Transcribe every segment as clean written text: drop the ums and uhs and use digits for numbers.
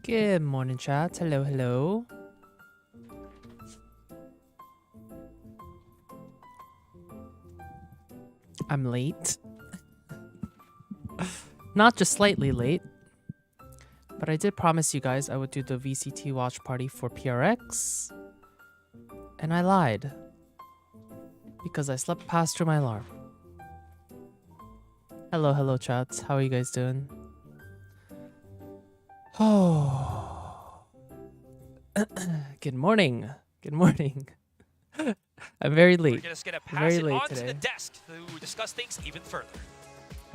Good morning, chat. Hello, hello. I'm late. Not just slightly late. But I did promise you guys I would do the VCT watch party for PRX. And I lied. Because I slept past through my alarm. Hello, hello, chats. How are you guys doing? Oh. Good morning. Good morning. I'm very late. We're just gonna pass Very it late on today. to the desk to discuss things even further.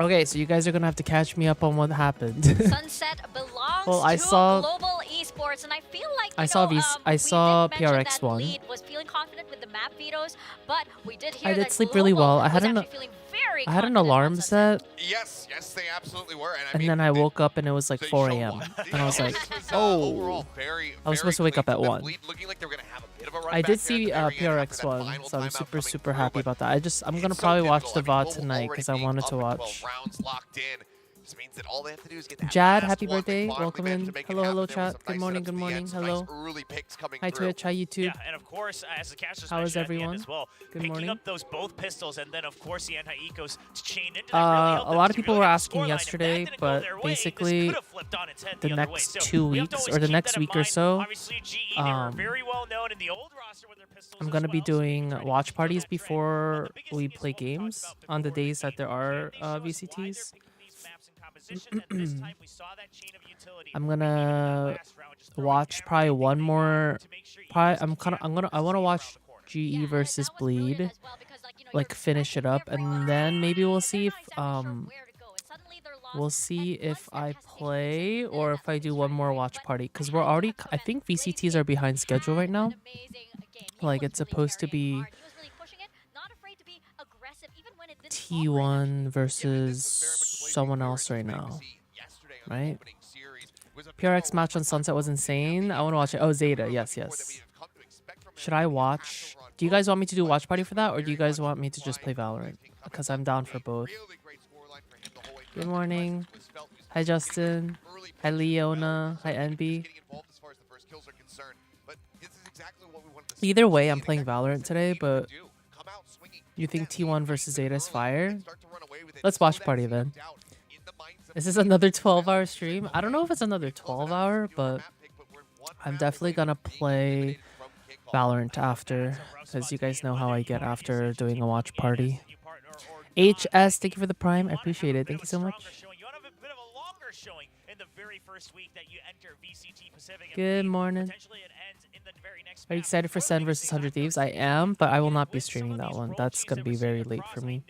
Okay, so you guys are gonna have to catch me up on what happened. Sunset belongs Well, I to saw- Global Esports, and I feel like I saw we saw did mention PRX that one. Lead was feeling confident with the map vetoes, but we did hear I did that sleep really Global well. I had was an actually feeling very I had an confident on alarm Sunset. set, Yes, they absolutely were. and then I woke up and it was like they 4 showed a.m. what? And I was like, This was, oh. overall very, I was supposed to very wake up clean at from the 1. Bleed, looking like they were gonna have a bit of a run I back did there see at the very end PRX after that one, final so I'm timeout coming super through, happy but about that. I'm gonna it's so probably watch difficult. the I mean, VOD Global tonight already because I being wanted up to at 12 watch. rounds locked in. This means that all they have to do is get that Jad, last happy one. They birthday. finally Welcome managed in. to make it Hello, hello, happen. There was chat. some Good nice morning, setups good at the morning. end, some Hello. nice early picks coming Hi through. Twitch, hi YouTube. Yeah, and of course, as the casters How is mentioned at the everyone? end as well, Good picking morning. up those both pistols and then of course the anti-ecos to chain into that really helped A them lot to of people really were get the asking scoreline. If that yesterday, didn't go but their way, this basically could have flipped on its head the the other way. next So 2 we have to weeks always or the keep next that in week or mind. so, Obviously, GE, they were very well known in the old roster with their pistols I'm as gonna be well, so they doing tried to watch continue parties that trend. before But the biggest we thing is play what we talked games about on the before, days that there are can they show us why they're VCTs. picking these maps and composition? And this time we saw that chain of utility. I'm Maybe even in that gonna last round, just throwing watch probably everything one they more. got to make sure Probably Eagles I want to can't watch see around the corner. GE versus That was brilliant Bleed, as well because, like, you know, like you're finish it up, pressing and everyone, then maybe we'll and see they're if not exactly sure where to go, and suddenly they're lost. we'll see And once if that I hesitation play sets in, or then if I that's do when one you more strike, watch but party because I we're had already. to I have think great VCTs are behind schedule right now. an amazing game. He Like was it's really supposed to carrying be hard. He was really pushing it, not afraid to be aggressive even when it didn't fall for him, T1 actually. versus someone else right now, right? PRX match on Sunset was insane. I want to watch it. Oh, Zeta. Yes, yes. Should I watch? Do you guys want me to do watch party for that, or do you guys want me to just play Valorant? Because I'm down for both. Good morning. Hi, Justin. Hi, Leona. Hi, NB. Either way, I'm playing Valorant today, but you think T1 versus Zeta is fire? Let's watch party then. Is this another 12-hour stream? I don't know if it's another 12-hour, but I'm definitely gonna play Valorant after, because you guys know how I get after doing a watch party. HS, thank you for the prime. I appreciate it. Thank you so much. Good morning. Are you excited for Sen versus 100 Thieves? I am, but I will not be streaming that one. That's going to be very late for me.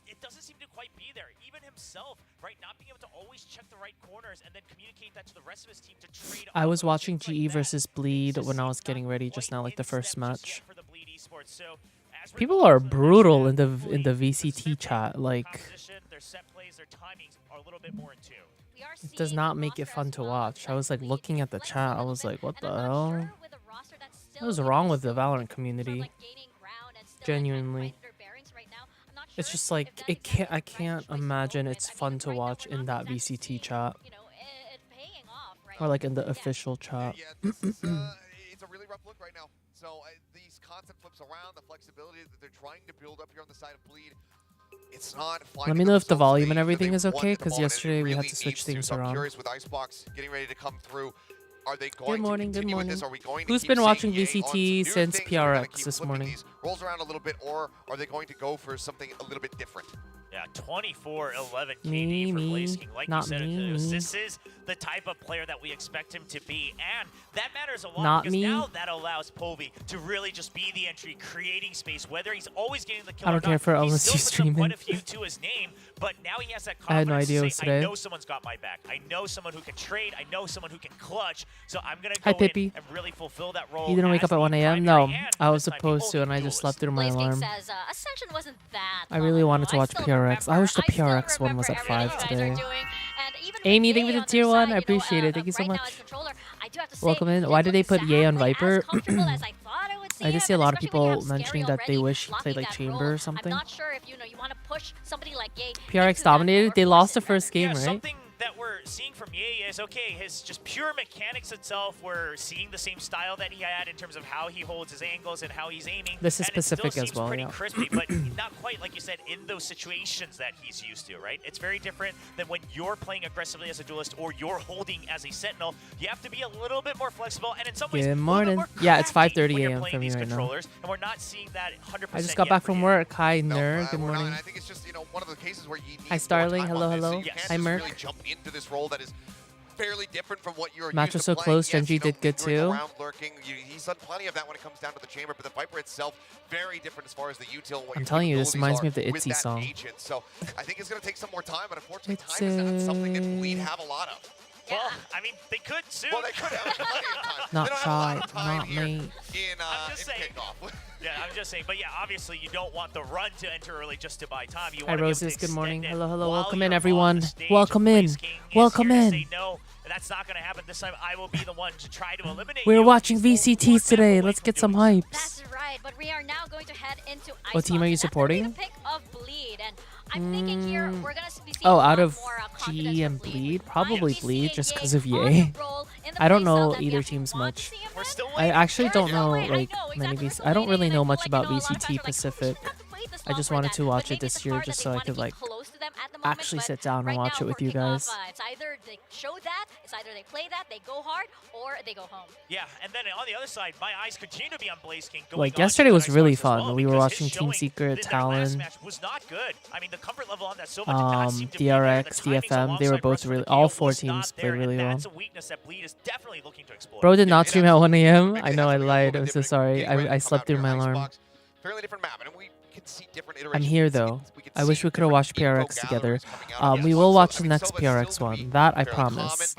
It doesn't seem to quite be there. Even himself, right, not being able to always check the right corners and then communicate that to the rest of his team to trade. I was watching GE versus Bleed when I was getting ready just now, like the first match. People are brutal in the VCT chat. Like, it does not make it fun to watch. I was like looking at the chat. I was like, what the hell? What is wrong with the Valorant community? Genuinely. It's just like I can't imagine it's fun to watch in that VCT chat. Or like in the official chat. It's a really rough look right now. So these concept flips around, the flexibility that they're trying to build up here on the side of Bleed. It's not. Let me know if the volume and everything is okay, because yesterday we had to switch things around. I'm curious with Icebox getting ready to come through. Are they going Good morning, to good continue with morning. this? Are we going to Who's keep been watching seeing EA on some new VCT since things, or are they gonna PRX keep this flipping morning? these rolls around a little bit, or are they going to go for something a little bit different? Yeah, 24-11 Me, KD for me, Blazeking. Like not you said, me, me. this is the type of player that we expect him to be, and that matters a lot Not because me. now that allows Povey to really just be the entry, creating space. Whether he's always getting the kill I don't care for he's unless still you puts up streaming. quite a few to his name, but now he has that I had no confidence idea it to was say, today. I know someone's got my back. I know someone who can trade. I know someone who can clutch. So I'm gonna Hi, go Pippi. in and really fulfill that role. You didn't wake as up at the 1 a.m.? primary No, and I was this time the supposed to, only and I just duelist. slept through my Blazeking alarm. says Ascension wasn't that I really fun. wanted to I watch still PRX. I wish the still PRX one was at remember 5 everything you today. guys are doing. And even Amy, with thank you Ye for the on tier their 1. side, I appreciate it. Thank you so right now much. as controller, I do have to say, Welcome in. it Why did they put wasn't Ye on exactly Viper? as comfortable as I thought it would I did seem, see a lot of especially when you people have mentioning Scary that they already wish he played blocking like that Chamber role. or something. I'm not sure if you want to push somebody like Ye PRX into that dominated. role They or lost force the it first game, Yeah, right? something that we're seeing from Ye is, okay, his just pure mechanics itself, we're seeing the same style that he had in terms of how he holds his angles and how he's aiming. This is and specific it still as seems well, pretty yeah. crispy, but not quite, like you said, in those situations that he's used to, right? It's very different than when you're playing aggressively as a duelist or you're holding as a sentinel. You have to be a little bit more flexible, and in some ways, Good a little morning. bit more Yeah, it's crafty 5:30 when you're a.m. playing for me these right now. controllers, and we're not seeing that 100% I just got back from work. Hi, Ner. Good we're not, morning. and I think it's just, you know, one of the cases where you need Hi, more Starling. time Hello, on this, so hello. you can't Hi, just Merc. really jump into this role that is fairly different from what you're Match used was to so playing. close. Yes, Genji you know, did good lingering too. around, lurking. He's done plenty of that when it comes down to the chamber, but the Viper itself, very different as far as the util. What I'm your telling you, this capabilities reminds me are of the with ITZY that song. agent. So I think it's going to take some more time, but unfortunately, It's time is not something that Bleed have a lot of. Well, I mean, they could soon. Well, they could have plenty of time. Not they don't have a lot shy, of time not here me. in I'm just saying. kickoff. Yeah, I'm just saying. But yeah, obviously you don't want the run to enter early just to buy time. You Hi, want to be able Roses. to Good morning. extend it Hello, hello. while Welcome you're in, off everyone. the stage. Welcome in. Blaze King is Welcome here to in. say no, that's not going to happen this time. I will be the one to try to eliminate We're you. watching He's only one VCTs map today. away Let's from get some doing hypes. That's right, but we are now going to head into Icebox. What team are you That's gonna be supporting? the pick of Bleed, and I'm thinking here we're gonna be seeing Oh, a lot out of more, G confidence and from Bleed? We Probably might be Bleed, seeing just Ye 'cause of on Ye. the roll in the I don't playstyle know that we either actually teams want to much. see him We're in. still I waiting. actually We're don't still know waiting. I like know, many exactly. VC. We're I don't still really waiting, know and I much feel like, about you know, a lot of VCT fans are like, Pacific. "Oh, we shouldn't have to wait this I long just for wanted that." to watch But it maybe this it's year hard just that so they I wanna could be like close to them at the moment, actually but sit down and right watch now it with we're you kicking off, guys. it's either they show that, it's either they play that, they go hard, or they go home. Yeah, and then on the other side, my eyes continue to be on Blaze King. Going Like on yesterday to was really Icebox as fun. well, We were because watching his Team showing Secret, in their last Talon, match was not good. I mean, the comfort level on that Sova did not seem to be there. The DRX, timings DFM. They were alongside both Rush for really. the All deal four was not teams there, played really and well. that's a weakness that Bleed is definitely looking to exploit. Bro did not stream at 1 a.m. Maybe I it know has I to be a lied. little I'm bit so different. sorry. Getting ready to I come slept out through here, my alarm. Icebox, fairly different map, and we could see different iterations. I'm here though. I wish we could have watched PRX together. We will watch the next PRX one. That I promise.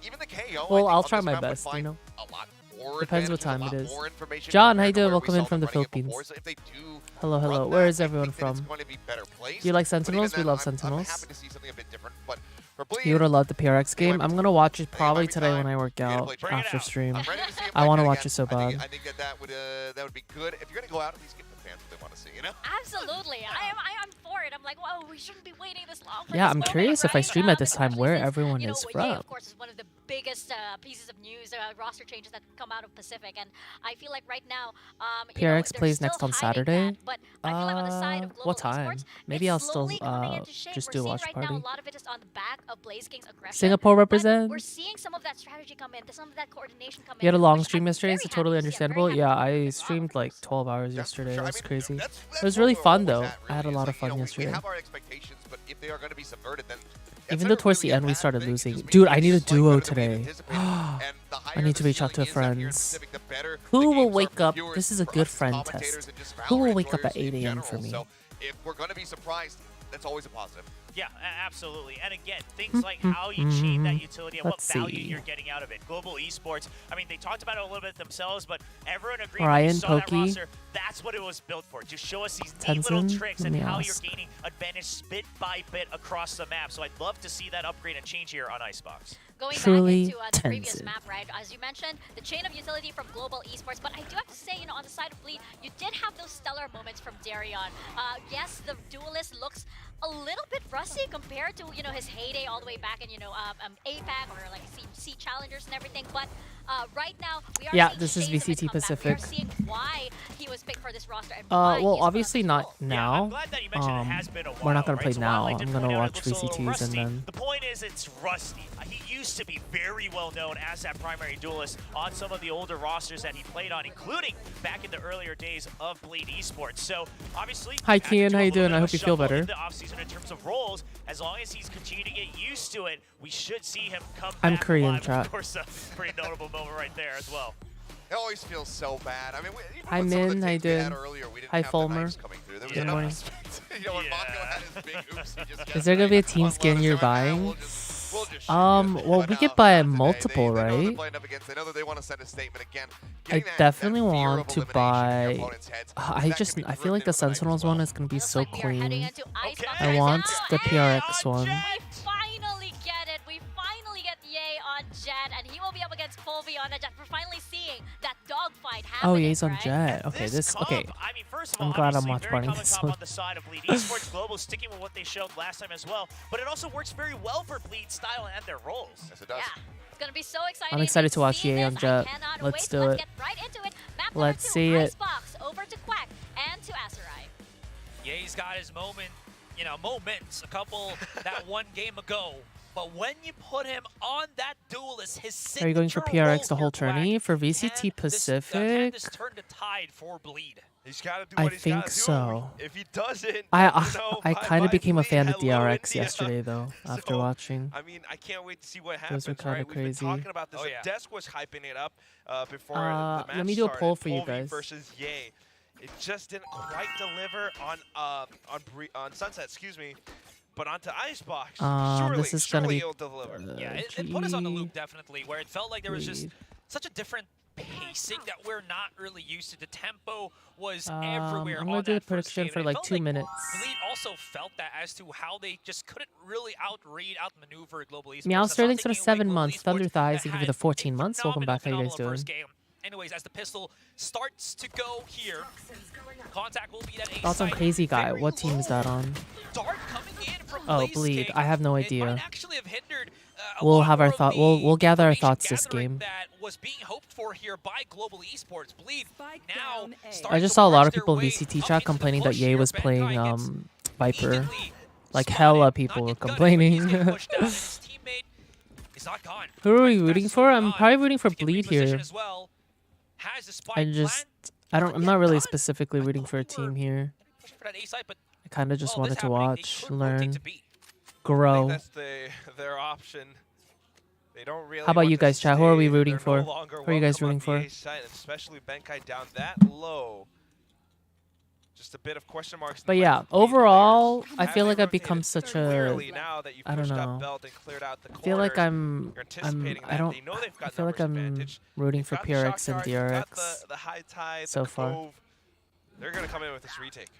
Even the KO, Well, I think, I'll on try this my map would best, you find know. a lot more Depends what advantage, time a lot it is. more information John, how you compared to doing? where we Welcome in saw from them the running it Philippines. before. So if they do Hello, hello. run Where that, is I everyone think that it's from? going to be better placed. Do you like But even Sentinels? We then, love I'm Sentinels. happy to see something a bit different. But for Bleed, You would have loved the PRX game. I'm gonna watch it probably be today time. when I work You're gonna out play Bring it after out. stream. I'm ready to see him I play want to that watch again. it so bad. I think that would be good. If you're gonna go out, at least give the fans what they want to see. You know. Absolutely, I'm for it. I'm like, whoa, we shouldn't be waiting this long for Yeah, this I'm moment, curious if I right? stream at this time Especially where since, everyone you know, is Ye, from. of course, is one of the biggest pieces of news, roster changes that come out of Pacific, and I feel like right now, you know, PRX they're plays still next on hiding Saturday. that, but I feel like on the side of global What time? esports, Maybe it's I'll still slowly coming into shape. just We're do a seeing watch right now party. a lot of it is on the back of Blaze King's aggression. Singapore but represent. We're seeing some of that strategy come in, some of that coordination come in. You had a long which stream I'm yesterday, very so happy totally to see. I'm very understandable. happy Yeah, to see I nothing wrong streamed with like this. 12 hours Yeah, yesterday. sure. It was crazy. That's It was where really we're fun always though. at, I had a really, lot is of like, fun we yesterday. have our expectations, but if they are going to be subverted, then Even though towards the end we started losing. Dude, I need a duo today. I need to reach out to friends. Who will wake up? This is a good friend test. Who will wake up at 8 a.m. for me? So if we're going to be surprised, that's always a positive. Yeah, absolutely. And again, things like how you chain that utility and what Let's value see. you're getting out of it. Global esports, I mean, they talked about it a little bit themselves, but everyone agreed when Ryan, you saw that Pokey, roster, that's what it was built for, to show us these neat little Tenzin, tricks let and me how ask. you're gaining advantage bit by bit across the map. So I'd love to see that upgrade and change here on Icebox. Going Truly back into the previous Tenzin. map, right? As you mentioned, the chain of utility from global esports, but I do have to say, you know, on the side of Bleed, you did have those stellar moments from Darion. Yes, the duelist looks a little bit rusty compared to, you know, his heyday all the way back in, you know, APAC or like C Challengers and everything. But right now, we are Yeah, seeing this is shades of his VCT comeback. We Pacific. are seeing why he was picked for this roster and why Well, he's obviously gonna not result. Yeah, I'm now. glad that you mentioned it has been a while. We're not gonna right? play So while I now. did I'm point gonna out it watch looks a little VCTs and rusty, then. the point is it's rusty. He used to be very well known as that primary duelist on some of the older rosters that he played on, including back in the earlier days of Bleed Esports. So obviously, Hi, had to Kian. do How a you little doing? bit I of hope a you feel shuffle better. in the offseason in terms of roles. As long as he's continuing to get used to it, we should see him come I'm back Korean, alive. chat. Of course, a pretty notable moment right there as well. It always feels so bad. I mean, even Hi, with some of the Min. How you takes we had doing? earlier, we didn't Hi, have the Fulmer. knives coming through. There was Good enough morning. respect. You know, when Yeah. Mako had his big oopsie just Is there gonna be a yesterday, team one skin load you're of seven, buying? we'll just shoot Well, you. But we no, could buy not today. multiple, They know they're right? playing up against. They know that they want to send a statement again. I Getting that definitely fear want of to elimination in buy. your opponent's heads, I that can be feel driven like the into the night as Sentinels well. one is gonna be Looks so like we are heading clean. into Icebox Okay. I right want now. the Hey, PRX on one. Jet. We finally get it. We finally get Ye on Jet. Jet, and he will be up against Colby on the Jet. We're finally seeing that dogfight happening. Oh, yeah, he's on right? Jet. Okay, okay. I mean, first of all, I'm glad I'm obviously watch very partying common this comp one. on the side of Bleed Esports. Global sticking with what they showed last time as well, but it also works very well for Bleed's style and their roles. Yes, it does. Yeah. It's gonna be so exciting. I'm excited to watch see EA on this. Jet. I cannot Let's wait. do it. Get right into it. Map Let's number 2, see it. Icebox over to Quack and to Aserai. Yeah, he's got his moment, you know, moments, a couple that one game ago. But when you put him on that duelist, his signature Are you going for role PRX the here, whole Quack, tourney for VCT can Pacific? this turn the tide for Bleed? He's got to do I what he's got think to do. so. If he doesn't, I bye kind of bye became a Bleed. fan of Hello, DRX India. yesterday though. After So, watching, I mean, I can't wait to see what happens. those are kind right? of We've been crazy. talking about this. Oh, yeah. Desk was hyping it up before the match let me do a poll started. for you Polvi guys. versus Ye. It just didn't quite deliver on Sunset, excuse me. But onto Icebox, surely, this is gonna surely be it'll deliver. Yeah, it put us on the G. loop, definitely, where it felt like there was just Bleed. such a different pacing that we're not really used to. The tempo was everywhere. I'm gonna on do a that first prediction game, for and it like felt 2 minutes. Bleed also felt that as to how they just couldn't really outmaneuver Global Esports. Meow That's not Sterling's for taking away 7 Global months. Esports Thunder Thighs, that thank you for had the 14 a months. Welcome back. How you guys phenomenal doing? first game. Anyways, as the pistol starts to go here, contact will be that A Thoughts on side. Crazy Guy? Very What team is that low. on? Dart coming in from Oh, Blaze Bleed. King. I have no It idea. might actually have hindered, a We'll lot have our more of thought. the We'll gather our information thoughts this gathering game. That was being hoped for here by Global Esports. Bleed now I starting just to saw a lot work of people in their VCT way up chat into the complaining that push Ye here. was Ben playing Kai gets Viper. immediately Like spotted. hella Not people were get gutted, but complaining. he's getting pushed down, and his teammate is not gone. Who are we Right, rooting that's for? so I'm odd. probably rooting for To get Bleed repositioned here. as well. Has the spike I just, plant. I'm not really Done. specifically I rooting thought for a we were team here. pushing for that A side, but I kind of just well, this wanted to happening, they watch, could rotate learn, to B. I think grow. that's their option. They don't really How about want you to guys, chat? Who are we stay. rooting They're for? no longer Who are you guys welcome on rooting for? BA side, especially Benkai down that low. Just a bit of question marks. in But the yeah, minds of the overall, players. I Have feel they like I've rotated become such clearly a. now that you've I don't pushed know. up belt and cleared out the I feel like corners, I'm. you're anticipating I that. don't. They know they've got I feel like numbers I'm advantage. rooting They've for got the shock PRX and charge, they've got DRX. the high tide, so the far. cove. They're gonna come in with this retake.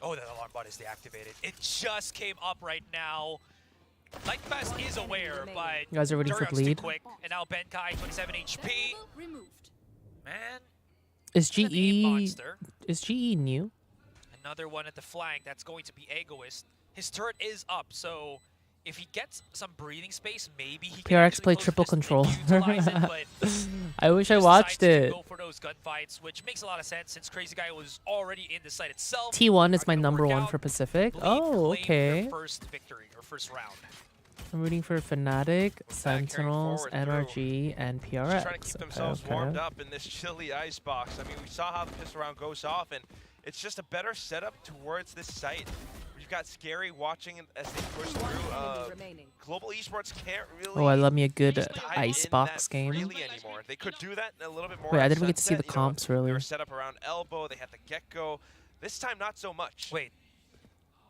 Oh, that alarm bot is deactivated. It just came up right now. Lightfast is aware, but You guys are rooting for Durion's too Bleed? quick, and now Ben Kai, 27 HP. Man, Is an aim GE monster. is GE new? Another one at the flank. That's going to be Egoist. His turret is up, so if he gets some breathing space, maybe he can PRX actually played close triple the distance, control. maybe utilize it, but I wish I just watched decides to it. Go for those gunfights, which makes a lot of sense since Crazy Guy was already in the site itself. T1 is Not my gonna number work one out. for Pacific. Bleed Oh, claimed their okay. first victory or first round. I'm rooting for Fnatic, carrying Sentinels, forward NRG, and Just trying to PRX. keep themselves Okay. warmed up in this chilly ice box. I mean, we saw how the pistol round goes off, and it's just a better setup towards this site. You've got Scary watching as they push through. Global Esports can't really. Oh, I love me a good dive in Icebox that game. freely anymore. They could do that a little bit more. Wait, I at didn't get to see Sunset, the comps, They really. were set up around elbow. They had the get-go. This time, not so much. Wait,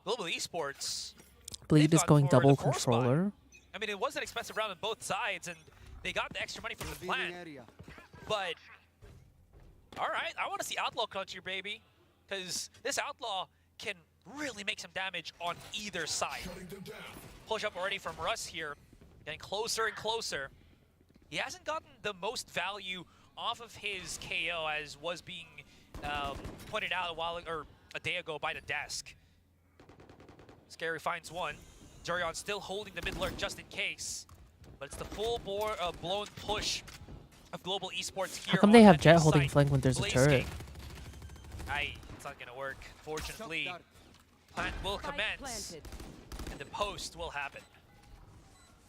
Global Esports. Bleed they've is gone going for double the force buy. controller. I mean, it was an expensive round on both sides, and they got the extra money from the plant. But, all right, I want to see Outlaw Country, baby, because this Outlaw can really make some damage on either side. Push up already from Russ here, getting closer and closer. He hasn't gotten the most value off of his KO, as was being pointed out a day ago by the desk. Scary finds one. Jurion still holding the mid lurk just in case. But it's the full-blown push of Global Esports here. How come they on have that Jet new holding site. flank when there's a Blaze turret? King. It's not gonna work. Fortunately, plant will commence, and the post will happen.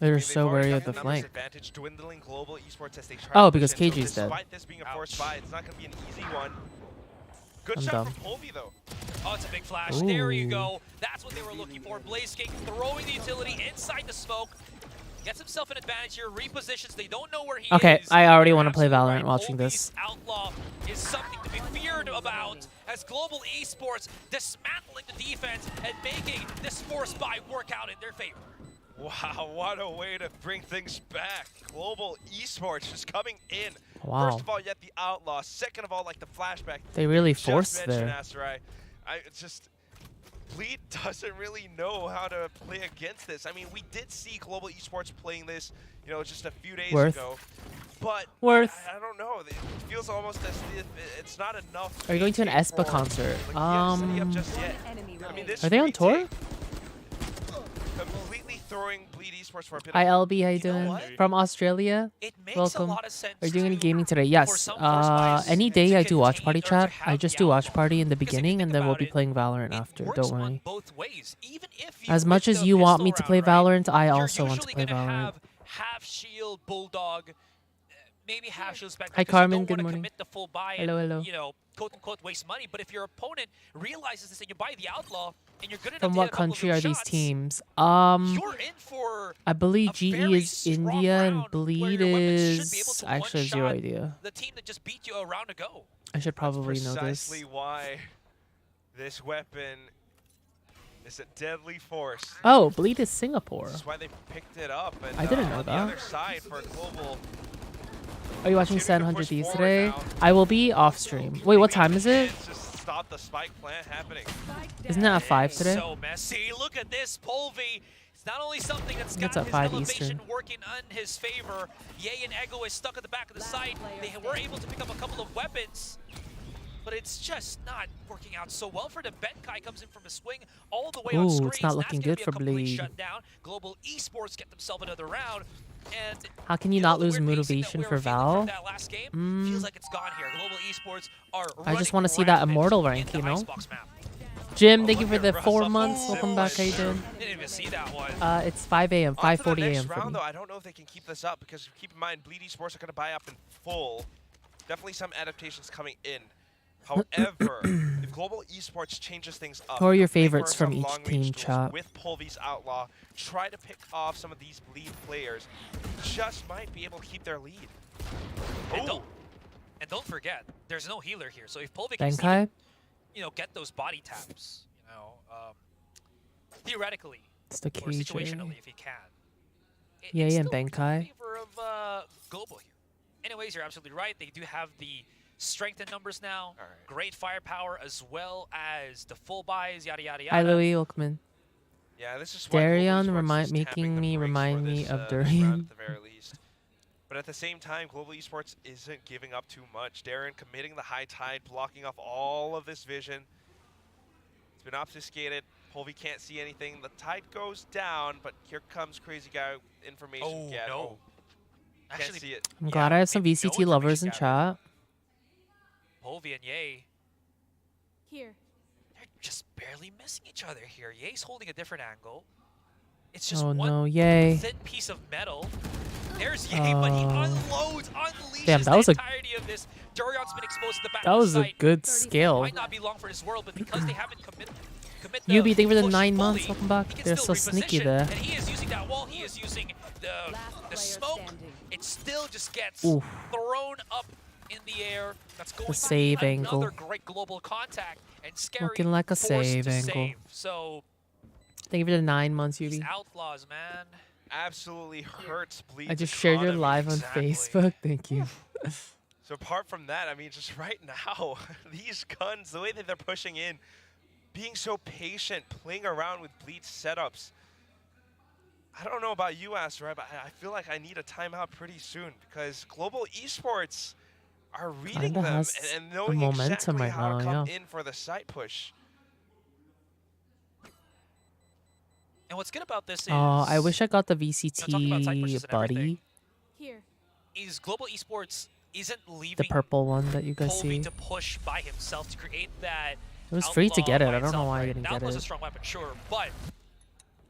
They're They've so already wary got of the numbers flank. Advantage dwindling Global Esports as they try Oh, to because push in. KG's dead. Despite this being a forced buy, it's not going to be an easy one. Good I'm shot dumb. from Polvi, though. Oh, it's a big flash. There you Ooh. go. That's what they were looking for. Blaze King throwing the utility inside the smoke. Gets himself an advantage here, repositions. They don't know where he Okay, is. I already You're wanna play absolutely Valorant right. watching Polvi's this. Outlaw is something to be feared about as Global Esports dismantling the defense and making this force buy work out in their favor. Wow, what a way to bring things back. Global Esports just coming in. Wow. First of all, yet the Outlaw. Second of all, like the flashback. They really Just forced mentioned there. Aserai. It's just, Bleed doesn't really know how to play against this. I mean, we did see Global Esports playing this, you know, just a few days ago. But I don't know. It feels almost as if it's not enough. Are you going to an Espa concert? Just yet. I mean, this are they on tour? Completely throwing Bleed Esports for a bit. ILB, how you doing? From Australia? It makes Welcome. a lot of sense. Are you doing any gaming today? Yes. Any day I do watch party chat. I just do watch party in the beginning, and then we'll be playing Valorant after. Don't worry. As much as you want me to play Valorant, I also want to play Valorant. Half shield bulldog, maybe half shield spectre. Hi Carmen, good morning. Commit the full buy hello, and, hello. You know, quote unquote waste money. But if your opponent realizes this and you buy the outlaw and you're good enough from to what hit a couple country of are shots, these teams? You're in for I believe GE is strong India and round where Bleed your weapons should be able is. to I actually have zero one-shot idea. the team that just beat you a round ago. I should probably That's know this. precisely why this weapon is a deadly force. Oh, Bleed is Singapore. That's why they picked it up. And, I didn't know on that. The other side for Global. Are you watching 700 Thieves today? Now. I will be off stream. Wait, what time is it? Just stop the spike plant happening. Isn't that at 5 today? So messy. Look at this, Polvi. It's not only something that's It's got at his 5 elevation Eastern. working on his favor. Ye and Ego is stuck at the back of the site. They were able to pick up a couple of weapons, but it's just not working out so well for the Benkai. Comes in from a swing all the way on screens. It's not looking good for Bleed. Shutdown. Global Esports get themselves another round. And how can you not lose motivation for Val? That last game feels like it's gone here. Global Esports are I just want to see that Immortal rank, you know? Icebox map. Jim, thank you for the 4 months. Welcome back, how you doing? Didn't even see that one. It's 5 a.m., 5:40 a.m. for me. Though, I don't know if they can keep this up because keep in mind, Bleed Esports are going to buy up in full. Definitely some adaptations coming in. However, if Global Esports changes things up, who are your play favorites for from some each long-range team, duels chat? with Polvi's Outlaw, try to pick off some of these Bleed players, just might be able to keep their lead. And don't forget, there's no healer here. So if Polvi can Benkai? you know, get those body taps, you know, theoretically It's the or KJ. situationally if he can. Yeah, it's and still in Benkai. favor of Global here. Anyways, you're absolutely right. They do have the strength in numbers now. Right. Great firepower as well as the full buys, yada yada yada. Hi, Louis. Welcome in. Yeah, this is why Darion Global Esports is making tapping the me brakes remind for me this, of this Darion. round at the very least. But at the same time, Global Esports isn't giving up too much. Darren committing the high tide, blocking off all of this vision. It's been obfuscated. Polvi can't see anything. The tide goes down, but here comes Crazy Guy information. Oh, Get. no. Can't Actually, see it. I'm glad I have some maybe VCT no lovers in information chat. Polvi and Ye, Here. they're just barely missing each other here. Ye's holding a different angle. It's just Oh one no, yay. thin piece of metal. There's Ye, but he unloads, unleashes Damn, that was the a- entirety of this. Darion's been exposed to the back That of was the a site. good skill. Might not be long for this world, but because they haven't commit Yubi, thank you for the push 9 fully, months. Welcome back. he can They're still so sneaky reposition, there. And he is using that wall. He is using the smoke. It still just gets Oof. thrown up in the air. That's going to save be angle. another great global contact. And Scary Looking like a forced save to angle. save. So Thank you for the 9 months, these Yubi. outlaws, man. Absolutely hurts Bleed's I just shared your economy. live on Exactly. Facebook. Thank you. So apart from that, I mean, just right now, these guns, the way that they're pushing in, being so patient, playing around with Bleed's setups. I don't know about you, Asteroid, but I feel like I need a timeout pretty soon because Global Esports are reading Kinda them has and the knowing momentum exactly right how to now, come yeah. in for the site push. And what's good about this is I wish I got the talking about side pushes VCT and everything. buddy. Here. is Global Esports isn't leaving The purple one that you guys Polvi see. to push by himself to create that. It was free to outlaw get it. by I don't know itself, why I right? didn't The get outlaw's a it. strong weapon, sure, but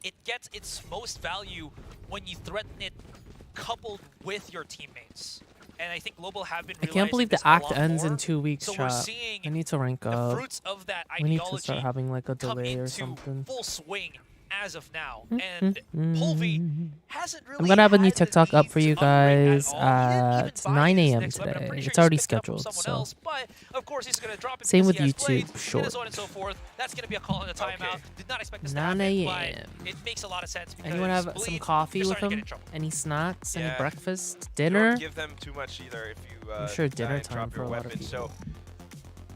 it gets its most value when you threaten it coupled with your teammates. And I think Global have been I can't believe the realizing this act a lot ends in more. 2 weeks, So we're chat. seeing I need to rank the up. fruits of that We need to ideology start having like a come delay or into something. full swing as of now. And Polvi hasn't really I'm gonna have a new had the TikTok up need for to you upgrade guys all. He didn't even at buy 9 his a.m. next weapon. I'm today. pretty It's sure already he's picked it up from scheduled, someone so. else, but of course he's going to drop it Same because with he has YouTube, played, short. and so on and so forth. That's going to be a call in a timeout. Okay. Did not expect this to 9 happen, a.m. but it makes a lot of sense because Anyone have some Bleed, coffee you're with starting to them? get in trouble. Any snacks? Any Yeah. breakfast? You Dinner? don't give them too much either if you I'm sure die dinner and time drop for your a lot of weapon. people. So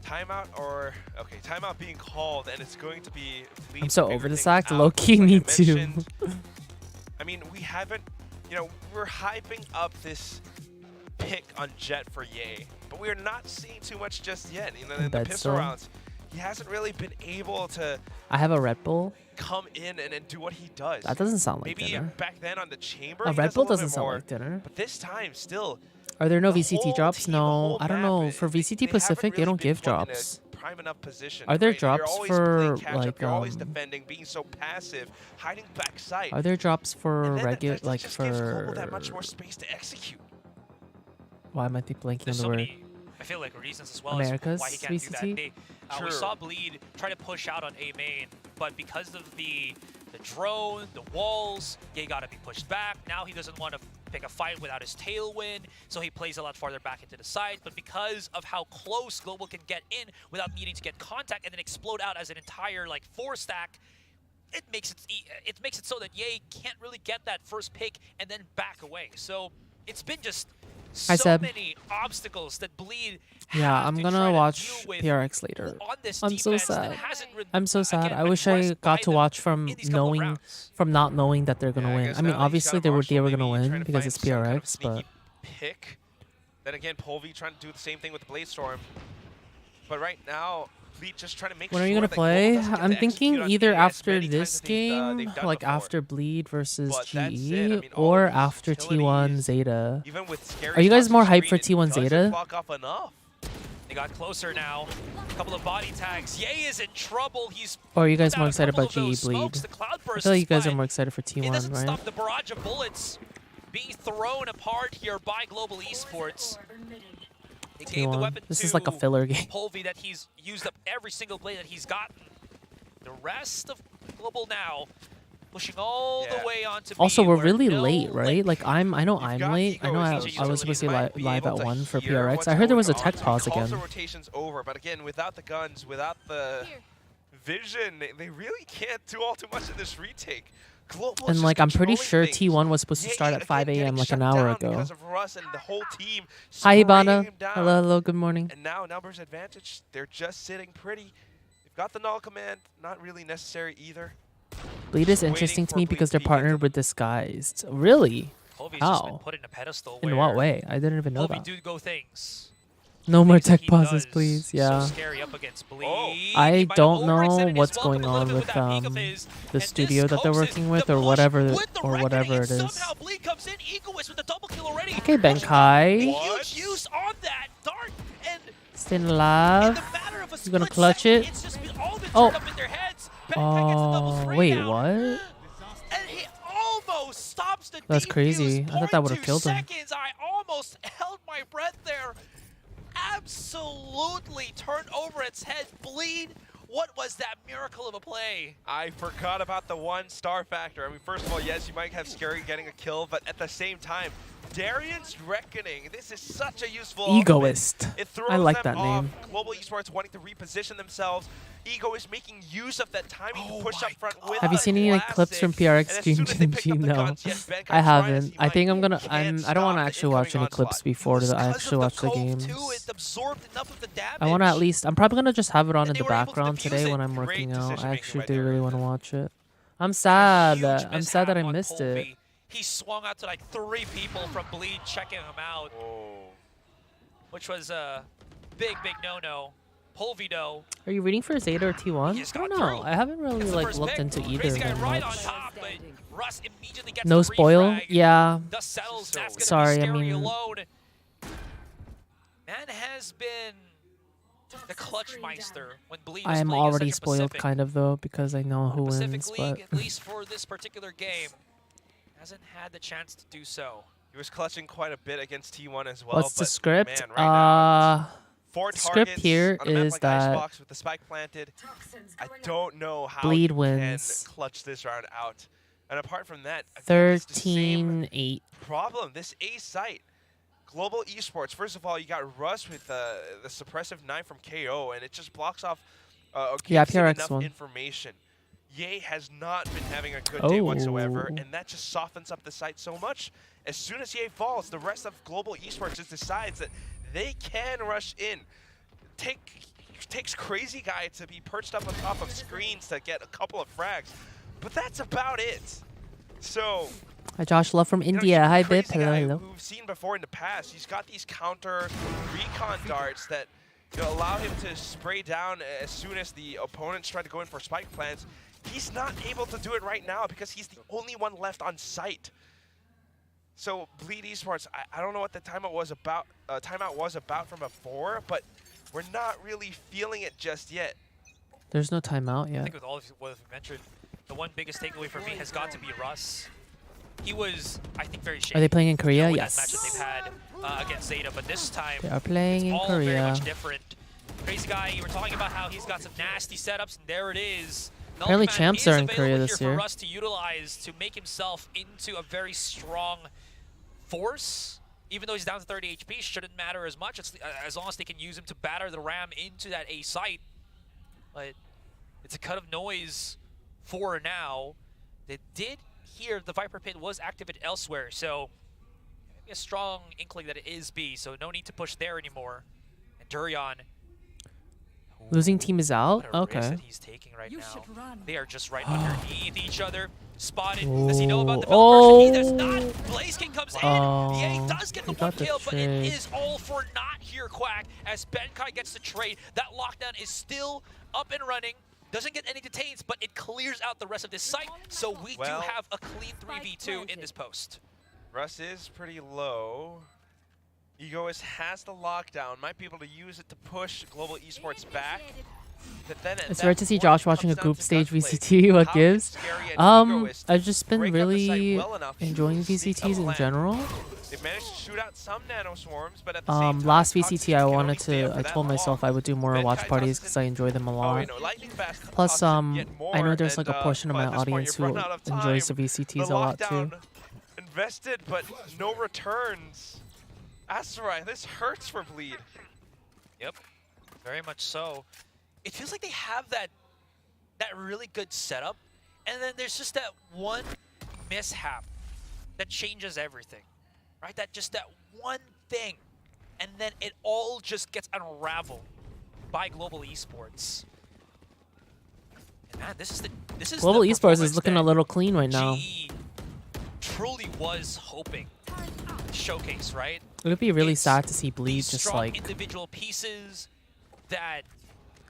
Timeout or okay, timeout being called, and it's going to be. I'm so over this act. out. Low-key, Like me I too. mentioned, I mean, we haven't, you know, we're hyping up this pick on Jet for Ye, but we're not seeing too much just yet. You know, in the pistol rounds, he hasn't really been able to. I have a Red Bull. Come in and do what he does. That doesn't sound like Maybe dinner. back then on the chamber, A he Red does Bull little doesn't bit sound more, like dinner. but this time still. Are there no the VCT whole drops? team, the No, whole I don't map, know. For they VCT haven't Pacific, they really don't been give put in a drops. prime enough position, Are there right? You're drops always for playing catch up, like you're always defending, being so passive, hiding backside. Are there drops for and then regular, that like just gives Global for? that much more space to execute. Why am I blanking on There's the so word? many, I feel like, reasons as well America's as why he can't do that. VCT? We True. saw Bleed try to push out on A main, but because of the drone, the walls, Ye got to be pushed back. Now he doesn't want to pick a fight without his tailwind, so he plays a lot farther back into the side. But because of how close Global can get in without needing to get contact and then explode out as an entire like 4-stack, it makes it so that Ye can't really get that first pick and then back away. So it's been just so many obstacles that Bleed. Yeah, I'm gonna watch PRX later. I'm so sad. I'm so sad. I wish I got to watch from not knowing that they're gonna win. I mean, obviously they were gonna win because it's PRX, but pick. Then again, Polvi trying to do the same thing with the Blade Storm. But right now, Bleed just trying to make when sure are you gonna that play? Global doesn't get I'm to thinking execute on either Bleed as after many this times as game, they've done like before. after Bleed versus But that's GE, it. I mean, all or of these after T1 utilities, Zeta. Even with Scary Are you guys across more the hyped for screen, T1 it doesn't Zeta? block off enough. They got closer now. A couple of body tags. Ye is in trouble. He's Or are you guys put more out a excited couple about of GE those Bleed? smokes, the cloud I bursts, feel like you guys are but more excited for it T1, doesn't right? stop the barrage of bullets being thrown apart here by Global Esports. They gave the T1. weapon This to is like a filler game. Polvi that he's used up every single blade that he's gotten. The rest of Global now pushing all the way onto Also, B, we're where really no, late, right? Like I know I'm got late. I know I Ego was supposed to be live at 1 for hear PRX. what's I heard there was a going tech on. pause He calls again. the rotations over, but again, without the guns, without the vision, they really can't do all too much in this retake. Global And is like just I'm pretty controlling sure things. T1 was supposed to start Ye, at again, 5 getting a.m. like shut an hour down ago. because of Russ and the whole team Hi spraying Ibana. him down. Hello, good morning. And now numbers advantage. They're just sitting pretty. They've got the null command, not really necessary either. Bleed is Waiting interesting to for me Bleed because to they're be partnered with Disguised. Really? Polvi's just been How? put in a pedestal In where what way? I didn't even know Polvi that. do go things. No more Things that tech he pauses, does please. So Yeah. scary up against Bleed. He I might have don't know overextended his what's welcome going a little on bit with that peak of his, the and studio this that they're coaxes working with the or push whatever with the or reckoning, whatever and it is. somehow Bleed comes in, Egoist with the double kill already. Okay, Benkai. Huge use on that dart, and Staying in alive. the matter of a You gonna split clutch second, it? it's just been all been Oh. turned up in their heads. Benkai gets the double spray Wait, down. what? And he almost stops the That's defuse. crazy. I thought that would've 0.2 killed him. seconds. I almost held my breath there. Absolutely turned over its head. Bleed. What was that miracle of a play? I forgot about the 1 star factor. I mean, first of all, yes, you might have Scary getting a kill, but at the same time, Darian's Reckoning. This is such a useful Egoist. ultimate. It throws I like them that off. name. Global Esports wanting to reposition themselves. Egoist making use of that timing to push up front with Have you the seen any like clips from classic. PRX And as stream? soon as they picked up the No, guns, yes, Benkai I tries, haven't. he I think might- I'm gonna. can't I don't want to stop the actually watch incoming any clips onslaught. before I Because actually of watch the Cove games. too, it absorbed enough of the damage. I want to at least. I'm probably gonna just have it on And in they the were able to background defuse today it. when I'm Great working out. I decision-making actually by do really Darian. want to watch it. I'm sad. Huge I'm sad that mishap I on missed it. Polvi. He swung out to like 3 people from Bleed checking him out, which was a big no-no. Polvi though. Are you reading for Zeta or T1? He just I don't got know. through. I haven't really Gets the like first looked pick. into either Crazy of guy them right much. on top, but Russ immediately gets No the spoil? refrag. Yeah. Dust settles. That's gonna Sorry, be I Scary mean- alone. Man has been the clutch meister when Bleed was I am playing already Central spoiled Pacific. kind of though because I know who Pacific wins, League, but at least for this particular game, hasn't had the chance to do so. He was clutching quite a bit against T1 as well. what's the but script? Man, right now, 4 the script targets here on a map is like that Icebox with the spike planted. I don't know how Bleed you wins. can clutch this round out. And apart from that, again, it's the same 13-8. problem. This A site, Global Esports. First of all, you got Russ with the suppressive 9 from KO, and it just blocks off. Yeah, gives him PRX enough won. information. Ye has not been having a good day whatsoever, Oh. and that just softens up the site so much. As soon as Ye falls, the rest of Global Esports just decides that they can rush in, take takes Crazy Guy to be perched up on top of screens to get a couple of frags, but that's about it. So, Hi, Josh. Love from India. Hi, Bip. Crazy Hello, Guy, hello. who we've seen before in the past, he's got these counter recon darts that allow him to spray down as soon as the opponents try to go in for spike plants. He's not able to do it right now because he's the only one left on site. So Bleed Esports, I don't know what the timeout was about from before, but we're not really feeling it just yet. There's no timeout I yet. think with all of what you've mentioned, the one biggest takeaway for me has got to be Russ. He was, I think, very shaky. Are they playing in Korea? That Yes. match that they've had against Zeta, but this time They are playing it's in all very Korea. much different. Crazy Guy, you were talking about how he's got some nasty setups, and there it is. The Apparently ultimate champs is are in available Korea here this for year. Russ to utilize to make himself into a very strong force. Even though he's down to 30 HP, shouldn't matter as much as long as they can use him to batter the ram into that A site. But it's a cut of noise for now. They did hear the Viper Pit was activated elsewhere, so maybe a strong inkling that it is B, so no need to push there anymore. And Durian, Losing team is out? what a risk Okay. that he's taking right now. They are just right underneath each other. Spotted. Oh. Does he know about the Oh. He does not. Blaze King comes in. Oh. The A does get the He one got the kill, but it trade. is all for naught here, Quack, as Benkai gets the trade. That lockdown is still up and running. Doesn't get any detains, but it clears out the rest of this site, so we do have a clean 3v2 in this post. Russ is pretty low. Egoist has the lockdown, might be able to use it to push Global Esports back. But then It's rare to see Josh watching a group stage VCT. What gives? I've just been really enjoying VCTs in general. They've managed to shoot out some nano swarms, but at the same time, Last Toxic VCT I can wanted only stay up to, for I that told myself I would do more long. watch Benkai parties Toxic- because I enjoy them a Oh, lot. wait, no, Lightning Fast and Plus, Toxic get I know more, there's like a and, portion of but my at this point audience you've who run out of enjoys the time. VCTs The a lot too. lockdown invested, but no returns. Asteroid, this hurts for Bleed. Yep, very much so. It feels like they have that really good setup, and then there's just that one mishap that changes everything, right? That one thing, and then it all just gets unraveled by Global Esports. And man, this is Global the Esports is looking that a little clean right now. GE truly was hoping to showcase, right? It would be really It's sad to see Bleed these just strong like individual pieces that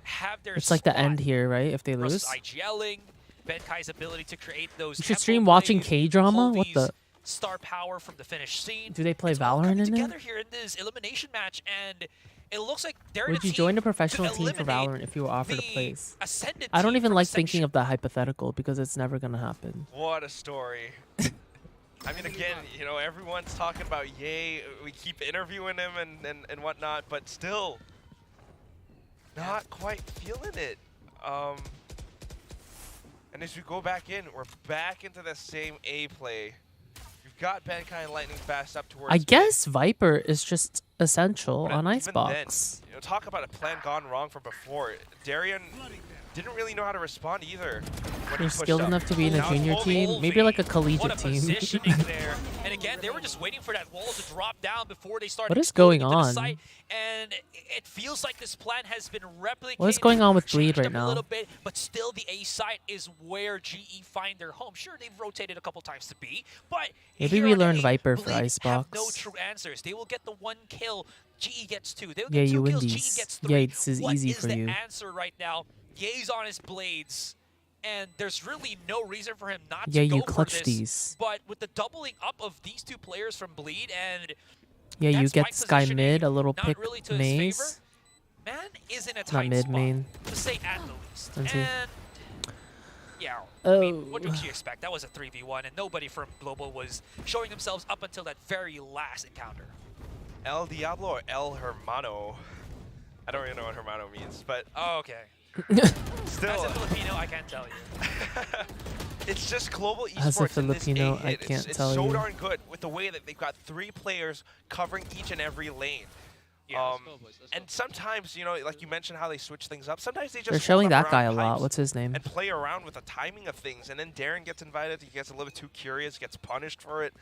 have their it's like the end spot. here, right? If they Russ lose, IGLing, Benkai's ability to create those. you should tempo stream watching plays, K-drama. hold What these the? star power from the finished scene. Do they play It's all Valorant coming in it? together here in this elimination match, and it looks like they're Would the you team join a to professional team for eliminate Valorant if you were offered a the place? Ascendant I don't team even from like section. thinking of that hypothetical because it's never gonna happen. What a story. I mean, again, you know, everyone's talking about Ye. We keep interviewing him and whatnot, but still not quite feeling it. And as we go back in, we're back into the same A play. We've got Benkai and Lightning Fast up towards I mid. guess Viper is just essential But on even Icebox. then, you know, talk about a plan gone wrong from before. Darian didn't really know how to respond either. When You're he pushed skilled up. enough to be in a Now it's junior Volvi. team, maybe like a What collegiate a team. positioning there. And again, they were just waiting for that wall to drop down before they started What is exploding going into the on? site. And it feels like this plan has been replicated. What is going on with Bleed changed right up now? A little bit, but still the A site is where GE find their home. Sure, they've rotated a couple times to B, but Maybe here we on learn A, Viper for Bleed have Icebox. no true answers. They will get the one kill, GE gets two. They'll Yeah, get you two win kills, these. GE gets Yeah, three. this is What easy is for the you. answer right now? Ye's on his blades. And there's really no reason for him not Yeah, to go you for clutch this. these. But with the doubling up of these two players from Bleed and Yeah, you that get spike Sky positioning mid, a little not pick really to his maze. favor, man is in a Not tight mid, spot, main. to say at the least. One, two. And yeah, I Oh. mean, what did you expect? That was a 3v1, and nobody from Global was showing themselves up until that very last encounter. El Diablo or El Hermano? I don't really know what Hermano means, but Oh, okay. still. As a Filipino, I can't tell you. It's just Global Esports As a in this Filipino, A I hit. can't it's tell so you. darn good with the way that they've got 3 players covering each and every lane. Yeah, And sometimes, you know, like you mentioned how they switch things up, sometimes they just They're hold showing up that guy a around lot. pipes What's his name? and play around with the timing of things, and then Darren gets invited, he gets a little bit too curious, gets punished for it.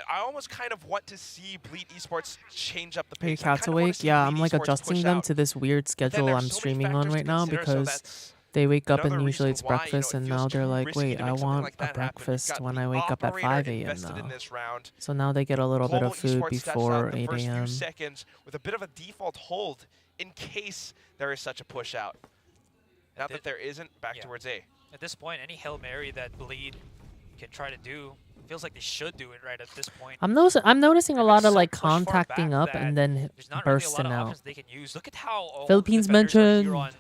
I almost kind of want to see Bleed Esports change up the Are your pace. I cats kinda wanna awake? see Yeah, Bleed I'm like Esports adjusting push them out. to this weird But then schedule there's I'm so many streaming on factors to right now consider, so because that's they wake up and another usually reason it's why, breakfast, it and feels now they're too like, risky wait, to I make something want like a that happen. You've breakfast got when the I wake up at operator 5 a.m. invested in now. this round. So now they get a little bit Global of food Esports steps before out the 8 first few a.m. seconds with a bit of a default hold in case there is such a push out. Not that there isn't, back towards A. At this point, any Hail Mary that Bleed can try to do, feels like they should do it right at this point. I'm noticing a lot of like So pushed far contacting back up that and then there's not really a lot bursting of out. options they can use. Look at how all Philippines the defenders are here mentioned. on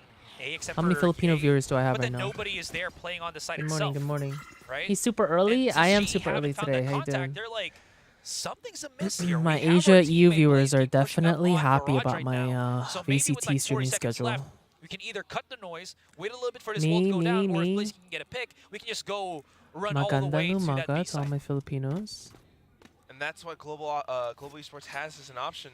A, except How many for Filipino Ye, viewers do I have but right then now? nobody is there playing on the site Good morning, itself. good morning. Right? He's super And early. since I am Ye super haven't early found today. that How you contact, doing? they're like, something's amiss here. My We have our Asia EU teammate, viewers like, are pushing up definitely on happy Garage about right my now. So maybe with, VCT like, 40 streaming seconds schedule. left, we can either cut the noise, wait a little bit for this wall to go down, or if Blaze can get a pick, we can just go run all the Maganda way to that umaga B to all side. my Filipinos. And that's what Global Esports has as an option.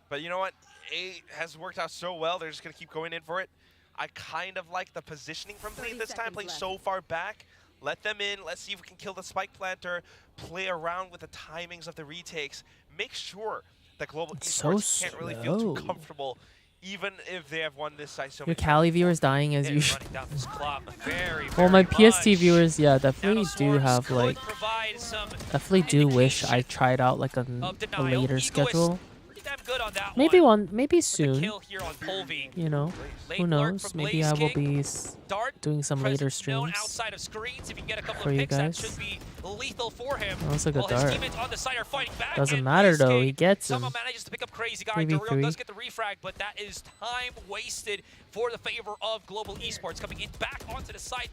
But you know what? A has worked out so well, they're just going to keep going in for it. I kind of like the positioning from Bleed this time, playing so far back. Let them in. Let's see if we can kill the spike planter. Play around with the timings of the retakes. Make sure that Global Esports can't really feel too comfortable, even if they have won this side so Your many Cali times. viewers dying as usual. Running down this clock very, Well, my very PST much. viewers, yeah, definitely do Nanoswarms have could like, provide some definitely do wish I indication tried out like a of denial. later Egoist schedule. pretty damn good on that Maybe one. maybe The soon. kill here on Polvi. You know, Late who lurk knows? from Maybe Blaze I will King. be Dart, doing some later presence known streams. outside of screens. If you can get a couple for of you picks, that guys. should be lethal for him. That was a good While his dart. teammates on the side are fighting back. Doesn't and matter Blaze though, King he gets him. somehow manages to pick up Crazy Guy. 3v3. Dorian does get the refrag, but that is time wasted for the favor of Global Esports. Coming in back onto the site.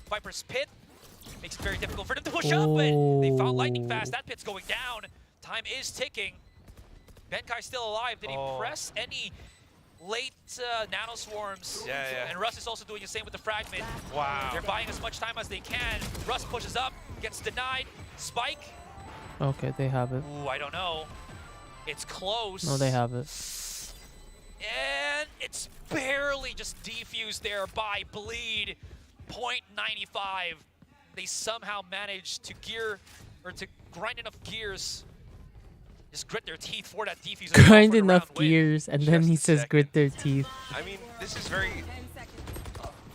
Viper's pit makes it very difficult for them to push up, and they found lightning fast. That pit's going down. Time is ticking. Benkai's still alive. Did he press any late nano swarms? Yeah. And Russ is also doing the same with the fragment. Wow. They're buying as much time as they can. Russ pushes up, gets denied. Spike. Okay, they have it. Ooh, I don't know. It's close. No, they have it. And it's barely just defused there by Bleed. 0.95. They somehow managed to grind enough gears. Just grit their teeth for that defuse. Grind enough gears, and then he says grit their teeth. I mean, this is very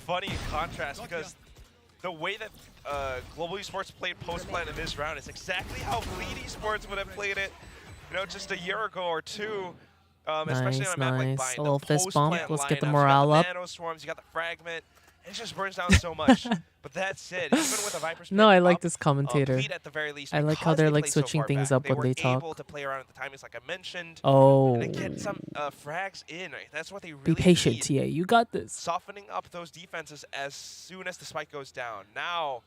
funny in contrast because the way that Global Esports played post-plant in this round is exactly how Bleed Esports would have played it, you know, just a year ago or two. Especially on a map like Nice. Bind. A little fist bump. Post-plant Let's get the lineups, morale you got up. the nano swarms, you got the fragment. It just burns down so much. But that said, even with a Viper's No, I like up, this commentator. Bleed at the very least, I like how because they're they like play so switching far things back, up when they were able talk. to play around with the timings like I mentioned. Oh. And they get some frags in. Right? That's what they really Be patient, need. TA. You got this. Softening up those defenses as soon as the spike goes down. Now,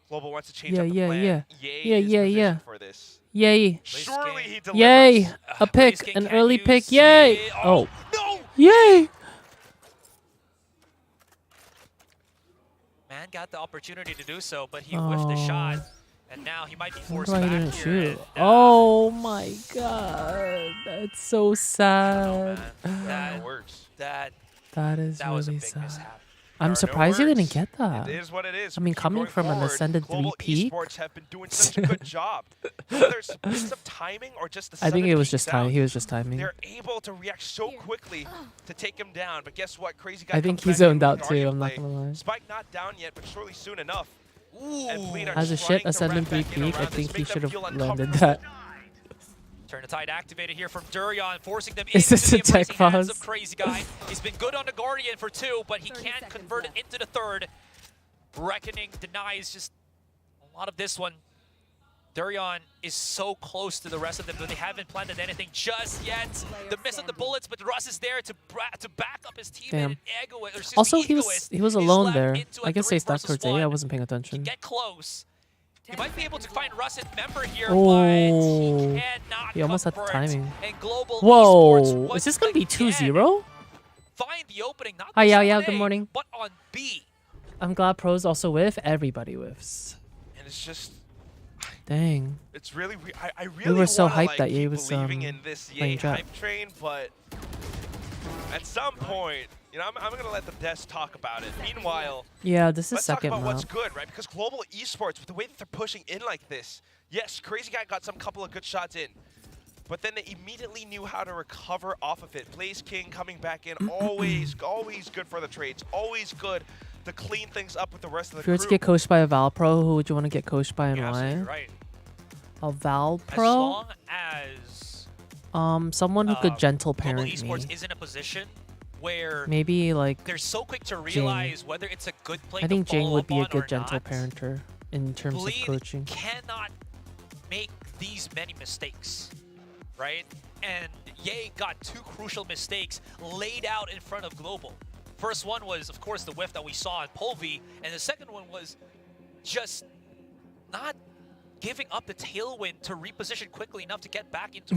Global wants to change Yeah, up the yeah, plan. yeah. Yay Yeah, is yeah, positioned yeah. for this. Yay. Surely he delivers. Yay. A Blaze pick. King An can't early use pick. Yay. it. Oh. No! Yay. Man got the opportunity to do so, but he whiffed the shot. And now he might be forced Why he back didn't here. shoot? And, Oh my god. That's so I sad. don't know, man. It works. That is That was a really big sad. mishap. I'm There are no surprised you didn't words. get that. It is what it is. I mean, Keep coming going from an forward. Ascendant 3 Global peak. Esports have been doing such a good job. Whether it's bits of timing or just the I think 7 it was peaks just out, time. He was just timing. They're able to react so quickly to take him down. But guess what? Crazy Guy I think comes he back zoned in out with too. Guardian I'm not play. gonna lie. Spike not down yet, but surely soon enough. Ooh. And Bleed are As a trying shit to Ascendant 3 wrap back in peak, I around this, think he make them should have feel landed uncomfortable. that. Turn the tide activated here from Durian, forcing them Is into this the a tech embracing hands pause? of Crazy Guy. He's been good on the Guardian for 2, but he can't convert it into the 3rd. Reckoning denies just a lot of this one. Durian is so close to the rest of them, but they haven't planted anything just yet. The miss of the bullets, but Russ is there to back up his team. Damn. And Egoist, or excuse Also, me, he Egoist was is alone left there. into a I guess 3 they stuck versus towards A. I 1. wasn't paying He attention. get close. He might be able to find Russ and Member here, Oh. but he cannot He almost had the convert. timing. And Global Esports Whoa. once Is this going to be again 2-0? find the opening, not Hi, just yeah, on good A, morning. but on B. I'm glad pros also whiff. Everybody whiffs. And it's just, Dang. it's really, I really were so wanna, hyped like, that Ye keep was, believing in this Ye playing trap. hype train, but At some point, you know, I'm gonna let the devs talk about it. Meanwhile, Yeah, this is let's talk second about what's map. good, right? Because Global Esports, with the way that they're pushing in like this, yes, Crazy Guy got some couple of good shots in, but then they immediately knew how to recover off of it. Blaze King coming back in, always good for the trades, always good to clean things up with the rest of the If you were to crew. get coached by a Val Pro, who would you want to get coached by and You're why? absolutely right. A Val As Pro? long as Someone who could gentle Global parent me. Esports is in a position where Maybe like they're so quick to realize whether it's a good play I think to Jane follow would up be a on or good gentle not. parenter in terms Bleed of coaching. cannot make these many mistakes, right? And Ye got two crucial mistakes laid out in front of Global. First one was, of course, the whiff that we saw in Polvi, and the second one was just not giving up the tailwind to reposition quickly enough to get back into,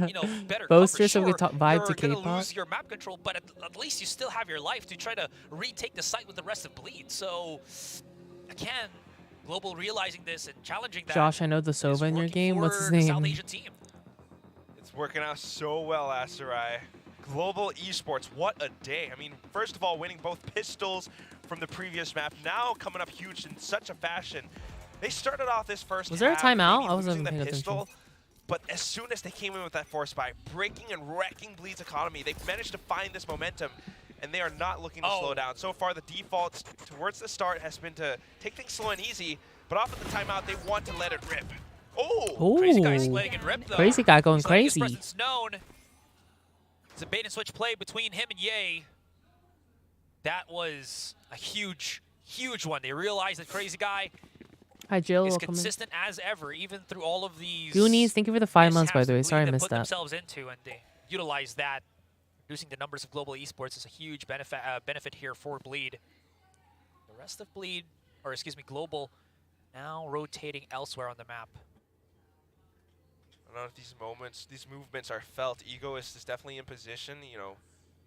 you know, better Boaster, cover. so we Sure, talk vibe to you're gonna Kpop. lose your map control, but at least you still have your life to try to retake the site with the rest of Bleed. So, again, Global realizing this and challenging that. Josh, I know the is Sova in your working game. What's his for the South name? Asian team. It's working out so well, Asarai. Global Esports, what a day. I mean, first of all, winning both pistols from the previous map, now coming up huge in such a fashion. They started off this first Was there a half timeout? maybe I wasn't losing the paying pistol, but as soon as they came in with that force buy, breaking and wrecking Bleed's economy, they've managed to find this momentum, and they are not looking to slow down. So far, the default towards the start has been to take things slow and easy, but off at the timeout, they want to let it rip. Oh! Crazy Guy's Ooh. letting it rip, though. Crazy Guy going He's letting his crazy. presence known. It's a bait and switch play between him and Ye. That was a huge, huge one. They realized that Crazy Guy Hi, Jill. is Welcome in. consistent as ever, even through all of these. Goonies, thank you for the 5 months, by mishaps the way. Bleed Sorry I they missed put that. themselves into, and they utilize that. Reducing the numbers of Global Esports is a huge benefit here for Bleed. The rest of Bleed, or excuse me, Global, now rotating elsewhere on the map. I don't know if these movements are felt. Ego is definitely in position, you know,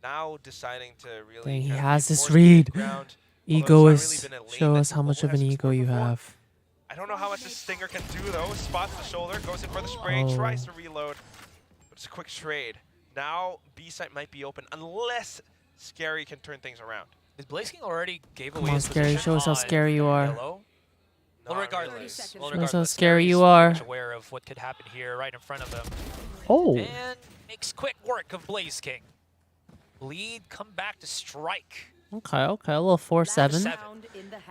now deciding to really. Dang, he kind of has this reinforce the read. ground, Ego although is. it's not really been a lane Show that us how much Global of an has ego explored you before. have. I don't know how much this Stinger can do though. Spots the shoulder, goes in for the spray, Oh. tries to reload, but it's a quick trade. Now B site might be open unless Scary can turn things around. Is Blaze King already gave Come away on, his Scary, position show us how on scary you are. Yellow? Well, Not regardless. really. Show us how scary you are. Much aware of what could happen here right in front of him. Oh. And makes quick work of Blaze King. Bleed come back to strike. Okay, okay. A little 4-7. 7.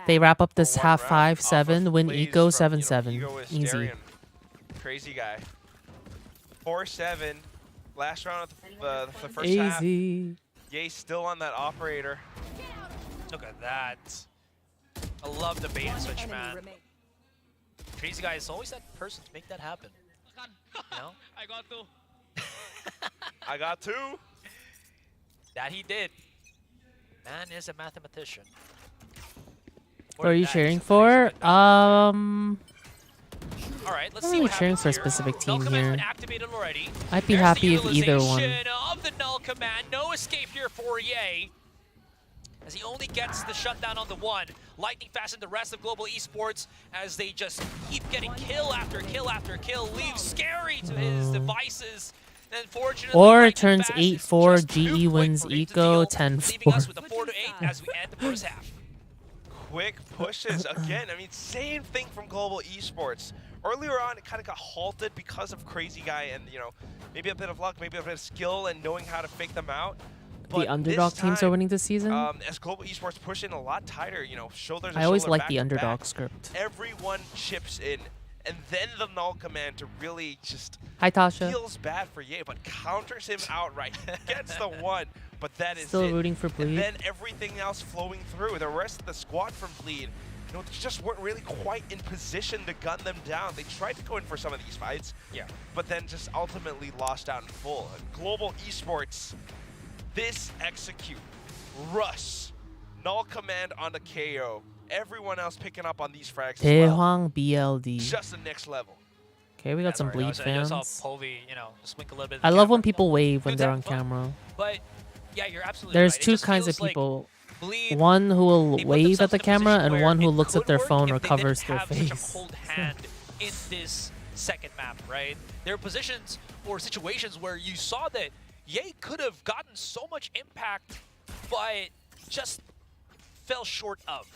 They wrap up this For one half round, 5-7, off of win plays Eco from, 7-7. Ego is Easy. Darian. Crazy Guy. 4-7. Last round of the first half. Easy. Ye still on that operator. Look at that. I love the bait and switch, man. Crazy Guy is always that person to make that happen. You know? I got two. That he did. Man is a mathematician. What are you That is cheering a for? crazy good number. All right, let's I'm see really what cheering happens for a here. specific team Null command's here. been activated already. I'd be There's happy the if either one. utilization of the null command. No escape here for Ye. As he only gets the shutdown on the one. Lightning fast in the rest of Global Esports as they just keep getting kill after kill after kill. Leaves Scary to his devices. And unfortunately, Or Lightning it turns Fast is 8-4, just too GE quick wins for him to Eco deal, 10-4. leaving us with a 4-8 as we end the first half. Quick pushes again. I mean, same thing from Global Esports. Earlier on, it kind of got halted because of Crazy Guy and, you know, maybe a bit of luck, maybe a bit of skill and knowing how to fake them out. But The underdog this teams are time, winning this season. as Global Esports push in a lot tighter, you know, shoulders to I always shoulder, like back the to underdog back. script. Everyone chips in, and then the null command to really just Hi, Tasha. feels bad for Ye, but counters him outright. Gets the one, but that is Still it. rooting for And Bleed. then everything else flowing through. The rest of the squad from Bleed, you know, just weren't really quite in position to gun them down. They tried to go in for some of these fights, Yeah. but then just ultimately lost out in full. Global Esports, this execute, Russ, null command on the KO. Everyone else picking up on these frags as well. Daehwang BLD. Just the next level. Okay, we got some Bleed I fans. saw Polvi, you know, just wink a little bit. I love when people wave when they're on camera. But yeah, you're absolutely There's right. It two just kinds of feels like people. Bleed, One who will they put wave at themselves the in a camera position and where one who it looks at could their work phone or if they covers didn't their have such a face. cold hand in this second map, right? There are positions or situations where you saw that Ye could have gotten so much impact, but just fell short of.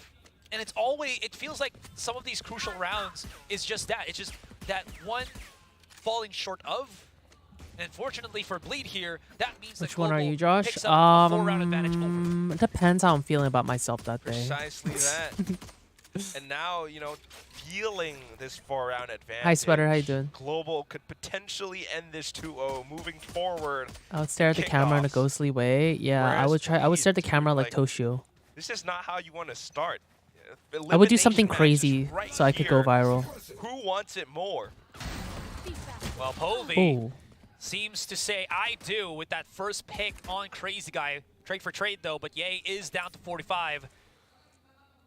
And it's always, it feels like some of these crucial rounds is just that. It's just that one falling short of. And unfortunately for Bleed here, that means Which that one are Global you, Josh? picks up a 4-round advantage over. It depends how I'm feeling about myself that day. Precisely that. And now, you know, feeling this 4-round advantage. Hi, Sweater. How you doing? Global could potentially end this 2-0 moving forward. I would stare at the camera in a Kickoffs. ghostly way. Yeah, I Whereas would try. I would stare at the Bleed, camera like like, Toshio. This is not how you want to start. I would do something Elimination matches crazy right so I could go here. viral. Who wants it more? Well, Povey Oh, seems to say, I do, with that first pick on Crazy Guy. Trade for trade, though, but Ye is down to 45.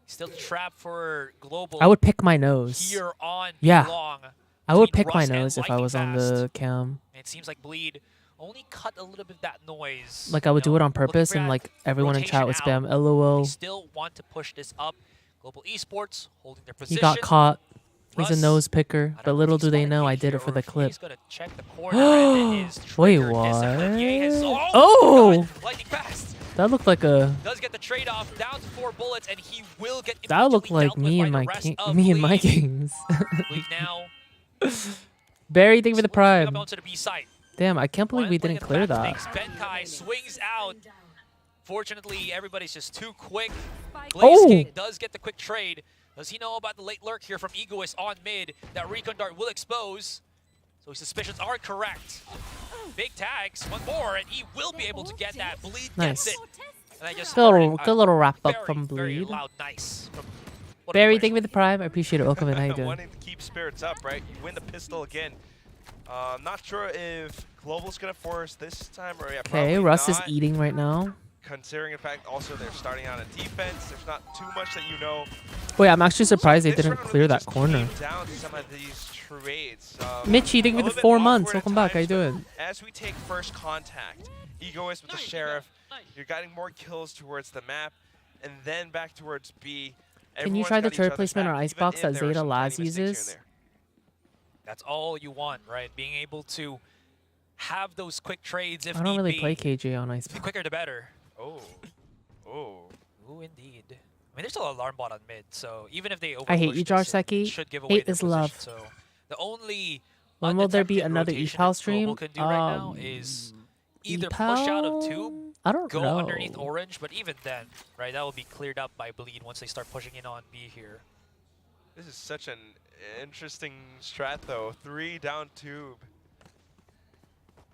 Still trapped for Global. I would pick my nose. Here on Yeah. Long. I would between pick my Russ and nose if I Lightning was on Fast. the cam. And it seems like Bleed only cut a little bit of that noise. Like I would do it on purpose, and like everyone in chat would spam LOL. They still want to push this up. Global Esports holding their He position. got caught. He's a Russ, nose picker, I don't but know if little he do they spotted know Ye I did here it for or the if clip. He's gonna check the corner and it is Wait, triggered. what? Ye has- Oh! God, Lightning Fast That looked like a. does get the trade off, down to 4 bullets, and he will get That looked immediately like dealt with me by and the my rest of Bleed. kings. Bleed now Barry, thank you for the slowly moving prime. up onto the B side. Damn, I can't believe we One didn't playing clear at the that. back stakes. Benkai swings out. Fortunately, everybody's just too quick. Blaze Oh! King does get the quick trade. Does he know about the late lurk here from Egoist on mid that Recon Dart will expose? So his suspicions are correct. Big tags, one more, and he will be able to get that. Bleed Nice. gets it. And I just Good little wrap up very, from very Bleed. loud nice. From one of the Barry, players. thank you for the prime. I appreciate it. Welcome in. How you doing? Wanting to keep spirits up, right? You win the pistol again. Not sure if Global's gonna force this time, or yeah, Okay, probably Russ is not. eating right now. Considering, in fact, also they're starting out on defense. There's not too much that you know. Wait, I'm actually surprised they This didn't round clear really that just corner. came down to some of these trades. Mitchie, thank you a for the little bit 4 months. awkward at Welcome back. How you times, doing? but as we take first contact, Egoist with the Sheriff, you're getting more kills towards the map, and then back towards B. Can you try the turret placement or Icebox that Zeta Laz uses? That's all you want, right? Being able to have those quick trades if I don't need really be. play KJ on The Icebox. quicker the better. Oh. Oh. Ooh, indeed. I mean, there's still an alarm bot on mid, so even if they I hate overpush you, this, it Joshseki. should give away Hate their is position. love. So the only When will there be undetected another rotation EPAL that stream? Global can do right now is either push out of tube, I don't go know. underneath orange, but even then, right, that will be cleared up by Bleed once they start pushing in on B here. This is such an interesting strat, though. 3 down tube.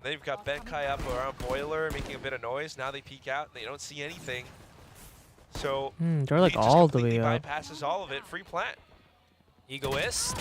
Then you've got Benkai up around Boiler, making a bit of noise. Now they peek out, and they don't see anything. So They're like Bleed just all the completely way up. bypasses all of it. Free plant. Egoist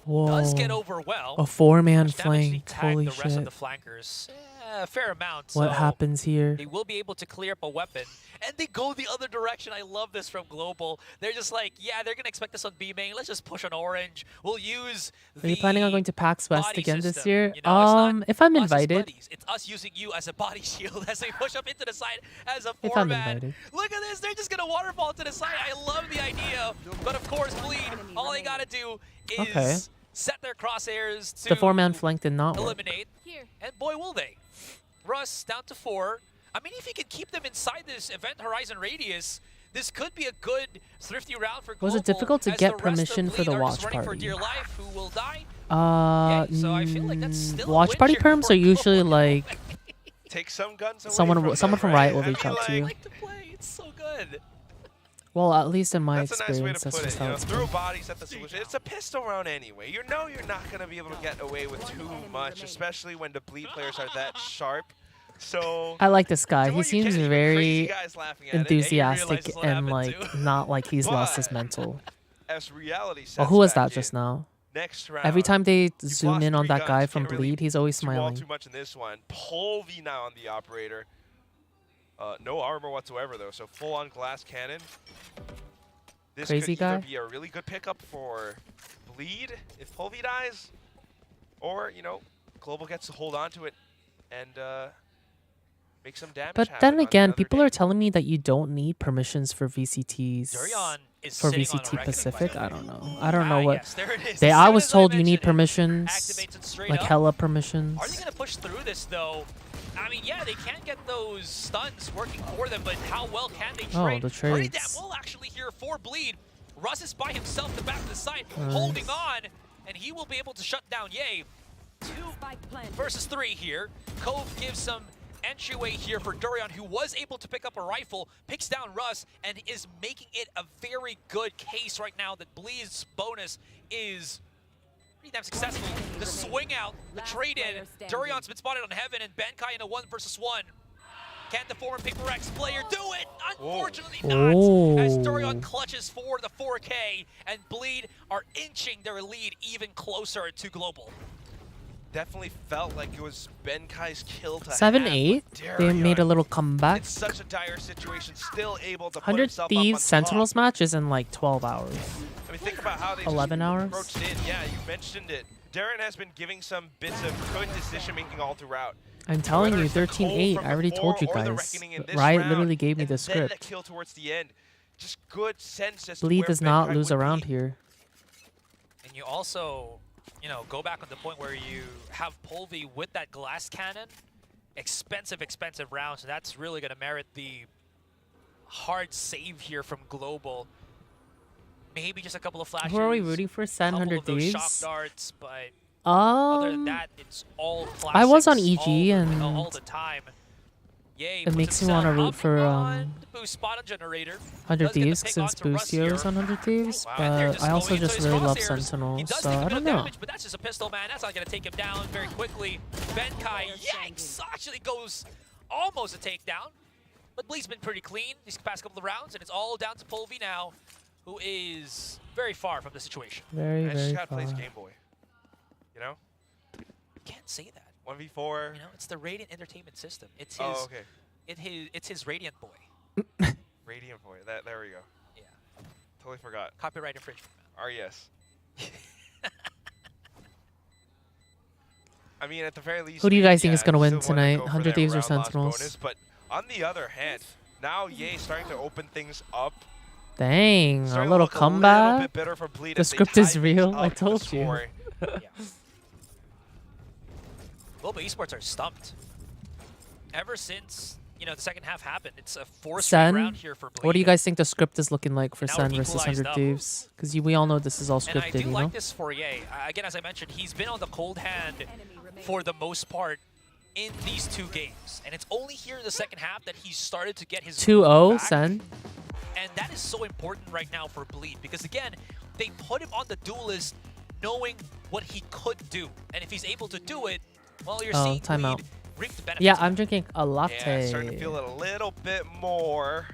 Whoa. does get over well. A 4-man Much damage did he flank. tag Holy the rest of shit. the flankers. A fair amount. What so happens here? They will be able to clear up a weapon. And they go the other direction. I love this from Global. They're just like, yeah, they're going to expect us on B main. Let's just push on orange. We'll use Are you planning on going to PAX West body again this system. year? You know, it's not If I'm us as invited. buddies. It's us using you as a body shield as they push up into the side as a If I'm 4-man. invited. Look at this. They're just going to waterfall to the side. I love the idea. But of course, Bleed, all they got to do is Okay. set their crosshairs to The 4-man flank did not work. eliminate. Here. And boy, will they. Russ down to 4. I mean, if he can keep them inside this event horizon radius, this could be a good thrifty round for Global. Was it difficult to as get the rest of permission for Bleed the are just watch running for party? dear life, who will die. So I feel like that's still a watch win party here perms for are usually Global. like Take some guns away Someone from them, from right? Riot will I reach mean, out to I you. like to play. It's so good. Well, at least in my That's a nice way experience, to that's put just it. how You know, it's throw been. bodies at the solution. It's a pistol round anyway. You know you're not going to be able to get away with too much, especially when the Bleed players are that sharp. So I like this guy. so He what you seems get is crazy very guys laughing at it, and you enthusiastic realize what and happened like too. not like he's lost his But mental. As reality sets Oh, who was back that just in, now? Next round. Every time they you've zoom lost in on 3 that guns, guy you from can't really Bleed, he's always do all smiling. too much in this one. Polvi now on the operator. No armor whatsoever though, so full on glass cannon. This Crazy could either guy? be a really good pickup for Bleed if Polvi dies, or you know, Global gets to hold on to it and make some damage. But happen then on again, another people game. are telling me that you don't need permissions for VCTs. Durian is For sitting on VCT a record, Pacific, by the I way. don't know. I don't know what. Yes, there it is. They, As I soon was as told you mention need it, permissions, activates it straight like up. hella permissions. Are they going to push through this, though? I mean, yeah, they can get those stuns working for them, but how well can they Oh, trade? the Pretty damn trades. well, actually, here for Bleed. Russ is by himself at the back of the site, Nice. holding on, and he will be able to shut down Ye. 2 versus 3 here. Cove gives some entryway here for Durian, who was able to pick up a rifle, picks down Russ, and is making it a very good case right now that Bleed's bonus is pretty damn successful. The swing out, the trade in. Durian's been spotted on Heaven, and Benkai in a 1 versus 1. Can the former Paper X player do it? Unfortunately not, as Durian clutches for the 4K, and Bleed are inching their lead even closer to Global. Definitely felt like it was Benkai's kill to 7-8. They made a little comeback. It's such a dire situation, still able to put 100 himself up on Thieves top. Sentinels match is in like 12 hours. I mean, think about how they 11 hours? approached it. Yeah, you mentioned it. Darren has been giving some bits of good decision-making all throughout. I'm telling Whether you, it's the 13-8. Cole I already from told you before or the guys. reckoning in this Riot round, literally gave me and the then script. the kill towards the end. Just good sense as to Bleed where does not Benkai lose would around be. here. And you also, you know, go back on the point where you have Polvi with that glass cannon. Expensive round, so that's really going to merit the hard save here from Global. Maybe just a couple of flashes. Who are we rooting for? Sen, couple 100 of those shock Thieves? darts, but other than Um, that, it's all classics. I was on EG all the and time. Yay, it makes me want to root for boost spot on generator. 100 Does get the Thieves pick since onto Russ here. Boostio is on 100 Thieves, Wow, and they're but just I also going into just his really love crosshairs. He Sentinels, does so take a I bit don't of know. damage, but that's just a pistol, man. That's not going to take him down very quickly. Benkai, yikes, actually goes almost a takedown. But Bleed's been pretty clean these past couple of rounds, and it's all down to Polvi now, who is very far from the situation. Very, I just very gotta play his far. Game Boy. You know? You can't say that. 1v4. You know, it's the Radiant Entertainment System. It's his, Oh, okay. it's his Radiant Boy. Radiant Boy. There we go. Yeah. Totally forgot. Copyright infringement. RES. I mean, at the very least, Who do you guys think is yeah, gonna win still wanna tonight? go for 100 that Thieves or round loss Sentinels? bonus, but on the other hand, now Ye starting to open things up. Dang, a Starting little to look a comeback. bit better for Bleed The as they script is tie real, things I up told with you. scoring. Yeah. Global Esports are stumped. Ever since, you know, the second half happened, it's a forced Sen, round here for Bleed. what do you guys think the script is looking like for Now Sen we're versus equalized 100 up. Thieves? Because we all know this is all And I scripted, do you know? like this for Ye. Again, as I mentioned, he's been on the cold hand for the most part in these two games. And it's only here in the second half that he's started to get his 2-0, back. Sen. And that is so important right now for Bleed because, again, they put him on the duel list knowing what he could do. And if he's able to do it, well, you're seeing timeout. Bleed reap the benefits. Yeah, of I'm it. drinking a latte. Yeah, starting to feel it a little bit more.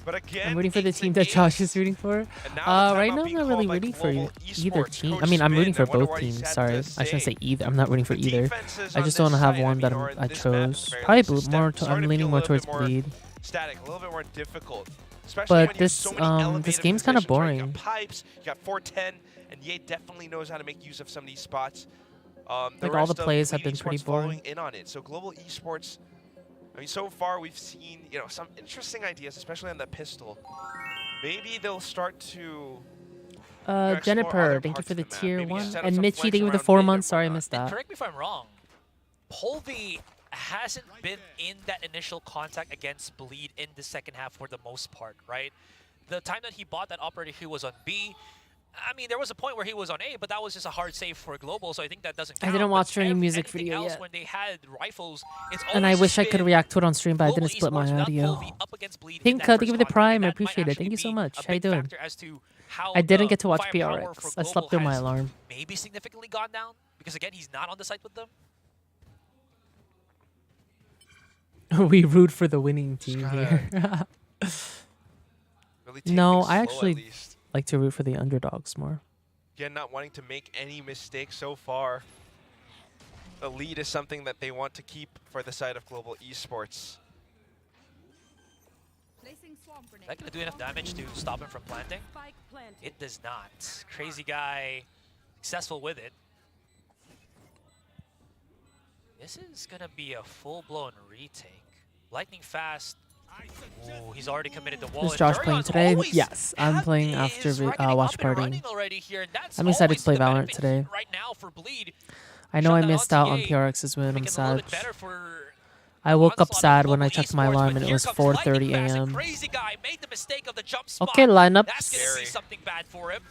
But again, I'm rooting for the it's team an that ace. Josh is rooting for. And now the Right timeout now, I'm being not really called by rooting for Global either Esports. team. Coach I mean, I'm Spin, rooting for I wonder both what he teams. had Sorry, to I shouldn't say. say either. I'm not rooting for The either. defenses I on just this don't have side, one that or I this map at the chose. very Probably least, is more. starting I'm to leaning feel a more little bit towards more Bleed. static, a little bit more difficult. Especially But when you have this, so many this elevated game's kind of positions, right? You boring. got pipes, you got 410, and Ye definitely knows how to make use of some of these spots. Like, all the rest of plays have Bleed been pretty Esports following boring. in on it. So Global Esports, I mean, so far we've seen, you know, some interesting ideas, especially on the pistol. Maybe they'll start to explore Jennifer, other thank you parts for of the the map. tier Maybe 1. set up And some Mitchie, flanks thank you for the around 4 mid or months. Sorry, I whatnot. missed And that. correct me if I'm wrong, Polvi hasn't been in that initial contact against Bleed in the second half for the most part, right? The time that he bought that operator, he was on B. I mean, there was a point where he was on A, but that was just a hard save for Global, so I think that doesn't count. didn't But watch your new music anything video else, yet. When they had rifles, it's And I always wish I could been react to it on stream, but I Global didn't split my Esports without audio. Polvi up against Bleed in Thank that you first for the contact, prime. and I that might appreciate it. actually Thank you so be much. a How you big doing? factor as to how I didn't the get to watch firepower PRX. for I slept Global through my has alarm. maybe significantly gone down because, again, he's not on the site with them. We root for the winning team gotta here. really take No, things I slow actually at least. like to root for the underdogs more. Again, not wanting to make any mistakes so far. The lead is something that they want to keep for the side of Global Esports. Is that going to do enough damage to stop him from planting? It does not. Crazy guy, successful with it. This is going to be a full-blown retake. Lightning fast. Ooh, he's already committed the wall. Is Josh playing today? Yes, I'm playing after watch party. I'm excited to play Valorant today. Right now for Bleed. I know I Shut that missed onto out on Ye, PRX's win. I'm making it a little sad. bit better for I woke up Onslaught sad of when I Global checked my Esports, alarm but and it here was comes 4:30 Lightning Fast, and a.m. Crazy Guy made the mistake of the jump spot. Okay, lineups. That's going to Scary. see something bad for him.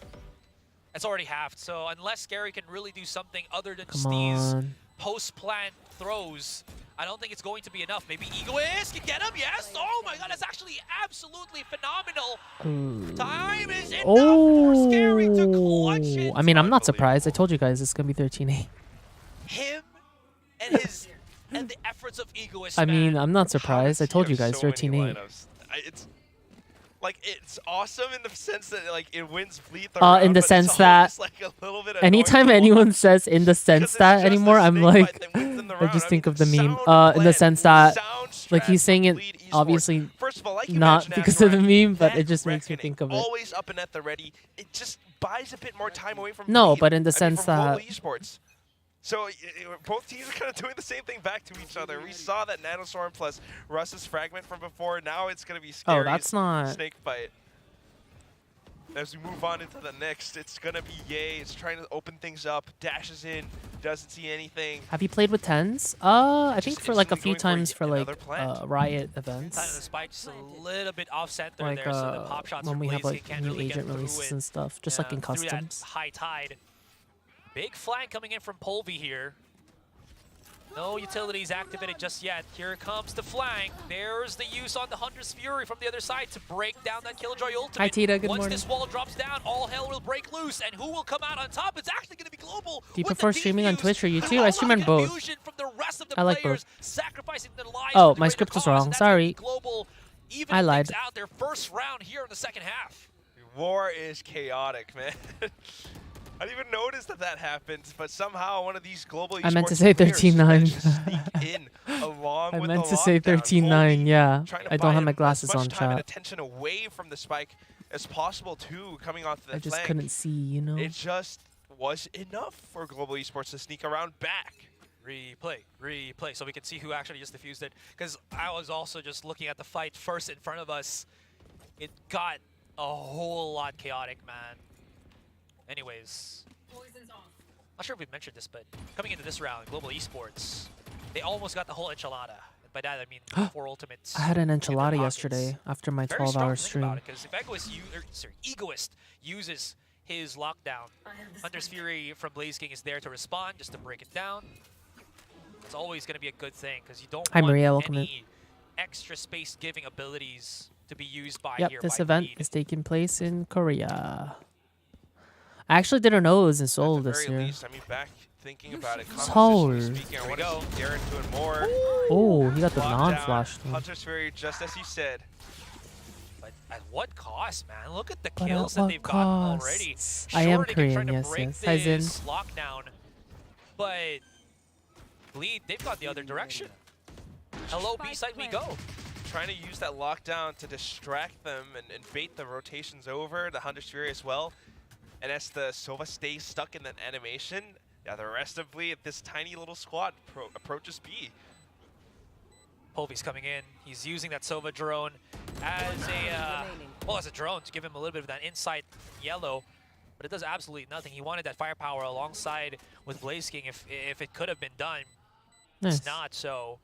It's already halved, so unless Scary can really do something other than Come just these on. post-plant throws, I don't think it's going to be enough. Maybe Egoist can get him, yes! Oh my god, that's actually absolutely phenomenal! Time is enough for Scary to clutch it! I mean, I'm not surprised. I told you guys it's gonna be 13-8. Him and his and the efforts of Egoist, I mean, man. I'm not surprised. I told you guys 13-8. It's like it's awesome in the sense that like it wins Fleet the In round, the but it's sense always, that like, a little bit anytime annoying to anyone watch. says "in the sense Because that" it's just a anymore, I'm snake like, bite that wins in the I round. just I think mean, of the meme. sound In the plan, sense that, sound like, he's strat saying from it Bleed Esports. obviously First of all, like you not mentioned, because of the Azrael, meme, but that it just makes me reckoning, think of it. Always up and at the ready. It just buys a bit more time away from No, Bleed. but in the I mean, sense from Global that Esports. So both teams are kind of doing the same thing back to each other. We saw that Nanostorm plus Russ's fragment from before. Now it's going to be scary. Oh, that's not. Snake fight. As we move on into the next, it's going to be Ye. It's trying to open things up. Dashes in. Doesn't see anything. Have you played with tens? I think for like a few instantly going times for another like plant. Riot Side of the events, spike just a little bit off center like there, so the pop shots when from we have Blaze like can't new really agent get through releases it. and stuff, just like in Through that customs. high tide. Big flank coming in from Polvi here. No utilities activated just yet. Here comes the flank. There's the use on the Hunter's Fury from the other side to break down that Killjoy ultimate. Hi, Tita. Good Once morning. this wall drops down, all hell will break loose. And who will come out on top? It's actually going to be Global. Do you with prefer the streaming on defuse. Twitch or There's YouTube? a I lot stream of on both. confusion from the rest of the I like players, both. sacrificing their lives Oh, for the my greater script was cause, wrong. and that's gonna Sorry. be Global even I lied. things out their first round here in the second half. War is chaotic, man. I didn't even notice that happened, but somehow one of these global I meant to esports say players 13-9. managed to sneak in along I with meant the to say lockdown. 13-9. Colby Yeah, trying to I buy don't have my as glasses much on, time and chat. attention away from the spike as possible too, coming off the I just flank. couldn't see, you know. It just was enough for global esports to sneak around back. Replay, so we can see who actually just defused it. Because I was also just looking at the fight first in front of us. It got a whole lot chaotic, man. Anyways, not sure if we mentioned this, but coming into this round, Global Esports, they almost got the whole enchilada. And by that I mean 4 ultimates. I had an in their enchilada pockets. yesterday after my Very 12-hour strong thing about stream. it, because if Egoist uses his lockdown, Hunter's Fury from Blaze King is there to respond, just to break it down. It's always going to be a good thing, because you don't Hi, want Maria, welcome in. any extra space-giving abilities to be used by Yep, here this by event Bleed. is taking place in Korea. I actually didn't know it was in Seoul At the this very year. least, I mean, back thinking about it, Seoul. compositionally speaking, I want to see Garrett doing more. Oh, he got the Lockdown, non-flash. Hunter's Fury, just as you said. But at what cost, man? Look at the But at kills that what they've gotten already. costs? I am Sure, they can try Korean, to yes, break yes. Hi, Zin. this lockdown, but Bleed, they've gone the other direction. Hello, B-side we go. Trying to use that lockdown to distract them and bait the rotations over, the Hunter's Fury as well. And as the Sova stays stuck in that animation, yeah, the rest of Bleed, this tiny little squad approaches B. Polvi's coming in. He's using that Sova drone as a drone to give him a little bit of that inside yellow, but it does absolutely nothing. He wanted that firepower alongside with Blaze King if it could have been done. Nice. It's not, so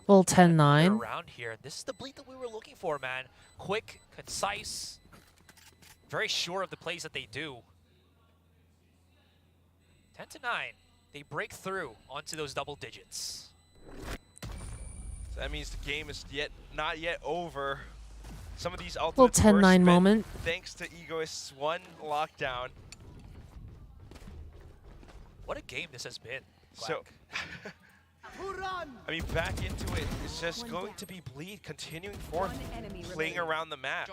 Well, they're 10-9. around here. This is the Bleed that we were looking for, man. Quick, concise, very sure of the plays that they do. 10-9. They break through onto those double digits. So that means the game is not yet over. Some of these Little ultimates were 10-9 spent moment. thanks to Egoist's one lockdown. What a game this has been. So, I mean, back into it, it's just going to be Bleed continuing forth, playing around the map.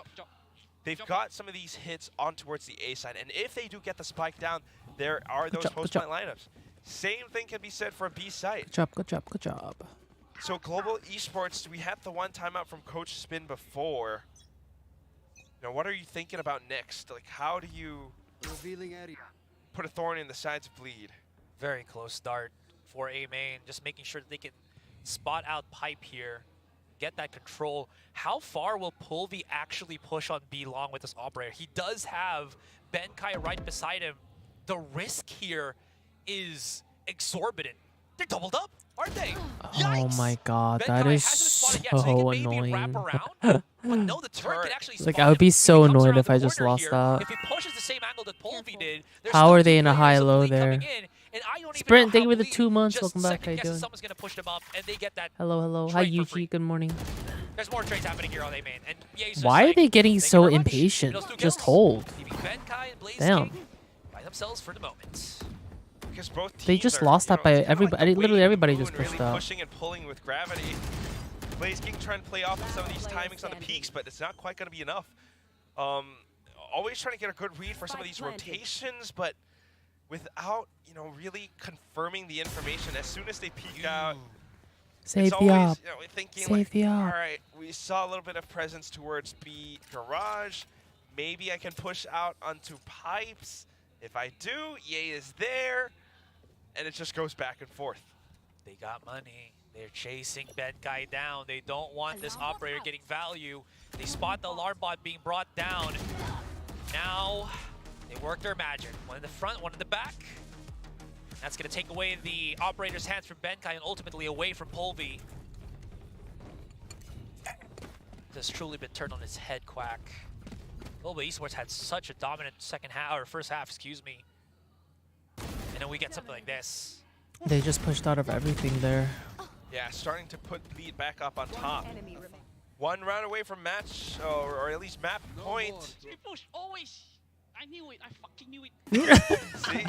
They've got some of these hits on towards the A side, and if they do get the spike down, there are those post-plant lineups. Same thing can be said for B side. Good job, good job, good job. So Global Esports, we had the one timeout from Coach Spin before. Now, what are you thinking about next? Like, how do you put a thorn in the sides of Bleed? Very close start for A main, just making sure that they can spot out Pipe here, get that control. How far will Polvi actually push on B long with this operator? He does have Benkai right beside him. The risk here is exorbitant. They're doubled up, aren't they? Oh Yikes! my god, Benkai that is hasn't spotted yet, so so he can maybe annoying. wrap around. But no, the turret can actually Like, spot I would him. be If he so comes annoyed around if the I just corner lost here, that. If he pushes the same angle that Polvi did, there's How still are two they in a players high of low Bleed there? coming in, and I don't Sprint, even know thank how you for the Bleed 2 months. just Welcome back. How you second guesses doing? someone's gonna push them up, and they get that. Hello, hello. Hi, trade for free. Yuji. Good morning. There's more trades happening here all day, man. And Ye's just Why are like, they getting "They so can rush." impatient? Those two Just kills, hold. leaving Benkai and Blaze Damn. King by themselves for the moment. Because both They teams just are, lost you that know, by it's kinda like everybody. the Literally wave everybody moon, just pushed really out. pushing and pulling with gravity. Blaze King trying to play off of some of these timings on the peaks, but it's not quite going to be enough. Always trying to get a good read for some of these rotations, but without, you know, really confirming the information. As soon as they peek out, Save it's the always, op. you know, thinking Save like, the op. all right, we saw a little bit of presence towards B garage. Maybe I can push out onto pipes. If I do, Ye is there, and it just goes back and forth. They got money. They're chasing Benkai down. They don't want this operator getting value. They spot the alarm bot being brought down. Now, they work their magic. One in the front, one in the back. That's going to take away the operator's hands from Benkai and ultimately away from Polvi. This has truly been turned on its head, Quack. Global Esports had such a dominant second half, or first half, excuse me. And then we get something like this. They just pushed out of everything there. Yeah, starting to put lead back up on top. One round away from match, or at least map point. Always. I knew it. I fucking knew it. See?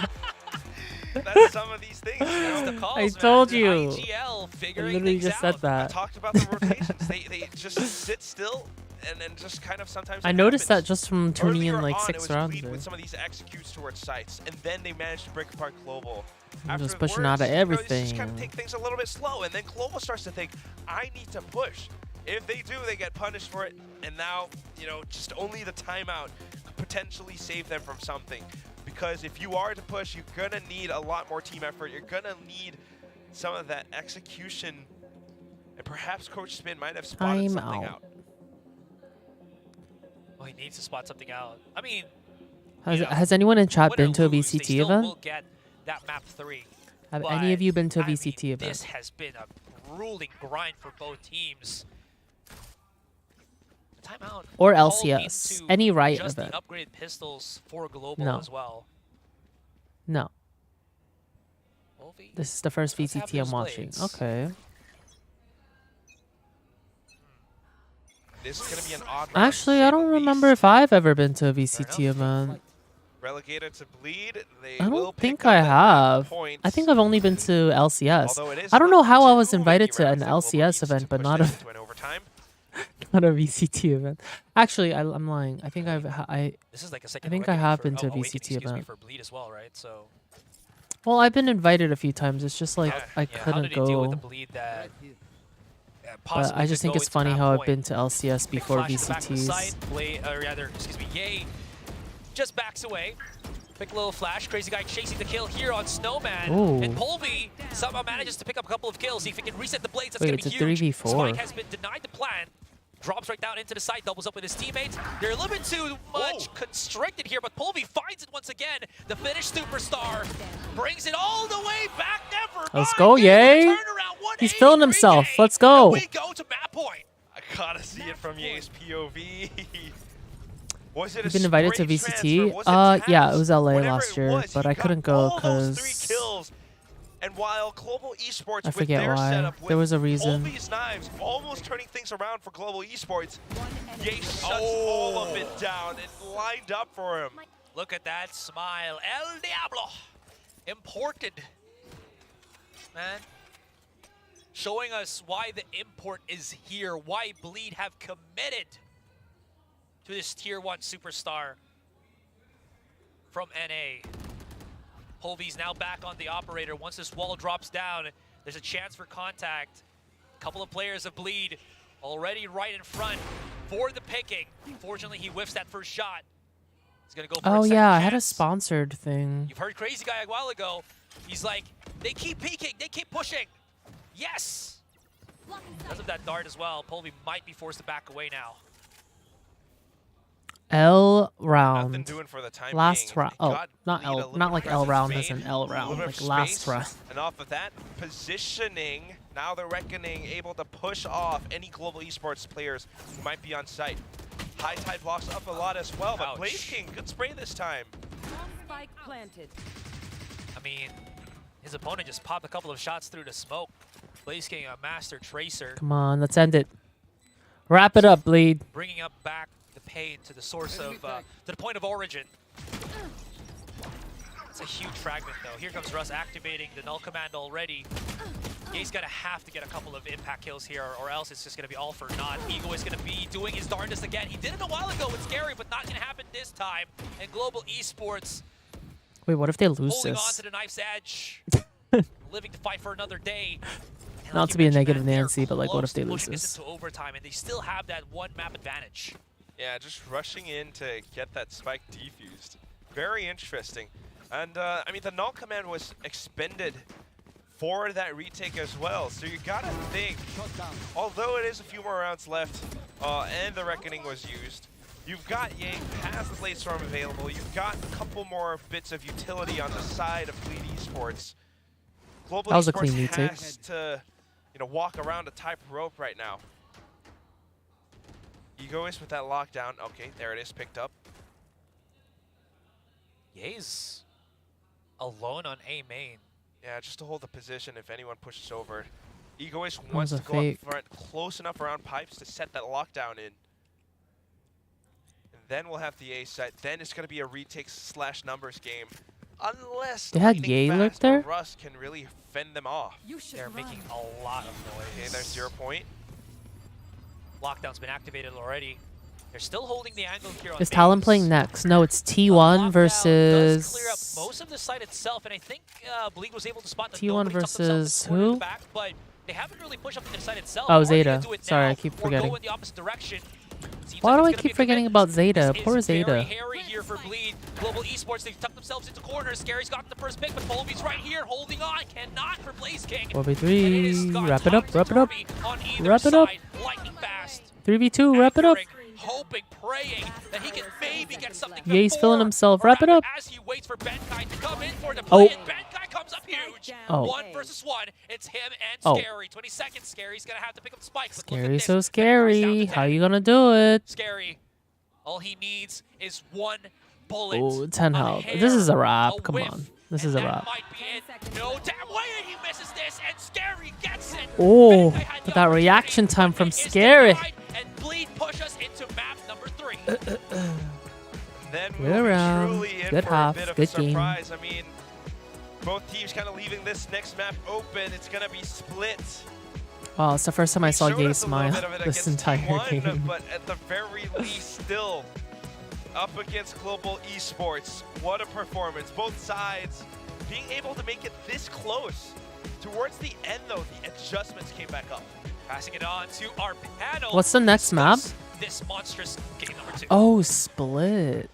That's some of these things, you know? The calls, I man. told The you. IGL I figuring literally things just out. said that. I talked about the rotations. They just sit still and then just kind of sometimes. I it noticed that happens. just from tuning in Earlier like on, 6 it was rounds. Bleed There. with some of these executes towards sites, and then they managed to break apart Global. I'm just Afterwards, pushing out of you know, they just everything. kind of take things a little bit slow, and then Global starts to think, I need to push. If they do, they get punished for it, and now, you know, just only the timeout could potentially save them from something. Because if you are to push, you're gonna need a lot more team effort. You're gonna need some of that execution, and perhaps Coach Spin might have spotted something out. Oh, he needs to spot something out. I mean, Has anyone in chat win been or to a lose, they VCT still event? will get that map 3. Have But, any of you been to a I mean, VCT event? This has been a grueling grind for both teams. Timeout. Or called LCS. into Any Riot just event. the upgraded pistols for Global No. as well. No. Wolvie, This is the first Let's have VCT I'm those watching. blades. Okay. This is gonna be an odd round, Actually, to I say don't the remember least. if I've ever been to a VCT event. Relegated to Bleed, they I will don't pick think up I that map have. points. I think I've only been to LCS. Although it is I don't know how I was too invited many to an rounds that Global LCS needs to event, but push not them a into an overtime. not a VCT event. Actually, I'm lying. I think This is like a second I think I reckoning have for, been to a oh, VCT excuse me, event. for Bleed as well, right? So well, I've been invited a few times. It's just like Yeah. I yeah, how couldn't did he deal with the go. Bleed that But possibly I just could think go it's into funny map how I've point? been to LCS Big before flash to the back of the VCTs. site. Or rather, excuse me, Ye just backs away. Quick little flash. Crazy guy chasing the kill here on Snowman. Ooh. And Polvi somehow manages to pick up a couple of kills. See if he can reset the blades. That's Wait, going to it's be a huge. 3v4. Spike has been denied the plan. Drops right down into the site, doubles up with his teammates. They're a little bit too much constricted here, but Polvi finds it once again. The Finnish superstar brings it all the way back. Never Let's mind. go, There's the Ye. turnaround, He's feeling 183 himself. Ye. Let's go. And we go to map point. I gotta see it from Ye's POV. Was it You've a been invited to straight VCT? transfer? Was it Yeah, it taps? was LA Whatever last it year, was, but he I got couldn't go all those 3 because kills. And while Global Esports I with forget their why. setup, with There was a reason. Polvi's knives almost turning things around for Global Esports, Ye shuts all of it down. It lined up for him. Look at that smile. El Diablo. Imported. Man. Showing us why the import is here. Why Bleed have committed to this tier 1 superstar from NA. Polvi's now back on the operator. Once this wall drops down, there's a chance for contact. A couple of players of Bleed already right in front for the picking. Fortunately, he whiffs that first shot. He's gonna go for oh a second yeah, I had a chance. sponsored thing. You've heard Crazy Guy a while ago. He's like, they keep peeking, they keep pushing. Yes! Because of that dart as well, Polvi might be forced to back away now. L Nothing round. doing for the time Last being. round. They Oh, got not lead a L. little Not bit like of L presence round as made, in L a little round. bit Like of last space, round. and off of that, positioning. Now the Reckoning able to push off any global esports players who might be on site. High Tide blocks up a lot as well, but Ouch. Blaze King, good spray this time. Spike planted. I mean, his opponent just popped a couple of shots through the smoke. Blaze King, a master tracer, Come on, let's end it. Wrap it up, Bleed. bringing up back the pain to the source of, to the point of origin. It's a huge fragment, though. Here comes Russ activating the null command already. He's gonna have to get a couple of impact kills here, or else it's just gonna be all for naught. Eagle is gonna be doing his darndest again. He did it a while ago with Scary, but not gonna happen this time. And Global Esports Wait, what if they lose holding on this? to the knife's edge, living to fight for another day. And Not like to you be a mentioned, negative man, they're Nancy, but like, what if close they to lose pushing this this? into overtime, and they still have that one map advantage. Yeah, just rushing in to get that spike defused. Very interesting. And, I mean, the null command was expended for that retake as well. So you gotta think, although it is a few more rounds left, and the Reckoning was used, you've got Yang has the Blade Storm available, you've got a couple more bits of utility on the side of Bleed Esports. Global That was a Esports clean retake. has to, you know, walk around a tight rope right now. Egoist with that lockdown. Okay, there it is, picked up. Ye's alone on A main. Yeah, just to hold the position if anyone pushes over. Egoist was wants a to go fake. up front, close enough around pipes to set that lockdown in. And then we'll have the A site. Then it's going to be a retake slash numbers game. Unless They had Lightning Ye lurk Fast or there? Russ can really fend them off. They're making a lot of noise. Okay, there's 0 point. Lockdown's been activated already. They're still holding the angle here on Is Talon base. playing next? No, it's The T1 lockdown versus does clear up most of the site itself, and I think Bleak was able to spot that T1 nobody tucked themselves versus in the corner in who? the back, but they haven't really pushed up to the site itself. Oh, Are they gonna Zeta. do it Sorry, now I keep or forgetting. Go in the opposite direction? Seems Why like do it's I gonna keep be a forgetting commitment. about Zeta? This Poor is very Zeta. hairy here for Bleed. Global Esports, they've tucked themselves into corners. Scary's gotten the first pick, but Polvy's right here, holding on. Cannot for Blaze King. 4v3. Wrap it up, wrap it up. On either Wrap it up. side. Lightning fast. 3v2, wrap it up. Hoping, praying that he can maybe get something. Ye's before, feeling himself. or Wrap it rather, up. As he waits for Benkai to come in for the Oh. play, and Benkai comes up huge. Oh. 1 versus 1. It's him and Oh. Scary. 20 seconds. Scary's gonna have to pick up the spike. But look at Scary, this. so Benkai down scary. to How 10. you gonna do it? Scary. All he needs is 1 bullet. Oh, 10 a health. hair, This is a wrap. a Come whiff, on. This and is a that wrap. might be it. No damn way he misses this, and Scary gets it. Oh, Benkai had the but that reaction opportunity, time but from it is Scary. denied, and Bleed push us into map number 3. Then Good we'll be round. truly in Good for half. a bit of Good a game. surprise. I mean, both teams kind of leaving this next map open. It's going to be split. Wow, it's the first time I saw Showed Ye us a little smile bit of it this against entire T1, game. But at the very least, still up against Global Esports. What a performance. Both sides being able to make it this close. Towards the end, though, the adjustments came back up. Passing it on to our panel. What's the next map? This monstrous game number 2. Oh, split.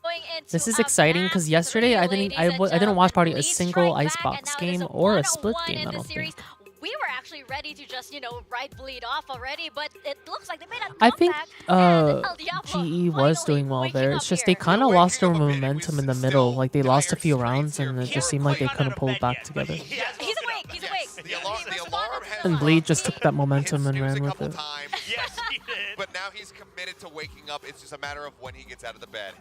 Going into This is a exciting map because yesterday I three, didn't ladies and I didn't watch gentlemen. probably a Please single strike back, Icebox and now it game is or a 1-1 split in game. I the don't series. think. We were actually ready to just, right Bleed off already, but it looks like they made a comeback. I think and El Diablo GE was finally doing well waking there. up It's just here. they kind of Yeah, lost their waking up a bit. It momentum was in the still middle. Like they lost a dire few straits rounds here. and it He just hasn't seemed like they quite couldn't got pull out it of back bed together. yet, but he has He's woken awake. up. He's Yes, awake. the alarm has And Bleed just took that momentum and hit snooze ran a with couple it. times. Yes, he did. But now he's committed to waking up. It's just a matter of when he gets out of the bed.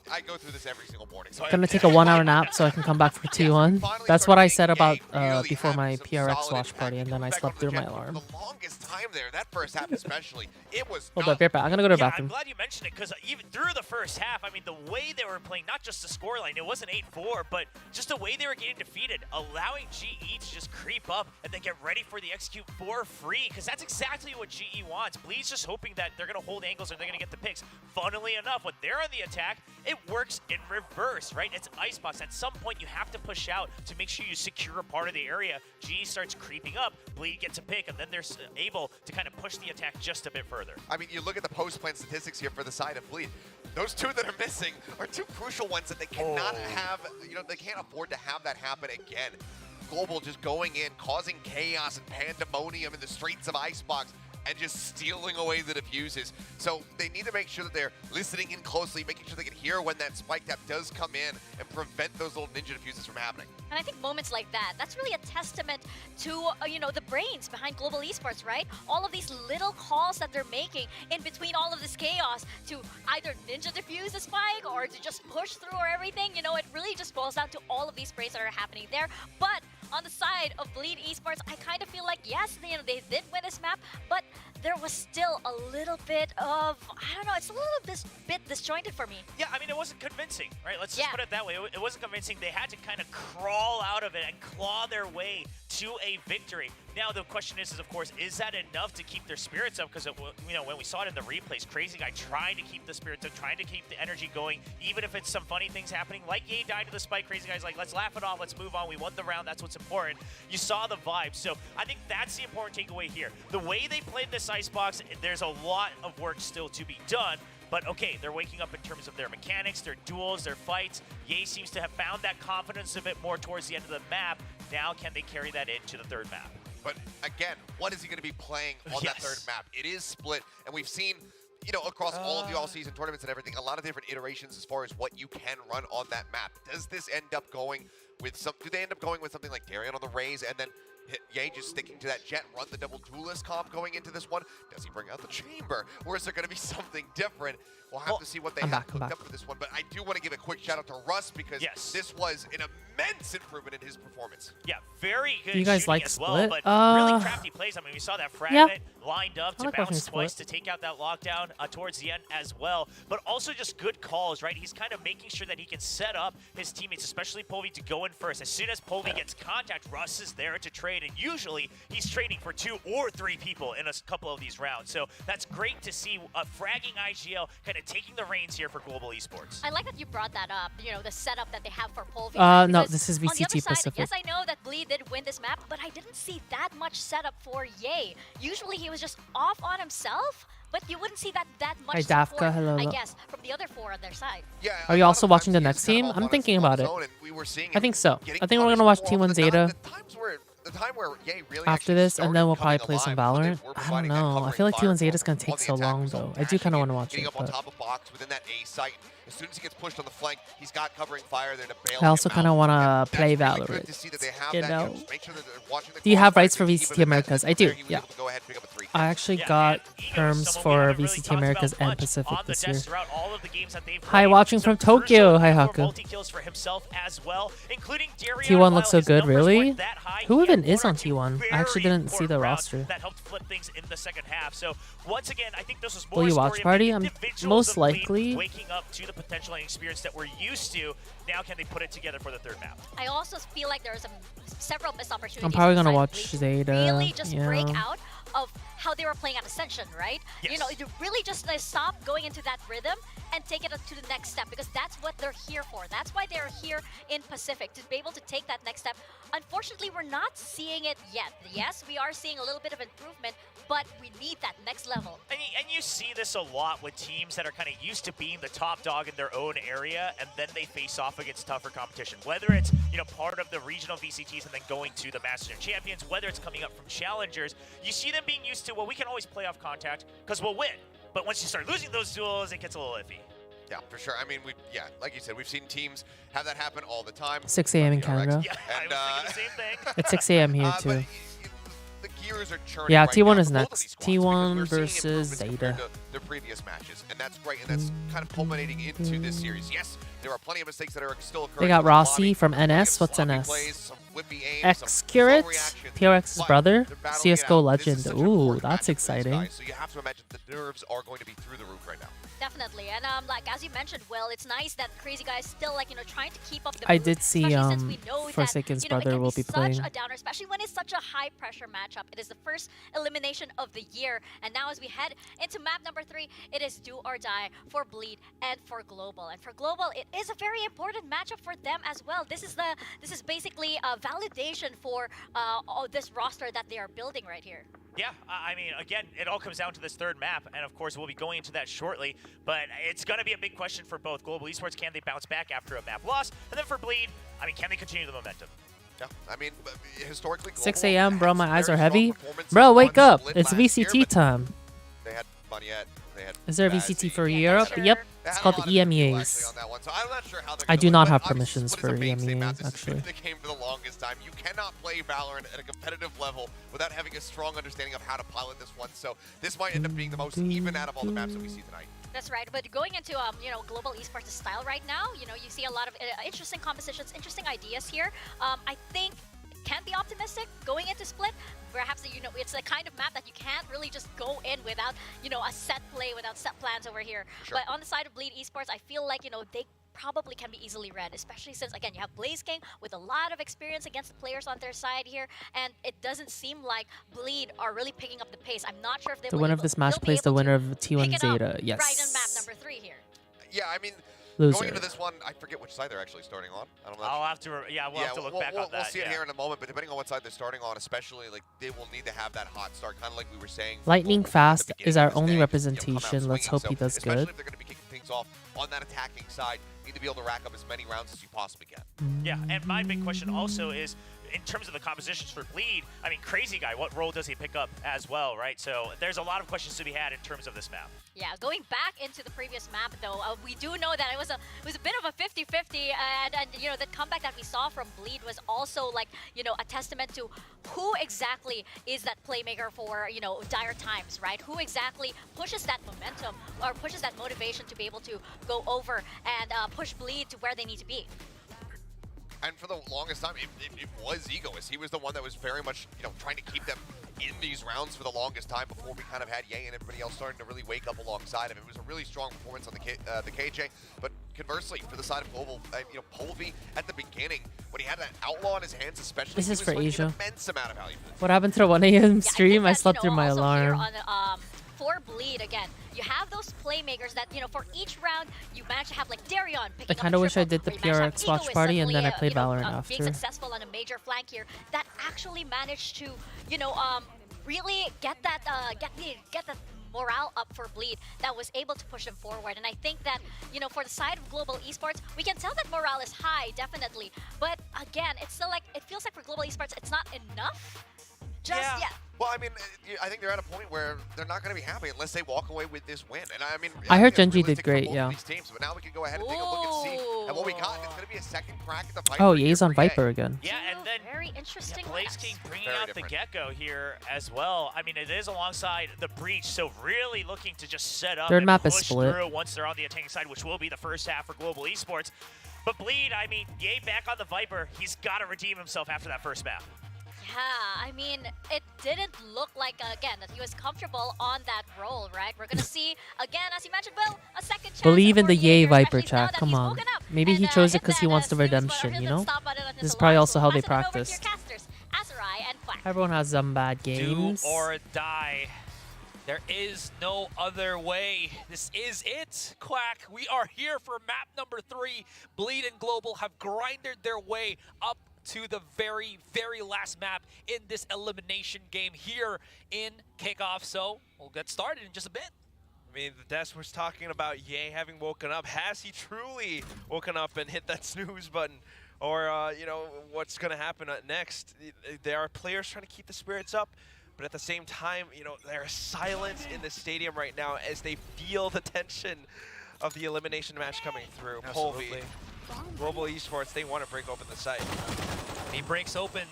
I go through this every single morning. So I'm gonna take a 1 hour nap so I can come back for T1. Finally That's what I started said seeing about Ye really before my having some PRX solid watch impact. party, and then I Back slept on through the my jet for alarm. the longest time there, that first half especially, it was Hold up, right back. I'm gonna go to the Yeah, I'm bathroom. glad you mentioned it because even through the first half, I mean, the way they were playing, not just the scoreline, it wasn't 8-4, but just the way they were getting defeated, allowing GE to just creep up and then get ready for the execute for free, because that's exactly what GE wants. Bleed's just hoping that they're going to hold angles and they're going to get the picks. Funnily enough, when they're on the attack, it works in reverse, right? It's Icebox. At some point, you have to push out to make sure you secure a part of the area. GE starts creeping up, Bleed gets a pick, and then they're able to kind of push the attack just a bit further. I mean, you look at the post-plan statistics here for the side of Bleed. Those two that are missing are two crucial ones that they cannot have, they can't afford to have that happen again. Global just going in, causing chaos and pandemonium in the streets of Icebox. and just stealing away the diffuses. So they need to make sure that they're listening in closely, making sure they can hear when that spike tap does come in and prevent those little ninja diffuses from happening. And I think moments like that, that's really a testament to, you know, the brains behind Global Esports, right? All of these little calls that they're making in between all of this chaos to either ninja diffuse the spike or to just push through or everything. You know, it really just boils down to all of these brains that are happening there. But on the side of Bleed Esports, I kind of feel like, yes, you know, they did win this map, but there was still a little bit of, I don't know, it's a little bit disjointed for me. Yeah, I mean, it wasn't convincing, right? Let's just put it that way. It wasn't convincing. They had to kind of crawl out of it and claw their way to a victory. Now, the question is of course, is that enough to keep their spirits up? Because, you know, when we saw it in the replays, Crazy Guy trying to keep the spirits up, trying to keep the energy going, even if it's some funny things happening. Like Ye died to the spike, Crazy Guy's like, let's laugh it off, let's move on. We won the round, that's what's important. You saw the vibe. So I think that's the important takeaway here. The way they played this Icebox, there's a lot of work still to be done. But okay, they're waking up in terms of their mechanics, their duels, their fights. Ye seems to have found that confidence a bit more towards the end of the map. Now can they carry that into the third map? But again, what is he going to be playing on that third map? It is split, and we've seen, you know, across all of the all-season tournaments and everything, a lot of different iterations as far as what you can run on that map. Does this end up going with some? Do they end up going with something like Darian on the Raze and then Ye just sticking to that Jet, run the double duelist comp going into this one? Does he bring out the chamber, or is there going to be something different? We'll have to see what they have cooked up for this one. But I do want to give a quick shout out to Russ because this was an immense improvement in his performance. Yeah, very good. You guys shooting like as Split? Well, but really crafty plays. I mean, we saw that fragment lined up to bounce twice to take out that lockdown towards the end as well. But also just good calls, right? He's kind of making sure that he can set up his teammates, especially Povey, to go in first. As soon as Povey gets contact, Russ is there to trade, and usually he's trading for 2 or 3 people in a couple of these rounds. So that's great to see fragging IGL kind of taking the reins here for Global Esports. I like that you brought that up, you know, the setup that they have for Povey. No, this is VCT Pacific. Yes, I know that Bleed did win this map, but I didn't see that much setup for Ye. Usually he was just off on himself, but you wouldn't see that much support, hello. I guess, from the other 4 on their side. Yeah, are you also watching the next team? I'm thinking about it. I think so. I think we're going to watch T1 Zeta after this, and then we'll probably play some Valorant. I don't know. I feel like T1 Zeta is going to take so long, though. I do kind of want to watch it. But as soon as he gets pushed on the flank, he's got covering fire there to bail. I also kind of want to play Valorant. You know? Do you have rights for VCT Americas? I do, yeah. I actually got terms for VCT Americas and Pacific this year. Hi, watching from Tokyo. Hi, Haku. T1 looks so good, really? Who even is on T1? I actually didn't see the roster. That helped flip things in the second half. So once again, I think this was more Will you watch party? I'm most likely waking up to the potential and experience that we're used to. Now can they put it together for the third map? I also feel like there's several missed opportunities. I'm probably gonna watch Zeta. Really just break out of how they were playing at Ascension, right? Yes. You know, you really just stop going into that rhythm and take it to the next step, because that's what they're here for. That's why they're here in Pacific, to be able to take that next step. Unfortunately, we're not seeing it yet. Yes, we are seeing a little bit of improvement, but we need that next level. And you see this a lot with teams that are kind of used to being the top dog in their own area, and then they face off against tougher competition. Whether it's, you know, part of the regional VCTs and then going to the Masters of Champions, whether it's coming up from challengers, you see them being used to, well, we can always play off contact because we'll win. But once you start losing those duels, it gets a little iffy. Yeah, for sure. I mean, like you said, we've seen teams have that happen all the time. 6 a.m. in Canada. Yeah, and, I was thinking the same thing. It's 6 a.m. here, too. The gears are churning. Yeah, right T1 now is for both of next. these squads, T1 because we're seeing versus improvements Zeta. compared to their previous matches, and that's great, and that's kind of culminating into this series. Yes, there are plenty of mistakes that are still occurring. They got in the Rossi lobby. from NS. What's Sloppy NS? plays, some whippy aims, some X-Curate? slow reactions, PRX's but brother? they're battling it CSGO out. This is legend. such an Ooh, important that's matchup for these exciting. guys, so you have to imagine the nerves are going to be through the roof right now. Definitely, and like as you mentioned, Will, it's nice that Crazy Guy is still, like, you know, trying to keep up the I mood, did see especially since we know Forsaken's that, you know, brother it can will be playing. such a downer, especially when it's such a high pressure matchup. It is the first elimination of the year, and now as we head into map number 3, it is do or die for Bleed and for Global. And for Global, it is a very important matchup for them as well. This is basically a validation for this roster that they are building right here. Yeah, I mean, again, it all comes down to this third map, and of course we'll be going into that shortly, but it's going to be a big question for both Global Esports. Can they bounce back after a map loss? And then for Bleed, I mean, can they continue the momentum? Yeah, I mean, historically, 6 Global a.m. bro, had my some eyes very are strong heavy. performances Bro, wake on up. Split It's last year, VCT but time. They had Bunyet, they had Is there a Bazzi, VCT for Yeah, Europe? sure. Yep. They It's had a called lot the of different people actually EMEAs. on that one, so I'm not sure how they're I gonna do win, not but have obviously permissions Split is for a mainstay EMEAs, map. This has actually. been the game for the longest time. You cannot play Valorant at a competitive level without having a strong understanding of how to pilot this one, so this might end up being the most even out of all the maps that we see tonight. That's right, but going into global esports style right now, you see a lot of interesting compositions, interesting ideas here. I think can be optimistic going into Split. Perhaps it's a kind of map that you can't really just go in without a set play, without set plans over here. Sure. But on the side of Bleed Esports, I feel like they probably can be easily read, especially since again you have Blaze King with a lot of experience against the players on their side here, and it doesn't seem like Bleed are really picking up the pace. I'm not sure if they The winner of this match plays the winner of T1 Zeta. Yes. Right on map number 3 here. Yeah, I mean, Loser. going into this one, I forget which side they're actually starting on. I don't know. I'll have to, we'll have to look back on that. We'll see it yeah. here in a moment, but depending on what side they're starting on, especially, like, they will need to have that hot start, kind of like we were saying. Lightning at the Fast beginning is of our this only day, representation. come out Let's swinging. hope So he does especially good. if they're going to be kicking things off on that attacking side, you need to be able to rack up as many rounds as you possibly can. Yeah, and my big question also is, in terms of the compositions for Bleed, I mean, Crazy Guy, what role does he pick up as well, right? So there's a lot of questions to be had in terms of this map. Yeah, going back into the previous map though, we do know that it was a bit of a 50-50, and the comeback that we saw from Bleed was also like a testament to who exactly is that playmaker for dire times, right? Who exactly pushes that momentum or pushes that motivation to be able to go over and push Bleed to where they need to be. And for the longest time, it was Egoist. He was the one that was very much, trying to keep them in these rounds for the longest time before we kind of had Ye and everybody else starting to really wake up alongside him. It was a really strong performance on the KJ, but conversely, for the side of Global, Polvi at the beginning, when he had that Outlaw in his hands especially, This is for Asia. an immense amount of value. What happened to the 1 a.m. stream? I I think that, slept through my also alarm. Here on, for Bleed, again, you have those playmakers that, for each round, you manage to have, like, Darion picking I up kind of a wish I triple, did the or you manage to have PRX watch Egoist party and then I suddenly, played Valorant being after. successful on a major flank here, that actually managed to, really get that, get the morale up for Bleed that was able to push them forward. And I think that, for the side of Global Esports, we can tell that morale is high, definitely. But again, it's still like, it feels like for Global Esports, it's not enough. Just yet. Well, I mean, I think they're at a point where they're not going to be happy unless they walk away with this win. And I mean, I heard think Genji that's did great, realistic for both yeah. of these teams, but now we can go ahead and take a look and see. And what we got, it's going to be a second crack at the Viper. Oh, here Ye's on for Ye. Viper again. Yeah, and then Very interesting. Blaze maps. King bringing Very out different. the Gecko here as well. I mean, it is alongside the Breach, so really looking to just set up Third and map push is split. through once they're on the attacking side, which will be the first half for Global Esports. But Bleed, I mean, Ye back on the Viper. He's got to redeem himself after that first map. Yeah, I mean, it didn't look like, again, that he was comfortable on that role, right? We're going to see, again, as you mentioned, Will, a second chance. Believe in the for Ye here, Viper especially now chat. that Come he's on. woken up Maybe and, he chose it hit because he that, wants the snooze button or redemption, hit you the know? stop button on his This is alarm. probably also So how they pass it on over to practiced. your casters, Azurai and Quack. Everyone has some bad games. Do or die. There is no other way. This is it, Quack. We are here for map number 3. Bleed and Global have grinded their way up to the very, very last map in this elimination game here in Kickoff. So we'll get started in just a bit. I mean, the desk was talking about Ye having woken up. Has he truly woken up and hit that snooze button? Or, what's going to happen next? There are players trying to keep the spirits up, but at the same time, there's silence in the stadium right now as they feel the tension of the elimination match coming through. Polvi, Global Esports, they want to break open the site. He breaks open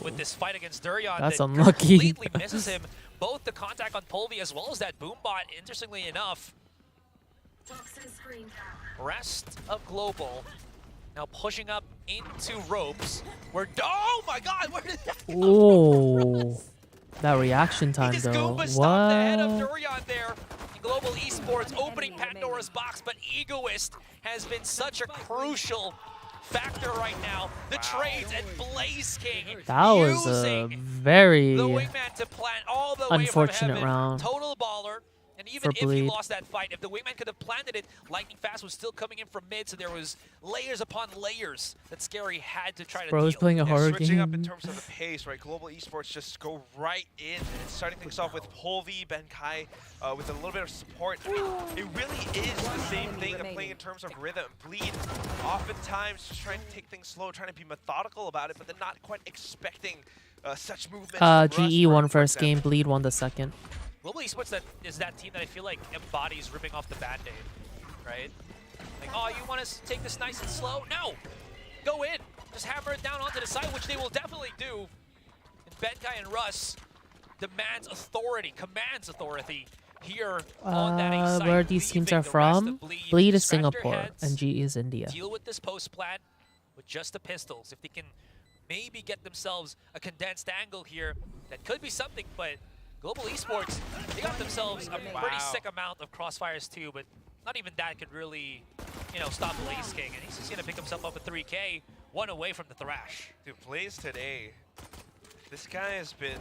with this fight against Durian. That's that unlucky. completely misses him. Both the contact on Polvi as well as that boom bot, interestingly enough. Rest of Global now pushing up into ropes. Oh my god, where did that come Oh, that reaction He time just though. Goomba stopped the head of What? Durian there. Global Esports opening Pandora's box, but Egoist has been such a crucial factor right now. The trades and Blaze King That was a using very the wingman to plant all the way from unfortunate heaven. round. Total baller. And And even for if he Bleed. lost that fight, if the wingman could have planted it, Lightning Fast was still coming in from mid, so there was layers upon layers that Scary had to try to Bro is deal. playing a horror Switching up in game. terms of the pace, right? Global Esports just go right in, and starting things off with Polvi, Benkai, with a little bit of support. I mean, it really is the same thing of playing in terms of rhythm. Bleed, oftentimes just trying to take things slow, trying to be methodical about it, but then not quite expecting such movements. GE won first game, Bleed won the second. Global Esports is that team that I feel like embodies ripping off the Band-Aid, right? Like, oh, you want to take this nice and slow? No! Go in! Just hammer it down onto the side, which they will definitely do. And Benkai and Russ commands authority here on that A site, where these teams leaving are the rest from? of Bleed Bleed is scratch their Singapore heads, and GE is India. deal with this post plan with just the pistols. If they can maybe get themselves a condensed angle here, that could be something, but Global Esports, they got themselves a pretty sick amount of crossfires too, but not even that could really, you know, stop Blaze King. And he's just going to pick himself up a 3K, one away from the Thrash. Dude, Blaze today, this guy has been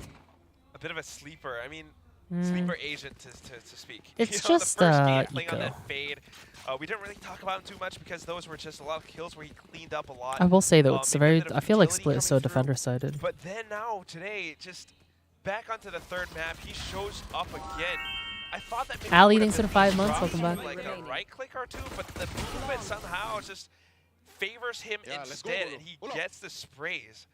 a bit of a sleeper. I mean, sleeper agent to speak. It's you know, just, the first game playing on eco. that fade. We didn't really talk about him too much because those were just a lot of kills where he cleaned up a lot. I will say though, it's maybe a very. bit of I feel like utility Split is so coming through. defender-sided. But then now, today, just back onto the third map, he shows up again. I thought that maybe Ali, it would've thanks for the been 5 months. dropped Welcome back. like a right click or two, but the movement somehow just favors him instead, and he gets the sprays.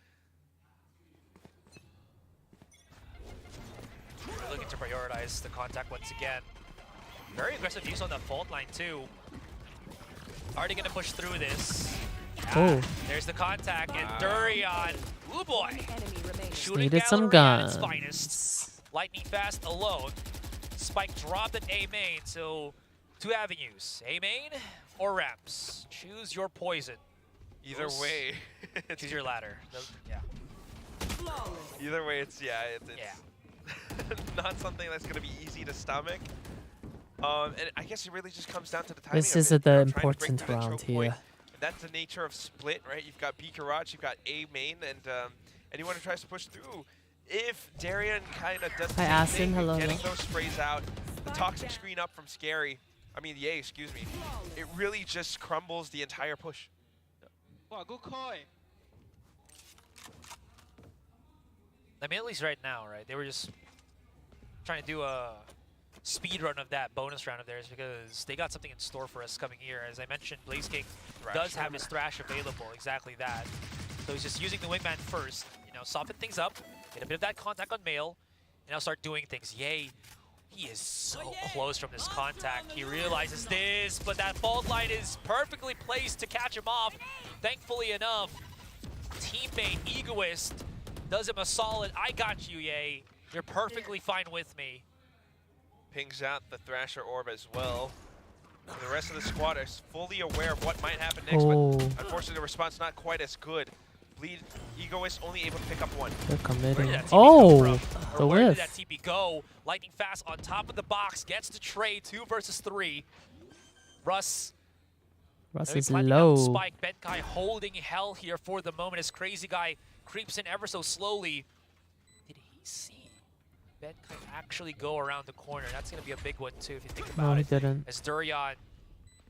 Looking to prioritize the contact once again. Very aggressive use on the fault line too. Already going to push through this. Oh. There's the contact, and Durian, ooh boy, shooting Needed some gallery at its guns. finest. Lightning Fast alone. Spike dropped at A main, so two avenues, A main or ramps. Choose your poison. Either way, Choose your ladder. Yeah. either way, it's Yeah. not something that's going to be easy to stomach. And I guess it really just comes down to the timing. This of is it, the you know, trying to break important through that round choke point. here. And that's the nature of Split, right? You've got B Garage, you've got A main, and anyone who tries to push through. If Darian kind of does the Hi, same Aston. thing, Hello. getting those sprays out, the toxic screen up from Scary, excuse me, it really just crumbles the entire push. Wow, good call. I mean, at least right now, right? They were just trying to do a speed run of that bonus round of theirs because they got something in store for us coming here. As I mentioned, Blaze King does have his Thrash available, exactly that. So he's just using the wingman first, you know, soften things up, get a bit of that contact on Mail, and now start doing things. Yay, he is so close from this contact. He realizes this, but that fault line is perfectly placed to catch him off. Thankfully enough, teammate Egoist does him a solid. I got you, Yay. You're perfectly fine with me. Pings out the Thrasher Orb as well. And the rest of the squad is fully aware of what might happen next, but unfortunately the response not quite as good. Bleed, Egoist only able to pick up one. They're committing. Where did that TP Oh, come from? the Or where did that whiff. TP go? Lightning Fast on top of the box, gets the trade, 2 versus 3. Russ Is planting out low. Spike, Benkai holding hell here for the moment as Crazy Guy creeps in ever so slowly. Did he see Benkai actually go around the corner? That's going to be a big one too if you think about No, he it. didn't. As Durian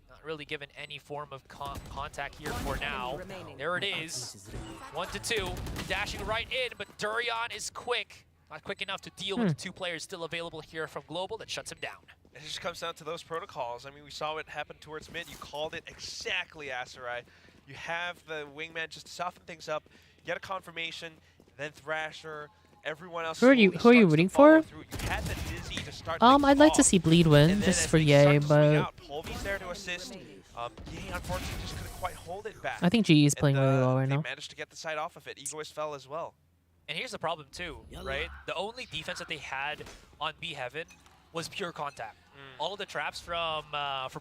not really given any form of contact here for now. There it is. 1 to 2, dashing right in, but Durian is quick. Not quick enough to deal with the 2 players still available here from Global that shuts him down. It just comes down to those protocols. I mean, we saw what happened towards mid. You called it exactly, Aserai. You have the wingman just to soften things up, get a confirmation, then Thrasher, everyone else. Who are you rooting for? You had the Dizzy to start I'd like to see Bleed win, and then just as for they Yay, start to swing but out, Polvi's there to assist. Yay, unfortunately, just couldn't quite hold it back. I think GE is playing And, really well right they now. managed to get the side off of it. Egoist fell as well. And here's the problem too, right? The only defense that they had on B Heaven was pure contact. All of the traps from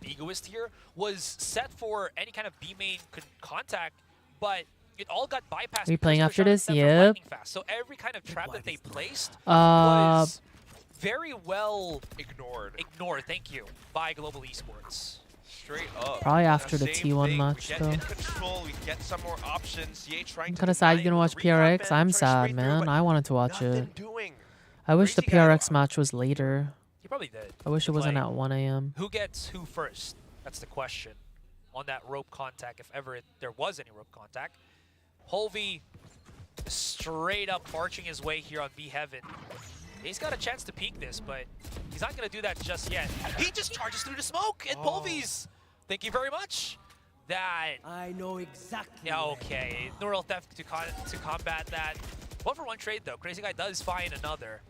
Egoist here was set for any kind of B main contact, but it all got bypassed. Are you playing because after they're this? shot at them from Yep. lightning fast. So every kind of trap that they placed was very well Ignored. thank you, by Global Esports. Straight up. Probably after the Same T1 thing. match, we get though. in control, we get some more options. Yay trying I'm to kind of sad you deny didn't watch the recon PRX. ban, I'm trying to sad, spray through, man. but I wanted to watch nothing it. doing. I wish the Crazy Guy, PRX match was later. He probably did. I wish it wasn't Like, at 1 a.m. Who gets who first? That's the question on that rope contact, if ever there was any rope contact. Polvi straight up marching his way here on B Heaven. He's got a chance to peek this, but he's not going to do that just yet. He just charges through the smoke, and Polvi's, thank you very much. That, I know exactly. yeah, okay. Neural Theft to combat that. 1-for-1 trade though. Crazy Guy does find another.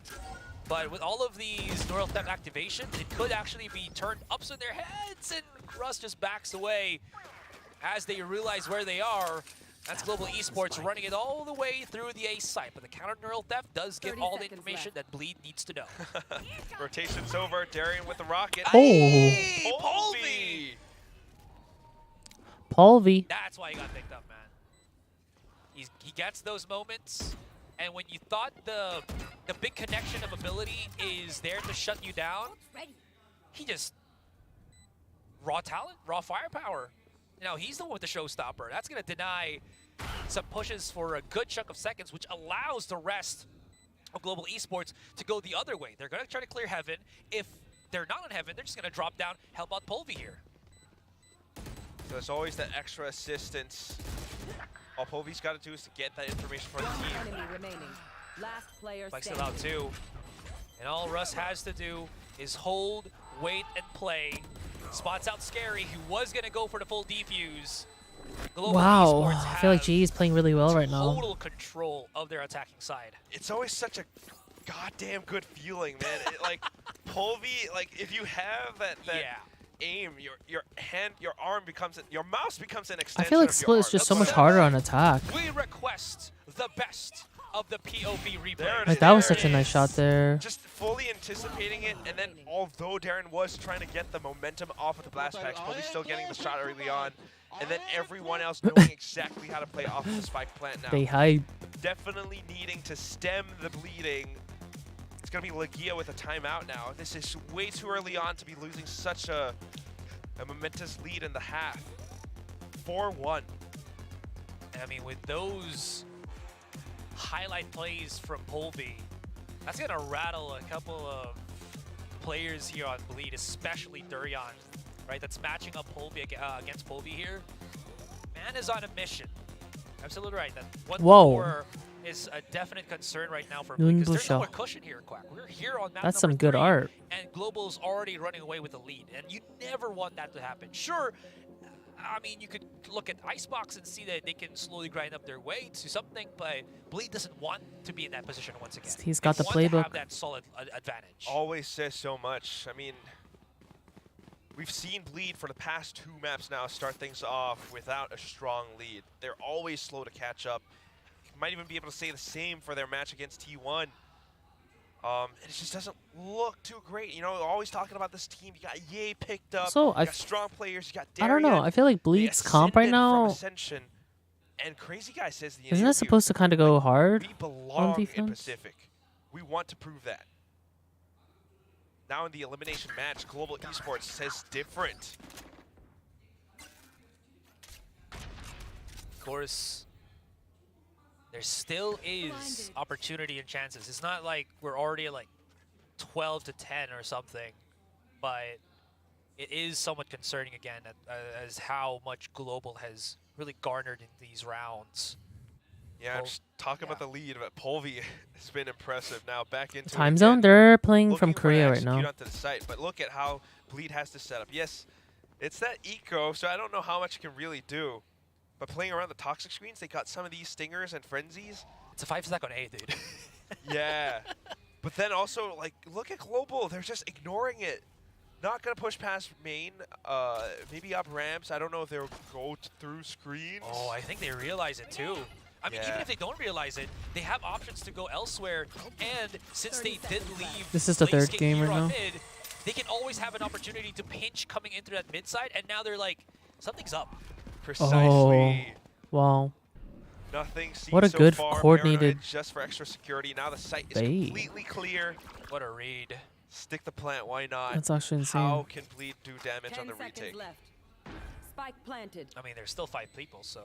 But with all of these Neural Theft activations, it could actually be turned ups in their heads, and Rust just backs away as they realize where they are. That's Global Esports running it all the way through the A site, but the counter Neural Theft does give all the information that Bleed needs to know. Rotation's over. Darian with the rocket. Oh. Hey, Polvi! Polvi. That's why he got picked up, man. He gets those moments, and when you thought the big connection of ability is there to shut you down, he just raw talent, raw firepower. You know, he's the one with the showstopper. That's going to deny some pushes for a good chunk of seconds, which allows the rest of Global Esports to go the other way. They're going to try to clear Heaven. If they're not in Heaven, they're just going to drop down, help out Polvi here. So there's always that extra assistance. All Polvi's got to do is to get that information for the team. Enemy remaining. Last player Spike's standing. still out too. And all Russ has to do is hold, wait, and play. Spots out Scary, who was going to go for the full defuse. Global Wow. Esports I feel like have GE is playing really well right now. total control of their attacking side. It's always such a goddamn good feeling, man. Like, Polvi, like, if you have that Yeah. aim, your hand, your arm becomes, your mouse becomes an I extension feel like of your Split is arm. just so That's much what- harder on attack. We request the best of the POV replay. There it Like, is. that was There such a it nice is. shot there. Just fully anticipating it, and then although Darren was trying to get the momentum off of the blast packs, Polvi's still getting the shot early on, and then everyone else knowing exactly how to play off of the spike plant now. They hype. Definitely needing to stem the bleeding. It's going to be Legia with a timeout now. This is way too early on to be losing such a momentous lead in the half. 4-1. I mean, with those highlight plays from Polvi, that's going to rattle a couple of players here on Bleed, especially Durian, right? That's matching up Polvi against Polvi here. Man is on a mission. Absolutely right. That 1-4 is a definite concern right now for Bleed, because there's no more cushion here, Quack. We're here on map That's number some good 3, art. and Global's already running away with the lead, and you never want that to happen. Sure, I mean, you could look at Icebox and see that they can slowly grind up their way to something, but Bleed doesn't want to be in that position once again. He's got They the want to playbook. have that solid advantage. Always says so much. I mean, we've seen Bleed for the past 2 maps now start things off without a strong lead. They're always slow to catch up. You might even be able to say the same for their match against T1. It just doesn't look too great. You know, always talking about this team. You got Ye picked up. So, you got strong players. You got I don't know. Darian. I feel like They Bleed's comp right ascended from now, Ascension, and Crazy Guy says in the isn't interview, that supposed to kind of go hard we on belong in defense? Pacific. We want to prove that. Now in the elimination match, Global Esports says different. Of course, there still is opportunity and chances. It's not like we're already at like 12 to 10 or something, but it is somewhat concerning again as how much Global has really garnered in these rounds. Yeah, I'm just talking about the lead, but Polvi has been impressive. Now back into Time it zone? again, They're playing from looking for Korea to right now. execute onto the site, but look at how Bleed has to set up. Yes, it's that eco, so I don't know how much it can really do. But playing around the toxic screens, they got some of these stingers and frenzies. It's a 5-stack on A, dude. Yeah. But then also, like, look at Global. They're just ignoring it. Not going to push past main, maybe up ramps. I don't know if they'll go through screens. Oh, I think they realize it too. I mean, even if they don't realize it, they have options to go elsewhere. And since they did leave This is the late third skate game here right on now. mid, they can always have an opportunity to pinch coming into that mid side. And now they're like, something's up. Precisely. Oh, wow. Nothing seen What a so good far. coordinated Paranoid just for extra security. Now the site is bait. completely clear. What a read. Stick the plant, why not? That's actually insane. How can Bleed do damage 10 on the seconds retake? left. Spike planted. I mean, there's still 5 people, so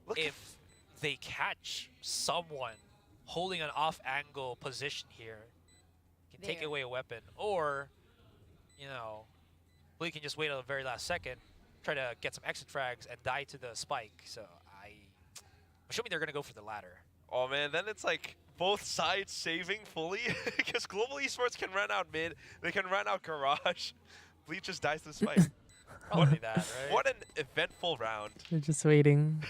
Look if they catch someone holding an off-angle position here, can take away a weapon, or, you know, Bleed can just wait until the very last second, try to get some exit frags, and die to the spike. So I'm assuming they're going to go for the latter. Oh man, then it's like both sides saving fully because Global Esports can run out mid, they can run out garage. Bleed just dies to the spike. Probably that, right? What an eventful round. They're just waiting.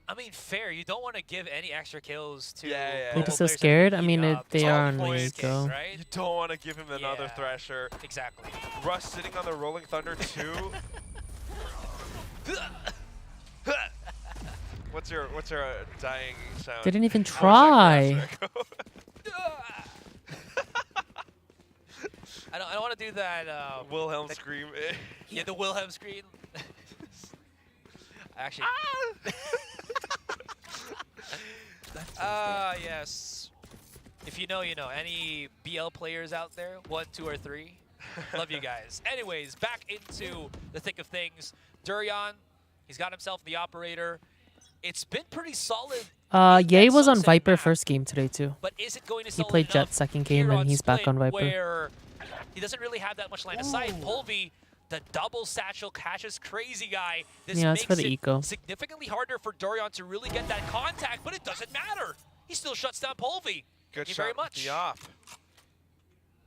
I mean, fair. You don't want to give any extra kills to. Bleed is so scared. I mean, they are on the Eco. right? You don't want to give him another Thresher. Exactly. Russ sitting on the Rolling Thunder too. What's your dying sound? They didn't even try. I don't want to do that. Wilhelm scream. Yeah, the Wilhelm scream. Actually. Yes. If you know, you know. Any BL players out there? 1, 2, or 3? Love you guys. Anyways, back into the thick of things. Durian, he's got himself the operator. It's been pretty solid. Ye was on Sunset Viper map, first game today too. but is it going to He played Jet second game here and he's back Split on Viper. Where he doesn't really have that much line of sight. Polvi, the double satchel catches crazy guy. This Yeah, makes it's for the it eco. significantly harder for Durian to really get that contact, but it doesn't matter. He still shuts down Polvi. Good Thank you shot very with much. the off.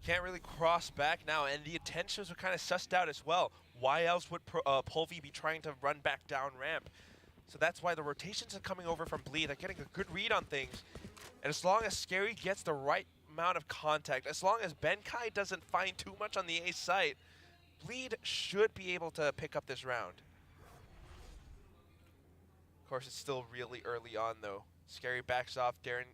Can't really cross back now, and the intentions were kind of sussed out as well. Why else would Polvi be trying to run back down ramp? So that's why the rotations are coming over from Bleed. They're getting a good read on things. And as long as Scary gets the right amount of contact, as long as Benkai doesn't find too much on the A site, Bleed should be able to pick up this round. Of course, it's still really early on, though. Scary backs off, Darren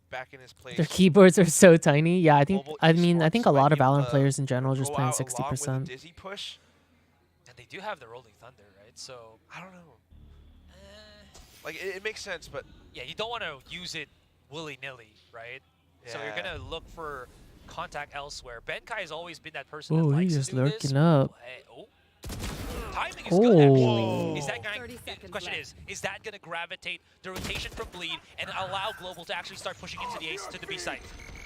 back in his place. Their keyboards are so tiny. Yeah, I think Global I think a Esports lot of might be able Valorant to players in general are just go playing out along with a 60%. Dizzy push. And they do have the Rolling Thunder, right? So, I don't know. Like, it makes sense, but yeah, you don't want to use it willy-nilly, right? So you're Yeah. going to look for contact elsewhere. Benkai has always been that person that Oh, likes he's to just do this. lurking up. Timing is good, actually. Oh. Is that going? 30 The seconds question left. is that going to gravitate the rotation from Bleed and allow Global to actually start pushing into the ace to the B site?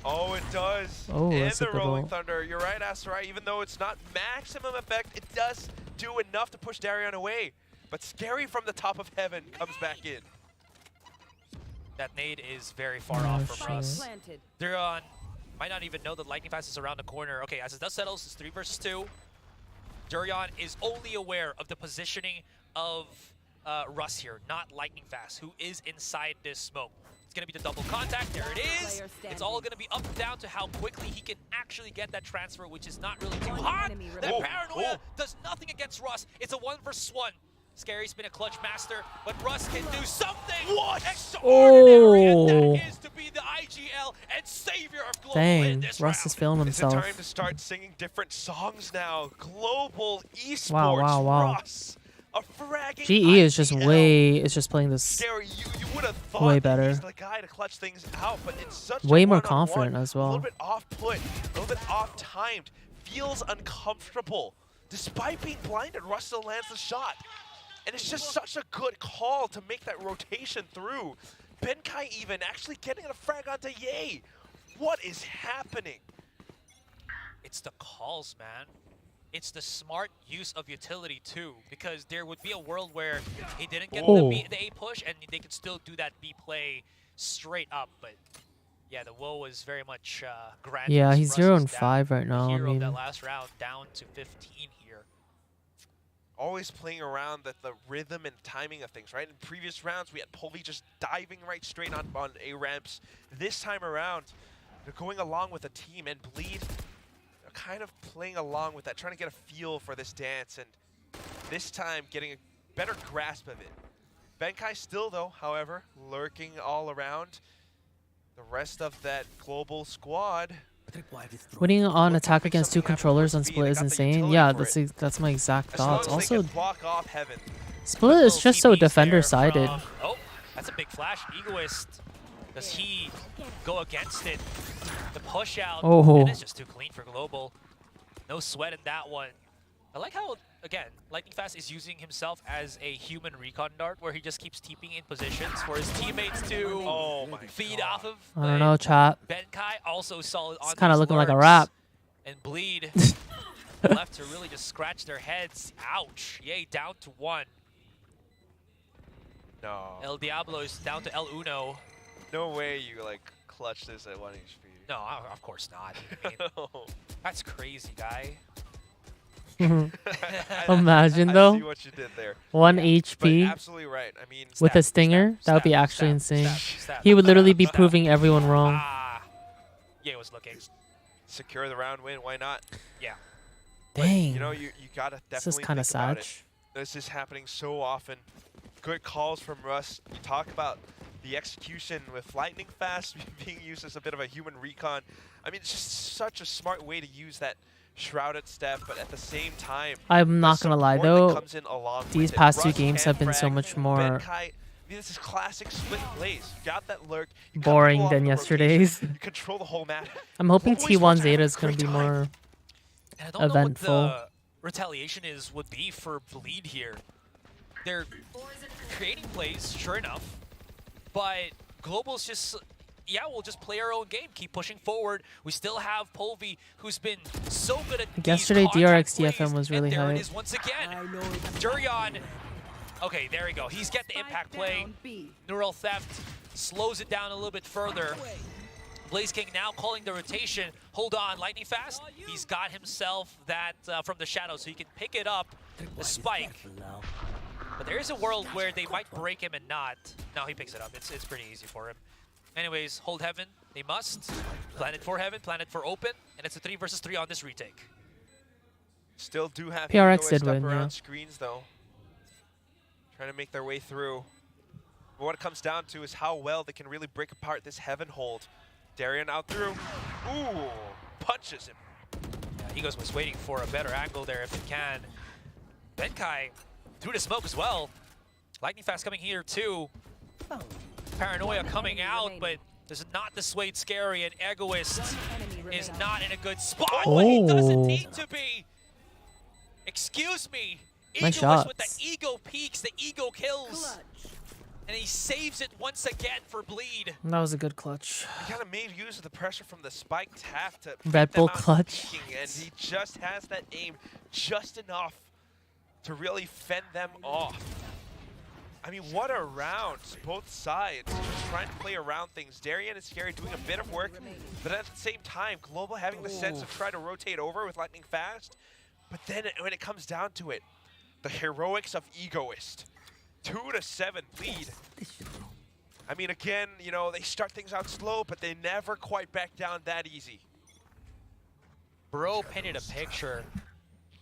oh, it does. Oh, and that's a the good Rolling ult. Thunder. You're right, Asterai. Even though it's not maximum effect, it does do enough to push Darion away. But Scary from the top of heaven comes back in. That nade is very far off from shit. Russ. Planted. Durian might not even know that Lightning Fast is around the corner. Okay, as the dust settles, it's 3 versus 2. Durian is only aware of the positioning of Russ here, not Lightning Fast, who is inside this smoke. It's going to be the double contact. There it is. Player It's all standing. going to be up and down to how quickly he can actually get that transfer, which is not really too One hot. enemy That remaining. paranoia does nothing against Russ. It's a 1 versus 1. Scary's been a clutch master, but Russ can do something extraordinary, and Oh. that is to be the IGL and savior of Global Dang, in this Russ round. is feeling Is it himself. time to start singing different songs now? Global Esports. Wow. Russ, a fragging GE is just IGL. just playing this Scary, you would have thought way that better. he's the guy to clutch things out, but it's such Way a more one-on-one, confident as well. A little bit off put, a little bit off timed, feels uncomfortable. Despite being blinded, Russ still lands the shot. And it's just such a good call to make that rotation through. Benkai even actually getting a frag onto Ye. What is happening? It's the calls, man. It's the smart use of utility too, because there would be a world where he didn't get Oh. the A push, and they could still do that B play straight up. But yeah, the woe was very much granted. Yeah, as he's Russ 0 is and down. 5 right now. The I hero of that mean, last round down to 15 here. Always playing around the rhythm and timing of things, right? In previous rounds, we had Polvi just diving right straight on A ramps. This time around, they're going along with a team, and Bleed kind of playing along with that, trying to get a feel for this dance, and this time getting a better grasp of it. Benkai still, though, however, lurking all around. The rest of that global squad. winning on Looks attack like against 2 something happened controllers with on speed. Split They is got the insane. utility Yeah, for that's my exact As long thoughts. as they Also, can block off heaven. Split is Little just so TPs there defender-sided. from- Oh, that's a big flash. Egoist. Does he go against it? The push out. Oh. And it's just too clean for Global. No sweat in that one. I like how again, Lightning Fast is using himself as a human recon dart where he just keeps TPing in positions for his teammates to feed off of. I don't know, chat. Benkai also solid on It's kind of these looking like a lurks, wrap. And Bleed left to really just scratch their heads. Ouch. Yay, down to 1. No. El Diablo is down to El Uno. No way you like clutch this at 1 HP. No, of course not. I mean, that's crazy, guy. Imagine I though. see what you did there. 1 But HP absolutely right. I mean, with a stinger. That would be actually insane. He would literally be proving everyone wrong. Yeah, was looking. secure the round win. Why not? Yeah. Dang. But, you know, you gotta definitely This is kind of think about sad. it. This is happening so often. Good calls from Russ. You talk about the execution with Lightning Fast being used as a bit of a human recon. I mean, it's just such a smart way to use that shrouded step, but at the same time, I'm not gonna lie though, these past two Russ games have been so can much frag. more Benkai, I mean, this is classic split plays. You got that lurk. You gotta boring pull off than the yesterday's. rotation, you control the whole map. I'm hoping Global T1 Esports are Zeta having is a gonna great be time. more And I don't eventful. know what the retaliation would be for Bleed here. They're creating plays, sure enough, but Global's just, yeah, we'll just play our own game, keep pushing forward. We still have Polvi, who's been so good at these Yesterday, contact DRX plays, DFM was really and there high. it is once again. Durian, okay, there we go. He's got the impact play. Neural Theft slows it down a little bit further. Blaze King now calling the rotation. Hold on, Lightning Fast. He's got himself that from the shadow, so he can pick it up, the spike. But there is a world where they might break him and not. No, he picks it up. It's pretty easy for him. Anyways, hold Heaven. They must. Plan it for Heaven, plan it for Open, and it's a 3 versus 3 on this retake. Still do have PRX Egoist did up win, around yeah. screens though. Trying to make their way through. But what it comes down to is how well they can really break apart this Heaven hold. Darian out through. Ooh, punches him. Yeah, Egos was waiting for a better angle there if it can. Benkai through the smoke as well. Lightning Fast coming here too. Paranoia coming out, but does not dissuade Scary, and Egoist is not in a good spot, but he doesn't Oh. need to be. Excuse me. Nice Egoist with shots. the ego peaks, the ego kills. And he saves it once again for Bleed. That was a good clutch. He kind of made use of the pressure from the spiked half to Red keep them Bull out clutch. peeking, and he just has that aim just enough to really fend them off. I mean, what a round, both sides, just trying to play around things. Darian and Scary doing a bit of work, but at the same time, Global having the sense of trying to rotate over with Lightning Fast. But then when it comes down to it, the heroics of Egoist. 2-7 lead. I mean, again, you know, they start things out slow, but they never quite back down that easy. Bro painted a picture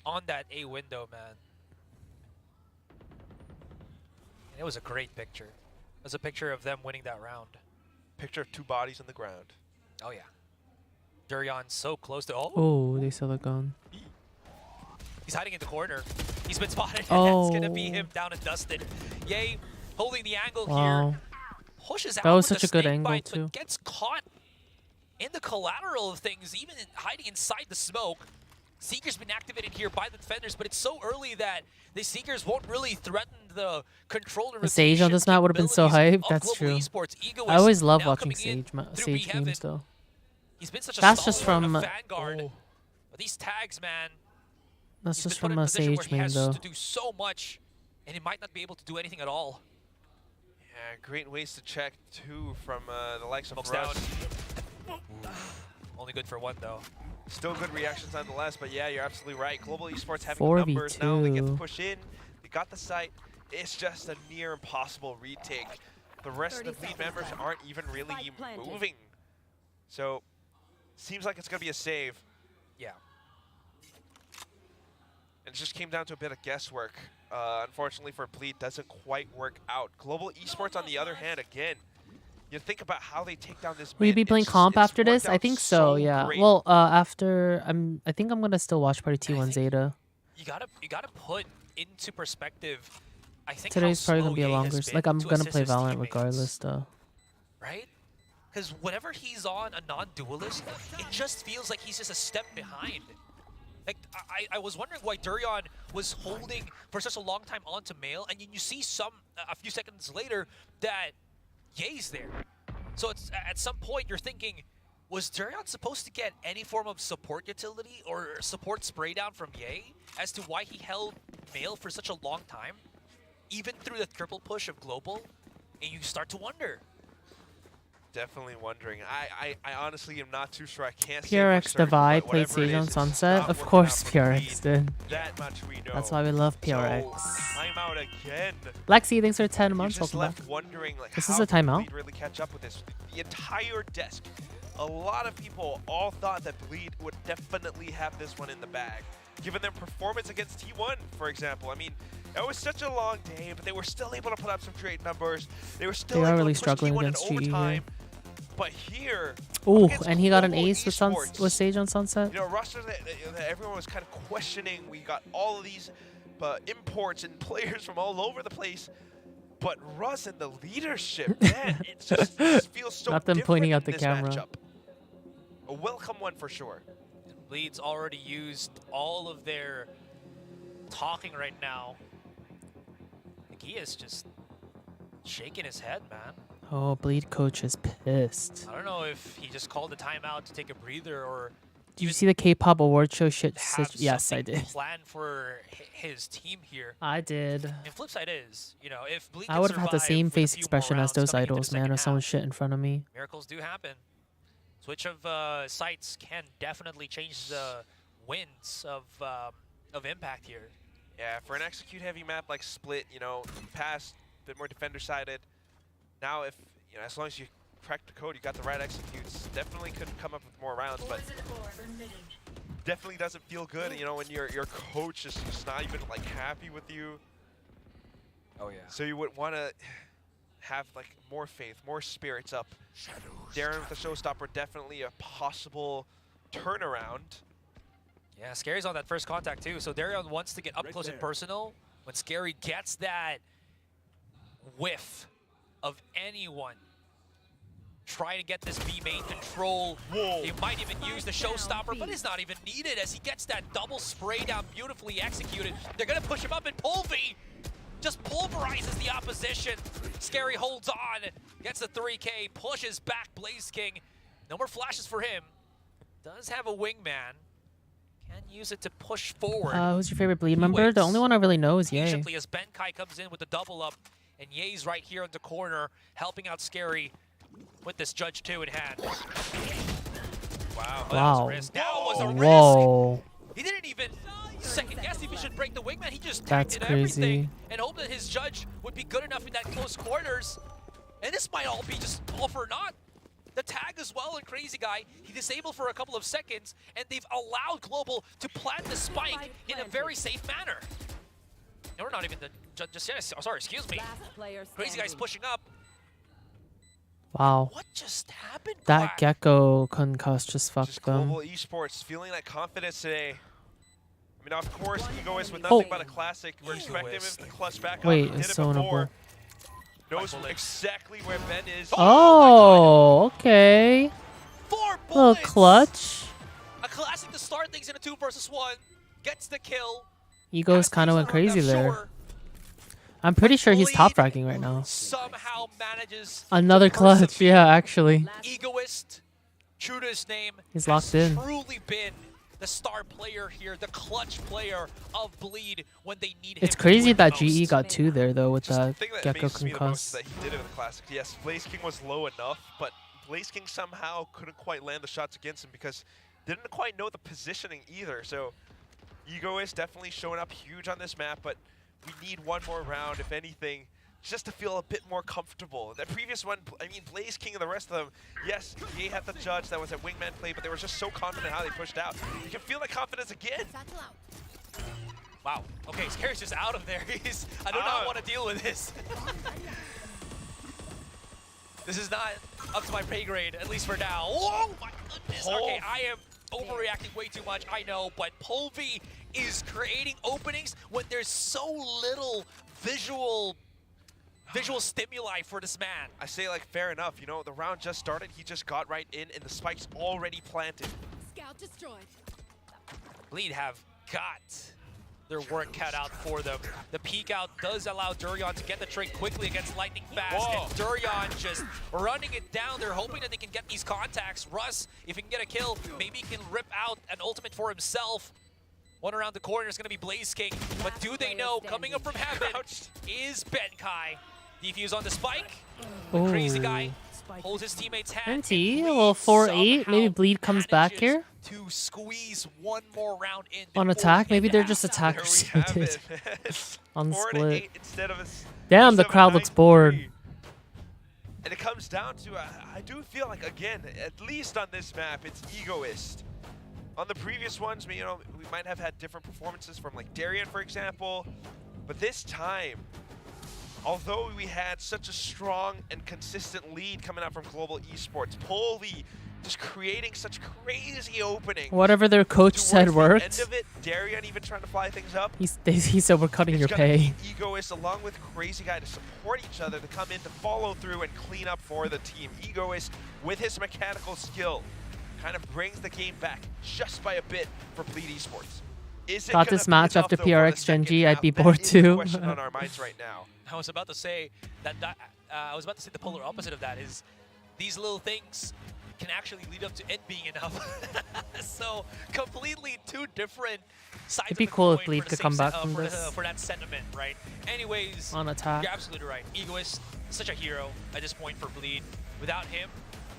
on that A window, man. It was a great picture. It was a picture of them winning that round. Picture of two bodies on the ground. Oh, yeah. Durian so close to... Oh, Oh, they saw the gun. he's hiding in the corner. He's been spotted, and Oh. that's going to be him down and dusted. Yay, holding the angle Wow. here. Pushes out That was with such the a good snake angle, bite, too. but gets caught in the collateral of things, even hiding inside the smoke. Seeker's been activated here by the defenders, but it's so early that the Seekers won't really threaten the control and The Sage on this map would have been so hyped. That's true. I always love watching Sage games though. He's been such a That's just stalwart from of Vanguard. But these tags, man, That's he's just been put from in a position where Sage he main has though. to do so much, and he might not be able to do anything at all. Yeah, great ways to check, too, from the likes of Smokes Russ. down. Only good for one, though. Still good reactions nonetheless, but yeah, you're absolutely right. Global Esports having the numbers now. They get to 4v2. push in. They got the site. It's just a near impossible retake. The rest of the Bleed members aren't even really moving. So, seems like it's going to be a save. Yeah. And it just came down to a bit of guesswork. Unfortunately for Bleed, doesn't quite work out. Global Esports, on the other hand, again, you think about how they take down this Will you mid, be playing it's comp after worked this? I out think so, yeah. great. Well, after I think I'm gonna still watch Party T1 Zeta. You gotta put into perspective. I think Today's how probably slow gonna be a Ye has longer. been Like I'm to gonna assist play his Valorant teammates, regardless though. right? Because whenever he's on a non-duelist, it just feels like he's just a step behind. Like, I was wondering why Durian was holding for such a long time onto Mail, and you see a few seconds later that Ye's there. So it's at some point you're thinking, was Durian supposed to get any form of support utility or support spray down from Ye as to why he held Mail for such a long time, even through the triple push of Global? And you start to wonder. Definitely wondering. I honestly am not too sure. I can't PRX say for Divide certain, but played whatever it Sage on is, it's Sunset. not Of working course out for PRX Bleed. did. That much we know. That's why we love PRX. So, timeout again. Lexi, thanks for 10 You're months. just Welcome back. left wondering, like, This how is a can timeout. Bleed really catch up with this? The entire desk. A lot of people all thought that Bleed would definitely have this one in the bag, given their performance against T1, for example. I mean, it was such a long day, but they were still able to put up some great numbers. They were still They are able really to push struggling T1 in against GE here. overtime. But here, Ooh, against and he got an Global ace with Esports, Sage on Sunset. you know, rosters that everyone was kind of questioning. We got all of these imports and players from all over the place. But Russ and the leadership, man, it just feels so Not them different pointing out in the this camera. matchup. A welcome one for sure. Bleed's already used all of their talking right now. Like, he is just shaking his head, man. Oh, Bleed coach is pissed. I don't know if he just called the timeout to take a breather or Did you see the K-pop award show shit? have Yes, I something did. planned for his team here. I did. And flip side is, you know, if Bleed I can would have had the survive same with a face few more expression as rounds those coming into the idols, man, second if someone half, shit in front of me. miracles do happen. Switch of sites can definitely change the winds of impact here. Yeah, for an execute heavy map like Split, you know, pass, a bit more defender sided. Now if, you know, as long as you crack the code, you got the right executes, definitely could come up with more rounds, but definitely doesn't feel good, you know, when your coach is just not even like happy with you. Oh yeah. So you would want to have like more faith, more spirits up. Darren with the showstopper, definitely a possible turnaround. Yeah, Scary's on that first contact too, so Darion wants to get up close and personal. When Scary gets that whiff of anyone trying to get this B main control, he might even use the showstopper, but it's not even needed as he gets that double spray down beautifully executed. They're gonna push him up, and Pulvy just pulverizes the opposition. Scary holds on, gets the 3K, pushes back Blaze King. No more flashes for him. Does have a wingman. Can use it to push forward. Who's your favorite Bleed He member? The waits only one I really know is Ye. patiently as Benkai comes in with the double up, and Ye's right here in the corner, helping out Scary with this Judge 2 in hand. Wow. That was a risk. That was a risk. Whoa. He didn't even second guess if he should break the wingman. He just That's tagged in crazy. everything and hoped that his judge would be good enough in that close quarters. And this might all be just all for naught. The tag as well, and Crazy Guy, he disabled for a couple of seconds, and they've allowed Global to plant the spike in a very safe manner. And we're not even the judge just yet. Oh, sorry, excuse me. Crazy Guy's pushing up. Wow. What just happened, That Quack? Gecko concuss just fucked Just them. Global Esports feeling that confidence today. I mean, of course, Egoist with nothing Oh. but a classic. We're expecting him to clutch back up. Wait, He did it's it so before. noble. Knows exactly where Ben is. Oh, okay. 4 Little bullets. clutch. A classic to start things in a 2 versus 1. Gets the kill. Ego's kind of went crazy there. I'm pretty sure he's top fracking right now. Somehow manages Another to clutch, persevere. yeah, actually. Egoist, true to his name, He's has locked in. truly been the star player here, the clutch player of Bleed when they need him. It's to crazy win that most. GE got 2 there, though, with Just the that thing that Gecko amazes me the most is concuss. that he did it with the classic. Yes, Blaze King was low enough, but Blaze King somehow couldn't quite land the shots against him because didn't quite know the positioning either. So Egoist definitely showing up huge on this map, but we need one more round, if anything, just to feel a bit more comfortable. That previous one, I mean, Blaze King and the rest of them, yes, Ye had the judge that was at wingman play, but they were just so confident how they pushed out. You can feel that confidence again. Wow. Okay, Scary's just out of there. I do not want to deal with this. This is not up to my pay grade, at least for now. Oh my goodness. Okay, I am overreacting way too much, I know, but Pulvy is creating openings when there's so little visual stimuli for this man. I say, like, fair enough. You know, the round just started. He just got right in, and the spike's already planted. Scout destroyed. Bleed have got their work cut out for them. The peek out does allow Durian to get the trade quickly against Lightning Fast. Whoa. And Durian just running it down. They're hoping that they can get these contacts. Russ, if he can get a kill, maybe he can rip out an ultimate for himself. One around the corner is going to be Blazeking. But do they know, coming up from heaven is Benkai. Defuse on the spike. The crazy guy holds his teammate's hand. NT, a little 4-8. Maybe Bleed comes back here. To squeeze one more round in On before attack? the Maybe end they're of just half. attackers There we have suited. it. On the 4 to split. 8 instead of a Damn, the crowd 7-9-3. looks bored. And it comes down to, I do feel like, again, at least on this map, it's egoist. On the previous ones, we might have had different performances from like Darien, for example. But this time, although we had such a strong and consistent lead coming out from Global Esports, Polly just creating such crazy openings. Whatever their coach said Towards worked. the end of it, Darien even trying to fly things up. He said we're cutting your It's gonna pay. be Egoist along with Crazy Guy to support each other, to come in to follow through and clean up for the team. Egoist, with his mechanical skill, kind of brings the game back just by a bit for Bleed Esports. Is it Got gonna this be match enough, after though, for the PRX second Gen G, I'd half? be That bored is the too. question on our minds right now. I was about to say that I was about to say the polar opposite of that is these little things can actually lead up to it being enough. So completely two different sides. It'd be of the cool if coin Bleed for the could same come back se- from for this. for that sentiment, right? Anyways, On attack. you're absolutely right. Egoist, such a hero at this point for Bleed. Without him,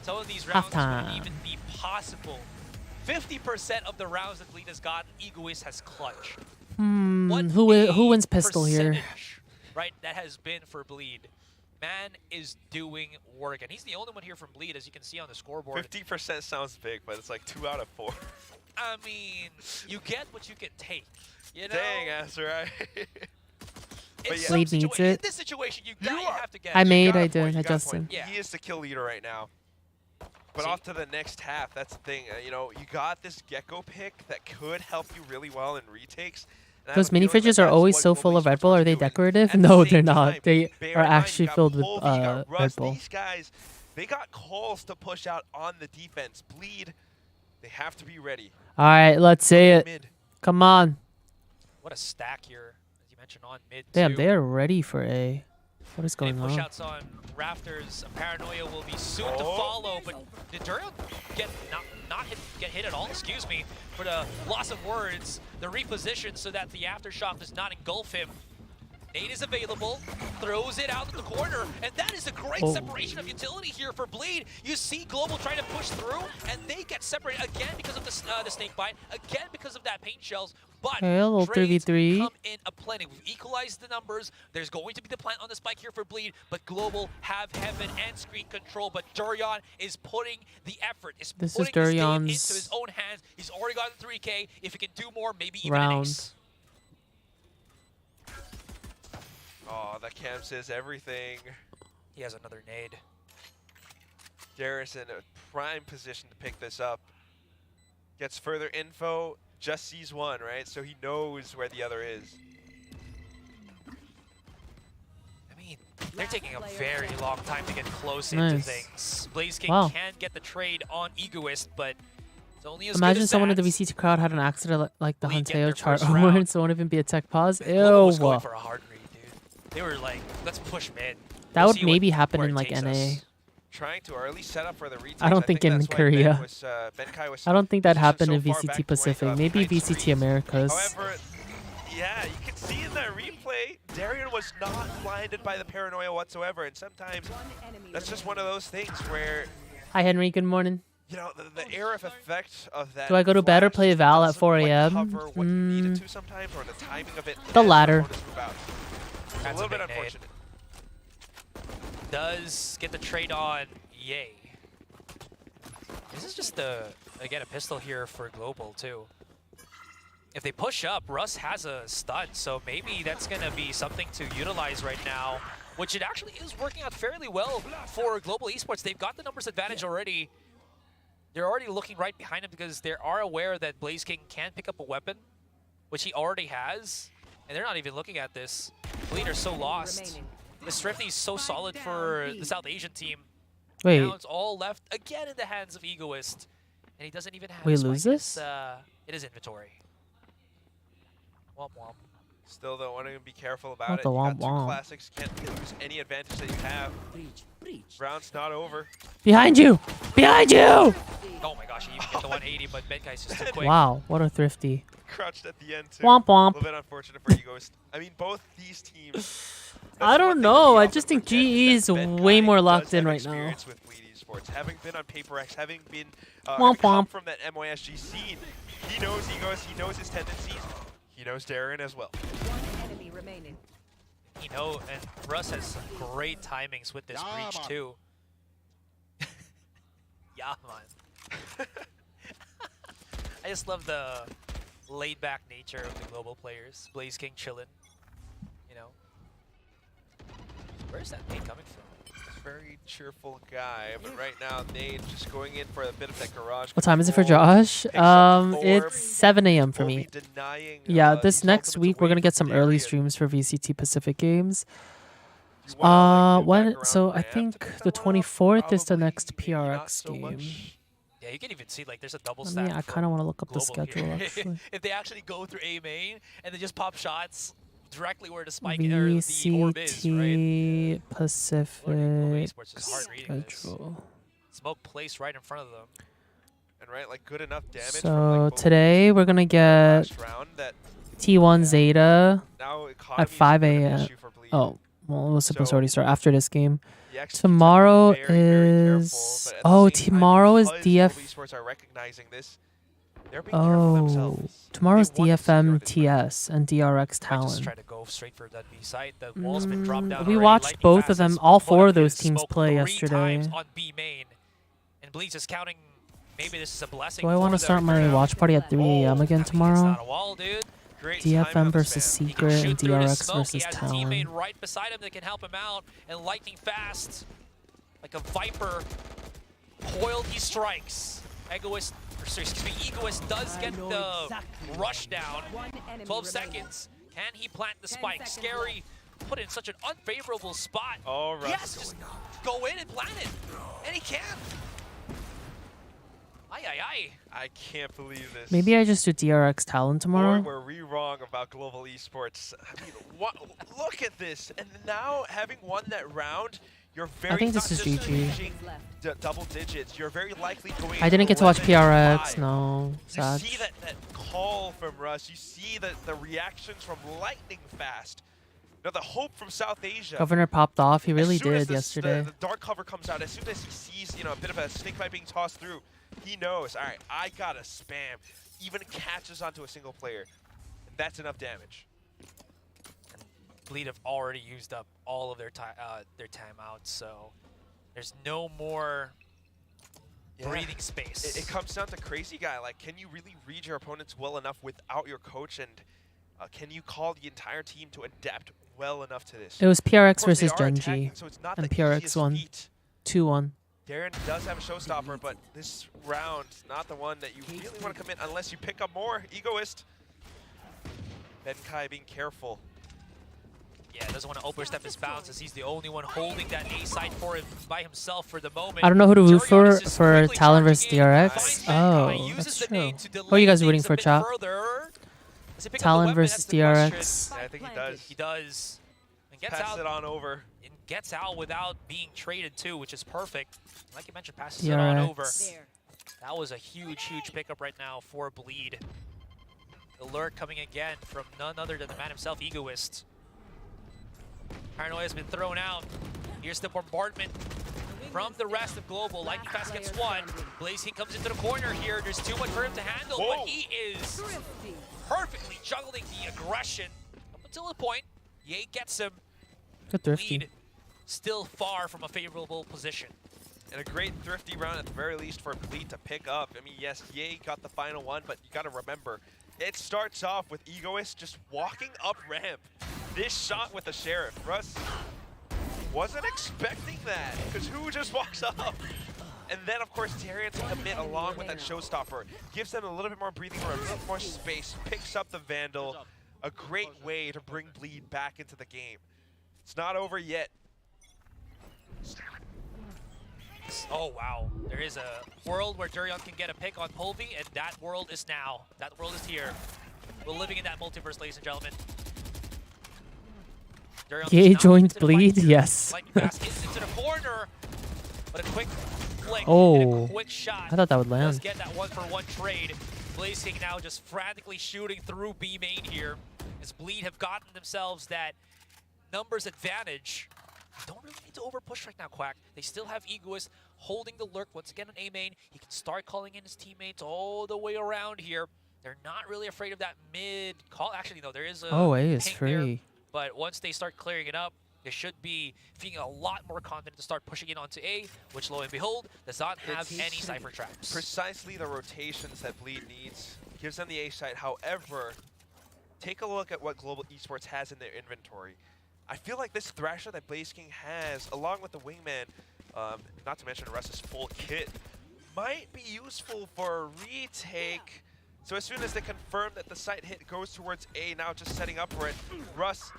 some of these rounds Halftime. wouldn't even be possible. 50% of the rounds that Bleed has gotten, Egoist has clutched. What Who a wins pistol here? percentage, right, that has been for Bleed. Man is doing work, and he's the only one here from Bleed, as you can see on the scoreboard. 50% sounds big, but it's like 2 out of 4. I mean, you get what you can take. You know, Dang, that's right. in yeah. some Bleed needs in it. this situation, you have to get. I it. made, got a I point, did, you I got a just point. did. Yeah. He is the kill leader right now. But See? off to the next half, that's the thing. You got this Gecko pick that could help you really well in retakes. And I have Those a mini feeling fridges that are that's always what so Global full of Red Esports Bull. wants Are they to do. And decorative? at the No, same they're time, not. They bear are in mind, actually you got filled with Polvi, you got Red Russ. Bull. These guys, they got calls to push out on the defense. Bleed, they have to be ready. All right, let's see it. Mid. Come on. What a stack here, as you mentioned, on mid. Damn, too. they are ready for A. What is Any going on? push-outs on Rafters. Paranoia will be soon to follow, but did Durian get hit at all? Excuse me for the loss of words. The reposition so that the aftershock does not engulf him. Nade is available, throws it out in the corner, and that is a great separation of utility here for Bleed. You see Global trying to push through, and they get separated again because of the snake bite, again because of that paint shells. But Okay, a little trades 3v3. come in aplenty. We've equalized the numbers. There's going to be the plant on the spike here for Bleed, but Global have heaven and screen control. But Durian is putting the effort, This is putting his game Durian's into his own hands. He's already gotten 3K. If he can do more, maybe even round. an ace. Oh, that cam says everything. He has another nade. Darius in a prime position to pick this up. Gets further info, just sees one, right? So he knows where the other is. I mean, they're taking a very long time to get close Nice. into things. Blazeking Wow. can get the trade on Egoist, but it's only as Imagine good as someone in that. the VCT crowd had an accident like the Bleed get their Hunteo chart first round. over, so it won't even be a tech pause. Global was going Ew. for a hard read, dude. They were like, let's push mid. That We'll would see maybe what- happen where in it like takes NA. us. Trying to early set up for the retake. I don't think in Korea. I don't think that happened in VCT Pacific. Maybe VCT Americas. However, yeah, you can see in that replay, Darien was not blinded by the paranoia whatsoever. And sometimes that's just one of those things where, Hi Henry, good morning. you know, the air of effect of that. Do I go to bed or flash play just Val at doesn't 4 quite a.m.? cover what you needed to sometimes, or the timing of it. The as latter. opponents move out. It's a That's little bit big nade. unfortunate. Does get the trade on Yay. This is just again a pistol here for Global too. If they push up, Russ has a stun, so maybe that's gonna be something to utilize right now, which it actually is working out fairly well for Global Esports. They've got the numbers advantage already. They're already looking right behind him because they are aware that Blazeking can pick up a weapon, which he already has, and they're not even looking at this. Bleed are so lost. The Thrifty is so solid for the South Asian team. Wait, Now it's all left again in the hands of Egoist, and he doesn't even have. We his lose spike in this? in his inventory. Womp womp. Still, though, want to be careful about Not it. the You got womp two womp. classics. Can't lose any advantage that you have. Round's not over. Behind you! Behind you! Oh my gosh, he even get the 180, but Benkai's just too quick. Wow, what a thrifty. Crouched at the end, too. Womp A womp. little bit unfortunate for Egos. I mean, both these teams. I don't know. I just think GE is way more locked in right now. Experience with Bleed Esports, having been on PaperX, having been Womp come womp. from that MYSG scene, he knows Egos, he knows his tendencies, he knows Darren as well. One enemy remaining. You know, and Russ has some great timings with this breach too. Yeah, man. I just love the laid-back nature of the global players. Blaze King chillin', you know. Where's that nade coming from? Very cheerful guy, but right now Nade just going in for a bit of that garage. What time is it for control, Josh? picks up the orb, It's 7 a.m. for will me. be denying, Yeah, these this next ultimates week we're away gonna get from some early Darian. streams for VCT Pacific games. You wanna, like, move back When? around So I ramp to think pick the someone up? 24th is the Probably, next maybe not PRX so game. much. Yeah, you can even see like there's a double I stack. mean, I kind of want to look up the global schedule here. actually. If they actually go through A main and they just pop shots directly where the spike or the orb is, right? VCT Pacific Esports is hard reading this. schedule. Smoke placed right in front of them. And right, like good enough damage. from, So like, both today we're gonna get last round that T1 Zeta now at economy is 5 a bit of an a.m. issue for Bleed. Oh, well, it was supposed to So- already start after this game. The executions have to be Tomorrow very, very careful, is but at the oh, same time, tomorrow is because DF. Global Esports are recognizing this, they're being careful Oh, themselves. tomorrow's They want to secure DFM this round. TS and DRX I just Talon. try to go straight for that B site. The wall's been dropped down. We already. watched Lightning both Fast of them, has all put four up of those his teams smoke play 3 yesterday. times on B main, and Bleach is counting. Maybe this is a blessing. Do I want to start my watch party at 3 a.m. again It's tomorrow? not a wall, dude. Great DFM timing of the versus spam. He can Secret and shoot through his DRX smoke. versus He has a Talon. teammate right beside him that can help him out. And lightning fast, like a viper, coiled he strikes. Egoist, or sorry, excuse me, Egoist does get the rush down. One enemy 12 remaining. seconds. Can he plant the 10 spike? seconds Scary, put in such an unfavorable spot. Oh, Russ. Yes, just go in and plant it. And he can. Aye, aye, aye. I can't believe this. Maybe I just do DRX Talon Or tomorrow. were we wrong about Global Esports? I mean, what, look at this. And now, having won that round, you're very think this not is just GG. reaching double digits. You're very likely going I didn't get to watch 11-5. PRX. No, You sad. see that call from Russ. You see the reactions from lightning fast. You know, the hope from South Asia. Governor popped off. He As really soon as did yesterday. The dark cover comes out, as soon as he sees, you know, a bit of a snake bite being tossed through, he knows, all right, I gotta spam. Even catches onto a single player. And that's enough damage. Bleed have already used up all of their timeouts, so there's no more breathing space. It comes down to crazy guy. Like, can you really read your opponents well enough without your coach, and can you call the entire team to adapt well enough to this? It was Of PRX course, they versus are Genji, attacking, so it's not and the PRX easiest won feat. 2-1. Darren does have a showstopper, but this round, not the one that you really want to commit unless you pick up more. Egoist. Benkai being careful. Yeah, doesn't want to overstep his bounds as he's the only one holding that A side for him by himself for the moment. I don't know who to root Darion is just for quickly Talon charging versus in, DRX. finds Oh, Benkai, uses that's the true. nade to Who are you delay guys rooting things a for, bit chat? further. Does he pick up the Talon weapon? versus That's the question. DRX. Yeah, I think he does. He does. And gets Pass out. it on over. And gets out without being traded too, which is perfect. Like you mentioned, passes it on over. DRX. That was a huge, huge pickup right now for Bleed. Alert coming again from none other than the man himself, Egoist. Paranoia has been thrown out. Here's the bombardment from the rest of Global. Lightning Fast gets one. Blaze King comes into the corner here. There's too much for him to handle, Whoa. but he is perfectly juggling the aggression up until the point. Ye gets him. Good thrifty. Bleed still far from a favorable position. And a great thrifty round at the very least for Bleed to pick up. I mean, yes, Ye got the final one, but you got to remember, it starts off with Egoist just walking up ramp. This shot with the Sheriff. Russ wasn't expecting that, because who just walks up? And then, of course, Darian to commit along with that showstopper. Gives them a little bit more breathing room, a bit more space, picks up the Vandal. A great way to bring Bleed back into the game. It's not over yet. Oh, wow. There is a world where Darion can get a pick on Polvi, and that world is now. That world is here. We're living in that multiverse, ladies and gentlemen. Darion Yay just now joined into the fight bleed? here. Yes. Lightning Fast is into the corner. But a quick flick Oh. and a quick shot. I thought that would Does land. get that one-for-one trade. Blaze now just frantically shooting through B main here. As Bleed have gotten themselves that numbers advantage. Don't really need to overpush right now, Quack. They still have Egoist holding the lurk once again on A main. He can start calling in his teammates all the way around here. They're not really afraid of that mid call. Actually, no, there is a Oh, A is ping free. there, but once they start clearing it up, they should be feeling a lot more confident to start pushing in onto A, which lo and behold, does not have any Cypher traps. Precisely the rotations that Bleed needs. Gives them the A site. However, take a look at what Global Esports has in their inventory. I feel like this Thrasher that Blaze King has, along with the Wingman, not to mention Russ's full kit, might be useful for a retake. So as soon as they confirm that the site hit goes towards A, now just setting up for it, Russ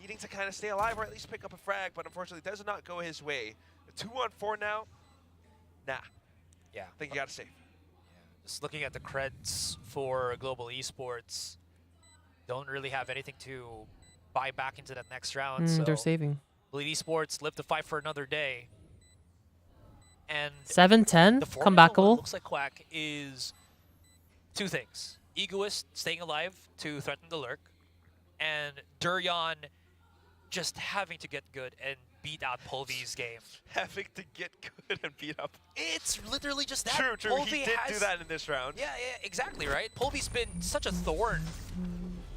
needing to kind of stay alive or at least pick up a frag, but unfortunately does not go his way. 2-on-4 now, nah. Yeah. I think you gotta save. Just looking at the creds for Global Esports, don't really have anything to buy back into that next round. So They're saving. Bleed Esports live to fight for another day. And 7-10, the formula, what it comebackable. looks like, Quack, is two things. Egoist staying alive to threaten the lurk, and Durian just having to get good and beat out Polvi's game. Having to get good and beat up. It's literally just that. True, true. Polvi He did has, do that in this round. Yeah, exactly, right? Polvi's been such a thorn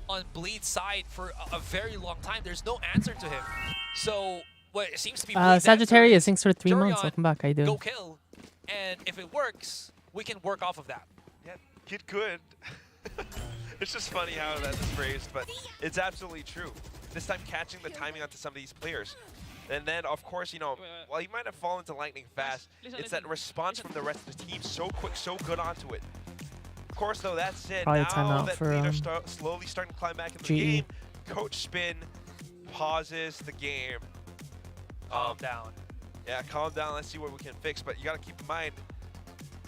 on Bleed's side for a very long time. There's no answer to him. So what it seems to be Bleed's Sagittarius, answer thanks for 3 months. Durian, Welcome back. How you doing? go kill, and if it works, we can work off of that. Yeah, get good. It's just funny how that is phrased, but it's absolutely true. This time catching the timing onto some of these players. And then, of course, you know, while he might have fallen to lightning fast, it's that response from the rest of the team so quick, so good onto it. Of course, though, that said, Probably a now timeout that for, Bleed are slowly starting to climb back into GE. the game, Coach Spin pauses the game. Calm down. Yeah, calm down. Let's see what we can fix. But you got to keep in mind,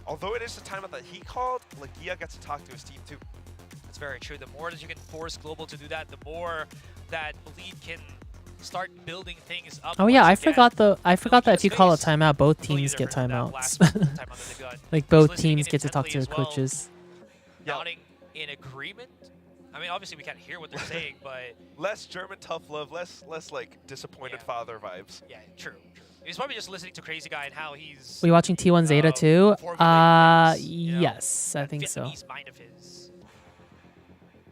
although it is the timeout that he called, Lagia gets to talk to his team too. That's very true. The more that you can force Global to do that, the more that Bleed can start building things up. Oh yeah, once I again. forgot that if you call a Space. timeout, both Completely teams get different than that timeouts. last timeout that they got. Like Just both listening teams in get to talk to intently their as well, coaches. Nodding in agreement. I mean, obviously we can't hear what they're saying, but Less German tough love, less like disappointed Yeah. father vibes. yeah, true. He's probably just listening to Crazy Guy and how he's. Were you watching T1 Zeta too? formulating things, you know, Yes, I that think so. Vietnamese mind of his.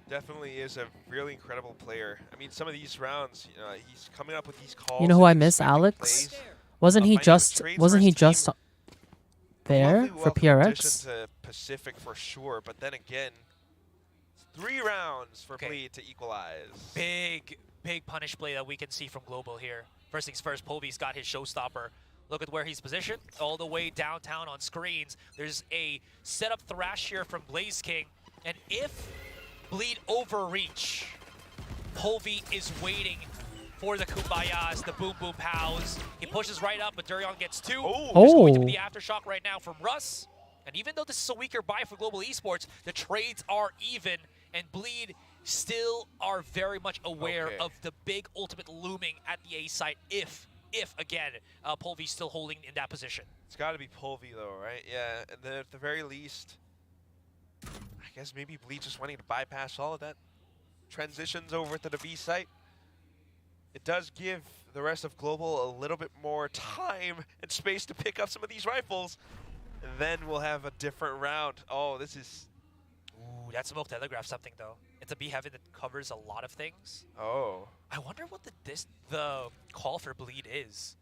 Definitely is a really incredible player. I mean, some of these rounds, he's coming up with these calls. You know who and I miss, expecting Alex? plays. Wasn't he finding just trades wasn't for he his team. just there Lovely for welcome addition PRX? to Pacific for sure, but then again, 3 rounds for Okay. Bleed to equalize. Big punish play that we can see from Global here. First things first, Polvi's got his showstopper. Look at where he's positioned, all the way downtown on screens. There's a setup thrash here from Blaze King, and if Bleed overreach, Polvi is waiting for the Kumbayas, the boom boom pows. He pushes right up, but Durian gets 2. Oh. There's going to Oh. be the aftershock right now from Russ. And even though this is a weaker buy for Global Esports, the trades are even, and Bleed still are very much aware Okay. of the big ultimate looming at the A site if again, Polvi's still holding in that position. It's got to be Polvi though, right? Yeah, and then at the very least, I guess maybe Bleed just wanting to bypass all of that. Transitions over to the B site. It does give the rest of Global a little bit more time and space to pick up some of these rifles. And then we'll have a different round. Oh, this is... Ooh, that smoke telegraphs something though. It's a beehive that covers a lot of things. Oh. I wonder what the call for Bleed is.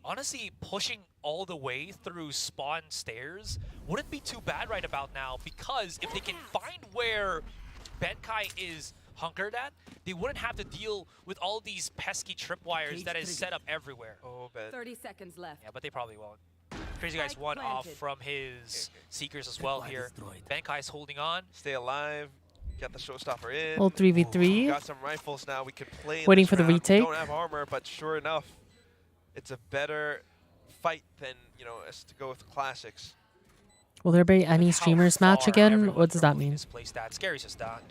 Honestly, pushing all the way through spawn stairs wouldn't be too bad right about now, because if they can find where Benkai is hunkered at, they wouldn't have to deal with all these pesky tripwires that is set up everywhere. Oh, Ben. 30 seconds left. Yeah, but they probably won't. Crazy Guy's one off from his Seekers as well here. Benkai's holding on. Stay alive. Got the showstopper in. Little 3v3. Got some rifles now. We could play in Waiting this for the round. retake. Don't have armor, but sure enough, it's a better fight than, as to go with classics. Will there be any How streamers match far again? everyone What does that from mean? this place that Scary's just done.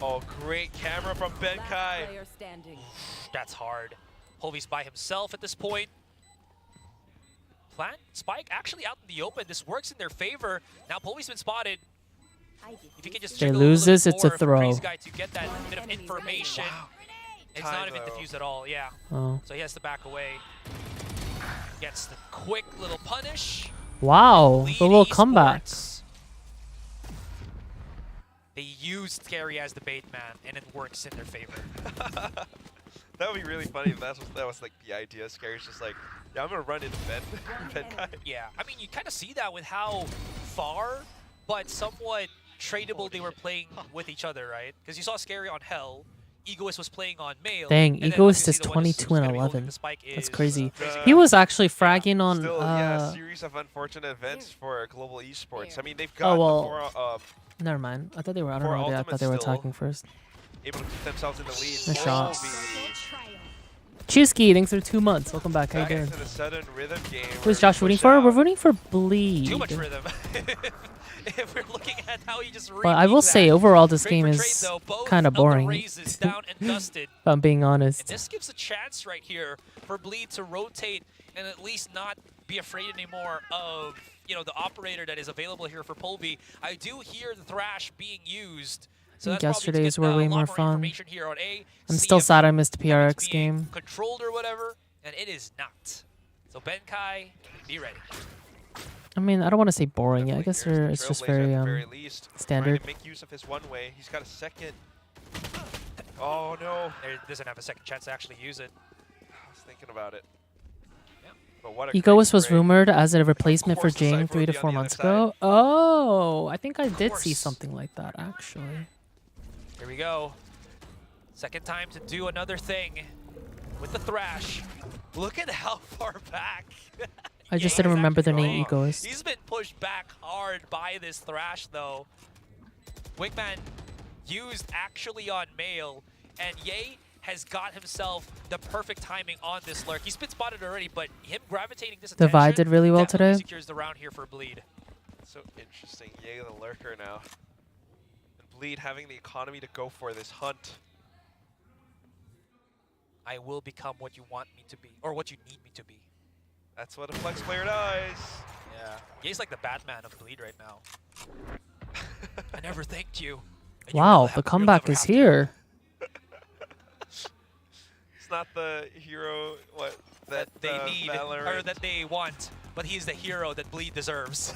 Oh, great camera from Last Benkai. player standing. That's hard. Polvy's by himself at this point. Plant Spike actually out in the open. This works in their favor. Now Polvy's been spotted. If you can just They jiggle lose a little this, bit it's a more for throw. Breeze Guy to get that bit of information. It's not Time, even though. diffused at all, yeah. Oh. So he has to back away. Gets the quick little punish. Wow, Lead the little comeback. Esports. They used Scary as the bait man, and it works in their favor. That would be really funny if that was like the idea. Scary's just like, yeah, I'm gonna run into Benkai. Yeah, I mean, you kind of see that with how far, but somewhat tradable they were playing with each other, right? Because you saw Scary on Hell, Egoist was playing on Male. Dang, and then Egoist obviously is the one who's 22 and gonna be holding 11. the spike That's is, crazy. Uh, He was actually fragging on. Still, yeah, a series of unfortunate events for global esports. I mean, they've got well, Never mind. I thought they were. I don't for know. I Ultimate thought they were still. attacking first. able to keep themselves in the lead. Nice shot. Polvy Joshseki, thanks for 2 months. Welcome back. How you back doing? into the sudden rhythm game. Who's where Josh we rooting push for? out. We're rooting for Bleed. Too much rhythm. If we're looking at how he just But I will say, overall, this Trade game for is trade, though, both kind of of the boring. raises down and dusted. If I'm being And honest. this gives a chance right here for Bleed to rotate and at least not be afraid anymore of, you know, the operator that is available here for Polvy. I do hear the Thrash being used. So I that's think probably to yesterday's get, were a way lot more fun. information here on A, I'm see still if sad I missed the it's PRX being game. controlled or whatever, and it is not. So Benkai, be ready. I mean, I don't want to say boring. Yeah, I guess Here's the it's just Trailblazer very at the very least, trying standard. to make use of his one way. He's got a second. Oh no! There doesn't have a second chance to actually use it. I was thinking about it. Yep. But what a Egoist great was trade. rumored as a replacement for course the Jing Cypher 3 would to be on 4 the other months side. ago. Oh, I think I did see course. something like that, actually. Here we go. Second time to do another thing with the Thrash. Look at how far back. I just Ye didn't is remember the actually name going. Egoist. He's been pushed back hard by this Thrash, though. Wingman used actually on Male, and Ye has got himself the perfect timing on this lurk. He's been spotted already, but him gravitating this The attention Vi did really well definitely today. secures the round here for Bleed. So interesting. Yay, the lurker now. And Bleed having the economy to go for this hunt. I will become what you want me to be, or what you need me to be. That's what a flex player does. Yeah. Ye's like the Batman of Bleed right now. I never thanked you. And you Wow, will the you'll comeback never is have to. here. It's not the hero That they need, or Valorant. that they want, but he's the hero that Bleed deserves.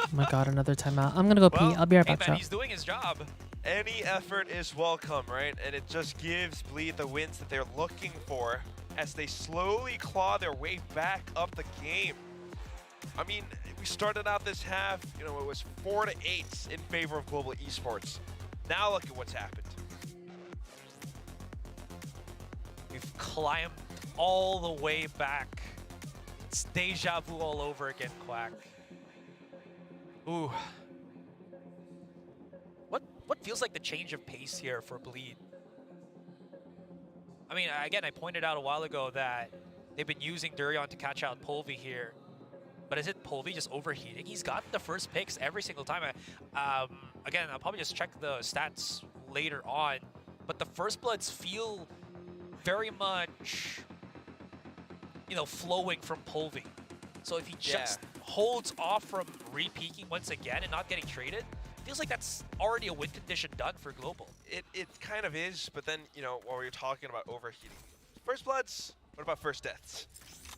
Oh my god, another timeout. I'm gonna go pee. Well, I'll be right Hey back, man, chat. he's doing his job. Any effort is welcome, right? And it just gives Bleed the wins that they're looking for as they slowly claw their way back up the game. I mean, we started out this half, you know, it was 4-8 in favor of global esports. Now look at what's happened. We've climbed all the way back. It's deja vu all over again, Quack. Ooh. What feels like the change of pace here for Bleed? I mean, again, I pointed out a while ago that they've been using Durion to catch out Polvy here. But is it Polvy just overheating? He's got the first picks every single time. Again, I'll probably just check the stats later on. But the first bloods feel very much, you know, flowing from Polvy. So if he just holds off from re-peaking once again and not getting traded, feels like that's already a win condition done for Global. It kind of is, but then, you know, while we're talking about overheating. First bloods, what about first deaths?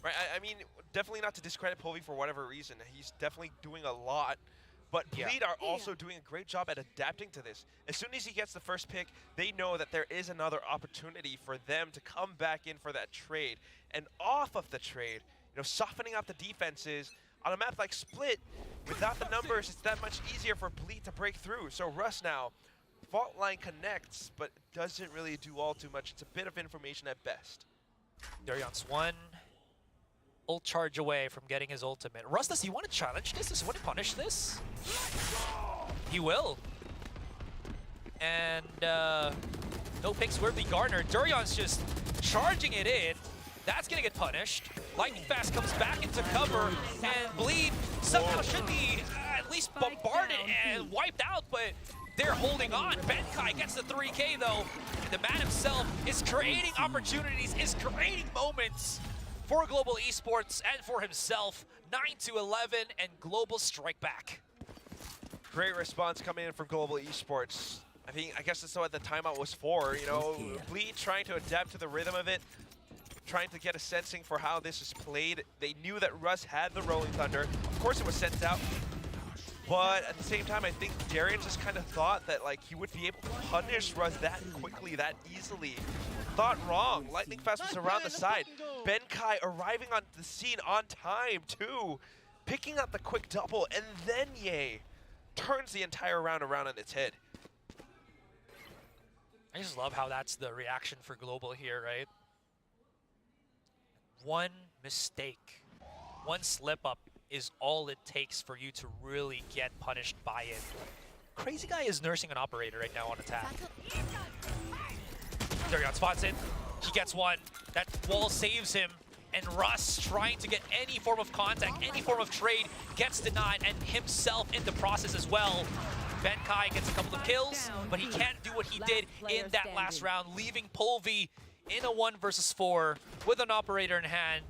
Right, I mean, definitely not to discredit Polvy for whatever reason. He's definitely doing a lot, but Bleed are also doing a great job at adapting to this. As soon as he gets the first pick, they know that there is another opportunity for them to come back in for that trade. And off of the trade, you know, softening up the defenses on a map like Split, without the numbers, it's that much easier for Bleed to break through. So Russ now, fault line connects, but doesn't really do all too much. It's a bit of information at best. Darion's one ult charge away from getting his ultimate. Russ, does he want to challenge this? Does he want to punish this? He will. And no picks will be garnered. Durion's just charging it in. That's gonna get punished. Lightning Fast comes back into cover, and Bleed somehow should be at least and wiped out, but they're holding on. Benkai gets the 3K though. And the man himself is creating opportunities, is creating moments for Global Esports and for himself. 9-11 and Global strike back. Great response coming in from Global Esports. I guess that's what the timeout was for. You know, Bleed trying to adapt to the rhythm of it, trying to get a sensing for how this is played. They knew that Russ had the Rolling Thunder. Of course it was sent out. But at the same time, I think Darian just kind of thought that like he would be able to punish Russ that quickly, that easily. Thought wrong. Lightning Fast was around the side. Benkai arriving on the scene on time too, picking up the quick double, and then Ye turns the entire round around on its head. I just love how that's the reaction for Global here, right? One mistake, one slip up is all it takes for you to really get punished by it. Crazy Guy is nursing an operator right now on attack. Darion spots it. He gets one. That wall saves him. And Russ trying to get any form of contact, any form of trade, gets denied, and himself in the process as well. Benkai gets a couple of kills, but he can't do what he did in that last round, leaving Polvi in a 1 versus 4 with an operator in hand.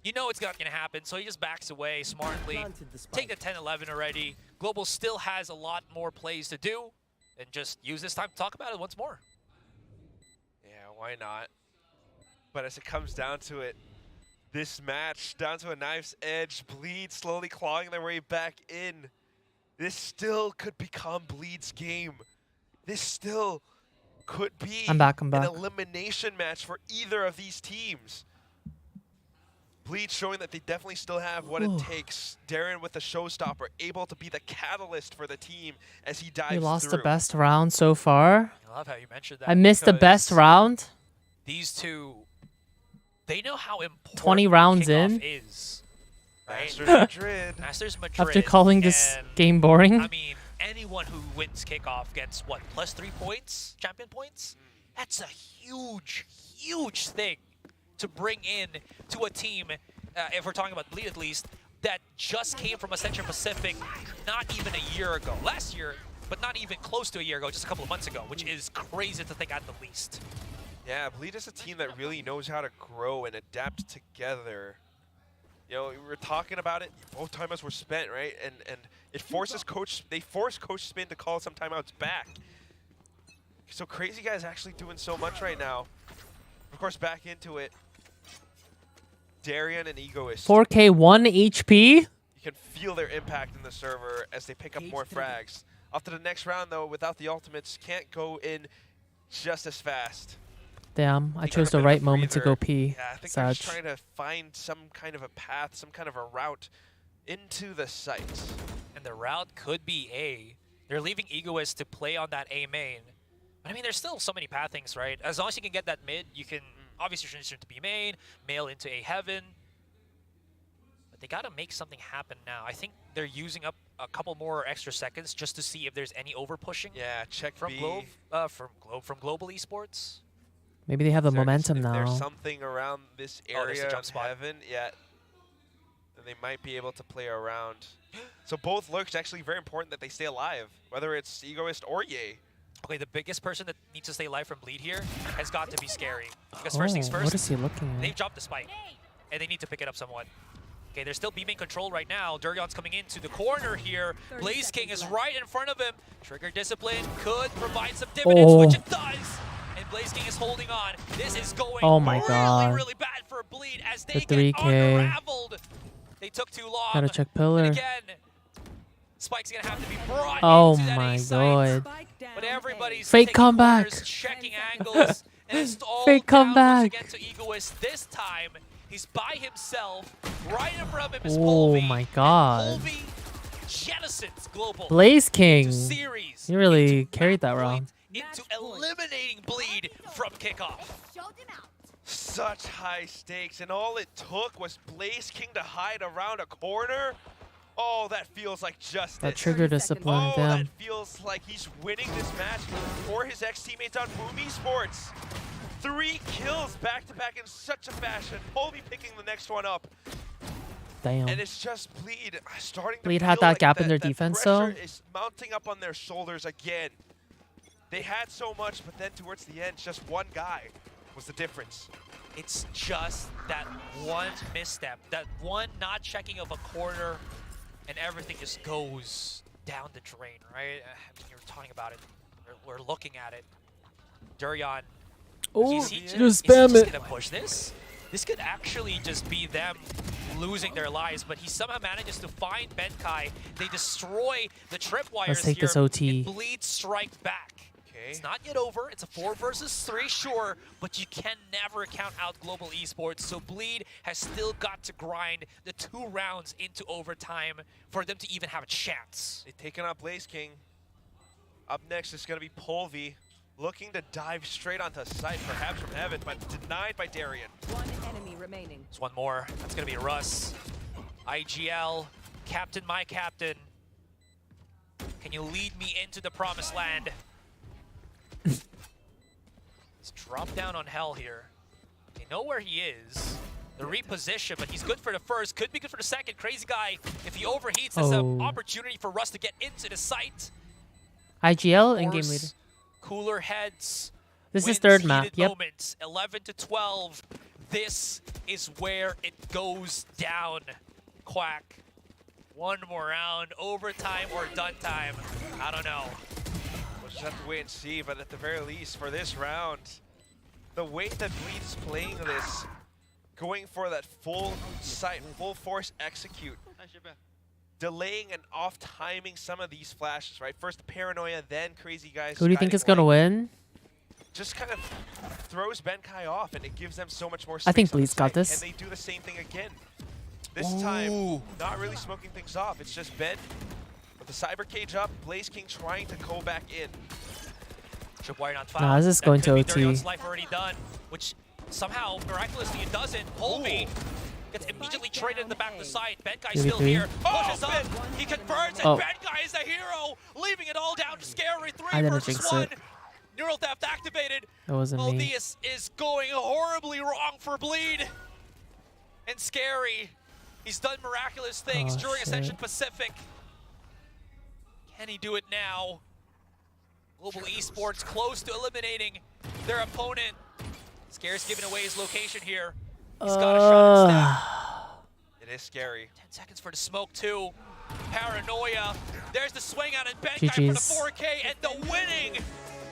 You know it's not going to happen, so he just backs away smartly. Take the 10-11 already. Global still has a lot more plays to do, and just use this time to talk about it once more. Yeah, why not? But as it comes down to it, this match down to a knife's edge, Bleed slowly clawing their way back in. This still could become Bleed's game. This still could be I'm back. an elimination match for either of these teams. Bleed showing that they definitely still have what it takes. Darren with the showstopper, able to be the catalyst for the team as he dives through. We lost the best round so far. I love how you mentioned that. I missed the best round. These two, they know how important 20 rounds kickoff in. Is. Right? Masters Madrid. Masters Madrid. After calling this game boring. I mean, anyone who wins kickoff gets, what, plus 3 points? Champion points? That's a huge, huge thing to bring in to a team, if we're talking about Bleed at least, that just came from Ascension Pacific not even a year ago. Last year, but not even close to a year ago, just a couple of months ago, which is crazy to think at the least. Yeah, Bleed is a team that really knows how to grow and adapt together. You know, we were talking about it, both timeouts were spent, right? And it forces they force Coach Spin to call some timeouts back. So Crazy Guy is actually doing so much right now. Of course, back into it. Darian and Egoist. 4K 1 HP. You can feel their impact in the server as they pick up more frags. Off to the next round, though, without the ultimates, can't go in just as fast. Damn, I chose the right moment to go pee. Yeah, I think they're just trying to find some kind of a path, some kind of a route into the site. And the route could be A. They're leaving Egoist to play on that A main. But I mean, there's still so many pathings, right? As long as you can get that mid, you can obviously transition to B main, mail into A heaven. But they gotta make something happen now. I think they're using up a couple more extra seconds just to see if there's any over pushing. Yeah, check from B. from Global Esports. Maybe they have the momentum now. If there's something around this area the jump of spot. heaven, yeah, then they might be able to play around. So both lurks actually very important that they stay alive, whether it's Egoist or Ye. Okay, the biggest person that needs to stay alive from Bleed here has got to be Scary. Because first things first, what is he looking at? they've dropped the spike, and they need to pick it up somewhat. Okay, they're still B-main control right now. Durion's coming into the corner here. Blaze King is right in front of him. Trigger Discipline could provide some dividends, which it does. And Blaze King is holding on. This is going really bad for Bleed as they get 3K. unraveled. They took too long. Gotta check pillar. And again, Spike's gonna have to be brought Oh into that my A site. god. But everybody's Fake taking comeback. corners, checking angles, and it's all Fake down once comeback. again to Egoist. This time, he's by himself. Right in front of him is Oh Polvi. my god. And Polvi jettisons Global Blaze King. into series. He really into carried that match round. point, into eliminating Bleed from kickoff. Such high stakes, and all it took was Blaze King to hide around a corner. Oh, that feels like justice. That trigger discipline, Oh, damn. that feels like he's winning this match for his ex-teammates on Boom Esports. 3 kills back-to-back in such a fashion. Polvi picking the next one up. Damn. And it's just Bleed starting to Bleed feel had that like gap in their defense, pressure though. is mounting up on their shoulders again. They had so much, but then towards the end, just one guy was the difference. It's just that one misstep, that one not checking of a quarter, and everything just goes down the drain, right? I mean, you're talking about it. We're looking at it. Durian. Oh, is he just is spam he just it. gonna push this? This could actually just be them losing their lives, but he somehow manages to find Benkai. They destroy the tripwires. Let's take here, this OT. and Bleed strikes back. Okay. It's not yet over. It's a 4 versus 3, sure, but you can never count out Global Esports. So Bleed has still got to grind the 2 rounds into overtime for them to even have a chance. They've taken out Blaze King. Up next is going to be Polvi, looking to dive straight onto site, perhaps from heaven, but denied by Darian. One enemy remaining. There's one more. That's going to be Russ. IGL, captain, my captain. Can you lead me into the promised land? Let's drop down on Hell here. They know where he is. The reposition, but he's good for the first. Could be good for the second. Crazy guy. If he overheats, there's an opportunity for Russ to get into the site. IGL and game leader. Cooler heads. This is wins third map. heated Yep. Moments. 11 to 12. This is where it goes down. Quack. One more round. Overtime or done time. I don't know. We'll just have to wait and see, but at the very least, for this round, the way that Bleed is playing this, going for that full sight, full force execute, delaying and off-timing some of these flashes, right? First Paranoia, then Crazy Guys. Who do you think is going to win? Just kind of throws Benkai off, and it gives them so much more space. I think on the Bleed's got site. this. And they do the same thing again. This time, not really smoking things off. It's just Ben with the Cyber Cage up, Blaze King trying to go back in. Tripwire not found. Nah, this is That going could to be OT. Darian's life already done, which somehow, miraculously, it doesn't. Polvi gets immediately traded in the back of the site. Benkai's still 3v3. here. Pushes up. He converts, and Benkai is the hero, leaving it all down to Scary. 3 I didn't versus jinx 1. it. Neural Theft activated. That wasn't me. This is going horribly wrong for Bleed. And Scary. He's done miraculous things during Ascension Pacific. Can he do it now? Global Esports close to eliminating their opponent. Scary's giving away his location here. He's got a shot at snap. It is scary. 10 seconds for the smoke too. Paranoia. There's the swing out and Benkai for the 4K and the winning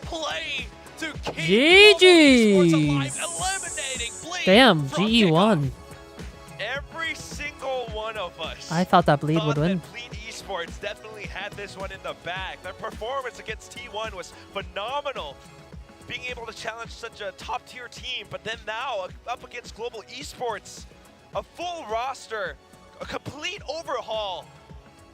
play to keep Global Esports alive, eliminating Bleed. Damn, from GE kickoff. won. Every single one of us I thought that Bleed would win. that Bleed Esports definitely had this one in the bag. Their performance against T1 was phenomenal. Being able to challenge such a top-tier team, but then now up against Global Esports, a full roster, a complete overhaul,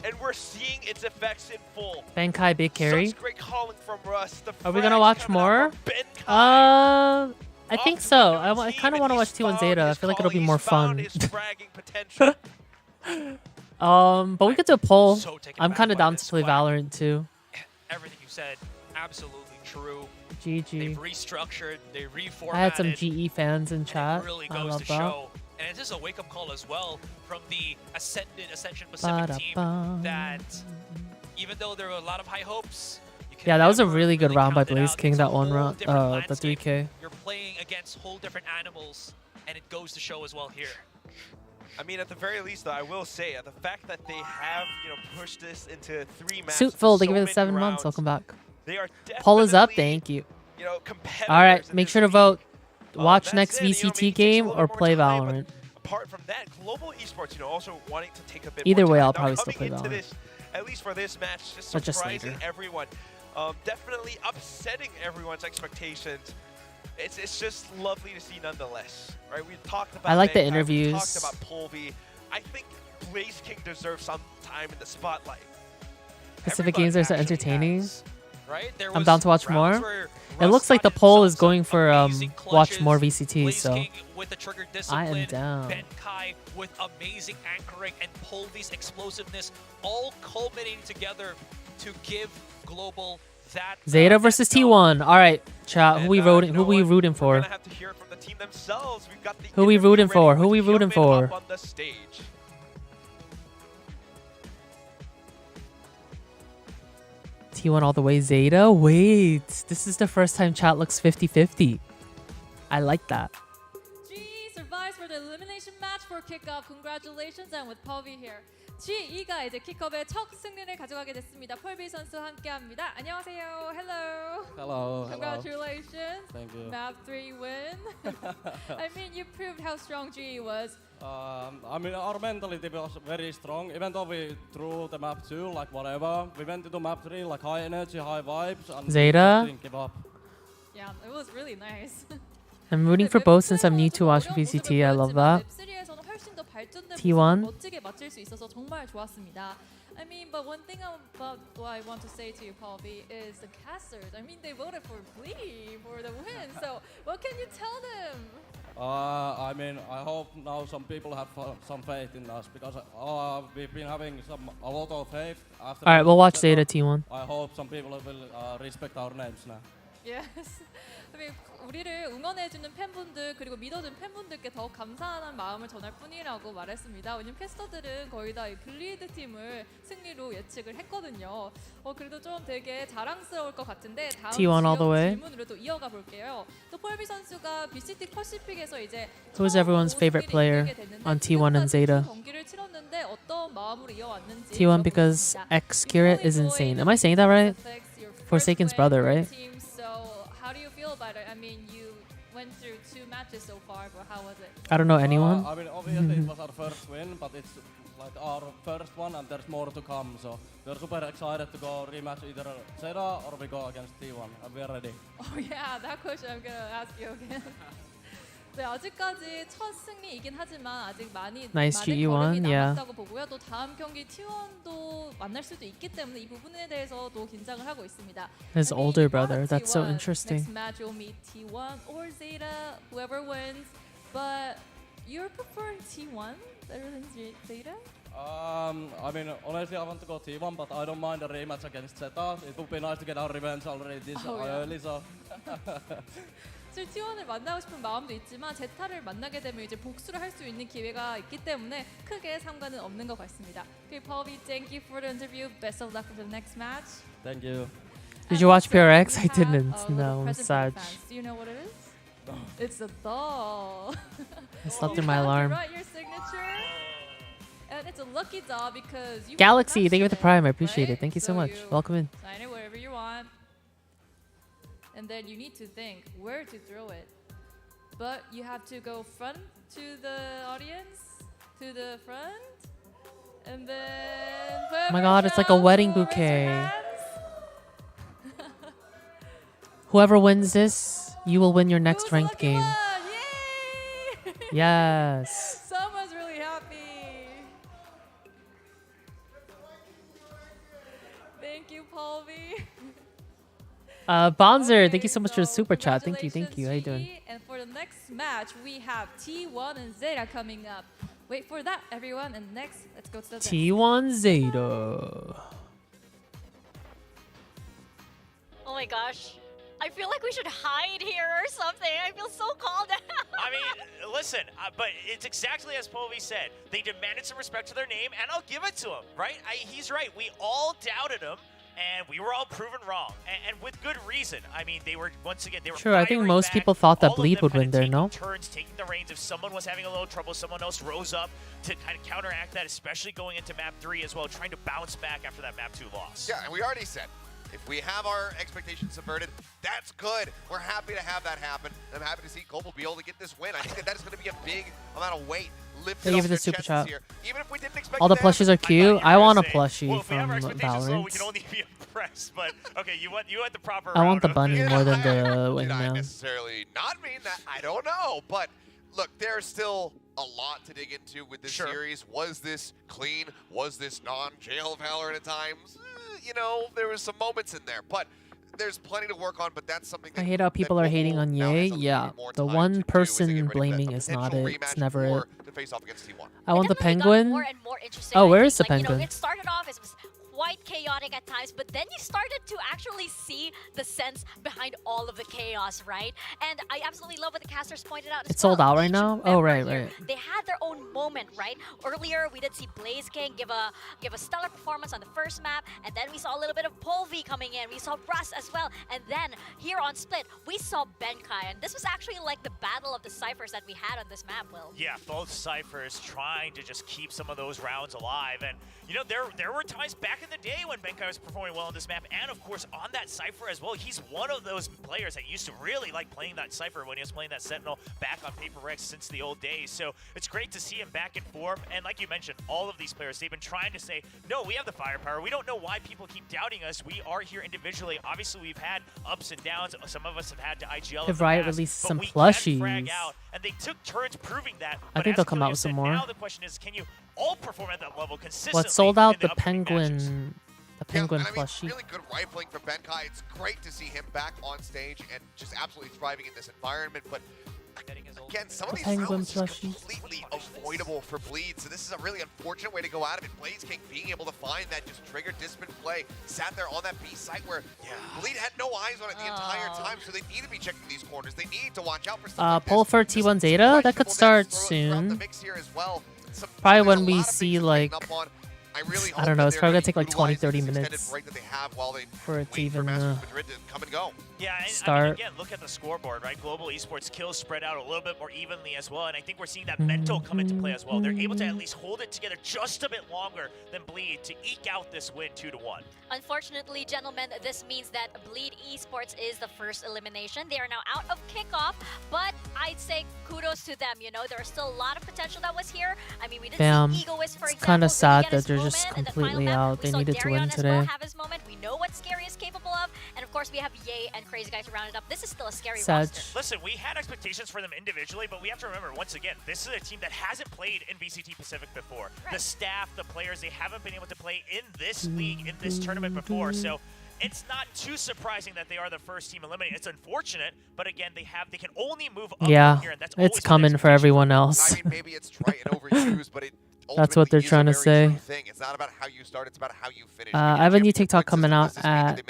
and we're seeing its effects in full. Benkai big carry. Such great calling from Russ. The Are we gonna frags watch coming out more? from Benkai. I think so. I kind of want to watch T1 Zeta. I feel like it'll be more fun. His fragging potential. But we could do a poll. So taken I'm aback kind of by down this to play Quack. Valorant too. Everything you said, absolutely true. GG. They've restructured, they reformatted. I had some GE fans in and chat. it really I goes love to that. show. And it is a wake-up call as well from the Ascension Pacific team Ba-da-bum. that even though there were a lot of high hopes, you can Yeah, that was a never really good round by count it Blaze out. King, It's that a one whole round, different the landscape. 3K. You're playing against whole different animals, and it goes to show as well here. I mean, at the very least, though, I will say, the fact that they have, pushed this into 3 matches, Suitful, they so give it many 7 months. rounds, Welcome back. They are Poll is up. definitely, Thank you. competitors. All right, in make this sure to league. vote. Watch That's next it, maybe VCT it takes a game little or more play time, but Valorant. Apart from that, Global Esports, also wanting to take a bit Either more way, time. I'll Now, probably still coming play into Valorant. this, at least for this match, just But just surprising later. everyone. Definitely upsetting everyone's expectations. It's just lovely to see nonetheless, right? We've talked about I like the Benkai, interviews. We talked about Polvi. I think Blaze King deserves some time in the spotlight. Pacific Everybody games are so actually entertaining. has, right? There I'm was down to watch rounds more. where It Russ looks like the got poll himself is going some for amazing watch more clutches. VCTs. Blaze So King with the trigger I discipline, am down. Benkai with amazing anchoring, and Polvi's explosiveness, all culminating together to give Global that Zeta versus that dub. T1. All right, chat. Who And, we voting? you Who know we what? rooting We're for? gonna have to hear it from the team themselves. We've got the Who we interview rooting ready for? Who with we rooting Yeoman for? up on the stage. T1 all the way. Zeta? Wait. This is the first time chat looks 50-50. I like that. G survives for the elimination match for kickoff. Congratulations, and with Pavi here. G2가 이제 킥업의 첫 승리를 가져가게 됐습니다. 펄비 선수 함께합니다. 안녕하세요. Hello. Hello. Congratulations. Thank you. Map 3 win. I mean, you proved how strong G was. I mean, our mentality was very strong. Even though we threw the map 2, like whatever, we went into map 3 like high energy, high vibes, and Zeta? we didn't give up. Yeah, it was really nice. I'm rooting for both since I'm new to watching VCT. I love that. T1. 멋지게 맞출 수 있어서 정말 좋았습니다. I mean, but one thing about what I want to say to you, Pavi, is the casters. I mean, they voted for Blee for the win. So, what can you tell them? I mean, I hope now some people have some faith in us because we've been having a lot of faith. After Alright, we'll watch Zeta T1. I hope some people will respect our names now. Yes. I mean, 우리를 응원해주는 팬분들 그리고 믿어준 팬분들께 더욱 감사한 마음을 전할 뿐이라고 말했습니다. 왜냐면 캐스터들은 거의 다 글리드 팀을 승리로 예측을 했거든요. 그래도 좀 되게 자랑스러울 것 같은데 다음 T1 all the way. 질문으로 또 이어가 볼게요. 또 펄비 선수가 BCT 퍼시픽에서 이제 Who is everyone's favorite player on T1 and Zeta? 경기를 치렀는데 어떤 마음으로 이어왔는지 T1 because X Curate is insane. Am I saying that right? Forsaken's brother, right? How do you feel about it? I mean, you went through 2 matches so far, but how was it? I don't know anyone. I mean, obviously it was our first win, but it's like our first one and there's more to come. So we're super excited to go rematch either Zeta or we go against T1 and we're ready. Oh yeah, that question I'm gonna ask you again. 네, 아직까지 첫 승리이긴 하지만 아직 많이 Nice 걸음이 GE1, yeah. 남았다고 보고요. 또 다음 경기 T1도 만날 수도 있기 때문에 이 부분에 대해서도 긴장을 하고 있습니다. His older brother. That's so interesting. Next match will meet T1 or Zeta, whoever wins. But you're preferring T1 better than Zeta? I mean, honestly, I want to go T1, but I don't mind a rematch against Zeta. It would be nice to get our revenge already this early, so. 사실 T1을 만나고 싶은 마음도 있지만 제타를 만나게 되면 이제 복수를 할 수 있는 기회가 있기 때문에 크게 상관은 없는 것 같습니다. Okay, Pavi, thank you for the interview. Best of luck for the next match. Thank you. Did you watch PRX? I didn't. No, I'm sad. Do you know what it is? It's a doll. I slept through my alarm. Write your signature. And it's a lucky doll because you Galaxy, thank you for the prime. I right? appreciate it. Thank you so much. You Welcome in. sign it wherever you want. And then you need to think where to throw it. But you have to go front to the audience, to the front, and then Oh my god, it's like a wedding bouquet. Whoever wins this, you will win your next ranked game. Yay! Yes. Someone's really happy. Thank you, Pavi. Bonzer, thank you so much for the super chat. Thank you, thank you. How you doing? And for the next match, we have T1 and Zeta coming up. Wait for that, everyone. And next, let's go to the T1 Zeta. Oh my gosh. I feel like we should hide here or something. I feel so called out. I mean, listen, but it's exactly as Povey said. They demanded some respect to their name, and I'll give it to him, right? He's right. We all doubted him, and we were all proven wrong, and with good reason. I mean, they were, once again, they were Sure, I think firing most back. people thought that All of Bleed them would kind win of there, taking no? turns taking the reins. If someone was having a little trouble, someone else rose up to kind of counteract that, especially going into map 3 as well, trying to bounce back after that map 2 loss. Yeah, and we already said, if we have our expectations subverted, that's good. We're happy to have that happen. I'm happy to see Kpop be able to get this win. I think that is going to be a big amount of weight lifted Thank you off for their the super chests chat. here. Even if we didn't expect All the it to happen. plushies are cute. I want a plushie Well, if we have from our expectations low, we Valorant. can only be impressed. But okay, you want the proper. I want the route of- bunny Yeah, more than the Did I windmill. necessarily not mean that? I don't know. But look, there's still a lot to dig into with this Sure. series. Was this clean? Was this non-jail Valorant at times? You know, there was some moments in there. But there's plenty to work on, but that's something I that hate how people that are hating Global on now Ye. has a Yeah, little more the time one to do as they person get ready for blaming that is not potential it. It's rematch never or it. to face off against T1. I want the It definitely got penguin. more and more interesting, Oh, I where think. is the Like, you know, penguin? it started off as quite chaotic at times, but then you started to actually see the sense behind all of the chaos, right? And I absolutely love what the casters pointed out as It's sold well. out right Each now? Oh, member right, here, right. They had their own moment, right? Earlier, we did see Blaze King give a stellar performance on the first map, and then we saw a little bit of Polvi coming in. We saw Russ as well, and then here on Split, we saw Benkai, and this was actually like the battle of the ciphers that we had on this map, Will. Yeah, both ciphers trying to just keep some of those rounds alive. And, you know, there were times back in the day when Benkai was performing well on this map. And, of course, on that cipher as well. He's one of those players that used to really like playing that cipher when he was playing that Sentinel back on Paper Rex since the old days. So it's great to see him back in form. And like you mentioned, all of these players, they've been trying to say, no, we have the firepower. We don't know why people keep doubting us. We are here individually. Obviously, we've had ups and downs. Some of us have had to IGL. If Riot released some plushies. And they took turns proving that. I think they'll come out with some more. Now the question is, can you all perform at that level consistently? What sold out in the upcoming matches? penguin? The penguin I mean, plushie. really good rifling from Benkai. It's great to see him back on stage and just absolutely thriving in this environment. But again, some of these penguin rounds are plushies. completely avoidable for Bleed. So this is a really unfortunate way to go out of it. Blaze King being able to find that just triggered discipline play, sat there on that B site where Bleed had no eyes on it the entire time. So they need to be checking these corners. They need to watch out for stuff like Pull this. for T1 Zeta? That could start Throughout soon. the mix here as well. Probably There's when a we lot of see, things to like, tighten up on. I really I don't know, it's probably gonna take like 20, 30 minutes minutes break that they have while they for it to wait for even Masters Madrid to come and go. Yeah, and I start. mean, again, look at the scoreboard, right? Global Esports kills spread out a little bit more evenly as well, and I think we're seeing that mental come into play as well. They're able to at least hold it together just a bit longer than Bleed to eke out this win 2-1. Unfortunately, gentlemen, this means that Bleed Esports is the first elimination. They are now out of kickoff, but I'd say kudos to them. You know, there is still a lot of potential that was here. I mean, we did Damn. see Egoist, for It's example, kinda really sad get that his they're moment just in the final completely map. out. We They saw needed to Darion win as well today. have his moment. We know what Scary is capable of, and of course we have Ye and Crazy Guy to round it up. This is still a scary Sad. roster. Listen, we had expectations for them individually, but we have to remember, once again, this is a team that hasn't played in VCT Pacific before. Right. The staff, the players, they haven't been able to play in this league, in this tournament before, so it's not too surprising that they are the first team eliminated. It's unfortunate, but again, they can only move up Yeah, from here, and that's always it's an coming for expectation. everyone else. I mean, maybe it's trite and overused, but it That's what they're ultimately is a trying to very say. true thing. It's not about how you start, it's about how you finish. I have a new TikTok coming out at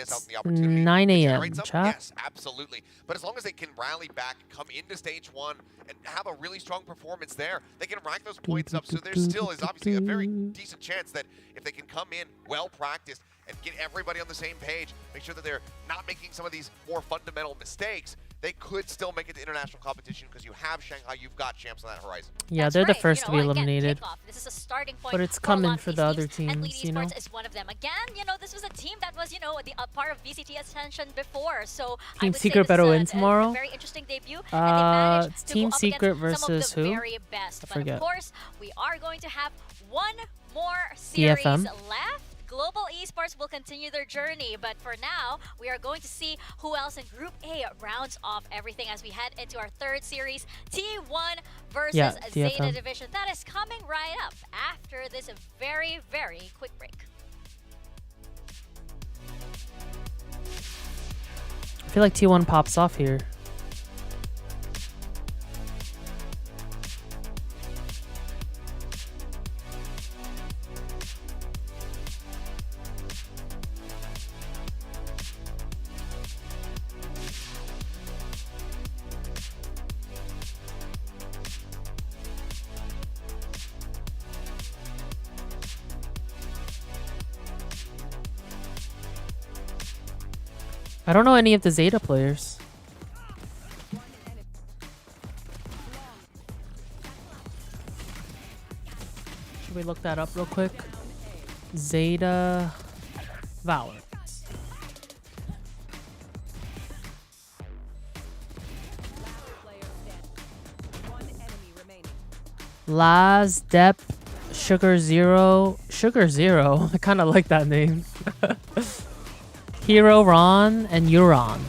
9 a.m. Chat. Yes, absolutely. But as long as they can rally back, come into stage one, and have a really strong performance there, they can rack those points up. So there still is obviously a very decent chance that if they can come in well practiced and get everybody on the same page, make sure that they're not making some of these more fundamental mistakes, they could still make it to international competition because you have Shanghai, you've got champs on that horizon. Yeah, That's they're the right. first to be Again, eliminated. kickoff. This is a starting point, But it's for a coming lot of for these the other teams, and Bleed teams, you know? Esports is one of them. Again, you know, this was a team that was, you know, the part of VCT Ascension before. So I Team would Secret say better this win is tomorrow? a very interesting debut, and they managed It's to Team go up Secret against some versus of the who? very best. I But forget. of course, we are going to have one more series DFM? left. Global Esports will continue their journey, but for now, we are going to see who else in Group A rounds off everything as we head into our third series, T1 versus Zeta DFM. Division. That is coming right up after this very, very quick break. I feel like T1 pops off here. I don't know any of the Zeta players. Should we look that up real quick? Zeta Valorant. Laz, Dep, Sugar Zero. Sugar Zero? I kind of like that name. Hero Ron and Euron.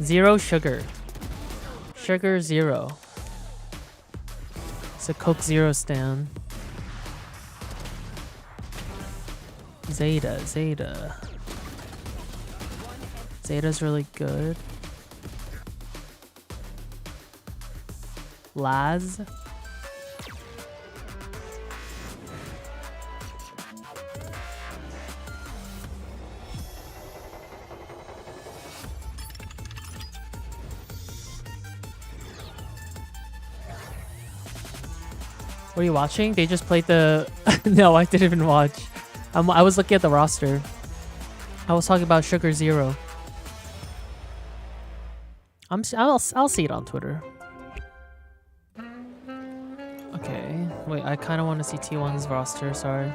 Zero Sugar. Sugar Zero. It's a Coke Zero stand. Zeta. Zeta's really good. What are you watching? They just played the... No, I didn't even watch. I was looking at the roster. I was talking about Sugar Zero. I'll see it on Twitter. Okay. Wait, I kind of want to see T1's roster. Sorry.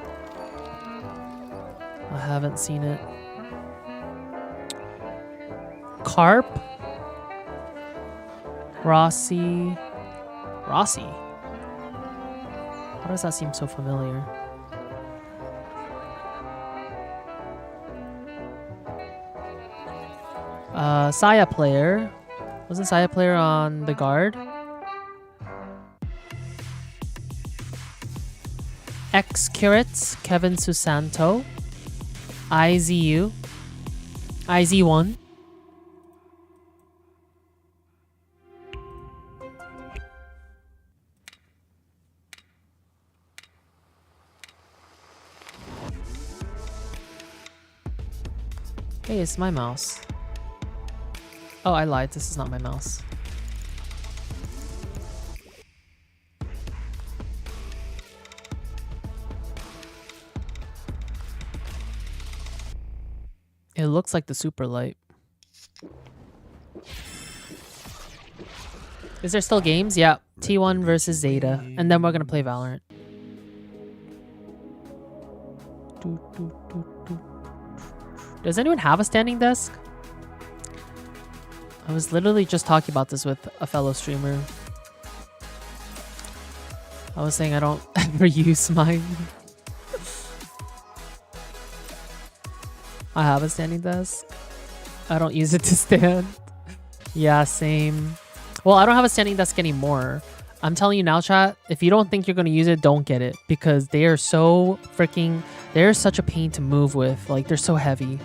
I haven't seen it. Carp? Rossi? Rossi? Why does that seem so familiar? Saya player. Wasn't Saya player on the guard? X Curats, Kevin Susanto, IZU, IZ1. Hey, it's my mouse. Oh, I lied. This is not my mouse. It looks like the super light. Is there still games? Yeah. T1 versus Zeta. And then we're going to play Valorant. Does anyone have a standing desk? I was literally just talking about this with a fellow streamer. I was saying I don't ever use mine. I have a standing desk. I don't use it to stand. Yeah, same. Well, I don't have a standing desk anymore. I'm telling you now, chat, if you don't think you're going to use it, don't get it. Because they are so freaking... They're such a pain to move with. Like, they're so heavy.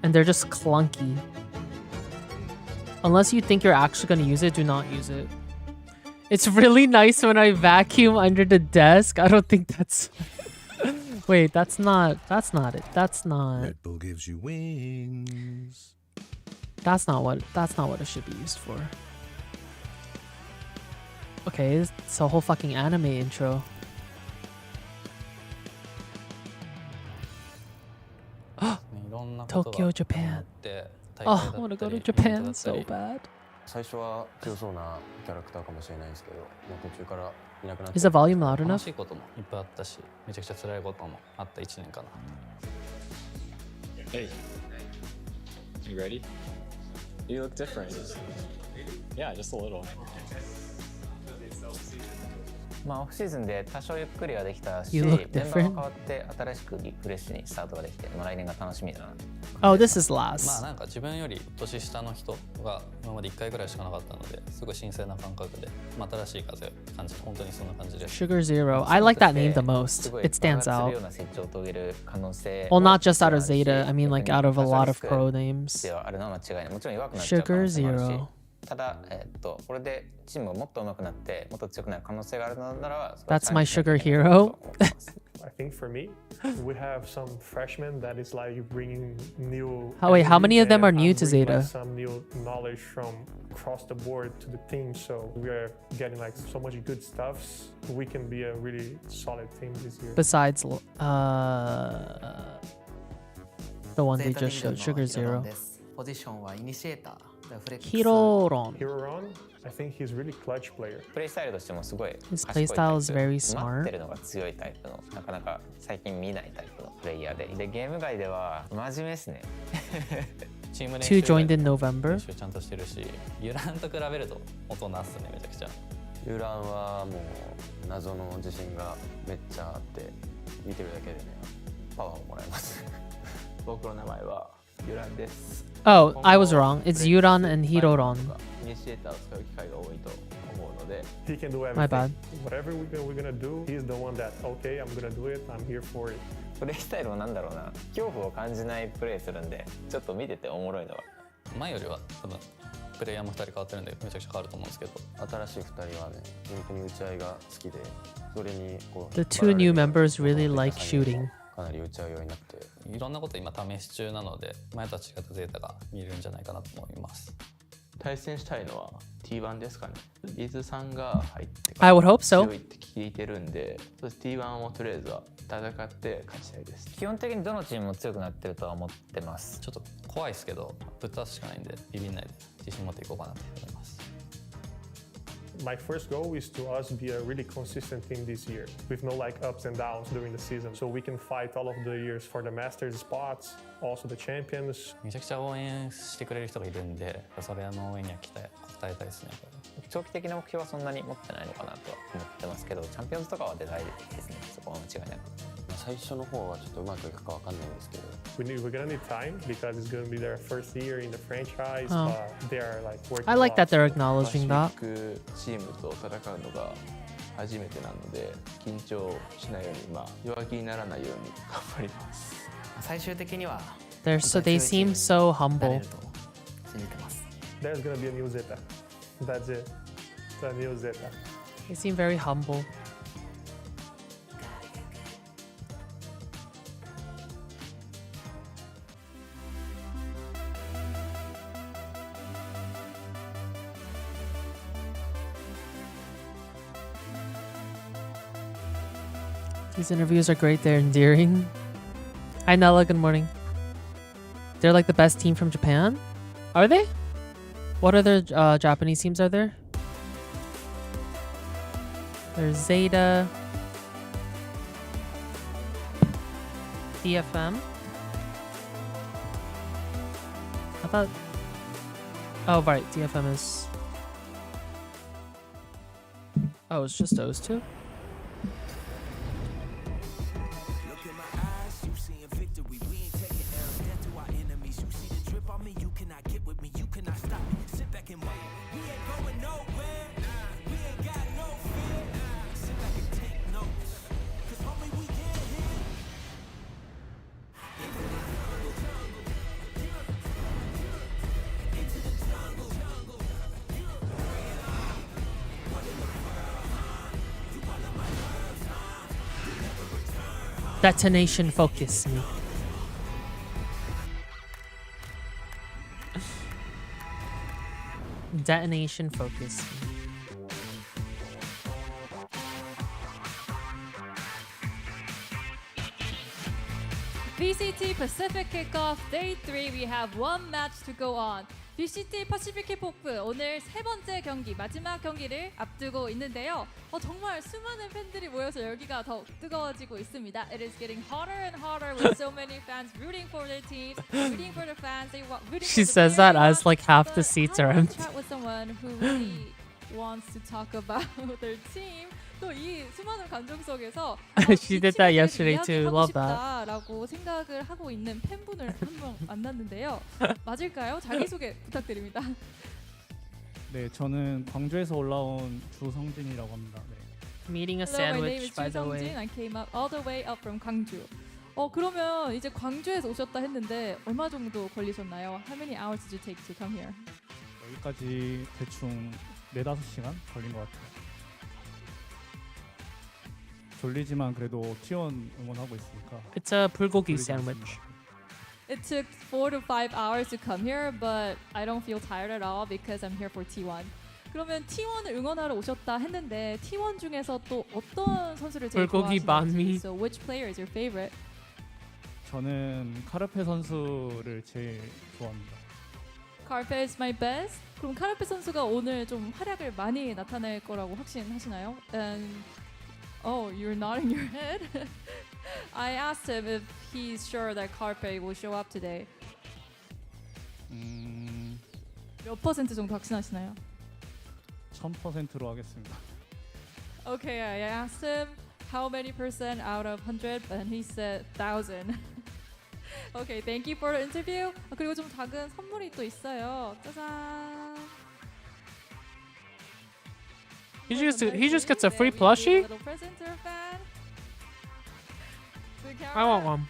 And they're just clunky. Unless you think you're actually going to use it, do not use it. It's really nice when I vacuum under the desk. I don't think that's... Wait, that's not it. That's not... Red Bull gives you wings. That's not what it should be used for. Okay, it's a whole fucking anime intro. Tokyo, Japan. Oh, I want to go to Japan so bad. Is the volume loud enough? Hey, you ready? You look different. Yeah, just a little. オフシーズンで多少ゆっくりはできたし、 You メ look ンバー different. が変わって新しくリフレッシュにスタートができて、来年が楽しみだな。Oh, this is last. まあなんか自分より年下の人が今まで1回ぐらいしかなかったので、すごい新鮮な感覚で、まあ新しい風を感じ、本当にそんな感じです。 Sugar Zero. I like that name the most. It stands out. Well, not just out of Zeta. I mean, like out of a lot of pro names. ではあるのは間違いない。もちろん弱くなっちゃう可 Sugar 能性もあるし。 Zero. ただ、これでチームがもっと上手くなってもっと強くなる可能性があるのならば That's my sugar hero. I think for me, we have some freshmen that is like bringing new. Wait, how many of them are new to bringing, Zeta? like, some new knowledge from across the board to the team, so we are getting like so much good stuff. We can be a really solid team this year. Besides, the one they just showed, Sugar Zero. Hiroron. Hiroron, I think he's really clutch player. プレイスタイルとしてもすごい His playstyle is very 待 smart. ってるのが強いタイプのなかなか最近見ないタイプのプレイヤーでゲーム外では真面目ですね。チーム練 Two 習 joined in November. 練習ちゃんとしてるし、ユランと比べると大人っすねめちゃくちゃ。ユランはもう謎の自信がめっちゃあって見てるだけでねパワーをもらえます。僕の名前はユランです。 Oh, I was wrong. It's Yuran and Hiroron. イニシエーターを使う機会が多いと思うので。 He can do everything. My bad. Whatever we're gonna do, he's the one that okay, I'm gonna do it. I'm here for it. プレイスタイルもなんだろうな恐怖を感じないプレイするんでちょっと見てておもろいのは前よりは多分プレイヤーも2人変わってるんでめちゃくちゃ変わると思うんですけど、新しい2人はね本当に打ち合いが好きでそれにこう The two new members really like shooting. かなり打ち合うようになっていろんなこと今試し中なので前とは違ったゼータが見れるんじゃないかなと思います。対戦したいのは T1 ですかね。リズさんが入ってか I ら would hope so. 強いって聞いてるんで、T1 をとりあえずは戦って勝ちたいです。基本的にどのチームも強くなってるとは思ってます。ちょっと怖いですけど、ぶっ倒すしかないんで、ビビんないで自信持っていこうかなと思います。My first goal is to us be a really consistent team this year, with no like ups and downs during the season, so we can fight all of the years for the Masters spots, also the champions. めちゃくちゃ応援してくれる人がいるんで、それの応援には応えたいですね。長期的な目標はそんなに持ってないのかなとは思ってますけど、チャンピオンズとかは出たいですね。そこは間違いなく。最初の方はちょっとうまくいくかわかんないんですけど。We're gonna need time because it's gonna be their first year in the franchise. Oh. They are like working. I like that they're acknowledging that. チームと戦うのが初めてなので緊張しないように弱気にならないように頑張ります。最終的には They seem so humble. There's gonna be a new Zeta. That's it. The new Zeta. They seem very humble. These interviews are great. They're endearing. Hi, Nella. Good morning. They're like the best team from Japan? Are they? What other Japanese teams are there? There's Zeta. DFM. I thought... Oh, right. DFM is... Oh, it's just those two? Detonation focus me. Detonation focus me. VCT Pacific Kickoff Day 3. We have one match to go on. VCT Pacific Kickoff 오늘 세 번째 경기, 마지막 경기를 앞두고 있는데요. 정말 수많은 팬들이 모여서 열기가 더 뜨거워지고 있습니다. It is getting hotter and hotter with so many fans rooting for their teams, rooting for the fans. She says that as like half the seats are empty. Chat with someone who really wants to talk about their team. 또 이 수많은 감정 속에서 She did that yesterday too. Love that. 라고 생각을 하고 있는 팬분을 한 명 만났는데요. 맞을까요? 자기소개 부탁드립니다. 네, 저는 광주에서 올라온 주성진이라고 합니다. 네. Meeting a Hello, my name sandwich, is by the way. 주성진. I came up all the way up from 광주. 그러면 이제 광주에서 오셨다 했는데 얼마 정도 걸리셨나요? How many hours did you take to come here? 여기까지 대충 4-5시간 걸린 것 같아요. 졸리지만 그래도 T1 응원하고 있으니까. It's a 불고기 sandwich. It took 4 to 5 hours to come here, but I don't feel tired at all because I'm here for T1. 그러면 T1을 응원하러 오셨다 했는데 T1 중에서 또 어떤 선수를 제일 불고기 좋아하시는지? So which player is your favorite? 저는 카르페 선수를 제일 좋아합니다. Carpe is my best. 그럼 카르페 선수가 오늘 좀 활약을 많이 나타낼 거라고 확신하시나요? And oh, you're nodding your head. I asked him if he's sure that Carpe will show up today. 몇 퍼센트 정도 확신하시나요? 1000%로 하겠습니다. Okay, I asked him how many percent out of 100, and he said 1000. Okay, thank you for the interview. 그리고 좀 작은 선물이 또 있어요. 짜잔. He just gets a free plushie? I want one.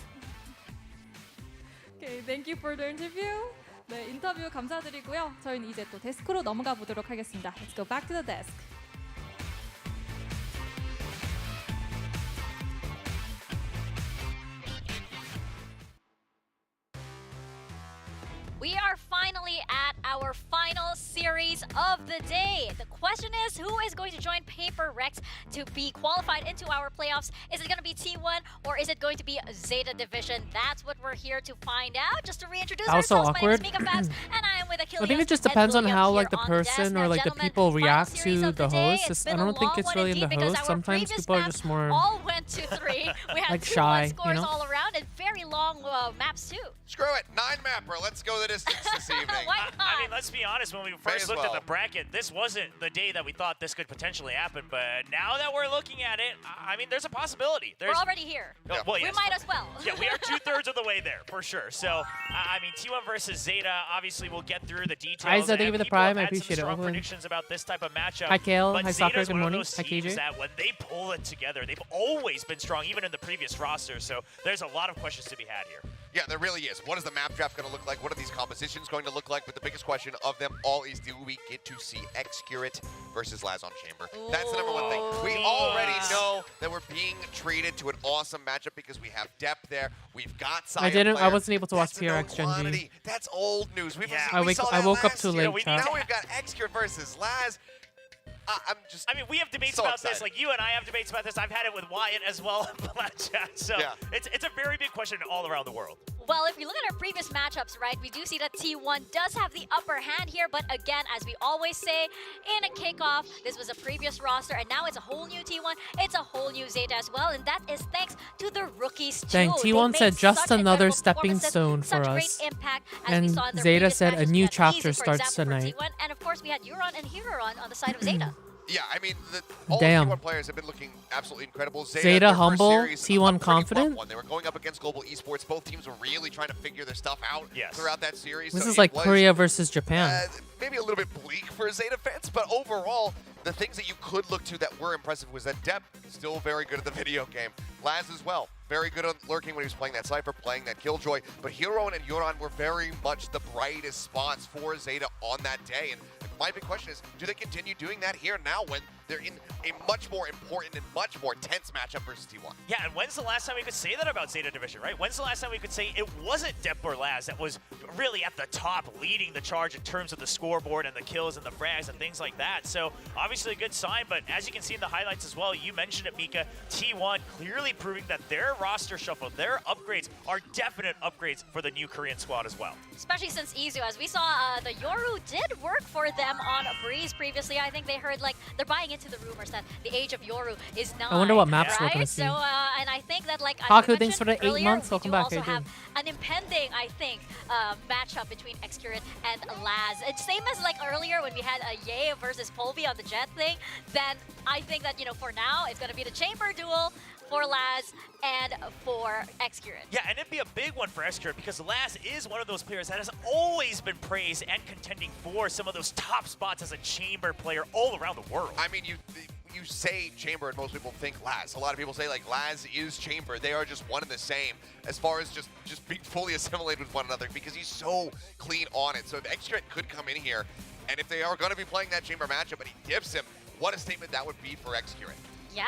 Okay, thank you for the interview. 네, 인터뷰 감사드리고요. 저희는 이제 또 데스크로 넘어가 보도록 하겠습니다. Let's go back to the desk. We are finally at our final series of the day. The question is, who is going to join Paper Rex to be qualified into our playoffs? Is it going to be T1 or is it going to be Zeta Division? That's what we're here to find out. Just to reintroduce ourselves, my name is Mika Fabs, and I am with Achilles. I think it just depends on how like the person or like the people react to the host. I don't think it's really in the host. Sometimes people are just more all went to 3. We had like 2 shy, scores you know? all around and very long maps too. Screw it, 9-mapper. Let's go the distance this evening. I mean, let's be honest. When we first looked at the bracket, this wasn't the day that we thought this could potentially happen. But now that we're looking at it, I mean, there's a possibility. We're already here. Oh, well, yes. We might as well. Yeah, we are 2/3 of the way there for sure. So, I mean, T1 versus Zeta. Obviously, we'll get through the details. Hi, Zeta, give me the prime. I Some appreciate it. strong predictions about this type of matchup. Hi, Kale. But Hi, Soccer. Zeta's Good one of morning. those Hi, teams KJ. that when they pull it together, they've always been strong, even in the previous roster. So there's a lot of questions to be had here. Yeah, there really is. What is the map draft going to look like? What are these compositions going to look like? But the biggest question of them all is, do we get to see Xcurate versus Laz on Chamber? That's the number one thing. We already know that we're being treated to an awesome matchup because we have depth there. We've got side I wasn't able to watch PRX Gen G. That's old news. I woke up too late, chat. Now we've got Xcurate versus Laz. I mean, we have debates so about excited. this. Like, you and I have debates about this. I've had it with Wyatt as well. So it's a very big question all around the world. Well, if you look at our previous matchups, right, we do see that T1 does have the upper hand here. But again, as we always say, in a kickoff, this was a previous roster, and now it's a whole new T1. It's a whole new Zeta as well, and that is thanks to the rookies, too. Dang, T1 said just another stepping stone for us. And Zeta said a new chapter starts tonight. And of course, we had Euron and Heron on the side of Zeta. Yeah, I mean, all Damn. the T1 players have been looking absolutely incredible. Zeta humble, T1 confident. They were going up against Global Esports. Both teams were really trying to figure their stuff out throughout that series. This so is like Korea versus Japan. Maybe a little bit bleak for Zeta fans, but overall, the things that you could look to that were impressive was that Depp, still very good at the video game. Laz as well, very good on lurking when he was playing that Cypher, playing that Killjoy. But Heron and Euron were very much the brightest spots for Zeta on that day. And my big question is, do they continue doing that here now when they're in a much more important and much more tense matchup versus T1? Yeah, and when's the last time we could say that about Zeta Division, right? When's the last time we could say it wasn't Depp or Laz that was really at the top leading the charge in terms of the scoreboard and the kills and the frags and things like that? So obviously a good sign, but as you can see in the highlights as well, you mentioned it, Mika, T1 clearly proving that their roster shuffle, their upgrades are definite upgrades for the new Korean squad as well. Especially since Izu, as we saw, the Yoru did work for them on Breeze previously. I think they heard, like, they're buying into the rumors that the age of Yoru is 9. I wonder what maps we're gonna see. So, and I think that, like, Haku, thanks for the 8 months. Welcome back. We also have an impending, I think, matchup between Xcurate and Laz. It's same as, like, earlier when we had a Ye versus Polvi on the Jet thing. Then I think that, you know, for now, it's going to be the Chamber duel for Laz and for Xcurate. Yeah, and it'd be a big one for Xcurate because Laz is one of those players that has always been praised and contending for some of those top spots as a Chamber player all around the world. I mean, you say Chamber and most people think Laz. A lot of people say, like, Laz is Chamber. They are just one and the same as far as just being fully assimilated with one another because he's so clean on it. So if Xcurate could come in here, and if they are going to be playing that Chamber matchup and he dips him, what a statement that would be for Xcurate. Yeah,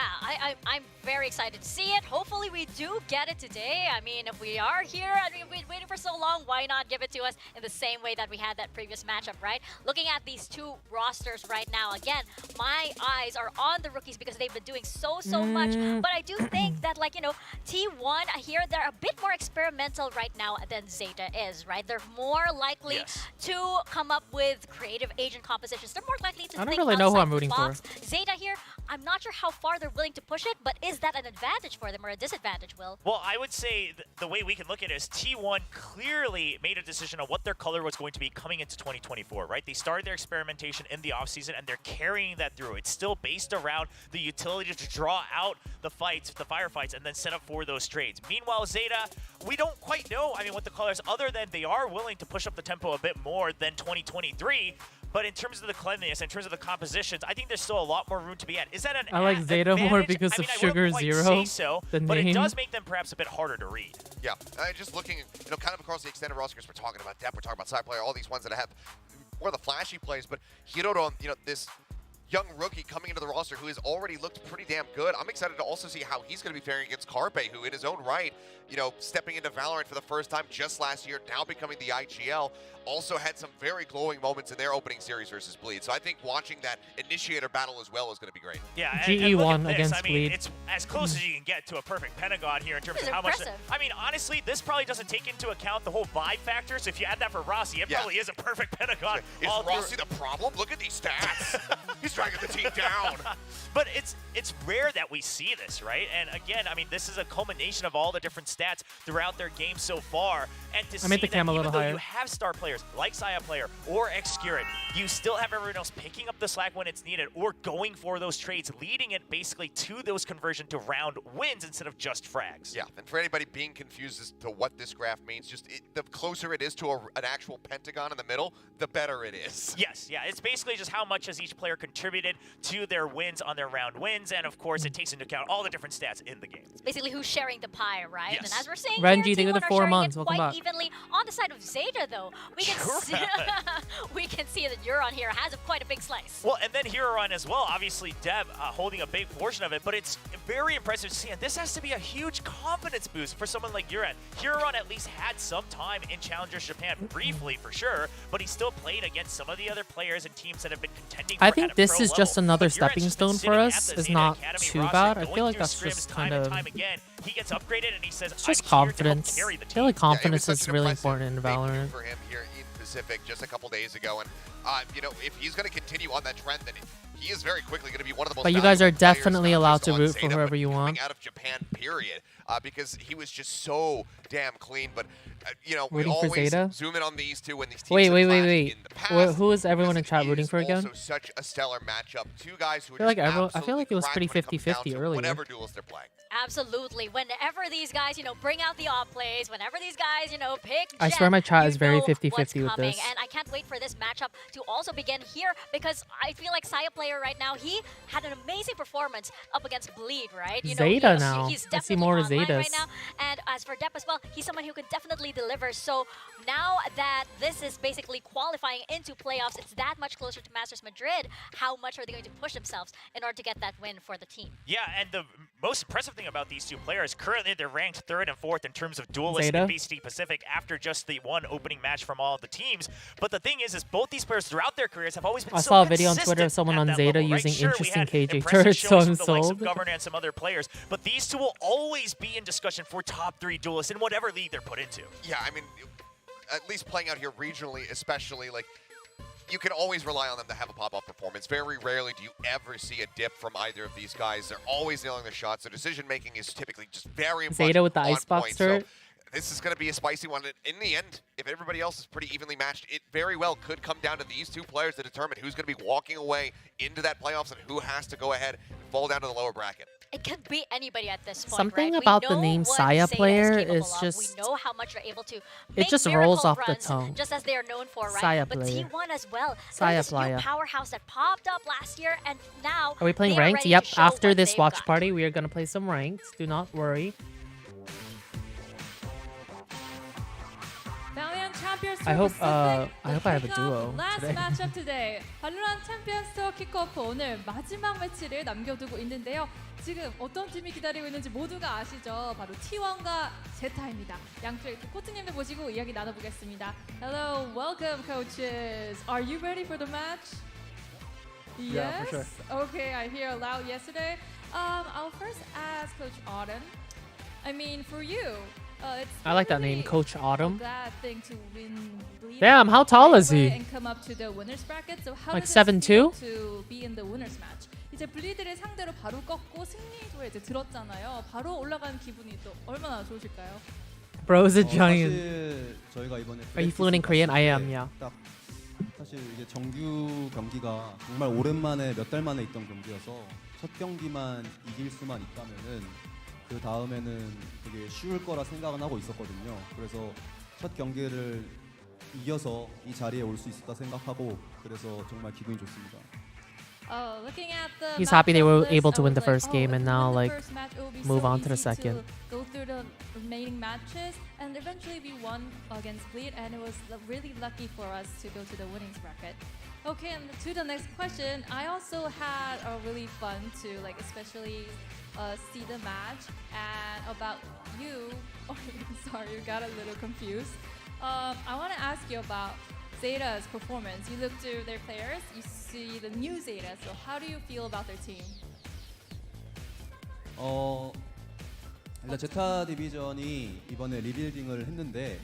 I'm very excited to see it. Hopefully we do get it today. I mean, if we are here and we've been waiting for so long, why not give it to us in the same way that we had that previous matchup, right? Looking at these two rosters right now, again, my eyes are on the rookies because they've been doing so much. But I do think that, like, you know, T1 here, they're a bit more experimental right now than Zeta is, right? They're more likely to come up with creative agent compositions. They're more likely to I don't think really know who outside I'm the rooting for. box. Zeta here, I'm not sure how far they're willing to push it, but is that an advantage for them or a disadvantage, Will? Well, I would say the way we can look at it is T1 clearly made a decision on what their color was going to be coming into 2024, right? They started their experimentation in the offseason, and they're carrying that through. It's still based around the utility to draw out the fights, the firefights, and then set up for those trades. Meanwhile, Zeta, we don't quite know, I mean, what the colors, other than they are willing to push up the tempo a bit more than 2023. But in terms of the cleanliness, in terms of the compositions, I think there's still a lot more room to be at. Is that an I like Zeta advantage? more because of Sugar Zero, say so, the but name. it does make them perhaps a bit harder to read. Yeah, just looking, you know, kind of across the extended roster, because we're talking about depth, we're talking about side player, all these ones that have more of the flashy plays, but Hiroto, you know, this young rookie coming into the roster who has already looked pretty damn good. I'm excited to also see how he's going to be faring against Kpop, who in his own right, you know, stepping into Valorant for the first time just last year, now becoming the IGL, also had some very glowing moments in their opening series versus Bleed. So I think watching that initiator battle as well is going to be great. Yeah, GE won against I mean, Bleed. it's as close as you can get to a perfect Pentagon here in terms of how much. I mean, honestly, this probably doesn't take into account the whole vibe factor. So if you add that for Rossi, it probably is a perfect Pentagon. Is Rossi the problem? Look at these stats. He's dragging the team down. But it's rare that we see this, right? And again, I mean, this is a culmination of all the different stats throughout their game so far. And to see that even though you have star players like Saya Player or Xcurit, you still have everyone else picking up the slack when it's needed or going for those trades, leading it basically to those conversion to round wins instead of just frags. Yeah, and for anybody being confused as to what this graph means, just the closer it is to an actual pentagon in the middle, the better it is. Yes, yeah, it's basically just how much has each player contributed to their wins on their round wins, and of course it takes into account all the different stats in the game. It's basically who's sharing the pie, right? Yes. And as we're seeing Renji, here, thank you for the T1 4 are sharing months. it Welcome quite back. evenly. On the side of Zeta, though, we can see, we can see that Euron here has quite a big slice. Well, and then Huron as well. Obviously, Deb holding a big portion of it, but it's very impressive to see. And this has to be a huge confidence boost for someone like Huron. Huron at least had some time in Challengers Japan, briefly for sure, but he still played against some of the other players and teams that have been contending for I think this is just another But Huron's stepping just been stone sitting for at us. the It's Zeta not Academy too roster, bad. I going feel like through that's scrims just time kind and of time again. He gets upgraded and he says, it's just "I'm here to help confidence. carry the I feel like team." confidence such is an really impressive important in debut Valorant. for him here in Pacific just a couple days ago, and you know, if he's going to continue on that trend, then he is very quickly going to be one of the most. But you guys are valuable players, definitely not allowed just to on root Zeta, for whoever but you want. coming out of Japan, period, because he was just so damn clean. But you know, Rooting we for always Zeta? zoom in on these two when these teams Wait. have clashed in the past. Who is everyone in chat rooting for again? Also, such a stellar matchup. Two guys who I feel like it was pretty 50-50 earlier. whatever duels they're playing. Absolutely. Whenever these guys, you know, bring out the off plays, whenever these guys, you know, pick I Jet, swear my chat is you very know 50-50 what's with coming. this. And I can't wait for this matchup to also begin here because I feel like Saya Player right now, he had an amazing performance up against Bleed, right? You know, Zeta now. He's I see definitely more online Zetas. right now. And as for Depp as well, he's someone who can definitely deliver. So now that this is basically qualifying into playoffs, it's that much closer to Masters Madrid. How much are they going to push themselves in order to get that win for the team? Yeah, and the most impressive thing about these two players, currently they're ranked 3rd and 4th in terms of duelists Zeta? in VCT Pacific after just the one opening match from all of the teams. But the thing is both these players throughout their careers have always been I so saw a video on consistent Twitter of someone at on that Zeta level, right? using Sure, we interesting had KJ impressive turrets, so showings I'm from the likes of sold. Governor and some other players, but these two will always be in discussion for top 3 duelists in whatever league they're put into. Yeah, I mean, at least playing out here regionally, especially, like, you can always rely on them to have a pop-up performance. Very rarely do you ever see a dip from either of these guys. They're always nailing their shots. Their decision-making is typically just very much Zeta with the on Icebox point. turret. So this is going to be a spicy one. In the end, if everybody else is pretty evenly matched, it very well could come down to these two players to determine who's going to be walking away into that playoffs and who has to go ahead and fall down to the lower bracket. It could be anybody at this point. Something right? about We the know name what Saya Zeta player capable is of. just. We know how much they're able to. It Make just miracle rolls off the runs, tongue. just as they are known for, right? Saya but player. T1 as well. Saya They're this player. new powerhouse that popped up last year, and now Are we playing they are ranked? ready Yep. to show After what this they've watch got. party, we are gonna play some ranked. Do not worry. Valiant Champions I hope, Pacific I hope I have a will kick duo off last today. matchup today. Valorant 챔피언스 투어 킥오프 오늘 마지막 매치를 남겨두고 있는데요. 지금 어떤 팀이 기다리고 있는지 모두가 아시죠? 바로 T1과 제타입니다. 양쪽에 코치님들 모시고 이야기 나눠보겠습니다. Hello, welcome coaches. Are you ready for the match? Yeah, Yes? for sure. Okay, I hear aloud yesterday. I'll first ask Coach Autumn. I mean, for you, it's I like that really name, Coach Autumn. a bad thing to win Bleed Damn, how tall is he? and come up to the winners bracket. So how Like does it feel 7'2"? to be in the winners match? 이제 블리드를 상대로 바로 꺾고 승리조에 이제 들었잖아요. 바로 올라간 기분이 또 얼마나 좋으실까요? Bro is a giant. 사실 저희가 이번에 Are you fluent in Korean? I am, yeah. 딱 사실 이게 정규 경기가 정말 오랜만에 몇 달 만에 있던 경기여서 첫 경기만 이길 수만 있다면은 그 다음에는 되게 쉬울 거라 생각은 하고 있었거든요. 그래서 첫 경기를 이겨서 이 자리에 올 수 있었다 생각하고 그래서 정말 기분이 좋습니다. Looking at the He's happy they were matchup able list, to I win the was like, first game if and we now win the like first match, it will be move so on to the easy second. go through the remaining matches, and eventually we won against Bleed, and it was really lucky for us to go to the winnings bracket. Okay, and to the next question, I also had a really fun to like especially see the match, and about you. Oh, sorry, you got a little confused. I want to ask you about Zeta's performance. You look to their players, you see the new Zeta. So how do you feel about their team? 일단 제타 디비전이 이번에 리빌딩을 했는데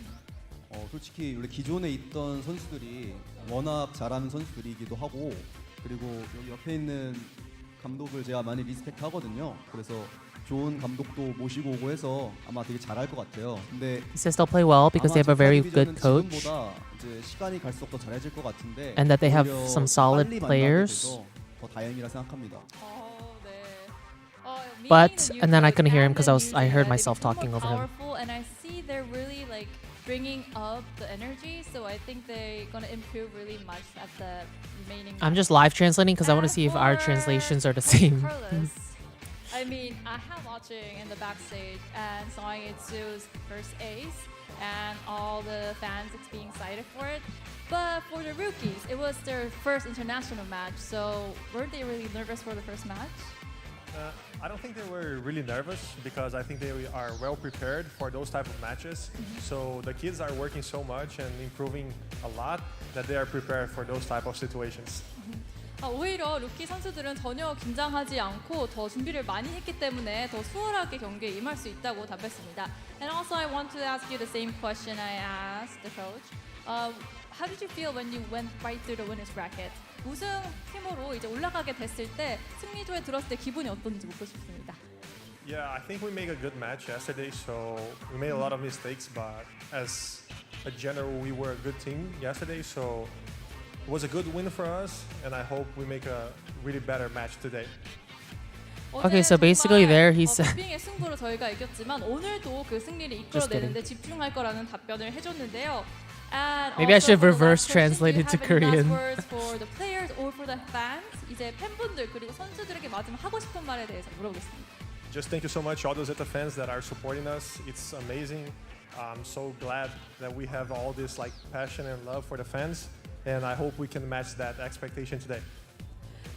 솔직히 원래 기존에 있던 선수들이 워낙 잘하는 선수들이기도 하고 그리고 여기 옆에 있는 감독을 제가 많이 리스펙트 하거든요. 그래서 좋은 감독도 모시고 오고 해서 아마 되게 잘할 것 같아요. 근데 He says they'll play well because they have a very good coach 지금보다 이제 시간이 갈수록 더 잘해질 것 같은데 and that they have 오히려 some solid 빨리 만나게 players. 돼서 더 다행이라 생각합니다. But and then I couldn't hear him because I heard myself talking over him. And I see they're really like bringing up the energy, so I think they're gonna improve really much at the remaining. I'm just live translating because I want to see if our translations are the same. I mean, I have watching in the backstage and sawing Itsu's first ace and all the fans being excited for it. But for the rookies, it was their first international match, so weren't they really nervous for the first match? I don't think they were really nervous because I think they are well prepared for those type of matches. So the kids are working so much and improving a lot that they are prepared for those type of situations. 오히려 루키 선수들은 전혀 긴장하지 않고 더 준비를 많이 했기 때문에 더 수월하게 경기에 임할 수 있다고 답했습니다. And also I want to ask you the same question I asked the coach. How did you feel when you went right through the winners bracket? 우승 팀으로 이제 올라가게 됐을 때 승리조에 들었을 때 기분이 어떤지 묻고 싶습니다. Yeah, I think we made a good match yesterday, so we made a lot of mistakes, but as a general, we were a good team yesterday, so it was a good win for us, and I hope we make a really better match today. Okay, so basically there he said. 무빙의 승부로 저희가 이겼지만 오늘도 그 승리를 이끌어내는데 집중할 거라는 답변을 해줬는데요. Maybe I should reverse translate it to Korean. Words for the players or for the fans. 이제 팬분들 그리고 선수들에게 마지막 하고 싶은 말에 대해서 물어보겠습니다. Just thank you so much, all those Zeta fans that are supporting us. It's amazing. I'm so glad that we have all this like passion and love for the fans, and I hope we can match that expectation today.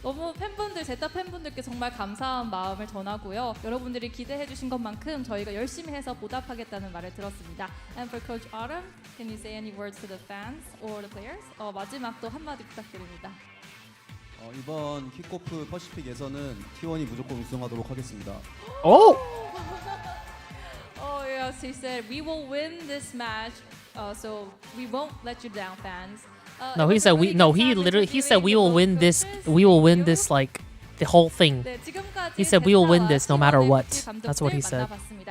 너무 팬분들, 제타 팬분들께 정말 감사한 마음을 전하고요. 여러분들이 기대해 주신 것만큼 저희가 열심히 해서 보답하겠다는 말을 들었습니다. And for Coach Autumn, can you say any words to the fans or the players? 마지막 또 한마디 부탁드립니다. 이번 킥오프 퍼시픽 예선은 T1이 무조건 우승하도록 하겠습니다. Oh! Oh yes, he said we will win this match, so we won't let you down, fans. No, he said we. No, he literally. He said we will win this. We will win this like the whole thing. He said we will win this no matter what. That's what he said.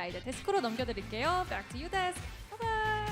이제 데스크로 넘겨드릴게요. Back to you, desk. Bye bye.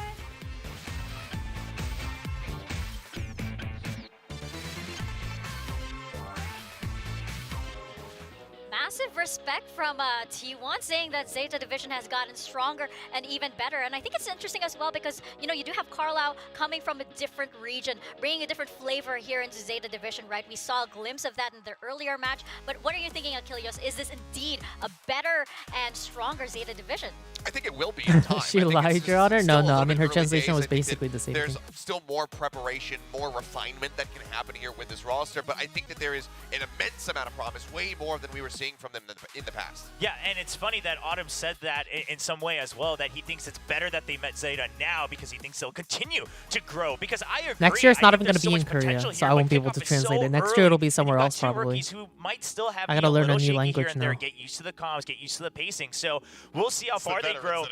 Massive respect from T1 saying that Zeta division has gotten stronger and even better. And I think it's interesting as well because, you know, you do have Carlisle coming from a different region, bringing a different flavor here into Zeta division, right? We saw a glimpse of that in their earlier match. But what are you thinking, Achilles? Is this indeed a better and stronger Zeta division? I think it will be in time. She lied, Your Honor? No, I mean, her translation was basically the same There's thing. still more preparation, more refinement that can happen here with this roster, but I think that there is an immense amount of promise, way more than we were seeing from them in the past. Yeah, and it's funny that Autumn said that in some way as well, that he thinks it's better that they met Zeta now because he thinks they'll continue to grow. Because I agree. Next year it's not even going to be in Korea, so I won't be able to translate it. Next year it'll be somewhere else probably. Who might still have I gotta learn a new shaky language here and there, now. get used to the comms, get used to the pacing. So we'll see how far they grow.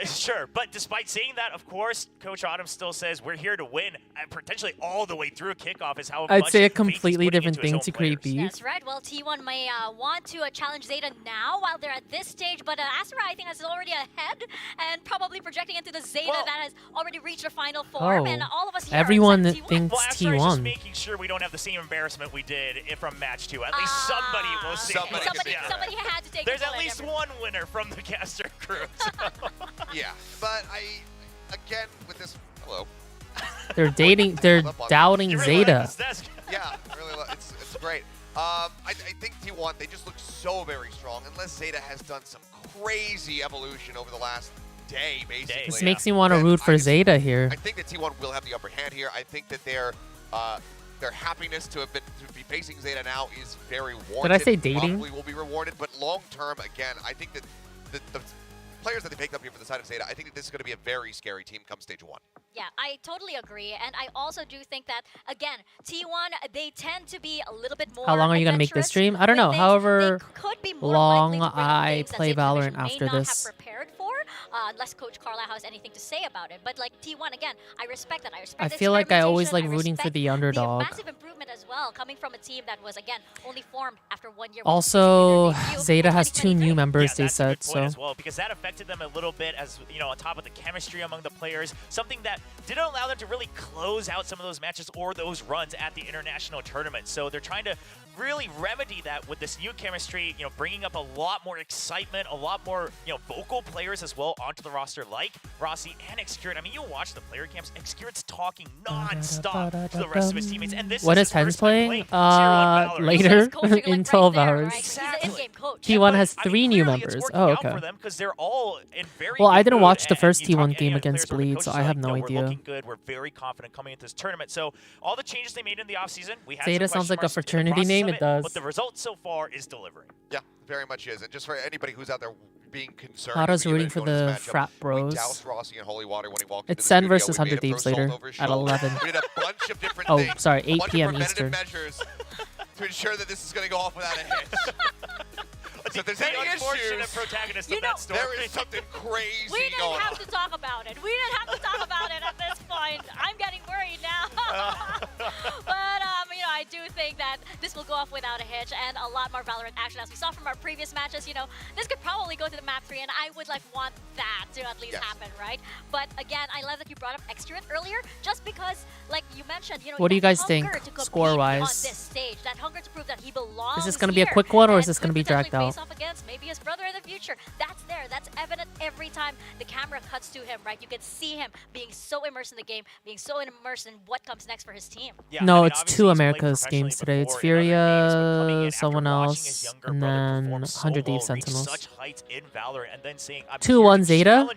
Sure, but despite saying that, of course, Coach Autumn still says we're here to win, and potentially all the way through kickoff is how I'd much say a faith he's completely putting different into his thing own to create players. beef. That's right. Well, T1 may want to challenge Zeta now while they're at this stage, but Asura, I think, is already ahead and probably projecting into the Zeta that has already reached the final form. And all of us here everyone are thinks Well, Asura is just T1. making sure we don't have the same embarrassment we did from match 2. At least somebody will see. Somebody had to take There's the at bullet, least one winner from the caster crew. So. Yeah, but again, with this, hello. They're dating. They're doubting Zeta. Yeah, really, it's great. I think T1, they just look so very strong, unless Zeta has done some crazy evolution over the last day, basically. This makes me want to root for Zeta here. I think that T1 will have the upper hand here. I think that their happiness to be facing Zeta now is very warranted. Did I say dating? Probably will be rewarded, but long term, again, I think that the players that they picked up here for the side of Zeta, I think that this is going to be a very scary team come stage 1. Yeah, I totally agree. And I also do think that, again, T1, they tend to be a little bit more How long are you going to make this stream? I don't know. However long I play Valorant after this. Prepared for, unless Coach Carlisle has anything to say about it. But like T1, again, I respect that. I respect I the feel like I always like experimentation. rooting for the underdog. The massive improvement as well, coming from a team that was, again, only formed after 1 year. Also, Zeta has 2 new members, they said, so. As well, because that affected them a little bit, as you know, on top of the chemistry among the players, something that didn't allow them to really close out some of those matches or those runs at the international tournament. So they're trying to really remedy that with this new chemistry, you know, bringing up a lot more excitement, a lot more, you know, vocal players as well onto the roster, like Rossi and Xcurit. I mean, you watch the player camps, Xcurit's talking non-stop to the rest of his teammates, and this When is Tens playing? Later in 12 hours. Exactly. T1 has 3 new members. Oh, okay. Well, I didn't watch the first T1 game against Bleed, so I have no idea. We're looking good. We're very confident coming into this tournament. So all the changes they made in the offseason, we had Zeta sounds like a fraternity name. It does. But the result so far is delivering. Yeah, very much is. And just for anybody who's out there being concerned, Hara's rooting for the frat bros. It's Sen versus 100 Thieves later at 11. We did a bunch of different Oh, things, sorry, 8 bunch p.m. of Eastern. measures to ensure that this is going to go off without a hitch. So if there's any issues, protagonist of that story. There is something crazy We didn't going have on. to talk about it. We didn't have to talk about it at this point. I'm getting worried now. But, you know, I do think that this will go off without a hitch and a lot more Valorant action. As we saw from our previous matches, you know, this could probably go to the map 3, and I would, like, want that to at least happen, right? But, again, I love that you brought up Xcurit earlier, just because, like you mentioned, you know, What do you guys think, score-wise? on this stage, that hunger to prove that he belongs Is this going to be a quick one, or is this going to be dragged out? Off against maybe his brother in the future. That's there. That's evident every time the camera cuts to him, right? You can see him being so immersed in the game, being so immersed in what comes next for his team. Yeah, no, it's 2 America's games today. It's Furia, someone else, and then 100 Thieves Sentinels. 2-1 Zeta.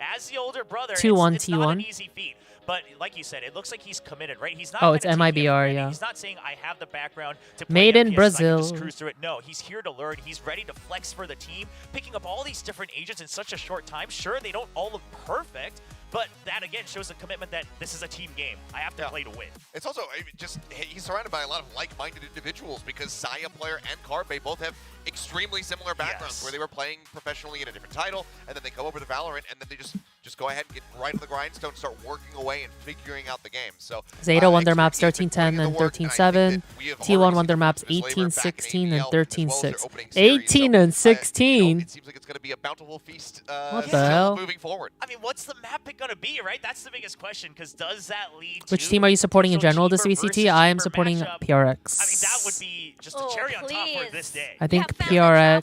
2-1 T1. But like you said, it looks like he's committed, right? He's not. Oh, it's MIBR, yeah. He's not saying I have the background to play Made in FPS, Brazil. I can just cruise through it. No, he's here to learn. He's ready to flex for the team, picking up all these different agents in such a short time. Sure, they don't all look perfect, but that again shows the commitment that this is a team game. I have to play to win. It's also just he's surrounded by a lot of like-minded individuals because Saya player and Carpe both have extremely similar backgrounds where they were playing professionally in a different title, and then they come over to Valorant, and then they just go ahead and get right on the grindstone, start working away and figuring out the game. So Zeta won their maps 13-10 and 13-7. T1 won their maps 18-16 and 13-6. 18 and 16. It seems like it's going to be a bountiful feast. What the hell? Moving forward. I mean, what's the map pick going to be, right? That's the biggest question, because does that lead Which to team are you supporting in general this cheaper VCT? I am supporting matchup? PRX. I mean, that would be just a cherry on top for this day. I think PRX.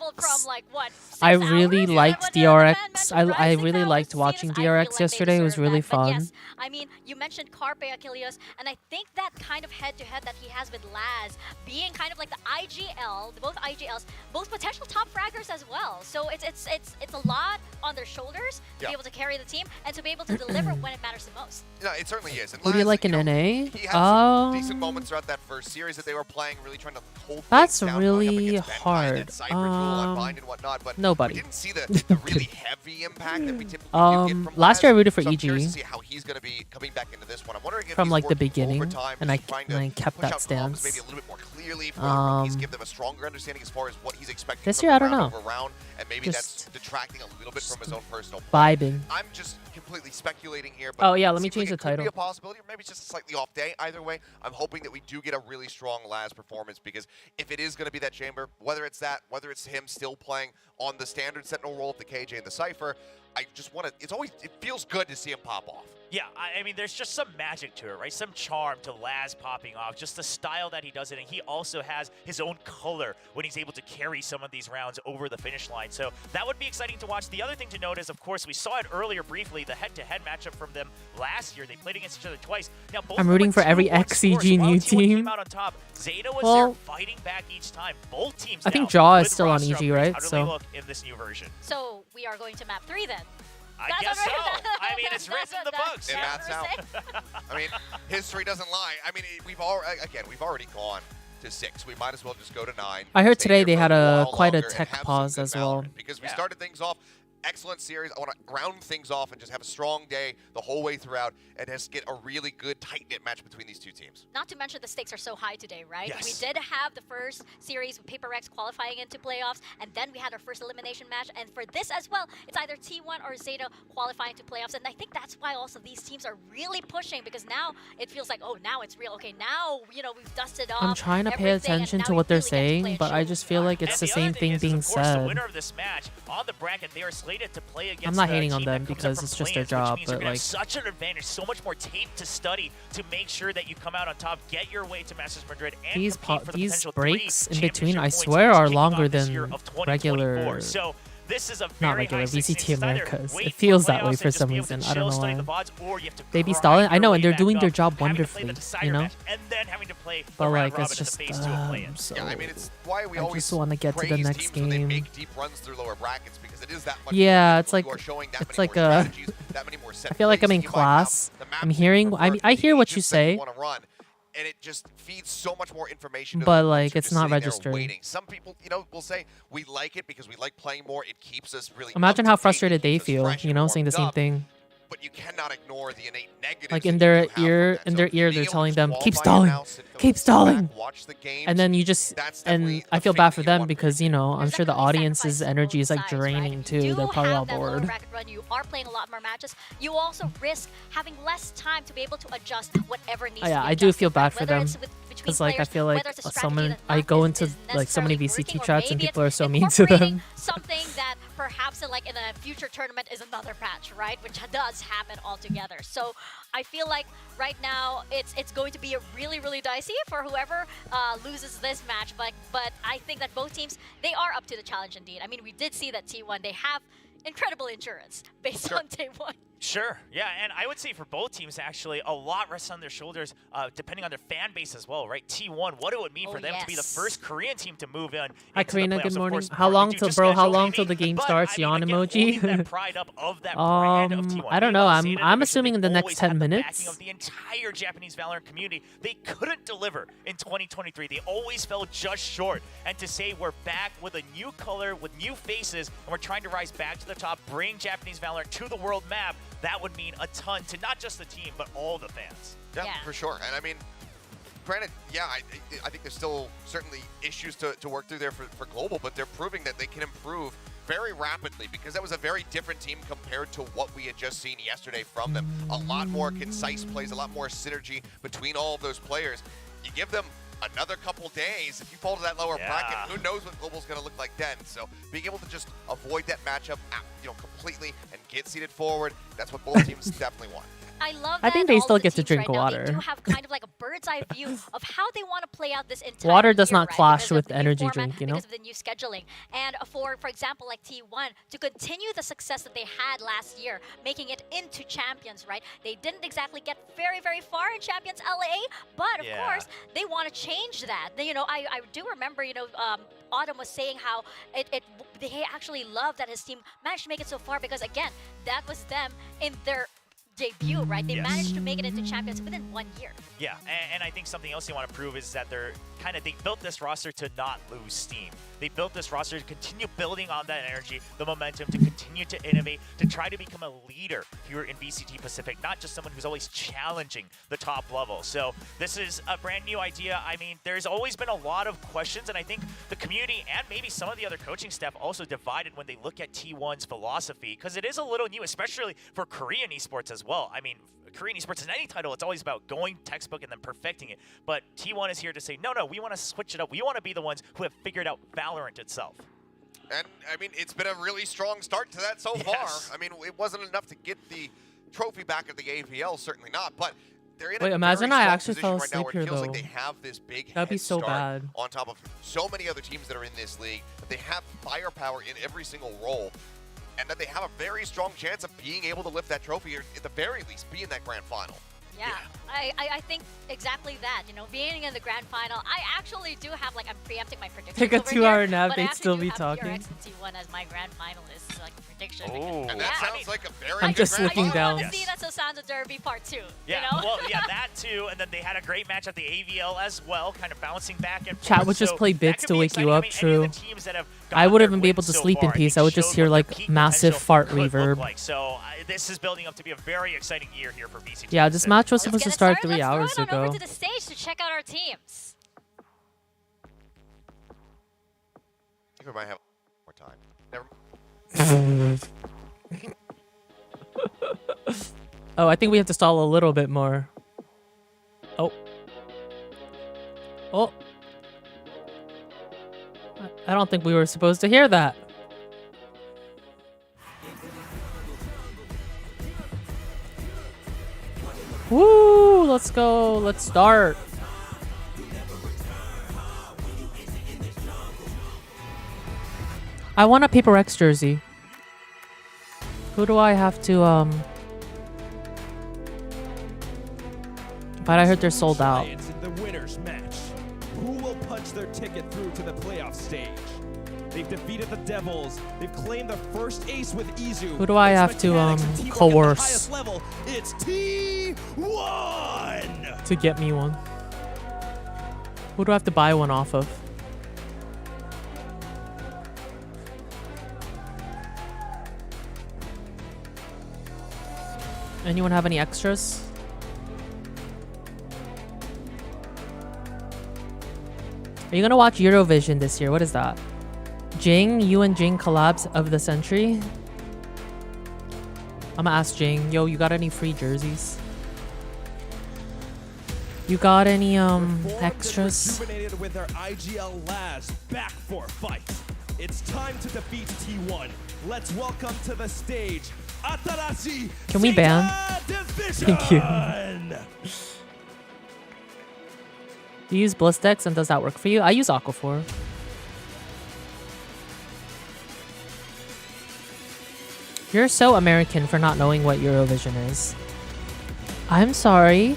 I really liked DRX. I really liked watching DRX yesterday. It was really fun. Yes, I mean, you mentioned Carpe Achilles, and I think that kind of head-to-head that he has with Laz, being kind of like the IGL, both IGLs, both potential top fraggers as well. So it's a lot on their shoulders to be able to carry the team and to be able to deliver when it matters the most. No, it certainly is. And Who do you like in NA? He had some decent moments throughout that first series that they were playing, really trying to hold That's things down, really hard. But Nobody. we didn't see the really heavy impact that we typically do get from last year I rooted for so I'm EG. curious to see how he's going to be coming back into this one. I'm wondering if From he's like the working beginning, overtime, and I trying to kept push that out comms stance. maybe a little bit more clearly for he's give them a stronger understanding as far as what he's expecting This from year, I the don't round know. over round, and maybe that's detracting a little bit from his own personal vibing. I'm just completely speculating here. But Oh yeah, it let me seems change like the it could be title. a possibility, or maybe it's just a slightly off day. Either way, I'm hoping that we do get a really strong Laz performance, because if it is going to be that chamber, whether it's that, whether it's him still playing on the standard Sentinel role of the KJ and the Cypher, I just want to. It's always it feels good to see him pop off. Yeah, I mean, there's just some magic to it, right? Some charm to Laz popping off, just the style that he does it, and he also has his own color when he's able to carry some of these rounds over the finish line. So that would be exciting to watch. The other thing to note is, of course, we saw it earlier briefly, the head-to-head matchup from them last year. They played against each other twice. Now, both I'm rooting for every 2-1 XCG scores. While new T1 team. came out on top, Zeta was Well, there fighting back each time. Both teams I think now Jaw is with still on roster EG, upgrades. right? How do So- they look in this new version? So we are going to map 3 then. I That's guess so. already- I mean, it's written in the books. It maps out. I mean, history doesn't lie. I mean, we've already gone to 6. We might as well just go to 9. I heard stay today here they for had quite a longer and tech have some pause good as well. Valorant, because we started things off. Excellent series. I want to round things off and just have a strong day the whole way throughout and just get a really good, tight-knit match between these two teams. Not to mention the stakes are so high today, right? Yes. We did have the first series with Paper Rex qualifying into playoffs, and then we had our first elimination match. And for this as well, it's either T1 or Zeta qualifying to playoffs. And I think that's why also these teams are really pushing, because now it feels like, oh, now it's real. Okay, now, you know, we've dusted off I'm trying to pay everything, and attention now to we what they're really get to play saying, and but show I just feel like it's the same thing being Of course, the said. winner of this match on the bracket, they are slated to play against I'm not the hating on team them that comes because up it's from just their Plains, job, which means but you're gonna have like such an advantage, so much more tape to study to make sure that you come out on top, get your way to Masters Madrid, and these compete for the these potential breaks 3 in between, I championship swear, points are kicking longer off this year than of 2024. regular. So this is a Not very regular high stakes VCT thing. It's either Americas. wait It feels for that way playoffs for and just some be able to reason. I don't chill, know study why. the VODs, or you have to They be grind stalling. I your know, way and they're back doing their up, job having to play the wonderfully. decider You know, match, and then having to play the but round like robin it's in the just phase 2 of play-in. so. Yeah, I mean, it's why we I always just want to get to the praise next teams when they game. make deep runs through lower brackets, because it is that much Yeah, more it's like people who are showing that it's many like more a. strategies, that many more set I feel like I'm plays in that you might have, class. the maps I'm you hearing. prefer, I hear what you agents that say. want to run, and it just feeds so much more information to But the like who are it's just not sitting there registering. waiting. Some people, you know, will say we like it because we like playing more. It keeps us really Imagine up how to date, frustrated it they keeps us feel. fresh You and know, saying the warmed same up, thing. But you cannot ignore the innate negatives. Like in that you their do have from ear, that. in So their ear, being they're able to telling just them, keep qualify stalling, now, sit keep back, stalling. watch the games, And then you just, that's and definitely I the feel thing bad that for you them want because, you know, I'm sure the audience's energy is like draining too. You They're probably all have that lower bored. bracket run. You are playing a lot more matches. You also risk having less time to be able to adjust whatever needs to be Yeah, I adjusted. do feel bad for Whether them. it's between Because like I players, feel like whether it's a strategy someone, that I not go is into like so many necessarily VCT working, or chats and maybe people are it's so mean to incorporating them. something that perhaps like in a future tournament is another patch, right? Which does happen altogether. So I feel like right now it's going to be a really dicey for whoever loses this match. But I think that both teams, they are up to the challenge indeed. I mean, we did see that T1, they have incredible endurance based on day 1. Sure, yeah, and I would say for both teams, actually, a lot rests on their shoulders, depending on their fan base as well, right? T1, what it would mean for them to be the first Korean team to move in. Hi, into the Karina. playoffs, Good of morning. course, How partly long due till, to bro? How scheduling, long till the game but, starts? I mean, Yawn again, holding that emoji. pride up of that brand of T1. I don't know. I'm assuming in the next Always 10 had the minutes. backing of the entire Japanese Valorant community. They couldn't deliver in 2023. They always fell just short. And to say we're back with a new color, with new faces, and we're trying to rise back to the top, bring Japanese Valorant to the world map, that would mean a ton to not just the team, but all the fans. Yeah, for sure. And I mean, granted, yeah, I think there's still certainly issues to work through there for Global, but they're proving that they can improve very rapidly, because that was a very different team compared to what we had just seen yesterday from them. A lot more concise plays, a lot more synergy between all of those players. You give them another couple days, if you fall to that lower bracket, who knows what Global's going to look like then. So being able to just avoid that matchup, completely and get seated forward, that's what both teams definitely want. I love I that think they all still of the get to teams drink right now, water. They do have kind of like a bird's eye view of how they want to play out this entire Water does year, not right? clash Because of with the new energy format, drink, you know? Because of the new scheduling. And for example, like T1, to continue the success that they had last year, making it into Champions, right? They didn't exactly get very far in Champions LA, but of course, they want to change that. I do remember, Autumn was saying how they actually love that his team managed to make it so far, because again, that was them in their debut, right? They managed to make it into Champions within 1 year. Yeah, and I think something else they want to prove is that they built this roster to not lose steam. They built this roster to continue building on that energy, the momentum, to continue to innovate, to try to become a leader here in VCT Pacific, not just someone who's always challenging the top level. So this is a brand new idea. I mean, there's always been a lot of questions, and I think the community and maybe some of the other coaching staff also divided when they look at T1's philosophy, because it is a little new, especially for Korean esports as well. I mean, Korean esports in any title, it's always about going textbook and then perfecting it. But T1 is here to say, no, we want to switch it up. We want to be the ones who have figured out Valorant itself. And, I mean, it's been a really strong start to that so far. I mean, it wasn't enough to get the trophy back at the AVL, certainly not, but they're in Wait, a imagine very I strong actually position fell right now asleep where it here, feels like though. they have this big That'd be head so start bad. on top of so many other teams that are in this league, that they have firepower in every single role, and that they have a very strong chance of being able to lift that trophy, or at the very least, be in that grand final. Yeah, I think exactly that. You know, being in the grand final, I actually do have, like, I'm preempting my predictions. Take a over 2-hour here, nap, but I they'd actually still do be have talking. PRX and T1 as my grand finalists, like, prediction. Oh. And that sounds like a very I'm good just grand looking final. down. I want to see that Sosando Derby Part 2. Yeah, You know? well, yeah, that too, and then they had a great match at the AVL as well, kind of bouncing back and forth. Chat would just so play that bits could to be wake you exciting. up, I mean, any true. of the teams that have I gotten wouldn't their even be able wins to so sleep in far, peace. think I would showed just hear what their like peak massive potential fart could look reverb. like. So this is building up to be a very exciting year here for VCT. Yeah, this match was Let's supposed get to it start started. 3 hours Let's throw it on ago. over to the stage to check out our teams. I think we might have more time. Never. Oh, I think we have to stall a little bit more. Oh. Oh. I don't think we were supposed to hear that. Woo! Let's go. Let's start. I want a Paper X jersey. Who do I have to, But I heard they're sold out. In the winners match. Who will punch their ticket through to the playoff stage? They've defeated the Devils. They've claimed their first ace with Izu. Who do I have to, coerce Level. It's T1 to get me one? Who do I have to buy one off of? Anyone have any extras? Are you gonna watch Eurovision this year? What is that? Jing, you and Jing collabs of the century? I'm gonna ask Jing, yo, you got any free jerseys? You got any extras? Rejuvenated with their IGL lads back for a fight. It's time to defeat T1. Let's welcome to the stage Atarashi. Can we ban? Thank you. Do you use Blistex and does that work for you? I use Aquaphor. You're so American for not knowing what Eurovision is. I'm sorry.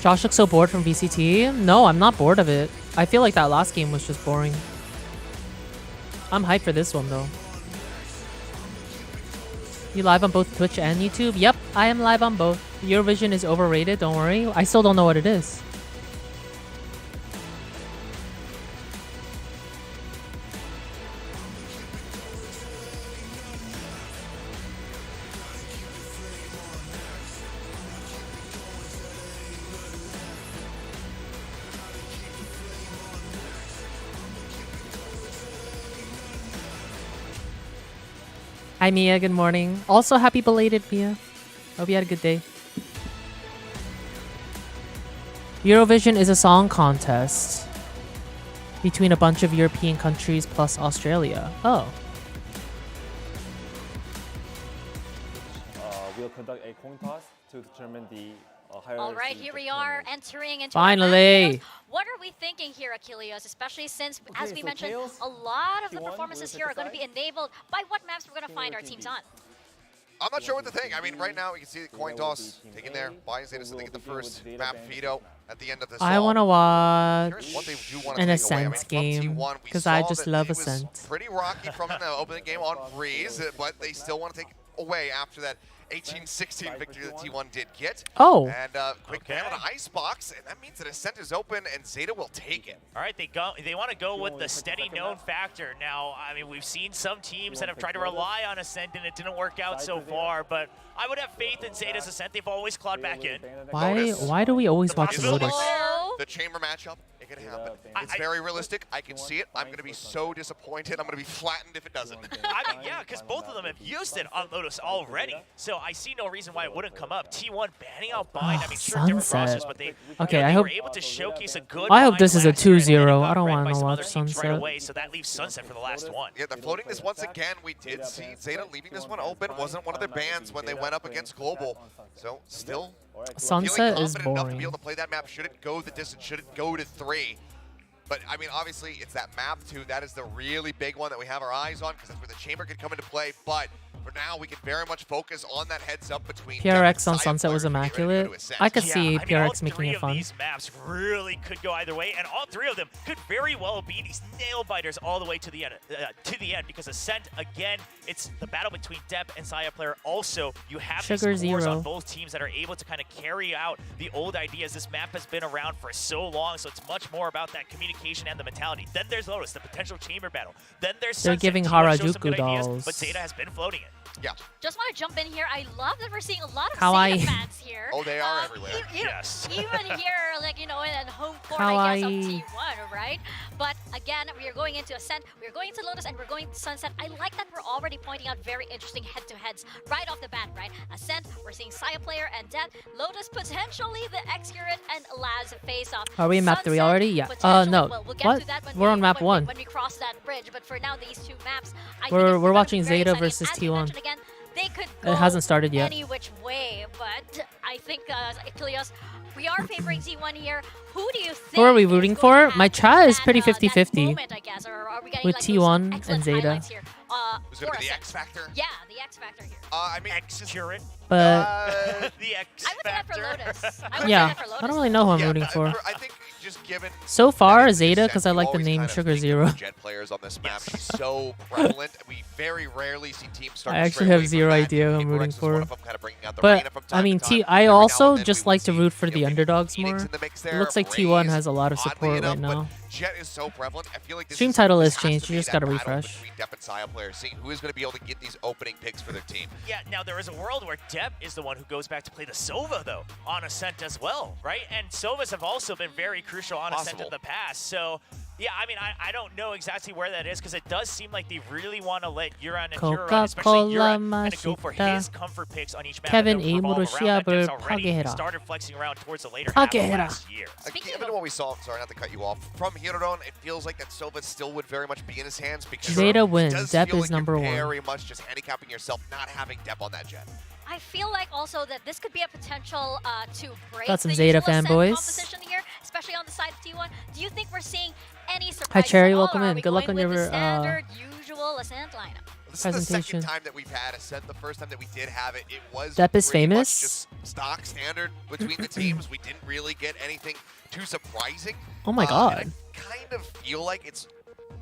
Josh looks so bored from VCT. No, I'm not bored of it. I feel like that last game was just boring. I'm hyped for this one though. You live on both Twitch and YouTube? Yep, I am live on both. Eurovision is overrated, don't worry. I still don't know what it is. Hi Mia, good morning. Also happy belated Mia. Hope you had a good day. Eurovision is a song contest between a bunch of European countries plus Australia. Oh. We'll conduct a coin toss to determine the higher. All right, here we are entering into Finally. our match. What are we thinking here, Achilles? Especially since, as we mentioned, a lot of the performances here are going to be enabled by what maps we're going to find our teams on. I'm not sure what to think. I mean, right now, we can see the coin toss taking there. Buying Zeta so they get the first map veto at the end of this. I want to watch What they do want to an take away. Ascent I mean, game from T1, we because I saw just that love it was Ascent. pretty rocky from the opening game on Breeze, but they still want to take away after that 18-16 victory that T1 did get. Oh. And quick ban on Icebox, and that means that Ascent is open and Zeta will take it. All right, they want to go with the steady known factor. Now, I mean, we've seen some teams that have tried to rely on Ascent and it didn't work out so far, but I would have faith in Zeta's Ascent. They've always clawed back in. Why do we always watch Lotus? The chamber matchup, it can happen. It's very realistic. I can see it. I'm going to be so disappointed. I'm going to be flattened if it doesn't. I mean, yeah, because both of them have used it on Lotus already, so I see no reason why it wouldn't come up. T1 banning out Bind. I mean, sure, different Sunset. rosters, but they, Okay, they I hope. were able to showcase a good. I hope Bind this is a last year, and then it 2-0. got I don't read want by to some watch other teams Sunset. right away, so that leaves Sunset for the last one. Yeah, they're floating this once again. We did see Zeta leaving this one open. Wasn't one of their bans when they went up against Global. So still Sunset is confident enough to boring. be able to play that map. Should it go the distance? Should it go to 3? But I mean, obviously, it's that map too. That is the really big one that we have our eyes on because that's where the chamber could come into play. But for now, we can very much focus on that heads up between PRX on Sunset was immaculate. I could see PRX making it fun. These maps really could go either way, and all three of them could very well be these nail biters all the way to the end. Because Ascent, again, it's the battle between Dep and Saya player. Also, you have Sugar these cores Zero. on both teams that are able to kind of carry out the old ideas. This map has been around for so long, so it's much more about that communication and the mentality. Then there's Lotus, the potential chamber battle. Then there's They're Sunset. giving T1 shows some good Harajuku ideas, dolls. but Zeta has been floating it. Yeah. Just want to jump in here. I love that we're seeing a lot of Kawaii. Zeta fans here. Oh, they are everywhere. Yes. Even here, like, you know, in home court, I guess, of Kawaii. T1, right? But again, we are going into Ascent, we're going to Lotus, and we're going to Sunset. I like that we're already pointing out very interesting head-to-heads right off the bat, right? Ascent, we're seeing Saya player and Death. Lotus, potentially the Excurate and Laz face-off. Are we in map 3 Sunset, already? Yeah. potentially- No. well, we'll get What? to that when We're we- on map when we- 1. When we cross that bridge, but for now, these two maps, I think We're it's gonna watching be very Zeta exciting. versus As you T1. mentioned again, they could go It hasn't started yet. any which way, but I think, Icilios, we are favoring T1 here. Who do you think Who are we is rooting going for? to have My chat is that, pretty that 50-50 moment, I guess, or are we getting with like T1 those and Zeta. highlights here, Who's going to for be the Ascent? X Factor? Yeah, the X Factor here. I mean, Excurate. But The X I would say that for Lotus. I would yeah, say that for Lotus. I don't really know who I'm rooting for. I think just given So far, that Zeta, Ascent, because I you like the always name kind of Sugar think of Zero. the Jet players on this map. She's so prevalent. We very rarely see teams start I to actually stray away have from zero that. idea who I'm People rooting Rex is one for. of them, kind of bringing out the But arena from I time mean, to time. I Every now also and then just we like would to see, root for you know, the maybe underdogs Phoenix more. in the mix It there, looks like Raze, T1 has a lot of oddly support enough, right now. But Jet is so prevalent. I feel like this Stream is, title this has has changed. to You be just that gotta battle refresh. between Dep and Saya players, seeing who is going to be able to get these opening picks for their team. Yeah, now there is a world where Dep is the one who goes back to play the Sova, though, on Ascent as well, right? And Sovas have also been very crucial on Ascent in the past. So, yeah, I mean, I don't know exactly where that is because it does seem like they really want to let Uran and Huron, especially Uran, kind of go for his comfort picks on each map. Kevin and then revolve 입으로 around that. Dep's 시합을 already 파괴해라. started flexing around towards the later half of 파괴해라. last year. Given what we saw, sorry not to cut you off, from Hirodon, it feels like that Sova still would very much be in his hands because Zeta it wins. does Dep feel is like number you're 1. very much just handicapping yourself not having Dep on that Jet. I feel like also that this could be a potential to break Got some the Zeta usual Ascent fanboys. competition here, especially on the side of T1. Do you think we're seeing any surprises Hi Cherry, at all, welcome or are in. we Good luck going on with your the standard, usual Ascent lineup? This is the second presentation. time that we've had Ascent. The first time that we did have it, it was Dep is pretty much famous. just stock standard between the teams. We didn't really get anything too surprising. Oh my And god. I kind of feel like it's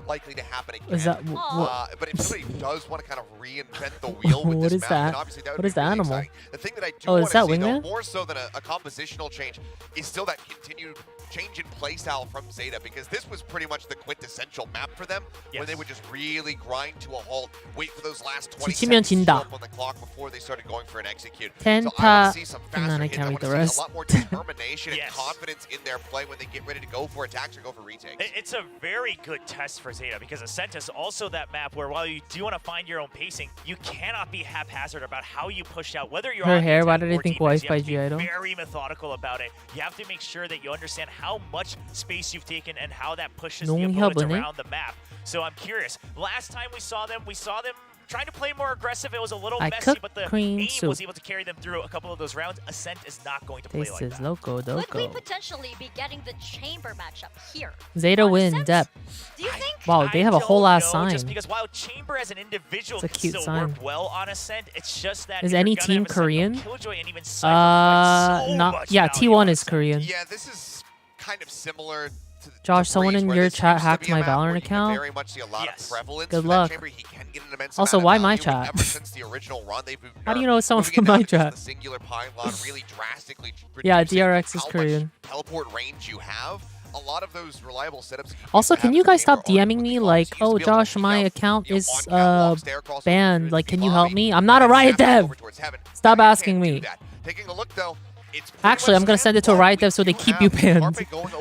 likely to happen again. Is that but if somebody does want to kind of reinvent the wheel with What this is map, that? then obviously that would What be is the really animal? exciting. The thing that I do Oh, want is to that see, though, Wingman? more so than a compositional change, is still that continued change in playstyle from Zeta, because this was pretty much the quintessential map for them, where they would just really grind to a halt, wait for those last 20 지치면 seconds to 진다. jump on the clock before they started going for an execute. Ten So I want pa- to see some and then faster I hits. can't I read want the to see rest. a lot more determination and confidence in their play when they get ready to go for attacks or go for retakes. It's a very good test for Zeta because Ascent is also that map where while you do want to find your own pacing, you cannot be haphazard about how you push out, whether you're Her on hair, why attack did I or think defense, wife by you have to be G-Idol? very methodical about it. You have to make sure that you understand how much space you've taken and how that pushes the opponents 농협은행? around the map. So I'm curious. Last time we saw them trying to play more aggressive. It was a little I messy, cook but the cream aim soup. was able to carry them through a couple of those rounds. Ascent is not going to play This like is that. loco Could we doco. potentially be getting the chamber matchup here? Zeta win. Dep. Do you think? Wow, they have a whole ass sign. Just because while Chamber as an individual It's a can cute still sign. work well on Ascent, it's just that Is if you're any gonna team have Ascent, Korean? Killjoy and even Cypher provide so Not. much Yeah, value T1 on is Ascent. Korean. Yeah, this is kind of similar Josh, someone in your chat hacked my Valorant account. Very much see a lot of prevalence Good for luck. That chamber. He can get an immense Also, amount of why my value, chat? Ever since the original run, they've How do you know it's someone from my chat? The singular pylon really drastically Yeah, reducing DRX is how Korean. much teleport range you have. A lot of those reliable setups. Also, can you guys stop DMing me like, oh, Josh, my account is banned. Like, can you help me? I'm not a Riot dev. Stop asking me. Taking a look though. Actually, I'm gonna send it to a Riot dev so they keep you banned.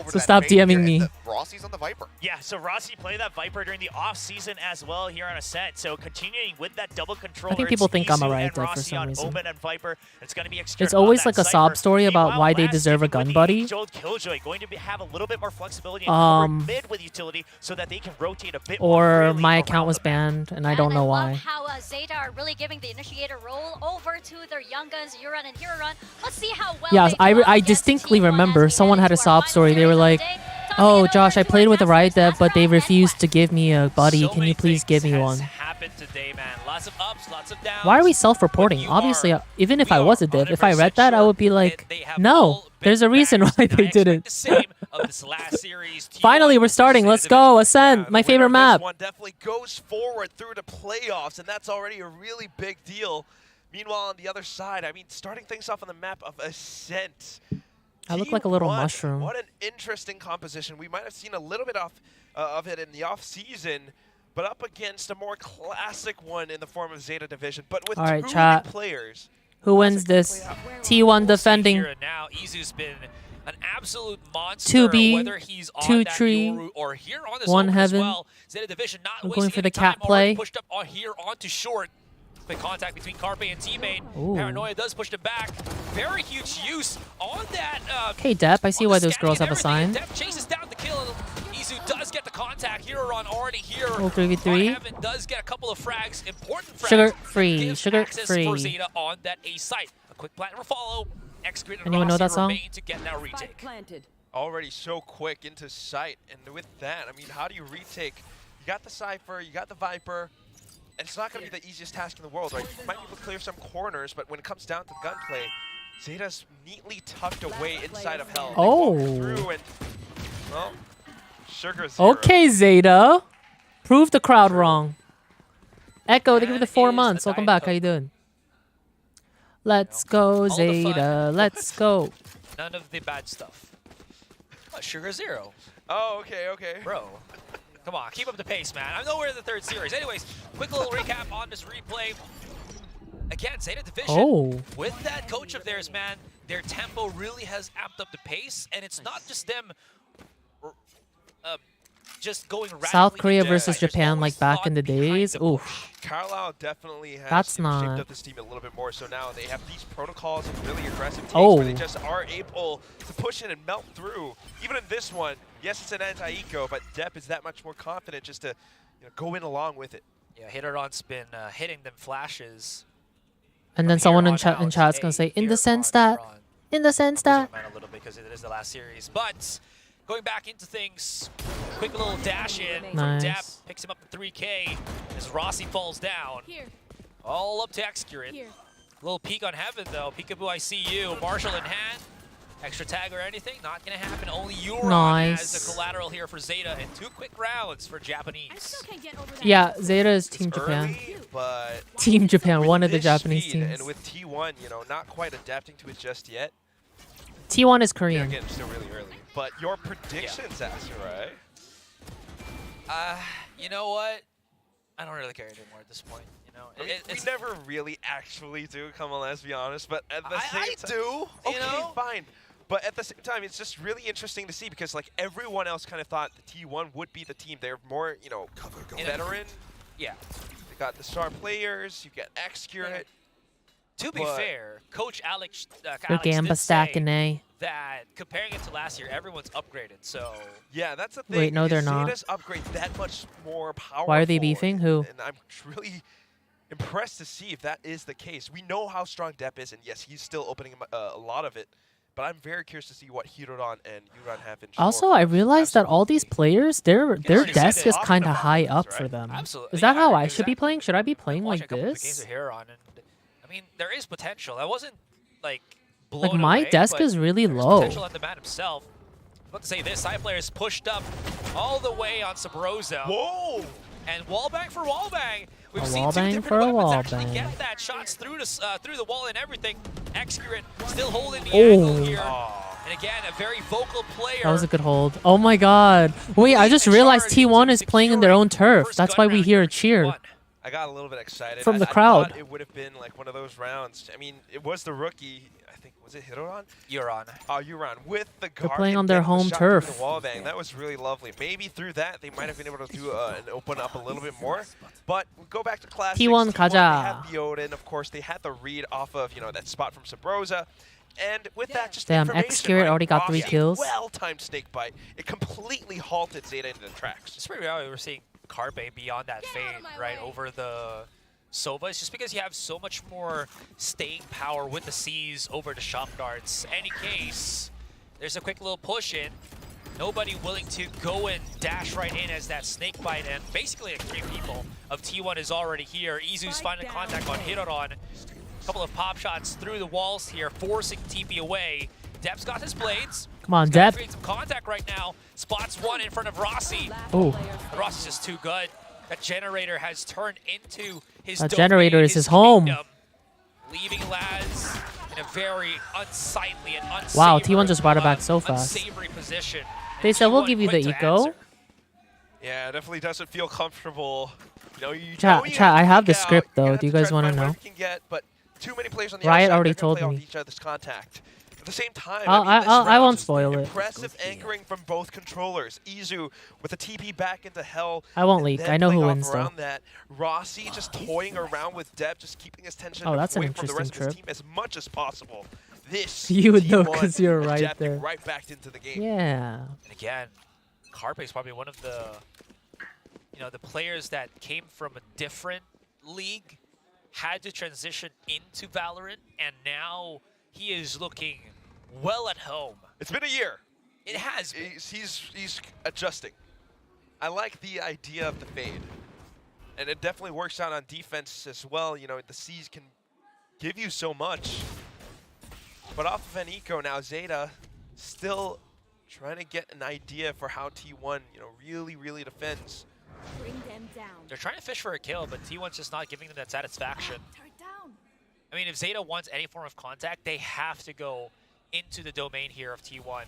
So stop DMing me. Rossi's on the Viper. Yeah, so Rossi played that Viper during the off-season as well here on Ascent. So continuing with that double controller. I think people think I'm a Riot dev for Rossi some on reason. Omen and Viper. It's going to be It's always like a sob story about why they deserve a gun buddy. Killjoy going to have a little bit more flexibility and cover mid with utility so that they can rotate a bit more. Or my account was banned and I don't know why. How Zeta are really giving the initiator role over to their young guns, Yuran and Hiruran. Let's see how well Yeah, I distinctly remember someone had a sob story. They were like, oh, Josh, I played with a Riot dev, but they refused to give me a buddy. Can you please give me one? Today, man. Lots of ups, lots of downs. Why are we self-reporting? Obviously, even if I was a dev, if I read that, I would be like, no, there's a reason why they did it. Finally, we're starting. Let's go. Ascent, my favorite map. This one definitely goes forward through to playoffs, and that's already a really big deal. Meanwhile, on the other side, I mean, starting things off on the map of Ascent. I look like a little Team 1, mushroom. What an interesting composition. We might have seen a little bit of it in the off-season, but up against a more classic one in the form of Zeta Division. But with All right, two chat. players. Who wins this? T1 defending. Here and now, Izu's been an absolute monster. 2B, whether he's on 2 that tree, Yoru or here on this 1 open heaven. As well. Zeta Division not I'm wasting going for the any time, cat play. Pushed up on here onto short. Quick contact between Carpe and teammate. Ooh. Paranoia does push him back. Very huge use on that. Okay, Depp, I see why those girls have a sign. Depp chases down the kill. Izu does get the contact. Hiruran already here. Oh, 3v3. Heaven does get a couple of frags. Important frags. Sugar free, Gives sugar access for free. Zeta on that A site. A quick plant will follow. X-Grid and Anyone know Rossi that song? remain to get that retake. Already so quick into sight, and with that, I mean, how do you retake? You got the Cypher, you got the Viper, and it's not going to be the easiest task in the world, right? You might be able to clear some corners, but when it comes down to gunplay, Zeta's neatly tucked away inside of Hell. Oh. They walk through and, well, Sugar Zero. Okay, Zeta. Prove the crowd wrong. Echo, thank you for the 4 months. Welcome back. How you doing? Let's go, Zeta. Let's go. None of the bad stuff. Sugar Zero. Oh, okay, okay. Bro. Come on, keep up the pace, man. I know we're in the third series. Anyways, quick little recap on this replay. Again, Zeta Division, with that coach of theirs, man, their tempo really has amped up the pace, and it's not just them just going South Korea versus Japan like back in the days. Oof. Carlisle definitely has That's shaped not. up this team a little bit more, so now they have these protocols and really aggressive takes Oh. where they just are able to push in and melt through. Even in this one, yes, it's an anti-eco, but Depp is that much more confident just to go in along with it. Yeah, Hiruran's been hitting them flashes. And then someone in chat's gonna say, in the sense that, a little bit because it is the last series, but going back into things, quick little dash in from Nice. Depp, picks him up to 3K as Rossi falls down. All up to X-Curate. Little peek on Heaven though. Peekaboo, I see you. Marshall in hand. Extra tag or anything, not gonna happen. Only Euron Nice. has the collateral here for Zeta, and 2 quick rounds for Japanese. Yeah, Zeta is Team Japan. But Team Japan, one of the this Japanese speed, teams. And with T1, not quite adapting to it just yet. T1 is Yeah, Korean. again, still really early. But your predictions, Asarai? You know what? I don't really care anymore at this point. I mean, we never really actually do, come on, let's be honest. But at the same time, do. Okay, fine. But at the same time, it's just really interesting to see because like everyone else kind of thought the T1 would be the team. They're more, veteran. Yeah. They got the star players. You get X-Curate. To be fair, Coach Alex, Your Alex Gamba did stacking, say that comparing it to last year, everyone's upgraded. So yeah, that's the thing. Wait, no, they're is not. Zeta's upgrade that much more powerful. Why are they beefing? Who? And I'm really impressed to see if that is the case. We know how strong Depp is, and yes, he's still opening a lot of it. But I'm very curious to see what Hiruran and Yuran have in store. Also, I realized that all these players, their desk is kind of high up for them. Absolutely. Is that how I should be playing? Should I be playing like a couple of games this? of Huron, and I mean, there is potential. I wasn't like blown Like my away, desk but is really there's low. Potential on the man himself. About to say this, side players pushed up all the way on Sabrosa. Whoa! And wallbang for wallbang. We've A seen two wallbang different for a weapons actually wallbang. get that. Shots through the wall and everything. Excurrent still holding the Oh. angle here. And again, a very vocal player. That was a good hold. Oh my god. Wait, I just realized T1 is playing in their own turf. That's why we hear a cheer. I got a little bit excited. From the I crowd. thought it would have been like one of those rounds. I mean, it was the rookie. I think, was it Hiroran? Euron. Oh, Euron with the guard. They're playing and on their getting the home shot through turf. The wall bang. That was really lovely. Maybe through that, they might have been able to do and open up a little bit more. But we go back to classics. T1 They 가자. had the Odin, of course. They had the read off of that spot from Sabrosa. And with that, just Damn, Excurate already got 3 kills. Well-timed snake bite. It completely halted Zeta into the tracks. It's pretty rare we're seeing Carpe beyond that fade, right, over the Sova. It's just because you have so much more staying power with the C's over the shop darts. Any case, there's a quick little push in. Nobody willing to go and dash right in as that snake bite, and basically like 3 people of T1 is already here. Izu's finding contact on Hiroran. A couple of pop shots through the walls here, forcing TP away. Depp's got his blades. Come on, He's gotta Depp. create some contact right now. Spots one in front of Rossi. Oh. Rossi's just too good. That generator has turned into his That domain, generator is his kingdom, home. leaving Laz in a very unsightly and unsavory, Wow, T1 just brought it back so fast. unsavory position. They said we'll T1 give you the quick to eco. answer. Yeah, it definitely doesn't feel comfortable. Chat, I have the script though. Do you guys want to know? You can get, but too many players on the Riot outside, already they're gonna told play off me. each other's contact. At the same time, I won't spoil it. impressive anchoring from both controllers. Izu with a TP back into hell. I won't and leak. then I know who playing off wins, though. around that. Rossi just toying around with Depp, just keeping his tension Oh, that's an away from the rest interesting of his team as much as possible. This You would know T1 'cause you're right adapting there. right back into the game. Yeah. And again, Carpe is probably one of the, the players that came from a different league, had to transition into Valorant, and now he is looking well at home. It's been a year. It has. He's adjusting. I like the idea of the fade, and it definitely works out on defense as well. The C's can give you so much, but off of an eco now, Zeta still trying to get an idea for how T1, really defends. Bring them down. They're trying to fish for a kill, but T1's just not giving them that satisfaction. I mean, if Zeta wants any form of contact, they have to go into the domain here of T1.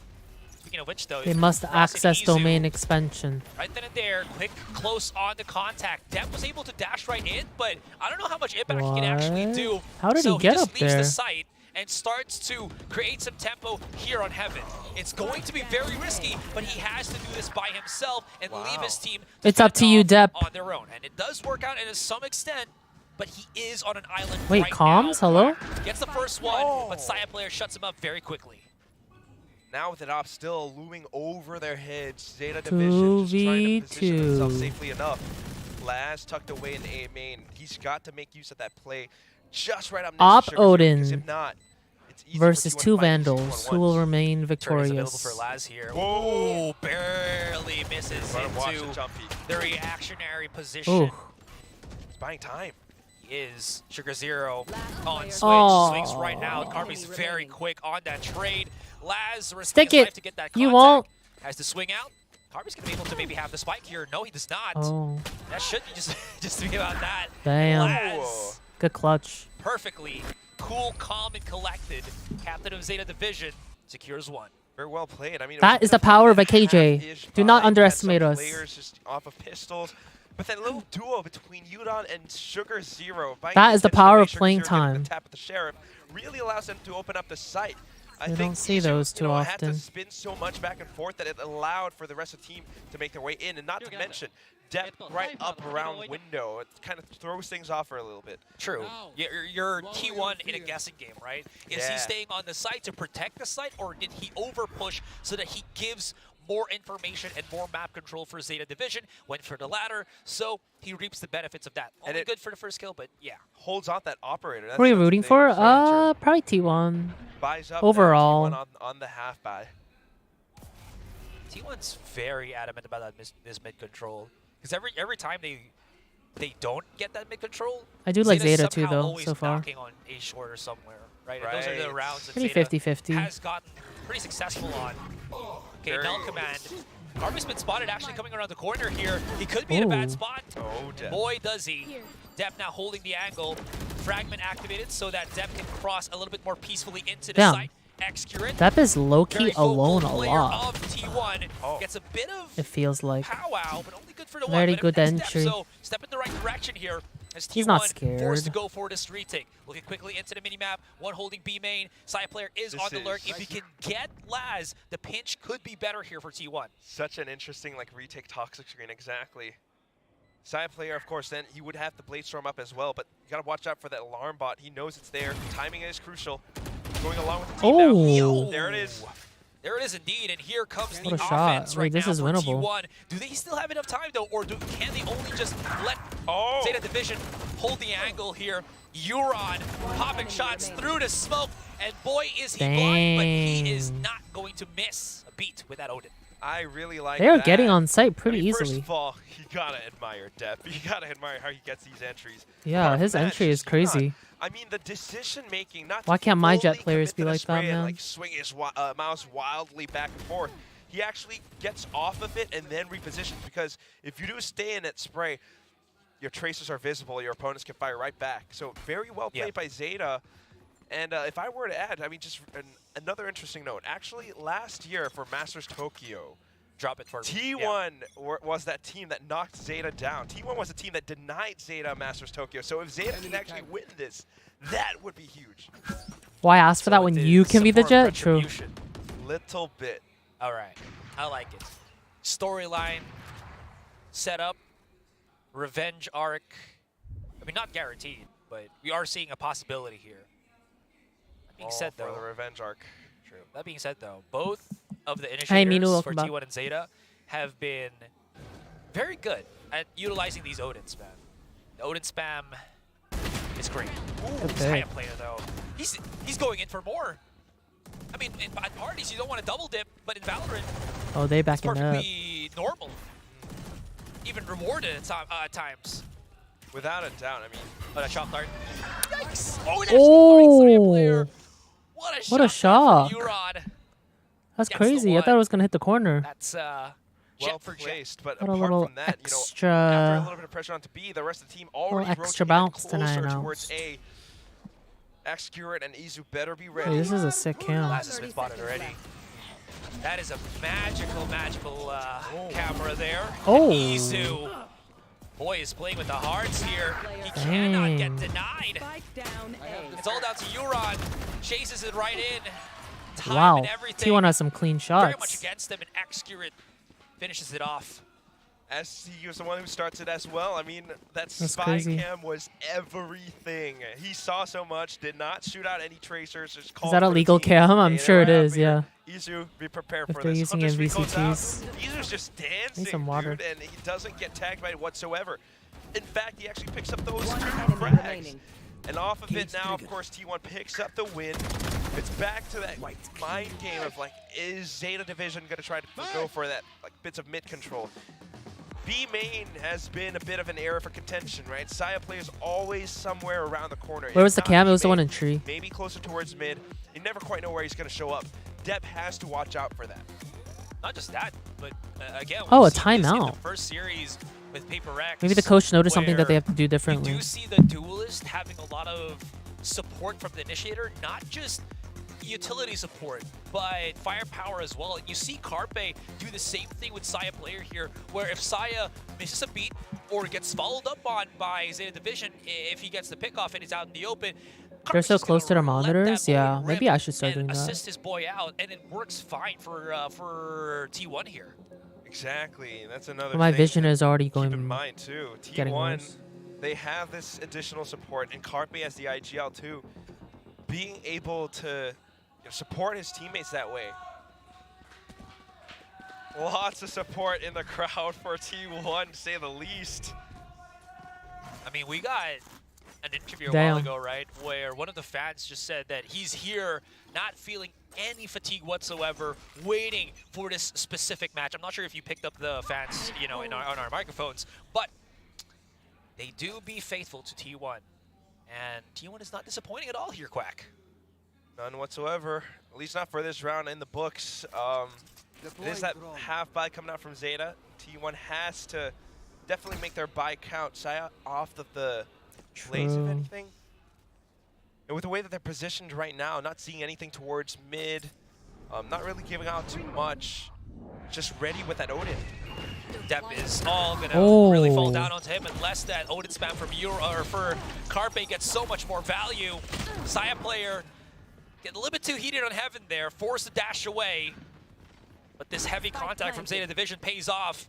Speaking of which, though, They must Rossi and access Izu, domain expansion. right then and there, quick, close on the contact. Depp was able to dash right in, but I don't know how much impact he can actually What? do. How did so he get just up leaves there? the site and starts to create some tempo here on Heaven. It's going to be very risky, but he has to do this by himself and leave his team to It's up to fend you, off Depp. on their own. And it does work out to some extent, but he is on an island Wait, right comms? now. Hello? Gets the first one, but Saya player shuts him up very quickly. Now with it op still looming over their heads, Zeta Division just trying to position 2v2. themselves safely enough. Laz tucked away in A main. He's got to make use of that play just right up next Op to Sugar Zero, because Odin if not, it's easy versus for T1 two to fight these Vandals, who 2-on-1s. will remain Turn is available victorious. for Laz here. Whoa. Ooh, barely misses Let him watch into the jumpy. the reactionary position. Ooh. He's buying time. He is. Sugar Zero on switch. Oh. Swings right now. Carby's very quick on that trade. Laz risking Stick his it. life to get that You contact. won't. Has to swing out. Carby's going to be able to maybe have the spike here. No, he does not. Oh. That should just be about that. Damn. Laz, Good clutch. perfectly cool, calm, and collected. Captain of Zeta Division secures one. Very well played. I mean, it That was is the power of a KJ. half-ish Do not buy. underestimate Had us. some players just off of pistols. But that little duo between Udon and Sugar Zero. That is the power of Sugar playing Zero getting time. The tap at the sheriff really allows them to open up the site. I You think don't see Izu, those too had often. to spin so much back and forth that it allowed for the rest of the team to make their way in, and not to mention depth right up around window. It kind of throws things off for a little bit. True. You're T1 in a guessing game, right? Is Yeah. he staying on the site to protect the site, or did he overpush so that he gives more information and more map control for Zeta Division? Went for the latter, so he reaps the benefits of that. Only good for the first kill, but yeah. Holds out that operator. What are you rooting for? Probably T1. Buys up Overall. T1 on the half buy. T1's very adamant about that this mid control, because every time they don't get that mid control, I do like Zeta's Zeta too, somehow though, always so far. knocking on a short or somewhere, right? And those are the rounds that Pretty Zeta 50-50. has gotten pretty successful on. Okay, Null Command. Arby's been spotted actually coming around the corner here. He could be in a bad spot. Oh, Dep. Boy, does he. Dep now holding the angle. Fragment activated so that Dep can cross a little bit more peacefully into the site. Excurate. Dep is low-key alone a lot. Of T1 gets a bit of It feels like. powwow, but only good for the Very one. good entry. So step in the right direction here. As He's T1 not scared. forced to go for this retake. Looking quickly into the minimap. One holding B main. Side player is on the lurk. If he can get Laz, the pinch could be better here for T1. Such an interesting like retake toxic screen, exactly. Side player, of course, then he would have the Blade Storm up as well, but you gotta watch out for that alarm bot. He knows it's there. Timing is crucial. Going along with the team now. Oh. There it is. There it is indeed, and here comes the What a shot. offense right Wait, this now is for winnable. T1. Do they still have enough time though, or can they only just let Zeta Division hold the angle here? Euron popping shots through the smoke, and boy is he blind, but he is not going to miss a beat with that Odin. I really like They are that. getting on site pretty I mean, easily. First of all, you gotta admire Dep. You gotta admire how he gets these entries. Yeah, Apart his from that, entry is just crazy. I mean, the decision making. Not Why to can't my fully Jet players commit be to the like that, spray and, man? like swing his mouse wildly back and forth. He actually gets off of it and then repositions, because if you do stay in that spray, your tracers are visible. Your opponents can fire right back. So very well played by Zeta. And if I were to add, I mean, just another interesting note. Actually, last year for Masters Tokyo, drop it for T1 was that team that knocked Zeta down. T1 was the team that denied Zeta Masters Tokyo. So if Zeta can actually win this, that would be huge. Why ask for that when you can be the Jet? True. Little bit. All right, I like it. Storyline, setup, revenge arc. I mean, not guaranteed, but we are seeing a possibility here. That being said, though, for the revenge arc. True. That being said, though, both of the Hey, Minu, initiators for welcome back. T1 and Zeta have been very good at utilizing these Odin spam. The Odin spam is great. Ooh, Okay. Zeta player though, he's going in for more. I mean, at parties you don't want to double dip, but in Valorant, Oh, they it's backing up. perfectly normal. Even rewarded at times. Without a doubt, I mean. Oh, that shot dart. Yikes! Oh, and Oh, what a shot. Urod. That's crazy. I thought it was going to hit the corner. That's well placed, but What a apart little from that, extra- you know, after a little bit of pressure onto B, the rest of the team already extra rotating bounce closer tonight towards A. Excurate and Izu better be ready. Hey, this is a sick cam. Laz has been spotted already. That is a magical camera there. Oh. And Izu, boy, is playing with the hearts here. He cannot get denied. It's all down to Euron. Chases it right in. Time Wow. and everything. T1 has some clean Very much shots. against him, and Excurate finishes it off. As he was the one who starts it as well. I mean, that That's spy crazy. cam was everything. He saw so much, did not shoot out any tracers. Just Is called that a for the legal team. cam? I'm Hey, sure it they're is, out here. yeah. Izu, be prepared If for they're this. using Hunter Streak goes MVCTs. out. Izu's just dancing, some water. dude, and he doesn't get tagged by it whatsoever. In fact, he actually picks up those two frags. And off of it now, of course, T1 picks up the win. It's back to that mind game of like, is Zeta Division going to try to go for that like bits of mid control? B main has been a bit of an area for contention, right? Saya players always somewhere around the corner. Where If was the not cam? It B was the one main, in tree. Maybe closer towards mid. You never quite know where he's going to show up. Dep has to watch out for that. Not just that, but again, Oh, we've a seen this in timeout. the first series with Paper X. Maybe the coach noticed something that where they have to do differently. You do see the duelist having a lot of support from the initiator, not just utility support, but firepower as well. And you see Kpop do the same thing with Saya player here, where if Saya misses a beat or gets followed up on by Zeta Division, if he gets the pick off and he's out in the open, They're so close to their monitors. Yeah, maybe I should start doing that. assist his boy out, and it works fine for T1 here. Exactly. That's another My thing vision to is already going. keep in mind too. getting T1, worse. they have this additional support, and Kpop as the IGL too, being able to support his teammates that way. Lots of support in the crowd for T1, to say the least. I mean, we got an interview a Damn. while ago, right, where one of the fans just said that he's here not feeling any fatigue whatsoever, waiting for this specific match. I'm not sure if you picked up the fans, you know, on our microphones, but they do be faithful to T1. And T1 is not disappointing at all here, Quack. None whatsoever, at least not for this round in the books. It is that half buy coming out from Zeta. T1 has to definitely make their buy count. Saya off the plays, if anything. And with the way that they're positioned right now, not seeing anything towards mid, not really giving out too much, just ready with that Odin. Dep is all gonna really fall down onto him unless that Odin spam from for Kpop gets so much more value. Saya player getting a little bit too heated on Heaven there, forced to dash away. But this heavy contact from Zeta Division pays off.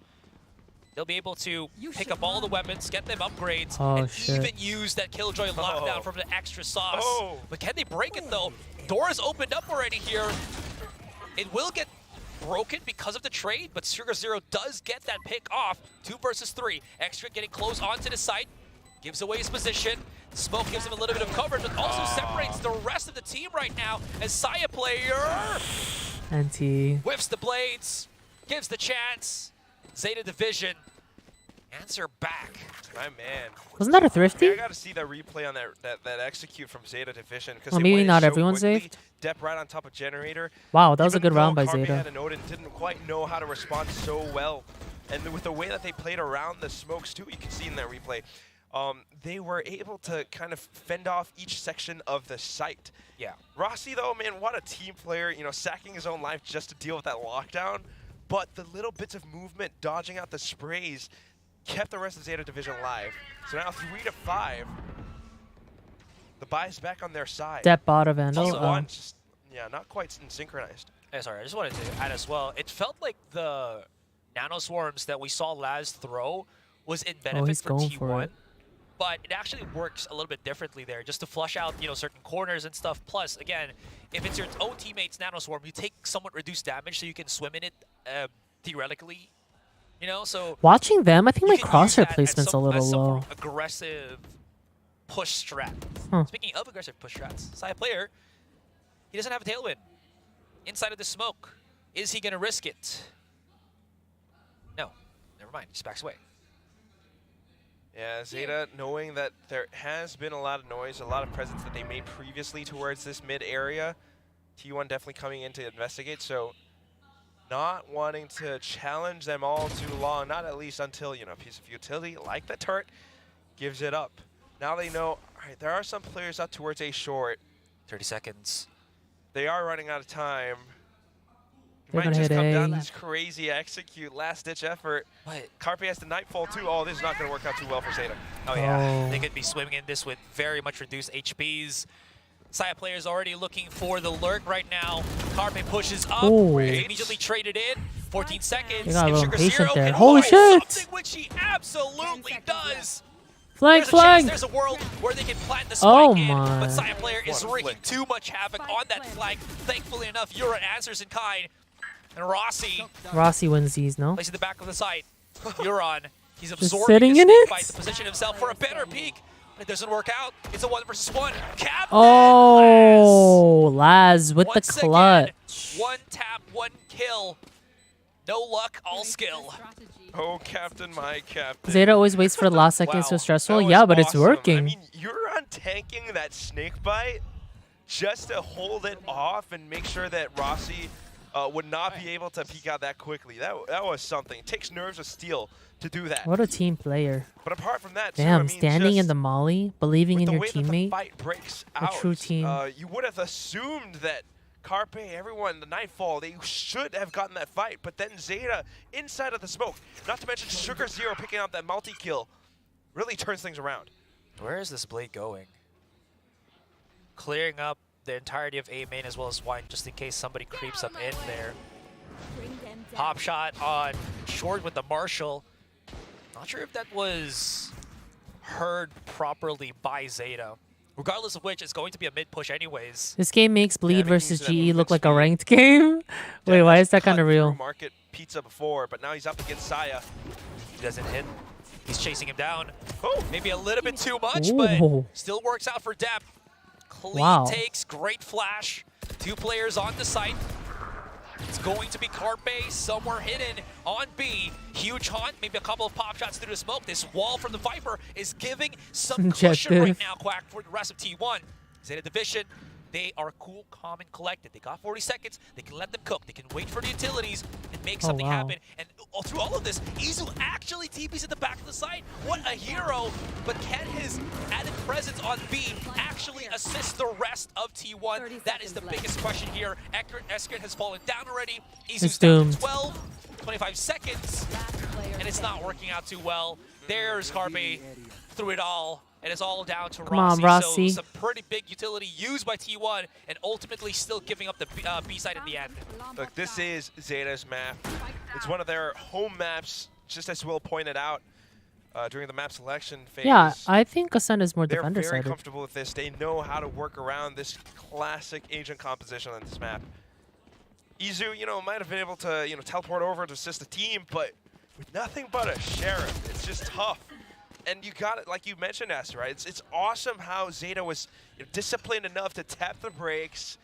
They'll be able to pick up all the weapons, get them upgrades, and even use that Killjoy lockdown from the extra sauce. But can they break it though? Doors opened up already here. It will get broken because of the trade, but Sugar Zero does get that pick off. 2 versus 3. Extra getting close onto the site. Gives away his position. The smoke gives him a little bit of cover, but also separates the rest of the team right now as Saya player whiffs the blades, gives the chance. Zeta Division answer back. My man. Wasn't that a thrifty? I gotta see that replay on that execute from Zeta Division. Well, maybe not everyone saved. Dep right on top of Generator. Wow, that was a good round by Kpop Zeta. and Odin didn't quite know how to respond so well. And with the way that they played around the smokes too, you can see in that replay, they were able to kind of fend off each section of the site. Yeah. Rossi though, man, what a team player, you know, sacking his own life just to deal with that lockdown. But the little bits of movement, dodging out the sprays, kept the rest of Zeta Division alive. So now 3 to 5. The buy's back on their side. Dep bought a Vandal. Just, yeah, not quite synchronized. Hey, sorry, I just wanted to add as well. It felt like the nano swarms that we saw Laz throw was in benefit for T1. But it actually works a little bit differently there, just to flush out, you know, certain corners and stuff. Plus, again, if it's your own teammate's nano swarm, you take somewhat reduced damage, so you can swim in it theoretically. You know, so watching them, I think my crosshair placement's a little low. Aggressive push strat. Speaking of aggressive push strats, side player, he doesn't have a tailwind. Inside of the smoke, is he gonna risk it? No, never mind. Just backs away. Yeah, Zeta, knowing that there has been a lot of noise, a lot of presence that they made previously towards this mid area. T1 definitely coming in to investigate, so not wanting to challenge them all too long, not at least until, you know, a piece of utility like the turret gives it up. Now they know, all right, there are some players up towards A short. 30 seconds. They are running out of time. They're Might just hit come A. down to this crazy execute, last-ditch effort. Kpop has the Nightfall too. Oh, this is not going to work out too well for Zeta. Oh yeah, they could be swimming in this with very much reduced HPs. Saya player is already looking for the lurk right now. Kpop pushes up, immediately traded in. 14 seconds. They got a little Sugar impatient Zero there. can Holy find shit! something, which he absolutely does. Flank, There's a chance, flank! there's a world where they can plant the spike in, my. but Saya player is wreaking too much havoc on that flank. Thankfully enough, Yura answers in kind. And Rossi wins these, no? plays in the back of the site. Euron, he's Just absorbing sitting his in it? fight to position himself for a better peak. But it doesn't work out. It's a 1 versus 1. Captain Laz with the clutch. Again, 1 tap, 1 kill. No luck, all skill. Oh, Captain, my Captain. Zeta always waits for the last second. It's so stressful. Yeah, but it's working. I mean, Euron tanking that snake bite just to hold it off and make sure that Rossi would not be able to peek out that quickly. That was something. It takes nerves of steel to do that. What a team player. But apart from that, damn, too, I mean, standing in the molly, believing in your the teammate. fight breaks a out, true team. You would have assumed that Kpop, everyone, the Nightfall, they should have gotten that fight. But then Zeta, inside of the smoke, not to mention Sugar Zero picking up that multi-kill, really turns things around. Where is this blade going? Clearing up the entirety of A main as well as wine, just in case somebody creeps up in there. Pop shot on short with the Marshall. Not sure if that was heard properly by Zeta. Regardless of which, it's going to be a mid push anyways. This game makes Bleed versus GE look like a ranked game. Wait, why is that kind of real? Market pizza before, but now he's up against Saya. He doesn't hit. He's chasing him down. Maybe a little bit too much, Ooh. but still works out for Dep. Clean Wow. takes, great flash. 2 players on the site. It's going to be Kpop somewhere hidden on B. Huge hunt, maybe a couple of pop shots through the smoke. This wall from the Viper is giving some cushion right now, Quack, for the rest of T1. Zeta Division they are cool, calm, and collected. They got 40 seconds. They can let them cook. They can wait for the utilities and make something happen. And through all of this, Izu actually TPs at the back of the site. What a hero. But can his added presence on B actually assist the rest of T1? That is the biggest question here. Eskert has fallen down already. Izu's down to 12, 25 seconds. And it's not working out too well. There's Carpe through it all. And it's all down to Come on, Rossi. Rossi. So some pretty big utility used by T1 and ultimately still giving up the B side in the end. Look, this is Zeta's map. It's one of their home maps, just as Will pointed out during the map selection phase. Yeah, I think Ascent is more They're defender-sided. very comfortable with this. They know how to work around this classic agent composition on this map. Izu, might have been able to, teleport over to assist the team, but with nothing but a Sheriff, it's just tough. And you got it, like you mentioned, Esther, right? It's awesome how Zeta was disciplined enough to tap the brakes.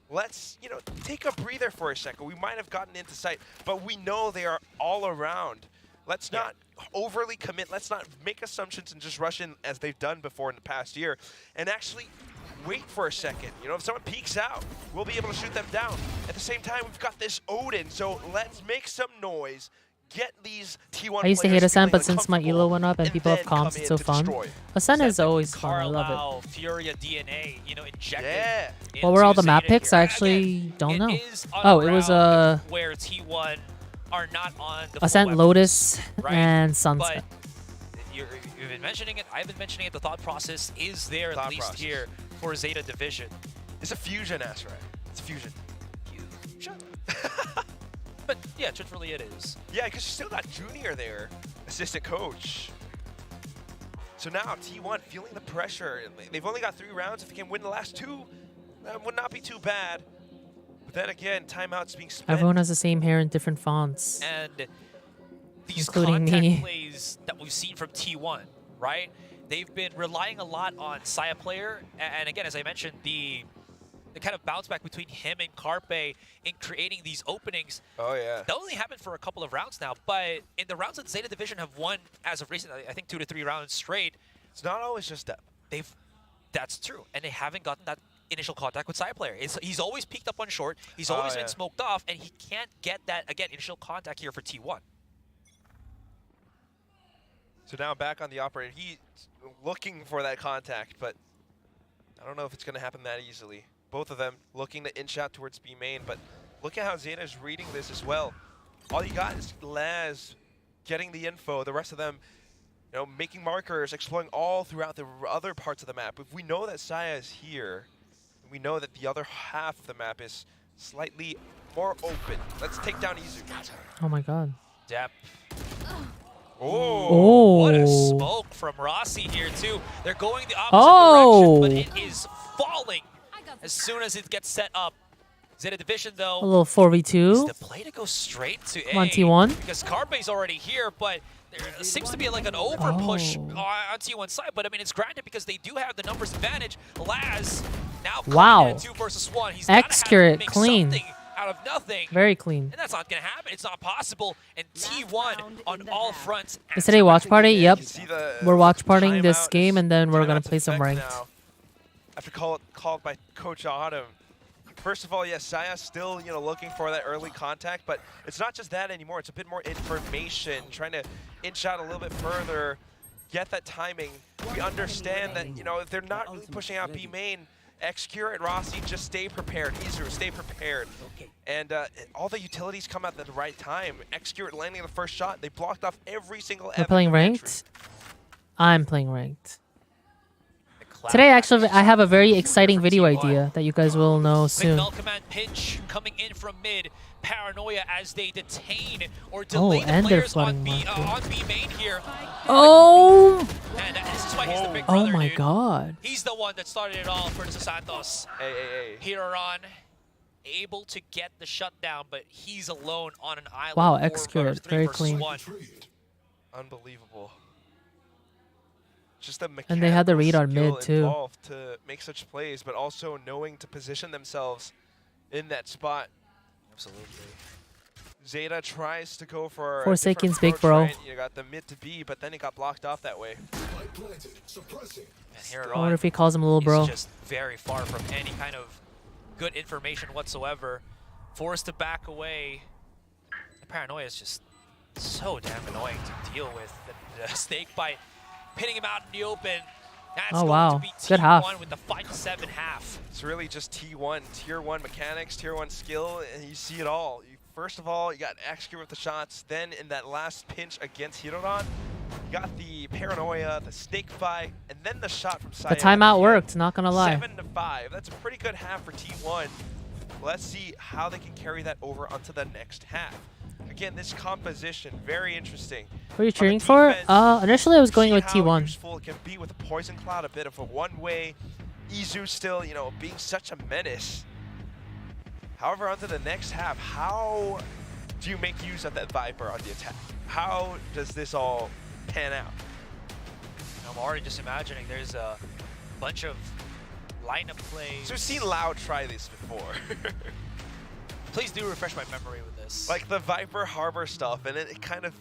Let's, take a breather for a second. We might have gotten into sight, but we know they are all around. Let's not overly commit. Let's not make assumptions and just rush in as they've done before in the past year. And actually wait for a second. If someone peeks out, we'll be able to shoot them down. At the same time, we've got this Odin, so let's make some noise. Get these T1 I used to hate players Ascent, feeling but since my elo went up and people have comps, it's so fun. Ascent is always fun. I love Carlisle, Furia DNA, injected. What were all the map picks? I actually don't know. Oh, it was where T1 are not on the Ascent, full Lotus, right? and Sunset. But you've been mentioning it. I've been mentioning it. The thought process is there at least here for Zeta Division. It's a fusion, Astra. It's a fusion. Fusion. But yeah, truthfully it is. Yeah, because you still got Junior there, assistant coach. So now T1 feeling the pressure. They've only got 3 rounds. If they can win the last 2, that would not be too bad. But then again, timeouts being spent. Everyone has the same hair in different fonts. And these including contact me. plays that we've seen from T1, right? They've been relying a lot on Saya player. And again, as I mentioned, the kind of bounce back between him and Carpe in creating these openings. Oh, yeah. That only happened for a couple of rounds now, but in the rounds that the Zeta Division have won as of recent, I think 2 to 3 rounds straight. It's not always just that. That's true, and they haven't gotten that initial contact with side player. He's always peeked up on short, he's always been smoked off, and he can't get that, again, initial contact here for T1. So now back on the operator. He's looking for that contact, but I don't know if it's going to happen that easily. Both of them looking to inch out towards B main, but look at how Zeta is reading this as well. All you got is Laz getting the info, the rest of them making markers, exploring all throughout the other parts of the map. If we know that Saya is here, we know that the other half of the map is slightly more open. Let's take down Izu. Oh my god. Dep. Oh. What a smoke from Rossi here too. They're going the opposite direction, but it is falling as soon as it gets set up. Zeta Division though. A little 4v2. Is the play to go straight to A. Come on, T1. Because Carpe's already here, but there seems to be like an over push on T1 side. But I mean, it's granted because they do have the numbers advantage. Laz now coming in 2 versus 1. He's X-Curate, clean. Out of nothing. Very clean. And that's not going to happen. It's not possible. And T1 on all fronts. Is today watch party? Yep. We're watch partying this game and then we're going to play some ranked. After called by Coach Autumn. First of all, yes, Saya's still looking for that early contact, but it's not just that anymore. It's a bit more information, trying to inch out a little bit further, get that timing. We understand that if they're not really pushing out B main, X-Cure and Rossi, just stay prepared. Izu, stay prepared. And all the utilities come at the right time. X-Cure landing the first shot. They blocked off every single We're playing ranked? I'm playing ranked. Today, actually, I have a very exciting video idea that you guys will know soon. Null command pinch coming in from mid. Paranoia as they detain or delay the players on B main here. Oh! And this is why he's the big brother, Oh my dude. god. He's the one that started it all for the Santos. Hey. Hiroran able to get the shutdown, but he's alone on an island. Wow, X-Curate, very clean. Unbelievable. Just the and they had the read on skill mid too. Involved to make such plays, but also knowing to position themselves in that spot. Absolutely. Zeta tries to go for Forsaken's big bro. Right? You got the mid to B, but then it got blocked off that way. And here I wonder if he calls him a little bro. He's just very far from any kind of good information whatsoever. Forced to back away. The paranoia is just so damn annoying to deal with. The snake bite, pinning him out in the open. That's Oh, going wow. to be Good T1 half. with the 5-7 half. It's really just T1, tier 1 mechanics, tier 1 skill, and you see it all. First of all, you got Execute with the shots. Then in that last pinch against Hiroran, you got the paranoia, the snake fight, and then the shot from Saya. The timeout worked, not gonna lie. 7-5. That's a pretty good half for T1. Let's see how they can carry that over onto the next half. Again, this composition, very interesting. Who are you cheering for? Initially I was going with How T1. useful it can be with a Poison Cloud, a bit of a one-way. Izu still, you know, being such a menace. However, onto the next half, how do you make use of that Viper on the attack? How does this all pan out? I'm already just imagining there's a bunch of lineup plays. So we've seen Loud try this before. Please do refresh my memory with this. Like the Viper Harbor stuff, and it kind of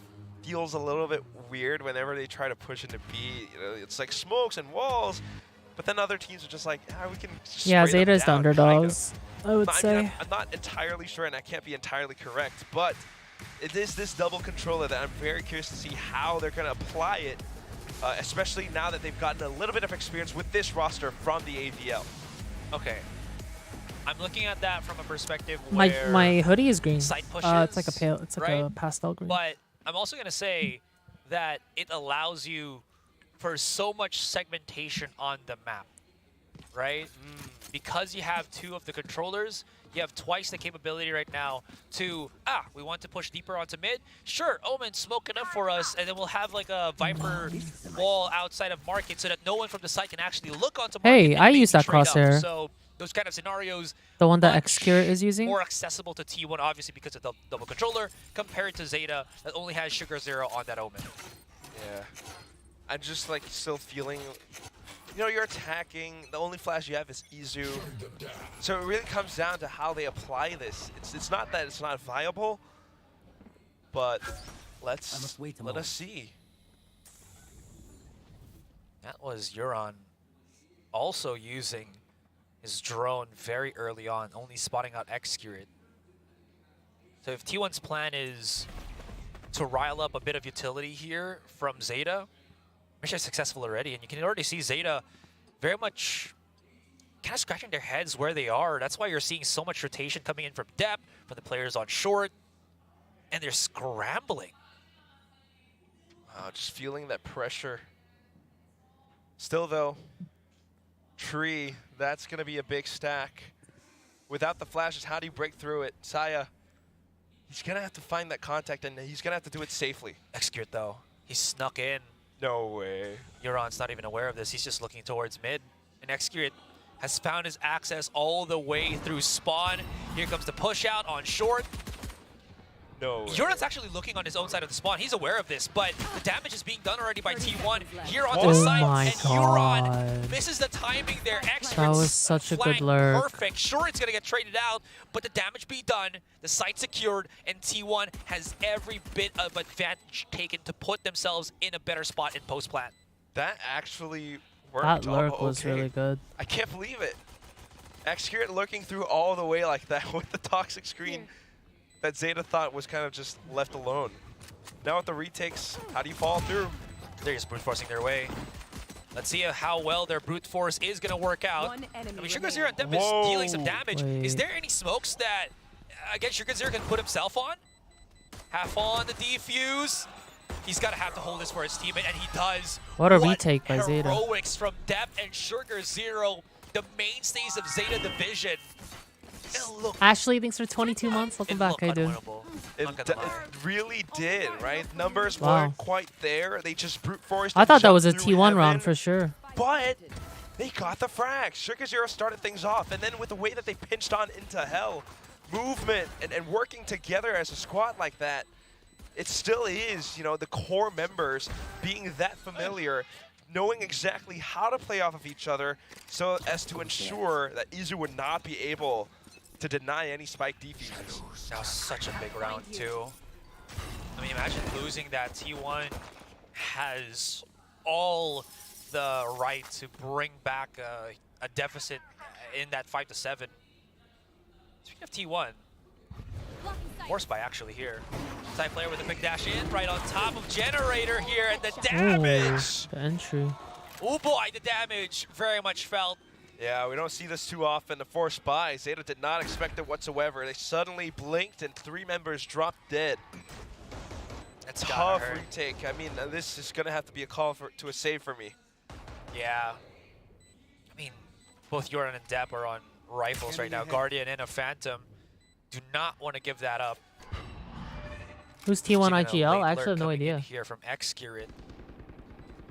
feels a little bit weird whenever they try to push into B. You know, it's like smokes and walls, but then other teams are just like, we can just Yeah, spray them Zeta's the down, underdogs, kind of. I would I mean, say. I'm not entirely sure, and I can't be entirely correct, but it is this double controller that I'm very curious to see how they're going to apply it, especially now that they've gotten a little bit of experience with this roster from the AVL. Okay. I'm looking at that from a perspective where My hoodie is green. side pushes, It's like a pale. It's like a pastel green. But I'm also gonna say that it allows you for so much segmentation on the map, right? Because you have two of the controllers, you have twice the capability right now to, we want to push deeper onto mid. Sure, Omen, smoke enough for us, and then we'll have like a Viper wall outside of Market so that no one from the site can actually look onto Market. Hey, and I maybe use that trade up. crosshair. So those kind of scenarios, The one that Execure is using? more accessible to T1, obviously because of the double controller, compared to Zeta that only has Sugar Zero on that Omen. Yeah. I'm just like still feeling, you know, you're attacking, the only flash you have is Izu. So it really comes down to how they apply this. It's not that it's not viable, but let us see. That was Euron also using his drone very early on, only spotting out Execute. So if T1's plan is to rile up a bit of utility here from Zeta, mission successful already, and you can already see Zeta very much kind of scratching their heads where they are. That's why you're seeing so much rotation coming in from depth, from the players on short, and they're scrambling. Wow, just feeling that pressure. Still though, Tree, that's going to be a big stack. Without the flashes, how do you break through it? Saya, he's going to have to find that contact, and he's going to have to do it safely. Execute though, he snuck in. No way. Euron's not even aware of this. He's just looking towards mid. And Execute has found his access all the way through spawn. Here comes the push out on short. No way. Euron's actually looking on his own side of the spawn. He's aware of this, but the damage is being done already by T1 here onto the side. And Euron misses the timing there. That was such a good lurk. Perfect. Sure, it's going to get traded out, but the damage be done. The site secured, and T1 has every bit of advantage taken to put themselves in a better spot in post-plant. That actually worked. That lurk was really good. I can't believe it. Execute lurking through all the way like that with the toxic screen that Zeta thought was kind of just left alone. Now with the retakes, how do you follow through? They're just brute forcing their way. Let's see how well their brute force is going to work out. I mean, Sugar Zero and Dep is dealing some damage. Is there any smokes that, again, Sugar Zero can put himself on? Half on the defuse. He's got to have to hold this for his teammate, and he does. What a retake by Zeta. Heroics from Dep and Sugar Zero, the mainstays of Zeta Division. Ashley, thanks for 22 months. Welcome back. How you doing? It really did, right? Numbers Wow. weren't quite there. They just brute forced. I and thought that jumped was a through T1 heaven. round for sure. But they got the frags. Sugar Zero started things off, and then with the way that they pinched on into hell, movement and working together as a squad like that, it still is, you know, the core members being that familiar, knowing exactly how to play off of each other so as to ensure that Izu would not be able to deny any spike defenses. That was such a big round too. I mean, imagine losing that. T1 has all the right to bring back a deficit in that 5-7. Speaking of T1, more spy actually here. Side player with a big dash in, right on top of Generator here, and the damage! The entry. Oh boy, the damage very much felt. Yeah, we don't see this too often. The 4 spies, Zeta did not expect it whatsoever. They suddenly blinked and 3 members dropped dead. That's tough retake. I mean, this is gonna have to be a call to a save for me. Yeah. I mean, both Yoran and Depp are on rifles right now. Guardian and a Phantom. Do not want to give that up. Who's T1 IGL? I actually have no idea. Here from Xcurate.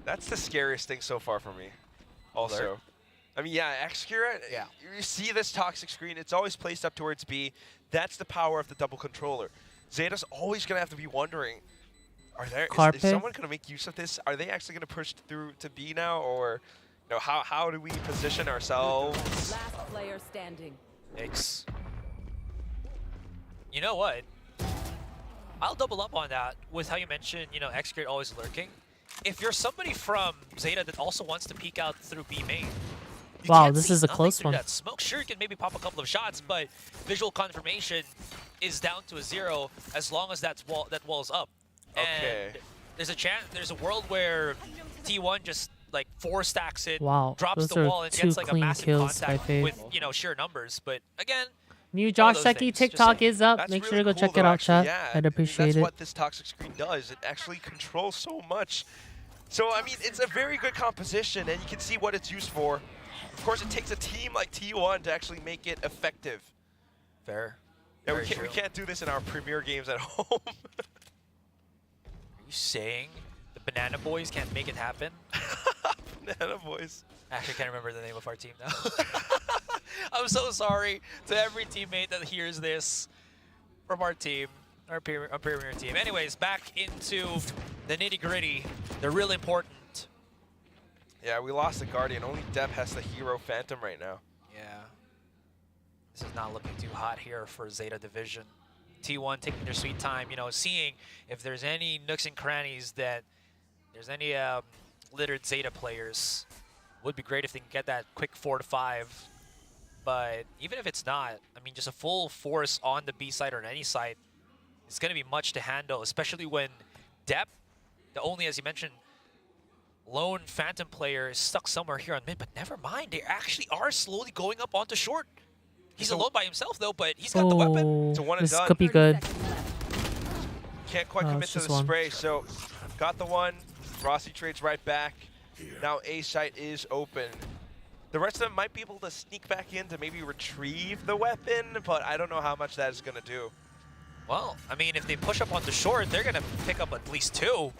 That's the scariest thing so far for me. Also. I mean, yeah, Xcurate, you see this toxic screen, it's always placed up towards B. That's the power of the double controller. Zeta's always going to have to be wondering, is someone going to make use of this? Are they actually going to push through to B now? Or how do we position ourselves? Last player standing. X. You know what? I'll double up on that with how you mentioned, Xcurate always lurking. If you're somebody from Zeta that also wants to peek out through B main, wow, this is a close one. That smoke, sure, you can maybe pop a couple of shots, but visual confirmation is down to a 0 as long as that wall's up. Okay. And there's a world where T1 just like 4 stacks it, wow, drops the wall, and gets like a massive contact with sheer numbers. But again, new Joshseki TikTok is up. Make sure to go check it out, chat. Yeah, I'd appreciate that's it. what this toxic screen does. It actually controls so much. So I mean, it's a very good composition, and you can see what it's used for. Of course, it takes a team like T1 to actually make it effective. Fair. Yeah, we can't do this in our premier games at home. Are you saying the Banana Boys can't make it happen? Banana Boys. Actually, I can't remember the name of our team now. I'm so sorry to every teammate that hears this from our team, our premier team. Anyways, back into the nitty-gritty. They're really important. Yeah, we lost the Guardian. Only Depp has the hero Phantom right now. Yeah. This is not looking too hot here for Zeta Division. T1 taking their sweet time, seeing if there's any nooks and crannies that there's any littered Zeta players. Would be great if they can get that quick 4-5. But even if it's not, I mean, just a full force on the B side or on any side, it's going to be much to handle, especially when Depp, the only, as you mentioned, lone Phantom player is stuck somewhere here on mid, but never mind. They actually are slowly going up onto short. He's alone by himself, though, but he's got the weapon. It's a one and done. This could be good. Can't quite commit to the spray, so got the one. Rossi trades right back. Now A site is open. The rest of them might be able to sneak back in to maybe retrieve the weapon, but I don't know how much that is going to do. Well, I mean, if they push up onto short, they're going to pick up at least 2.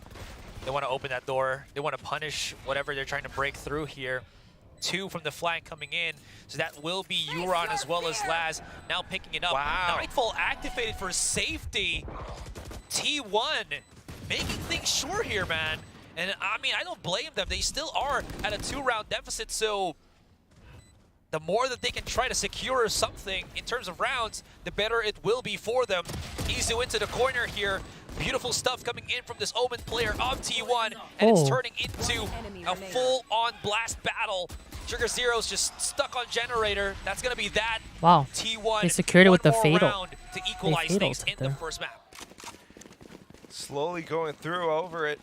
They want to open that door. They want to punish whatever they're trying to break through here. 2 from the flank coming in. So that will be Euron as well as Laz now picking it up. Wow. Nightfall activated for safety. T1 making things short here, man. And I mean, I don't blame them. They still are at a 2-round deficit, so the more that they can try to secure something in terms of rounds, the better it will be for them. Izu into the corner here. Beautiful stuff coming in from this Omen player of T1, and it's turning into a full-on blast battle. Trigger Zero's just stuck on Generator. That's going to be that. Wow. T1, they secured it with the fatal. Round to equalize things in the first map. Slowly going through over it.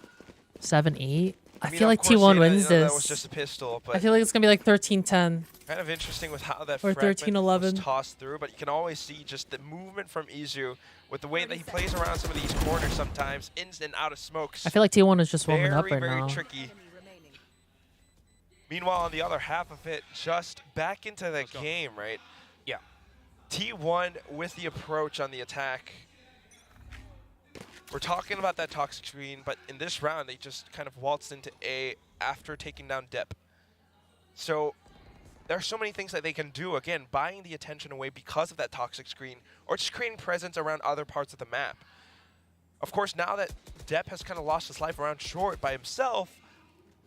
7-8. I mean, feel like course, T1 wins this. That was just a pistol, but I feel like it's going to be like 13-10. Kind of interesting with how that or fragment 13-11 was tossed through, but you can always see just the movement from Izu with the way that he plays around some of these corners sometimes, in and out of smokes. I feel like T1 is just warming up right very now. Tricky. Meanwhile, on the other half of it, just back into the game, right? Yeah. T1 with the approach on the attack. We're talking about that toxic screen, but in this round, they just kind of waltzed into A after taking down Depp. So there are so many things that they can do, again, buying the attention away because of that toxic screen, or just creating presence around other parts of the map. Of course, now that Depp has kind of lost his life around short by himself,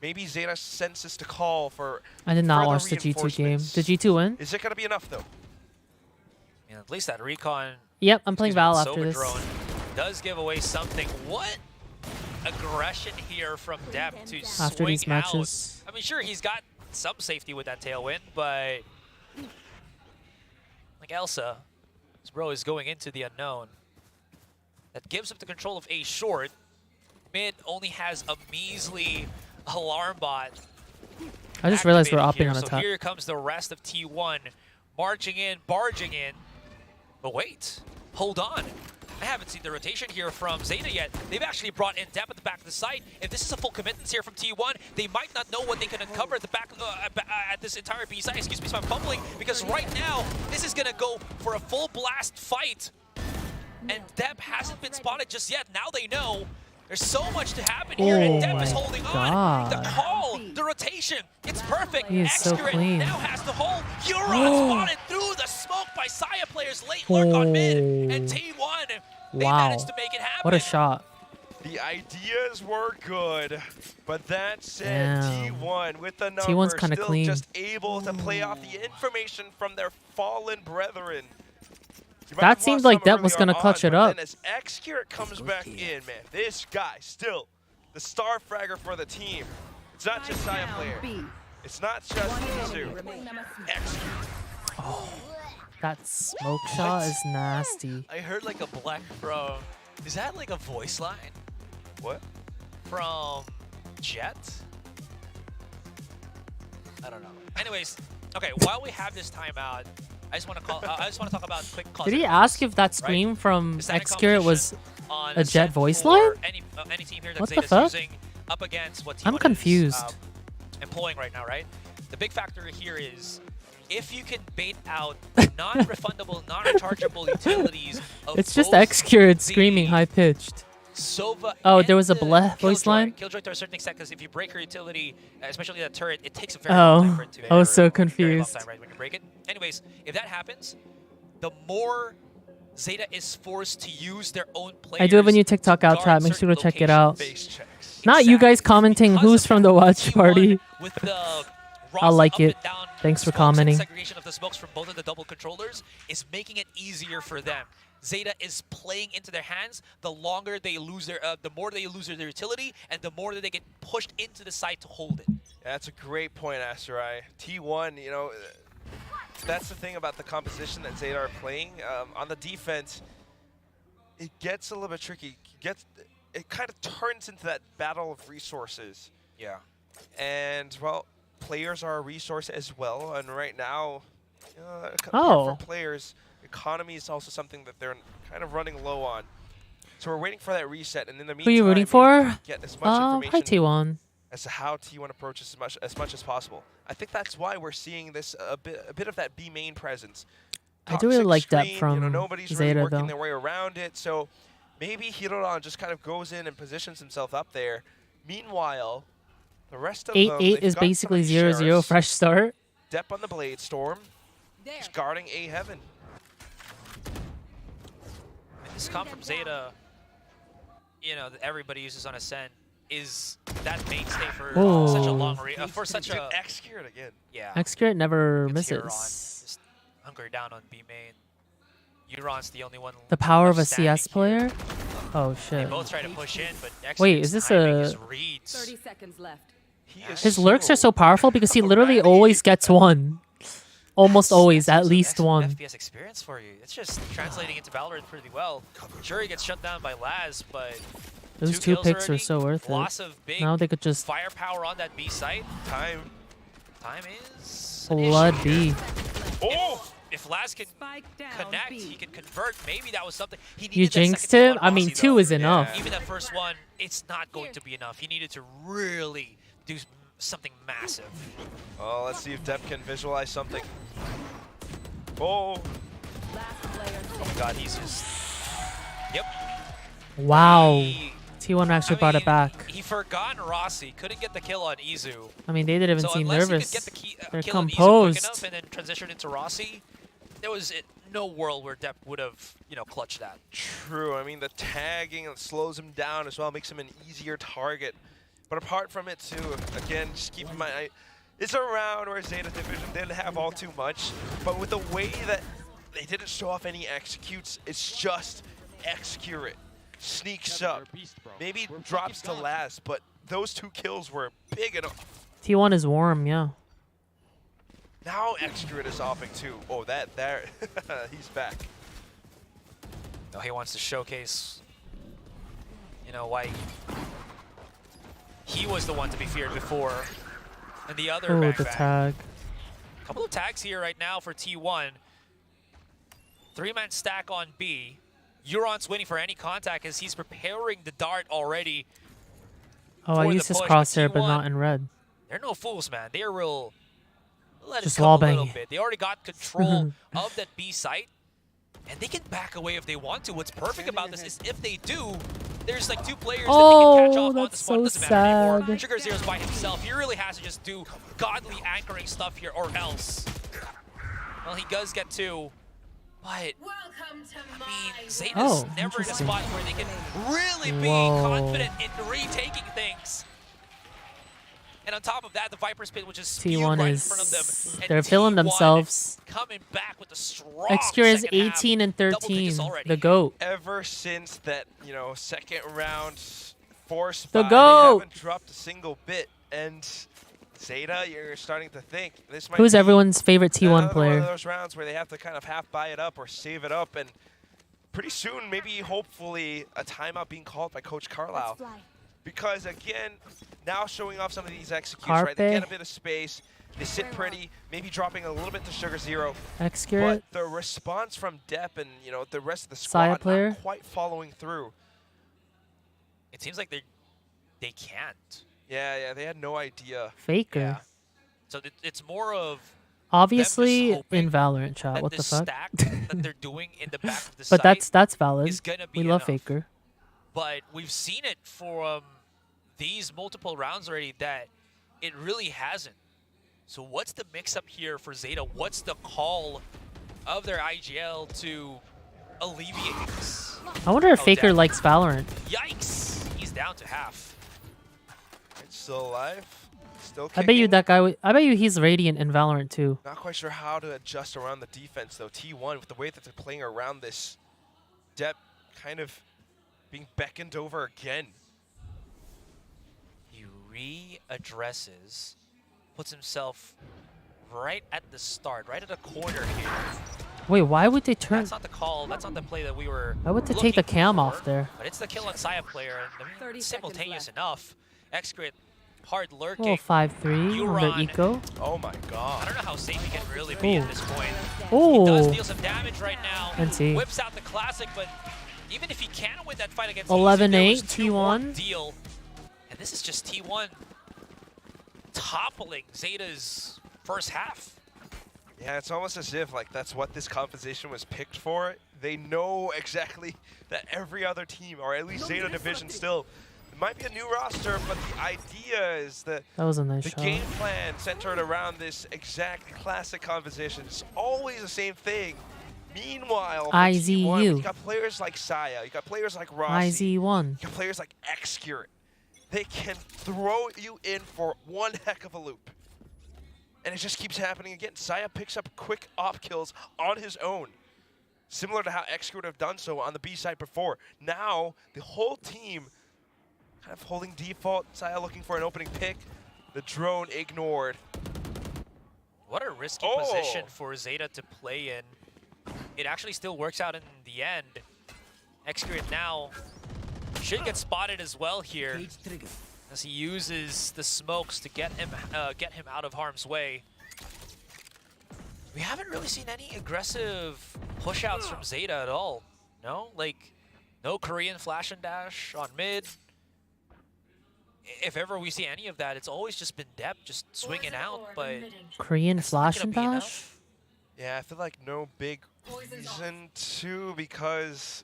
maybe Zeta senses to call for I did not watch the G2 game. Did G2 win? Is it going to be enough, though? I mean, At least that recon. Yep, I'm playing Val after Sova this. drone does give away something. What aggression here from Depp to After swing these matches. out. I mean, sure, he's got some safety with that tailwind, but like Elsa, this bro is going into the unknown. That gives up the control of A short. Mid only has a measly alarm bot. I just realized we're activated upping here. on So attack. here comes the rest of T1 marching in, barging in. But wait, hold on. I haven't seen the rotation here from Zeta yet. They've actually brought in Depp at the back of the site. If this is a full commitment here from T1, they might not know what they can uncover at the back at this entire B site. Excuse me, so I'm fumbling, because right now, this is gonna go for a full blast fight. And Depp hasn't been spotted just yet. Now they know. There's so much to happen here, and Depp is holding on. The call, the rotation, it's perfect. He is so clean. Now has the hold. Euron spotted through the smoke by Saya players. Late lurk on mid, and T1, they managed to make it happen. What a shot. The ideas were good, but that said, Damn. T1 with the T1's numbers kinda still clean. just able to play off the information from their fallen brethren. You might That have seemed lost like some Depp was early gonna on, clutch it but up. Then as X-Curate comes back in, man, this guy still the star fragger for the team. It's not just Saya player. It's not just Izu. Oh, that smoke shot is nasty. I heard like a black bro. Is that like a voice line? What? From Jet? I don't know. Anyways, okay. While we have this timeout, I just want to talk about quick. Did he ask if that scream from X-Curate was a Jet voice line? Any team here that What the Zeta's fuck? using up against what T1 I'm confused. is employing right now, right? The big factor here is if you can bait out non-refundable, non-rechargeable utilities of It's just both X-Curate the screaming high-pitched. Sova Oh, and there was a the bleh voice Killjoy. line? Killjoy to a certain extent, because if you break her utility, especially that turret, it takes a very long time for it to I was so very long confused. time, right, when you break it. Anyways, if that happens, the more Zeta is forced to use their own players. I do have a new TikTok out, guard chat. Make sure to certain check it out. locations. Not you guys commenting who's from the watch party. With the I'll like up it. and down Thanks for smokes and commenting. segregation of the smokes from both of the double controllers is making it easier for them. Zeta is playing into their hands. The longer they lose their, the more they lose their utility, and the more that they get pushed into the side to hold it. Yeah, that's a great point, Asterai. T1, you know, that's the thing about the composition that Zeta are playing. On the defense, it gets a little bit tricky. It kind of turns into that battle of resources. Yeah. And, well, players are a resource as well. And right now, for players, economy is also something that they're kind of running low on. So we're waiting for that reset. And in the meantime, Who are you rooting we for? get as much Hi information T1. as to how T1 approaches as much as possible. I think that's why we're seeing this a bit of that B main presence. I do really Toxic like that screen, from nobody's Zeta really working though. their way around it. So maybe Hiroran just kind of goes in and positions himself up there. Meanwhile, the rest of them, 8-8 they've is got basically some of these 0-0 sheriffs. fresh start. Depp on the Blade Storm. He's guarding A Heaven. This comp from Zeta, you know, that everybody uses on Ascent, is that mainstay for such a long for such a X-Curate again. Yeah. X-Curate never It's Euron, misses. just hunker down on B main. Euron's the only one. The power of a standing CS player? Oh They shit. both try to push in, but Wait, is this timing, a... his reads. 30 seconds left. His lurks are so powerful because he literally always gets one. Almost always, at least one. FPS experience for you. It's just translating into Valorant pretty well. Sure, he gets shut down by Laz, but Those two kills picks are already, so worth loss it. of big Now they could just firepower on that B site. Time is an blood issue B. here. If Laz can connect, he can convert. Maybe that was something he needed. You that jinxed second him? one I mean, Rossi, 2 though. is enough. Even that first one, it's not going to be enough. He needed to really do something massive. Oh, let's see if Depp can visualize something. Oh. Oh god, he's just... Yep. Wow. T1 actually brought it back. He forgot Rossi, couldn't get the kill on Izu. I mean, they didn't even So seem unless nervous. he could get the They're kill on Izu quick composed. enough and then transition into Rossi, there was no world where Depp would have, clutched that. True. I mean, the tagging slows him down as well, makes him an easier target. But apart from it, too, again, just keep in mind, it's a round where Zeta Division didn't have all too much. But with the way that They didn't show off any executes. It's just Excurate sneaks up, maybe drops to last, but those 2 kills were big enough. T1 is warm, yeah. Now Excurate is offing too. Oh, that there, he's back. No, he wants to showcase, you know, why he was the one to be feared before, and the other. Oh, the tag. A couple of tags here right now for T1. 3-man stack on B. Euron's waiting for any contact as he's preparing the dart already. Oh, I used his crosshair, but not in red. They're no fools, man. They're real. Let Just it come a wallbang. little bit. They already got control of that B site, and they can back away if they want to. What's perfect about this is if they do, there's like 2 players that they can catch off on the spot. It doesn't matter anymore. Trigger Zero's by himself. He really has to just do godly anchoring stuff here, or else. Well, he does get 2. But, I mean, Zeta's never in a spot where they can really be confident in retaking things. And on top of that, the Viper's Pit, which is spewed T1 right in is, front of them. And they're feeling T1 themselves. Coming back with a strong Excure is second half. 18 and Double 13, digits already. the GOAT. Ever since that, you know, second round 4 spot, The they GOAT. haven't dropped a single bit. And Zeta, you're starting to think this might Who's be everyone's favorite T1 one of player? those rounds where they have to kind of half buy it up or save it up, and pretty soon, maybe hopefully, a timeout being called by Coach Carlisle. Because again, now showing off some of these executes, right? They get a bit of space, they sit pretty, maybe dropping a little bit to Sugar Zero. Excurate. But the response from Depp and the rest of the Saya squad player. not quite following through. It seems like they can't. Yeah, they had no idea. Faker. Yeah. So it's more of Obviously in Valorant chat. What the fuck? stack that they're doing in the back of the But site that's valid. is gonna be We love enough. Faker. But we've seen it for these multiple rounds already that it really hasn't. So what's the mix-up here for Zeta? What's the call of their IGL to alleviate this? I wonder if Oh, Faker damn. likes Valorant. Yikes! He's down to half. It's still alive. Still I bet you kicking. that guy. I bet you he's Radiant in Valorant too. Not quite sure how to adjust around the defense, though. T1, with the way that they're playing around this, Depp kind of being beckoned over again. He readdresses, puts himself right at the start, right at a corner here. Wait, why would they turn? That's not the call. That's not the play that we were. Why would they take the cam off there? But it's the kill on Saya player, and I mean, simultaneous enough. Excurate, hard lurking. Little 5-3 on the eco. Oh my god. I don't know how safe he can really be at this point. Ooh. He does deal some damage right now. NT. Whips out the classic, but even if he can win that fight against 11-8 T1 T1. deal, and this is just T1 toppling Zeta's first half. Yeah, it's almost as if like that's what this composition was picked for. They know exactly that every other team, or at least Zeta Division still, it might be a new roster, but the idea is that That was a nice the shot. game plan centered around this exact classic composition. It's always the same thing. Meanwhile, for IZU. T1, you got players like Saya, you got players like Rossi, IZ1. you got players like Excurate. They can throw you in for one heck of a loop. And it just keeps happening again. Saya picks up quick op kills on his own, similar to how X would have done so on the B side before. Now, the whole team kind of holding default. Saya looking for an opening pick. The drone ignored. What a risky position for Zeta to play in. It actually still works out in the end. Excurate now should get spotted as well here, as he uses the smokes to get him out of harm's way. We haven't really seen any aggressive push-outs from Zeta at all. No? Like, no Korean flash and dash on mid. If ever we see any of that, it's always just been Depp just swinging out, but... Korean flash and dash? Yeah, I feel like no big reason to, because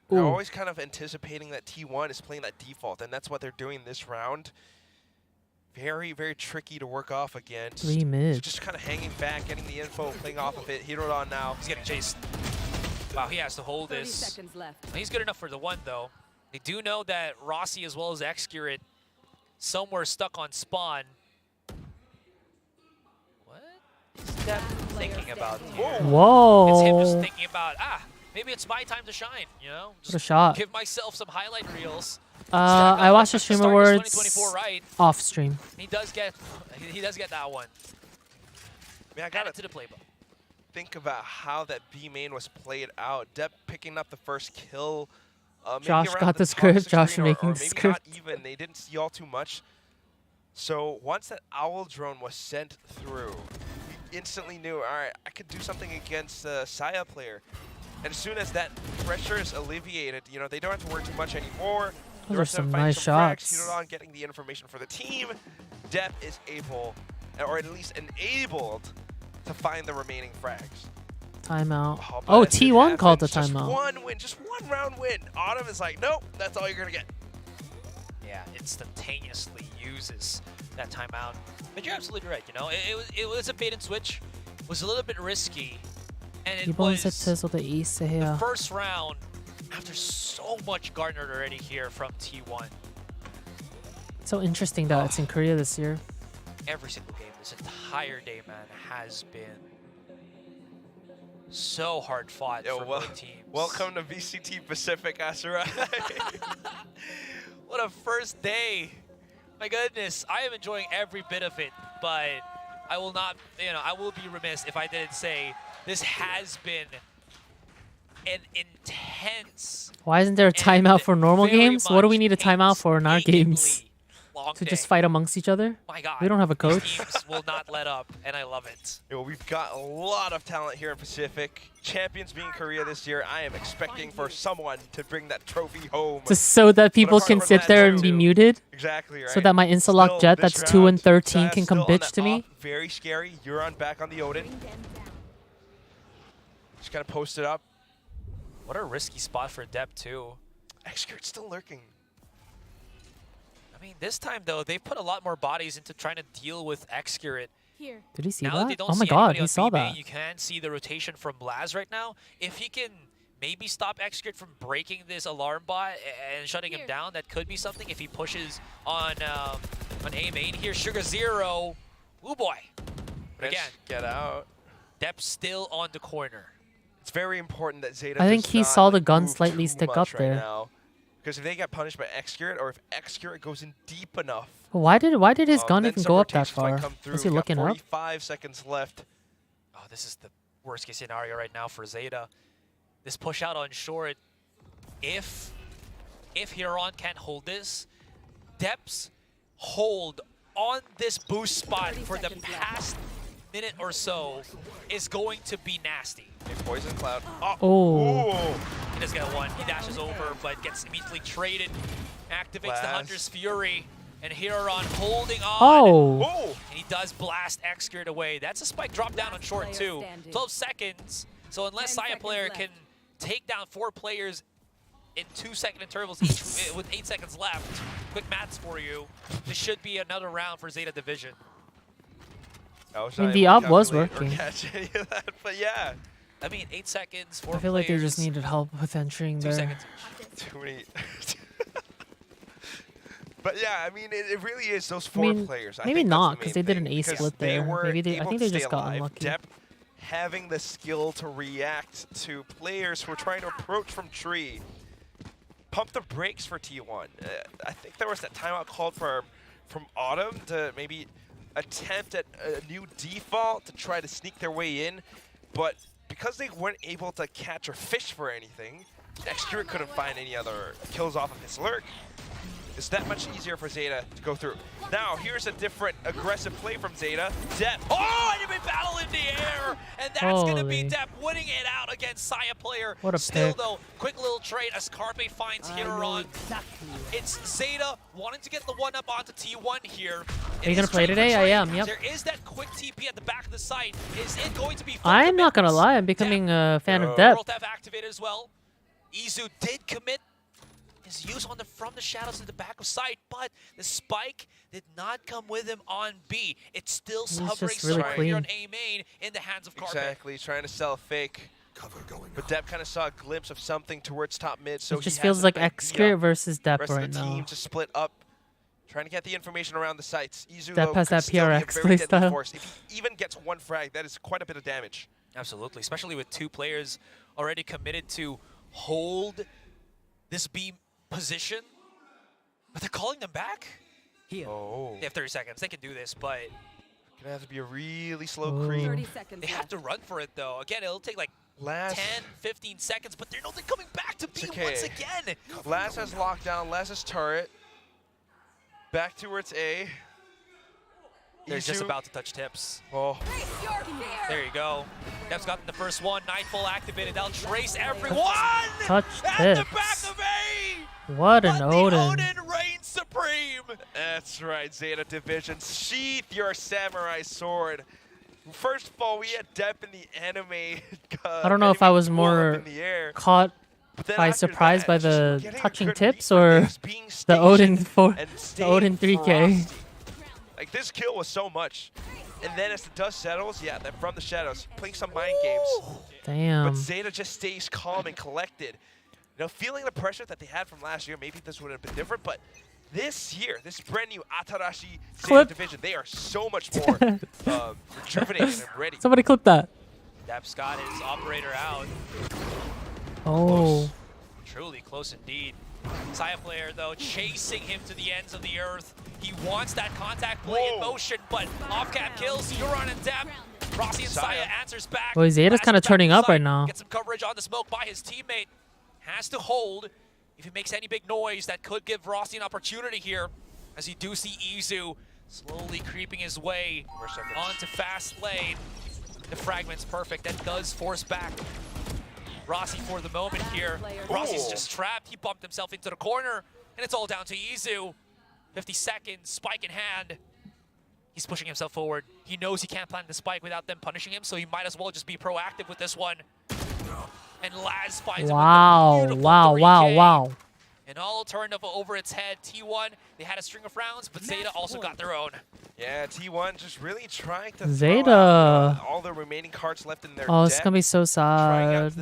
they're Ooh. always kind of anticipating that T1 is playing that default, and that's what they're doing this round. Very, very tricky to work off against. 3 mid. Just kind of hanging back, getting the info, playing off of it. Hero on now. He's getting chased. Wow, he has to hold 30 this. seconds left. He's good enough for the one, though. They do know that Rossi as well as Excurate somewhere stuck on spawn. What is that thinking about here. Whoa. It's him just thinking about, maybe it's my time to shine, you know? Just What a shot. give myself some highlight reels. I watched the Stream Start Awards 2024 right. off stream. He does get that one. I Add gotta it to the playbook. think about how that B main was played out. Depp picking up the first kill. Maybe Josh around got the toxic script. Josh screen, making or the maybe script. not even. They didn't see all too much. So once that owl drone was sent through, he instantly knew, all right, I could do something against the Saya player. And as soon as that pressure is alleviated, you know, they don't have to worry too much anymore. Those are some nice shots. On getting the information for the team, Depp is able, or at least enabled, to find the remaining frags. Timeout. But Oh, as it T1 called the happens, timeout. Just one win, just one round win. Autumn is like, nope, that's all you're gonna get. Yeah, instantaneously uses that timeout. But you're absolutely right, you know, it was a bait and switch. It was a little bit risky. And it 이번 was 세트에서도 에이스 the 해야. first round after so much garnered already here from T1. So interesting that it's in Korea this year. Every single game this entire day, man, has been so hard fought for both teams. Welcome to VCT Pacific, Asurai. What a first day. My goodness, I am enjoying every bit of it, but I will not, you know, I will be remiss if I didn't say this has been an intense. Why isn't there a timeout for normal games? What do we need a timeout for in our games? To just fight amongst each other? My God, We don't have a coach. Teams will not let up, and I love it. You know, we've got a lot of talent here in Pacific. Champions being Korea this year, I am expecting for someone to bring that trophy home. Just so that people can sit there and be muted? Exactly, right? So that my Insta-lock Jet that's 2 and 13 can come bitch to me? Very scary. Euron back on the Odin. Just kind of post it up. What a risky spot for Depp, too. Xcurt's still lurking. I mean, this time, though, they put a lot more bodies into trying to deal with Xcurate. Did he see Now that? they don't Oh my see god, anybody he on saw B-Main, that. You can see the rotation from Blaz right now. If he can maybe stop Xcurate from breaking this alarm bot and shutting him down, that could be something if he pushes on A main. Here, Sugar Zero. Ooh boy. But again, get out. Depp's still on the corner. It's very important that Zeta I think does he not saw the gun move slightly too stick much up right there. now. Because if they get punished by Xcurate, or if Xcurate goes in deep enough, Why did his gun then even some go up that rotations might far? come through. Was he We got looking up? 45 seconds left. Oh, this is the worst case scenario right now for Zeta. This push out on short. If Huron can't hold this, Depp's hold on this boost spot for the past minute or so is going to be nasty. A poison cloud. Oh. He does get a one. He dashes over, but gets immediately traded. Activates the Hunter's Fury. And Huron holding on. Oh. And he does blast Xcurate away. That's a spike drop down on short too. 12 seconds. So unless Saya player can take down 4 players in 2-second intervals each with 8 seconds left, quick maths for you, this should be another round for Zeta Division. I mean, the op was working. Catch any of that, but yeah. I mean, 8 seconds, 4 I feel like they players, just needed help with entering 2 there. seconds. Too many. But yeah, I mean, it really is those 4 players. I Maybe think not, that's because the they main did an thing, A because split they there. were Maybe I able think to they stay just got alive. unlucky. Depp having the skill to react to players who are trying to approach from tree. Pump the brakes for T1. I think there was that timeout called from Autumn to maybe attempt at a new default to try to sneak their way in, but because they weren't able to catch or fish for anything, Xcurate couldn't find any other kills off of his lurk. It's that much easier for Zeta to go through. Now, here's a different aggressive play from Zeta. Depp. Oh, enemy battle in the air! And that's going to be Depp winning it out against Saya player. What a Still, pick. though, quick little trade as Carpe finds Huron. It's Zeta wanting to get the 1-up onto T1 here. Are you going to play today? I am, yep. There is that quick TP at the back of the site. Is it going to be I'm not going to lie. I'm becoming a fan of Depp. World F activated as well. Izu did commit his use on from the shadows to the back of sight, but the spike did not come with him on B. It's still hovering just really somewhere here on clean. A main in the hands of Carpe. Exactly, he's trying to sell a fake. But Depp kind of saw a glimpse of something towards top mid, so It just he feels has like an idea. Xcurate versus Depp Rest right of the now. team to split up. Trying to get the information around the sites. Izu, That though, past could that still be a PRX very deadly playstyle. force. If he even gets one frag, that is quite a bit of damage. Absolutely, especially with 2 players already committed to hold this B position. But they're calling them back? Oh. They have 30 seconds. They can do this, but Gonna have to be a really slow creep. 30 seconds they have to run for it, though. Again, it'll take like 10, 15 seconds, but they're coming back to B once again. Laz has lockdown. Laz has turret. Back towards A. They're just about to touch tips. Oh. There you go. Dev's gotten the first one. Nightfall activated. They'll trace everyone. Touch At the tips. back of A. What an Odin. Odin reigns supreme. That's right, Zeta Division. Sheath your samurai sword. First of all, we had depth in the anime. I don't know if I was more caught by surprise by the touching tips or the Odin 3K. Like, this kill was so much. And then as the dust settles, yeah, they're from the shadows, playing some mind games. Damn. But Zeta just stays calm and collected. You know, feeling the pressure that they had from last year, maybe this would have been different, but this year, this brand new Atarashi Zeta Division, they are so much more rejuvenated and ready. Somebody clip that. Dev's got his operator out. Oh. Truly close indeed. Saya player, though, chasing him to the ends of the earth. He wants that contact play in motion, but off-cap kills Euron and Dep. Rossi and Saya answers back. Boy, Zeta's kind of turning up right now. Gets some coverage on the smoke by his teammate. Has to hold. If he makes any big noise, that could give Rossi an opportunity here. As you do see Izu slowly creeping his way onto fast lane. The fragment's perfect. That does force back Rossi for the moment here. Rossi's just trapped. He bumped himself into the corner, and it's all down to Izu. 50 seconds, spike in hand. He's pushing himself forward. He knows he can't plant the spike without them punishing him, so he might as well just be proactive with this one. And Laz finds him with the beautiful 3K. And all turned over its head. T1, they had a string of rounds, but Zeta also got their own. Yeah, T1 just really trying to Zeta. throw out, all the remaining cards left in their Oh, it's deck. gonna be so sad.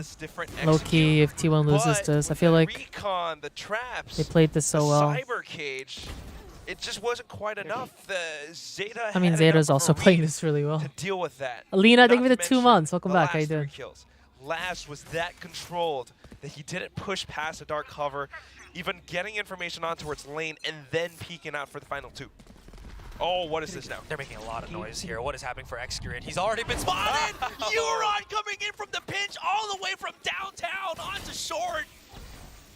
Low key, if T1 loses this, I feel like Recon, the traps, they played this so well. Cyber cage, it just wasn't quite enough. The Zeta. I mean, had Zeta's enough also of a playing read this really well. to deal with that. Alina, thank Not you for to the 2 mention months. Welcome the back. How you last 3 doing? kills. Laz was that controlled that he didn't push past the dark cover, even getting information on towards lane and then peeking out for the final 2. Oh, what is this now? They're making a lot of noise here. What is happening for Excurate? He's already been spotted! Euron coming in from the pinch all the way from downtown onto short.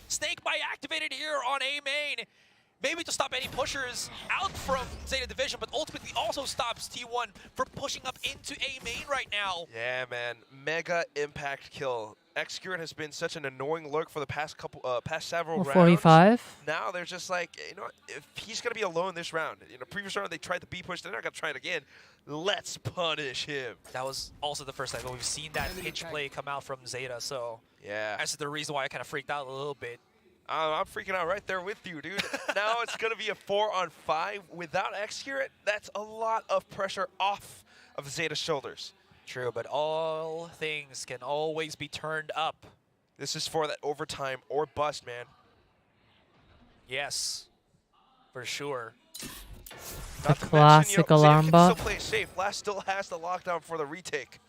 Snake Bite activated here on A main. Maybe to stop any pushers out from Zeta Division, but ultimately also stops T1 from pushing up into A main right now. Yeah, man. Mega impact kill. Excurate has been such an annoying lurk for the past several rounds. 45. Now they're just like, you know what, if he's going to be alone this round, you know, previous round they tried the B push, they're not going to try it again. Let's punish him. That was also the first time that we've seen that pinch play come out from Zeta, so yeah, that's the reason why I kind of freaked out a little bit. I'm freaking out right there with you, dude. Now it's going to be a 4-on-5 without Excurate. That's a lot of pressure off of Zeta's shoulders. True, but all things can always be turned up. This is for that overtime or bust, man. Yes, for sure. The classic alarm Zeta can bot. still play it safe. Last still has the lockdown for the retake.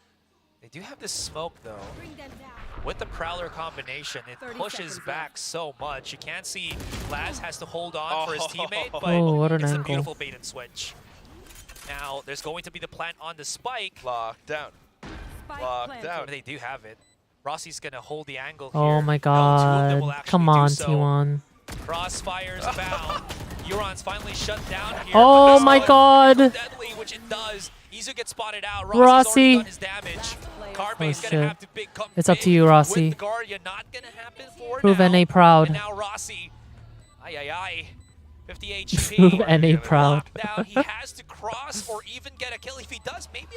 They do have this smoke, though. With the Prowler combination, it pushes back so much. You can't see Laz has to hold on for his teammate, but what an it's a angle. beautiful bait and switch. Now, there's going to be the plant on the spike. Lockdown. Lockdown. They do have it. Rossi's going to hold the angle here. Oh my No, 2 of them will god. actually Come do on, so. T1. Crossfire's bound. Euron's finally shut down here. Oh my god. Deadly, which it does. Izu gets spotted out. Rossi. Done his damage. Carpe's Oh, gonna shit. have to come It's up big to you, Rossi. with the Guardian. Not gonna happen for Prove now. NA proud. And now Rossi. Ay, ay, ay. 50 HP. Prove NA proud. Down. He has to cross or even get a kill. If he does, maybe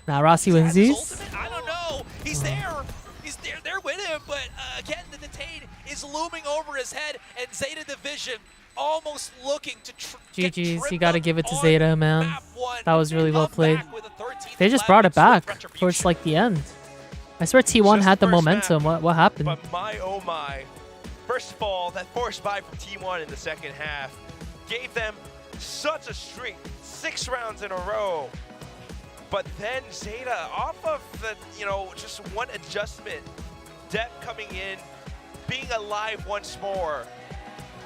Now Rossi wins these. ultimate. I don't know. He's there. He's there with him. But again, the detain is looming over his head. And Zeta Division almost looking to GG's, you gotta give it to Zeta, man. That was really well played. They just brought it back towards like the end. I swear T1 had the momentum. What happened? But my oh my. First of all, that forced buy from T1 in the second half gave them such a streak, 6 rounds in a row. But then Zeta, off of the, just one adjustment, Depp coming in, being alive once more.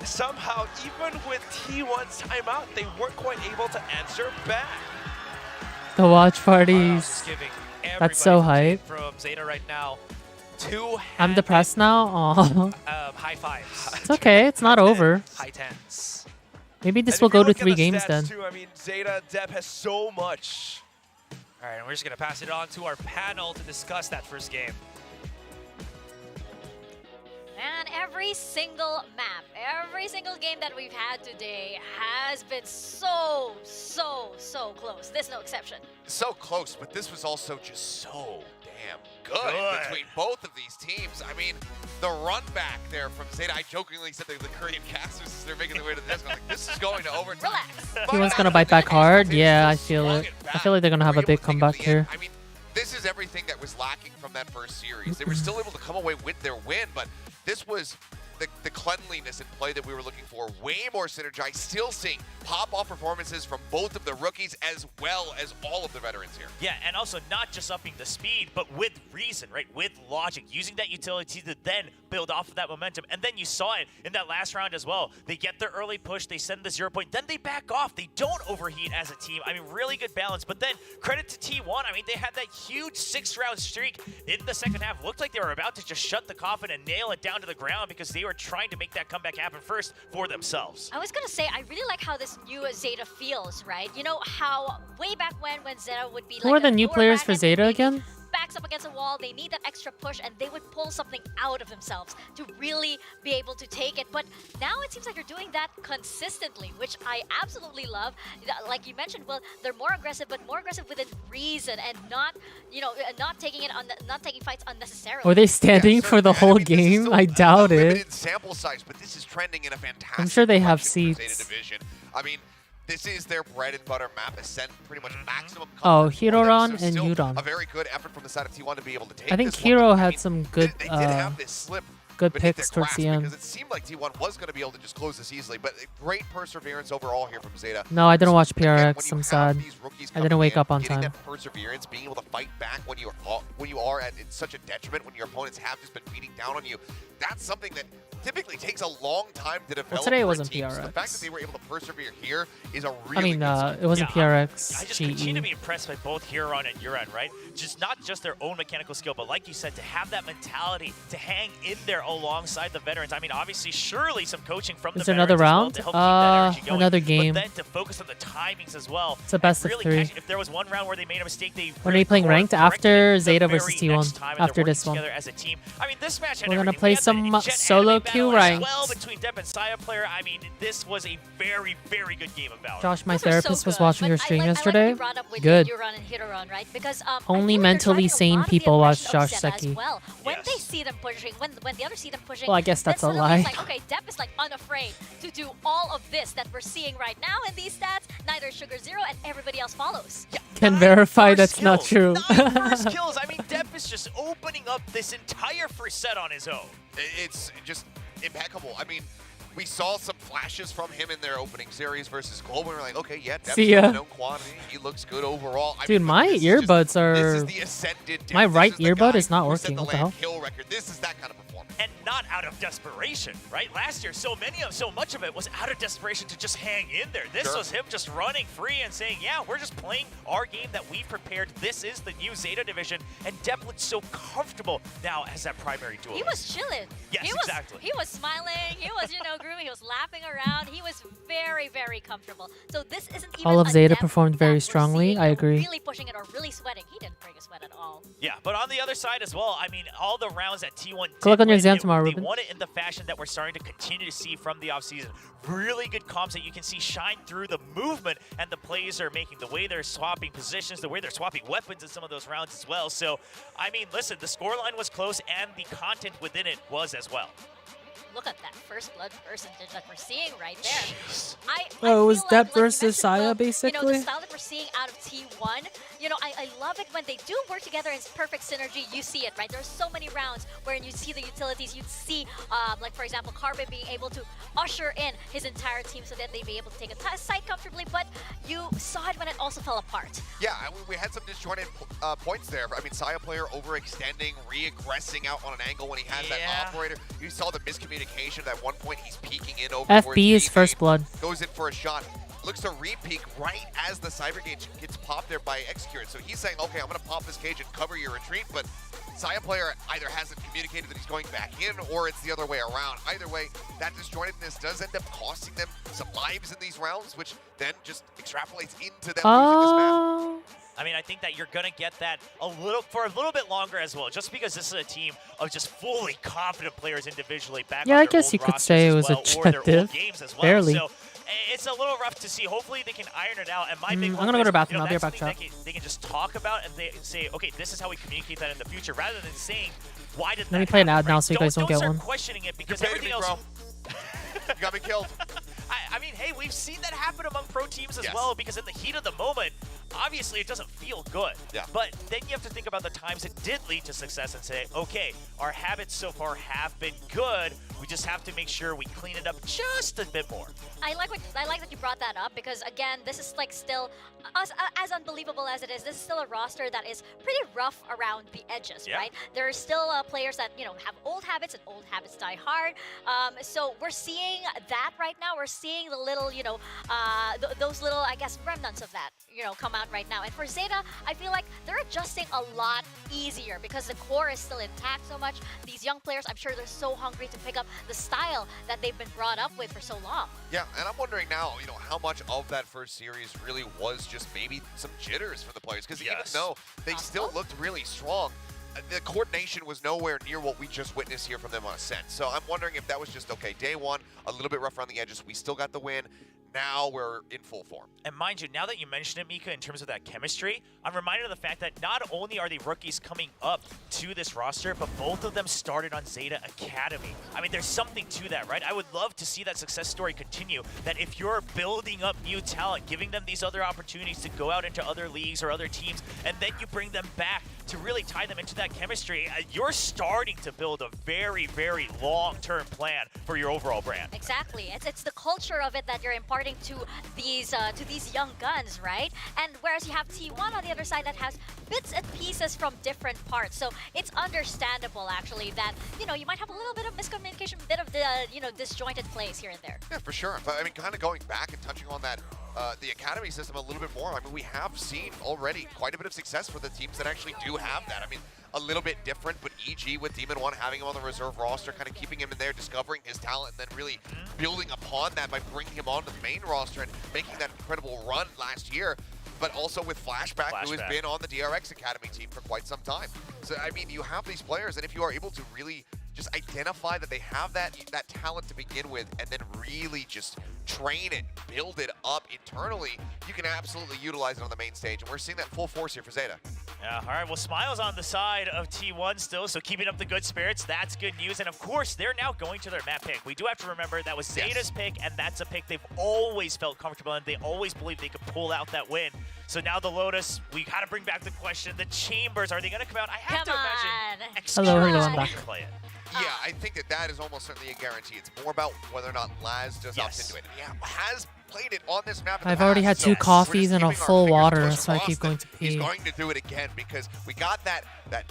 Somehow, even with T1's timeout, they weren't quite able to answer back. The watch parties. That's so hype. From Zeta right now. I'm depressed now. Aw. High fives. It's okay. It's not over. High tens. Maybe this will go to 3 games then. Too, I mean, Zeta, Depp has so much. All right, and we're just going to pass it on to our panel to discuss that first game. And every single map, every single game that we've had today has been so close. There's no exception. So close, but this was also just so damn good between both of these teams. I mean, the run back there from Zeta, I jokingly said that the Korean casters, they're making their way to the desk. I'm like, this is going to overtime. Relax. T1's gonna bite back hard. Yeah, I feel it. I feel like they're gonna have a big comeback here. I mean, this is everything that was lacking from that first series. They were still able to come away with their win, but this was the cleanliness in play that we were looking for. Way more synergized, still seeing pop-off performances from both of the rookies as well as all of the veterans here. Yeah, and also not just upping the speed, but with reason, right? With logic, using that utility to then build off of that momentum. And then you saw it in that last round as well. They get their early push, they send the 0 point, then they back off. They don't overheat as a team. I mean, really good balance. But then credit to T1. I mean, they had that huge 6-round streak in the second half. Looked like they were about to just shut the coffin and nail it down to the ground because they were trying to make that comeback happen first for themselves. I was gonna say, I really like how this new Zeta feels, right? You know how way back when Zeta would be Who are the new players for Zeta again? Backs up against a wall, they need that extra push, and they would pull something out of themselves to really be able to take it. But now it seems like they're doing that consistently, which I absolutely love. Like you mentioned, well, they're more aggressive, but more aggressive within reason, and not, not taking fights unnecessarily. Were they standing for the whole game? I doubt it. Limited sample size, but this is trending in a fantastic I'm sure they have direction for seats. Zeta Division. I mean, this is their bread and butter map. Ascent pretty much maximum. Oh, comfort for Hiroran them, so and still Yuran. A very good effort from the side of T1 to be able to take I think this Hiro one. had some good They did have this slip good beneath picks their towards the grasp end. because it seemed like T1 was going to be able to just close this easily, but great perseverance overall here from Zeta. No, I didn't watch Again, when PRX. you I'm have sad. these rookies I didn't coming wake in, up on getting time. that perseverance, being able to fight back when you are at such a detriment, when your opponents have just been beating down on you, that's something that typically takes a long time to develop. Well, today it for a wasn't team. So PRX. the fact that they were able to persevere here is a really I mean, it wasn't PRX. I just GE. continue to be impressed by both Huron and Yuran, right? Just not just their own mechanical skill, but like you said, to have that mentality to hang in there alongside the veterans. I mean, obviously, surely some coaching from Is the there another veterans as well round? to help keep that energy going. Another game. But then to focus on the timings as well. It's a best and of really 3. catch, if there was one round where they made a mistake, they When are you playing ranked? After Zeta versus T1. After this one. As a team. I mean, this match had We're gonna everything. play We had some the Jet solo anime queue battle as ranked. well between Depp and Saya player. I mean, this was a very, very good game of Valorant. Josh, my Those are therapist so was good, watching but your I stream like yesterday. what you brought up with Good. Yuran and Hiroran, right? Because Only mentally sane people watch Joshseki. as well. When they see them pushing, when the others see them pushing, Well, I guess that's a then suddenly lie. it's like, okay, Depp is like unafraid to do all of this that we're seeing right now in these stats. Neither is Sugar Zero, and everybody else follows. Yeah. Can verify that's not true. 9 first kills. I mean, Depp is just opening up this entire first set on his own. It's just impeccable. I mean, we saw some flashes from him in their opening series versus Global, and we're like, okay, yeah, See ya. no quantity. He looks good overall. I Dude, mean, my this earbuds is are... the ascended Depp. My This right is the earbud guy is not who set working. the What the land hell? kill record. This is that kind of performance. And not out of desperation, right? Last year, so much of it was out of desperation to just hang in there. This was him just running free and saying, yeah, we're just playing our game that we've prepared. This is the new Zeta division. And Depp looked so comfortable now as that primary duelist. He was chilling. Yes, exactly. He was smiling. He was, grooving. He was laughing around. He was very, very comfortable. So this isn't even All of a Zeta Depp performed that very we're strongly. seeing, I agree. Really pushing it or really sweating. He didn't break a sweat at all. Yeah, but on the other side as well, I mean, all the rounds that T1 Good luck on your exam they tomorrow, Ruben. won it in the fashion that we're starting to continue to see from the offseason. Really good comps that you can see shine through the movement and the plays they're making, the way they're swapping positions, the way they're swapping weapons in some of those rounds as well. So, I mean, listen, the scoreline was close and the content within it was as well. look at that first blood percentage that we're seeing right there. Oh, it was feel Depp like you versus mentioned, Saya, Will, you know, basically. the style that we're seeing out of T1, you know, I love it when they do work together in perfect synergy. You see it, right? There's so many rounds wherein you see the utilities. You'd see, like, for example, Carbon being able to usher in his entire team so that they'd be able to take a side comfortably, but you saw it when it also fell apart. Yeah, we had some disjointed points there. I mean, Saya player overextending, re-aggressing out on an angle when he has that operator. You saw the miscommunication. At one point, he's peeking in over FB is first blood. Goes in for a shot. Looks to re-peek right as the cyber gauge gets popped there by Execute. So he's saying, okay, I'm going to pop this cage and cover your retreat, but Saya player either hasn't communicated that he's going back in or it's the other way around. Either way, that disjointedness does end up costing them some lives in these rounds, which then just extrapolates into them losing this match. I mean, I think that you're going to get that for a little bit longer as well, just because this is a team of just fully confident players individually back Yeah, on I their guess old you could rosters say it as was well, or their old objective. games as well. Barely. So it's a little rough to see. Hopefully they can iron it out. And my big I'm hope gonna go is, to the bathroom. you know, I'll be that's right back, something they can just talk about and they say, okay, this is how we communicate that in the future, rather than saying, why did Let me that play an happen, ad now right? so you guys don't get start one. questioning it because You're paying everything me, else. You got me killed. I mean, hey, we've seen that happen among pro teams as well, because in the heat of the moment, obviously it doesn't feel good. Yeah. But then you have to think about the times it did lead to success and say, okay, our habits so far have been good. We just have to make sure we clean it up just a bit more. I like that you brought that up because again, this is like still as unbelievable as it is. This is still a roster that is pretty rough around the edges, right? There are still players that have old habits, and old habits die hard. So we're seeing that right now. We're seeing the little, those little, I guess, remnants of that, come out right now. And for Zeta, I feel like they're adjusting a lot easier because the core is still intact so much. These young players, I'm sure they're so hungry to pick up the style that they've been brought up with for so long. Yeah, and I'm wondering now, how much of that first series really was just maybe some jitters for the players, because even though they still looked really strong, the coordination was nowhere near what we just witnessed here from them on Ascent. So I'm wondering if that was just, okay, day one, a little bit rough around the edges. We still got the win. Now we're in full form. And mind you, now that you mention it, Mika, in terms of that chemistry, I'm reminded of the fact that not only are the rookies coming up to this roster, but both of them started on Zeta Academy. I mean, there's something to that, right? I would love to see that success story continue, that if you're building up new talent, giving them these other opportunities to go out into other leagues or other teams, and then you bring them back to really tie them into that chemistry, you're starting to build a very, very long-term plan for your overall brand. Exactly. It's the culture of it that you're imparting to these young guns, right? And whereas you have T1 on the other side that has bits and pieces from different parts, so it's understandable actually that you might have a little bit of miscommunication, a bit of the disjointed plays here and there. Yeah, for sure. But I mean, kind of going back and touching on that, the academy system a little bit more. I mean, we have seen already quite a bit of success for the teams that actually do have that. I mean, a little bit different, but EG with Demon 1 having him on the reserve roster, kind of keeping him in there, discovering his talent, and then really building upon that by bringing him onto the main roster and making that incredible run last year. But also with Flashback, who has been on the DRX Academy team for quite some time. So, I mean, you have these players, and if you are able to really just identify that they have that talent to begin with, and then really just train it, build it up internally, you can absolutely utilize it on the main stage. And we're seeing that full force here for Zeta. Yeah, all right, well, Smile's on the side of T1 still, so keeping up the good spirits, that's good news. And of course, they're now going to their map pick. We do have to remember that was Zeta's pick, and that's a pick they've always felt comfortable in. They always believed they could pull out that win. So now the Lotus, we gotta bring back the question, the Chambers, are they gonna come out? I have to imagine. Hello, I'm back. Play it. Yeah, I think that is almost certainly a guarantee. It's more about whether or not Laz just opts into it. And yeah, has played it on this map in the I've already had past, 2 so coffees and a keeping our full fingers water, crossed so I keep that going to pee. He's going to do it again because we got that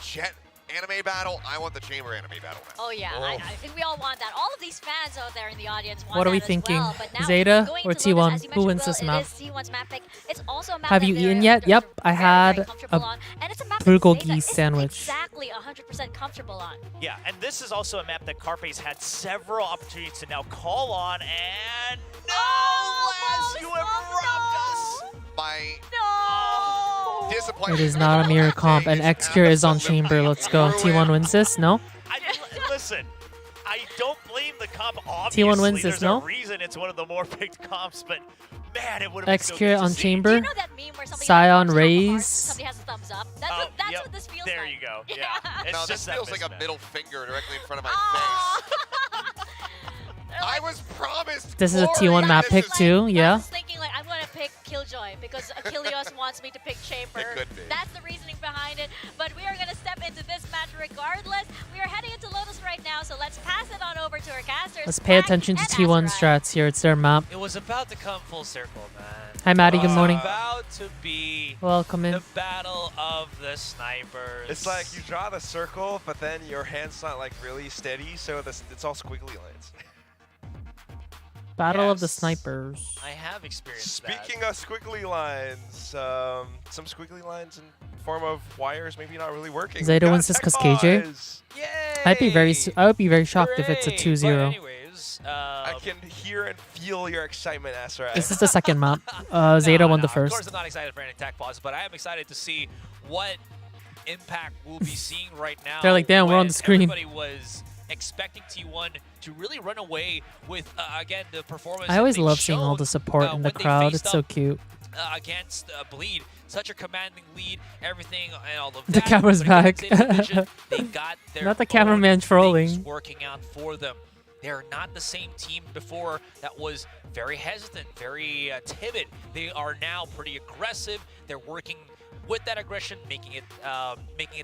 Jet anime battle. I want the Chamber anime battle now. Oh yeah, I think we all want that. All of these fans out there in the audience want What are we that as thinking? well. But now, Zeta going or to Lotus, as you T1? Who wins mentioned, this Will, map? It is T1's map pick. It's also a map Have that you they're- eaten yet? they're Yep, I very, had very comfortable a on. And it's a map that bulgogi Zeta is sandwich. exactly 100% comfortable on. Yeah, and this is also a map that Carpe's had several opportunities to now call on, and Laz, you have robbed us! Disappointment. It is not a mirror comp, and Xcure is on Chamber. Let's go. T1 wins this? No? Listen, I don't blame the comp, obviously. T1 wins this, There's no? a reason it's one of the more picked comps, but man, it would have been so Xcure good to on see. Chamber. Do you know that meme where somebody Scion has Rays. somebody has a thumbs up? That's, Yep, what this feels there like. you go. Yeah. It's No, just this that feels like a mismatch. middle finger directly in front of my face. I was promised. This is a glory. T1 map pick too, I yeah. was thinking like I'm gonna pick Killjoy because Achilles wants me to pick Chamber. It could be. That's the reasoning behind it. But we are gonna step into this match regardless. We are heading into Lotus right now, so let's pass it on over to our casters. Let's pay attention to T1 strats here. It's their map. It was about to come full circle, man. Hi, Maddie. Good morning. It was about to be Welcome in. the battle of the snipers. It's like you draw the circle, but then your hand's not like really steady, so it's all squiggly lines. Battle of the snipers. I have experienced Speaking of squiggly lines, some squiggly lines in form of wires maybe not really working. Zeta Got wins this because Sekis. KJ. I would be very shocked if it's a 2-0. I can hear and feel your excitement, Asra. This is the second map. Zeta won the Of course, first. I'm not excited for any attack pause, but I am excited to see what impact we'll be seeing right now. They're like, damn, we're on when the screen. Everybody was expecting T1 to really run away with, again, the performance. I always that they love seeing all showed, the support in the when they crowd. faced It's so up, cute. Against Bleed, such a commanding lead, everything and all of that. The camera's But back. against Zeta Division, they got their Not the own cameraman things trolling. working out for them. They're not the same team before that was very hesitant, very timid. They are now pretty aggressive. They're working with that aggression, making it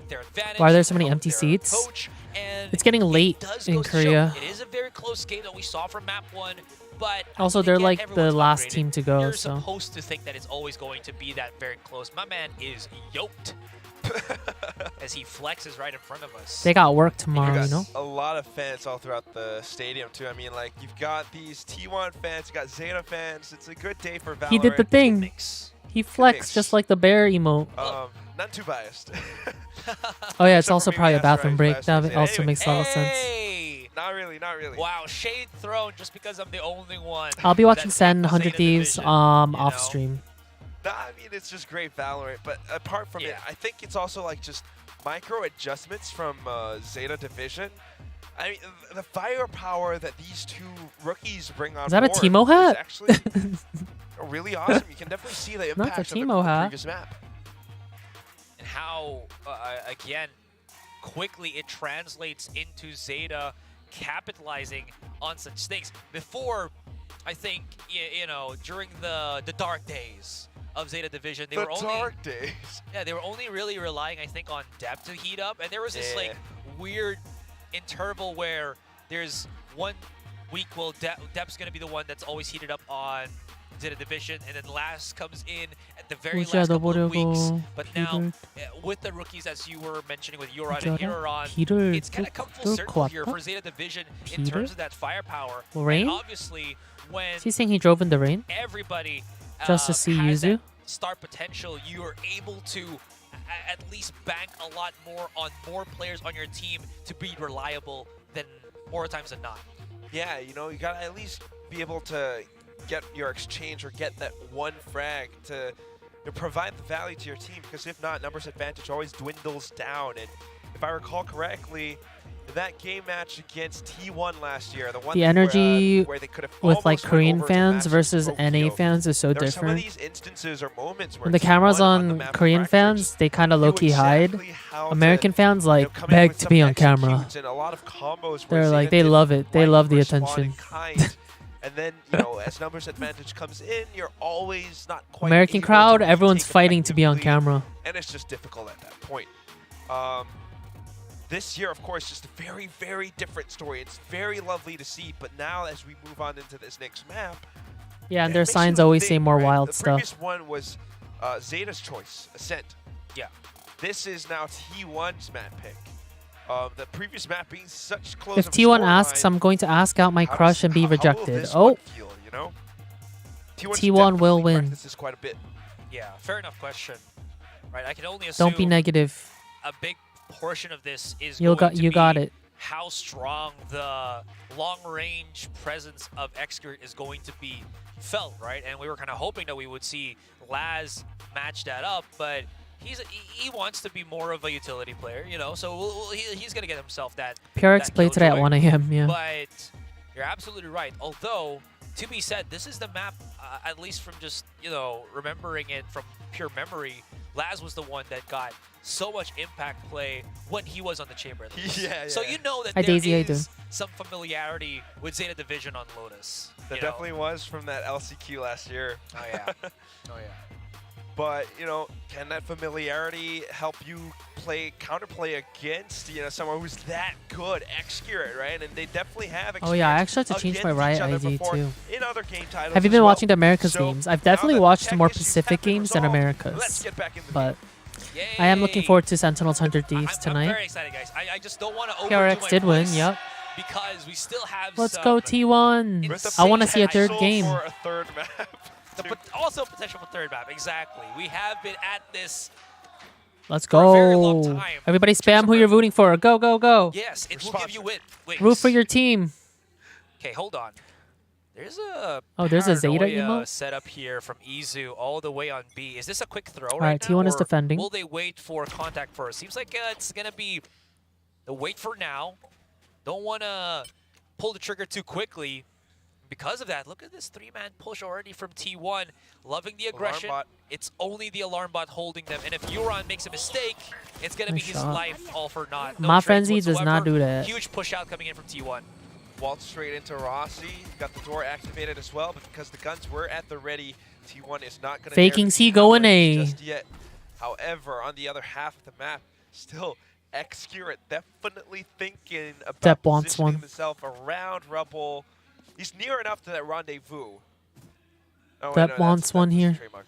their advantage. Why are there so many of empty their seats? coach, and It's getting late it does in go to show Korea. It is a very close game that we saw from map 1, but Also, they're like the last team to go, you're so. supposed to think that it's always going to be that very close. My man is yoked as he flexes right in front of us. They got work You tomorrow, got you know? a lot of fans all throughout the stadium too. I mean, like you've got these T1 fans, you got Zeta fans. It's a good day for Valorant. He did the thing. He flexed just like the bear emote. Not too biased. Oh yeah, it's Except also for probably a maybe Astra bathroom and break. Flash That and also Zeta. makes a lot of sense. Hey! Not really, not really. Wow, shade thrown just because I'm the only one. I'll be watching that's Sen in the 100 Zeta Thieves division, off know? stream. Nah, I mean, it's just great Valorant. But apart from it, I think it's also like just micro adjustments from Zeta Division. I mean, the firepower that these two rookies bring on Is that a board Teemo hat? is actually really awesome. You can definitely see the Not impact the of the Teemo hat. previous map. And how, again, quickly it translates into Zeta capitalizing on such things. Before, I think, you know, during the dark days of Zeta Division, they were only days. Yeah, they were only really relying, I think, on depth to heat up, and there was this like weird interval where there's one week, well, depth's gonna be the one that's always heated up on Zeta Division, and then last comes in at the very last couple of weeks. But now, with the rookies, as you were mentioning with Yoran and Hiroran, it's kind of come full circle here for Zeta Division in terms of that firepower. Rain? And obviously, when Is he saying he drove in the rain? everybody Just to see has Yuzu? that start potential, you are able to at least bank a lot more on more players on your team to be reliable than more times than not. Yeah, you know, you gotta at least be able to get your exchange or get that one frag to provide the value to your team, because if not, numbers advantage always dwindles down. And if I recall correctly, that game match against T1 last year, the one The energy where they could have with like almost went Korean over to fans matches versus Tokyo. NA fans is so There are some of different. these instances or moments where When the camera's T1 on the on map Korean fans, they kind of low-key hide. how American to, fans like come in beg with to some be on camera. executes and a lot of combos where They're like, Zeta they didn't love it. They quite love the respond attention. in kind. And then, you know, as numbers advantage comes in, you're always not quite American able crowd, to everyone's take fighting to be on effectively, camera. and it's just difficult at that point. This year, of course, just a very, very different story. It's very lovely to see, but now as we move on into this next map, Yeah, and it their makes signs you always think, say more right? wild The stuff. previous one was Zeta's choice, Ascent. Yeah. This is now T1's map pick. The previous map being such close. If of a T1 scoreline, asks, I'm going to ask out my how crush does- and be how will rejected. this Oh, one feel, you know? T1 will win. This is quite a bit. Yeah, fair enough question. Right, I can only assume Don't be negative. a big portion of this is You going got to you be got it. how strong the long-range presence of Exker is going to be felt, right? And we were kind of hoping that we would see Laz match that up, but he wants to be more of a utility player, you know, so he's going to get himself that PRX that played today at killjoy. 1 a.m., yeah. But you're absolutely right. Although, to be said, this is the map, at least from just, you know, remembering it from pure memory, Laz was the one that got so much impact play when he was on the chamber. Yeah, So you know that Hi, there Daisy, how you doing? is some familiarity with Zeta Division on Lotus. There definitely was from that LCQ last year. Oh yeah. Oh yeah. But, you know, can that familiarity help you counterplay against, you know, someone who's that good, accurate, right? And they definitely have Oh yeah, I actually had to change my Riot ID too. In other game titles Have you been as well. watching the Americas So games? I've definitely watched more Pacific games than let's Americas. get back in the But I am looking forward to Sentinels 100 Thieves I'm tonight. very excited, guys. I just don't want to overdo PRX my did win, voice yep. because we still have Let's some go T1. I want to see a third game. For a third map. Also potential for third map, exactly. We have been at this. Let's for a very long go. time. Everybody spam who you're rooting for. Go, go, go. Yes, it will give you wins. Root for your team. Okay, hold on. There's a there's a Zeta paranoia emote? setup here from Izu all the way on B. Is this a quick throw All right right, now, T1 is or defending. will they wait for contact first? Seems like it's going to be the wait for now. Don't want to pull the trigger too quickly. Because of that, look at this 3-man push already from T1. Loving the aggression. It's only the alarm bot holding them. And if Euron makes a mistake, it's going to be Nice his shot. life all for naught. No My trades Frenzy does not whatsoever. do that. Huge push out coming in from T1. Waltz straight into Rossi. Got the door activated as well, but because the guns were at the ready, T1 is not going to Faking C going A. just yet. However, on the other half of the map, still Xcurate definitely thinking about Depp wants positioning one. himself around Rubble. He's near enough to that rendezvous. Oh, Depp wants one here. trademark.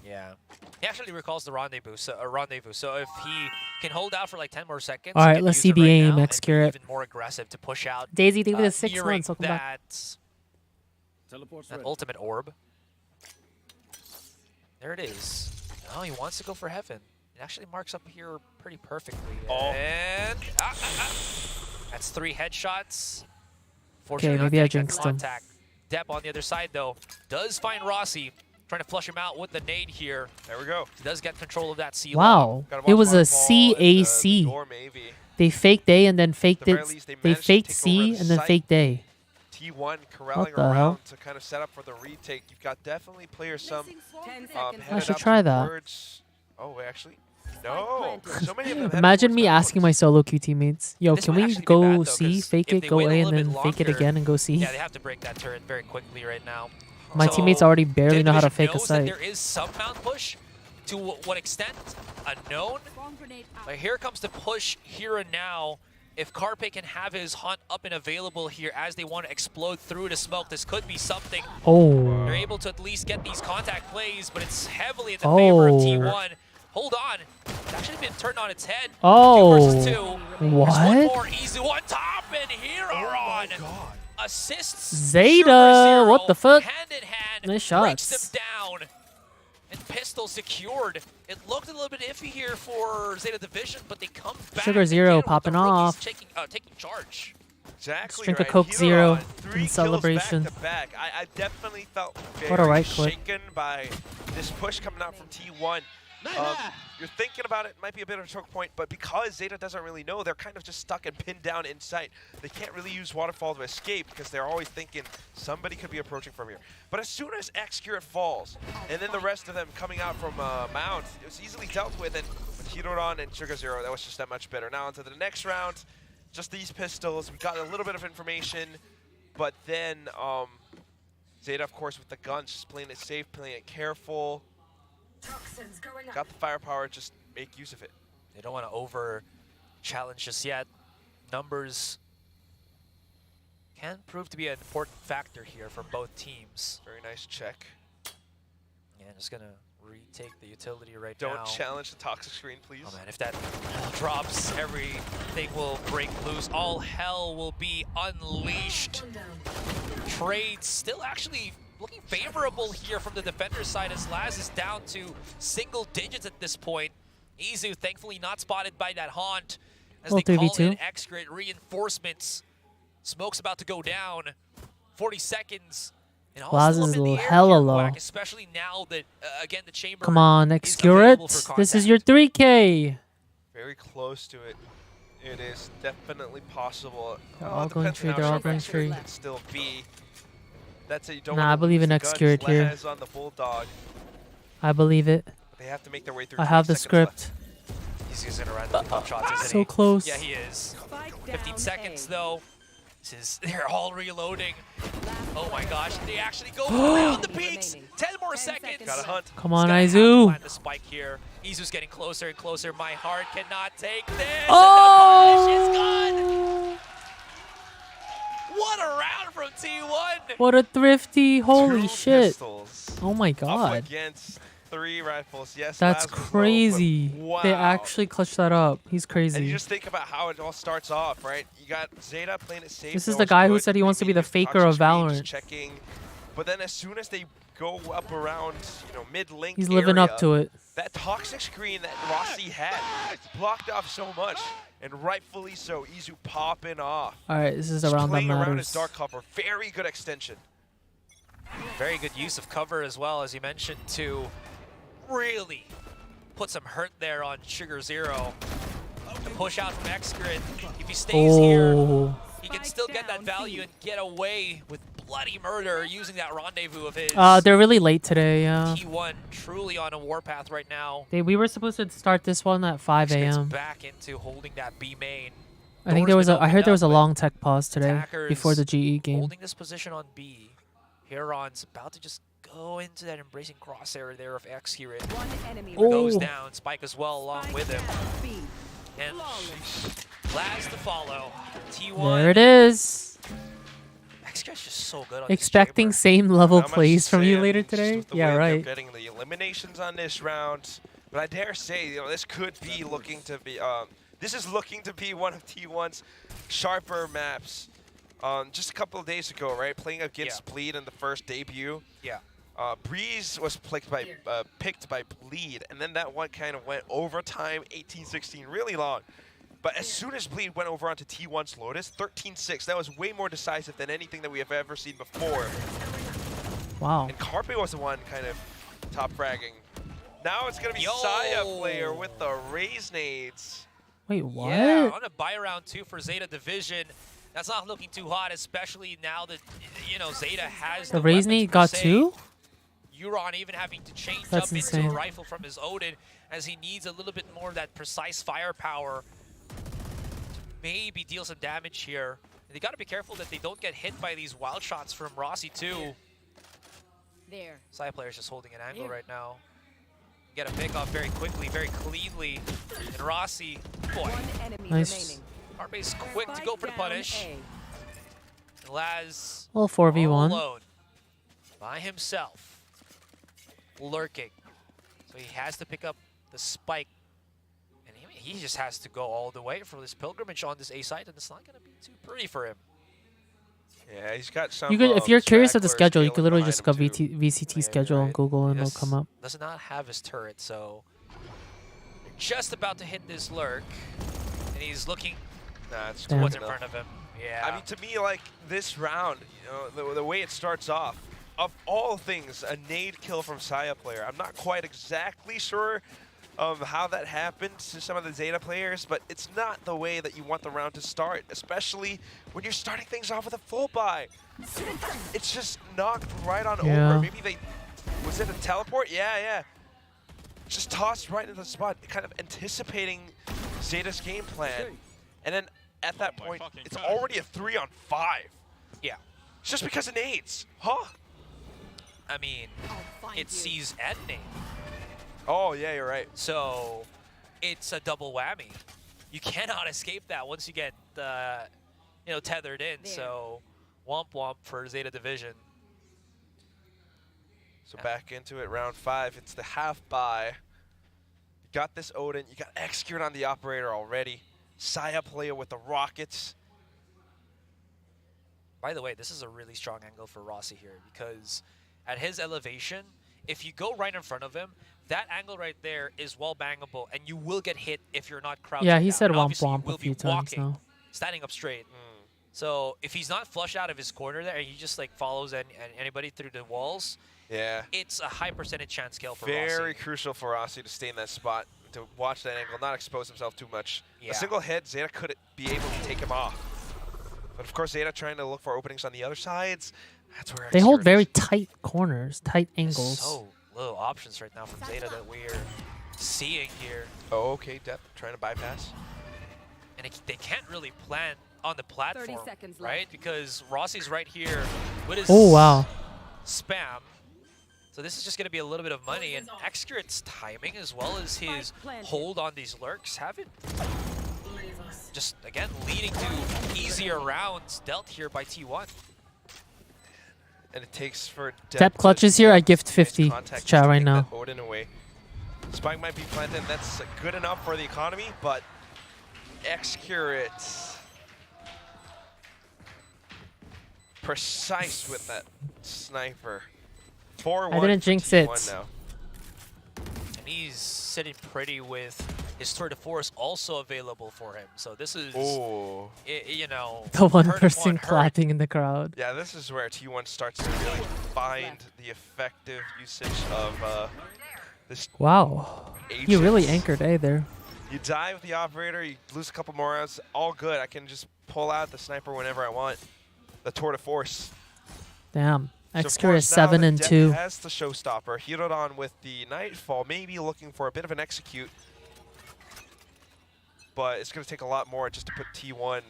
Yeah. He actually recalls the rendezvous. So if he can hold out for like 10 more seconds. All he right, can let's use see it the right aim, now and be Xcurate. even more aggressive to push out. Daisy, thank you for the 6 nearing months. Welcome back. That ultimate orb. There it is. Oh, he wants to go for heaven. It actually marks up here pretty perfectly. And that's 3 headshots. Fortunately, not maybe I getting that jinxed him. contact. Depp on the other side, though, does find Rossi. Trying to flush him out with the nade here. There we go. He does get control of that C. Wow, it was a CAC. They faked A and then faked it. They faked C and then faked A. T1 corralling the around hell? to kind of set up for the retake. You've got definitely players some I headed should up try that. towards- Oh, wait, actually, no. So many of them headed Imagine towards me asking my solo queue teammates, "Yo, This can might we actually be go bad, though, C, 'cause fake if it, they go wait A, a and little then bit fake it longer- again and go C"? Yeah, they have to break that turret very quickly right now. My So teammates already barely Zeta know how to Division fake a knows that site. there is some mount push. To what extent? Unknown. But here comes the push here and now. If Carpe can have his hunt up and available here as they want to explode through the smoke, this could be something. Oh. They're able to at least get these contact plays, but it's heavily in the favor of T1. Hold on. It's actually been turned on its head. Oh. 2 versus 2. There's one What? more Izu on top, and here on assists Zeta, Sugar what the fuck? Hand in hand, Nice breaks shots. them down. And pistol secured. It looked a little bit iffy here for Zeta Division, but they come back. Sugar Zero again with popping the rookies off. taking charge. Exactly Drink a right. Coke Hero Zero on 3 in kills celebration. Back to back. I definitely felt very What a right click. shaken by this push coming out from T1. You're thinking about it, might be a bit of a choke point, but because Zeta doesn't really know, they're kind of just stuck and pinned down in sight. They can't really use Waterfall to escape because they're always thinking somebody could be approaching from here. But as soon as Xcurate falls, and then the rest of them coming out from Mount, it was easily dealt with, and with Hiroron and Sugar Zero, that was just that much better. Now onto the next round, just these pistols. We got a little bit of information, but then Zeta, of course, with the guns, just playing it safe, playing it careful. Got the firepower, just make use of it. They don't want to over challenge just yet. Numbers can prove to be an important factor here for both teams. Very nice check. Yeah, just gonna retake the utility right Don't now. challenge the toxic screen, please. Oh man, if that drops, everything will break loose. All hell will be unleashed. Trades still actually looking favorable here from the defender's side as Laz is down to single digits at this point. Izu thankfully not spotted by that haunt as they call in Xcurate reinforcements. Smoke's about to go down. 40 seconds. And Laz is hella low. especially now that, again, the chamber Come on, Xcurate. This is your 3K. Very close to it. It is definitely possible. They're all going tree. They're all going tree. Can still be. That's it. You don't Nah, I believe in Xcurate here. Laz on the Bulldog. I believe it. They have to make their way through. I have the 20 seconds script. left. He's using a random pump shots, isn't So he? close. Yeah, he is. 15 seconds though. They're all reloading. Oh my gosh, they actually go around the peaks. 10 more seconds. Gotta hunt. Come on, He's Izu. gonna plant the spike here. Izu's getting closer and closer. My heart cannot take this. Oh! And the punish is gone. What a round from T1. What a thrifty! Holy Two shit! pistols Oh my up god. against 3 rifles. Yes, That's Laz was low, but crazy. wow. They actually clutched that up. He's And you crazy. just think about how it all starts off, right? You got Zeta playing it safe. This is no the guy who good, said he wants to be the maybe faker of toxic screens, Valorant. Checking, but then as soon as they go up around, mid-link He's living up to it. That toxic screen that Rossi had blocked off so much, and rightfully so. Izu popping off. All right, this is a Just round that playing around his matters. dark cover. Very good extension. Very good use of cover as well, as you mentioned, to really put some hurt there on Sugar Zero. To push out from Excrit. If he stays here, Oh. he can still get that value and get away with bloody murder using that rendezvous of his. They're really late today. Yeah. T1 truly on a warpath right now. We were supposed to start this one at 5 a.m. Back into holding that B main. I think there was I heard there was a long tech pause today before the GE game. Holding this position on B. Heron's about to just go into that embracing crosshair there of X-Hero. Goes Oh. down. Spike as well along with him. And Laz to follow. T1. There it is. X-Hiro's just so good on Expecting same level Not much plays to from say, you and later it's just today. with the Yeah, way they're right. Getting the eliminations on this round, but I dare say, this could be looking to be. This is looking to be one of T1's sharper maps. Just a couple of days ago, right, playing against Bleed in the first debut. Yeah. Breeze was picked by Bleed, and then that one kind of went overtime, 18-16, really long. But as soon as Bleed went over onto T1's Lotus, 13-6, that was way more decisive than anything that we have ever seen before. Wow. And Carpe was the one kind of top fragging. Now it's going to be Saya player with the raise nades. Wait, what? Yeah, on a buy round 2 for Zeta Division. That's not looking too hot, especially now that, Zeta has The the raise weapons nade per got se. 2? Euron even having to change That's up into insane. a rifle from his Odin, as he needs a little bit more of that precise firepower to maybe deal some damage here. And they got to be careful that they don't get hit by these wild shots from Rossi too. There. Side player's just holding an angle right now. Get a pick off very quickly, very cleanly. And Rossi, boy. Nice. Carpe's quick to go for the punish. And Laz Well, 4v1. all alone by himself, lurking. So he has to pick up the spike. And he just has to go all the way for this pilgrimage on this A side, and it's not going to be too pretty for him. Yeah, he's got some. You could, if you're curious of the stragglers schedule, you could scaling literally behind just go him, too. VCT schedule on Google and it'll come up. Does not have his turret, so they're just about to hit this lurk, and he's looking That's Damn. what's in front of him. Yeah. I mean, to me, like, this round, the way it starts off, of all things, a nade kill from Saya player. I'm not quite exactly sure of how that happened to some of the Zeta players, but it's not the way that you want the round to start, especially when you're starting things off with a full buy. It's just knocked right on Yeah. over. Maybe was it a teleport? Yeah. Just tossed right into the spot, kind of anticipating Zeta's game plan. And then at that point, it's already a 3-on-5. Yeah. Just because of nades. Huh? I mean, it sees and nade. Oh, yeah, you're right. So it's a double whammy. You cannot escape that once you get, tethered in. So womp womp for Zeta Division. So back into it, round 5. It's the half buy. You got this Odin. You got Execute on the operator already. Saya player with the rockets. By the way, this is a really strong angle for Rossi here, because at his elevation, if you go right in front of him, that angle right there is well bangable, and you will get hit if you're not crouching Yeah, he down. said And womp obviously you womp will a be few times walking, now. standing up straight. So if he's not flush out of his corner there, and he just like follows anybody through the walls, Yeah. it's a high percentage chance kill for Very Rossi. crucial for Rossi to stay in that spot, to watch that angle, not expose himself too much. Yeah. A single hit, Zeta could be able to take him off. But of course, Zeta trying to look for openings on the other sides. That's where They hold Execute very tight corners, tight angles. So little options right now from Zeta that we're seeing here. Oh, okay, Depth trying to bypass. And they can't really plan on the platform, 30 seconds right? left. Because Rossi's right here with his Oh, wow. spam. So this is just going to be a little bit of money. And Xcurt's timing as well as his hold on these lurks haven't just, again, leading to easier rounds dealt here by T1. And it takes for Dep clutches here. I gift 50 to chat right now. Odin away. Spike might be planted. That's good enough for the economy, but Xcurt precise with that sniper. 4-1. I didn't jinx it. Now. And he's sitting pretty with his tour de force also available for him. So this is, you know, The one hurt person upon hurt. clapping in the crowd. Yeah, this is where T1 starts to really find the effective usage of this. Wow. You really anchored A there. You die with the operator, you lose a couple more rounds, all good. I can just pull out the sniper whenever I want. The tour de force. Damn. So of Xcur course, is now 7 that and Dep 2. has the showstopper. Hirodon with the Nightfall, maybe looking for a bit of an execute. But it's going to take a lot more just to put T1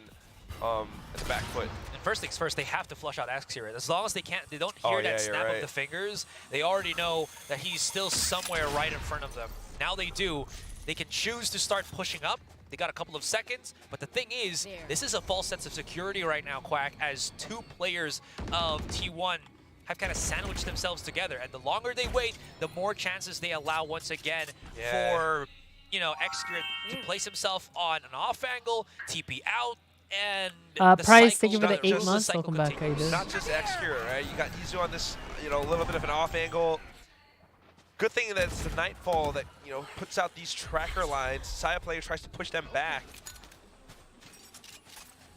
at the back foot. And first things first, they have to flush out Xcur. As long as they don't hear that snap of the fingers, they already know that he's still somewhere right in front of them. Now they do. They can choose to start pushing up. They got a couple of seconds, but the thing is, this is a false sense of security right now, Quack, as two players of T1 have kind of sandwiched themselves together. And the longer they wait, the more chances they allow once again for, you know, Xcur to place himself on an off angle, TP out, and Price, thank you for the 8 months. Welcome back, how you doing? Not just Xcur, right? You got Izu on this, you know, a little bit of an off angle. Good thing that it's the Nightfall that, you know, puts out these tracker lines. Saya player tries to push them back.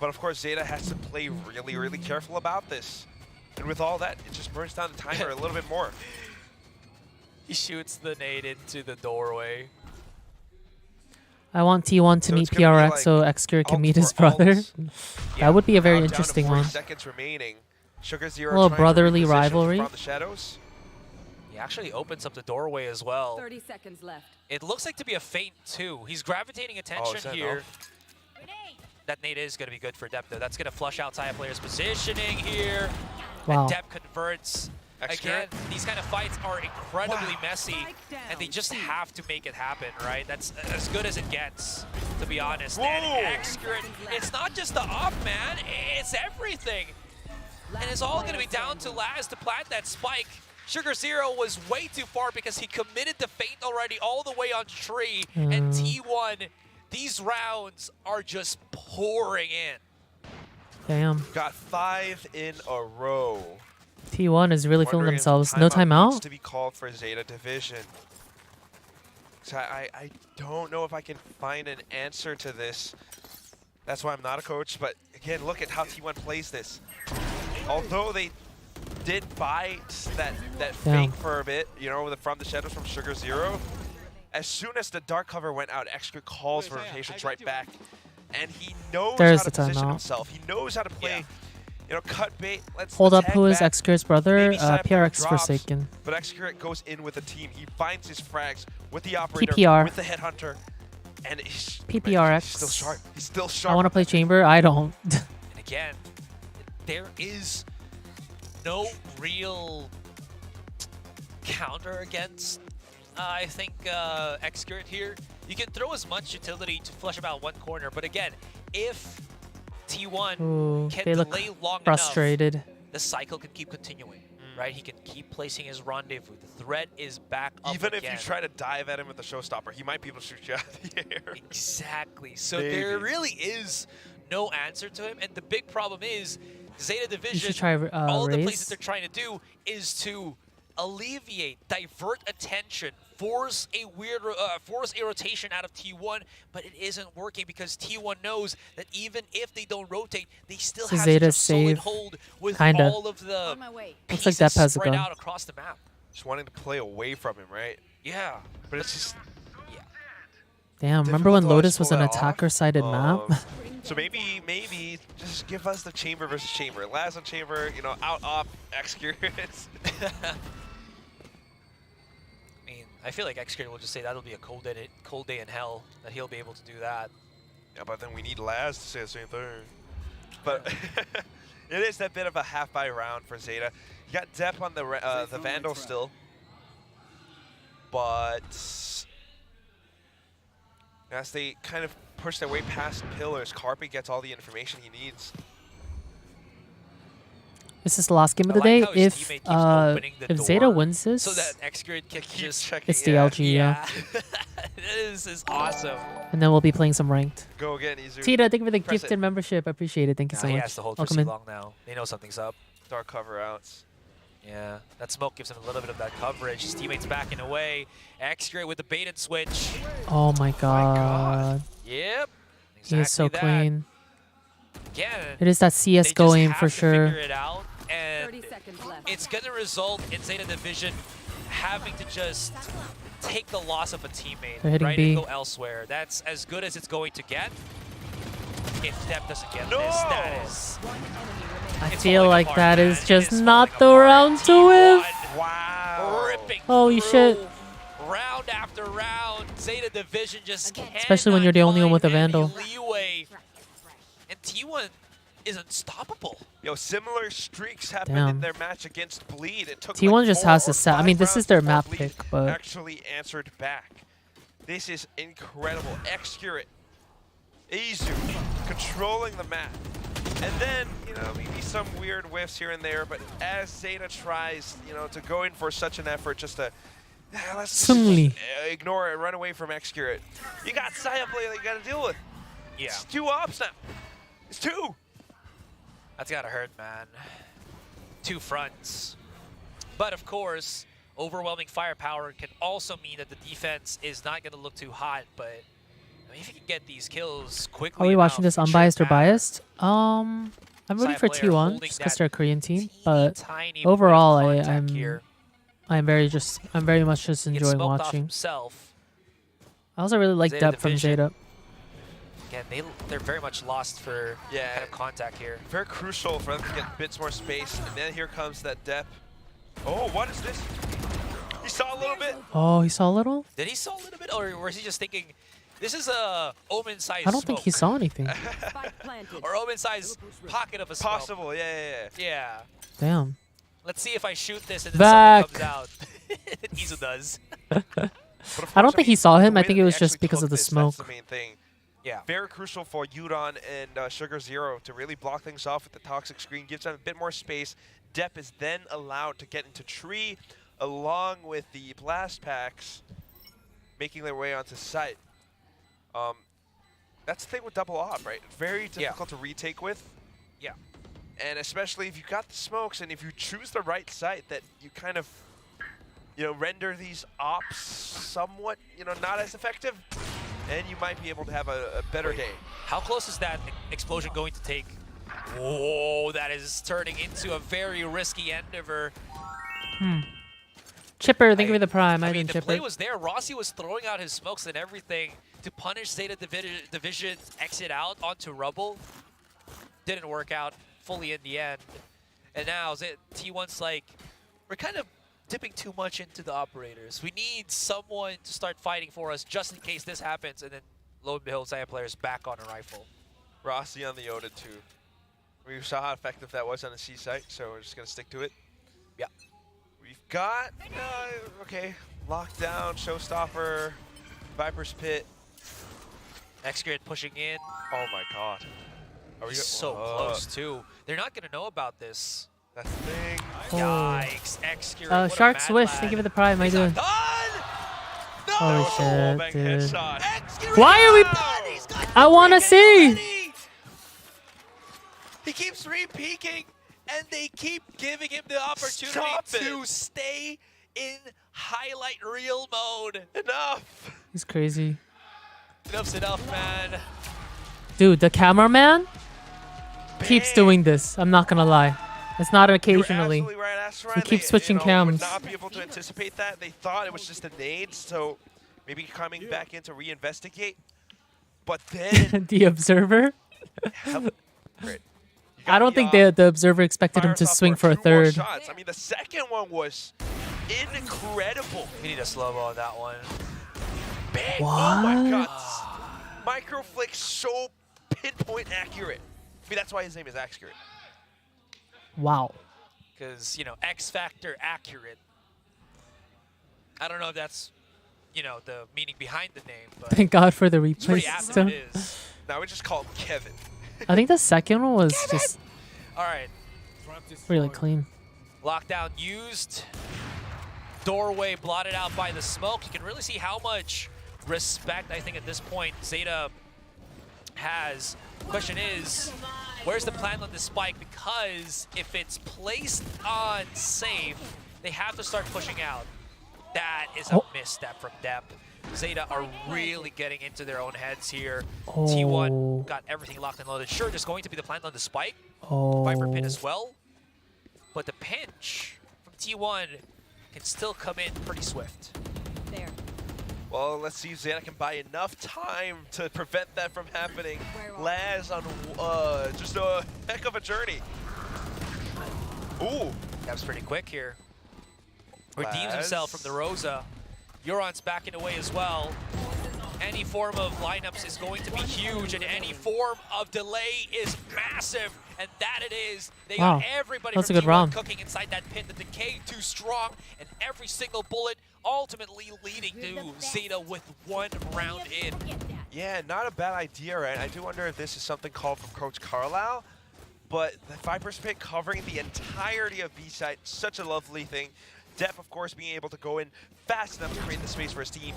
But of course, Zeta has to play really, really careful about this. And with all that, it just burns down the timer a little bit more. he shoots the nade into the doorway. I want T1 to meet PRX like so Xcur can meet his brother. That would be a very interesting one. Seconds remaining. Sugar Zero A little trying to brotherly reposition rivalry. from the shadows. He actually opens up the doorway as well. 30 seconds left. It looks like to be a feint too. He's gravitating attention here. That nade is going to be good for Dep though. That's going to flush out Saya player's positioning here. Wow. And Dep converts. Again, these kind of fights are incredibly messy, and they just have to make it happen, right? That's as good as it gets, to be honest. And Xcur, it's not just the off, man. It's everything. And it's all going to be down to Laz to plant that spike. Sugar Zero was way too far because he committed the feint already all the way on tree. And T1, these rounds are just pouring in. Damn. Got 5 in a row. T1 is really feeling Wondering if themselves. No timeout needs timeout? to be called for Zeta Division. So I don't know if I can find an answer to this. That's why I'm not a coach. But again, look at how T1 plays this. Although they did fight that fake for a bit, you know, from the shadows from Sugar Zero. As soon as the dark cover went out, Xcur calls for rotations right back, and he knows how to position himself. He knows how to play, you know, cut bait. Hold up, who is Xcur's brother? PRX Forsaken. But Xcur goes in with the team. He finds his frags with the operator, PPR. with the headhunter, and he's PPRX. still sharp. He's still sharp. I want to play Chamber. I don't. And again, there is no real counter against, I think, Xcur here. You can throw as much utility to flush about one corner, but again, if T1 Ooh, can they look delay long frustrated. enough, the cycle can keep continuing, right? He can keep placing his rendezvous. The threat is back up Even again. if you try to dive at him with the showstopper, he might be able to shoot you out of the air. Exactly. So there really is no answer to him, and the big problem is Zeta Division, try, all of the raise. places they're trying to do is to alleviate, divert attention, force a rotation out of T1, but it isn't working because T1 knows that even if they don't rotate, they still have such a Zeta's solid save. hold with Kinda. all of the Looks like Dep has a spread gun. out across the map. Just wanting to play away from him, right? Yeah. But it's just... Damn, remember when difficult to Lotus was pull an that off. attacker-sided map? So maybe just give us the Chamber versus Chamber. Laz on Chamber, you know, out off Xcur. I feel like Xcreed will just say that'll be a cold day in hell, that he'll be able to do that. Yeah, but then we need Laz to say the same thing. But it is a bit of a half-buy round for Zeta. You got Depp on the Vandal still. But as they kind of push their way past pillars, Carpe gets all the information he needs. This is the last game of the day. If Zeta wins this, so that Xcreed can just it's the LG, yeah. This is awesome. And then we'll be playing some ranked. Go again, Izu. Tita, thank you for the gifted membership. I appreciate it. Thank you so much. He has to hold for Welcome so in. long now. They know something's up. Dark cover outs. Yeah, that smoke gives him a little bit of that coverage. His teammates backing away. Xcreed with the bait and switch. Oh my god. Yep. He is so that. clean. Again, It is that CSGO aim for sure. figure it out, and it's going to result in Zeta Division having to just take the loss of a teammate, They're hitting right, B. and go elsewhere. That's as good as it's going to get. If Depp doesn't get this, that is... I feel like that is just not the round to win. Wow. Ripping Holy shit. round after round. Zeta Division just can't. Especially when you're the only one with a Vandal. Leeway. And T1 is unstoppable. Yo, similar streaks happened Damn. in their match against Bleed. It took T1 like just 4 has or to set. I 5 mean, this is rounds their before map Bleed pick, but actually answered back. This is incredible. Xcreed, Izu, controlling the map. And then, you know, maybe some weird whiffs here and there, but as Zeta tries, you know, to go in for such an effort just to let's just, ignore it, run away from Xcreed. You got Saya play that you got to deal with. Yeah. It's 2 ups now. It's 2. That's gotta hurt, man. 2 fronts. But of course, overwhelming firepower can also mean that the defense is not gonna look too hot, but I mean, if you can get these kills quickly. are we watching this unbiased or biased? matter. I'm rooting for Player T1 holding just because that they're a Korean team, but tiny overall, point of contact here. I'm very much just Gets enjoying smoked off watching. himself. I also really like Zeta depth from Division. Zeta. Again, they're very much lost for kind of contact here. Very crucial for them to get bits more space. And then here comes that depth. Oh, what is this? He saw a little bit. Oh, he saw a little? Did he saw a little bit, or was he just thinking, this is a Omen-sized I don't think he saw anything. Or Omen-sized pocket of a smoke. Possible, yeah. Yeah. Damn. Let's see if I shoot this and then Back. something comes out. Izu does. I don't think he saw him. I think it was just because of the smoke. That's the main thing. Yeah. Very crucial for Yuron and Sugar Zero to really block things off with the toxic screen. Gives them a bit more space. Depp is then allowed to get into tree along with the blast packs, making their way onto site. That's the thing with double op, right? Very difficult to retake with. Yeah. And especially if you got the smokes and if you choose the right site, that you kind of, you know, render these ops somewhat, you know, not as effective, and you might be able to have a better day. How close is that explosion going to take? Whoa, that is turning into a very risky endeavor. Chipper, thank you for the prime. I mean, didn't the play Chipper. was there. Rossi was throwing out his smokes and everything to punish Zeta Division exit out onto rubble. Didn't work out fully in the end. And now T1's like, we're kind of dipping too much into the operators. We need someone to start fighting for us just in case this happens. And then lo and behold, Saya player's back on a rifle. Rossi on the Yoda too. We saw how effective that was on the C site, so we're just going to stick to it. Yeah. We've got, okay, lockdown, showstopper, Viper's Pit. Xcreed pushing in. Oh my god. Are we so close too. They're not going to know about this. That's the thing. Yikes, Xcreed. What a Shark mad Swish, lad. thank you for the prime. How you doing? No! Holy shit, dude. Headshot. Why are we? I want to see. He keeps re-peeking, and they keep giving him the opportunity to stay in highlight reel mode. Enough. He's crazy. Enough's enough, man. Dude, the cameraman keeps doing this. I'm not gonna lie. It's not occasionally. You're absolutely right. That's right. He keeps switching Would cams. not be able to anticipate that. They thought it was just a nade, so maybe coming back in to reinvestigate. But then The observer. Great. I don't think the observer expected him to swing for a third. Shots. I mean, the second one was incredible. We need a slow-mo on that one. Bang! What? Oh my god. Micro flick so pinpoint accurate. I mean, that's why his name is accurate. Wow. Because, you know, X Factor accurate. I don't know if that's, you know, the meaning behind the name, but Thank God for the it's replay pretty apt system. it is. Now we just call him Kevin. I think the second one was just All right. really clean. Lockdown used. Doorway blotted out by the smoke. You can really see how much respect, I think, at this point, Zeta has. Question is, where's the plan on this spike? Because if it's placed on safe, they have to start pushing out. That is a misstep from Depp. Zeta are really getting into their own heads here. T1 got everything locked and loaded. Sure, there's going to be the plan on the spike. Viper pin as well. But the pinch from T1 can still come in pretty swift. There. Well, let's see if Zeta can buy enough time to prevent that from happening. Laz on just a heck of a journey. Ooh. That was pretty quick here. Redeems himself from the Rosa. Euron's backing away as well. Any form of lineups is going to be huge, and any form of delay is massive. And that it is. They got everybody That's from a good T1 round. cooking inside that pit. The decay too strong, and every single bullet ultimately leading to Zeta with 1 round in. Yeah, not a bad idea, right? I do wonder if this is something called from Coach Carlisle, but the Viper's pit covering the entirety of B-side, such a lovely thing. Depp, of course, being able to go in fast enough to create the space for his team.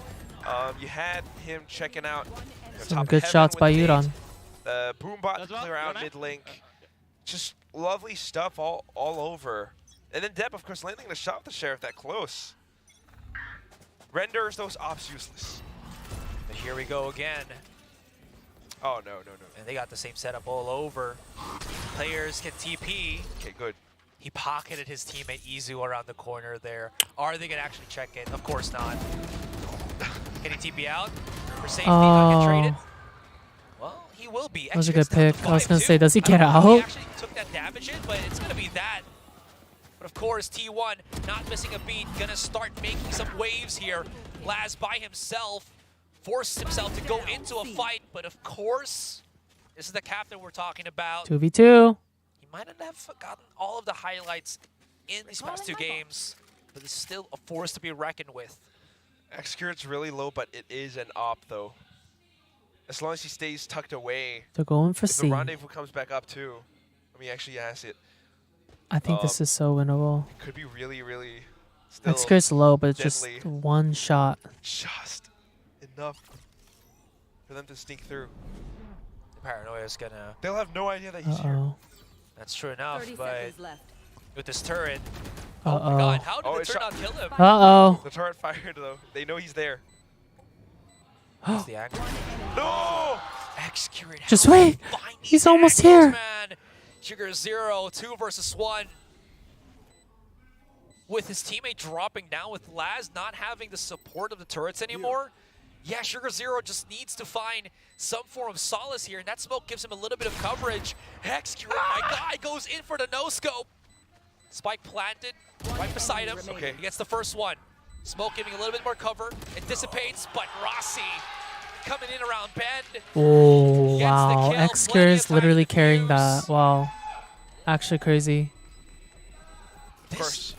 You had him checking out Some top good heaven shots with by the Euron. The boom bot to clear out mid link. Just lovely stuff all over. And then Depp, of course, landing the shot with the Sheriff that close. Renders those ops useless. But here we go again. Oh, no. And they got the same setup all over. Players can TP. Okay, good. He pocketed his teammate Izu around the corner there. Are they going to actually check in? Of course not. Can he TP out for safety? Not get traded? Well, he will be. That was a good pick. I was going to say, does he get out? He actually took that damage in, but it's going to be that. But of course, T1 not missing a beat. Going to start making some waves here. Laz by himself. Forces himself to go into a fight. But of course, this is the captain we're talking about. 2v2. He might not have forgotten all of the highlights in these past 2 games. But it's still a force to be reckoned with. X-Cure's really low, but it is an op, though. As long as he stays tucked away. They're going for if C. the rendezvous comes back up, too. I mean, actually, yes, it I think this is so winnable. could be really, really still X-Cure's low, but it's just deadly. 1 shot. Just enough for them to sneak through. Paranoia is going to... They'll have no idea that he's here. That's true enough, 30 but seconds left. with this turret... Uh-oh. Oh my god, how did the it turret shot- not kill him? Uh-oh. The turret fired, though. They know he's there. That's the angle. No! Execute. Just wait. He's almost here. Man. Sugar 0, 2 versus 1. With his teammate dropping down, with Laz not having the support of the turrets anymore, yeah, Sugar 0 just needs to find some form of solace here, and that smoke gives him a little bit of coverage. Execute, my guy goes in for the no-scope. Spike planted right beside him. Okay. He gets the first one. Smoke giving a little bit more cover. It dissipates, but Rossi coming in around bend. Oh, Gets the wow. kill, X-Cure plenty is of time literally to carrying defuse. that. Wow. Actually crazy. Of course.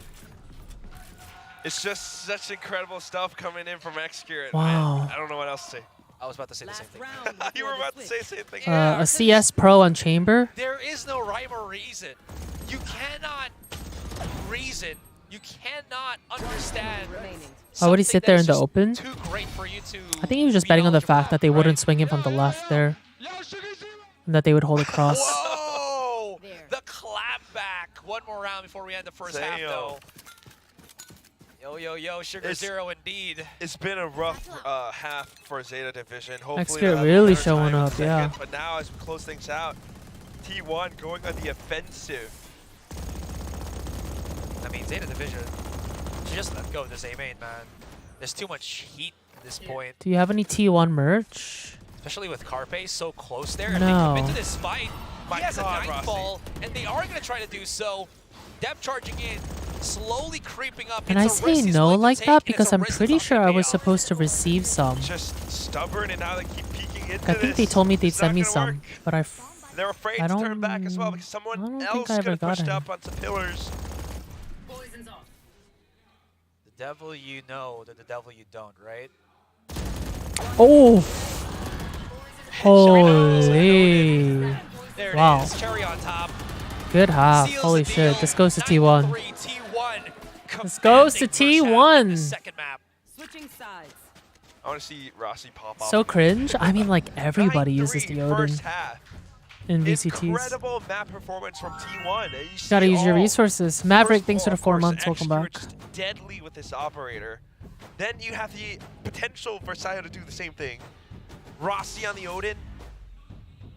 It's just such incredible stuff coming in from X-Cure. Wow. Man, I don't know what else to say. I was about to say the same thing. You were about to say the same thing. A CS Pro on Chamber? There is no rhyme or reason. You cannot reason. You cannot understand. Why would he sit there in the something open? that is just too great for you to I think he was just betting on the fact that they wouldn't swing him from the left there. And that they would hold across. Whoa! The clap back. One more round before we end the first half, though. Yo, Sugar 0 indeed. It's been a rough half for Zeta Division. Hopefully X-Cure they'll have a really better showing time in up, second. yeah. But now as we close things out, T1 going on the offensive. I mean, Zeta Division, she just let go of this A main, man. There's too much heat at this point. Do you have any T1 merch? Especially with Carpe so close there. If No. they commit to this fight, My he has God, a Rossi. nightfall, and they are going to try to do so. Depp charging in. slowly creeping up. And I say no like that because I'm pretty sure I was supposed to receive some. Just stubborn, and now they keep peeking into I think they told me they'd send me some, work. but They're afraid I to don't, turn back as well because I someone don't else think I could ever have got pushed any. up onto pillars. The devil you know, the devil you don't, right? Oh! Holy! There Wow. it is, cherry on top. Good half. Holy shit. This goes to T1. This goes to T1. Switching sides. I want to see Rossi pop off. So cringe. I mean, like, everybody uses the Odin First half. in VCTs. Incredible map performance from T1. You Gotta see use your all- resources. Maverick, thanks for the of 4 course, months. Welcome back. Executor just deadly with this operator. Then you have the potential for Saya to do the same thing. Rossi on the Odin.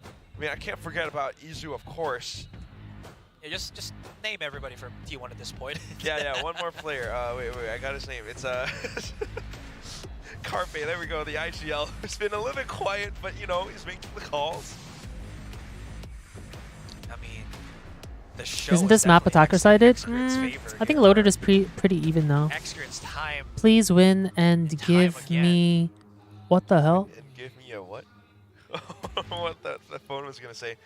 I mean, I can't forget about Izu, of course. Yeah, just name everybody from T1 at this point. Yeah, one more player. Wait, I got his name. It's Carpe. There we go. The IGL. It's been a little bit quiet, but you know he's making the calls. I mean, the show Isn't this map attacker sided? favor I think loaded is pretty even now. Excurrent's time. Please win and give me. What the hell? And give me a what? What the phone was gonna say.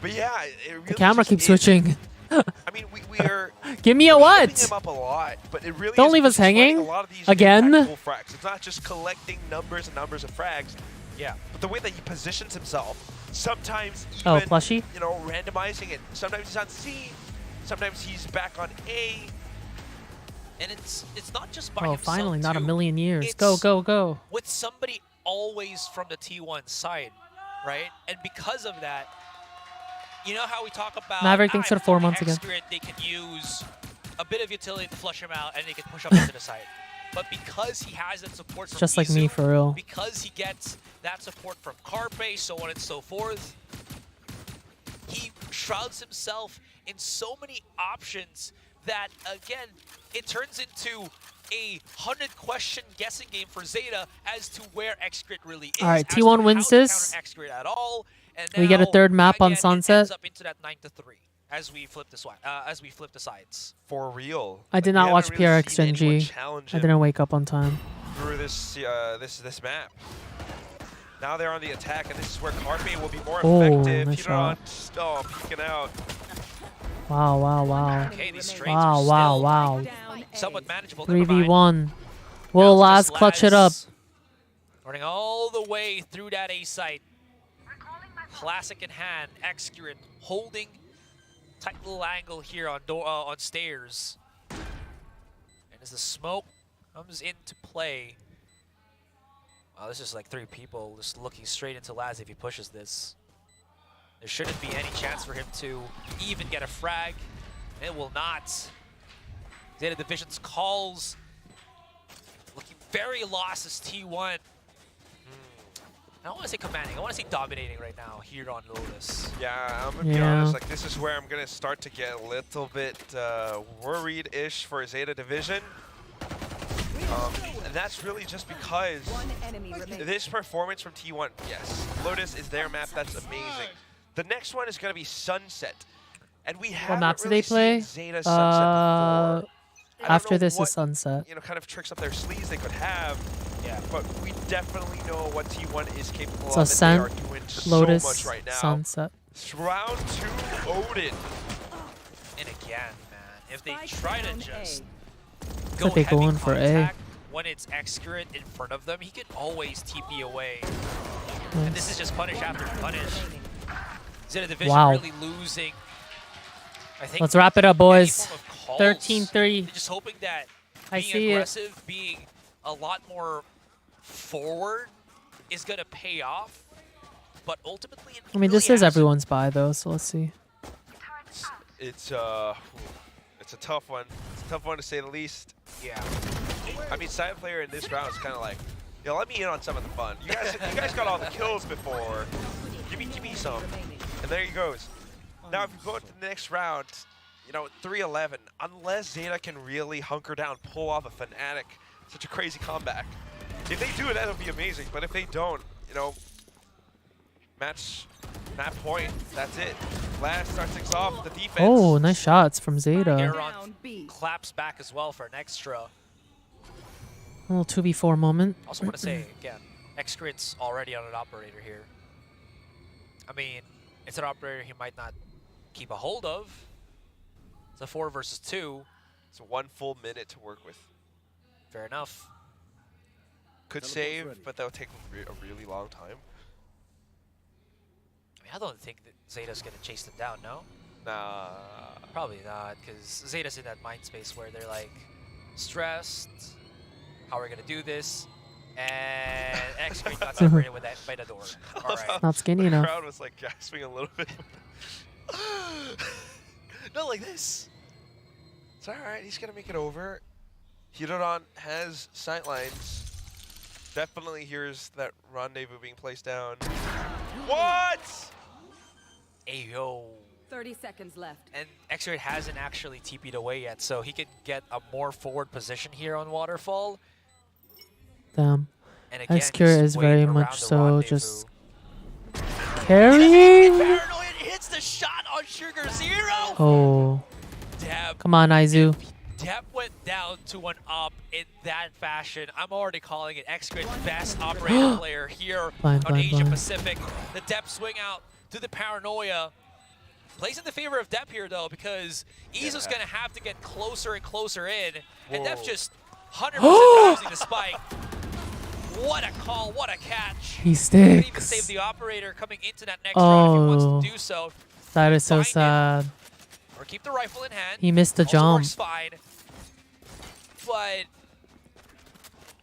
But yeah, it really The camera just keeps is. switching. I mean, we are. Give me a what? Hyping him up a lot, but it really Don't is leave us just finding hanging a lot of these again. impactful frags. It's not just collecting numbers and numbers of frags. Yeah. But the way that he positions himself, sometimes even, Oh, plushie? you know, randomizing it. Sometimes he's on C, sometimes he's back on A. And it's not just by Oh, himself, finally, not a too. million years. It's Go, go, go. with somebody always from the T1 side, right? And because of that, you know how we talk about Maverick, thanks for the 4 months again. Excurrent, they can use a bit of utility to flush him out, and they can push up into the side. But because he has that support from Just like me, Izu, for real. because he gets that support from Carpe, so on and so forth, he shrouds himself in so many options that, again, it turns into a 100-question guessing game for Zeta as to where Excurrent really is. All right, as to T1 how wins to this. counter Excurrent at all. And We get a now, third map on again, it Sunset. ends up into that 9-3 as we flip the sides. For real. I did Like, not we watch haven't really PRX seen anyone Gen G. challenge I him didn't wake up on time. through this this map. Now they're on the attack, and this is where Carpe will be more Oh, effective. nice Peter on shot. peeking out. Wow, wow, wow. Okay, these straights Wow, are wow, still wow. somewhat manageable. Never mind. 3v1. Will Now Laz it's just clutch it up? Laz running all the way through that A site. Classic in hand, Excurrent holding tight little angle here on stairs. And as the smoke comes into play, wow, this is like 3 people just looking straight into Laz if he pushes this. There shouldn't be any chance for him to even get a frag. It will not. Zeta Division's calls looking very lost as T1. I don't want to say commanding, I want to say dominating right now here on Lotus. Yeah, I'm gonna be honest. Like, this is where I'm gonna start to get a little bit worried-ish for Zeta Division. And that's really just because this performance from T1, yes, Lotus is their map, that's amazing. The next one is gonna be Sunset, and we haven't What maps do really they play? seen Zeta Sunset before. I don't After know this what, is Sunset. you know, kind of tricks up their sleeves they could have. Yeah. But we definitely know what T1 is capable So of, and they are Sun, doing Lotus, so much right now. Sunset. Round 2, Odin. And again, man, if they try to just Looks go like they're heavy going for A. contact when it's Excurrent in front of them, he can always TP away. And this is just punish after punish. Zeta Division Wow. really losing. I think Let's wrap it up, boys. any form of calls. 13-3. They're just hoping that I being see it. aggressive, being a lot more forward is going to pay off. But ultimately, it I mean, this really is has to- everyone's buy, though, so let's see. It's a tough one. It's a tough one to say the least. Yeah. I mean, side player in this round is kind of like, yo, let me in on some of the fun. You guys got all the kills before. Give me some. And there he goes. Now, if you go to the next round, you know, 3-11, unless Zeta can really hunker down, pull off a Fnatic, such a crazy comeback. If they do it, that'll be amazing. But if they don't, you know, match point, that's it. Laz starts things off with the defense. Oh, nice shots from Zeta. Aaron claps back as well for an extra. A little 2v4 moment. Also want to say, again, Excrit's already on an operator here. I mean, it's an operator he might not keep a hold of. It's a 4 versus 2. It's 1 full minute to work with. Fair enough. Could save, but that'll take a really long time. I mean, I don't think that Zeta's going to chase them down, no? Nah. Probably not, because Zeta's in that mind space where they're like, stressed, how are we going to do this? And X-Screen got separated with that by the door. All right. Not skinny the enough. crowd was like gasping a little bit. Not like this. It's alright, he's going to make it over. Hiroran has sightlines. Definitely hears that rendezvous being placed down. What? Ayo. 30 seconds left. And X-Ray hasn't actually TP'd away yet, so he could get a more forward position here on Waterfall. Damn. And again, Xcure is very waiting much around the so rendezvous. just carrying. Paranoid hits the shot on Sugar Zero. Oh. Deb. Come on, Aizu. Deb went down to an up in that fashion. I'm already calling it X-Grid's best operator player here on Asia Pacific. The Deb swing out to the Paranoia. Plays in the favor of Deb here, though, because Izu's going to have to get closer and closer in. And Deb just 100% using the spike. What a call, what a catch. He Could even sticks. save the operator coming into that next round if he wants to do so. That is so sad. Or keep the rifle in hand. He missed the Also jump. works fine. But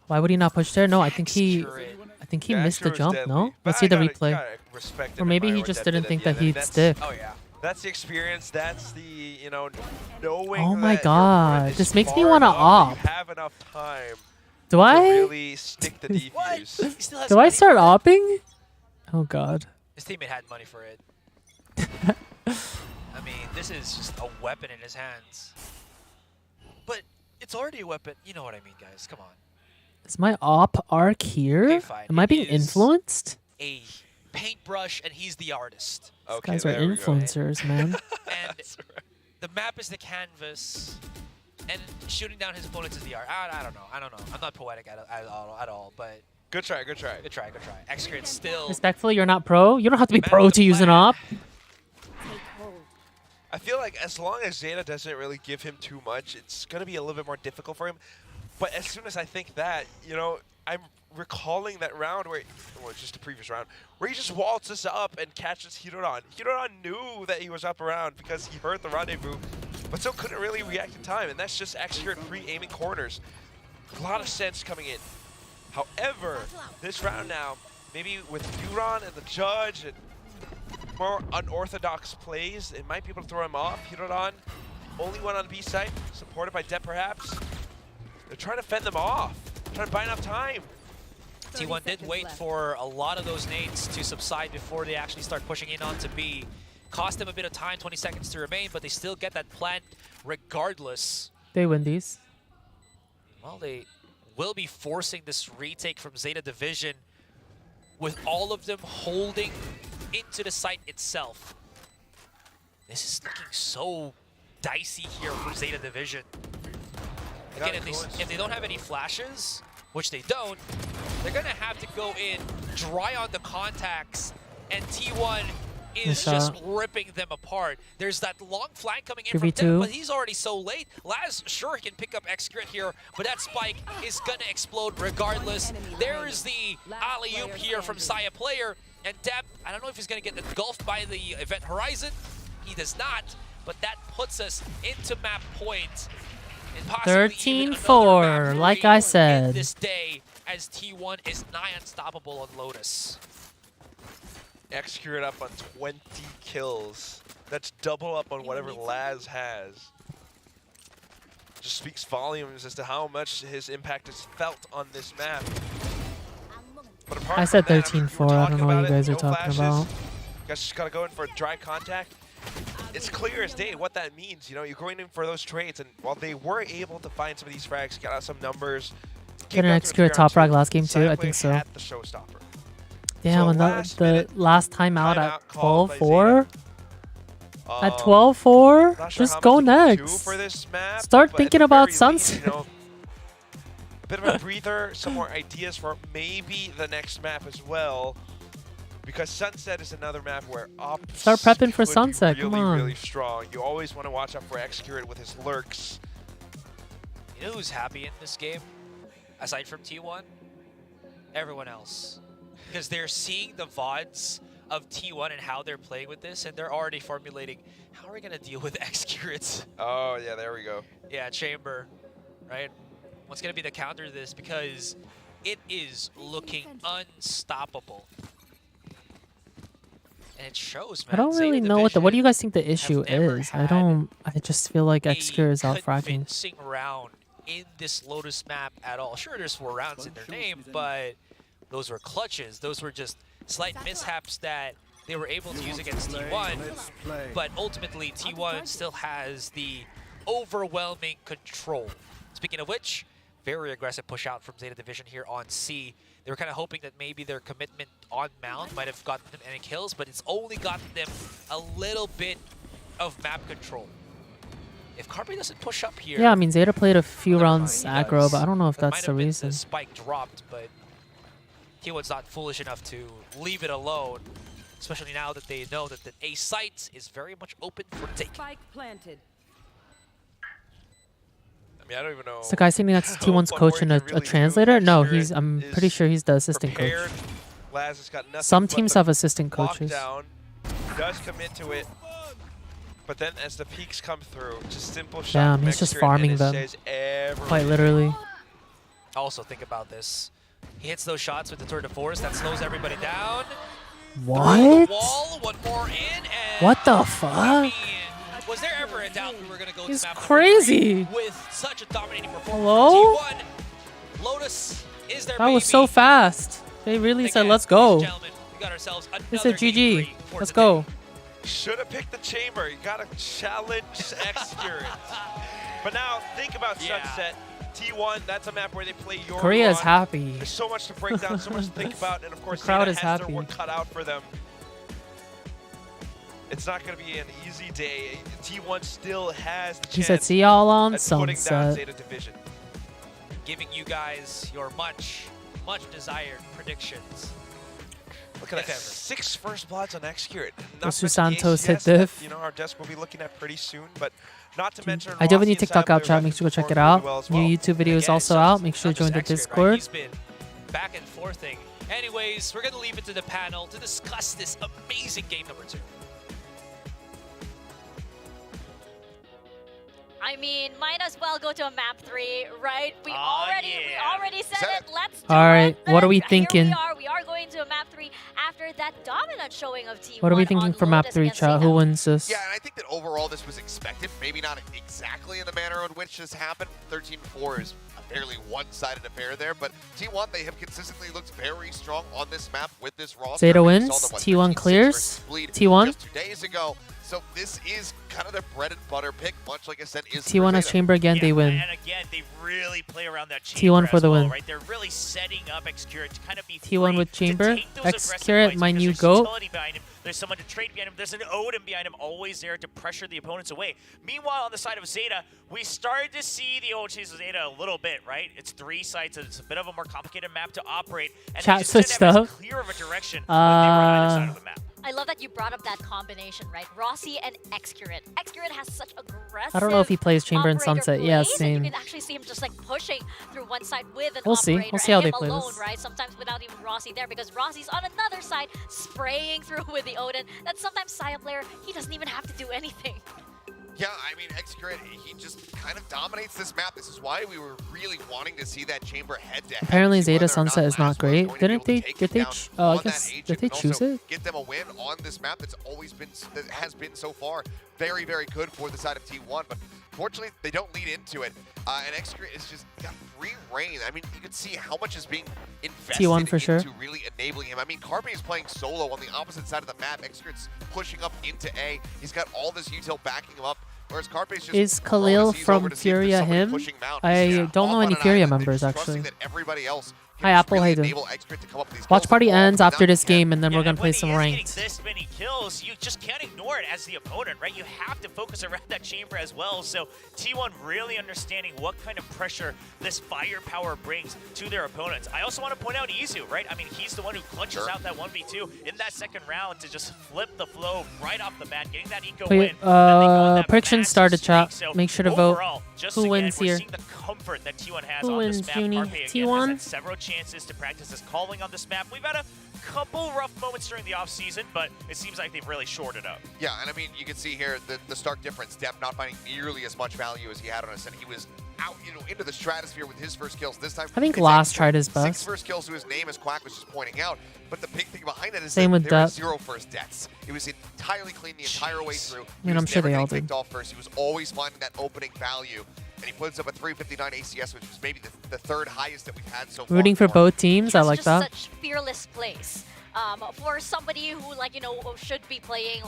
Why would he not push there? No, I think he Yeah, missed the Xcure is jump, deadly. no? But Let's see I the gotta- replay. gotta respect Or him, maybe admire he what just Deb didn't did think at the that end. he'd That's- stick. Oh, yeah. That's the experience. That's the, you know, knowing Oh my that god, you're this makes me far want to enough, op. You have enough time Do to I? really stick the defuse. Do I start opping? Oh god. his teammate had money for it. I mean, this is just a weapon in his hands. But it's already a weapon. You know what I mean, guys. Come on. Is my op arc here? Okay, fine. Am I It being is influenced? A paintbrush, and he's the artist. These guys are influencers, man. And the map is the canvas, and shooting down his opponents is the art. I don't know. I'm not poetic at all, but Good try, good try. good try. X-Grid still. Respectfully, you're not pro. You don't have to be pro to use an op. I feel like as long as Zeta doesn't really give him too much, it's going to be a little bit more difficult for him. But as soon as I think that, you know, I'm recalling that round where, well, it's just a previous round, where he just waltzes up and catches Hiroran. Hiroran knew that he was up around because he heard the rendezvous, but still couldn't really react in time. And that's just accurate pre-aiming corners. A lot of sense coming in. However, this round now, maybe with Duran and the judge and more unorthodox plays, it might be able to throw him off. Hiroran, only one on B site, supported by Deb perhaps. They're trying to fend them off, trying to buy enough time. T1 did wait for a lot of those nades to subside before they actually start pushing in onto B. Cost them a bit of time, 20 seconds to remain, but they still get that plant regardless. They win these. Well, they will be forcing this retake from Zeta Division with all of them holding into the site itself. This is looking so dicey here for Zeta Division. Again, if they don't have any flashes, which they don't, they're going to have to go in, dry on the contacts, and T1 is just ripping them apart. There's that long flank coming in from Deb, but he's already so late. Laz, sure, he can pick up X-Grit here, but that spike is going to explode regardless. There is the alley-oop here from Saya Player, and Deb, I don't know if he's going to get engulfed by the event horizon. He does not, but that puts us into map point. 13-4, like I said. This day, as T1 is nigh unstoppable on Lotus. X-Cured up on 20 kills. That's double up on whatever Laz has. Just speaks volumes as to how much his impact is felt on this map. But apart I said from that, 13-4. I don't know what you guys are talking about. You guys just gotta go in for a dry contact. It's clear as day what that means. You know, you're going in for those trades, and while they were able to find some of these frags, got out some numbers. Did an Xcure top frag last game too? I think so. Had the showstopper. Damn, and the last time out at 12-4. At 12-4, Not sure just how go much they can do next. for this map, Start but thinking at the about very Sunset. least, you know, a bit of a breather, some more ideas for maybe the next map as well. Because Sunset is another map where ops Start prepping for could be Sunset, really, come on. really strong. You always want to watch out for Execute with his lurks. You know who's happy in this game? Aside from T1? Everyone else. Because they're seeing the VODs of T1 and how they're playing with this, and they're already formulating, how are we going to deal with Executes? Oh, yeah, there we go. Yeah, Chamber, right? What's going to be the counter to this? Because it is looking unstoppable. And it shows, man. I don't really Zeta know what Division do you guys think the issue never is? I just feel like Execure is out fragging. convincing round in this Lotus map at all. Sure, there's 4 rounds in their name, but those were clutches. Those were just slight mishaps that they were able to use against T1. But ultimately, T1 still has the overwhelming control. Speaking of which, very aggressive push out from Zeta Division here on C. They were kind of hoping that maybe their commitment on Mount might have gotten them any kills, but it's only gotten them a little bit of map control. If Carpe doesn't push up here... Yeah, I mean, Zeta played a few rounds aggro, but I don't know if that's the reason. The spike dropped, but T1's not foolish enough to leave it alone, especially now that they know that the A site is very much open for take. Spike planted. I mean, I don't even know. Is the guy saying that's T1's coach and a translator? No, I'm pretty sure he's the assistant coach. Laz has got nothing Some but teams the have assistant coaches. lockdown. Does commit to it. But then as the peaks come through, just simple shot. Damn, he's just farming them. Quite literally. Also, think about this. He hits those shots with the Tour de Force. That slows everybody down. What? Through the wall, one more in, and What the fuck? was there ever a doubt we were going to go He's to map crazy. with such a dominating performance? Hello? From T1, Lotus is their That was so fast. They really said, let's go. we got ourselves They said GG. Let's go. Should have picked the Chamber. You got to challenge Execute. But now, think about Sunset. T1, that's a map where they play your Korea is run. happy. There's so much to break down, so much to think about, and of course, The crowd Zeta is has happy. their work cut out for them. It's not going to be an easy day. T1 still has the He said, chance see y'all on at putting down Sunset. Zeta Division. Giving you guys your much desired predictions. Look at that. 6 first bloods on Execute. Josu Santos hit ACS that, diff. you know, our desk will be looking at pretty soon, but not to mention I do have a new Rossi and TikTok out, Sapler chat. Make sure to go check it out. well as New well. YouTube video is Again, also so out. Make sure to not join the just Execute, Discord. Right? He's been back and forthing. Anyways, we're going to leave it to the panel to discuss this amazing game number 2. I mean, might as well go to a map 3, right? We already said it. Let's do All right, it. what are we Here thinking? we are going to a map 3 after that dominant showing of T1. What are we thinking for map 3, chat? Who wins this? Yeah, and I think that overall this was expected. Maybe not exactly in the manner in which this happened. 13-4 is a fairly one-sided affair there, but T1, they have consistently looked very strong on this map with this roster. Zeta We saw wins. them, what, T1 13-6 clears. versus Bleed T1. just 2 days ago. So this is kind of their bread and butter pick, much like I said, is T1 has Chamber again. They win. And again, they really play around that Chamber T1 for as the well, win. right? They're really setting up Execute to kind of be T1 free with to Chamber. take those aggressive Execute, fights my because new there's GOAT. utility behind him. There's someone to trade behind him. There's an Odin behind him, always there to pressure the opponents away. Meanwhile, on the side of Zeta, we started to see the OGs of Zeta a little bit, right? It's 3 sites. It's a bit of a more complicated map to operate. And Chat they just switched didn't have as up. clear of a direction when they were on either side of the map. I love that you brought up that combination, right? Rossi and Execute. Execute has such aggressive I don't know if he plays Chamber and operator Sunset. Yeah, plays, and same. you can actually see him just like pushing through one side with an We'll see. operator We'll see how and they him play alone, this. right? Sometimes without even Rossi there, because Rossi's on another side spraying through with the Odin. That sometimes Saya player, he doesn't even have to do anything. Yeah, I mean, Execute, he just kind of dominates this map. This is why we were really wanting to see that Chamber head-to-head. Apparently, see Zeta whether or Sunset is not Last was great. going to be able to take him down on that agent did they and choose also it? get them a win on this map that has been so far very, very good for the side of T1. But fortunately, they don't lead into it. And Execute is just got free reign. I mean, you can see how much is being invested T1 for sure. into really enabling him. I mean, Carpe is playing solo on the opposite side of the map. Execute's pushing up into A. He's got all this util backing him up. Whereas Carpe's just Is Khalil throwing a C's from over to see if there's Furia somebody him? pushing Mount. I He's don't know off any on an Furia island. They're members, just trusting actually. that everybody else Hi, Apple. How you doing? Watch party ends after this game, and then we're gonna play some ranked. This many kills, you just can't ignore it as the opponent, right? You have to focus around that chamber as well. So T1 really understanding what kind of pressure this firepower brings to their opponents. I also want to point out Izu, right? I mean, he's the one who clutches out that 1v2 in that second round to just flip the flow right off the bat, getting that eco win. Predictions started, chat. So Make sure to vote. just Who again, wins we're here? seeing the comfort that T1 has Who on wins, this map. Junie? RP again has T1? had several chances to practice his calling on this map. We've had a couple rough moments during the offseason, but it seems like they've really shored it up. Yeah, and I mean, you can see here the stark difference. Depp not finding nearly as much value as he had on us, and he was out, into the stratosphere with his first kills. This time, I think it's Last actually tried his 6 best. first kills to his name, as Quack was just pointing out. But the big thing behind that is Same that with there were Depp. 0 first deaths. It was entirely clean the entire way through. I mean, I'm sure they all did. Kicked off first. He was always finding that opening value, and he puts up a 359 ACS, which was maybe the third highest that we've had so far. Rooting for both teams. I like Just that. such fearless place. For somebody who, should be playing,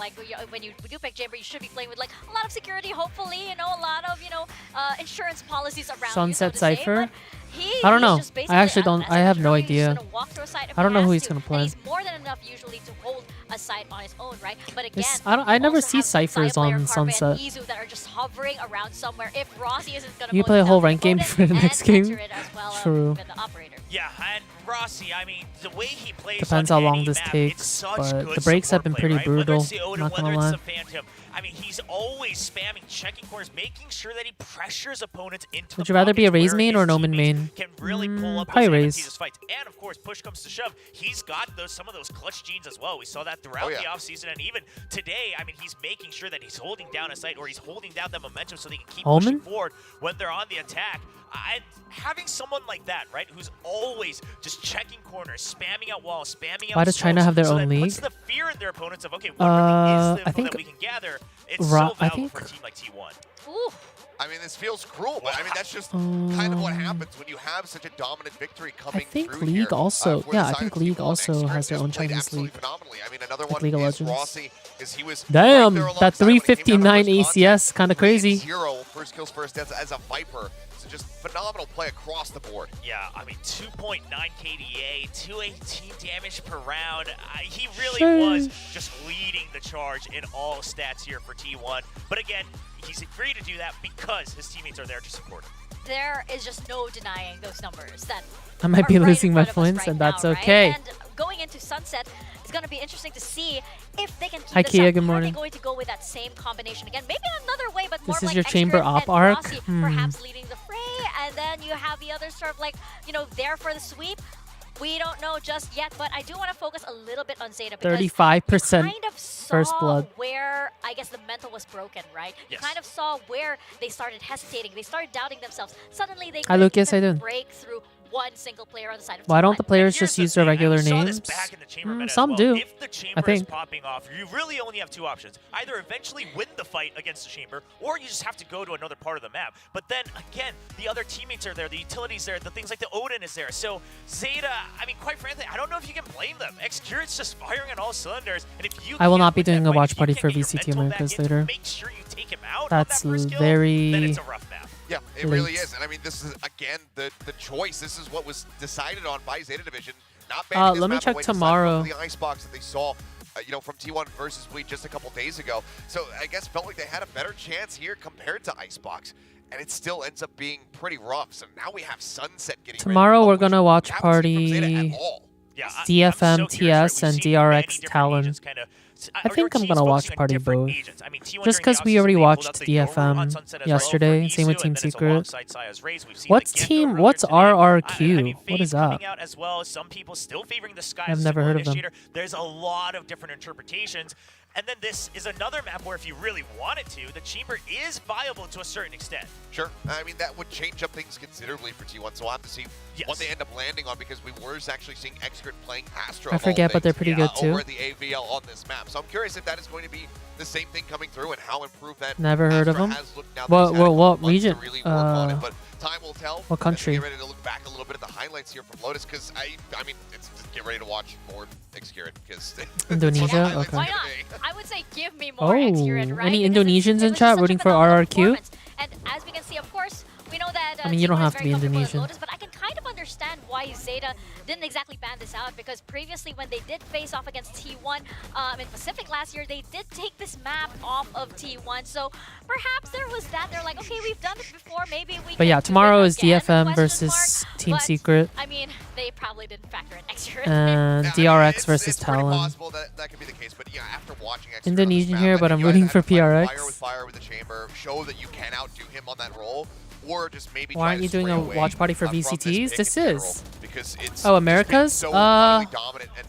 when you do pick Chamber, you should be playing with, a lot of security, hopefully, a lot of, insurance policies around Sunset you, so to say, Cypher? but I don't he's know. just I basically, actually don't. I have no he's idea. gonna walk through a site if I don't he know who has he's to, gonna and play. he's more than enough usually to hold a site on his own, right? But again, I never also see have ciphers Zaya player on Carpe Sunset. and Izu that are just hovering around somewhere. If Rossi isn't gonna You go play a down whole the rank game opponent for the next and game. enter it as well, True. with the operator. Yeah, and Rossi, I mean, the way he plays Depends on how long any this map, takes, it's such but good the breaks have support been play, pretty right? Whether brutal. it's the Odin, Not gonna whether lie. it's the Phantom, I mean, he's always spamming, checking corners, making sure that he pressures opponents into Would the you rather be a pockets Raze where main his or an Omen teammates main? can really pull up Probably those Raze. advantageous fights. And of course, push comes to shove, he's got some of those clutch genes as well. We saw that throughout the offseason, and even today, I mean, he's making sure that he's holding down a site, or he's holding down the momentum so they can keep pushing Omen? forward when they're on the attack. And having someone like that, right, who's always just checking corners, spamming out walls, spamming out Why does China smokes, have their so own that puts league? the fear in their opponents of, okay, what really is the I info think that we can gather. It's so valuable for a team like T1. Ooh. I mean, this feels cruel, but I mean, that's just kind of what happens when you have such a dominant victory I coming think through League here, also. for the Yeah, I side think of League T1. also Xcrit has their just own played Chinese absolutely league. phenomenally. I mean, another Like one League of is Legends. Rossi, is he was Damn, right there that alongside when he came down to 359 first ACS, kind of crazy. 0 first kills first deaths as a Viper. So just phenomenal play across the board. Yeah, I mean, 2.9 KDA, 218 damage per round. He really was just leading the charge in all stats here for T1. But again, he's free to do that because his teammates are there to support him. There is just no denying those numbers. That I might are be right losing in my front of us points, right and that's now, right? okay. And going into Sunset, it's going to be interesting to see if they can keep Hi, this Kia, up. good Are morning. they going to go with that same combination again? Maybe another way, but more This is like your chamber Xcrit op and arc? Rossi perhaps leading the fray, and then you have the other sort of there for the sweep. We don't know just yet, but I do want to focus a little bit on Zeta because 35% you kind of saw first blood. where I guess the mental was broken, right? You kind of saw where they started hesitating, they started doubting themselves. Suddenly they Hi, couldn't Lucas, how you even doing? break through one single player on the side of Why don't T1. the players just use their regular names? Some do. If the chamber I think. is popping off, you really only have two options. Either eventually win the fight against the chamber, or you just have to go to another part of the map. But then, again, the other teammates are there, the utilities there, the things like the Odin is there. So Zeta, I mean, quite frankly, I don't know if you can blame them. Xcurit's just firing on all cylinders, and if you I will can't not be win that doing a fight, watch if you party can't for get your VCT mental back Americas in to later. make sure you take him out That's on that first kill, very. then it's a rough map. Yeah, it really is. And I mean, this is, again, the choice. This is what was decided on by Zeta Division. Not banning this let me map check away, decided tomorrow. on the Icebox that they saw, from T1 versus Bleed just a couple days ago. So I guess felt like they had a better chance here compared to Icebox. And it still ends up being pretty rough. So now we have Sunset getting Tomorrow ready. we're gonna watch Haven't seen from Zeta party at all. Yeah, DFM, TS, and DRX Talon. I think I'm gonna watch party both. Just because we already watched DFM yesterday. Same with Team Secret. What's RRQ? What is that? As well, some people still favoring the Sky. I've never heard of them. There's a lot of different interpretations. And then this is another map where if you really wanted to, the chamber is viable to a certain extent. Sure. I mean, that would change up things considerably for T1, so we'll have to see what they end up landing on, because we were actually seeing Xcrit playing Astra. I forget, but they're pretty good too. Over at the AVL on this map. So I'm curious if that is going to be the same thing coming through and how improved that Never heard of Astra them. has looked now that he's had What months region? to really work on it, but time will tell. What country? Get ready to look back a little bit at the highlights here from Lotus, because I mean, it's just get ready to watch more Xcrit, because Indonesia. Okay. Why not? I would say give me more Xcrit, right? Any Because Indonesians in was chat such a rooting for phenomenal RRQ? performance. And as we can see, of course, we know that I mean, you don't T1 is have to very be comfortable with Indonesian. Lotus, but I can kind of understand why Zeta didn't exactly ban this out because previously when they did face off against T1 in Pacific last year, they did take this map off of T1. So perhaps there was that. They're like, okay, we've done it before. Maybe we. But yeah, can do tomorrow it is again, DFM question versus mark. Team But, Secret. I mean, they probably didn't factor in extra. And DRX versus Talon. Possible that could be the case, but yeah, after watching Extra Indonesian on this map, here, I but think I'm you either rooting have for to fight PRX. Fire with fire with the chamber, show that you can outdo him on that role, or just maybe Why try aren't to you doing stray a away, watch party for from this VCTs? pick This in general, is. because it's Oh, just been America's? so utterly dominant, and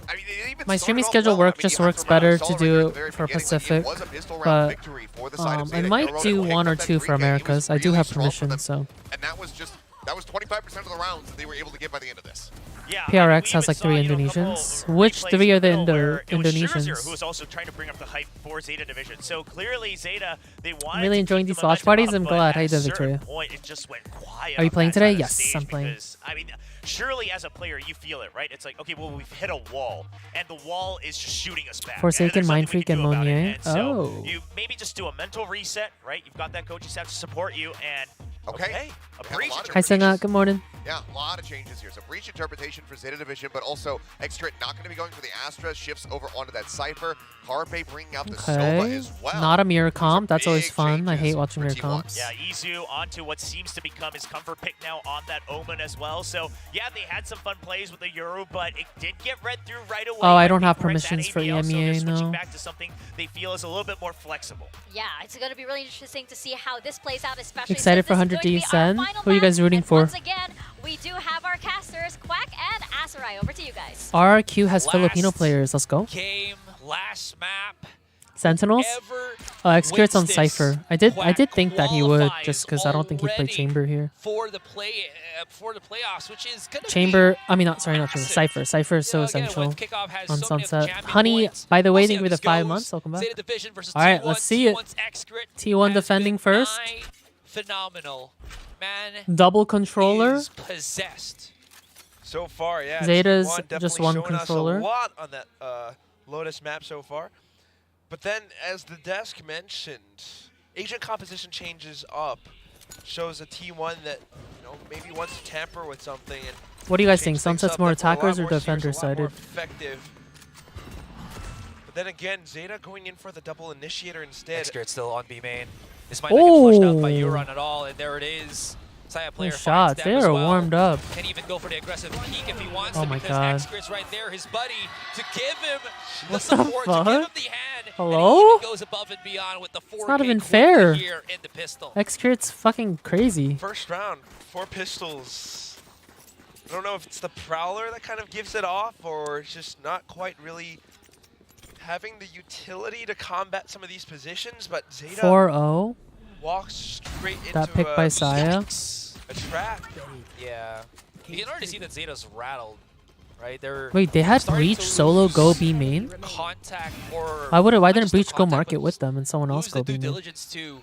I mean, it even My started streaming off schedule well. work I mean, just you have works to remember, better we to saw do right it at the very for beginning, like, Pacific, it was a pistol round but victory for the side of I Zeta. might Hero do picked one up or that two for 3K. He was Americas. I do really have strong for permission, them, so and that was 25% of the rounds that they were able to get by the end of this. Yeah, PRX has like 3 Indonesians. Which 3 are the Indonesians? Who was also trying to bring up the hype for Zeta Division. So clearly Zeta, they wanted I'm really to enjoying keep these the watch momentum parties. up, I'm but glad. at How you a doing, certain Victoria? point, it just went quiet Are you on playing that today? side of the Yes, stage I'm playing. because, I mean, surely as a player you feel it, right? It's like, okay, well we've hit a wall, and the wall is just shooting us back. Forsaken, Mindfreak, and Monier. So Oh. you maybe just do a mental reset, right? You've got that coaching staff to support you, and okay, a breach. Hi, Senga. Good morning. Yeah, a lot of changes here. So breach interpretation for Zeta Division, but also Extrit not going to be going for the Astra, shifts over onto that Cypher. Carpe bringing out the Sova Okay. as well. Not a mirror comp. That's always fun. I hate watching mirror comps. Yeah, Izu onto what seems to become his comfort pick now on that Omen as well. So yeah, they had some fun plays with the Euro, but it did get read through right away. Oh, I don't have before it's at permissions for ABL, so they're EMEA, switching no. back to something they feel is a little bit more flexible. Yeah, it's going to be really interesting to see how this plays out, especially Excited since for this is 100 going D to be our Sen. final Who are you guys match. rooting And for? once again, we do have our casters, Quack and Asarai. Over to you guys. RRQ has Last Filipino players. Let's go. Game, last map. Sentinels? Experts on Cypher. I did think that he would, just because I don't think he'd play Chamber here. For the playoffs, which is gonna Chamber, I mean, not Cypher. Cypher is so essential on Sunset. Honey, by the way, thank you for the 5 months. Welcome back. All right, let's see it. T1 defending first. Phenomenal, man. Double controller. Is possessed. So far, yeah. Zeta's T1 just definitely one showing controller. Us a lot on that Lotus map so far. But then, as the desk mentioned, agent composition changes up. Shows a T1 that maybe wants to tamper with something. And What do you guys think? change things Sunset's up. more That's a lot attackers or more serious, defender a lot more sided? effective. But then again, Zeta going in for the double initiator instead. Extra still on B main. This might not get flushed out by Euron at all, and there it is. Saya player Nice shots. finds They them as are well. warmed up. Can even go for the aggressive peek if he wants Oh to, my because God. Excrit's right there, his buddy, to give him the What the support, to give him fuck? the hand. Hello? And he even goes above and beyond with the 4K It's not even quickly fair. here in the pistol. Expert's fucking crazy. First round, 4 pistols. I don't know if it's the Prowler that kind of gives it off, or it's just not quite really having the utility to combat some of these positions, but Zeta 4-0. walks straight into That pick by Saya. a trap. Yeah. You can already see that Zeta's rattled, right? They're Wait, they had starting Breach to solo lose go B main? contact, or Why didn't Breach go market with them and someone else lose go the B due main? diligence to,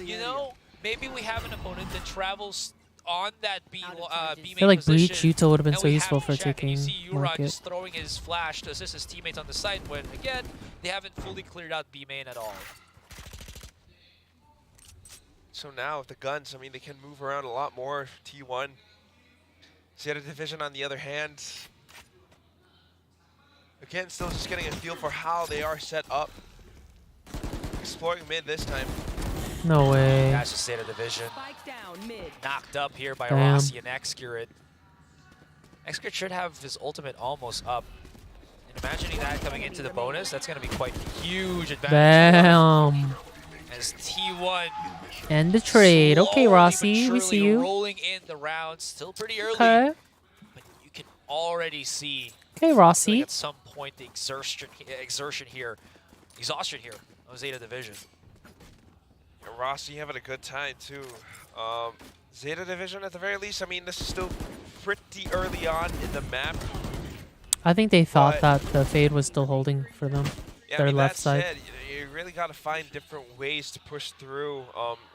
you know, maybe we have an opponent that travels on that B main I feel like position, Breach Yuta would have been and so we useful have for to check, and you taking see Euron market. just throwing his flash to assist his teammates on the side when, again, they haven't fully cleared out B main at all. So now with the guns, I mean, they can move around a lot more. T1. Zeta Division, on the other hand, again, still just getting a feel for how they are set up. Exploring mid this time. No way. That's just Zeta Division. Knocked up here by Damn. Rossi and Excurit. Excurit should have his ultimate almost up. And imagining that coming into the bonus, that's going to be quite a huge advantage. Damn. As T1 End the trade. Okay, slowly Rossi, but we surely see you. rolling in the round, still pretty early. Okay. But you can already see Okay, Rossi. at some point the exhaustion here of Zeta Division. Yeah, Rossi having a good time too. Zeta Division at the very least, I mean, this is still pretty early on in the map. I think they thought But- that the fade was still holding for them. Yeah, Their I mean, left that side. said, you really got to find different ways to push through.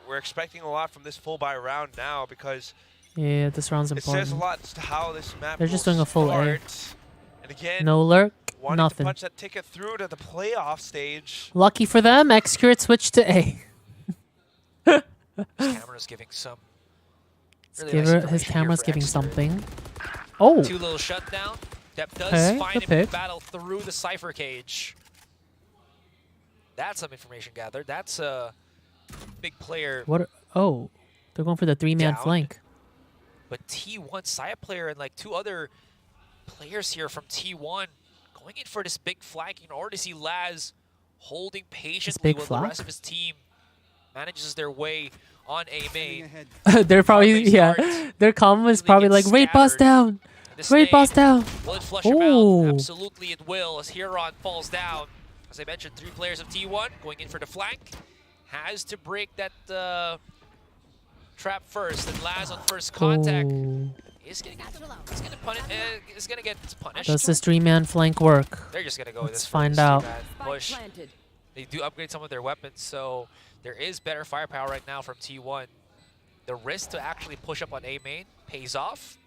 We're expecting a lot from this full buy round now because Yeah, this round's it says a important. lot as to how this map They're just will doing a full A. start. And again, No lurk, wanting nothing. to punch that ticket through to the playoff stage. Lucky for them, Excurit switched to A. His camera's giving some. His Really nice camera's information here for giving Excurit. something. Oh. Two little shutdown. Dep does Okay, find good him in pick. battle through the Cypher cage. That's some information gathered. That's a big player. What? Oh, they're going for the 3-man Down. flank. But T1 Saya player and like 2 other players here from T1 going in for this big flanking in order to see Laz holding patiently big while flank? the rest of his team manages their way on A main. They're probably Their comment was probably like, "Raid boss down, raid boss down." Will it flush him out? Absolutely it will, as Huron falls down. As I mentioned, 3 players of T1 going in for the flank. Has to break that trap first, and Laz on first contact is gonna get punished. Does this 3-man flank work? They're just gonna go with Let's this find out. push. They do upgrade some of their weapons, so there is better firepower right now from T1. The risk to actually push up on A main pays off.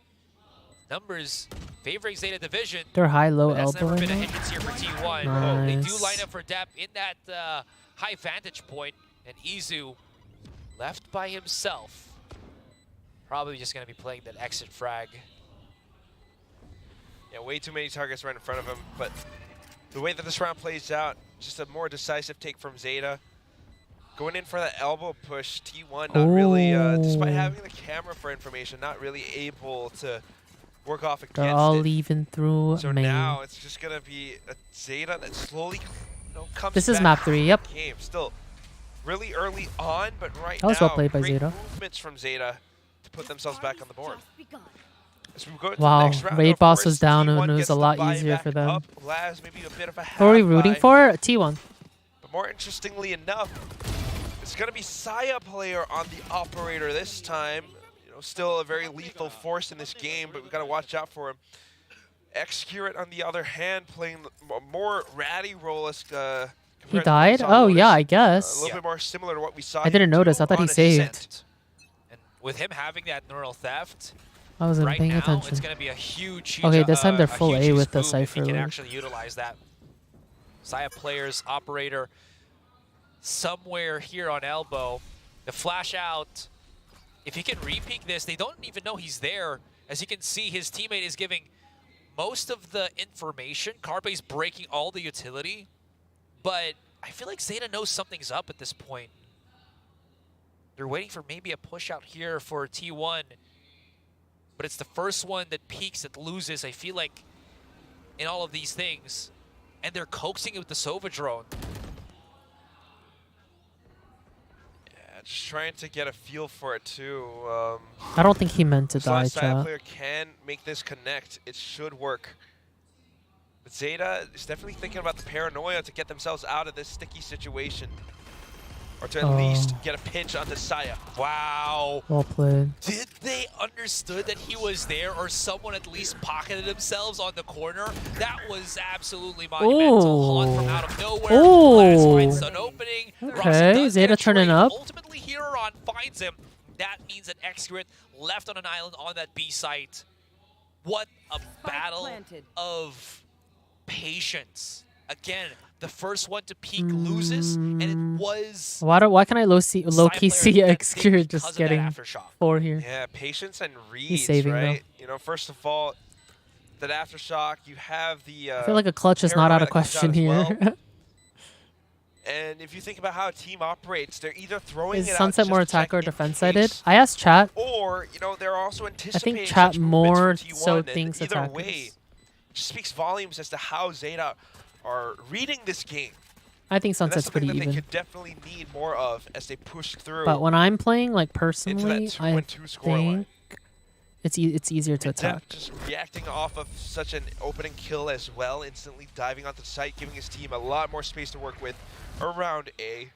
Numbers favoring Zeta Division. They're high-low That's never elbowing. been a though. hindrance here for T1. They do Nice. line up for Dep in that high vantage point, and Izu left by himself. Probably just going to be playing that exit frag. Yeah, way too many targets right in front of him, but the way that this round plays out, just a more decisive take from Zeta. Going in for that elbow push, T1 not really, despite having the camera for information, not really able to work off against They're all it. leaving through So main. now it's just going to be a Zeta that slowly comes This is back map 3, yep. into the game. Still really early on, but right That was now, well played by great Zeta. movements from Zeta to put themselves back on the board. As we go to the Wow, next round, raid of boss course, was down T1 and it was gets a the lot buy easier back for them. up. Laz, maybe a bit of a Who are we rooting half for? T1. But more interestingly enough, it's going to be Saya player on the operator this time. You know, still a very lethal force in this game, but we've got to watch out for him. Excurate, on the other hand, playing a more ratty role as He died? Oh, yeah, I a guess. little bit more similar to what we saw. I didn't notice. I thought he saved. And with him having that neural theft, I wasn't right paying now, attention. it's going to be a huge, Okay, this time they're a full huge A use with the move if Cypher. he can Luke. actually utilize that. Saya players, operator, somewhere here on elbow. The flash out. If he can re-peek this, they don't even know he's there. As you can see, his teammate is giving most of the information. Carpe's breaking all the utility. But I feel like Zeta knows something's up at this point. They're waiting for maybe a push out here for T1. But it's the first one that peaks, that loses, I feel like, in all of these things. And they're coaxing it with the Sova drone. Yeah, just trying to get a feel for it too. I don't think he meant to as long die, as Saya chat. player can make this connect, it should work. But Zeta is definitely thinking about the paranoia to get themselves out of this sticky situation. Or to at least get a pinch onto Saya. Wow. Well played. Did they understood that he was there, or someone at least pocketed themselves on the corner? That was absolutely monumental. Haunt from out of nowhere. Laz finds an opening. Okay, Zeta turning up. Ultimately, Huron finds him. That means that Excurate left on an island on that B site. What a battle of patience. Again, the first one to peak loses, and it was... Why can I low-key see Excure just getting 4 here? Yeah, patience and reads, He's saving, right? You know, first of all, that aftershock, you have the... I feel like a clutch is not out of question here. And if you think about how a team operates, they're either throwing Is it out Sunset just more to attack check or in defense case, sided? I asked chat. Or, you know, they're also I anticipating think chat such movements more from T1, so and thinks either attackers. way, it just speaks volumes as to how Zeta are reading this game. I think And that's Sunset's pretty something that even. they could definitely need more of as they push through. But when I'm playing, like into personally, that I 2-1-2 scoreline. think it's easier to And Dep attack. just reacting off of such an opening kill as well, instantly diving onto the site, giving his team a lot more space to work with around A.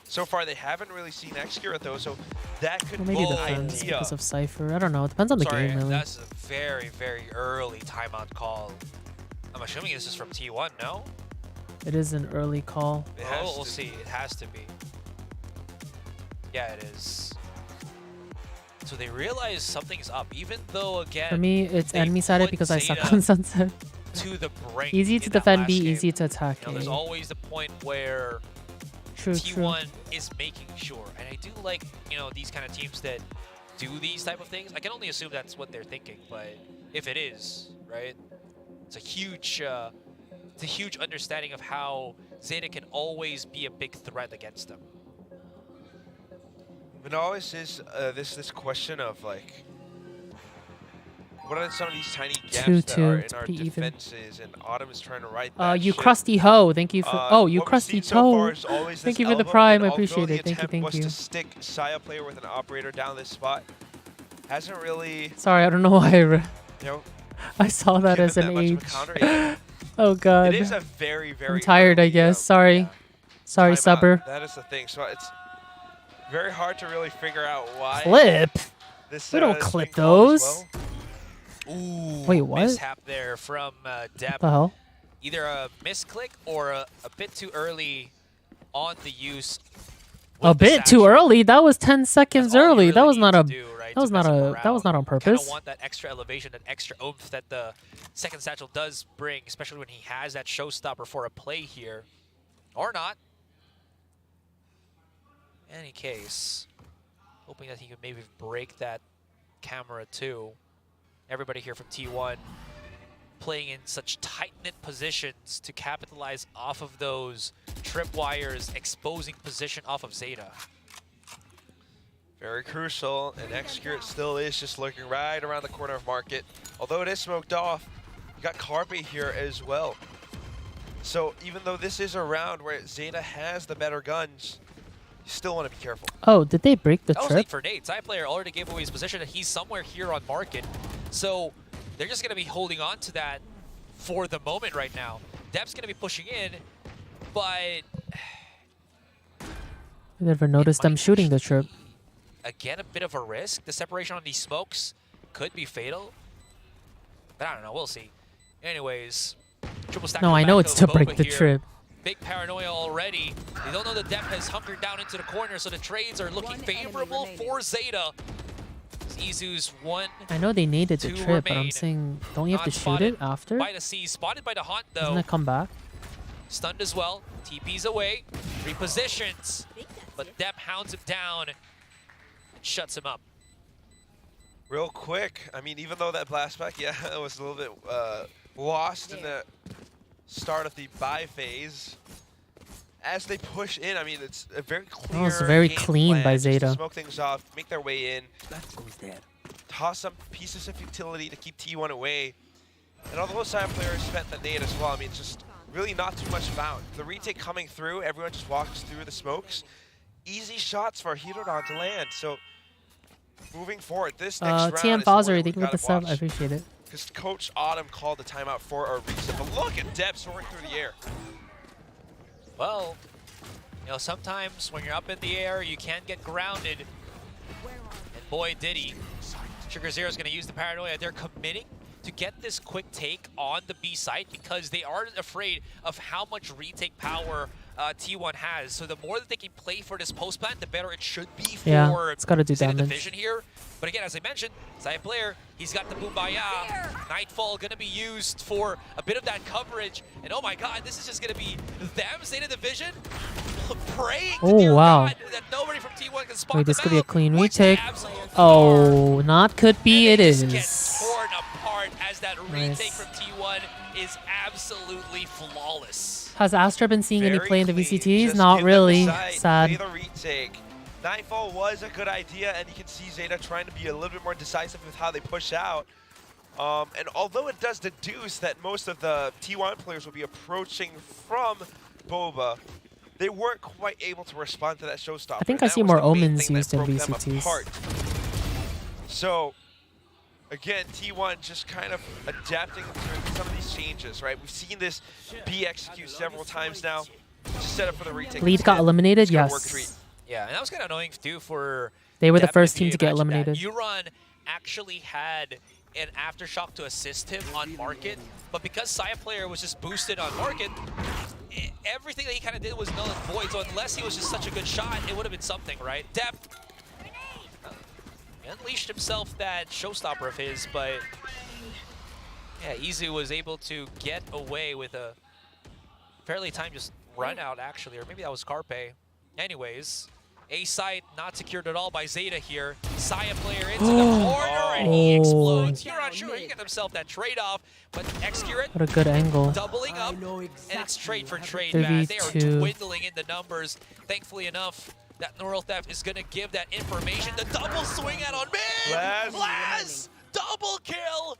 So far, they haven't really seen Excurate though, so that could Or maybe be the defense idea. because of Cypher. I don't know. It depends on the Sorry, game, really. that's a very, very early timeout call. I'm assuming this is from T1, no? It is an early call. We'll see. It has to be. Yeah, it is. So they realize something's up, even though, again, For me, it's they enemy sided put because I suck Zeta on Sunset. to the brink. Easy to in that defend last B, game. easy to attack You know, there's A. always the point where True, T1 is making sure, and I do like, you know, these kind of teams that do these type of things. I can only assume that's what they're thinking, but if it is, right, it's a huge understanding of how Zeta can always be a big threat against them. It always is this question of like, what are some of these tiny gaps that are in our defenses? And Autumn is trying to write that you shit. crusty hoe. Thank you for. You crusty toe. Thank you for the prime. I appreciate it. Thank you. Thank you. Was to stick Saya player with an operator down this spot. Hasn't really. Sorry, I don't know why. You know, I saw that as an age. Oh god. It is a very, very. I'm tired, I guess. Sorry. Sorry, Subber. That is the thing. So it's very hard to really figure out why. Clip. This, we don't clip those. Well. Ooh, wait, what? Mishap there from Deb. What the hell? Either a misclick or a bit too early on the use. A bit too early. That was 10 seconds early. That was not a. That was not a. That was not on purpose. Kind of want that extra elevation, that extra oomph that the second satchel does bring, especially when he has that showstopper for a play here, or not. In any case, hoping that he could maybe break that camera too. Everybody here from T1 playing in such tight-knit positions to capitalize off of those tripwires, exposing position off of Zeta. Very crucial, and Execute still is just looking right around the corner of Market. Although it is smoked off, you got Carpe here as well. So even though this is a round where Zeta has the better guns, you still want to be careful. Oh, did they break the That was trip? late for Nate. Side player already gave away his position, and he's somewhere here on Market. So they're just going to be holding on to that for the moment right now. Deb's going to be pushing in, but... I never noticed them shooting the trip. Again, a bit of a risk. The separation on these smokes could be fatal. But I don't know. We'll see. Anyways, triple stack. No, I know it's to break the trip. Big paranoia already. They don't know the depth has hunkered down into the corner, so the trades are looking favorable for Zeta. Izu's one. I know they needed the trip, but I'm saying, don't you have to shoot it after? By the C, spotted by the Haunt though. Doesn't it come back? Stunned as well. TP's away. Repositions. But Depp hounds him down and shuts him up. Real quick, I mean, even though that blast back, yeah, it was a little bit lost in the start of the buy phase. As they push in, I mean, it's a very clear. Oh, it's very clean by Zeta. Smoke things off, make their way in. Toss some pieces of utility to keep T1 away. And although side players spent the nade as well, I mean, it's just really not too much found. The retake coming through, everyone just walks through the smokes. Easy shots for Hirodon to land. So moving forward, this next round TM is Bowser, the thank you for the sub. I appreciate it. Because Coach Autumn called the timeout for a reason. But look at Deb soaring through the air. Well, you know, sometimes when you're up in the air, you can get grounded. And boy, did he. Sugar Zero is going to use the paranoia. They're committing to get this quick take on the B site because they aren't afraid of how much retake power T1 has. So the more that they can play for this post plant, the better it should be for it's got to do damage. Division here. But again, as I mentioned, Zaya player, he's got the Boombaya. Nightfall going to be used for a bit of that coverage. And oh my god, this is just going to be them, Zeta Division, praying to dear God that nobody from T1 can spot Wait, this them could be a out, clean which retake. Oh, not could be, it is. torn apart as that retake from T1 is absolutely flawless. Has Astra been seeing any play in the VCTs? Just Not give really. them the side, Sad. play the retake. Nightfall was a good idea, and you can see Zeta trying to be a little bit more decisive with how they push out. And although it does deduce that most of the T1 players will be approaching from Boba, they weren't quite able to respond to that showstopper. I think I see more omens used in VCTs. So, again, T1 just kind of adapting to some of these changes, right? We've seen this be executed several times now. Just set up for the retake. Lead got eliminated, yes. Yeah, and that was kind of annoying too for... They were the Deb first if you team to get imagine eliminated. that. Euron actually had an aftershock to assist him on Market, but because Saya player was just boosted on Market, everything that he kind of did was null and void, so unless he was just such a good shot, it would have been something, right? Deb unleashed himself that showstopper of his, but yeah, Izu was able to get away with a fairly timed just run out, actually, or maybe that was Carpe. Anyways, A site not secured at all by Zeta here. Saya player into the corner and he explodes. You're not sure he got himself that trade-off, but Excurate What a good angle. doubling up, and it's trade for trade, man. They are 3v2. dwindling in the numbers. Thankfully enough, that Neural Theft is going to give that information. The double swing out on mid! Laz! Double kill!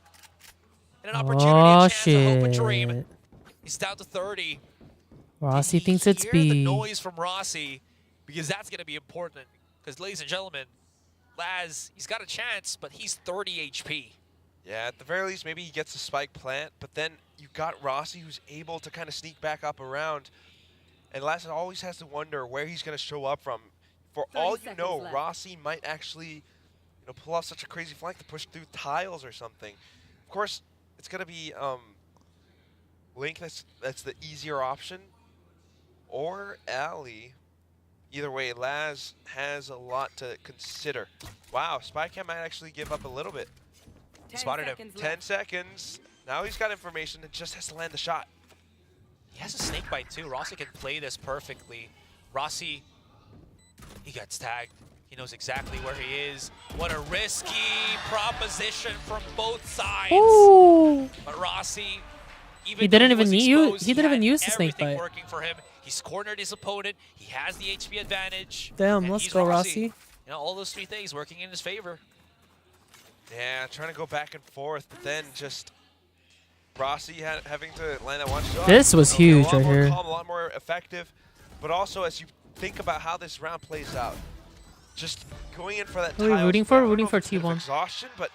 And an opportunity, a chance, a hope, a dream. He's down to 30. Rossi thinks it's Hear B. the noise from Rossi, because that's going to be important. Because, ladies and gentlemen, Laz, he's got a chance, but he's 30 HP. Yeah, at the very least, maybe he gets a spike plant, but then you got Rossi who's able to kind of sneak back up around. And Laz always has to wonder where he's going to show up from. For all you know, left. Rossi might actually pull off such a crazy flank to push through tiles or something. Of course, it's going to be Link that's the easier option, or Ali. Either way, Laz has a lot to consider. Wow, Spycam might actually give up a little bit. Spotted him. 10 seconds. Now he's got information and just has to land the shot. He has a snake bite too. Rossi can play this perfectly. Rossi, he gets tagged. He knows exactly where he is. What a risky proposition from both sides. Ooh. But Rossi, even He didn't though even was use. exposed, He didn't even had use the snake everything bite. working for him. He's cornered his opponent. He has the HP advantage. Damn, and let's he's go, Rossi. Rossi. You know, all those 3 things working in his favor. Yeah, trying to go back and forth, but then just Rossi having to land that one shot. This was Okay, huge a lot right more here. calm, a lot more effective, but also as you think about how this round plays out, just going in for that. Who are we tile rooting spot, I for? don't Rooting know for if it's a bit of T1. exhaustion, but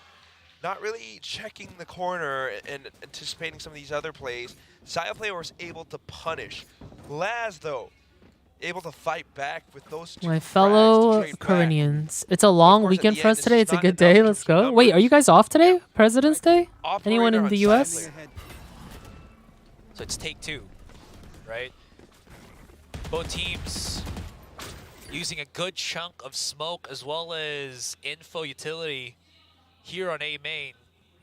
not really checking the corner and anticipating some of these other plays. Saya player was able to punish. Laz though, able to fight back with those 2 My frags to fellow trade back. Koreans. It's a long course, at weekend the for end, us this today. is It's a not good enough day. in Let's terms of go. Wait, are you guys off today? President's Day? Operator Anyone in on the Saya US? player. So it's take 2, right? Both teams using a good chunk of smoke as well as info utility here on A main.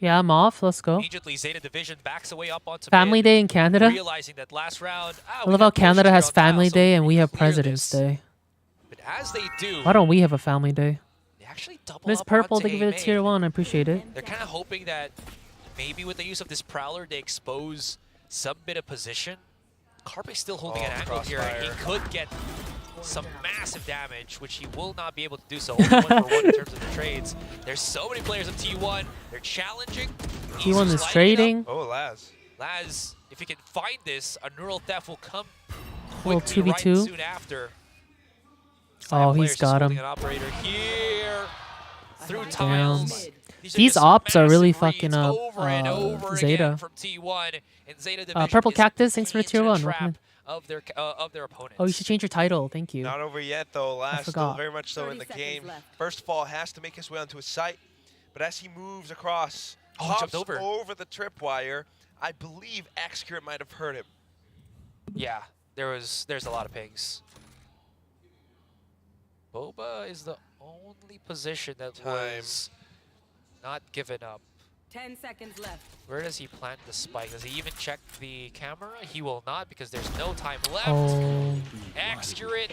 Yeah, I'm off. Let's go. Immediately, Zeta Division backs away up onto Family mid, Day in Canada. realizing that last round, I love how Canada has Family Day and we have President's Day. But as they do, Why don't we have a Family Day? they actually double Miss up Purple, onto thank you for A the tier main. 1. I appreciate it. They're kind of hoping that maybe with the use of this Prowler, they expose some bit of position. Carpe's still holding an angle here, and he could get some massive damage, which he will not be able to do so. Only 1 for 1 in terms of the trades. There's so many players in T1. They're challenging. T1 is lighting it trading. Oh, Laz. Laz, if he can find this, a Neural Theft will come Little quickly right 2v2. soon after. Oh, Players he's just got holding him. an operator here through Damn. tiles. These just ops are really massive fucking reads up over and over again Zeta. from T1, and Zeta Division Purple is Cactus, thanks for the into tier 1. trap Welcome in. of their opponents. Oh, you should change your title. Thank you. Not over yet, though. Laz still forgot. very much so in the 30 game. seconds left. First of all, has to make his way onto his site, but as he moves across, Oh, he hops jumped over. the tripwire, I believe Excurate might have hurt him. Yeah, there's a lot of pings. Boba is the only position that was not given up. 10 seconds left. Where does he plant the spike? Does he even check the camera? He will not because there's no time left. Oh, Excurate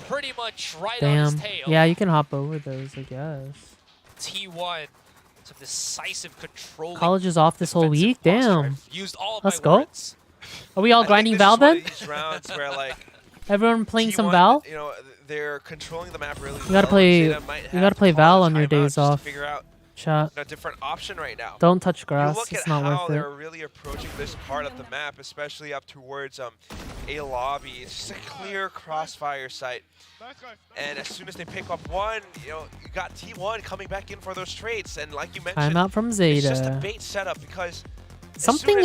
pretty much right on his damn. tail. Yeah, you can hop over those, I guess. T1, some decisive control. College is off this whole week? Damn. Used all of Let's my go. words. Are we all grinding Val then? These rounds where like Everyone playing some T1, Val? you know, they're controlling the map really You gotta well. play. Zeta might You have gotta to play call Val a on your timeout days just to off. figure out Chat. a different option right now. Don't touch You grass. look It's at not how worth they're it. really approaching this part of the map, especially up towards a lobby. It's just a clear crossfire site. And as soon as they pick up one, you know, you got T1 coming back in for those trades. And like you mentioned, Timeout from it's just a Zeta. bait setup because Something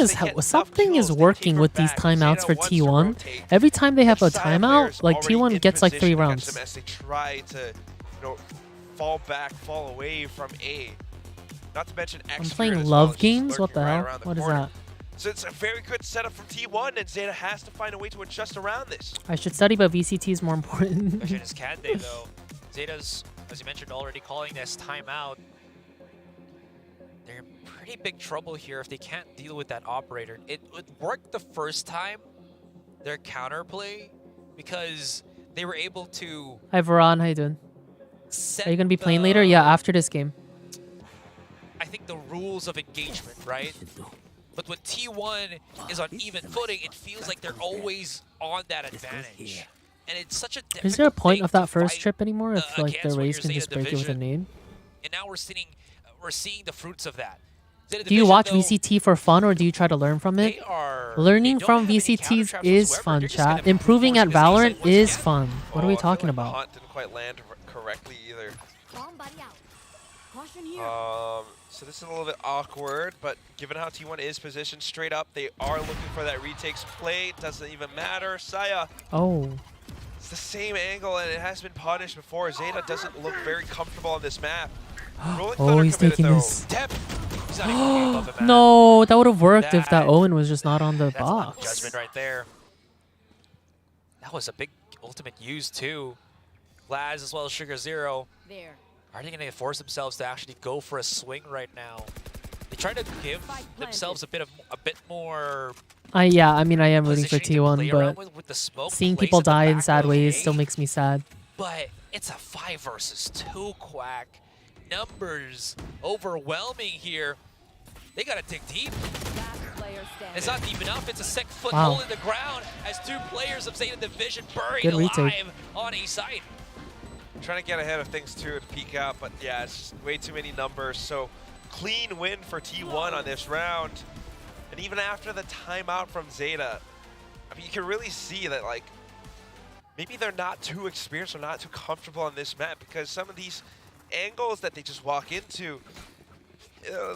is working with these timeouts for T1. Every time they have a timeout, like T1 gets like 3 rounds. as they try to, you know, fall back, fall away from A. Not to mention I'm X playing as love well, games. just What the lurking right hell? around the What is corner. that? So it's a very good setup from T1, and Zeta has to find a way to adjust around this. I should study, but VCT is more important. Question is, can they though? Zeta's, as you mentioned, already calling this timeout. They're in pretty big trouble here if they can't deal with that operator. It would work the first time, their counterplay, because they were able to Hi, Varan. How you doing? set Are you gonna be playing later? Yeah, after this game. I think the rules of engagement, right? But when T1 is on even footing, it feels like they're always on that advantage. And it's such a difficult Is there a point thing of that to first fight, trip anymore? If like the against when race you're can Zeta just break it with a Division. name? And now we're seeing the fruits of that. Zeta Do you Division, watch though, VCT for fun or do you try to learn from it? Learning from VCTs is fun, chat. Improving at Valorant is fun. What are we talking The about? hunt didn't quite land correctly either. So this is a little bit awkward, but given how T1 is positioned straight up, they are looking for that retakes play. Doesn't even matter. Saya. Oh. It's the same angle, and it has been punished before. Zeta doesn't look very comfortable on this map. Oh, he's taking this. Deb. He's not even getting above the map. No, that would have worked if that Owen was just not on the That's box. judgment right there. That was a big ultimate use too. Laz as well as Sugar Zero. Are they going to force themselves to actually go for a swing right now? They try to give themselves a bit more. Yeah, I mean, I am rooting for positioning to play T1, around but with the smoke, seeing plays people at the die in back sad of ways A. still makes me sad. But it's a 5 versus 2 quack. Numbers overwhelming here. They got to dig deep. It's not deep enough. It's a sick foothold in the ground as 2 players of Zeta Division buried alive on a site. Trying to get ahead of things too to peek out, but yeah, it's just way too many numbers. So clean win for T1 on this round. And even after the timeout from Zeta, I mean, you can really see that like maybe they're not too experienced or not too comfortable on this map because some of these angles that they just walk into,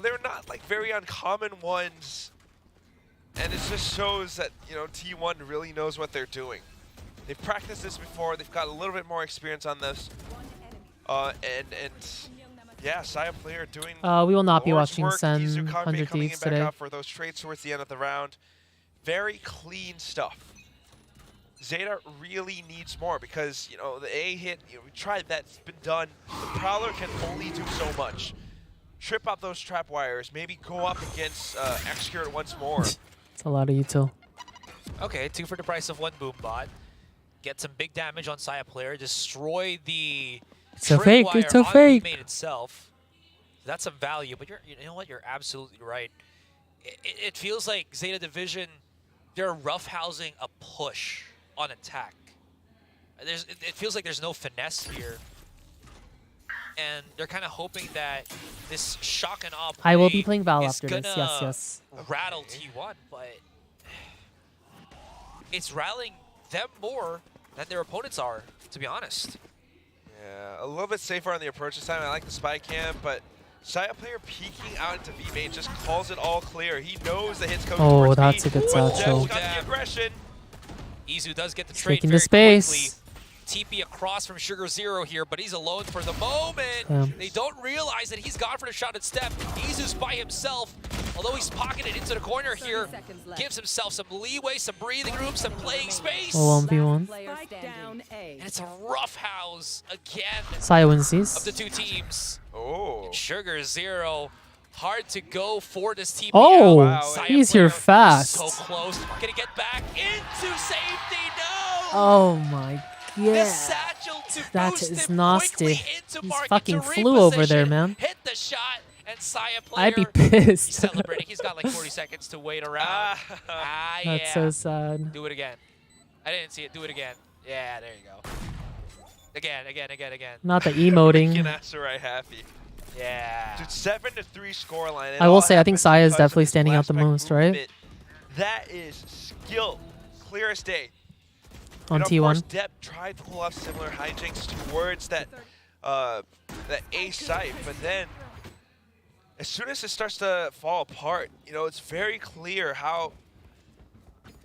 they're not like very uncommon ones. And it just shows that, you know, T1 really knows what they're doing. They've practiced this before. They've got a little bit more experience on this. And yeah, Saya player doing we will not be Lord's watching work. Sen Izu 100 coming Thieves in back today. out for those trades towards the end of the round. Very clean stuff. Zeta really needs more because, you know, the A hit, you know, we tried that, it's been done. The Prowler can only do so much. Trip up those trap wires, maybe go up against Execute once more. It's a lot of util. Okay, 2 for the price of 1 boom bot. Get some big damage on Saya player. Destroy the It's a fake. wire It's a on fake. the main itself. That's some value, but you know what? You're absolutely right. It feels like Zeta Division, they're roughhousing a push on attack. It feels like there's no finesse here. And they're kind of hoping that this shock and awe play I will be playing Val is after this. gonna Yes. rattle T1, but it's rallying them more than their opponents are, to be honest. Yeah, a little bit safer on the approach this time. I like the spy cam, but Saya player peeking out into V-Main just calls it all clear. He knows the hits coming towards that's B. a good But satchel. Deb's got the aggression. Izu does get the He's trade taking very the space. quickly. TP across from Sugar Zero here, but he's alone for the moment. Damn. They don't realize that he's gone for the shot at step. Izu's by himself, although he's pocketed into the corner here. Gives himself some leeway, some breathing room, some playing space. Oh, 1v1. And it's a rough house again Saya wins these. of the 2 teams. Oh. Sugar Zero, hard to go for this TP. Oh, out. Saya he's here player fast. So close. Gonna get back into safety. No! Oh my The god. satchel to That boost is him nasty. quickly into He's market fucking to flew over there, reposition, man. Hit the shot, and Saya player. I'd be pissed. He's celebrating. He's got like 40 seconds to wait around. That's yeah. so sad. Do it again. I didn't see it. Do it again. Yeah, there you go. Again. Not the emoting. Sarai happy. Yeah. Dude, 7-3 scoreline. I will say, I think Saya is definitely standing out the most, right? That is skill, clear as day. On and of T1. course, Depp tried to pull off similar hijinks towards that A site, but then as soon as it starts to fall apart, you know, it's very clear how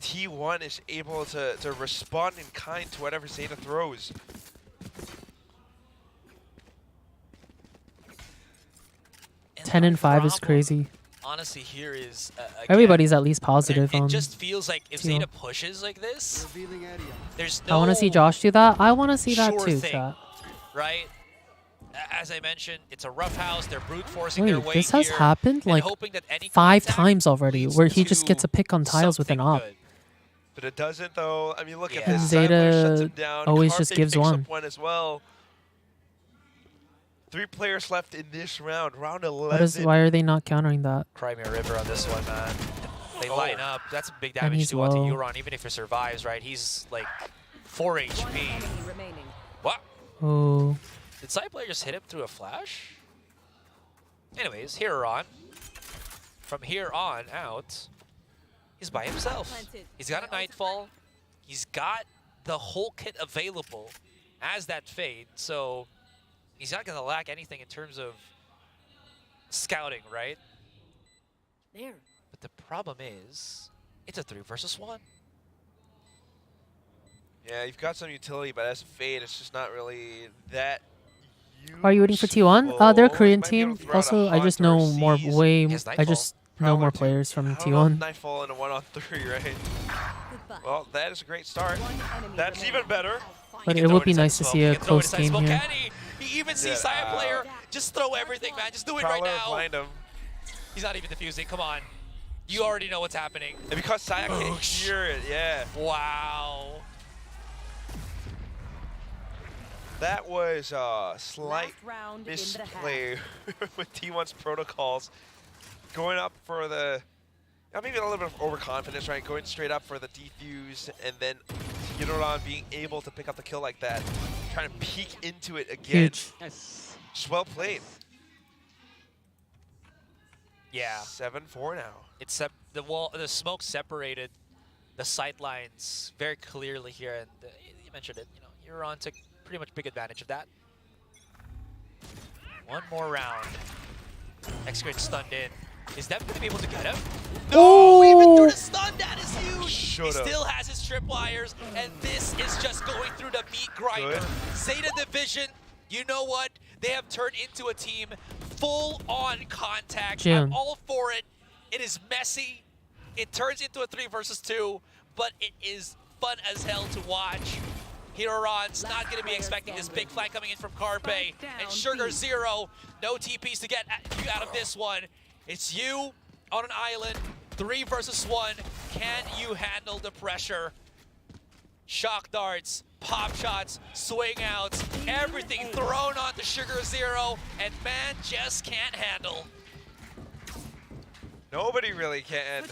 T1 is able to respond in kind to whatever Zeta throws. And 10 and 5 is crazy. Honestly, here is again, Everybody's at least positive It on just feels like if T1. Zeta pushes like this, there's no I want to see Josh do that. I want to see that sure too, thing, chat. right? As I mentioned, it's a rough house. They're brute forcing their Wait, way this has here happened and like hoping that any 5 contact times already, where he just gets a pick on tiles with an something op. good. But it doesn't, though. I mean, look at And this. Zeta shuts him Zeta down. always Carpe just gives picks one. up one as well. 3 players left in this round. Round 11. Why are they not countering that? Crimea River on this one, man. They line up. That's a big And damage he's to onto low. Euron, even if he survives, right? He's like 4 HP. What? Oh. Did side player just hit him through a flash? Anyways, here on. From here on out, he's by himself. He's got a Nightfall. He's got the whole kit available as that Fade, so he's not going to lack anything in terms of scouting, right? There. But the problem is, it's a 3 versus 1. Yeah, you've got some utility, but as a Fade, it's just not really that useful. Are you rooting for T1? They're a Korean team. Also, I just know more more players from T1. Nightfall in a 1-on-3, right? Well, that is a great start. That's even better. But it would be nice to see a close game here. He even sees side player. Just throw everything, man. Just do it right now. Blind him. He's not even defusing. Come on. You already know what's happening. And because Saya can't hear it, yeah. Wow. That was a slight misplay with T1's protocols. Going up for the, maybe a little bit of overconfidence, right? Going straight up for the defuse, and then Hiroran being able to pick up the kill like that. Trying to peek into it again. Huge. Just well played. Yeah. 7-4 now. It's the smoke separated the sight lines very clearly here, and you mentioned it. Euron took pretty much big advantage of that. One more round. X-Grid stunned in. Is Dev going to be able to get him? No, even through the stun, that is huge. He still has his tripwires, and this is just going through the meat grinder. Good. Zeta Division, you know what? They have turned into a team full-on contact. June. I'm all for it. It is messy. It turns into a 3 versus 2, but it is fun as hell to watch. Hiroran's not going to be expecting this big flank coming in from Carpe. And Sugar Zero, no TPs to get you out of this one. It's you on an island, 3 versus 1. Can you handle the pressure? Shock darts, pop shots, swing outs, everything thrown onto Sugar Zero, and man just can't handle. Nobody really can.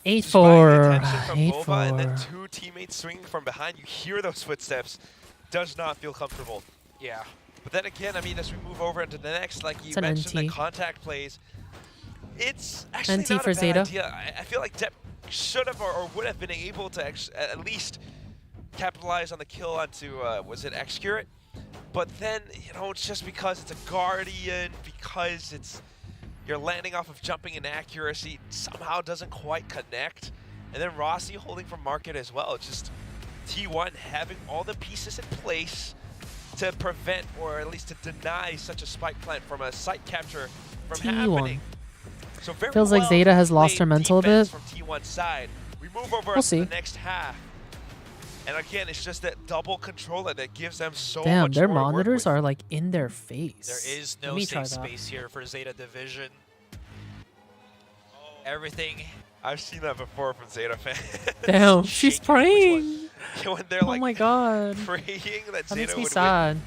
8-4. And then 2 teammates swinging from behind. You hear those footsteps. Does not feel comfortable. Yeah. But then again, I mean, as we move over into the next, like you It's an mentioned, NT. the contact plays, it's actually NT not for a bad Zeta. idea. I feel like Depp should have or would have been able to at least capitalize on the kill onto, was it Excurate? But then, it's just because it's a Guardian, because you're landing off of jumping and accuracy, somehow doesn't quite connect. And then Rossi holding from Market as well. Just T1 having all the pieces in place to prevent, or at least to deny, such a spike plant from a site capture from happening. So very Feels like Zeta has lost her mental a bit. From T1's side. We move over We'll to see. the next half. And again, it's just that double controller that gives them so Damn, much their more to work monitors with. are like in their face. There is Let no me try safe that. space here for Zeta Division. Everything. I've seen that before from Zeta fans. Damn, she's praying. When they're Oh like my god. praying that That Zeta makes me would sad.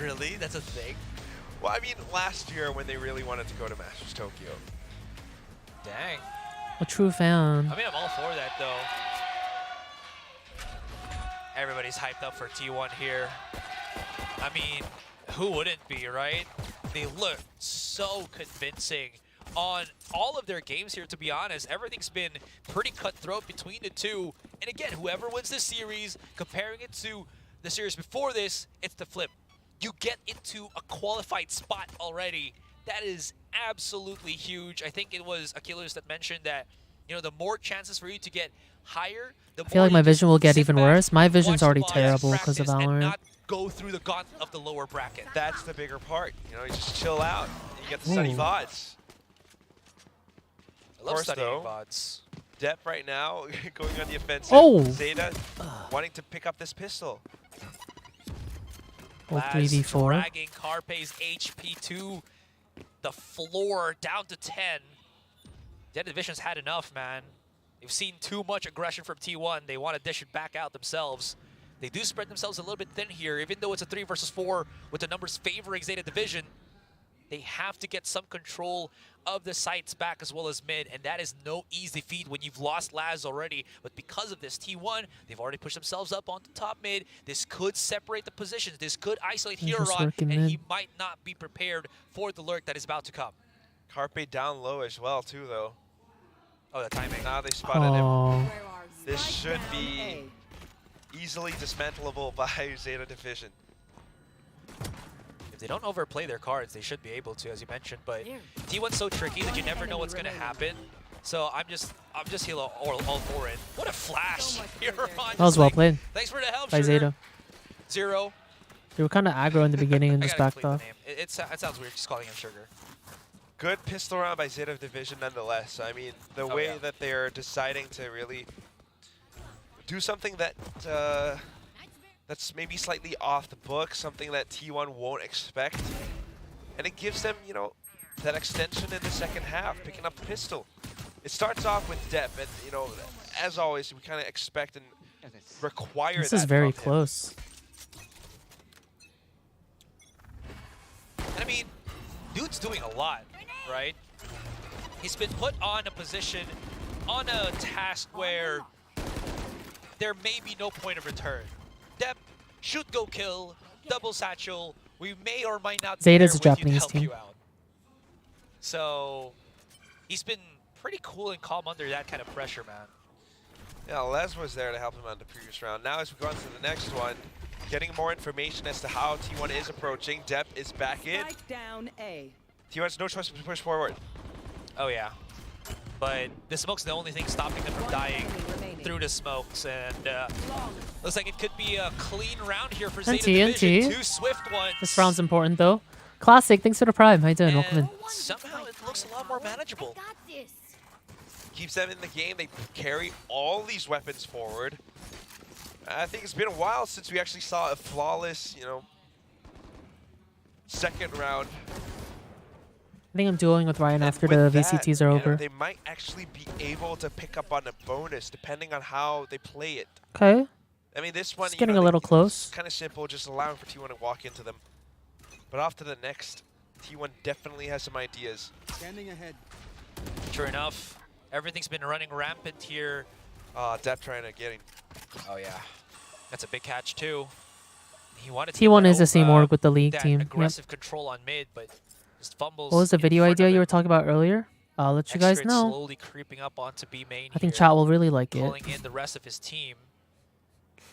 Really? That's a thing? Well, I mean, last year when they really wanted to go to Masters Tokyo. Dang. A true fan. I mean, I'm all for that, though. Everybody's hyped up for T1 here. I mean, who wouldn't be, right? They look so convincing on all of their games here, to be honest. Everything's been pretty cutthroat between the two. And again, whoever wins this series, comparing it to the series before this, it's the flip. You get into a qualified spot already. That is absolutely huge. I think it was Achilles that mentioned that, the more chances for you to get higher, the I feel like my vision will get even worse. My vision's already terrible because of Valorant. not go through the gauntlet of the lower bracket. That's the bigger part. You just chill out. And you get the study Ooh. VODs. I love studying VODs. Depp right now going on the offensive. Oh! Zeta wanting to pick up this pistol. Well, 3v4. Dragging Carpe's HP to the floor, down to 10. Dead Division's had enough, man. They've seen too much aggression from T1. They want to dish it back out themselves. They do spread themselves a little bit thin here, even though it's a 3 versus 4 with the numbers favoring Zeta Division. They have to get some control of the sites back as well as mid, and that is no easy feat when you've lost Laz already. But because of this, T1, they've already pushed themselves up onto top mid. This could separate the positions. This could isolate Huron, and he might not be prepared for the lurk that is about to come. Carpe down low as well, too, though. Oh, the timing. Now they spotted him. This should be easily dismantleable by Zeta Division. If they don't overplay their cards, they should be able to, as you mentioned. But T1's so tricky that you never know what's going to happen. So I'm just Hilo all for it. What a flash! That was well played. Thanks for the help, by Zeta. Zero. They were kind of aggro in the beginning and just backed off. It sounds weird just calling him Sugar. Good pistol round by Zeta Division nonetheless. I mean, the way that they're deciding to really do something that that's maybe slightly off the book, something that T1 won't expect. And it gives them, you know, that extension in the second half, picking up the pistol. It starts off with depth, and, you know, as always, we kind of expect and require that. This is very close. I mean, dude's doing a lot, right? He's been put on a position, on a task where there may be no point of return. Dep, shoot, go, kill, double satchel. We may or might not Zeta's a be there with you to Japanese help team. you out. So he's been pretty cool and calm under that kind of pressure, man. Yeah, Les was there to help him on the previous round. Now as we go on to the next one, getting more information as to how T1 is approaching. Dep is back in. Down A. T1 has no choice but to push forward. Oh yeah. But the smoke's the only thing stopping them from dying through the smokes, and looks like it could be a clean round here for Zeta Division. Two swift ones. This round's important though. Classic, thanks for the prime. How you doing? Welcome in. Somehow it looks a lot more manageable. Keeps them in the game. They carry all these weapons forward. I think it's been a while since we actually saw a flawless, you know, second round. I think I'm dueling with Ryan after the VCTs are You know, over. they might actually be able to pick up on a bonus depending on how they play it. Okay. I mean, this one, It's getting a little close. Kind of simple, just allowing for T1 to walk into them. But off to the next, T1 definitely has some ideas. Standing ahead. True enough. Everything's been running rampant here. Dep trying to get him. Oh yeah, that's a big catch too. He wanted T1 is the same org with the league that team. aggressive control on mid, but just fumbles. What was the video idea you were talking about earlier? I'll let you guys X-Grid know. slowly creeping up onto B main I think here, chat will really like it. pulling in the rest of his team,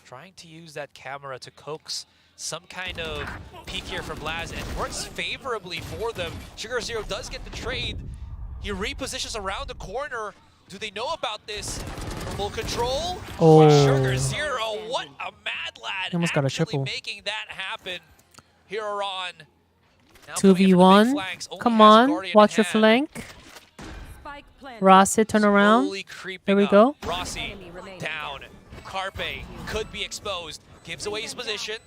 trying to use that camera to coax some kind of peek here from Laz, and it works favorably for them. Sugar Zero does get the trade. He repositions around the corner. Do they know about this? Full control. Oh. Sugar Zero, what a mad lad! He almost got a actually triple. making that happen here on. 2v1. Come on, watch your flank. Rossi, turn around. Slowly creeping There we up. go. Rossi down. Carpe could be exposed. Gives away his position.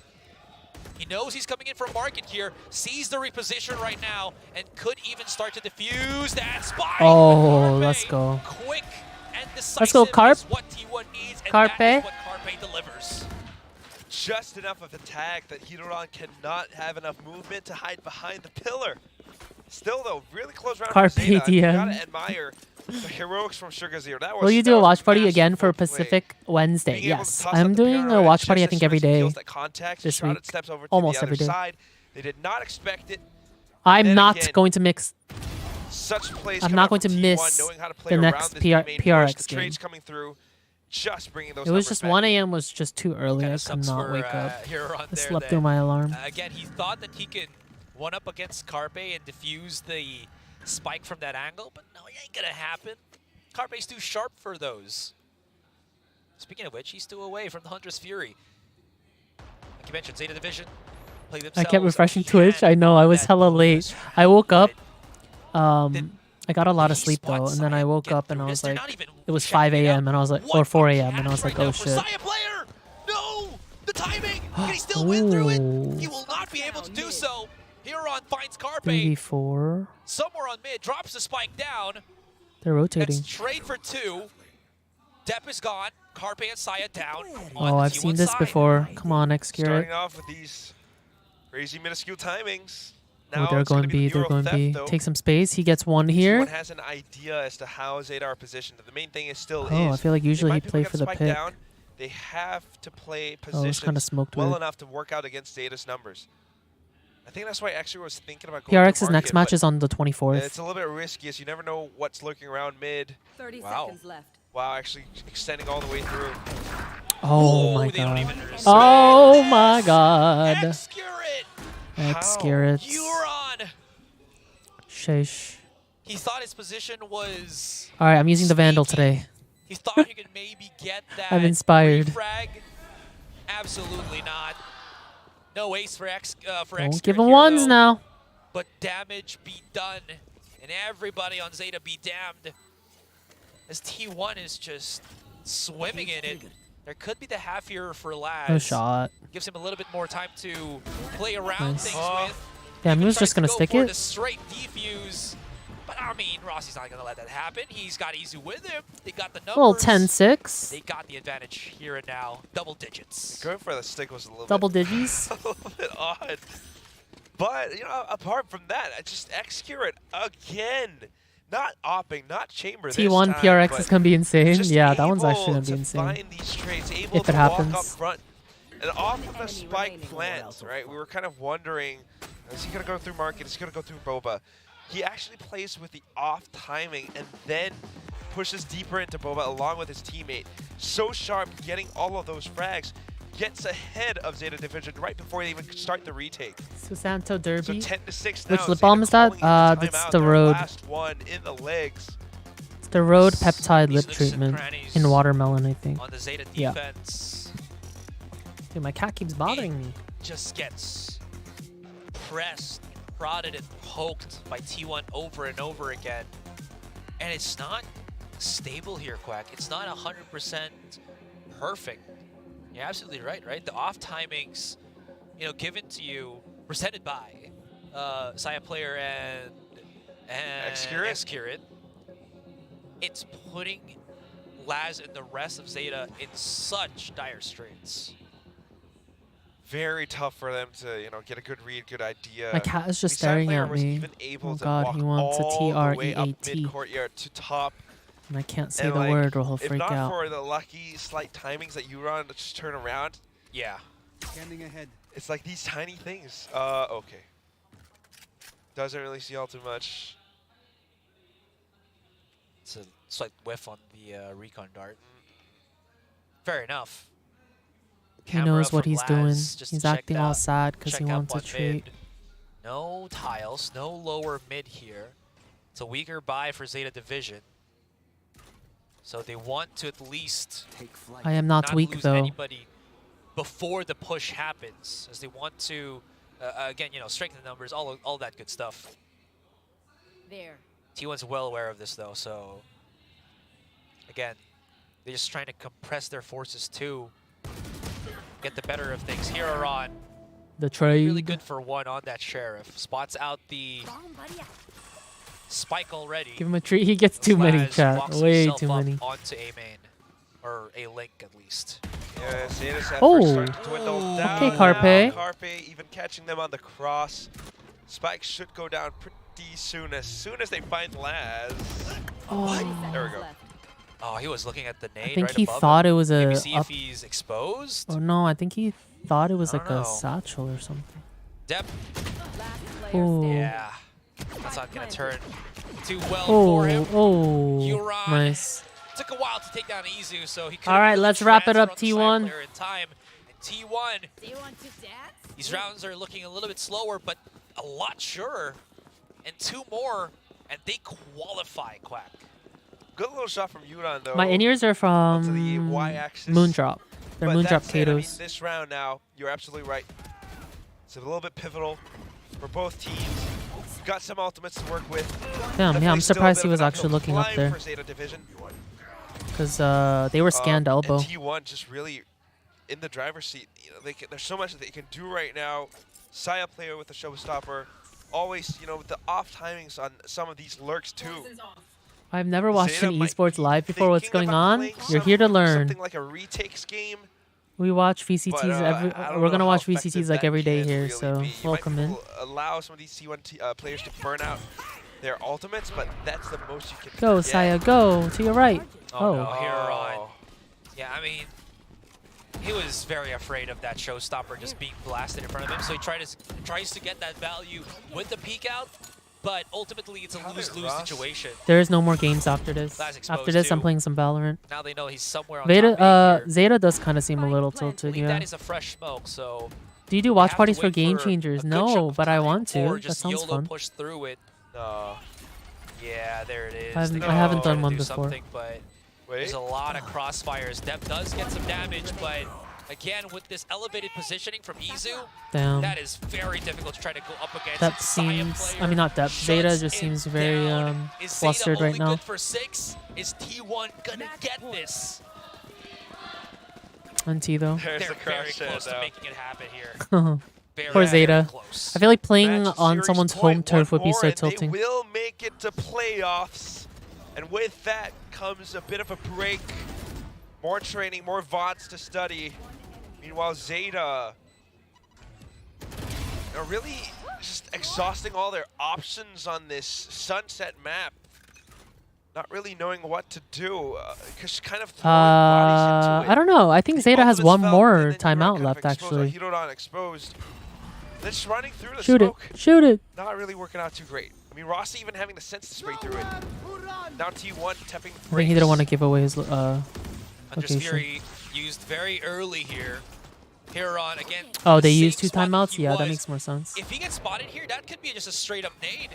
He knows he's coming in for a market here. Sees the reposition right now and could even start to defuse that spike. Oh, let's go. Quick and decisive Let's go, Carp. is what T1 needs, and Carpe. that is what Carpe delivers. Just enough of a tag that Hiroran cannot have enough movement to hide behind the pillar. Still, though, really close round Carpe for Zeta. You diem. gotta admire the heroics from Sugar Zero. That was, Will you do a watch party again for Pacific Wednesday? Being able to Yes, toss I'm up the doing power a and watch just party I as think soon every as he day feels that contact, this Charlotte week. steps over to Almost the every other day. side. They did not expect it. I'm Then not again, going to mix. Such plays I'm coming not out going to from T1, miss knowing how to play the around next this main push, PRX the game. trades coming through, just bringing those It was numbers just back 1 in. a.m. was just too early. I could not wake up. I slept through my alarm. Again, he thought that he could one up against Carpe and defuse the spike from that angle, but no, it ain't gonna happen. Carpe's too sharp for those. Speaking of which, he's still away from the Hunter's Fury. Like you mentioned, Zeta Division play I themselves kept refreshing a Twitch. I know I was hella late. I woke up. I got a lot of sleep though, and then I woke up and I was like, it was 5 a.m. and I was like, or 4 a.m. and I was like, oh shit. No! The timing! Can he still win through it? He will not be able to do so. Huron finds Carpe 3v4. somewhere on mid, drops the spike down. They're rotating. That's trade for 2. Depp is gone. Carpe and Saya down. Oh, I've seen this before. Come on, Excurate. Starting off with these crazy minuscule timings. Oh, Now they're it's gonna going be B. the They're Euro going theft, B. though. Take some space. He gets one T1 here. has an idea as to how Zeta are positioned. The main thing is still Oh, I feel like usually he'd play for the pick. Down. They have to play Oh, it's kind of positions smoked well weird. enough to work out against Zeta's numbers. I think that's why Extra was thinking about going to PRX's market, next match but is on the 24th. it's a little bit risky as you never know what's lurking around mid. 30 wow. seconds left. Wow, actually extending all the way through. Oh my god. Oh my god. Excurate. Euron. Sheesh. He thought his position was. Alright, I'm using the Vandal today. He thought he could maybe get that. I'm inspired. Refrag. Absolutely not. No ace for X. Don't give him ones now. But damage be done, and everybody on Zeta be damned. As T1 is just swimming in it. There could be the half here for Laz. No shot. Gives him a little bit more time to play around Nice. things with. Yeah, he was just gonna stick For it. the straight defuse. But I mean, Rossi's not gonna let that happen. He's got Izu with him. They got the numbers. Well, 10-6. They got the advantage here and now. Double digits. Going for the stick was a little Double bit, digits. a little bit odd. But, you know, apart from that, I just Excurate again. Not opping, not chamber T1 this time, PRX but is gonna be insane. just Yeah, that one's actually able gonna be to insane. find these trades, able If to it walk happens. up front. And off of the spike plans, right? We were kind of wondering, is he going to go through market? Is he going to go through Boba? He actually plays with the off timing and then pushes deeper into Boba along with his teammate. So sharp, getting all of those frags. Gets ahead of Zeta Division right before they even start the retake. Susanto Derby. So 10-6 now. Which lip balm is that? That's the Road. Last one in the legs. It's the Road peptide lip treatment in watermelon, I think. On the Zeta Yeah. defense. Dude, my cat keeps bothering me. Just gets pressed, prodded, and poked by T1 over and over again. And it's not stable here, Quack. It's not 100% perfect. You're absolutely right, right? The off timings, you know, given to you, presented by Saya Player and Excurate. It's putting Laz and the rest of Zeta in such dire straits. Very tough for them to, you know, get a good read, good idea. My cat is just The Saya staring player at was me. even able Oh to god, walk he wants a all the way up TREAT. mid-courtyard to top. And I can't say And, the like, word or he'll if freak not out. for the lucky slight timings that you run to just turn around. Yeah. Standing ahead. It's like these tiny things. Okay. Doesn't really see all too much. It's a slight whiff on the recon dart. Fair enough. He knows what from he's Laz, doing. just to He's check acting all that- sad because he check up wants a on treat. mid. No tiles, no lower mid here. It's a weaker buy for Zeta Division. So they want to at least I am not weak, lose though. anybody before the push happens, as they want to, again, you know, strengthen the numbers, all that good stuff. There. T1's well aware of this, though, so again, they're just trying to compress their forces too, get the better of things. Here are on. The trade. Really good for one on that Sheriff. Spots out the spike already. Give him a treat. He gets too many, Laz chat. walks Way himself too up many. onto A main, or A link at least. Yeah, Zeta's effort Oh. starting to dwindle down. Okay, Carpe. Now. Carpe even catching them on the cross. Spike should go down pretty soon as they find Laz. Oh. There we go. Oh, he was looking at the nade I think right he above thought him. it was Maybe a see up. if he's exposed. Oh no, I think he thought it was I like don't a know. satchel or something. Depp. Oh. Yeah. That's not going to turn too well Oh, for him. oh, Euron nice. took a while to take down Izu, so he couldn't All right, really let's wrap it up, transfer on the side T1. player in time. And T1, Do you want to dance? these rounds are looking a little bit slower, but a lot surer. And two more, and they qualify, Quack. Good little shot from Euron, though. My in-ears are from onto the Y-axis. Moondrop. They're But Moondrop that's it. I mean, Katos. this round now, you're absolutely right. It's a little bit pivotal for both teams. We've got some ultimates to work with. Damn, yeah, I'm Definitely still a surprised bit he of was an actually uphill looking up climb there. for Zeta Division. Because they were scanned elbow. And T1 just really in the driver's seat. You know, there's so much that they can do right now. Saya Player with the showstopper. Always, you know, with the off timings on some of these lurks too. I've never watched Zeta an might esports be live before. What's thinking going about on? playing You're here to learn. Something like a retakes game. We watch VCTs But, we're gonna know watch how VCTs effective like that every day can here, really so be. You welcome in. might allow some of these T1 players to burn out their ultimates, but that's the most you can Go, get. Saya, go to your right. Oh, no, Huron. Yeah, I mean, he was very afraid of that showstopper just being blasted in front of him, so he tries to get that value with the peek out, but ultimately it's a lose-lose situation. There is no more games after this. That's exposed After this, too. I'm playing some Valorant. Now they know he's somewhere on top eight here. Zeta does kind of seem a little tilted, Believe yeah. that is a fresh smoke, so Do you do watch parties for game changers? No, but I want or to. That just sounds YOLO fun. push through it. Yeah, there it is. I haven't done one before. But there's a lot of crossfires. Dep does get some damage, but again, with this elevated positioning from Izu, Damn. that is very difficult to try to go up against. Depth seems, I mean not Depth, Zeta just seems very flustered right now. Good for 6? Is T1 gonna get this? On T though. They're very close to making it happen here. Poor Zeta. I feel like playing Match on series someone's point, home turf would be one so more, and tilting. They will make it to playoffs, and with that comes a bit of a break. More training, more VODs to study. Meanwhile, Zeta are really just exhausting all their options on this sunset map. Not really knowing what to do, because kind of throwing bodies into it. I don't know. I think Zeta has one more timeout Kind of left exposed, actually. Hirodan exposed. Then just running through the Shoot it. smoke. Shoot it. Not really working out too great. I mean, Rossi even having the sense to spray through it. Now T1 tapping I think he didn't want to give away his Hunter's location. Fury used very early here. Huron again. Oh, the they same used 2 spot timeouts? he Yeah, that was. makes more sense. If he gets spotted here, that could be just a straight up nade.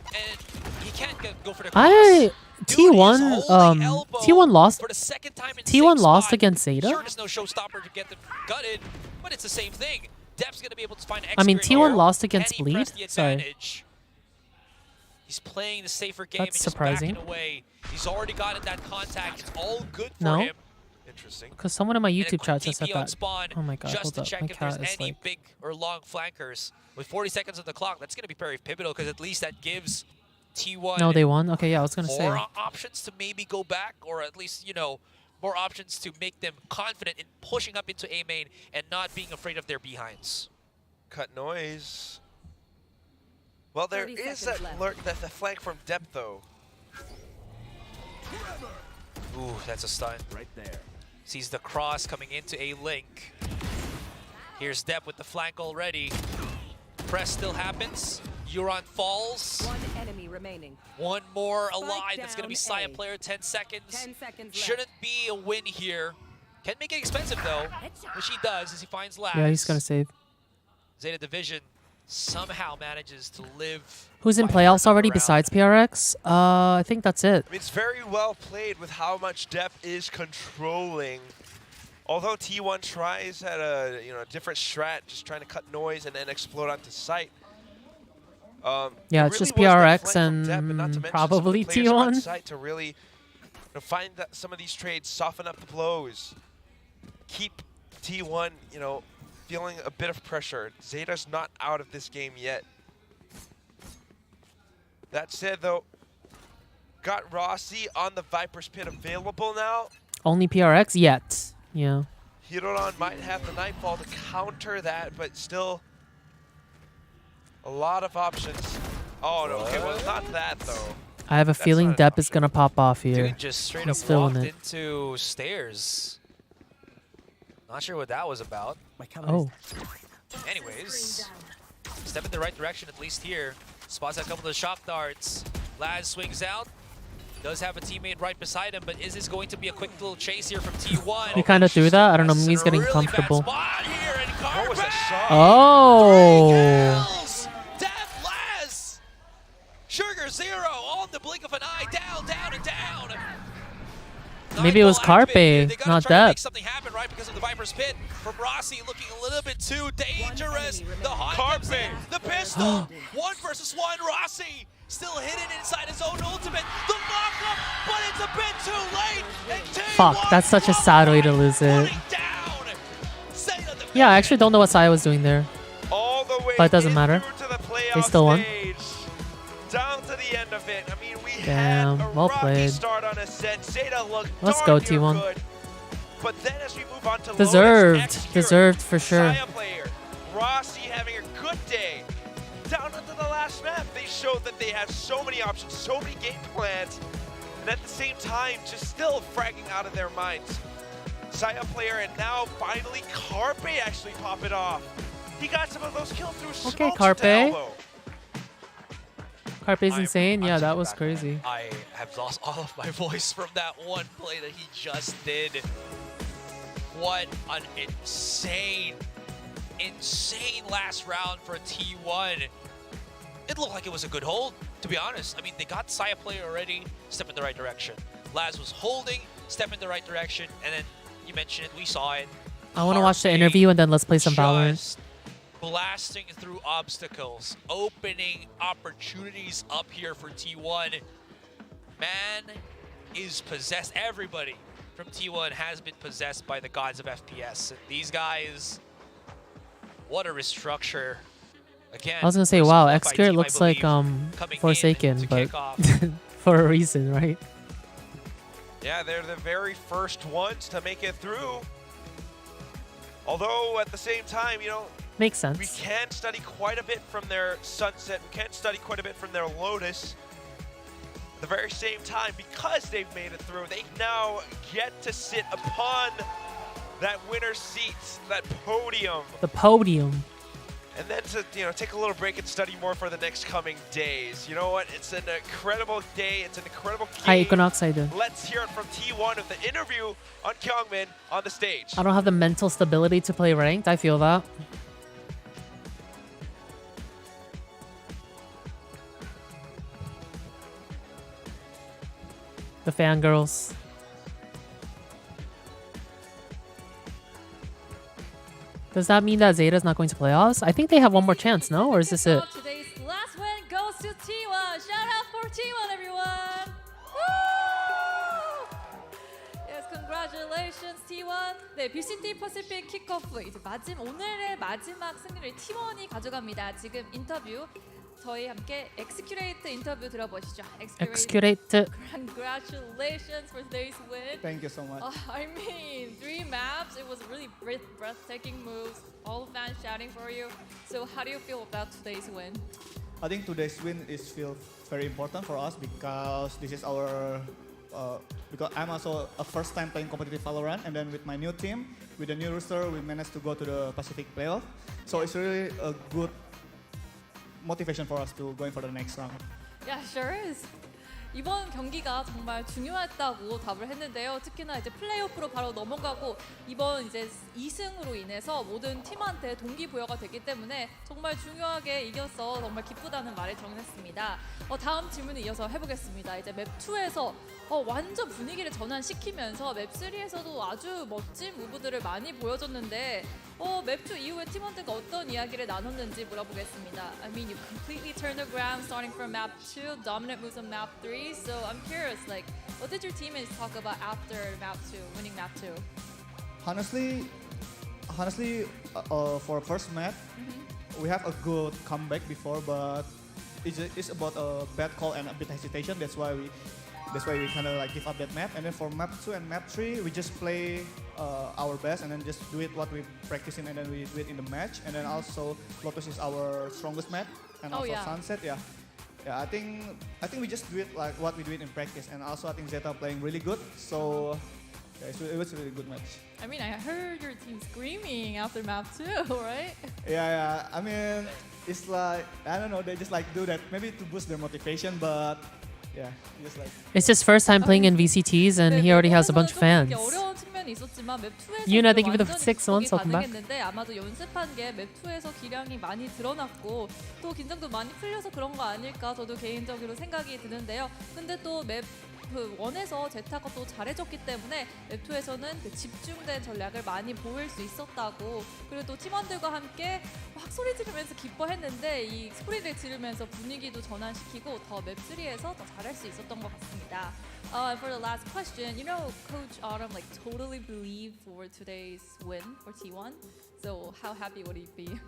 And he can't go for the cross. T1 lost. For the second time in T1 same lost spot. against Zeta. Sure, there's no showstopper to get them gutted, but it's the same thing. Dep's gonna be able to find. I mean, X-Gear T1 here. lost against Can he press Bleed? the Sorry. advantage? He's playing the safer game That's and surprising. just backing away. He's already gotten that contact. It's all good for No. him. Interesting. Because someone in my YouTube chat just said TP on that. spawn, Oh my god, just hold to up. check My if there's cat is any like... big or long flankers. With 40 seconds on the clock, that's going to be very pivotal because at least that gives T1 No, they won? Okay, yeah, I was going to say. more options to maybe go back, or at least, you know, more options to make them confident in pushing up into A main and not being afraid of their behinds. Cut noise. Well, there is that the flank from Dep though. Ooh, that's a stun. Right there. Sees the cross coming into a link. Here's Dep with the flank already. Press still happens. Euron falls. One enemy remaining. One more Spike alive. That's going to be down Saya A. player. 10 seconds. 10 seconds Shouldn't be a win here. Can make it expensive though, which he does as he finds Laz. Yeah, he's going to save. Zeta Division somehow manages to live. Who's in playoffs already besides PRX? I think that's it. I mean, it's very well played with how much Dep is controlling. Although T1 tries at a different strat, just trying to cut noise and then explode onto sight. Yeah, it it's just really was that PRX flank from Dep, and not to mention probably some of the players on T1. site to really find that some of these trades, soften up the blows, keep T1, feeling a bit of pressure. Zeta's not out of this game yet. That said, though, got Rossi on the Viper's Pit available now. Only PRX yet. Yeah. Hirodan might have the Nightfall to counter that, but still a lot of options. Oh, no. Okay, well, not that, though. I have a feeling Dep is going to pop off here. Dude just straight He's up feeling walked it. into stairs. Not sure what that was about. Oh. Anyways, step in the right direction at least here. Spots out a couple of the shock darts. Laz swings out. Does have a teammate right beside him, but is this going to be a quick little chase here from T1? He kind of threw that. I don't know. Maybe he's getting comfortable. What was that shot? Oh. Def Laz! Sugar Zero on the blink of an eye. Down, down, and down. Maybe it was Carpe, not Dep. Something happened right because of the Viper's Pit. From Rossi looking a little bit too dangerous. The hot comes in. The pistol. 1 versus 1. Rossi still hidden inside his own ultimate. The mock-up, but it's a bit too late. And Fuck, that's such a sad way to lose it. Yeah, I actually don't know what Saya was doing there. All the way But it doesn't matter. to the They still won. stage. Down to the end of it. I mean, we Damn, had a well rocky played. start on Ascent. Zeta looked Let's darn go, near T1. good. But then as we move on to Deserved. Lotus, X, Deserved for sure. Saya player, Rossi having a good day. Down into the last map, they showed that they have so many options, so many game plans, and at the same time, just still fragging out of their minds. Saya player, and now finally Carpe actually pop it off. He got some of those kills through Okay, smokes Carpe. to elbow. Carpe's insane. Yeah, that was crazy. I have lost all of my voice from that one play that he just did. What an insane last round for T1. It looked like it was a good hold, to be honest. I mean, they got Saya player already, step in the right direction. Laz was holding, step in the right direction, and then you mentioned it, we saw it. I want to watch the interview and then let's play some Valorant. Just blasting through obstacles, opening opportunities up here for T1. Man is possessed. Everybody from T1 has been possessed by the gods of FPS. And these guys, what a restructure. Again, I was gonna say, wow, Xcure looks like Forsaken, but for a reason, right? Yeah, they're the very first ones to make it through. Although at the same time, you know, makes sense. We can study quite a bit from their Sunset. We can study quite a bit from their Lotus. At the very same time, because they've made it through, they now get to sit upon that winner's seat, that podium. The podium. And then to, you know, take a little break and study more for the next coming days. You know what? It's an incredible day. It's an incredible game. Hi, Equinox, how you doing? Let's hear it from T1 with the interview on Kyungmin on the stage. I don't have the mental stability to play ranked. I feel that. The fangirls. Does that mean that Zeta's not going to playoffs? I think they have one more chance, no? Or is this it? Today's last win goes to T1. Shout out for T1, everyone. Woo! Yes, congratulations, T1. 네, BCT 퍼시픽 킥오프 이제 오늘의 마지막 승리를 T1이 가져갑니다. 지금 인터뷰 저희 함께 엑스큐레이트 인터뷰 들어보시죠. 엑스큐레이트. Congratulations for today's win. Thank you so much. I mean, 3 maps. It was really breathtaking moves. All fans shouting for you. So how do you feel about today's win? I think today's win feels very important for us because this is our because I'm also a first time playing competitive Valorant, and then with my new team, with the new roster, we managed to go to the Pacific playoff. So it's really a good motivation for us to going for the next round. Yeah, sure is. 이번 경기가 정말 중요했다고 답을 했는데요. 특히나 이제 플레이오프로 바로 넘어가고 이번 이제 2승으로 인해서 모든 팀한테 동기부여가 됐기 때문에 정말 중요하게 이겨서 정말 기쁘다는 말을 전했습니다. 다음 질문을 이어서 해보겠습니다. 이제 맵 2에서 완전 분위기를 전환시키면서 맵 3에서도 아주 멋진 무브들을 많이 보여줬는데 맵 2 이후에 팀원들과 어떤 이야기를 나눴는지 물어보겠습니다. I mean, you completely turned around starting from map 2, dominant moves on map 3. So I'm curious, like, what did your teammates talk about after map 2, winning map 2? Honestly, for first map, we have a good comeback before, but it's about a bad call and a bit hesitation. That's why we kind of like give up that map. And then for map 2 and map 3, we just play our best and then just do it what we practice in, and then we do it in the match. And then also Lotus is our strongest map, and also Sunset, yeah. Yeah, I think we just do it like what we do it in practice, and also I think Zeta playing really good. So yeah, it was a really good match. I mean, I heard your team screaming after map 2, right? Yeah. I mean, it's like, I don't know, they just like do that maybe to boost their motivation, but yeah, just like. It's his first time playing in VCTs, and he already has a bunch of fans. Yuna, thank you for the 6 months. Welcome back. 아마도 연습한 게 맵 2에서 기량이 많이 드러났고 또 긴장도 많이 풀려서 그런 거 아닐까 저도 개인적으로 생각이 드는데요. 근데 또 맵 그 원에서 제타가 또 잘해줬기 때문에 맵2에서는 그 집중된 전략을 많이 보일 수 있었다고. 그리고 또 팀원들과 함께 막 소리 지르면서 기뻐했는데 이 소리를 지르면서 분위기도 전환시키고 더 맵3에서 더 잘할 수 있었던 것 같습니다. For the last question, you know, Coach Autumn like totally believed for today's win for T1. So how happy would he be?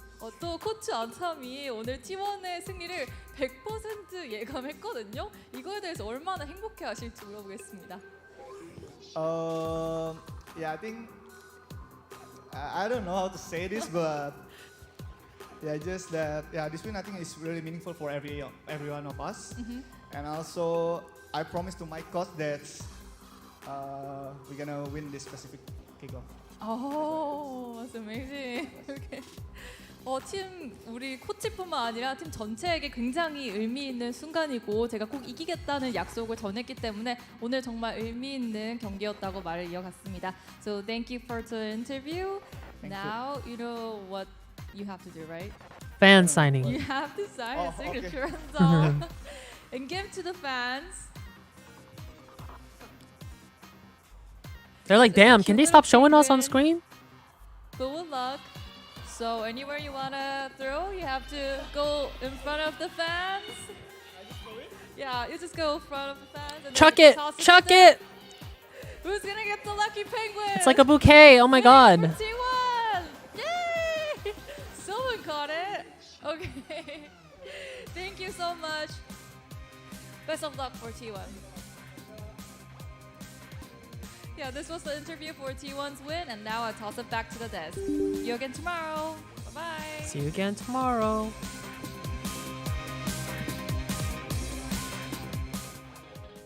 또 코치 안참이 오늘 T1의 승리를 100% 예감했거든요. 이거에 대해서 얼마나 행복해하실지 물어보겠습니다. Yeah, I think I don't know how to say this, but yeah, just that this win I think is really meaningful for every one of us, and also I promise to my coach that we're gonna win this specific kickoff. Oh, that's amazing. Okay. 팀 우리 코치뿐만 아니라 팀 전체에게 굉장히 의미 있는 순간이고 제가 꼭 이기겠다는 약속을 전했기 때문에 오늘 정말 의미 있는 경기였다고 말을 이어갔습니다. So thank you for the interview. Now you know what you have to do, right? Fan signing. You have to sign a okay. signature on and give to the fans. They're like, damn, can they stop showing us on screen? Good luck. So anywhere you wanna throw, you have to go in front of the fans. Yeah, you just go in front of the fans. And Chuck then it! toss Chuck to them. it! Who's gonna get the lucky penguin? It's like a bouquet. Oh my god. T1! Yay! Someone caught it. Okay. Thank you so much. Best of luck for T1. Yeah, this was the interview for T1's win, and now I toss it back to the desk. See you again tomorrow. Bye-bye. See you again tomorrow.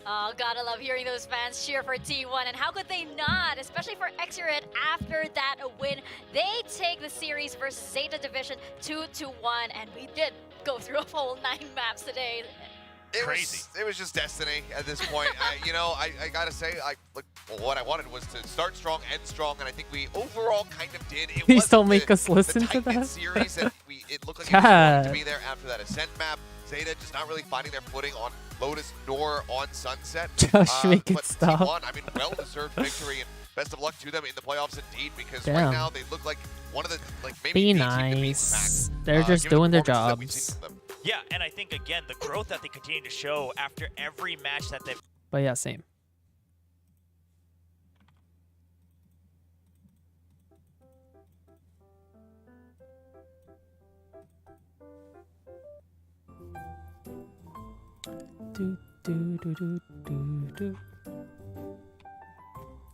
Oh, gotta love hearing those fans cheer for T1, and how could they not? Especially for Xrd after that win. They take the series versus Zeta Division 2-1, and we did go through a whole 9 maps today. It was just destiny at this point. I gotta say, what I wanted was to start strong, end strong, and I think we overall kind of did. Please don't make us listen to that. Series, and it looked like it was going to be there after that Ascent map. Zeta just not really finding their footing on Lotus nor on Sunset. Josh, make it but stop. T1, I mean, well-deserved victory, and best of luck to them in the playoffs indeed, because Damn. right now they look like one of the maybe Be the team to beat nice. Smack, They're just given doing the their performances that we've seen jobs. from them. Yeah, and I think again the growth that they continue to show after every match that they've. But yeah, same.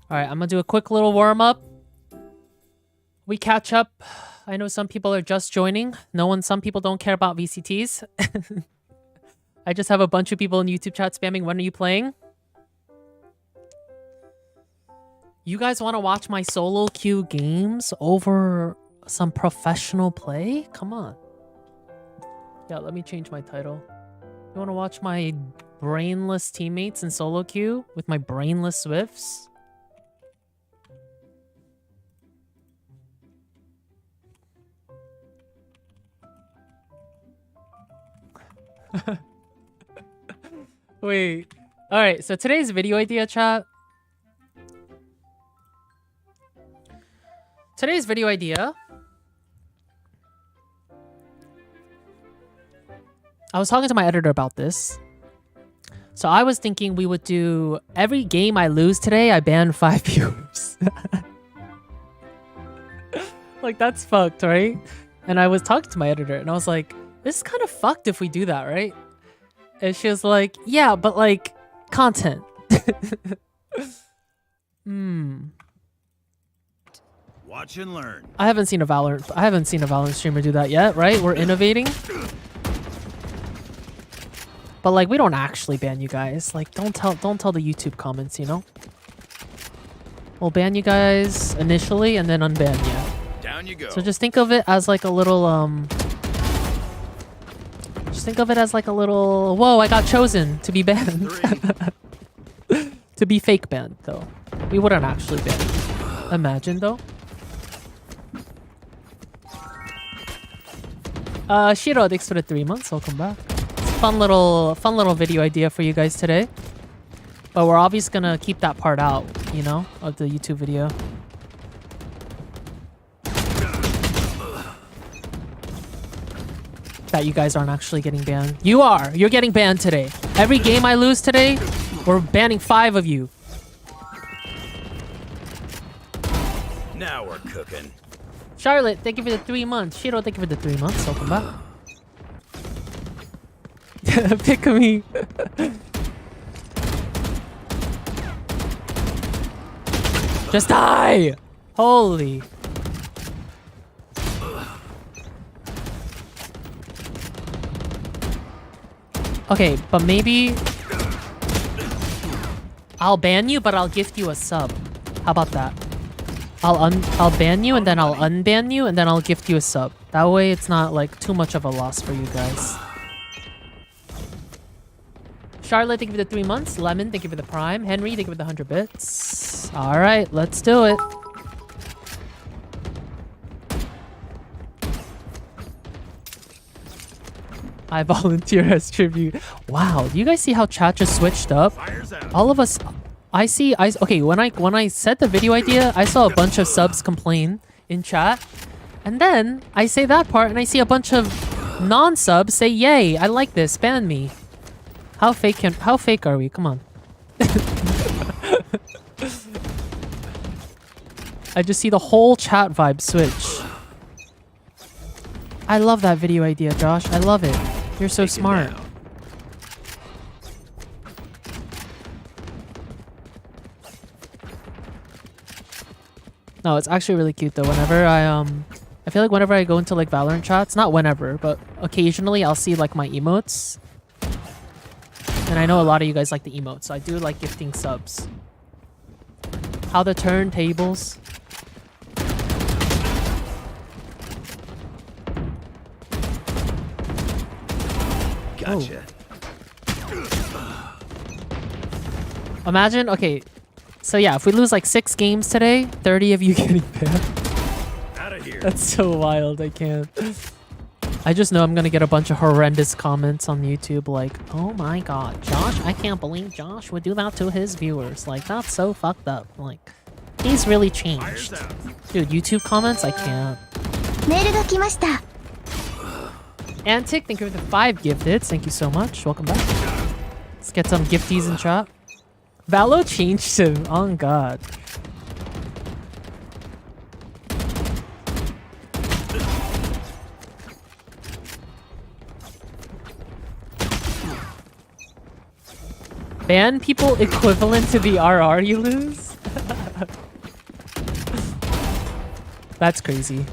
Alright, I'm gonna do a quick little warm-up. We catch up. I know some people are just joining. Some people don't care about VCTs. I just have a bunch of people in YouTube chat spamming, when are you playing? You guys want to watch my solo queue games over some professional play? Come on. Yeah, let me change my title. You want to watch my brainless teammates in solo queue with my brainless Swifts? Wait. Alright, so today's video idea, chat. Today's video idea. I was talking to my editor about this. So I was thinking we would do every game I lose today, I ban 5 viewers. Like, that's fucked, right? And I was talking to my editor and I was like, this is kind of fucked if we do that, right? And she was like, yeah, but like, content. Watch and learn. I haven't seen a Valorant streamer do that yet, right? We're innovating. But like, we don't actually ban you guys. Like, don't tell the YouTube comments, you know? We'll ban you guys initially and then unban you. Down you go. So just think of it as like a little just think of it as like a little, whoa, I got chosen to be banned. To be fake banned though. We wouldn't actually ban you. Imagine though. Shiro, thanks for the 3 months. Welcome back. Fun little video idea for you guys today. But we're obviously gonna keep that part out, you know, of the YouTube video. That you guys aren't actually getting banned. You are! You're getting banned today. Every game I lose today, we're banning 5 of you. Now we're cooking. Charlotte, thank you for the 3 months. Shiro, thank you for the 3 months. Welcome back. Pick me. Just die! Holy. Okay, but maybe I'll ban you, but I'll gift you a sub. How about that? I'll ban you and then I'll unban you and then I'll gift you a sub. That way it's not like too much of a loss for you guys. Charlotte, thank you for the 3 months. Lemon, thank you for the prime. Henry, thank you for the 100 bits. All right, let's do it. I volunteer as tribute. Wow, do you guys see how chat just switched up? All of us, okay, when I said the video idea, I saw a bunch of subs complain in chat. And then I say that part and I see a bunch of non-subs say, "Yay, I like this, ban me." How fake are we? Come on. I just see the whole chat vibe switch. I love that video idea, Josh. I love it. You're so smart. No, it's actually really cute though. Whenever I feel like whenever I go into like Valorant chats, not whenever, but occasionally I'll see like my emotes. And I know a lot of you guys like the emotes, so I do like gifting subs. How the turntables. Gotcha. Imagine, okay, so yeah, if we lose like 6 games today, 30 of you getting banned. Out of here. That's so wild, I can't. I just know I'm gonna get a bunch of horrendous comments on YouTube like, "Oh my god, Josh, I can't believe Josh would do that to his viewers. Like, that's so fucked up. Like, he's really changed." Dude, YouTube comments, I can't. Antic, thank you for the 5 gifted. Thank you so much. Welcome back. Let's get some gifties in chat. Valo changed him. Oh god. Ban people equivalent to the RR you lose? That's crazy.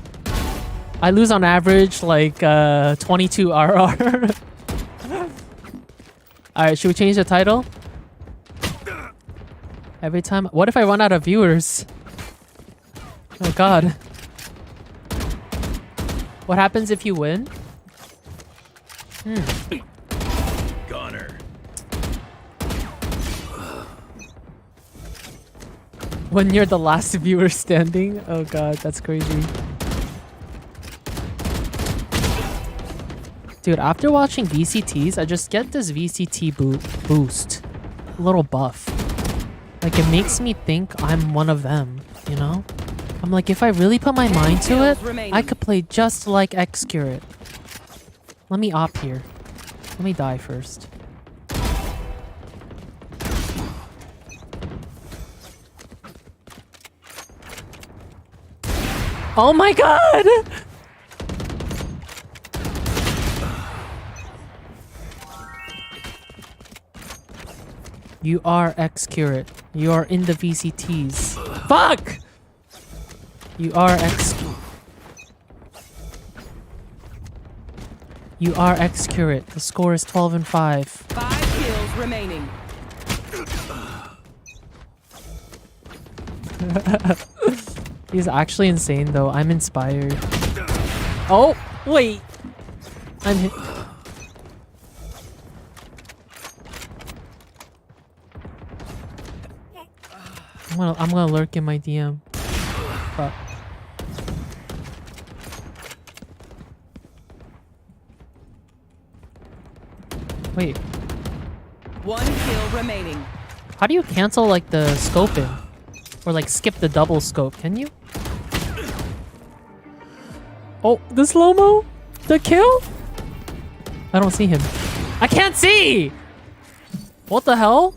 I lose on average like 22 RR. Alright, should we change the title? Every time. What if I run out of viewers? Oh god. What happens if you win? Goner. When you're the last viewer standing? Oh god, that's crazy. Dude, after watching VCTs, I just get this VCT boost. A little buff. Like, it makes me think I'm one of them, you know? I'm like, if I really put my mind to it, I could play just like Xcurate. Let me op here. Let me die first. Oh my god! You are Xcurate. You are in the VCTs. Fuck! You are You are Xcurate. The score is 12 and 5. 5 kills remaining. He's actually insane though. I'm inspired. Oh, wait. I'm hit. I'm gonna lurk in my DM. Fuck. Wait. 1 kill remaining. How do you cancel like the scoping? Or like skip the double scope, can you? Oh, the slow-mo? The kill? I don't see him. I can't see! What the hell?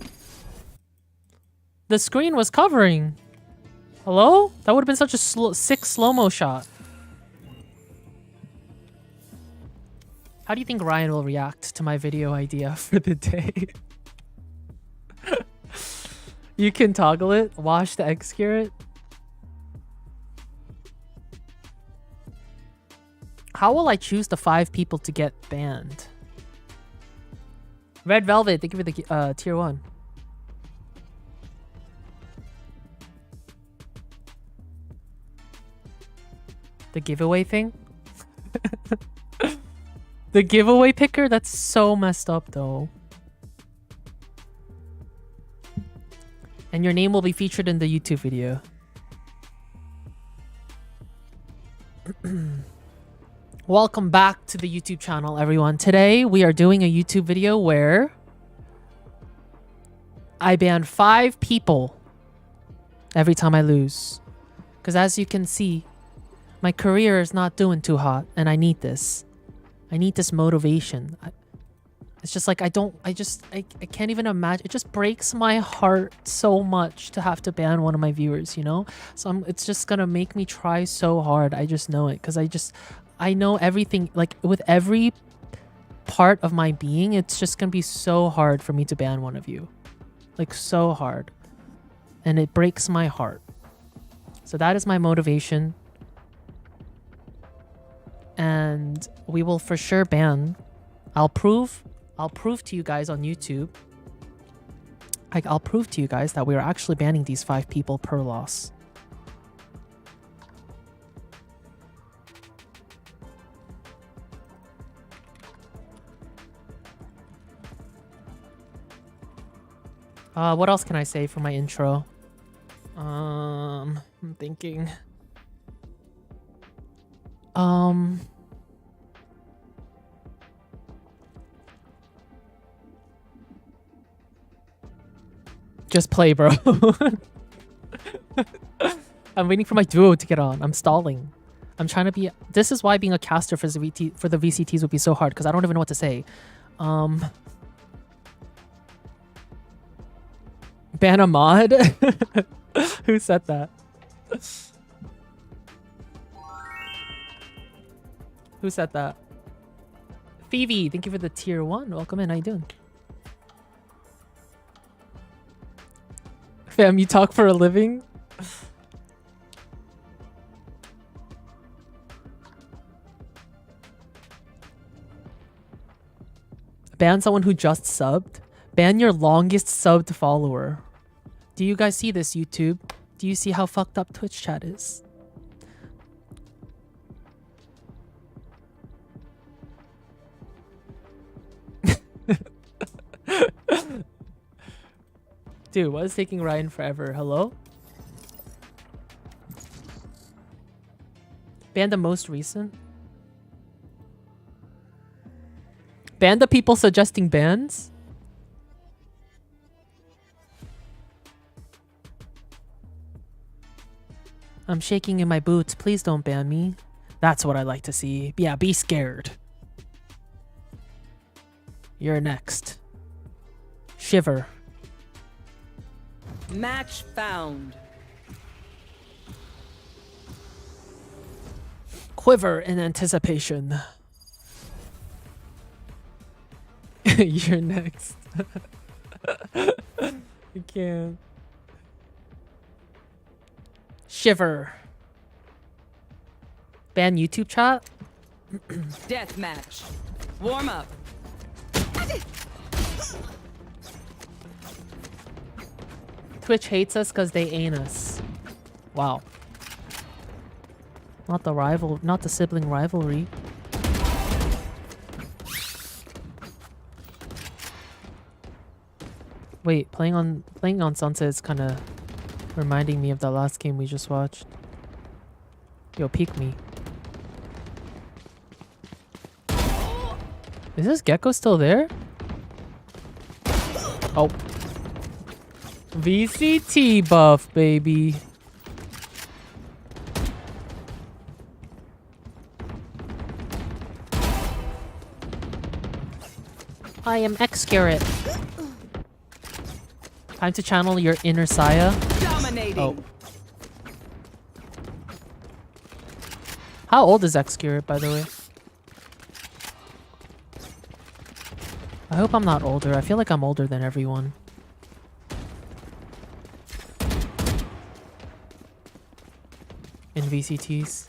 The screen was covering. Hello? That would have been such a sick slow-mo shot. How do you think Ryan will react to my video idea for the day? You can toggle it, wash the X carrot. How will I choose the 5 people to get banned? Red Velvet, thank you for the tier 1. The giveaway thing? The giveaway picker? That's so messed up though. And your name will be featured in the YouTube video. Welcome back to the YouTube channel, everyone. Today, we are doing a YouTube video where I ban 5 people every time I lose. Because as you can see, my career is not doing too hot, and I need this. I need this motivation. It's just like I can't even imagine. It just breaks my heart so much to have to ban one of my viewers, you know? So it's just gonna make me try so hard. I just know it, because I know everything. Like with every part of my being, it's just gonna be so hard for me to ban one of you. Like so hard. And it breaks my heart. So that is my motivation. And we will for sure ban. I'll prove to you guys on YouTube. I'll prove to you guys that we are actually banning these 5 people per loss. What else can I say for my intro? I'm thinking. Just play, bro. I'm waiting for my duo to get on. I'm stalling. I'm trying to be... This is why being a caster for the VCTs would be so hard, because I don't even know what to say. Ban a mod? Who said that? Who said that? Phoebe, thank you for the tier 1. Welcome in. How you doing? Fam, you talk for a living? Ban someone who just subbed? Ban your longest subbed follower. Do you guys see this, YouTube? Do you see how fucked up Twitch chat is? Dude, what is taking Ryan forever? Hello? Ban the most recent? Ban the people suggesting bans? I'm shaking in my boots. Please don't ban me. That's what I like to see. Yeah, be scared. You're next. Shiver. Match found. Quiver in anticipation. You're next. You can't. Shiver. Ban YouTube chat? Death match. Warm up. Twitch hates us because they ain't us. Wow. Not the sibling rivalry. Wait, playing on Sunset is kind of reminding me of the last game we just watched. Yo, peek me. Is this gecko still there? Oh. VCT buff, baby. I am X-Curate. Time to channel your inner Saya. Dominating. Oh. How old is X-Curate, by the way? I hope I'm not older. I feel like I'm older than everyone. In VCTs.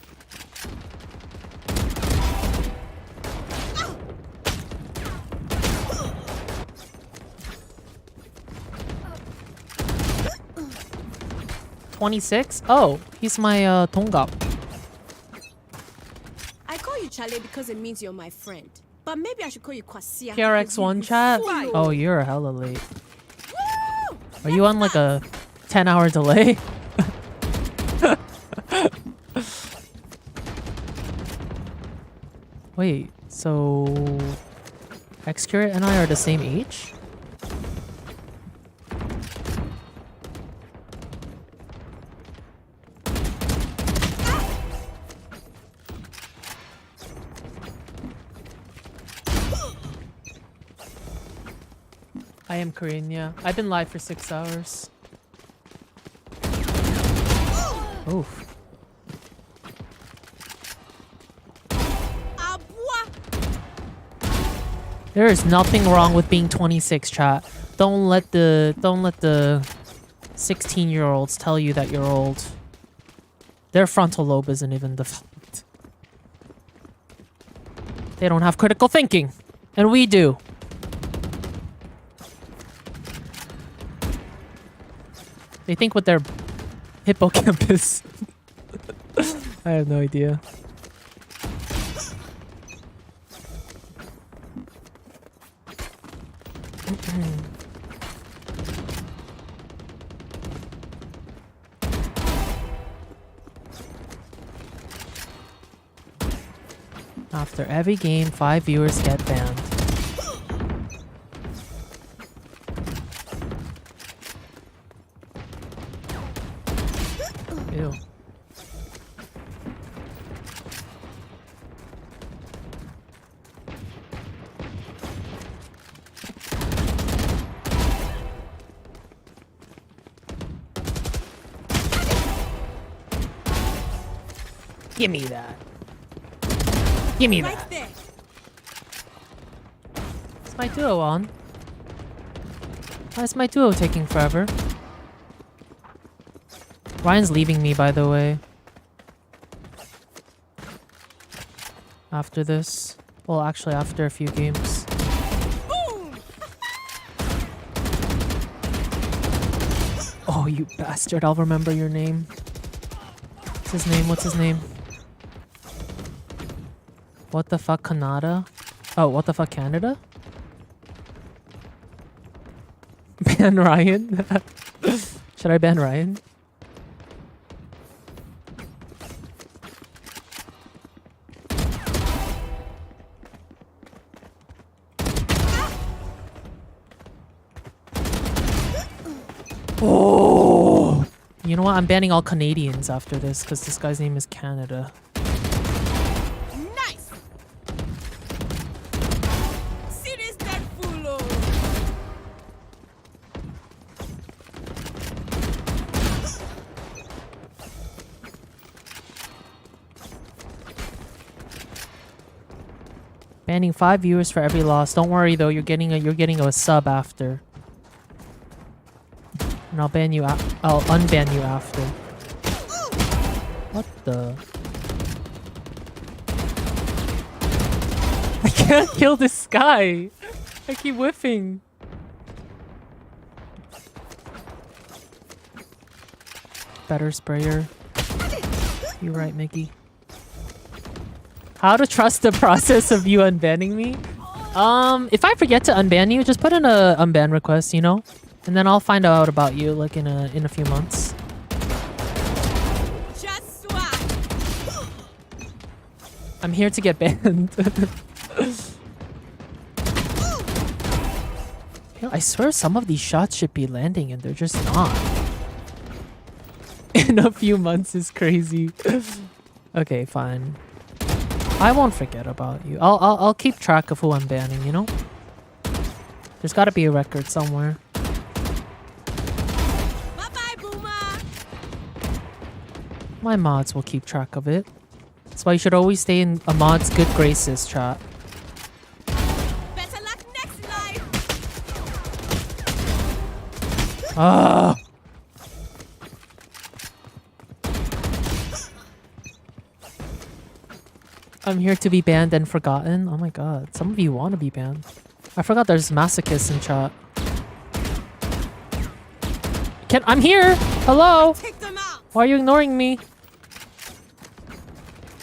$26? Oh, he's my 동갑. I call you Chale because it means you're my friend. But maybe I should call you Kwasia. PRX1 chat? Oh, you're hella late. Are you on like a 10-hour delay? Wait, so X-Curate and I are the same age? I am Korean, yeah. I've been live for 6 hours. Oof. There is nothing wrong with being 26, chat. Don't let the 16-year-olds tell you that you're old. Their frontal lobe isn't even developed. They don't have critical thinking, and we do. They think with their hippocampus. I have no idea. After every game, 5 viewers get banned. Ew. Give me that. Give me that. Is my duo on? Why is my duo taking forever? Ryan's leaving me, by the way. After this. Well, actually, after a few games. Oh, you bastard. I'll remember your name. What's his name? What's his name? What the fuck, Canada? Oh, what the fuck, Canada? Ban Ryan? Should I ban Ryan? Oh! You know what? I'm banning all Canadians after this because this guy's name is Canada. Nice. Serious that fool. Banning 5 viewers for every loss. Don't worry though, you're getting a sub after. And I'll ban you. I'll unban you after. What the? I can't kill this guy. I keep whiffing. Better sprayer. You're right, Mickey. How to trust the process of you unbanning me? If I forget to unban you, just put in a unban request, you know? And then I'll find out about you like in a few months. I'm here to get banned. know, I swear some of these shots should be landing and they're just not. In a few months is crazy. Okay, fine. I won't forget about you. I'll keep track of who I'm banning, you know? There's gotta be a record somewhere. Bye-bye, Boomer. My mods will keep track of it. That's why you should always stay in a mod's good graces, chat. Better luck next life. Ah! I'm here to be banned and forgotten. Oh my god. Some of you want to be banned. I forgot there's masochists in chat. I'm here! Hello! Why are you ignoring me?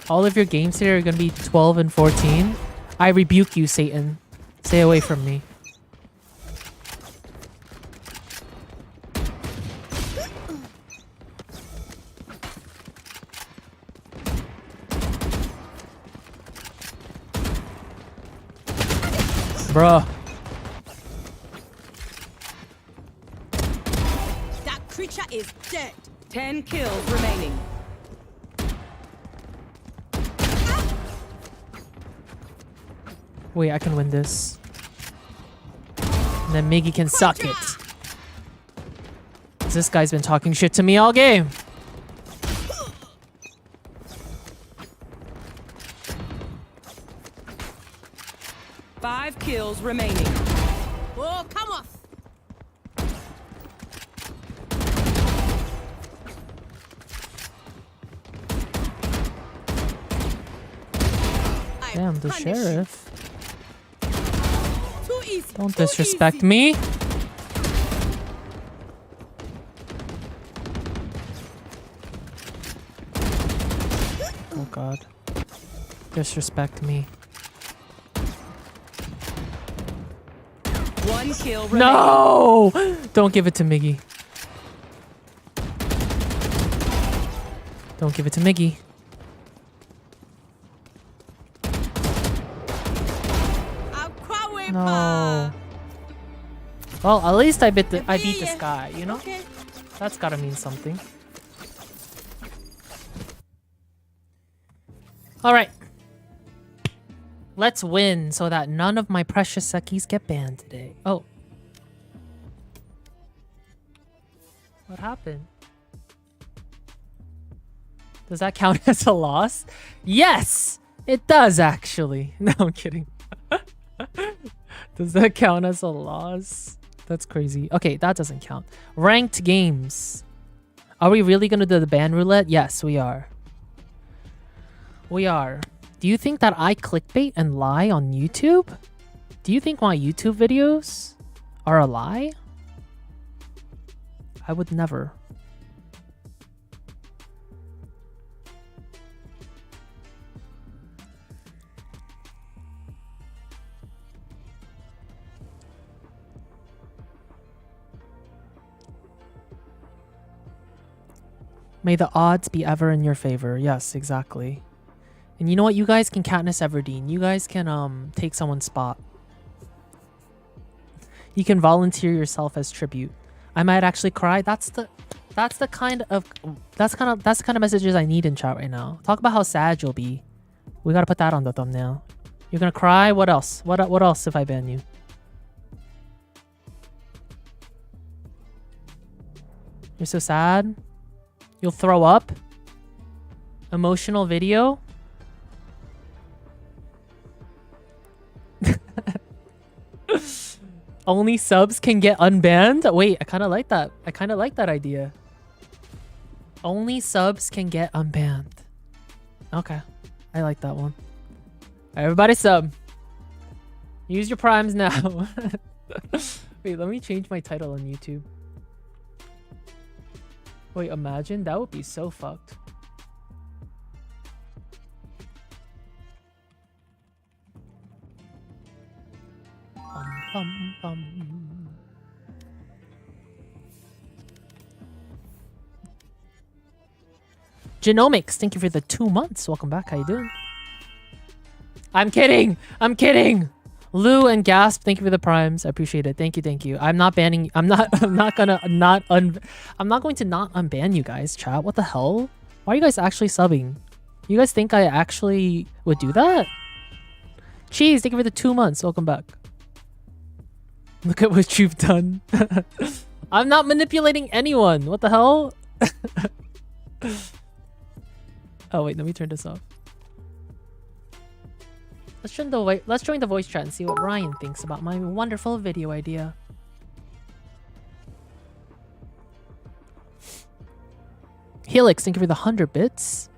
All of your games today are gonna be 12 and 14. I rebuke you, Satan. Stay away from me. Bruh. That creature is dead. 10 kills remaining. Wait, I can win this. And then Miggy can suck it. 'Cause this guy's been talking shit to me all game. Five kills remaining. Oh, come off. Damn, the sheriff. Too easy. Don't disrespect me. Oh god. Disrespect me. One kill remaining. No! Don't give it to Miggy. Don't give it to Miggy. No. Well, at least I beat this guy, you know? That's gotta mean something. Alright. Let's win so that none of my precious Sekis get banned today. Oh. What happened? Does that count as a loss? Yes! It does, actually. No, I'm kidding. Does that count as a loss? That's crazy. Okay, that doesn't count. Ranked games. Are we really gonna do the ban roulette? Yes, we are. We are. Do you think that I clickbait and lie on YouTube? Do you think my YouTube videos are a lie? I would never. May the odds be ever in your favor. Yes, exactly. And you know what? You guys can Katniss Everdeen. You guys can take someone's spot. You can volunteer yourself as tribute. I might actually cry. That's the kind of messages I need in chat right now. Talk about how sad you'll be. We gotta put that on the thumbnail. You're gonna cry? What else? What else if I ban you? You're so sad? You'll throw up? Emotional video? Only subs can get unbanned? Wait, I kind of like that. I kind of like that idea. Only subs can get unbanned. Okay. I like that one. Everybody sub. Use your primes now. Wait, let me change my title on YouTube. Wait, imagine? That would be so fucked. Bum, bum. Genomics, thank you for the 2 months. Welcome back. How you doing? I'm kidding. I'm kidding. Lou and Gasp, thank you for the primes. I appreciate it. Thank you, thank you. I'm not banning. I'm not going to not unban you guys, chat. What the hell? Why are you guys actually subbing? You guys think I actually would do that? Cheese, thank you for the 2 months. Welcome back. Look at what you've done. I'm not manipulating anyone. What the hell? Oh wait, let me turn this off. Let's join the voice chat and see what Ryan thinks about my wonderful video idea. Helix, thank you for the 100 bits.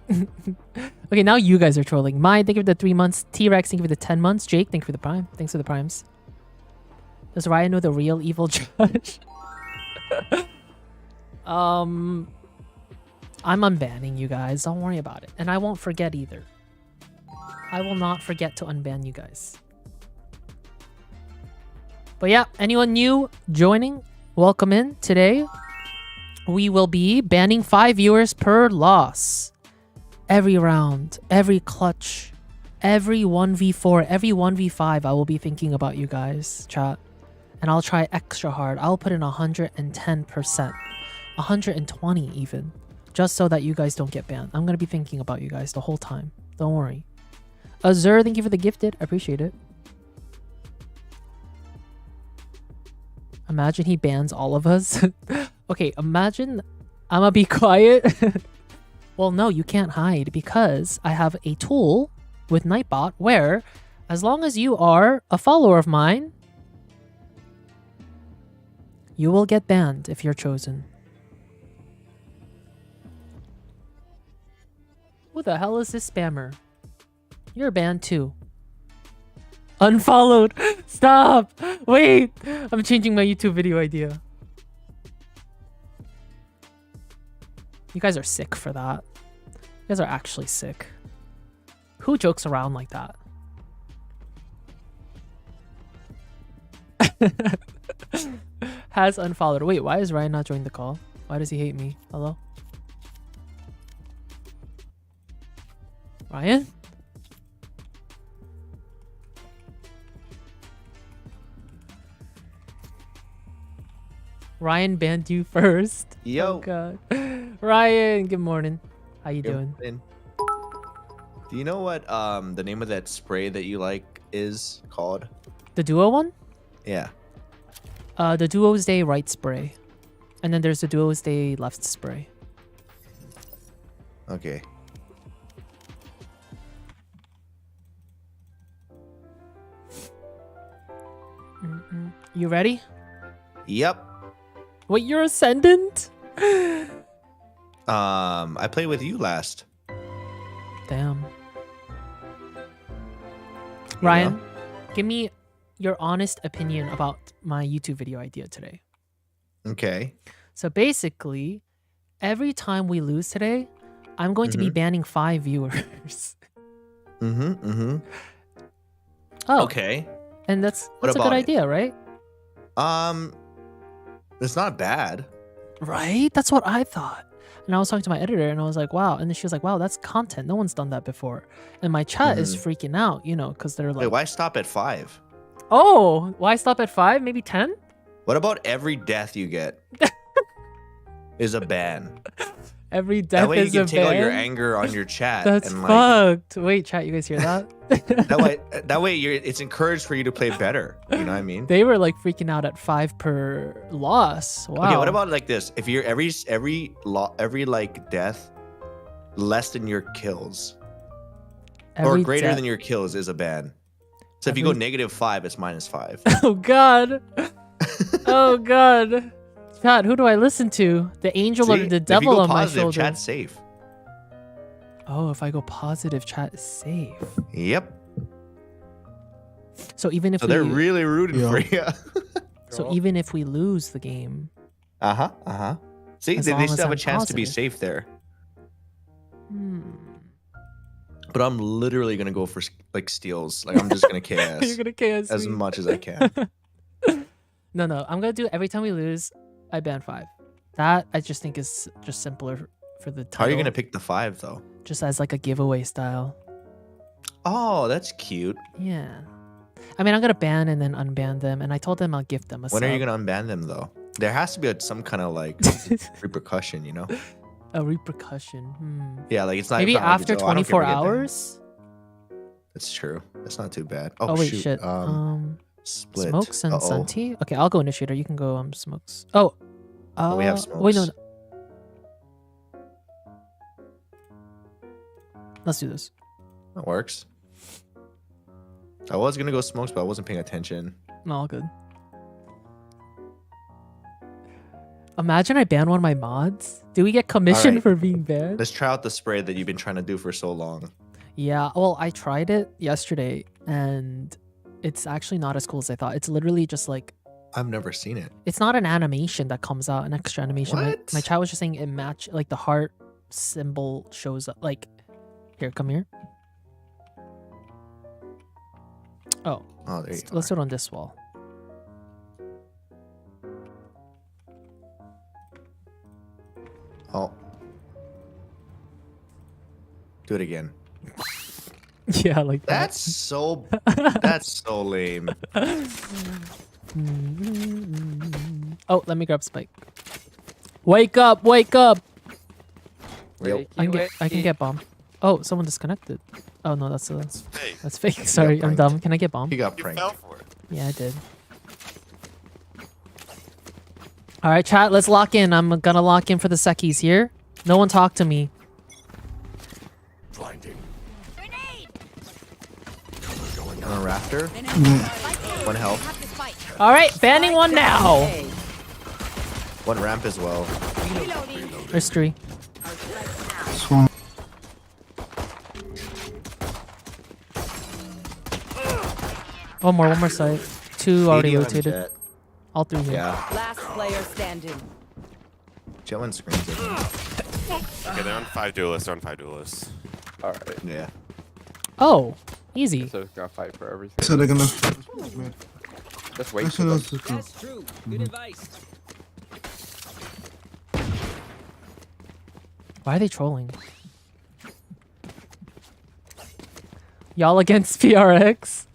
Okay, now you guys are trolling. Mine, thank you for the 3 months. T-Rex, thank you for the 10 months. Jake, thank you for the prime. Thanks for the primes. Does Ryan know the real evil Josh? I'm unbanning you guys. Don't worry about it. And I won't forget either. I will not forget to unban you guys. But yeah, anyone new joining, welcome in. Today, we will be banning 5 viewers per loss. Every round, every clutch, every 1v4, every 1v5, I will be thinking about you guys, chat. And I'll try extra hard. I'll put in 110%. 120 even. Just so that you guys don't get banned. I'm going to be thinking about you guys the whole time. Don't worry. Azur, thank you for the gifted. I appreciate it. Imagine he bans all of us. Okay, imagine I'm gonna be quiet. Well, no, you can't hide because I have a tool with Nightbot where as long as you are a follower of mine, you will get banned if you're chosen. Who the hell is this spammer? You're banned too. Unfollowed. Stop. Wait. I'm changing my YouTube video idea. You guys are sick for that. You guys are actually sick. Who jokes around like that? Has unfollowed. Wait, why is Ryan not joining the call? Why does he hate me? Hello? Ryan? Ryan banned you first. Yo. Oh god. Ryan, good morning. How you doing? Do you know what the name of that spray that you like is called? The duo one? Yeah. The duo's day right spray. And then there's the duo's day left spray. Okay. You ready? Yep. Wait, you're Ascendant? I played with you last. Damn. Ryan, give me your honest opinion about my YouTube video idea today. Okay. So basically, every time we lose today, I'm going to be banning 5 viewers. Oh. Okay. And that's a good idea, right? It's not bad. Right? That's what I thought. And I was talking to my editor and I was like, wow. And then she was like, wow, that's content. No one's done that before. And my chat is freaking out, you know, because they're like... Wait, why stop at 5? Oh, why stop at 5? Maybe 10? What about every death you get is a ban? Every death is a ban? That way you can take all your anger on your chat. That's and fucked. Wait, chat, you guys hear that? that way it's encouraged for you to play better. You know what I mean? They were like freaking out at 5 per loss. Wow. Okay, what about like this? If you're every like death less than your kills, or greater than your kills is a ban. So if you go -5, it's -5. Oh god. Oh god. Chat, who do I listen to? The angel or the devil on my shoulder? Chat's safe. Oh, if I go positive, chat is safe. Yep. So even if they're really rooting for you. So even if we lose the game. See, they still have a chance to be safe there. But I'm literally gonna go for like steals. Like I'm just gonna KS. You're gonna KS as much as I can. No, I'm gonna do every time we lose, I ban 5. That I just think is just simpler for the title. How are you gonna pick the 5 though? Just as like a giveaway style. Oh, that's cute. Yeah. I mean, I'm gonna ban and then unban them, and I told them I'll gift them a When are you sub. gonna unban them though? There has to be some kind of like repercussion, you know? A repercussion. Yeah, like it's not Maybe it's not like after it's, oh, I don't care 24 if we get banned. hours. That's true. That's not too bad. Oh, Oh, wait, shoot. shit. Split. Smokes and Uh-oh. Sunty. Okay, I'll go initiator. You can go smokes. Oh, Oh, we have wait, no, smokes. no. Let's do this. That works. I was gonna go smokes, but I wasn't paying attention. No, all good. Imagine I ban one of my mods. Do we get commission Alright. for being banned? Let's try out the spray that you've been trying to do for so long. Yeah, well, I tried it yesterday, and it's actually not as cool as I thought. It's literally just like, I've never seen it. it's not an animation that comes out, an extra animation. What? My chat was just saying it match, like the heart symbol shows up. Like, here, come here. Oh, Oh, there you let's do it on this wall. Oh. Do it again. Yeah, like that. That's so lame. Oh, let me grab Spike. Wake up! Wake up! Yep. I can get bomb. Oh, someone disconnected. Oh no, that's fake. Sorry, I'm dumb. Can I get bomb? You got pranked. Yeah, I did. All right, chat. Let's lock in. I'm gonna lock in for the Sekis here. No one talk to me. Blinding. On a rafter. One health. All right, banning one now. One ramp as well. There's 3. One more side. 2 already 80 on rotated. Jet. All 3 here. Yeah. Last player standing. Jet one screens it. Okay, they're on 5 duelists. They're on 5 duelists. All right. Yeah. Oh, easy. So it's gonna fight for everything. So they're gonna. Just wait. Actually, For them. that's True. Good advice. Why are they trolling? Y'all against PRX?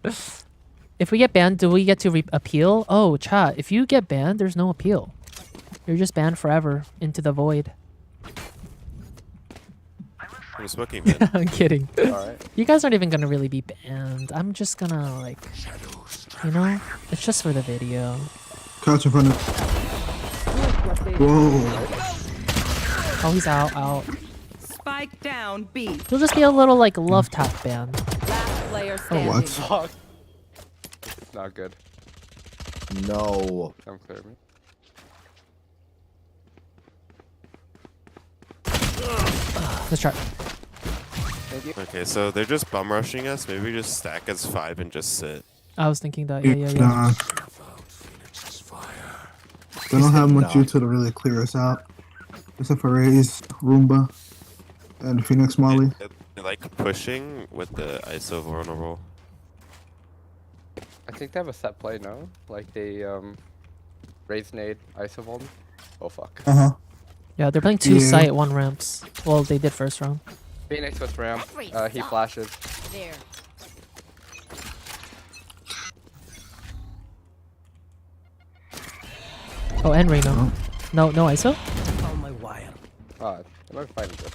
If we get banned, do we get to appeal? Oh, chat. If you get banned, there's no appeal. You're just banned forever into the void. I'm smoking, man. I'm kidding. Alright. You guys aren't even gonna really be banned. I'm just gonna like, you know, it's just for the video. Couch in front of. Whoa. Oh, he's out. Spike down B. You'll just be a little like love tap ban. Last player Oh, standing. what? Fuck. It's not good. No. Come clear me. Let's try. Okay, so they're just bum rushing us. Maybe we just stack as 5 and just sit. I was thinking that. Yeah. Nah. They don't have much util to really clear us out. Except for Raze, Roomba, and Phoenix Molly. They like pushing with the ISO vulnerable. I think they have a set play now. Like they raise nade ISO vuln. Oh fuck. Yeah, they're playing 2 site, 1 ramps. Well, they did first round. Phoenix with ramp. He flashes. There. Oh, and Reno. No ISO? On my wire. I'm not fighting this.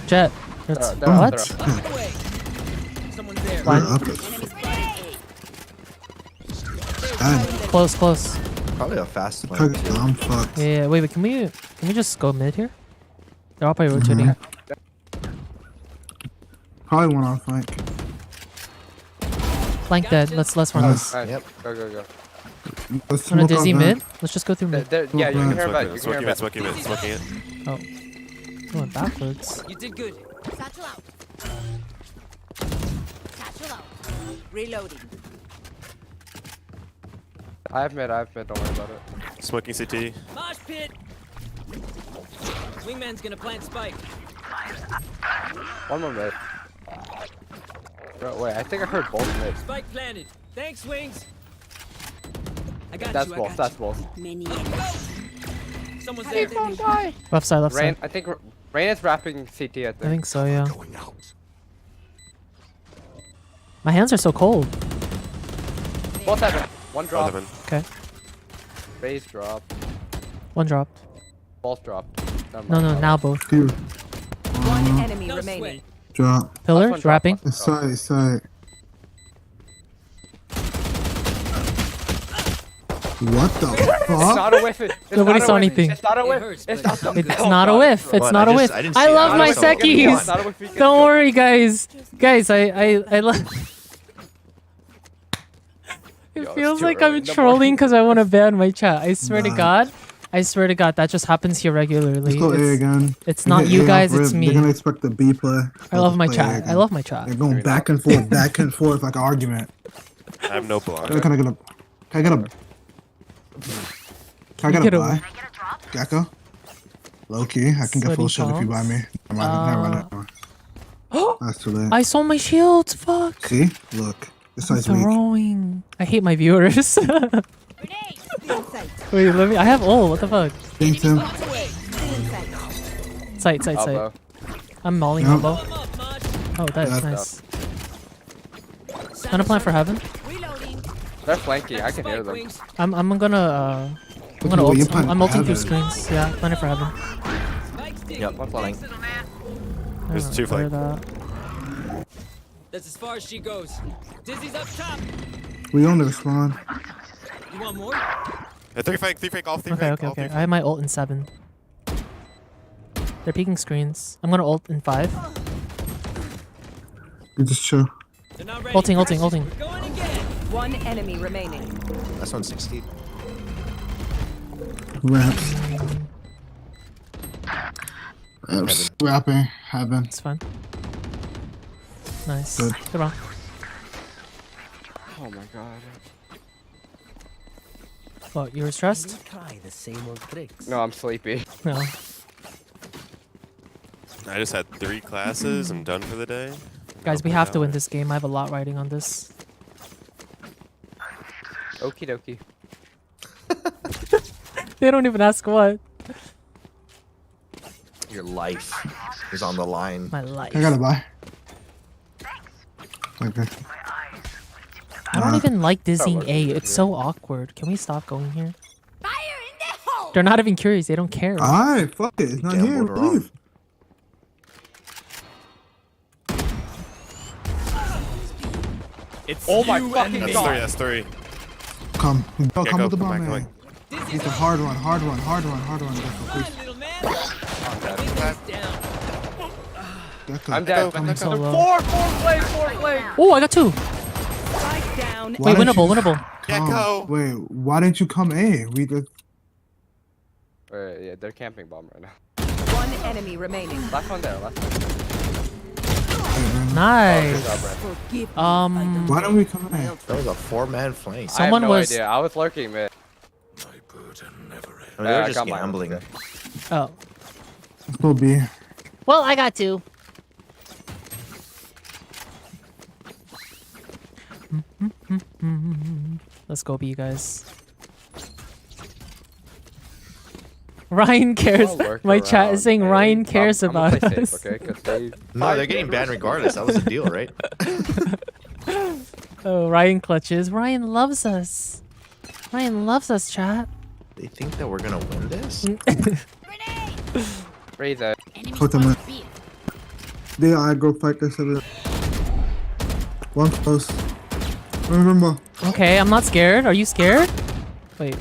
Jet. That's They're what? up. Someone's there. Close. Probably a fast one. I'm fucked. Yeah, wait, can we just go mid here? They're all probably rotating. Probably one on flank. Flank dead. Let's run this. Nice. Yep. Go. Let's Wanna smoke out dizzy that. mid? Let's just go through mid. Yeah, you can hear about. You can Smoking hear it, about. smoking it. Oh. Going backwards. You did good. Satchel out. Satchel out. Reloading. I have mid. Don't worry about it. Smoking CT. Mosh pit. Wingman's gonna plant spike. One more mid. Bro, wait, I think I heard both mid. Spike planted. Thanks, Wings. I got That's you. both. That's both. Someone's there. Left side. Rain. I think Rain is wrapping CT. I think. So, yeah. My hands are so cold. Both heaven. One drop. Okay. Raise drop. One dropped. Both drop. No, now both. Here. One enemy remaining. Drop. Pillar, Last one wrapping. It's side, it's side. What the It's fuck? not a whiff. It's Nobody not a saw whiff. anything. It's not a whiff. It's not It's not a whiff. It's What? not I a just- whiff. I didn't I see it. love I my was so confused. Sekis. Not a whiff. You can Don't go. worry, guys. Guys, I love. It Yo, it's feels too like early I'm in the trolling morning. because I want to ban my chat. I swear to Nah. God. I swear to God, that just happens here regularly. Let's go A It's- again. It's They not hit you A guys, off it's rip. me. They're gonna expect the B play. I love my Play A chat. I again. love my chat. They're going back and forth like an argument. I have no block. Can I get a? Can I get a? Can I You get get a a- buy? Gecko? Low key, I can get Sweaty full shit if you buy palms. me. Never mind. That's too late. I sold my shields. Fuck. See? Look. This I'm side's weak. throwing. I hate my viewers. Wait, let me. I have ult. What the fuck? Thanks him. Sight. Elbow. I'm mauling Yep. elbow. Oh, that's Yeah. nice. Gonna plan for heaven. They're flanking. I can hear them. I'm gonna I'm Okay, gonna well, you ult. plan I'm for ulting through heaven. screens. Yeah, planning for heaven. Yep, one flank. There's two flank. That's as far as she goes. Dizzy's up top. We only respond. You want more? Three flank, all three Okay, flank. okay, all okay. three I have my ult in 7. They're peeking screens. I'm gonna ult in 5. You just chill. Ulting. One enemy remaining. That's 160. Ramps. Ramps. Wrapping. Heaven. It's fine. Nice. Good. Good round. Oh my god. What, you were stressed? Try the same old tricks. No, I'm sleepy. No. I just had 3 classes. I'm done for the day. Guys, we have to win this game. I have a lot riding on this. Okie dokie. They don't even ask what. Your life is on the line. My life. I gotta buy. Okay. I don't even like dizzying A. It's so awkward. Can we stop going here? They're not even curious. They don't care. Alright, fuck it. It's not here. gambled wrong. Leave. It's Oh my you fucking and me. god. That's 3. Come. Go, Yeah, come go, with the come bomb, back, man. come It's a hard one. Gecko, please. Little man. Gecko. I'm dead. I'm so low. Four flame. Oh, I got 2. Spike down. Why Wait, didn't you winnable. come? Wait, why didn't you come A? We just... Wait, yeah, they're camping bomb right now. One enemy remaining. Last one there. Nice. Why don't we come A? That was a 4-man flank. Someone I have no was- idea. I was lurking, man. I mean, they were just gambling. Oh. Let's go B. Well, I got 2. Let's go B, guys. Ryan cares. I'll lurk My chat is around, saying man. Ryan cares I'm gonna about play us. safe, okay? 'Cause they No, they're getting banned regardless. That was the deal, right? Oh, Ryan clutches. Ryan loves us. Ryan loves us, chat. They think that we're gonna win this? raise it. Fuck them up. They aggro fight this other. One close. Remember. Okay, I'm not scared. Are you scared? Wait.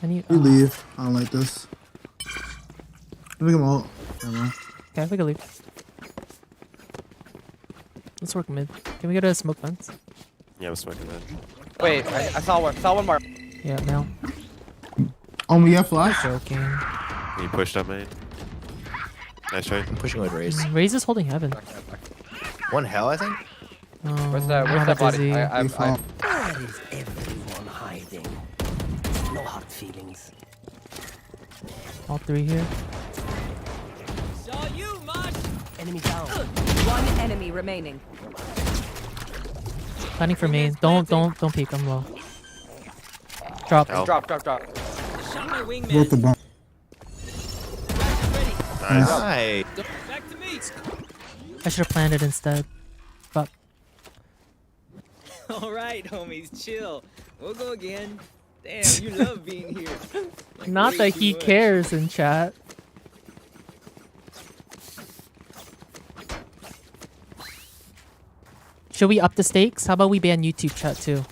I need. We leave. I don't like this. Let me come out. Okay, we can leave. Let's work mid. Can we get a smoke fence? Yeah, I'm smoking that. Wait, I saw one. Saw one more. Yeah, now. Oh, we have flash? Joking. He pushed up main. Nice try. I'm pushing with Raze. Raze is holding heaven. One hell, I think. Oh, Where's that? I Where's have that a body? dizzy. Where is everyone hiding? No hard feelings. All 3 here. Saw you, Mosh. Enemy down. One enemy remaining. Planning for main. Don't peek. I'm low. Drop. Drop. Shot my wingman. Both the bomb. Nice. Back to me. I should have planned it instead. But All right, homies, chill. We'll go again. Damn, you love being here. Like, Not way that too he much. cares in chat. Should we up the stakes? How about we ban YouTube chat too?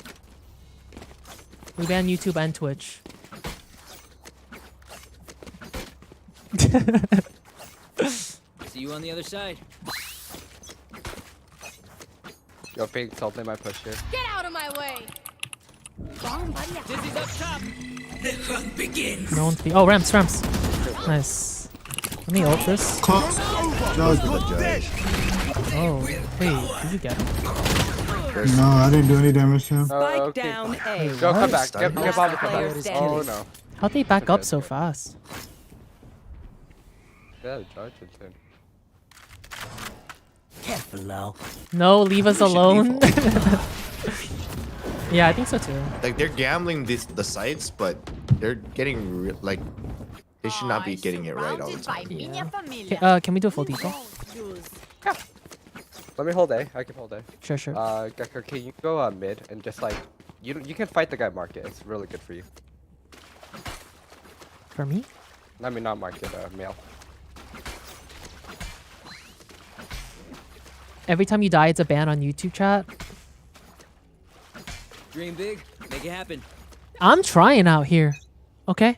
We ban YouTube and Twitch. See you on the other side. Yo, Pink, salting my push here. Get out of my way! Dizzy's up top. The hunt begins. No one's oh, Ramps. Nice. Let me ult this. Oh, wait, did you get him? No, I didn't do any damage to him. Spike down A. Go, come What? back. Get Bob to come back. Oh, no. How'd they back up so fast? Yeah, Josh should soon. Careful now. No, leave us We should alone. default. Yeah, I think so too. Like they're gambling the sites, but they're getting like they should not be getting it right all the time. Okay, can we do a full default? Let me hold A. I can hold A. Sure. Gekko, can you go mid and just like you can fight the guy market. It's really good for you. For me? I mean not market, male. Every time you die, it's a ban on YouTube chat. Dream big, make it happen. I'm trying out here. Okay?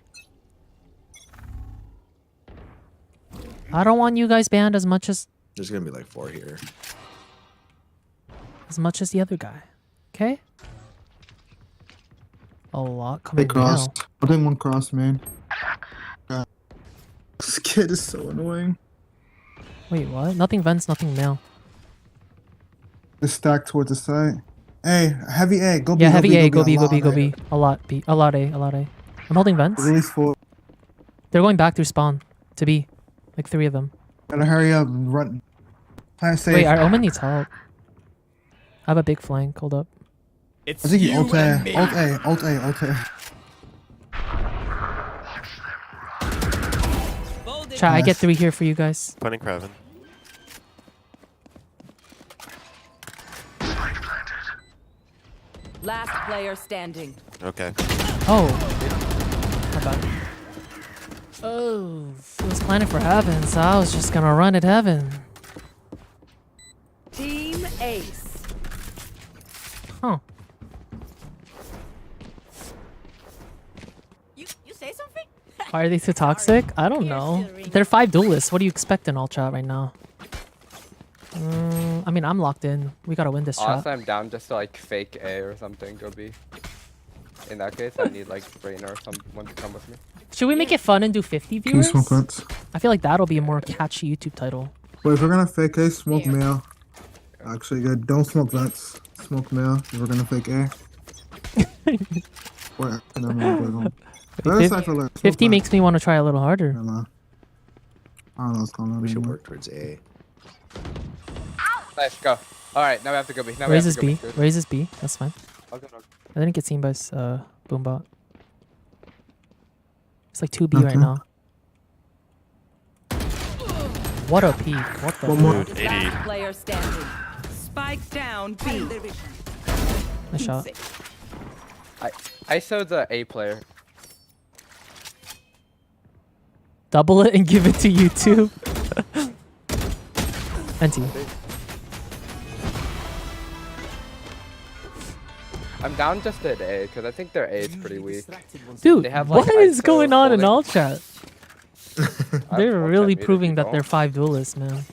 I don't want you guys banned as much as There's gonna be like 4 here. the other guy. Okay? A lot coming They crossed. now. I think one crossed, man. God. This kid is so annoying. Wait, what? Nothing vents, nothing male. It's stacked towards the side. Hey, heavy A. Go B. Yeah, go heavy B, A, go B, go B. A lot B. A lot A. I'm holding vents. Release 4. They're going back through spawn to B. Like 3 of them. Gotta hurry up and run. Plan safe. Wait, our Omen needs help. I have a big flank. Hold up. I think he ult A. Ult A. Chat, I get 3 here for you guys. Planning Kraven. Last player standing. Okay. Oh. My bad. Oh. It was planning for heaven, so I was just gonna run at heaven. Team Ace. Huh. You say something? Why are they so toxic? I don't know. They're 5 duelists. What do you expect in all chat right now? I mean, I'm locked in. We gotta win this chat. Honestly, I'm down just to like fake A or something. Go B. In that case, I need like Brainer or someone to come with me. Should we make it fun and do 50 Can you viewers? smoke vents? I feel like that'll be a more catchy YouTube title. Wait, if we're gonna fake A, smoke male. Actually, good. Don't smoke vents. Smoke male. If we're gonna fake A. Wait, no, no. 50 makes me want to try a little harder. I don't know what's going on. We should work towards A. Nice, go. Alright, now we have to go B. Now Raises we B. have to go B. Raises B. That's fine. Okay. I didn't get seen by Boombot. It's like 2B right now. What a peek. What the Dude, 80. Last player standing. Spike down B. Nice shot. I saw the A player. Double it and give it to YouTube. NT. I'm down just at A because I think their A is pretty weak. Dude, They have, what like, is ISO going on in holding. all chat? They're really proving that they're 5 duelists, man.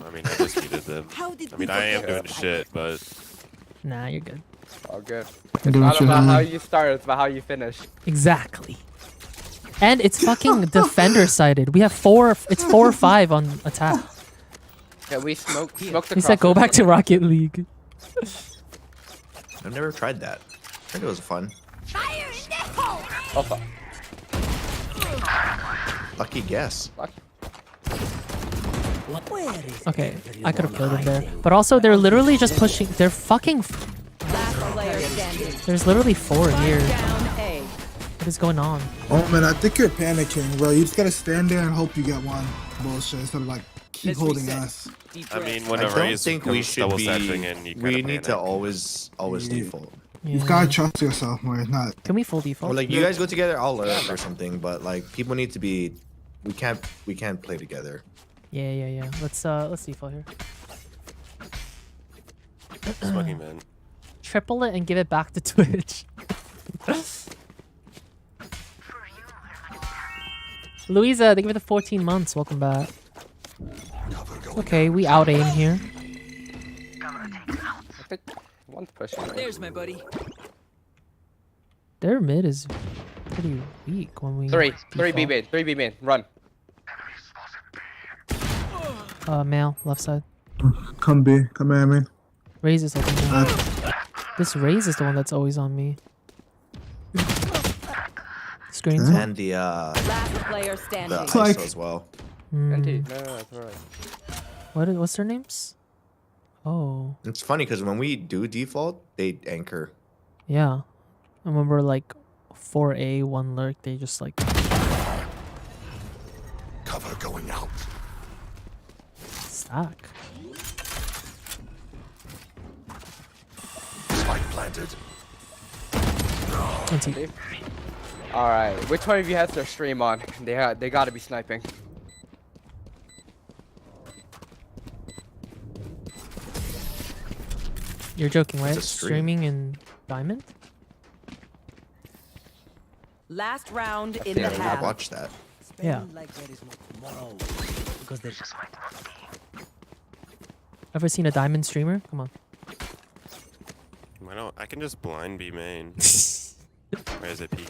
I mean, I just muted them. I mean, I am doing shit, but Nah, you're good. All good. Do It's what not you about want. how you start, it's about how you finish. Exactly. And it's fucking defender sided. We have 4. It's 4 or 5 on attack. Yeah, we smoked the He said go back to Rocket League. I've never tried that. I think it was fun. Oh, fuck. Lucky guess. Okay, I could have killed him there. But also, they're literally just pushing. They're fucking. Last player standing. There's literally 4 here. Down A. What is going on? Oh man, I think you're panicking, bro. You just gotta stand there and hope you get one. Bullshit. Instead of like keep Let's holding reset. us. Deep I breath. mean, when I a don't raise think we comes should double be. satching in, you We kinda need to panic. always Yeah. default. You gotta trust yourself more. Not. Can we full Or default? like you guys go together, I'll learn or something. But like people need to be. We can't play together. Yeah. Let's default here. Smoking man. Triple it and give it back to Twitch. Louisa, thank you for the 14 months. Welcome back. Okay, we out aim here. I think one's pushing. Right? There's my buddy. Their mid is pretty weak when we. Three B default. main, 3 B main, run. Male, left side. Come B. Come at me. Raze is open now. This Raze is the one that's always on me. Screens. And the Last player standing. ISO like- as well. NT, no, that's alright. What's their names? Oh, It's funny because when we do default, they anchor. yeah. And when we're like 4A, 1 lurk, they just like. Cover going out. Stack. Spike planted. NT. Alright, which one of you has their stream on? They gotta be sniping. You're joking, right? a stream. Streaming in Diamond? Last round in Yeah, the I half. watched that. Yeah. Like there is no tomorrow. Because there's just Ever seen a Diamond streamer? Come on. Why don't I can just blind B main. Where is it peak?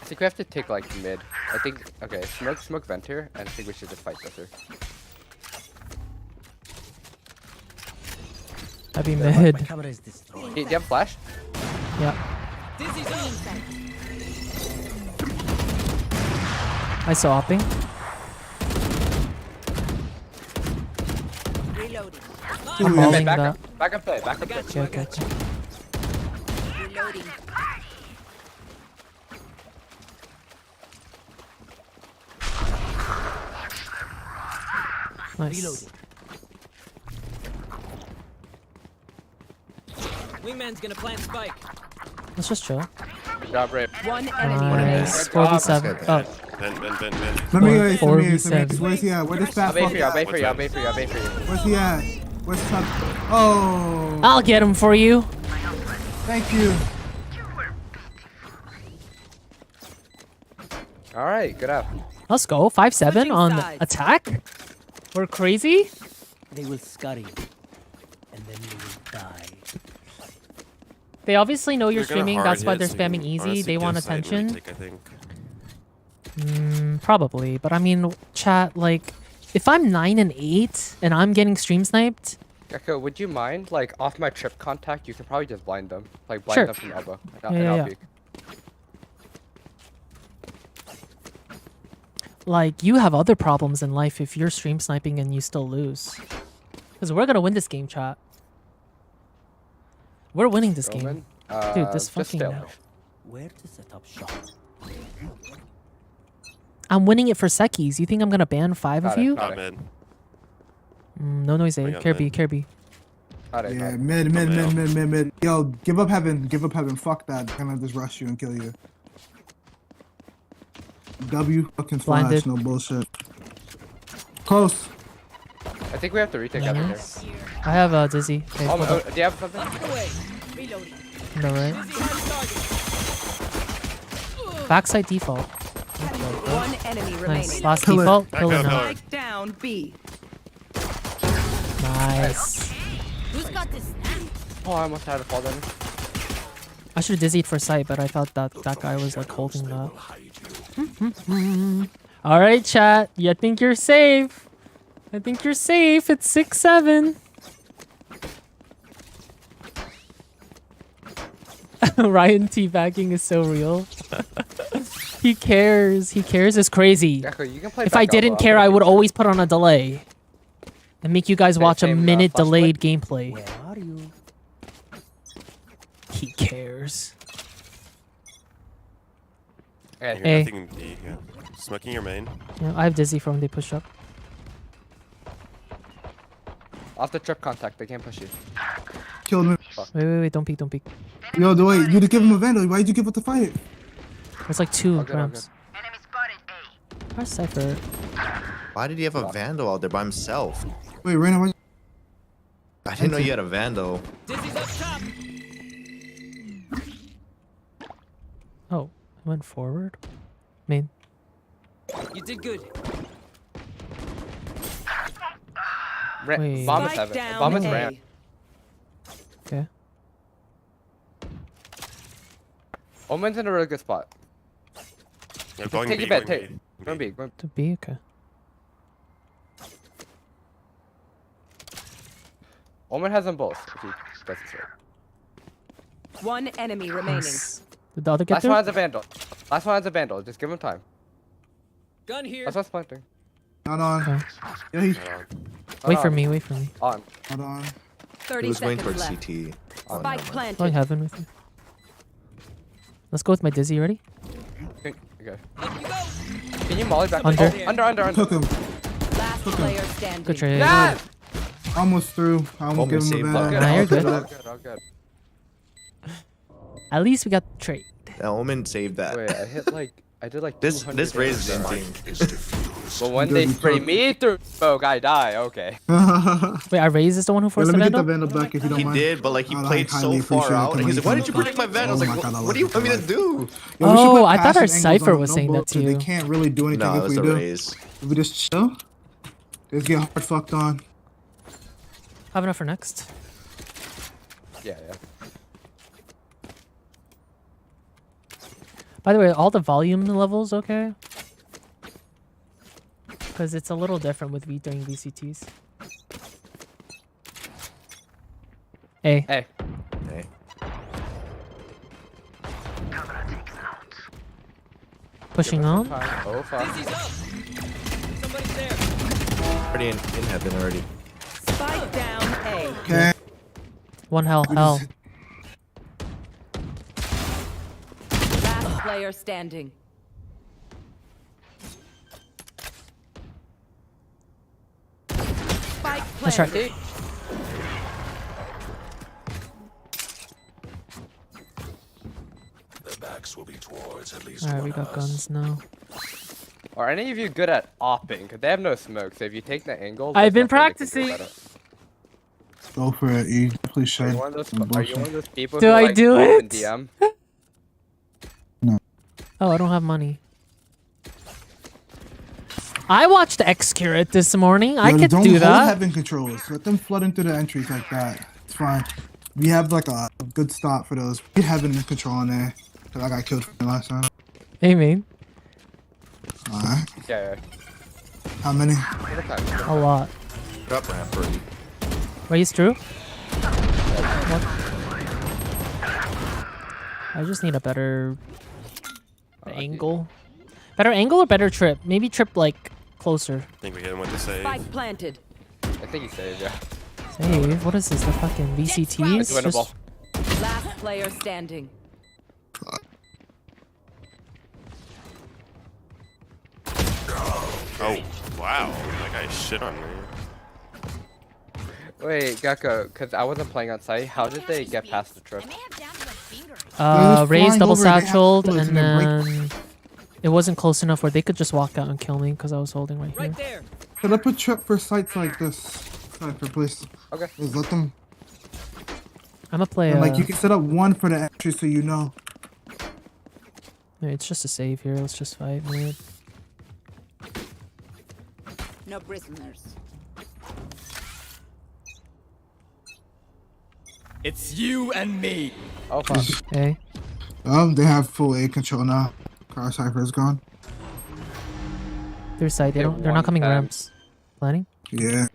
I think we have to take like mid. I think okay, smoke vent here, and I think we should just fight this here. Heavy mid. my camera is destroyed. Do you have flash? Yeah. This is on. I saw opping. Reloading. I'm Okay, mauling back that. up, back up play, back up play. Okay. Reloading. Nice. Reloading. Wingman's gonna plant spike. Let's just chill. Good job, Rape. One enemy remaining. Nice. Good job. 4v7. Oh, Vent. Let me wait. Four Let me v wait. seven. Where's he at? Where this I'll fat bait fuck for you, I'll at? bait for you, I'll bait for you, I'll bait for you. Where's he at? Where's Chuck? Oh, I'll get him for you. thank you. Alright, good up. Let's go. 5-7 Switching on sides. attack. We're crazy. They will scurry. And then you will die. They obviously know you're They're gonna streaming. hard That's why hit, they're so you spamming can easy. honestly They want give side attention. retake, I think. Probably. But I mean, chat, like, if I'm 9 and 8 and I'm getting stream sniped, Gecko, would you mind, like, off my trip contact, you can probably just blind them. Like, blind Sure. them from elbow. Yeah. Peek. like, you have other problems in life if you're stream sniping and you still lose. Because we're going to win this game, chat. We're winning this game. Dude, this just fucking... fail. Where to set up shop? I'm winning it for Sekis. You think I'm going to ban 5 of Got it, you? got Not mid. No noise, Bring A. up Care B, mid. Care B. Yeah, mid. Yo, give up heaven. Fuck that. They're gonna just rush you and kill you. W fucking flash, Blinded. no bullshit. Close. I think we have to retake out here. Nice. I have Dizzy. Okay, Oh, hold oh, up. do you have something? Reloading. No, right? Backside default. One enemy remaining. Nice. Last Pillar. default. Back Pillar up, now. pillar. Spike down B. Nice. Who's got this? Oh, I almost had a fall damage. I should have dizzied for sight, but I thought that that guy was like holding that. All right, chat. You think you're safe? I think you're safe. It's 6-7. Ryan teabagging is so real. He cares. He cares. It's crazy. Gecko, you can play If back I didn't elbow. care, I would always put on a delay and make you guys watch a same, minute flash delayed gameplay. Where are you? He cares. You're A. nothing D, yeah. Smoking your main. Yeah, I have Dizzy from they push up. Off the trip contact, they can't push you. Killed me. Wait, don't peek, don't peek. Yo, wait, you did give him a vandal. Why did you give up the fight? It's like 2 All good, all grams. Where's Cypher? Why did he have a vandal out there by himself? Wait, Reyna, why? I didn't know you had a vandal. Dizzy's up top. Oh, I went forward? Main. You did good. Wait. Bomb is Spike heaven. down Bomb is A. ramp. Okay. Omen's in a really good spot. Yeah, going Take B, your bet. going Take. B. Go B. Go To B, okay. Omen has them both. If he gets this right. One enemy remaining. Nice. Did the other get Last there? one has a vandal. Last one has a vandal. Just give him time. Gun here. Last one's planting. Not on. Okay. Yeah, he. Wait for me, wait for me. On. Not on. 30 He was going seconds towards left. CT. Oh, Spike never mind. planted. Going heaven with you. Let's go with my Dizzy, ready? Okay. Can you molly back? Under. Oh, under. Took him. Last player standing. Good trade. Yeah! Almost through. I almost gave him a saved vandal. that. Nah, you're good. All good. At least we got the trade. Yeah, Omen saved that. Wait, I did like This 200 raises damage. instinct. But when they spray me through smoke, I die. Okay. Wait, our Raze is the one who Yeah, forced let the me get the vandal? vandal back if you don't He mind. did, but like he I played so highly far appreciate out, the and he's way like, "Why you did you come protect my vandal?" I was Oh my like, God, I "What do you love want me it. to do?" Yo, we should Oh, put I thought our passing angles Cypher on was them saying that both, so They too. can't really do anything No, if it was we a do. raise. If we just chill, just get hard fucked on. Have enough for next. Yeah. By the way, all the volume levels okay? Because it's a little different with doing VCTs. A. Hey. Pushing on. Oh fuck. Dizzy's up. Somebody's there. Already in heaven already. Spike down A. Okay. One hell. Last player standing. Spike Let's try. planted. Alright, we got guns now. Are any of you good at opping? Because they have no smoke, so if you take the angle... I've there's been nothing you can do practicing. about it. Go for it, E. Please Are should. you one of those people Do who I like do open it? DM? Oh, I don't have money. I watched X-Curate this morning. I Yo, could don't do hold that. heaven controls. Let them flood into the entries like that. It's fine. We have like a good stop for those. We have heaven control in there. Cause I got killed from the last time. Hey, man. Alright. Yeah. How many? A lot. Drop ramp for you. Raise through? What? I just need a better angle. Better angle or better trip? Maybe trip like closer. I think we hit him with the save. Spike planted. I think he saved, yeah. Save? What is this? The fucking VCTs? It's winnable. Last player standing. Oh, wow. That guy shit on me. Wait, Gecko, because I wasn't playing on site, how did they get past the trip? Raise flying double over, they have satcheled, bullets and and they're then it wasn't close enough where they could just walk out and kill me because I was holding right here. there. Could I put trap for sites like this? Sniper, please. Okay. Just let them. I'm gonna play. And, like you can set up one for the entry so you know. Yeah, it's just a save here. Let's just fight, man. No prisoners. It's you and me. Oh fuck. Hey. They have full A control now. Car Cypher is gone. Their side. They're not coming ramps. Planning? Yeah.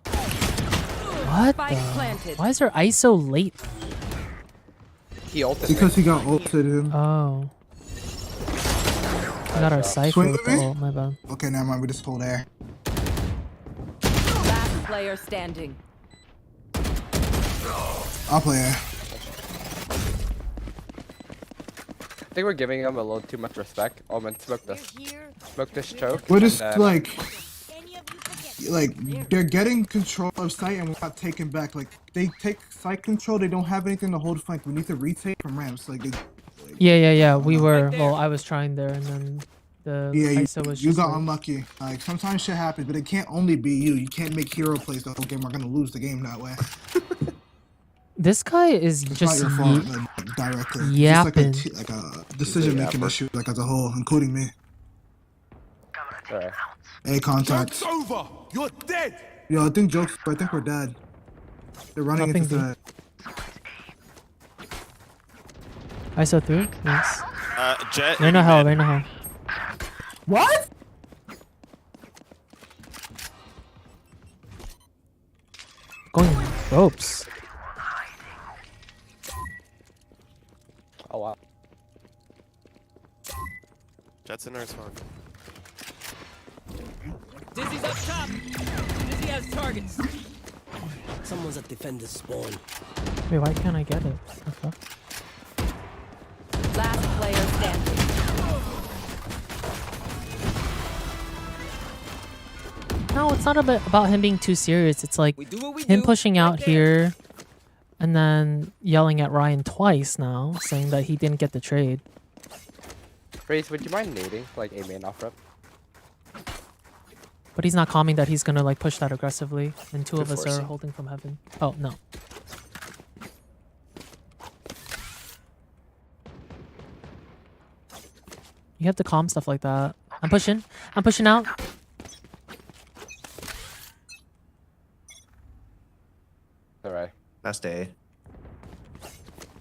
What? Spike the- planted. Why is their ISO late? He ulted Because he got ulted him. Oh. I got our Cypher Swing with with me? the ult, my bad. Okay, never mind. We just hold there. Last player standing. I'll play A. I think we're giving him a little too much respect. Omen, smoke this. Smoke this choke. We're just and then- like they're getting control of site and we're not taking back. Like they take site control, they don't have anything to hold flank. We need to retake from ramps. Like Yeah. We were. Well, I was trying there, and then the ISO was you just got like, unlucky. Like sometimes shit happens, but it can't only be you. You can't make hero plays the whole game. We're gonna lose the game that way. This guy is It's just not your fault like, directly. yapping. It's just like a decision making issue, like as a whole, including me. Alright. A contact. Joke's over! You're dead! Yo, I think we're dead. They're running Nothing into the. ISO through. Nice. Jet. They're in a hell. They're in a hell. What? Going ropes. Oh wow. Jet's in our spawn. Dizzy's up top. Dizzy has targets. Someone's at defender's spawn. Wait, why can't I get it? Okay. Last player standing. No, it's not about him being too serious. It's like him pushing out here and then yelling at Ryan twice now, saying that he didn't get the trade. Raze, would you mind nading like a main off rep? But he's not calming that he's gonna like push that aggressively, and two Good of us are forcing. holding from heaven. Oh no. You have to calm stuff like that. I'm pushing out. Alright. That's the A.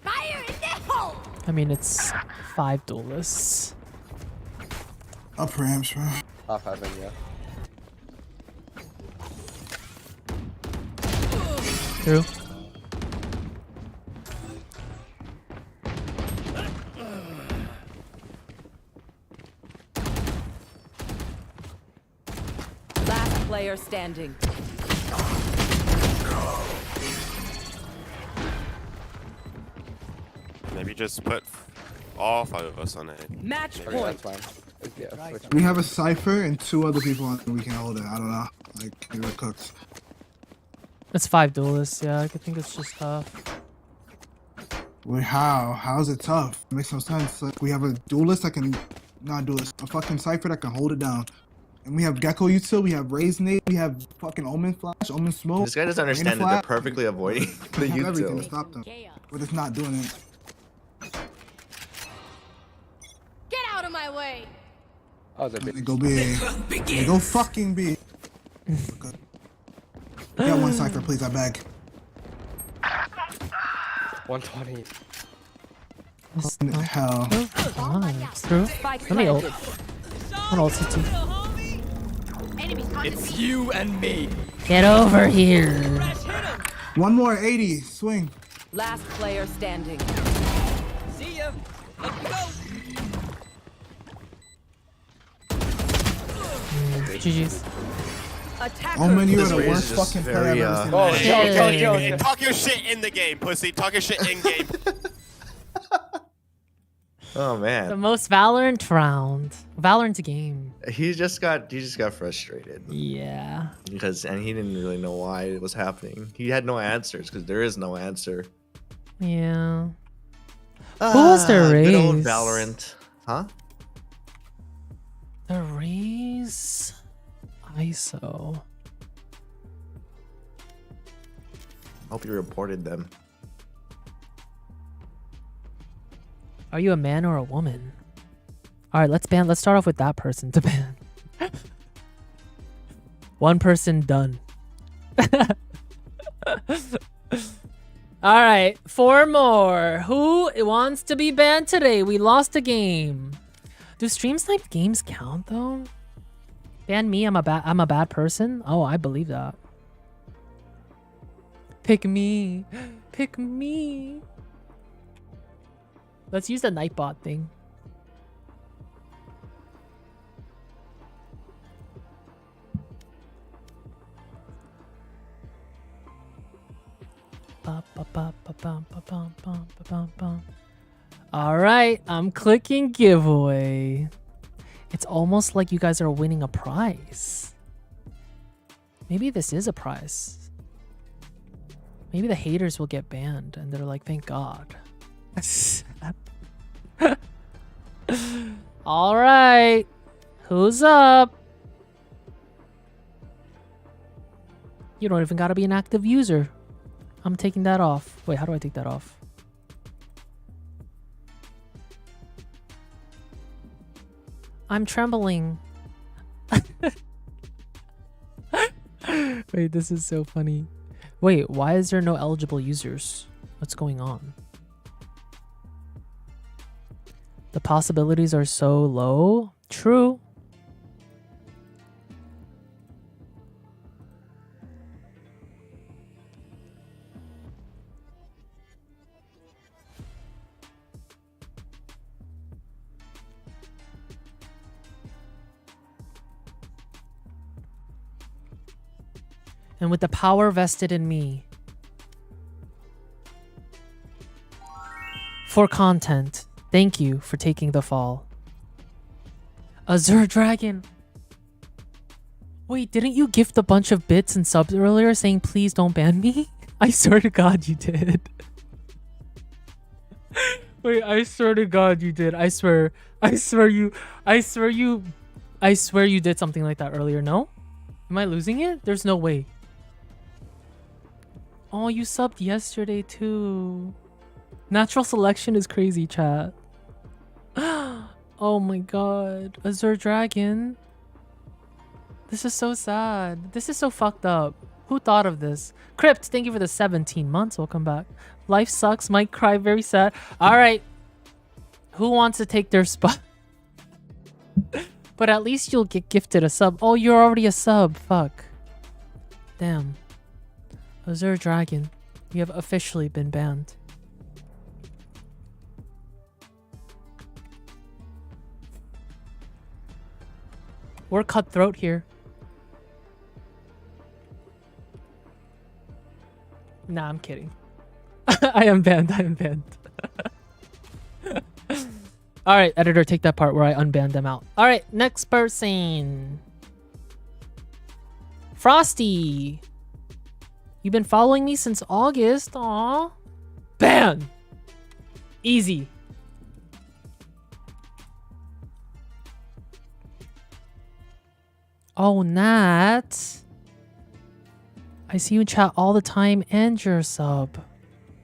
Fire in the hole! I mean, it's 5 duelists. Up ramps, bro. Off heaven, yeah. Through. Last player standing. Maybe just put all 5 of us on A. Match Maybe point. That's fine. Yeah, switch. We have a cipher and 2 other people on we can hold it. I don't know. Like we were cooked. It's 5 duelists. Yeah, I think it's just tough. Wait, how? How's it tough? It makes no sense. Like we have a duelist that can, not duelist, a fucking cipher that can hold it down. And we have Gecko util, we have Raze nade, we have fucking Omen flash, Omen smoke. This guy doesn't Rain understand that flash. they're perfectly avoiding the We have everything to util. stop them, but it's not doing it. Get out of my way! Oh, they're They go B. They go fucking B. Get 1 cipher, please. I beg. 120. Hell. It's through. Let me ult. I'm ult CT. It's you and me. Get over here. 1 more 80. Swing. Last player standing. See ya. Let's go. GG's. Omen, you are the This worst is just fucking player very, I've ever seen. Hey. Talk your shit in the game, pussy. Talk your shit in game. Oh The man, most Valorant round. Valorant game. he just got frustrated Yeah. and he didn't really know why it was happening. He had no answers because there is no answer. Yeah. Who was the Good old Raze? Valorant, huh? The Raze ISO. Hope you reported them. Are you a man or a woman? All right, let's ban. Let's start off with that person to ban. 1 person done. All right, 4 more. Who wants to be banned today? We lost a game. Do stream snipe games count though? Ban me. I'm a bad person. Oh, I believe that. Pick me. Pick me. Let's use the Nightbot thing. All right, I'm clicking giveaway. It's almost like you guys are winning a prize. Maybe this is a prize. Maybe the haters will get banned and they're like, thank God. All right, who's up? You don't even gotta be an active user. I'm taking that off. Wait, how do I take that off? I'm trembling. Wait, this is so funny. Wait, why is there no eligible users? What's going on? The possibilities are so low. True. And with the power vested in me for content, thank you for taking the fall. Azure Dragon. Wait, didn't you gift a bunch of bits and subs earlier saying please don't ban me? I swear to God you did. Wait, I swear to God you did. I swear you did something like that earlier. No? Am I losing it? There's no way. Oh, you subbed yesterday too. Natural selection is crazy, chat. Oh my God. Azure Dragon. This is so sad. This is so fucked up. Who thought of this? Crypt, thank you for the 17 months. Welcome back. Life sucks. Might cry. Very sad. All right. Who wants to take their spot? But at least you'll get gifted a sub. Oh, you're already a sub. Fuck. Damn. Azure Dragon, you have officially been banned. We're cutthroat here. Nah, I'm kidding. I am banned. I am banned. Alright, editor, take that part where I unbanned them out. Alright, next person. Frosty. You've been following me since August. Aww. Ban! Easy. Oh, Nat. I see you in chat all the time and you're a sub.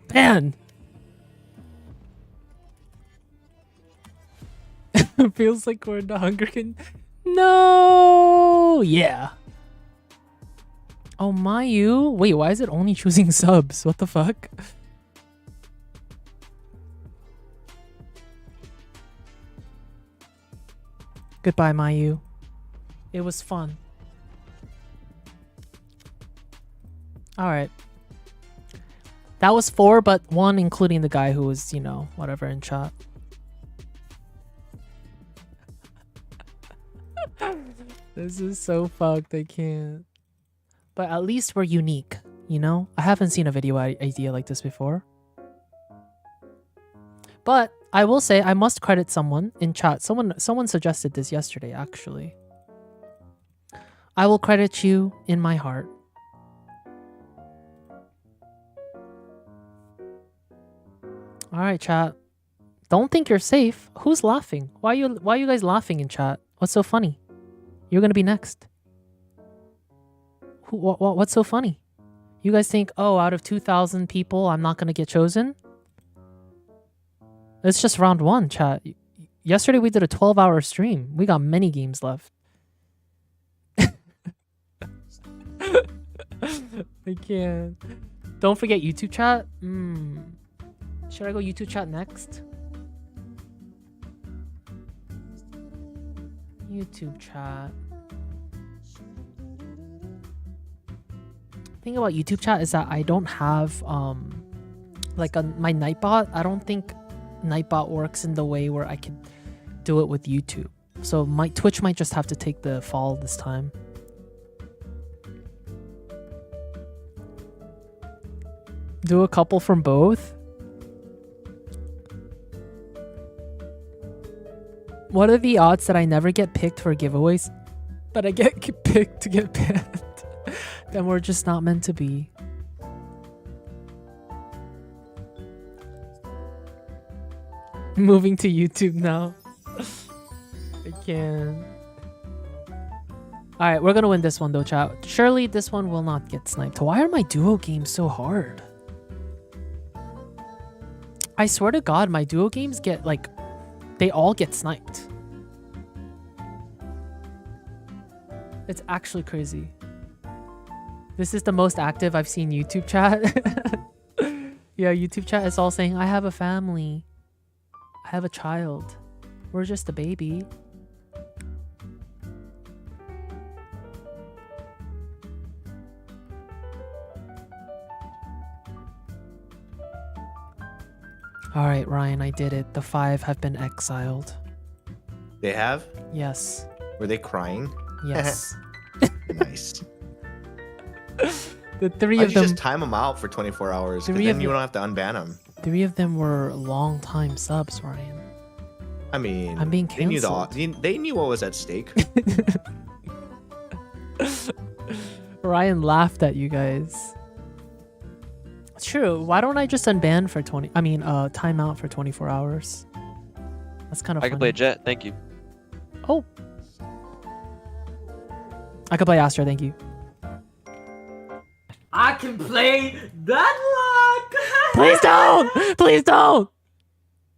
Ban! Feels like we're in the Hunger Games. No! Yeah. Oh, Mayu. Wait, why is it only choosing subs? What the fuck? Goodbye, Mayu. It was fun. Alright. That was 4, but 1 including the guy who was, you know, whatever in chat. This is so fucked, I can't. But at least we're unique, you know? I haven't seen a video idea like this before. But I will say I must credit someone in chat. Someone suggested this yesterday, actually. I will credit you in my heart. Alright, chat. Don't think you're safe. Who's laughing? Why are you guys laughing in chat? What's so funny? You're gonna be next. What's so funny? You guys think, oh, out of 2,000 people, I'm not gonna get chosen? It's just round 1, chat. Yesterday we did a 12-hour stream. We got many games left. I can't. Don't forget YouTube chat. Should I go YouTube chat next? YouTube chat. Thing about YouTube chat is that I don't have like my Nightbot. I don't think Nightbot works in the way where I could do it with YouTube. So my Twitch might just have to take the fall this time. Do a couple from both. What are the odds that I never get picked for giveaways, but I get picked to get banned? Then we're just not meant to be. Moving to YouTube now. I can't. Alright, we're gonna win this one though, chat. Surely this one will not get sniped. Why are my duo games so hard? I swear to God, my duo games get like... They all get sniped. It's actually crazy. This is the most active I've seen YouTube chat. Yeah, YouTube chat is all saying, I have a family. I have a child. We're just a baby. Alright, Ryan, I did it. The 5 have been exiled. They have? Yes. Were they crying? Yes. Nice. The 3 Why'd of you them... just time them out for 24 hours? 'Cause 3 then of you them- don't have to unban them. 3 of them were long-time subs, Ryan. I mean, I'm being they knew, cancelled. they knew what was at stake. Ryan laughed at you guys. It's true. Why don't I just unban for 20... I mean, time out for 24 hours? That's kind of I funny. can play Jet, thank you. Oh. I can play Astra, thank you. I can play Deadlock! Please don't! Please don't!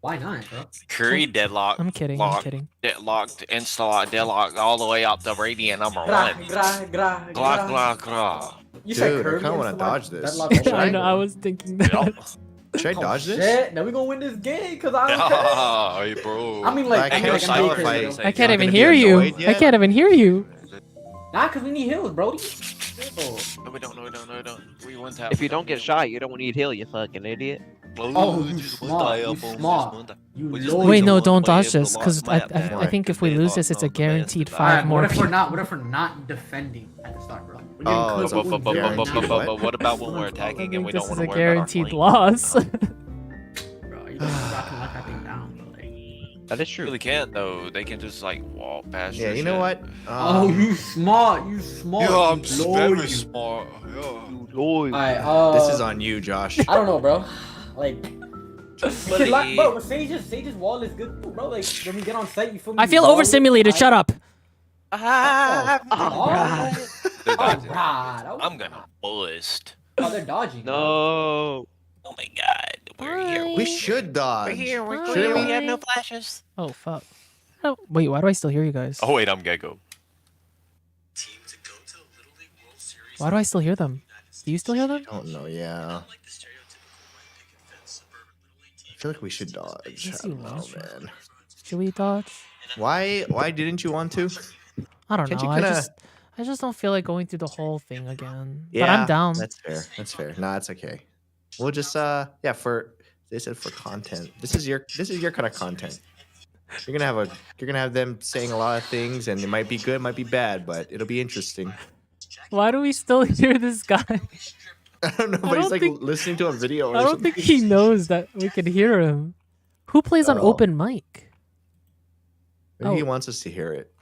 Why not, bro? Curry deadlock. I'm kidding, locked, I'm kidding. Deadlocked, insta-lock, deadlock, all the way up to Radiant number Gra, 1. gra. You Dude, said I Kirby kind of and want to stuff? dodge this. Deadlock Should I know, I was thinking that. Should I dodge this? Shit, now we gonna win this game, cause I Oh, hey, bro. I mean, like, I can't tell if I can't even hear you. I can't even hear you. Nah, cause we need heals, Brody. No, we don't. We want to If you don't get shot, you don't need heal, you fucking idiot. Oh, you smart. You smart. Wait, no, don't dodge this, because I think if we lose this, it's a guaranteed 5 more. What if we're not defending at the start, bro? We're Oh, getting cooked. But what about when we're attacking and we don't This want is to a worry about our guaranteed flank? loss. Bro, you just rocking like that thing down, bro. That is true. Really can't though. They can just like walk past. Yeah, your you know shit. what? Oh, you smart. You smart. Yeah, I'm you very smart. Yeah. Alright, This is on you, Josh. I don't know, bro. Like, bro, but Sage's wall is good, too, bro. Like, when we get on site, you feel me? I feel overstimulated. Shut up. I'm gonna bust. Oh, they're dodging. No. Oh my god. We're here. We should dodge. We're here. We're Shouldn't clear. we? We have no flashes. Oh, fuck. Oh, wait, why do I still hear you guys? Oh wait, I'm Gecko. Why do I still hear them? Do you still hear them? I don't know, yeah. I feel like we should dodge. Yes, I you don't know, will. man. Should we dodge? Why didn't you want to? I don't Can't know. you I kinda- just don't feel like going through the whole thing again. Yeah, But I'm down. That's fair. That's fair. Nah, it's okay. We'll just yeah, they said for content. This is your kind of content. You're gonna have them saying a lot of things, and it might be good, might be bad, but it'll be interesting. Why do we still hear this guy? I don't know, but he's like listening to a video or I don't something. think he knows that we can hear him. Who plays on Oh. open mic? Maybe he Oh. wants us to hear it.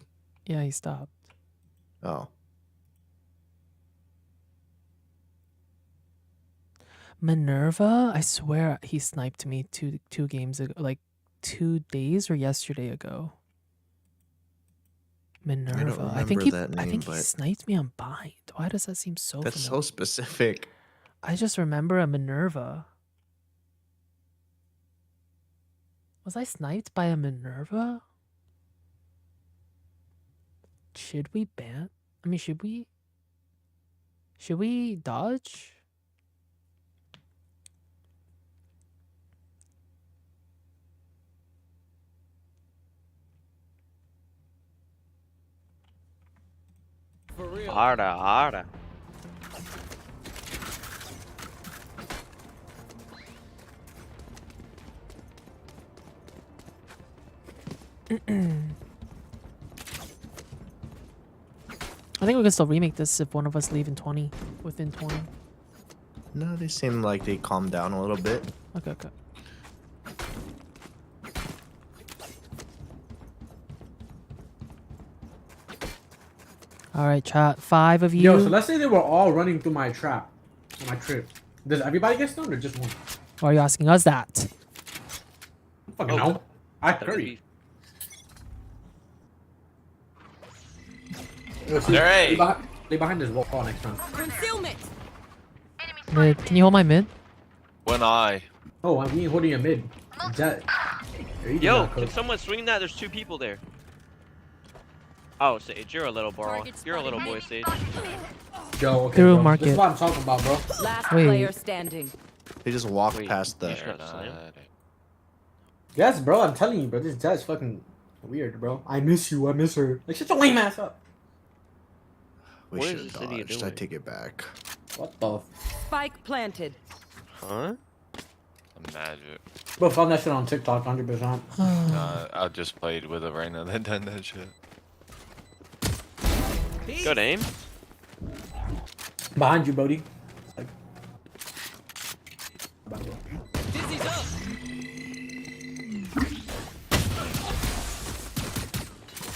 Yeah, he stopped. Oh. Minerva? I swear he sniped me two games ago, like 2 days or yesterday ago. Minerva. I think remember that I name, think he but- sniped me on Bind. Why does that seem so That's familiar? so specific. I just remember a Minerva. Was I sniped by a Minerva? Should we ban? I mean, should we dodge? Harder. I think we can still remake this if one of us leave in 20, within 20. No, they seem like they calmed down a little bit. Okay. All right, chat. 5 of you. Yo, so let's say they were all running through my trap, on my trip. Does everybody get stoned or just one? Why are you asking us that? Fucking no. I hurry. Lay behind this wall next time. Concealment. Mid. Can you hold my mid? One eye. Oh, I'm holding a mid. Jet. Yo, can someone swing that? There's 2 people there. Oh, Sage, you're a little boy. You're a little boy, Sage. Yo, okay, Through bro. market. This is what I'm talking about, bro. Last Wait. player standing. They just walked past the. Yes, bro. I'm telling you, bro. This Jet's fucking weird, bro. I miss you. I miss her. Like, shut your lame ass up. We What should is have this idiot dodged. I doing? take it back. What the? Spike planted. Huh? Magic. Bro, found that shit on TikTok, 100%. Nah, I just played with a Reyna that done that shit. Good aim. Behind you, Bodie. Like... Dizzy's up.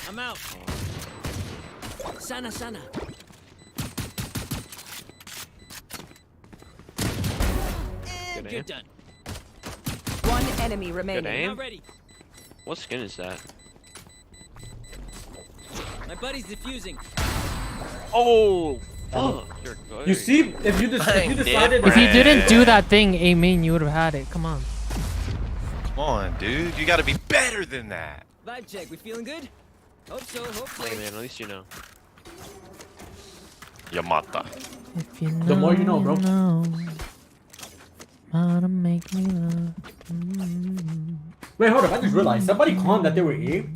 I'm out. Sana, sana. Good Good aim. done. One enemy Good remaining. aim. Now ready. What skin is that? My buddy's defusing. Oh, fuck. You're good. You see, if you decided... If you didn't do that thing, Amin, you would have had it. Come on. Come on, dude. You gotta be better than that. Vibe check. We feeling good? Hope so. Hopefully. Hey, man, at least you know. Yamata. If you know, The more you know, bro. How to make me love. Wait, hold up. I just realized somebody conned that they were A,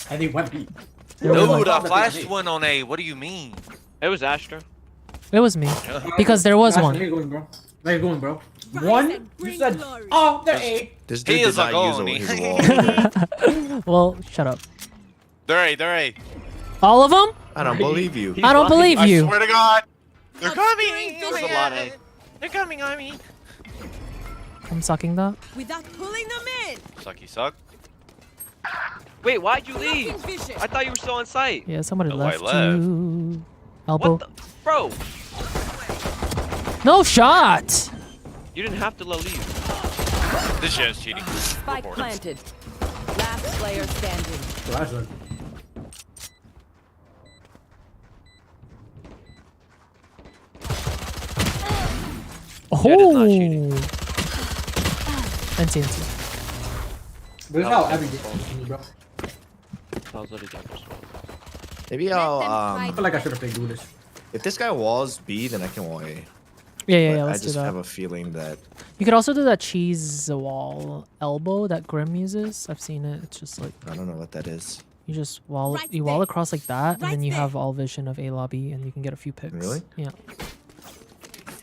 and they went B. Dude, I flashed one on A. What do you mean? It was Astra. It was me. Because there was Where one. you going, bro? Where you going, bro? One? You said, oh, they're A. This He dude is did not like use Oni. his wall. Well, shut up. They're A. They're A. All of them? I don't believe you. I don't believe you. I swear to God. They're coming. There's a lot of. They're coming on me. I'm sucking that. Without pulling them in. Sucky suck. Wait, why'd you leave? Blocking vision. I thought you were still on site. Yeah, somebody Oh, I left left. you. Elbow. What the? Bro, No shot! you didn't have to leave. This shit is cheating. Spike Report it. planted. Last player standing. Last one. Oh! not cheating. NT. But this is how every game is, bro. I was letting Jackers roll. Maybe I'll I feel like I should have played Duelist. If this guy walls B, then I can wall A. Yeah, But let's I do just that. have a feeling that You could also do that cheese wall elbow that Grim uses. I've seen it. It's just like I don't know what that is. you just wall Right you wall there. across like that, and Right then you there. have all vision of A lobby, and you can get a few picks. Really? Yeah.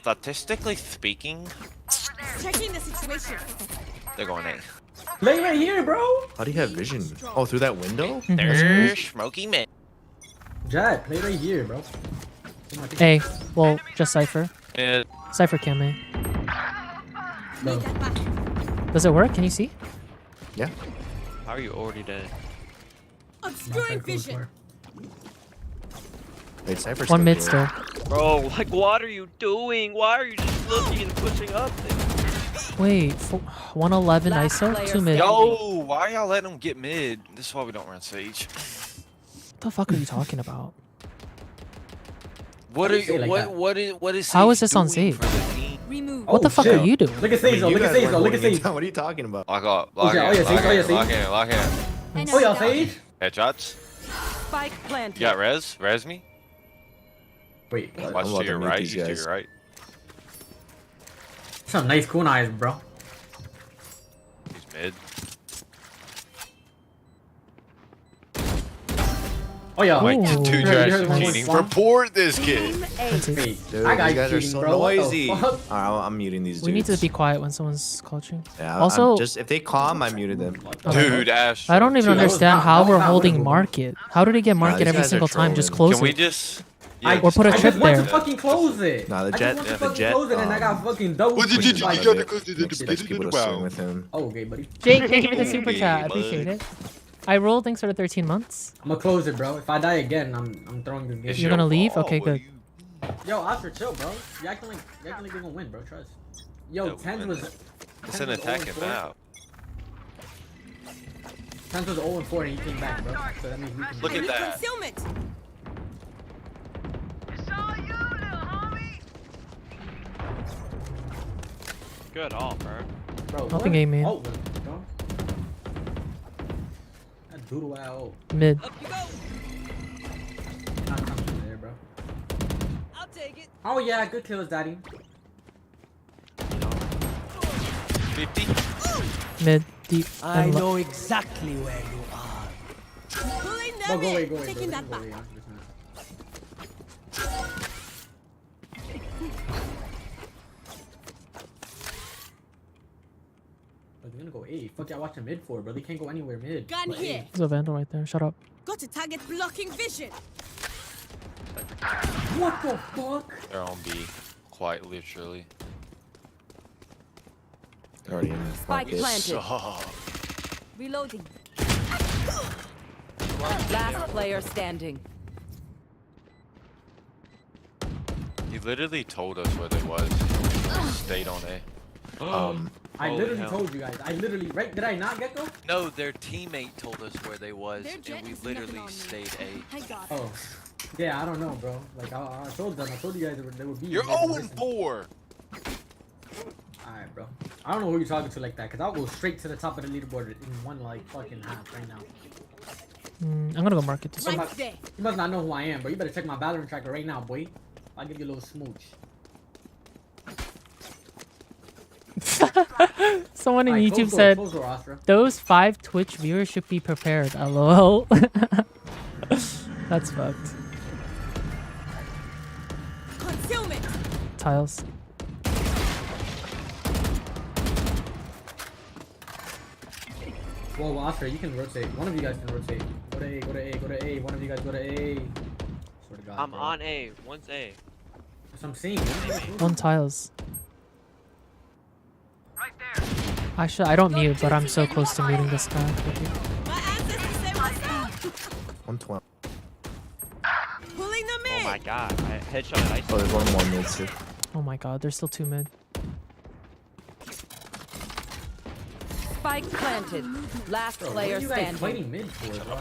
Statistically speaking, Checking the situation. they're going A. Play right here, bro. How do you have vision? Oh, through that window? They're smoky mid. Jet, play right here, bro. A. Well, just Cypher. Yeah. Cypher cam A. Bro. Get back. Does it work? Can you see? Yeah. How are you already dead? Obscuring vision. Wait, Cypher's One still mid here. still. Bro, like, what are you doing? Why are you just looking and pushing up there? Wait, 111 Last ISO, player 2 mid. Yo, why y'all letting them get mid? This is why we don't run Sage. What the fuck are you talking about? What Why do are you say it you? like What is? How is Sage this on doing Sage? for the team? Remove. What the fuck shit. are you doing? Look at Sage, though. Look at Sage, though. Look at Sage. What are you talking about? Lock up. Lock yeah, in. oh, yeah, Sage, Lock oh, yeah, in. Sage. Lock in. Lock in. Oh, yeah, Sage. Headshots. Spike planted. You got res? Res me? Wait, what? Watch about to to your meet right. these You to guys. your right. Some nice cool eyes, bro. He's mid. Oh, yeah. Wait, Ooh. two You jacks heard the one cheating. with Report this kid. Wait, Dude, I got these guys are cheating, so bro. What the noisy. fuck? Alright, I'm muting these dudes. We need to be quiet when someone's coaching. Yeah, Also- I'm just if they calm, I muted them. Dude, Ash. I don't even Dude, that was understand not- how that was we're not holding winnable. market. How do they get market these every guys are single time? Just trolling. close Can we it. just? Or put a I trip just want there. to fucking close it. Nah, the I jet, just want to the fucking jet. close it, and I got fucking double. What did you push do? like You it. got Expects people to swing with him. Oh, okay, buddy. Jake, thank you for the super chat. I appreciate it. I rolled thanks for the 13 months. I'm gonna close it, bro. If I die again, I'm throwing this game. You're gonna leave? Okay, good. Yo, Oscar, chill, bro. You acting like you're gonna win, bro. Trust. Yo, Tens was. It's an attacking map. Tens was 0-4 and he came back, bro. So that means we can. Look at that. Concealment. Good all, bro. Nothing A main. Oh, bro. That doodle out. Mid. Not coming there, bro. I'll take it. Oh yeah, good kills, daddy. 50. Mid. Deep. I and know exactly where you are. Pulling Bro, them go away, in. go away, Taking bro. that Go back. away, yeah. Bro, they're gonna go A. Fuck yeah, watch a mid for, bro. They can't go anywhere mid. Gun Go A. here. There's a vandal right there. Shut up. Got a target blocking vision. What the fuck? They're on B, quite literally. Already in the Spike pocket. planted. Reloading. Last player standing. He literally told us where they was. Stayed on A. I Holy literally hell. told you guys. I literally, right? Did I not get those? No, their teammate told us where they was, Their and jet we is nothing literally on me. stayed A. I got it. Oh. Yeah, I don't know, bro. Like, I told them. I told you guys they would be. You're 0-4. Alright, bro. I don't know who you're talking to like that, because I'll go straight to the top of the leaderboard in one, like, fucking half right now. I'm gonna go market this one. Right there. You must not know who I am, bro. You better check my Valorant tracker right now, boy. I'll give you a little smooch. Someone in Alright, YouTube close door, said, close door, Astra. those 5 Twitch viewers should be prepared. LOL. That's fucked. Concealment. Tiles. Whoa, Astra, you can rotate. One of you guys can rotate. Go to A, go to A, go to A. One of you guys go to A. Swear to God, I'm bro. on A. One's A. That's what I'm saying, man. One tiles. Actually, I don't mute, but I'm so close to muting this guy. My ancestors say what's up. 120. Pulling them Oh in. my god. I headshot at Icebox. Oh, there's one more mid too. Oh my god, there's still 2 mid. Spike planted. Last Bro, what player are you guys standing. fighting mid for, bro?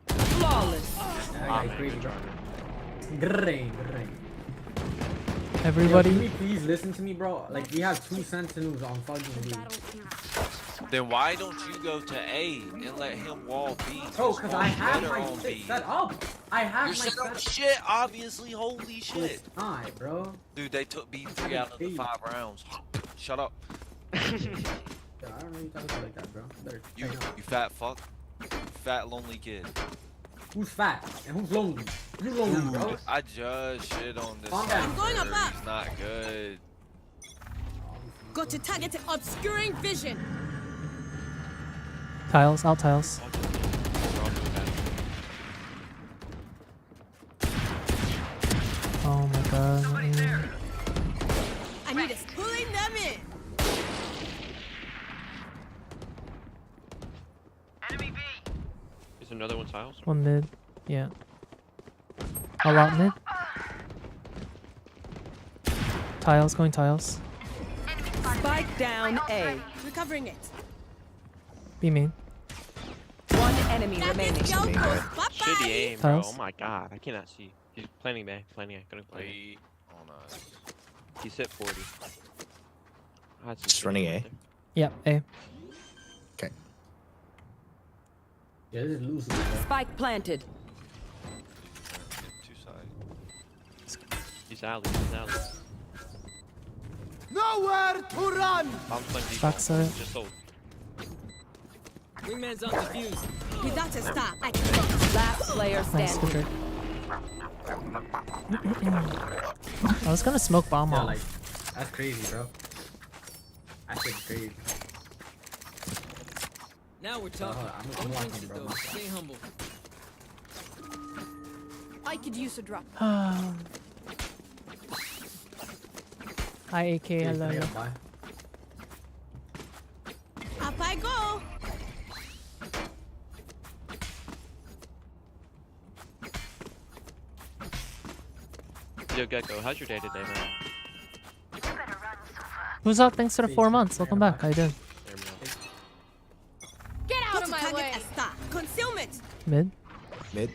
Flawless. That guy's crazy, bro. Great. Everybody. Yo, can you please listen to me, bro? Like, we have 2 Sentinels on fucking B. Then why don't you go to A and let him wall B? Bro, because I have Better my on shit B. set up. I have You're my set up set shit, obviously. Holy shit. Alright, bro. Dude, they took B 3 out of the 5 rounds. Shut up. Yeah, I don't know you talking about like that, bro. Better You tighten up. fat fuck. You fat lonely kid. Who's fat and who's lonely? Who's lonely, bro? I just shit on this. Calm down. I'm going up, server. up. He's not good. Got to target obscuring vision. Tiles, out tiles. Oh my god. I need us pulling them in. Is another one tiles? One mid. Yeah. A lot mid. Tiles, going tiles. Spike down A. Recovering it. B main. One enemy remaining. Shitty aim, bro. Tiles. Oh my god. I cannot see. He's planning B. Planning A. Gonna play. Wait on us. He's hit 40. That's Just running A. Yep, A. Okay. Yeah, this is losing, bro. Spike planted. Two sides. He's alley. He's alley. Nowhere to run. I'm playing default. Backside. Just sold. Wingman's on defuse. Without a star, I can. Last player Nice, good standing. trick. I was gonna smoke bomb Yeah, off. like, that's crazy, bro. That shit's crazy. Now we're talking. I'm Don't watching, jinx it bro. though. Stay humble. I could use a drop. Hi AK, hello. Bye. Up I I go. Yo, Gecko, how's your day today, man? Who's up? Thanks for the 4 months. Welcome back. How you doing? Get out of my way. Concealment. Mid. Mid.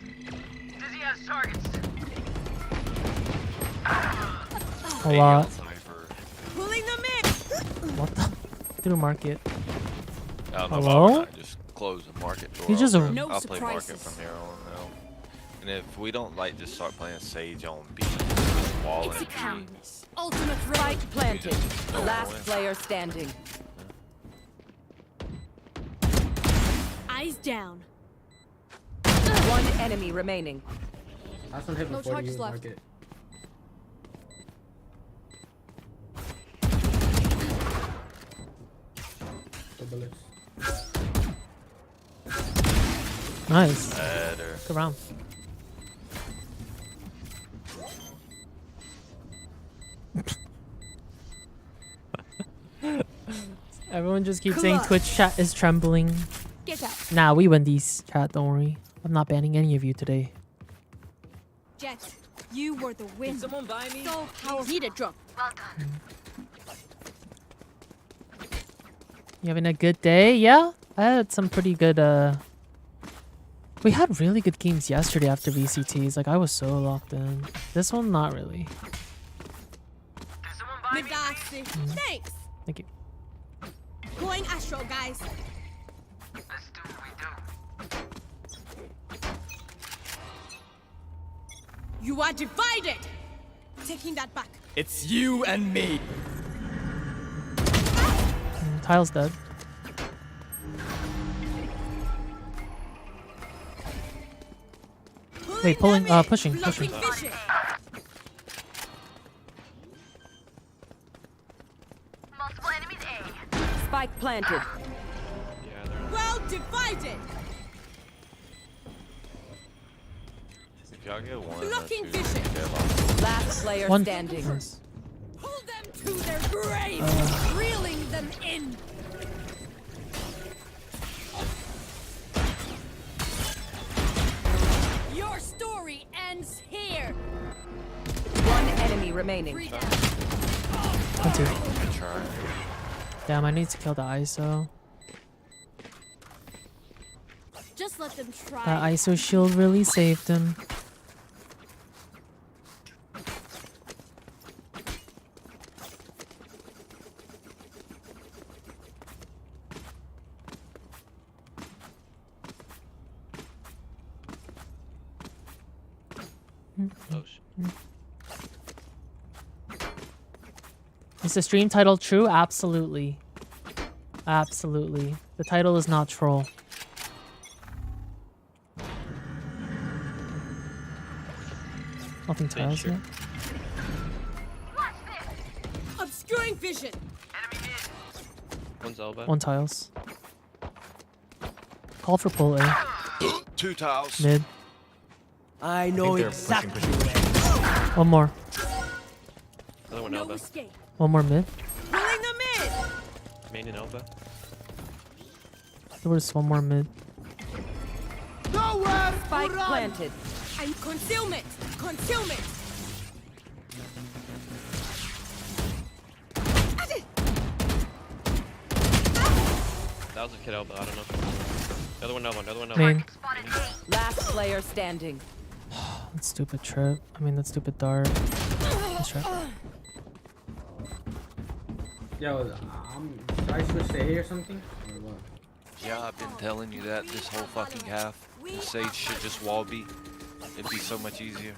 A lot. Pulling them in. What the? Through market. I don't know Hello? if I just close the market door. You just I'll, a- I'll play market from here on out. And if we don't like just start playing Sage on B, wall and B, Ultimate Spike planted. No Last way. player standing. Eyes down. One enemy remaining. Last one hit No before charges you left. market. The bullets. Nice. Better. Good round. Everyone just keeps saying Clutch. Twitch chat is trembling. Get out. Nah, we win these, chat. Don't worry. I'm not banning any of you today. Jet, you were the win. Can someone buy me? So powerful. Need a drop. Well done. You having a good day? Yeah, I had some pretty good. We had really good games yesterday after VCTs. Like I was so locked in. This one, not really. Midasi. Thanks. Thank you. Going astral, guys. You are divided. Taking that back. It's you and me. Tile's dead. Wait, pulling, pushing. Blocking vision. Multiple enemies A. Spike planted. Well divided. If y'all get one, Blocking that's vision. usually Last player One. standing. Nice. Pull them to their graves. Reeling them in. Your story ends here. One enemy remaining. One, two. Good try. Damn, I need to kill the ISO. Just let them try. That ISO shield really saved him. Is the stream title true? Absolutely. Absolutely. The title is not troll. Nothing tiles yet. Obscuring vision. One's elbow. One tiles. Call for pull A. 2 tiles. Mid. I know exactly. One more. Another one No elbow. escape. One more mid. Pulling them in. Main and elbow. There was one more mid. Nowhere Spike planted. I'm concealment. Concealment. That was a kid elbow. I don't know. Another one elbow. Another one elbow. Main. Last player standing. That stupid trip. I mean, that stupid dart. Nice trap. Yo, should I switch to A or something? Or what? Yeah, I've been telling you that this whole fucking half. The Sage should just wall B. It'd be so much easier.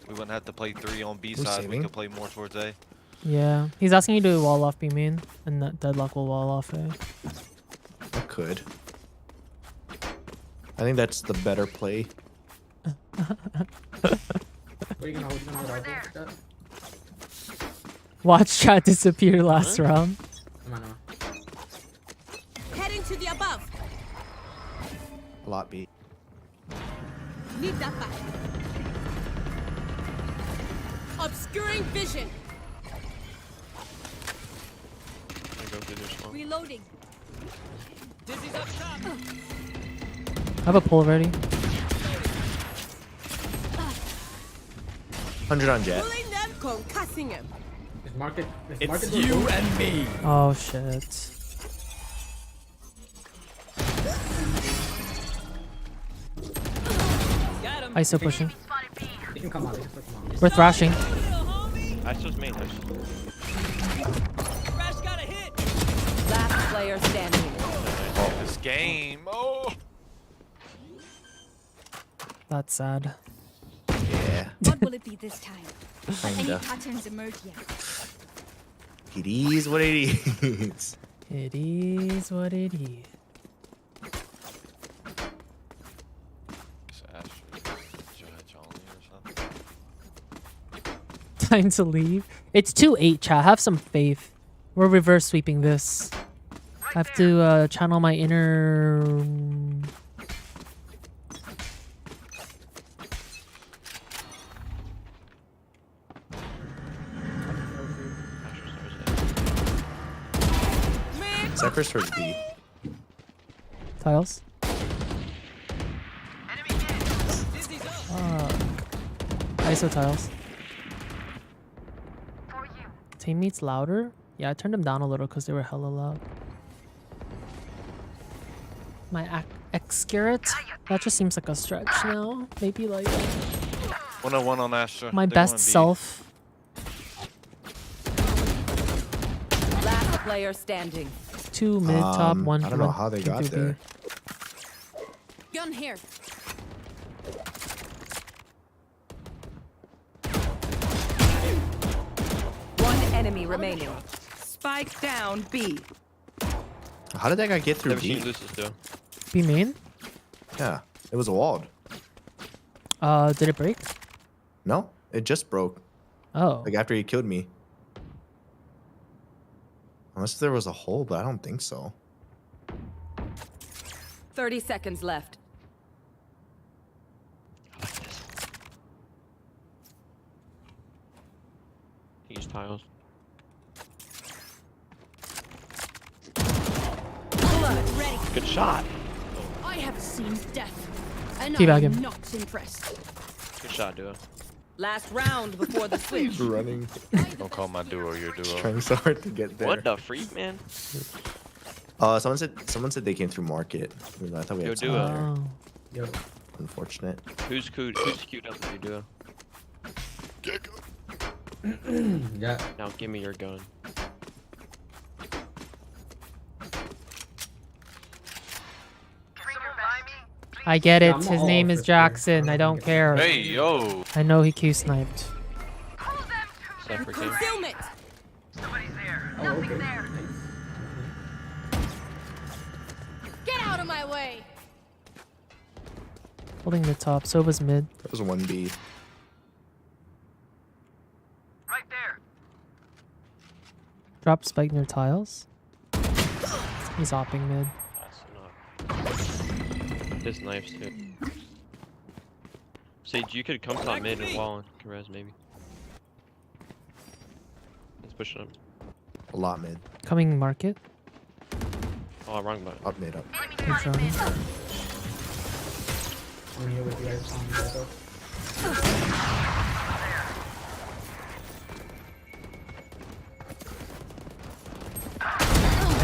We wouldn't have to play 3 on B Who's side. We saving? could play more towards A. Yeah. He's asking you to wall off B main, and that Deadlock will wall off A. I could. I think that's the better play. What are you gonna hold on with that? Watch chat disappear last round. Come on, come on. Heading to the above. A lot B. Need that back. Obscuring vision. I'm gonna go through this one. Reloading. I have a pull ready. 100 on Jet. Pulling them, concussing him. It's you and me. Oh shit. ISO pushing. They can come out. They can come out. We're thrashing. ISO's main. Last player standing. This game. Oh. That's sad. Yeah. What will it be this time? Have any Kinda. patterns emerged yet? It is what it is. It is what it is. Time to leave. It's 2-8, chat. Have some faith. We're reverse sweeping this. I have to channel my inner. Cypher's towards B. Tiles. ISO tiles. Teammates louder? Yeah, I turned them down a little because they were hella loud. My X-Garrett? That just seems like a stretch now. Maybe like 101 on Astra. my They best wanna be- self. Last player standing. 2 mid, top, 1. I don't know how they got there. Gun here. One enemy remaining. Spike down B. How did that guy get through Never seen B? Lucis do. B main? Yeah, it was walled. Did it break? No, it just broke. Oh. Like after he killed me. Unless there was a hole, but I don't think so. 30 seconds left. Use tiles. Ready. Good shot. I have seen death, and Teabag I'm him. not impressed. Good shot, duo. Last round before the switch. He's running. Don't call my duo your duo. Trying so hard to get there. What the freak, man? Someone said they came through market. I thought we Yo, had duo. someone there. Yo. Unfortunate. Who's queued up with your duo? Yeah. Now give me your gun. I get it. I'm His all name for is this Jackson. I don't care. Hey, yo. I know he Q sniped. Cypher team. Concealment. Oh, okay. Get out of my way. Holding the top. Soba's mid. That was 1B. Drop spike near tiles. He's hopping mid. This knife's too. Sage, you could come top mid and wall and res maybe. Let's push it up. A lot mid. Coming market. Oh, wrong button. Up mid up. Good job. I'm here with you guys on Zeta.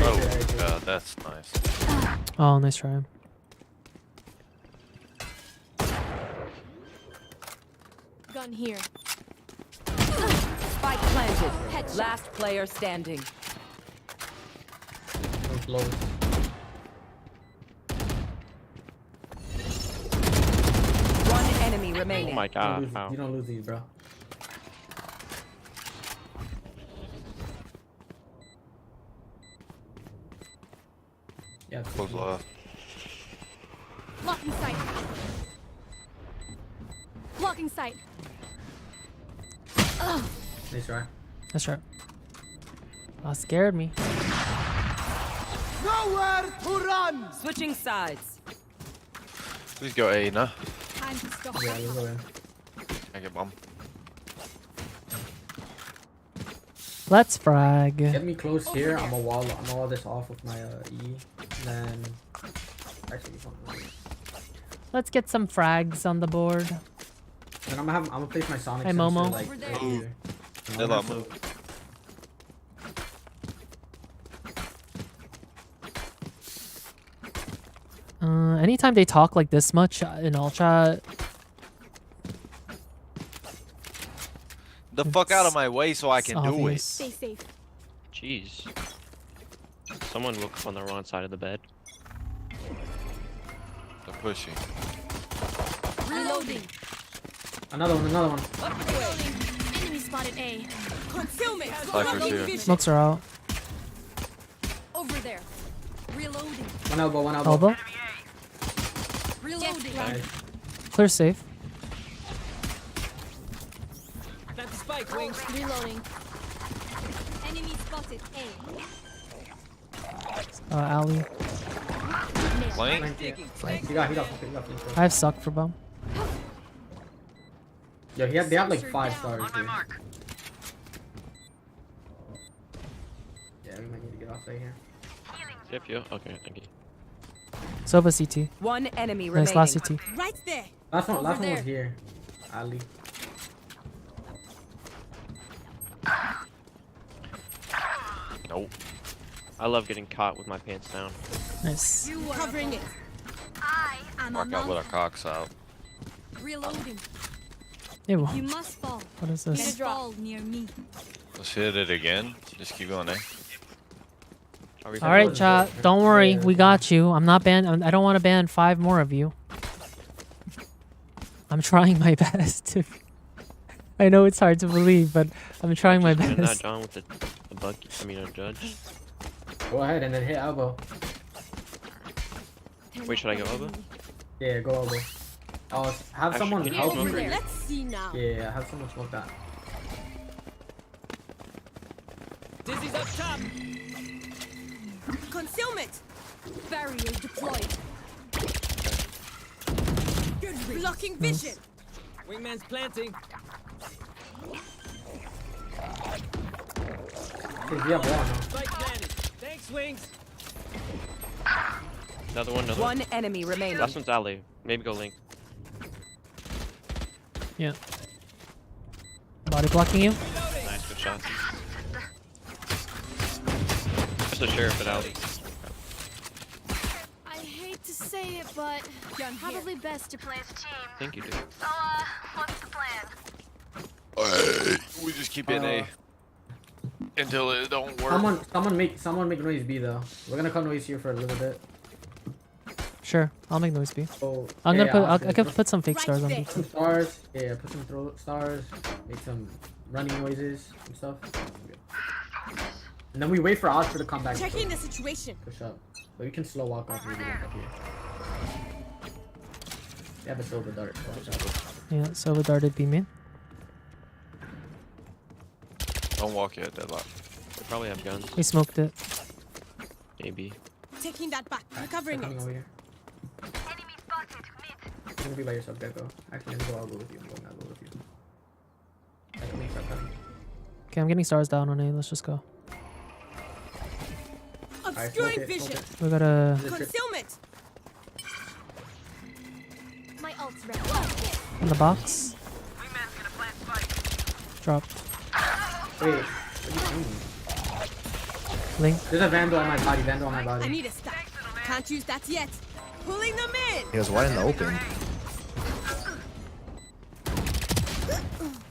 Oh, God, that's nice. Oh, nice try. Gun here. Spike planted. Last player standing. Low. One enemy remaining. Oh my god. You Ow. don't lose these, bro. Yeah. Close left. Blocking sight. Blocking sight. Nice try. That's right. Oh, scared me. Nowhere to run. Switching sides. Please go A, nah. Time to stop. Yeah, let's go in. I get bomb. Let's frag. Get me close here. I'm gonna wall this off with my E. And then actually Let's get some frags on the board. and I'm gonna place my Sonic Hey, sensor, Momo. like right here. They love move. Anytime they talk like this much in all chat, The fuck out of my way so I can do it. obvious. Stay safe. Jeez. Someone woke up on the wrong side of the bed. They're pushing. Reloading. Another one. Enemy spotted A. Concealment. Cypher's here. Smokes are out. Over there. Reloading. One elbow. Elbow. Reloading. Nice. Clear safe. Plant the spike, Wings. Reloading. Enemy spotted A. Alley. Flank? He got flanked. I have suck for bomb. Yo, they have like 5 stars here. Yeah, we might need to get off right here. Yep, you. Okay, thank you. Sova CT. One enemy Nice, remaining. last CT. Right there. Last one was there. here. Ali. Nope. I love getting caught with my pants down. Nice. You are covering it. I'm Walk out with our cocks out. Reloading. Ew. You must fall. What is this? Fall near me. Let's hit it again. Just keep going, eh? All right, chat. Don't worry, we got you. I'm not ban. I don't want to ban 5 more of you. I'm trying my best. I know it's hard to believe, but I'm trying my Not best. John with a bug. I mean, a judge. Go ahead and then hit elbow. Wait, should I go elbow? Yeah, go elbow. Oh, have someone can you help smoke me. it? Let's see now. Yeah, have someone smoke that. Dizzy's up top. Concealment. Barrier deployed. Blocking vision. Wingman's planting. Cause we have one. Huh? Spike planted. Thanks, Wings. Another one. One enemy remaining. Last one's alley. Maybe go link. Yeah. Body blocking you. Nice, good shot. Just a sheriff at alley. I hate to say it, but probably best to play as a team. I think you do. So, what's the plan? We just keep it A until it don't work. Someone make noise B though. We're gonna cut noise here for a little bit. Sure, I'll make noise B. So, I'm gonna yeah, put. I can put some fake stars on B. Put some stars. Yeah, put some throw stars. Make some running noises and stuff. And then we wait for Oscar to come back. Checking the situation. Push up. So we can slow walk off maybe up here. They have a silver dart. So watch out. Yeah, Silver darted B main. Don't walk yet, Deadlock. They probably have guns. We smoked it. Maybe. Taking that back. Recovering Coming it. over here. Enemy spotted. Mid. You're gonna be by yourself, Gecko. Actually, I'll go with you. I'm going to go with you. Start coming. Okay, I'm getting stars down on A. Let's just go. Obscuring vision. We gotta. Concealment. My ult's ready. In the box. Drop. Wait, what are you doing? Link. There's a Vandal on my body. I need a stack. Can't use that yet. Pulling them in. He was wide in the open.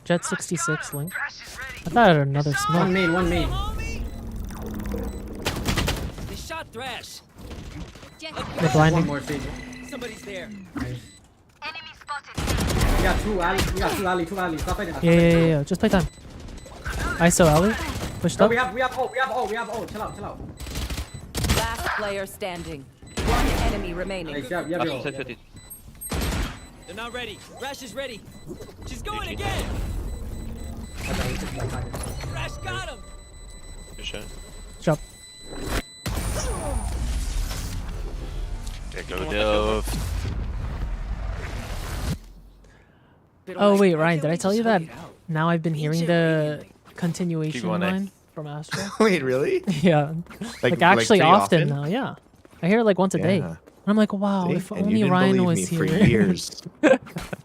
Jet 66 link. I thought I had another smoke. One main. They shot Thrash. They're blinding. One more stage. Somebody's there. Nice. We got two alley. Stop fighting. Yeah. Just play time. ISO alley. Pushed No, up. we have ult. Chill out. Last player standing. One enemy remaining. Nice, you have your ult. They're not ready. Thrash is ready. She's going again. Thrash got him. Good shot. Drop. There go Dove. Oh wait, Ryan, did I tell you that now I've been hearing the continuation Keep going, line from Astro. Wait, really? Yeah. Like actually pretty often now. Yeah. I hear it like once a day. Yeah. And I'm like, wow, See? if And you only didn't Ryan believe was me here. for years.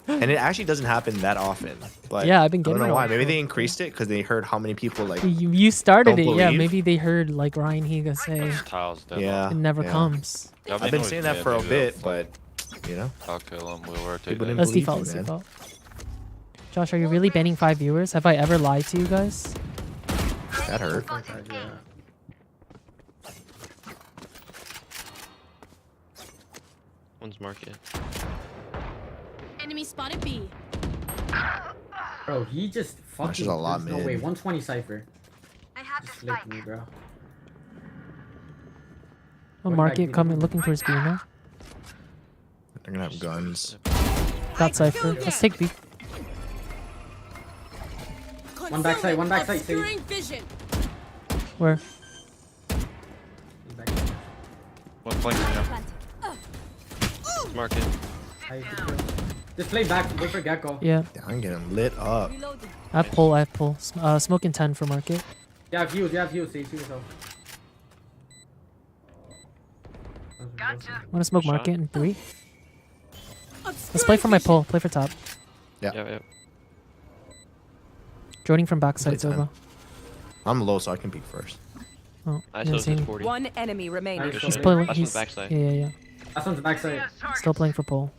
And it actually doesn't happen that often. But Yeah, I've been I don't getting know it why. all Maybe the they increased it because they heard how many people like. You started don't it, yeah. believe. Maybe they heard like Ryan Higa say Yeah. it never yeah. comes. Yeah, I've been saying that for a bit, but you know. I'll kill him. We'll rotate. People didn't Let's believe default. you, Let's man. default. Josh, are you really banning 5 viewers? Have I ever lied to you guys? That hurt. Yeah. One's market. Enemy spotted B. Bro, he just fucking. There's a lot, there's no man. way. 120 Cypher. Just flicked me, bro. Oh, One market back coming, looking towards B now. They're gonna have guns. Got Cypher. Let's take B. One backside, one backside. Obscuring vision. Where? One flank now. Market. Just play back. Wait for Gecko. Yeah. I'm getting lit up. I have pull. I have pull. Smoking 10 for market. You have heals. You have heals. Save yourself. Want to smoke market in 3? Let's play for my pull. Play for top. Yeah. Joining from backside, Zova. I'm low, so I can peek first. Oh, I yeah, saw same. 40. One enemy remaining. He's playing. Last one's backside. Yeah. Last one's backside. Still playing for pull.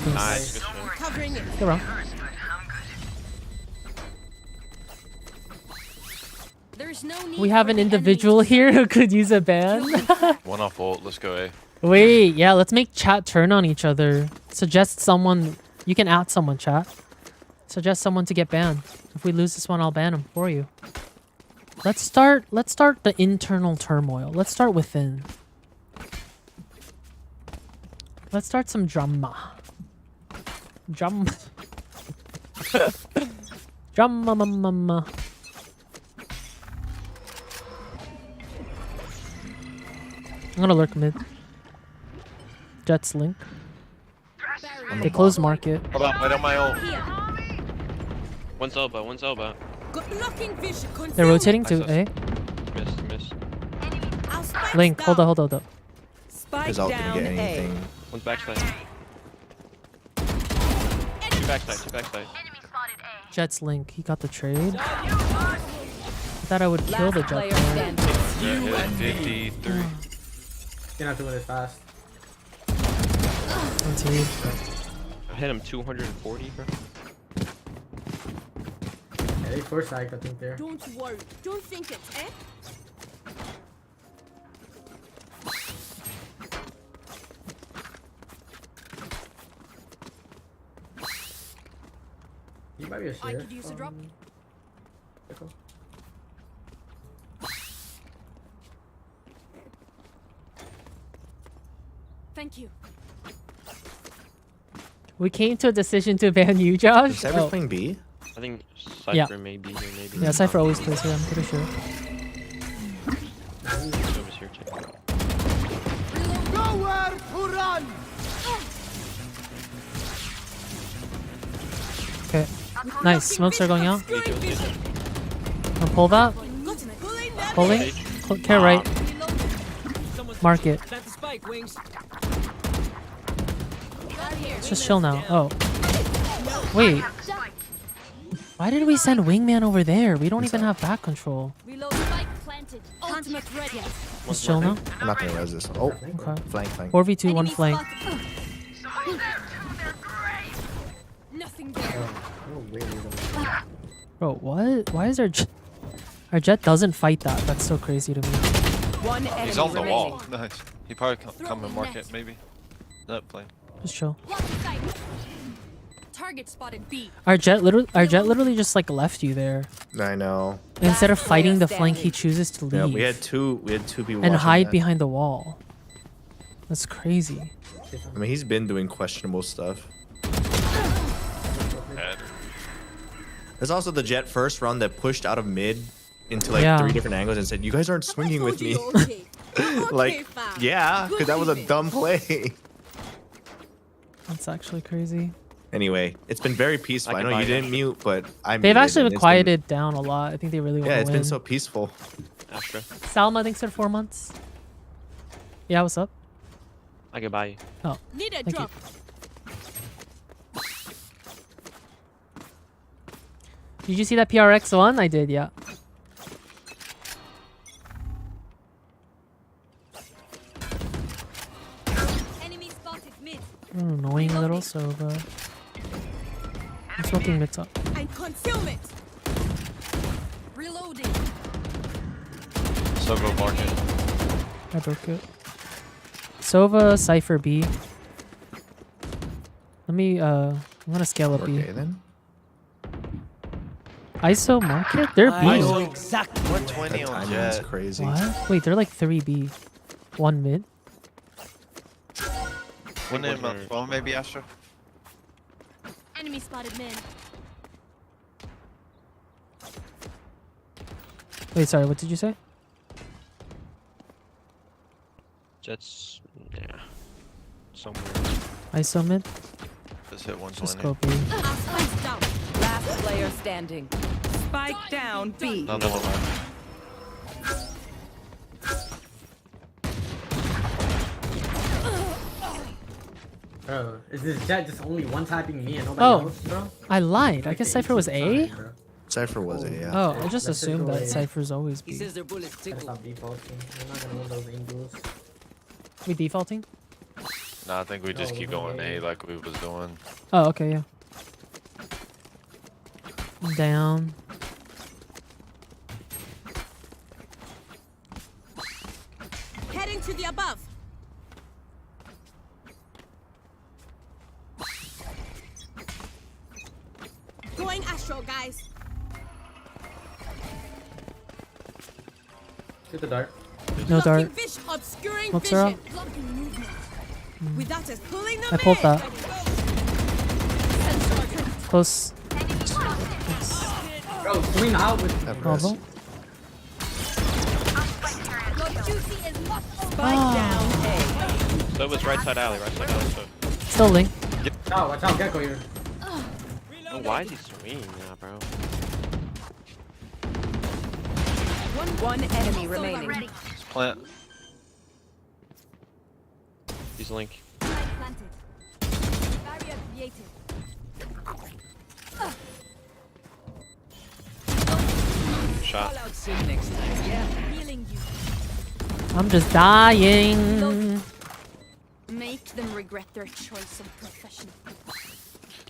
Nice. Covering it. Go wrong. There's no need We have for an the individual here who could use a ban. One off ult. Let's go A. Wait, yeah, let's make chat turn on each other. Suggest someone. You can add someone, chat. Suggest someone to get banned. If we lose this one, I'll ban him for you. Let's start the internal turmoil. Let's start within. Let's start some drama. Drama. Drama mama. I'm gonna lurk mid. Jets link. They close market. Hold on, wait on my ult. One's elbow. One's elbow. blocking vision. They're rotating to A. Miss. Link, hold up. Spike Is out gonna down get anything? A. One's backside. Two backside. Jets link. He got the trade. I thought I would kill the Last player Jet. standing. Yeah, hit 53. You're gonna have to win this fast. I hit him 240, bro. Yeah, they force I think there. Don't worry. Don't think it, eh? You might be a share. I could use a drop. Thank you. We came to a decision to ban you, Josh. Is Cypher playing B? I think Cypher Yeah. may be here, maybe. Yeah, Cypher always plays here, I'm pretty sure. Sova's here too. Nowhere to run! Okay. Nice. Smokes are going out. I'll pull that. Pulling. Care right. Market. Let's just chill now. Oh. Wait. Why did we send Wingman over there? We don't even have back control. Reload. Spike planted. Ultimate ready. Just chill now. I'm not gonna res this. Oh, Okay. flank. 4v2, one flank. Nothing there. Bro, what? Why is our Jet doesn't fight that? That's so crazy to me. One enemy He's on the remaining. wall. Nice. He probably come and market, maybe. Not playing. Just chill. Target spotted B. Our Jet literally just like left you there. I know. Instead of fighting the flank, he chooses to leave. Yeah, we had two people and watching hide that. behind the wall. That's crazy. I mean, he's been doing questionable stuff. There's also the Jet first run that pushed out of mid into like Yeah. 3 different angles and said, "You guys aren't swinging with me." Like, yeah, because that was a dumb play. That's actually crazy. Anyway, it's been very peaceful. I know buy you it. didn't mute, but I They've muted, actually and been it's quieted down a lot. I think they really want to Yeah, win. it's been so peaceful. Astra. Salma, thanks for 4 months. Yeah, what's up? I can buy you. Oh, Need a thank drop. you. Did you see that PRX one? I did, yeah. Enemy spotted mid. Annoying little Sova. I'm smoking mid top. And concealment. Reloading. So go market. I broke it. Sova, Cypher B. Let me, I'm gonna scale up B. Okay, then. ISO market? They're B. ISO exact 120 That on timing Jet. is crazy. What? Wait, they're like 3B. 1 mid. One in my phone, maybe, Astra? Enemy spotted mid. Wait, sorry, what did you say? Jets, yeah. Somewhere. ISO mid? Just hit Just 120. go B. Spike down. Last player standing. Spike down B. Another one. Bro, is this Jet just only one tapping me and nobody else, bro? I lied. I guess Cypher was A? Cypher was A, yeah. Oh, I just Let's assumed go that A. Cypher's always B. their bullets Gotta stop defaulting. We're not gonna win those angles. We defaulting? Nah, I think we just keep going A like we was doing. Oh, okay, yeah. Down. Heading to the above. Going astral, guys. Shoot the dart. No dart. Blocking fish, obscuring Smokes are vision. Blocking movement. With that is pulling them I pulled in. that. Close. Bro, swing out with Bravo. Spike down A. So it was right side alley, so. Still link. Oh, watch out, Gecko here. Oh, why is he swinging now, bro? One enemy remaining. Plant. He's link. Planted. Barrier created. Shot. Healing you. I'm just dying. Make them regret their choice of profession.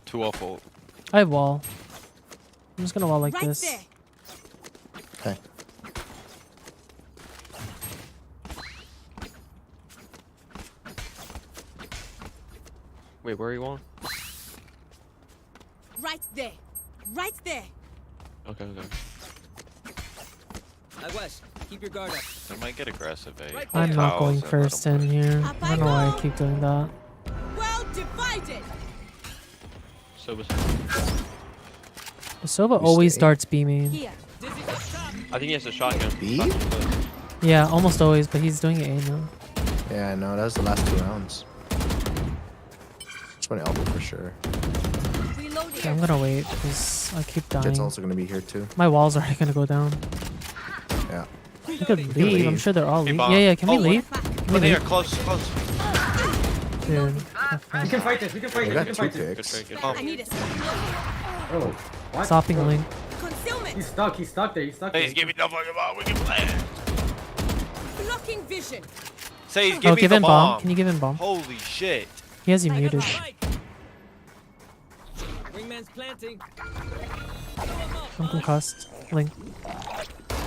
2 off ult. I have wall. I'm just gonna wall like Right this. there. Okay. Wait, where are you on? Right there. Right there. Okay, okay. West, keep your guard up. They might get aggressive A. I'm not Towels going and let first them in push. here. I don't know why I keep doing that. Well divided. So was. Sova always darts B main. Here. I think he has a shotgun. B? Yeah, almost always, but he's doing it A now. Yeah, I know. That was the last 2 rounds. Just want to elbow for sure. Okay, I'm gonna wait because I keep dying. Jet's also gonna be here too. My wall's already gonna go down. Yeah. We could leave. I'm sure they're all leaving. bomb. Yeah, yeah. Can we Oh, leave? one. Can we One here, leave? close. Dude. We can fight this, we can fight We this, got we 2 can fight this. picks. Good I need a Bro, what? Stopping Bro, link. concealment. He's stuck there, he's stuck there. Please give me the fucking bomb. We can play. Blocking vision. Say, Oh, give me give the him bomb. bomb. Can you give him bomb? Holy shit. He has you muted. Wingman's planting. I'm concussed. Link.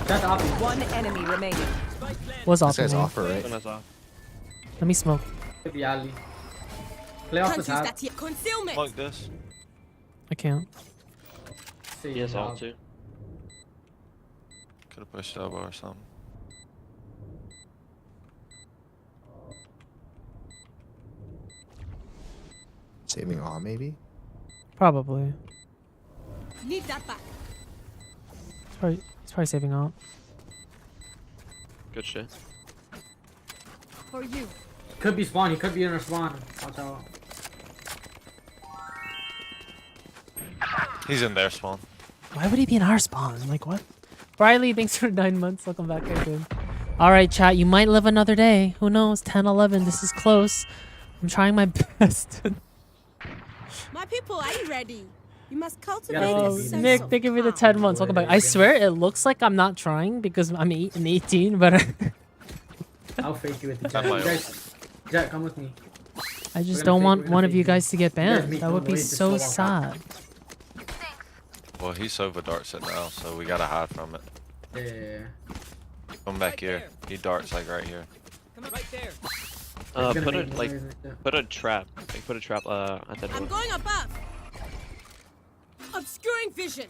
That's off. One enemy remaining. Was off. This guy's link. offer, right? That's off. Let me smoke. Hit the alley. Play off Can't the use top. that yet. Concealment. Fuck this. I can't. See, He has now. ult too. Could have pushed elbow or something. Saving all, maybe? Probably. Need that back. He's probably saving out. Good shit. For you. Could be spawn, he could be in our spawn. Watch out. He's in their spawn. Why would he be in our spawn? Like, what? Briley, thanks for 9 months. Welcome back, again. All right, chat. You might live another day. Who knows? 10, 11. This is close. I'm trying my best. My people, are you ready? You must cultivate Oh, a sense Nick, of thank you for the 10 months. Welcome back. I swear it looks like I'm not trying because I'm 8 and 18, but I'll fake you with the That's Jack. my Guys, Jack, come with me. I just We're don't gonna want fake- one we're of gonna you fake guys to get You guys banned. meet That would be Normally, just so slow walk sad. Well, he Sova darts it now, so we gotta hide from it. Yeah. Come back here. He darts like right here. Come right there. Put a like, put a trap. Like, put a trap at that I'm door. going above. Obscuring vision.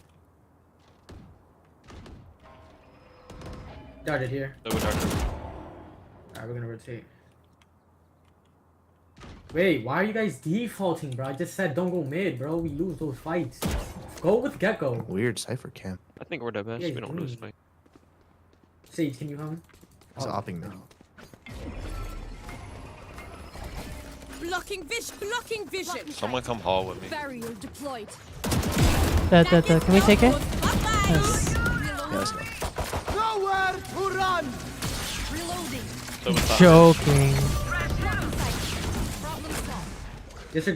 Darted here. Sova dart. Alright, we're gonna rotate. Wait, why are you guys defaulting, bro? I just said don't go mid, bro. We lose those fights. Go with Gecko. Weird Cypher cam. I think we're the best. Yeah, We don't lose fight. Sage, can you come? He's opping now. Blocking vision. Blocking vision. Someone come hall with me. Barrier deployed. Can we take it? Bye-bye. Yes. Yeah, let's go. Nowhere to run. Reloading. Sova top. Joking.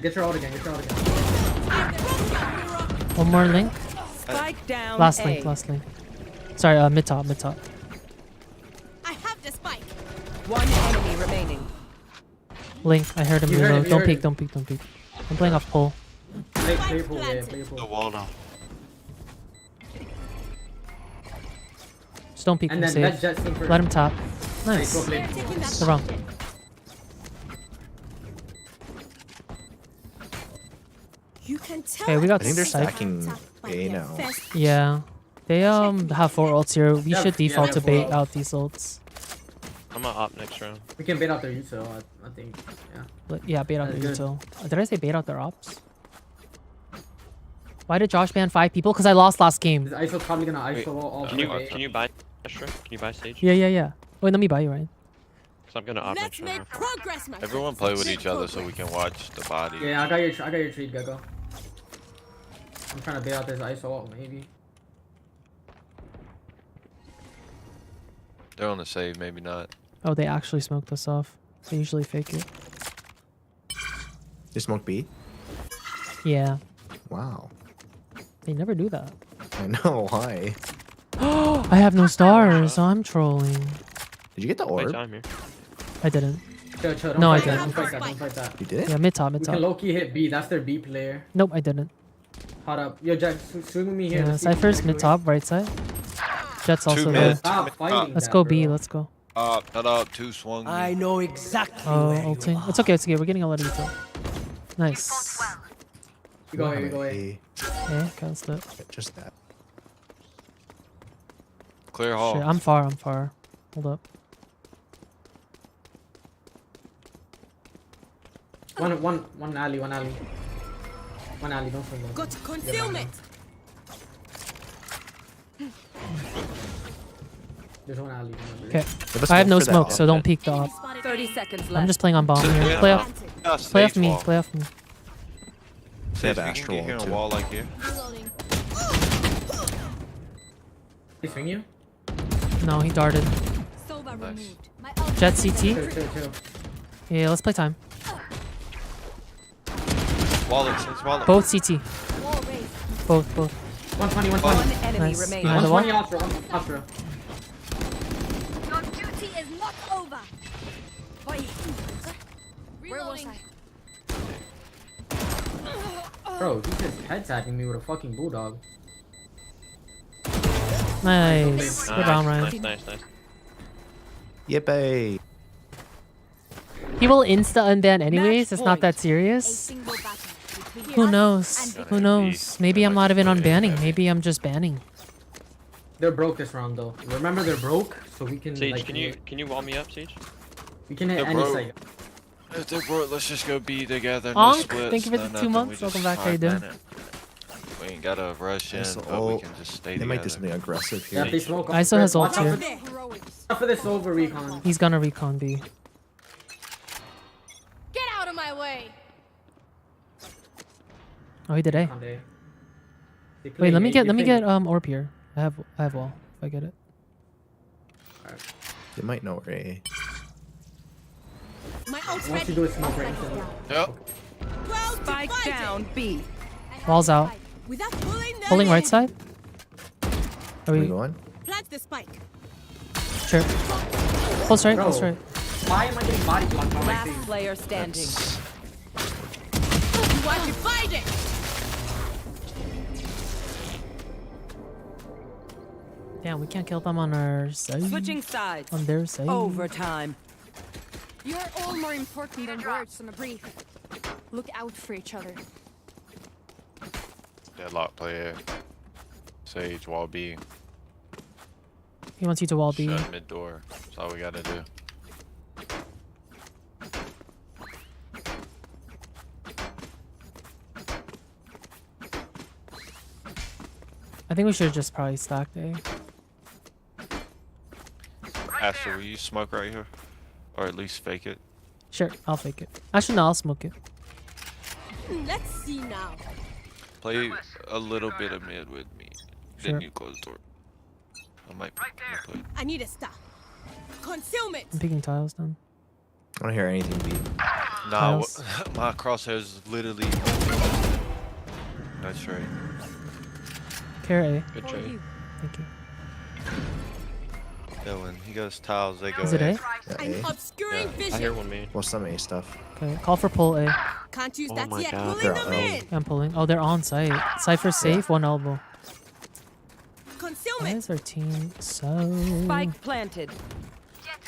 Get your ult again. Get your ult again. One more link. Spike down. Last A. link, last link. Sorry, mid top, mid top. I have the spike. One enemy remaining. Link, I heard him You heard reload. him, you Don't heard peek, him. don't peek, don't peek. I'm playing off pole. Play pool, yeah, play The pool. wall now. Just don't peek, And I'm then let safe. Jet swing first. Let him top. Go Nice. play. They're wrong. You can tell. Okay, we got I think they're Cypher. stacking A now. Yeah. They have 4 ults here. We Yeah, should yeah, default to they have bait 4 out these ults. I'm gonna op next round. We can bait out their util, I think. Yeah. Yeah, bait out That's their good. util. Did I say bait out their ops? Why did Josh ban 5 people? Because I lost last game. Is ISO probably gonna Wait, ISO all can you buy Astra? Can you buy Sage? Yeah. Wait, let me buy you, Ryan. So I'm gonna op Let's next make round. progress, my Everyone play with each other so we can watch the body. Yeah, I got your trade, Gecko. I'm trying to bait out this ISO ult, maybe. They're on the save, maybe not. Oh, they actually smoked us off. They usually fake it. They smoke B? Yeah. Wow. They never do that. I know, why? I have no stars, so I'm trolling. Did you get the Wait, orb? I'm here. I didn't. Chill, don't No, I fight that, didn't. Don't fight that, don't fight that. You did? Yeah, mid top, We mid can top. low-key hit B, that's their B player. Nope, I didn't. Hold up. Yo, Jack, swing with me here. Yeah, Let's see if we Cypher's can mid do it. top, right side. Jet's also mid. there. Stop fighting Let's that, go bro. B, let's go. Not up, 2 swung. I know exactly Oh, where you ulting. are. It's okay, we're getting a lot of util. Nice. You go away, you go away. Okay, let's do it. Just that. Clear hall. Shit, I'm far. Hold up. One alley. One alley, don't swing. Got concealment. There's one alley. Okay. Let's I have go no for that smoke, so op. don't peek the op. 30 seconds left. I'm just playing on bomb here. Play off me. Play off me. They have Sage, we Astral can get here too. a wall like here. He swing you? No, he darted. Nice. Jet CT. Chill. Yeah, let's play time. Waller, Sage, Waller. Both CT. Both. 120. One enemy Nice. remaining. Behind the wall. 120 Astra. Your duty is not over. Where was I? Bro, he's just head tapping me with a fucking bulldog. Nice. Good round, Ryan. Nice. Yippee. He will insta unban anyways. It's not that serious. Who knows? Who knows? Maybe I'm not even unbanning. Maybe I'm just banning. They're broke this round though. Remember they're broke, so we can Sage, like can you wall me up, Sage? we can hit They're any broke. site. If they're broke, let's just go be together. No Onk, splits, thank you for no the 2 nothing. months. We just Welcome back. How you doing? hard-man it. We ain't gotta rush in, Nice but we ult. can just stay They together. might do something aggressive Yeah, here. if they smoke. ISO has watch ult out here. for this over recon. He's gonna recon B. Get out of my way. Oh, he did A. Conde. Wait, let me get orb here. I have wall. If I get it. They might know where A. My ult's Once you ready. do a smoke right instantly. Yep. Spike down B. Wall's out. Without pulling them Pulling right in. side. Are We we? going? Plant the spike. Sure. Close right. Bro. Close right. Why am I getting body blocked on my Last team? player standing. You want to find it? Damn, we can't kill them on our side. Switching sides. On their side. Overtime. You're all more important than words on a brief. Look out for each other. Deadlock player. Sage, wall B. He wants you to wall B. Shut mid door. That's all we gotta do. I think we should have just probably stacked A. Asher, will you smoke right here? Or at least fake it? Sure, I'll fake it. Actually, no, I'll smoke it. Let's see now. Play a little bit of mid with me. Sure. Then you close the door. I might play. I need a stop. Concealment. I'm picking tiles then. I don't hear anything B. Nah, Tiles. my crosshairs literally. That's right. Care A. Good trade. Thank you. Dylan, he goes tiles, they go Is it A? Yeah, I'm A. obscuring Yeah. vision. I hear one main. Well, some A stuff. Okay, call for pull A. Can't use Oh that my yet. God. Pulling They're them in. I'm pulling. Oh, they're on site. Cypher safe, one elbow. Why Concealment. is our team so... Spike planted.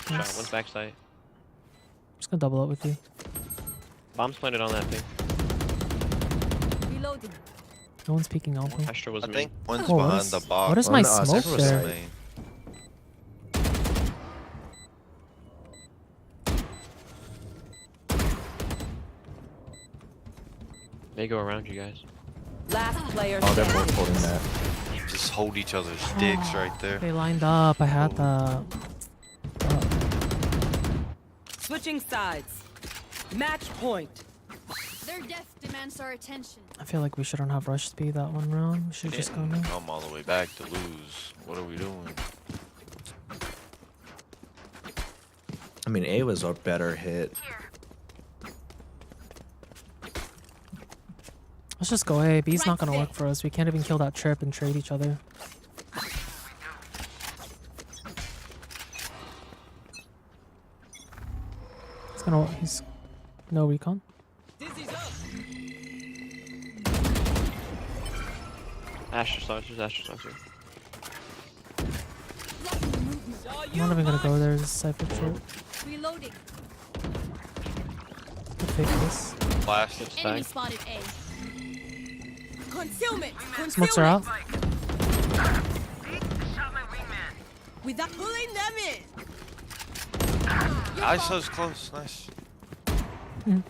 Shot, one's backside. I'm just gonna double up with you. Bomb's planted on that thing. Reloading. No one's peeking elbow. Astra was I main. think one's Oh, what behind is- the box. what is my Cypher smoke was there? main. They go around you guys. Last player Oh, they're both standing. holding that. Just hold each other's dicks right there. They lined up. I had that. Switching sides. Match point. Their death demands our attention. I feel like we shouldn't have rushed speed that one round. We should just go Didn't now. come all the way back to lose. What are we doing? I mean, A was our better hit. Let's just go A. B's not gonna work for us. We can't even kill that trip and trade each other. He's no recon. Astra stars, there's Astra stars here. I'm not even gonna go there. There's a Cypher short. Reloading. I'll fake this. Flash. Enemy spotted A. Concealment. Smokes are out. Without pulling them in. ISO's close. Nice.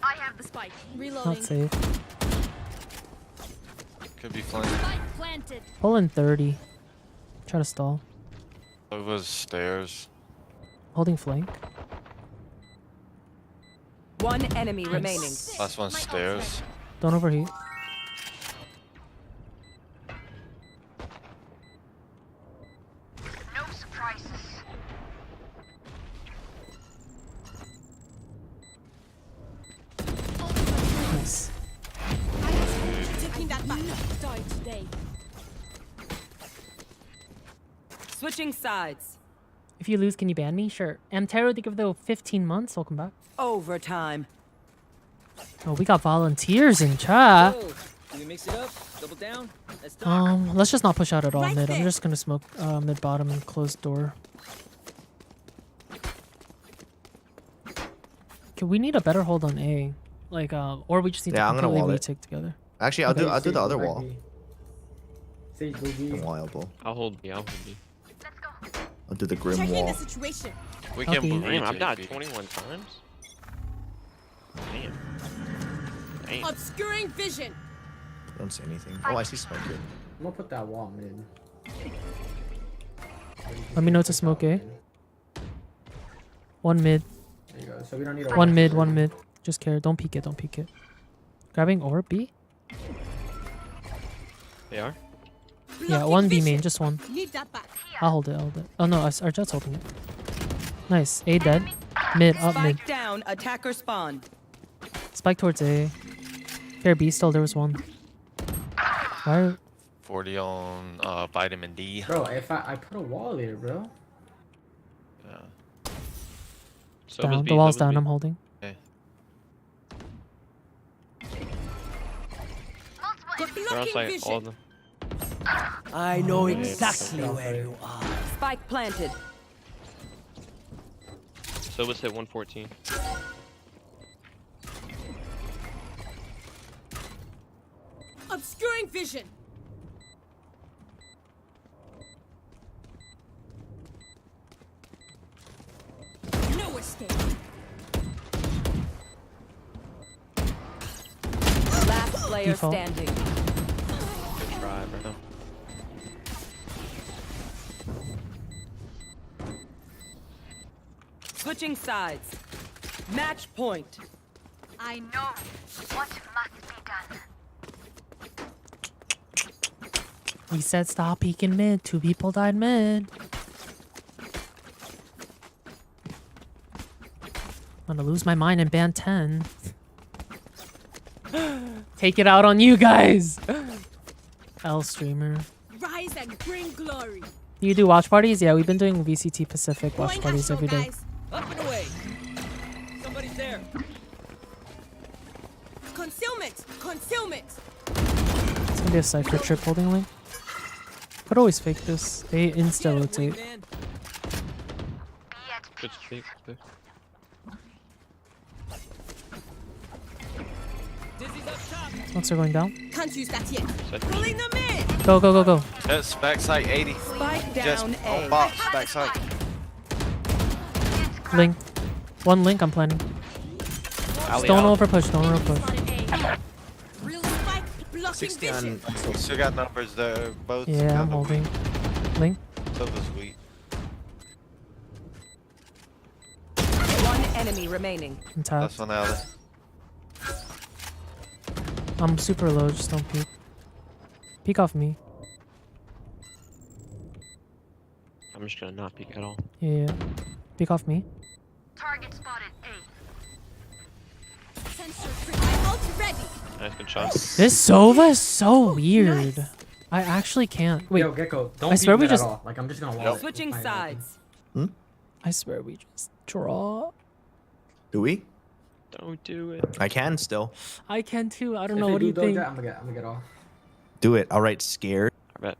I have the spike. Not Reloading. safe. Could be flanking. Spike planted. Pull in 30. Try to stall. It was stairs. Holding flank. One enemy remaining. Last one stairs. Don't overheat. No surprises. Nice. Taking that back. Die today. Switching sides. If you lose, can you ban me? Sure. Antero, they give the 15 months. I'll come back. Overtime. Oh, we got volunteers in chat. Oh, do we mix it up? Double down? Let's talk. Let's just not push out at all Right mid. I'm there. just gonna smoke mid bottom and close door. Okay, we need a better hold on A. Like, or we just need Yeah, to I'm gonna completely wall it. retake together. Actually, I'll do the other wall. Sage boogie. Unwallable. I'll hold B, I'll hold B. I'll do the grim Checking wall. the situation. We can Okay. move Damn, I've died retake. 21 times. Damn. Damn. Obscuring vision. Don't say anything. Oh, I see smoke here. I'm gonna put that wall mid. Let me know to smoke A. One mid. There you go. So we don't need a One mid, one mid. Just care. Don't peek it, don't peek it. Grabbing or B? They are? Yeah, one B main, just one. Need that back. I'll hold it, I'll hold it. Oh no, our Jet's holding it. Nice. A dead. Mid, up mid. Spike down, attacker spawn. Spike towards A. Here, B still, there was one. Why? 40 on vitamin D. Bro, if I put a wall here, bro. Yeah. Down. The wall's down, I'm holding. Okay. They're on site, all of them. I know exactly where you are. Spike planted. Silva's hit 114. Obscuring vision. No escape. Last player Default. standing. Good try, bro. Switching sides. Match point. I know what must be done. We said stop peeking mid. 2 people died mid. I'm gonna lose my mind and ban 10. Take it out on you guys. L streamer. Rise and bring glory. You do watch parties? Yeah, we've been doing VCT Pacific watch Going parties astral, every day. guys. Up and away. Somebody's there. Concealment. Concealment. It's gonna be a Cypher trip holding link. Could always fake this. They insta rotate. Good streak. Good. Dizzy's up top. Smokes are going down. Can't use that yet. Set. Pulling them in. Go, go, go, go. Yes, backside 80. Spike Just down on A. box, backside. Link. One link, I'm planning. Alley Don't out. over push, don't over push. Real spike blocking 60 vision. on. We still got numbers there, both. Yeah, I'm together. holding. Link. Silva's weak. One enemy remaining. I'm tapped. That's one alley. I'm super low, just don't peek. Peek off me. I'm just gonna not peek at all. Yeah. Peek off me. Target spotted. A. Sensor trigger. My ult ready. Nice, good shot. This Sova is so weird. I actually can't. Wait, Yo, Gecko, don't I swear peek we mid just. at all. Like, I'm just gonna wall it. Switching Fine, sides. I swear we just draw. Do we? Don't do it. I can still. I can too. I don't If know. they What do you though, think? I'm gonna get off. Do it. All right, scared. I bet.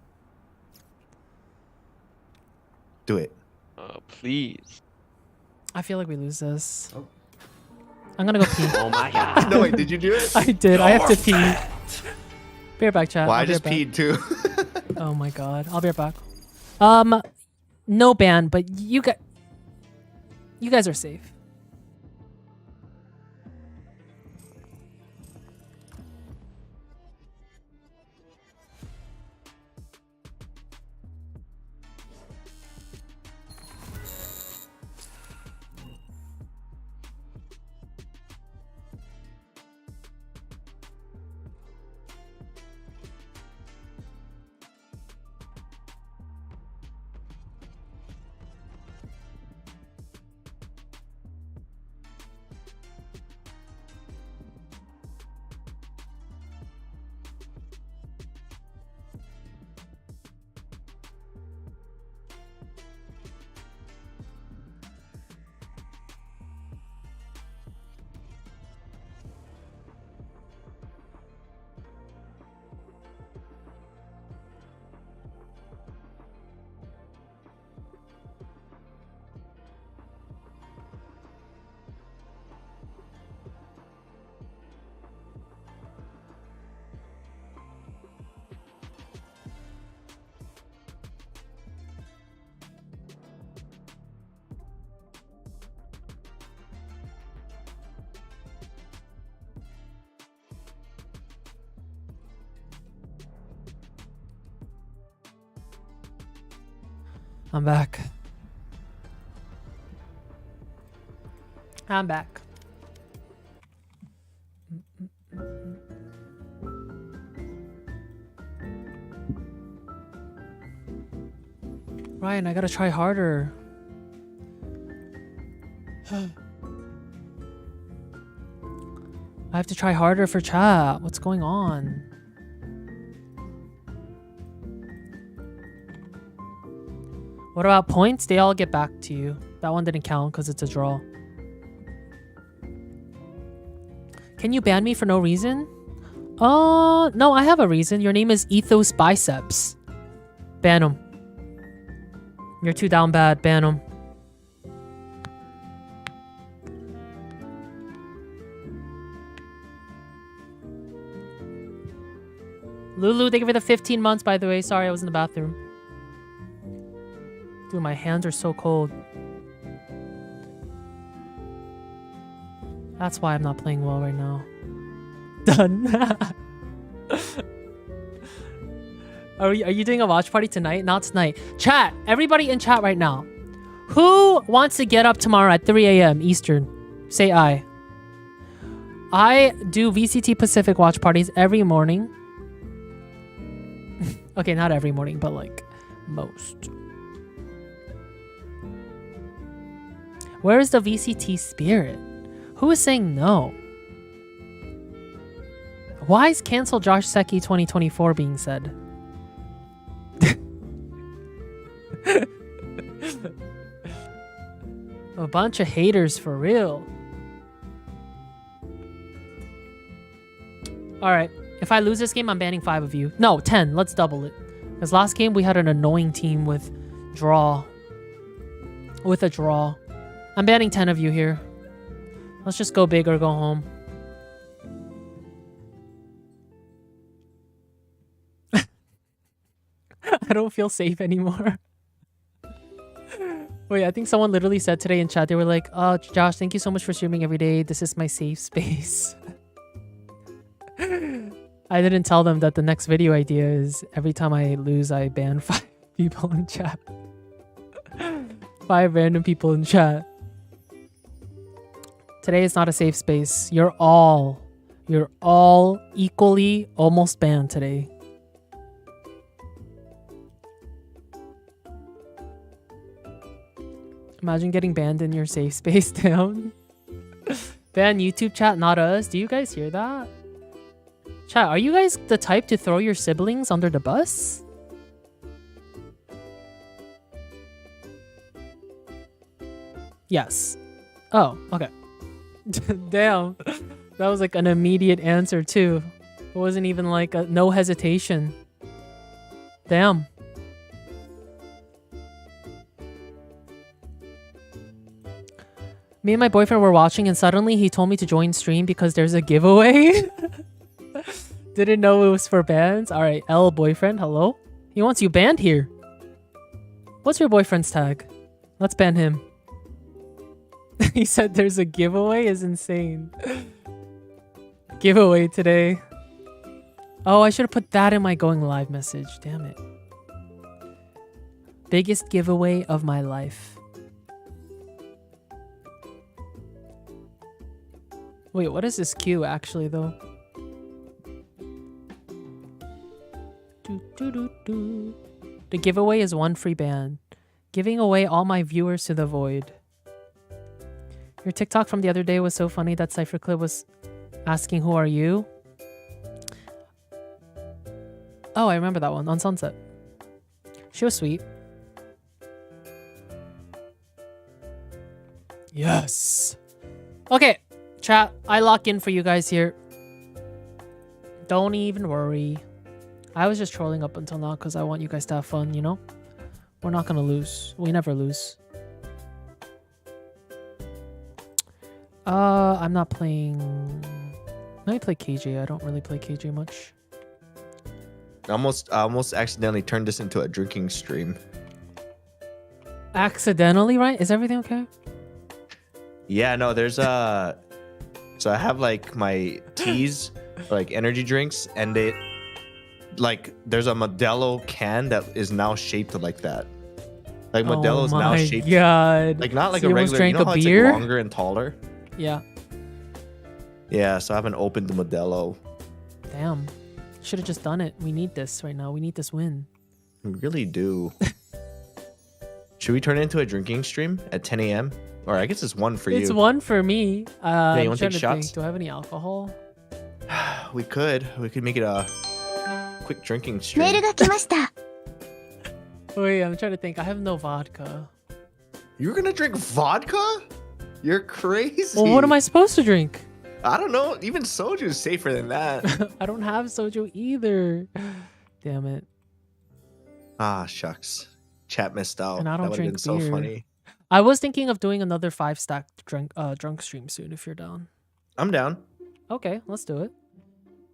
Do it. Please. I feel like we lose this. Oh. I'm gonna go pee. Oh my god. No, wait, did you do it? I did. I have to pee. Be right back, chat. Well, I'll I be just right back. peed too. Oh my god. I'll be right back. No ban, but you guys are safe. I'm back. I'm back. Ryan, I gotta try harder. I have to try harder for chat. What's going on? What about points? They all get back to you. That one didn't count because it's a draw. Can you ban me for no reason? No, I have a reason. Your name is Ethos Biceps. Ban him. You're too down bad. Ban him. Lulu, thank you for the 15 months, by the way. Sorry, I was in the bathroom. Dude, my hands are so cold. That's why I'm not playing well right now. Done. Are you doing a watch party tonight? Not tonight. Chat, everybody in chat right now. Who wants to get up tomorrow at 3 a.m. Eastern? Say I. I do VCT Pacific watch parties every morning. Okay, not every morning, but like most. Where is the VCT spirit? Who is saying no? Why is cancel Joshseki 2024 being said? A bunch of haters for real. Alright, if I lose this game, I'm banning 5 of you. No, 10. Let's double it. Because last game we had an annoying team with a draw. I'm banning 10 of you here. Let's just go big or go home. I don't feel safe anymore. Wait, I think someone literally said today in chat, they were like, "Oh, Josh, thank you so much for streaming every day. This is my safe space." I didn't tell them that the next video idea is every time I lose, I ban 5 people in chat. 5 random people in chat. Today is not a safe space. You're all equally almost banned today. Imagine getting banned in your safe space down. Ban YouTube chat, not us. Do you guys hear that? Chat, are you guys the type to throw your siblings under the bus? Yes. Oh, okay. Damn. That was like an immediate answer too. It wasn't even like a no hesitation. Damn. Me and my boyfriend were watching and suddenly he told me to join stream because there's a giveaway. Didn't know it was for bans. Alright, L boyfriend, hello? He wants you banned here. What's your boyfriend's tag? Let's ban him. He said there's a giveaway is insane. Giveaway today. Oh, I should have put that in my going live message. Damn it. Biggest giveaway of my life. Wait, what is this queue actually though? The giveaway is 1 free ban. Giving away all my viewers to the void. Your TikTok from the other day was so funny. That Cypher clip was asking who are you? Oh, I remember that one on Sunset. She was sweet. Yes. Okay. Chat, I lock in for you guys here. Don't even worry. I was just trolling up until now because I want you guys to have fun, you know? We're not gonna lose. We never lose. I'm not playing... I play KJ. I don't really play KJ much. I almost accidentally turned this into a drinking stream. Accidentally, right? Is everything okay? Yeah, no, there's a... So I have like my teas, like energy drinks, and they like there's a Modelo can that is now shaped like that. Like Modelo is now shaped. God. Like not like So a you almost regular. You know drank how a it's beer? like longer and taller. Yeah. Yeah, so I haven't opened the Modelo. Damn. Should have just done it. We need this right now. We need this win. We really do. Should we turn it into a drinking stream at 10 a.m.? Or I guess it's 1 for you. It's 1 for me. Yeah, you I'm want to trying take to shots? think. Do I have any alcohol? We could make it a quick drinking stream. Wait, I'm trying to think. I have no vodka. You're gonna drink vodka? You're crazy. Well, what am I supposed to drink? I don't know. Even soju is safer than that. I don't have soju either. Damn it. Ah, shucks. Chat missed out. And I don't That would have drink been so beer. funny. I was thinking of doing another 5-stack drunk stream soon if you're down. I'm down. Okay, let's do it.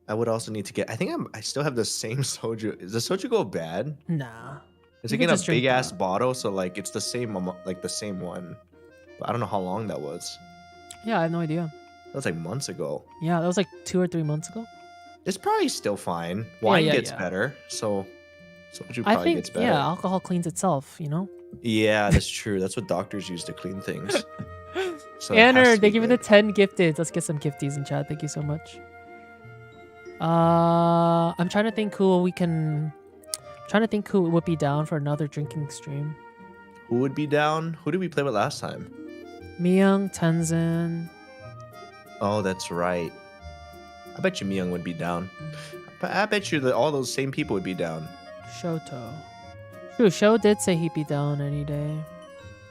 I would also need to get. I still have the same soju. Does the soju go bad? Nah. It's You like can in a just drink big ass that. bottle, so like it's the same like the same one. But I don't know how long that was. Yeah, I have no idea. That was like months ago. Yeah, that was like 2 or 3 months ago. It's probably still fine. Wine yeah, gets yeah. better, so soju I probably think, gets better. yeah, alcohol cleans itself, you know? Yeah, that's true. That's what doctors use to clean things. So it has Anner, to they be give me the good. 10 gifted. Let's get some gifties in chat. Thank you so much. I'm trying to think who we can... trying to think who would be down for another drinking stream. Who would be down? Who did we play with last time? Myung, Tenzin. Oh, that's right. I bet you Myung would be down. But I bet you that all those same people would be down. Shoto. True, Sho did say he'd be down any day.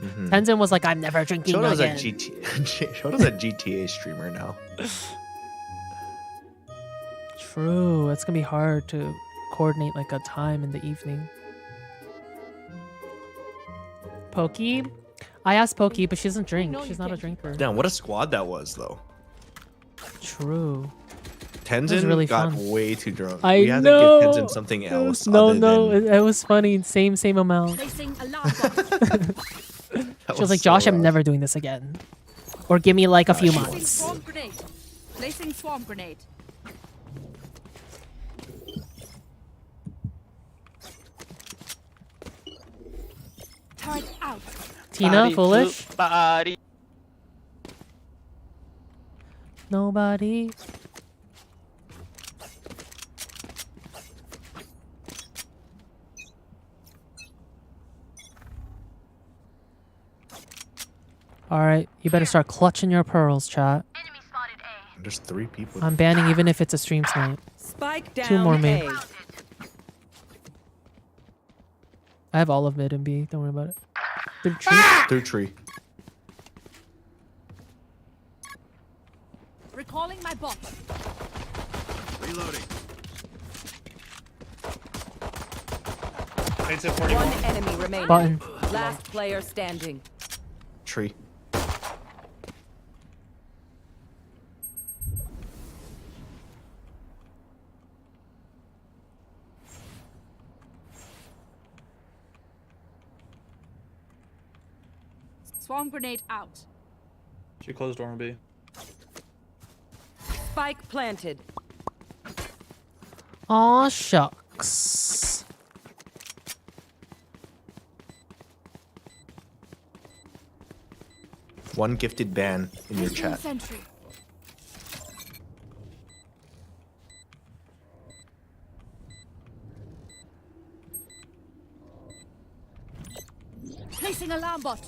Mhm. Tenzin was like, I'm never drinking Shoto's again. Shoto's a GTA streamer now. True, it's gonna be hard to coordinate like a time in the evening. Pokey? I asked Pokey, but she doesn't drink. She's not a drinker. Damn, what a squad that was, though. True. Tenzin really got fun. way too drunk. I We had know. to give Tenzin something else. No, other no, than- it was funny. Same amount. Placing alarm bot. That She was like, so Josh, I'm rough. never doing this again. Or give me like a few she Placing months. swarm grenade. Placing swarm grenade. Turret out. Tina, foolish? Body. Nobody. Alright, you better start clutching your pearls, chat. There's 3 people. I'm banning even if it's a stream snipe. Spike down 2 more A. main. I have all of mid and B, don't worry about it. Third tree. Third tree. Recalling my bot. Reloading. One enemy remaining. Button. Last player standing. Tree. Swarm grenade out. She closed door on B. Spike planted. Aw, shucks. One gifted ban in your Placing chat. sentry. Placing alarm bot.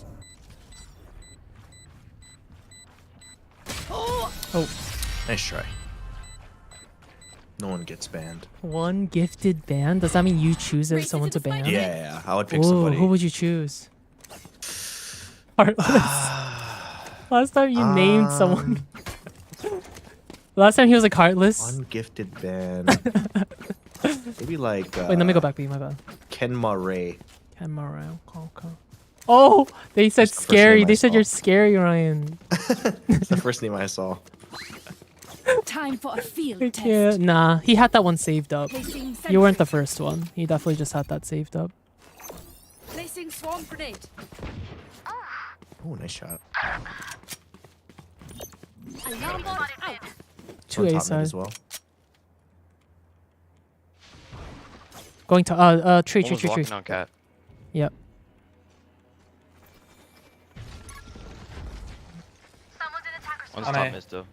Oh, Nice try. No one gets banned. one gifted ban? Does that mean you choose it, someone to ban? Yeah, I would pick Ooh, somebody. who would you choose? Heartless. Last time you named someone. Last time he was like Heartless. Ungifted ban. Maybe like. Wait, let me go back. Be my bad. Kenma Ray. Kenmara. Okay. Oh, they said That's the first scary. name I They said saw. you're scary, Ryan. That's the first name I saw. Time for a field I test. can't. Nah, he had that one saved up. Placing You weren't the sentry. first one. He definitely just had that saved up. Placing swarm grenade. Oh, nice shot. Alarm bot out. Two On A top mid side. as well. Going to tree. One was walking on cat. Yep. One's On top A. mid still.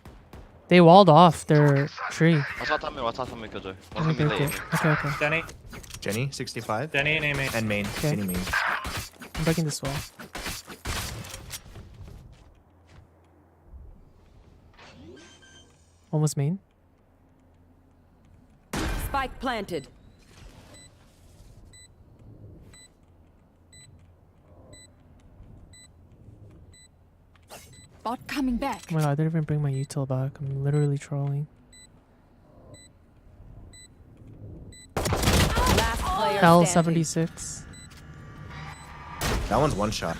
They walled off their tree. Watch out top mid, watch out top mid, Killjoy. Let One's me gonna be break late. it. Okay. Jenny. Jenny, 65. Jenny and A main. And main. Okay. Jenny main. I'm breaking this wall. One was main. Spike planted. Bot coming back. Oh my god, I didn't even bring my util back. I'm literally trolling. Last player Hell standing. 76. That one's one shot.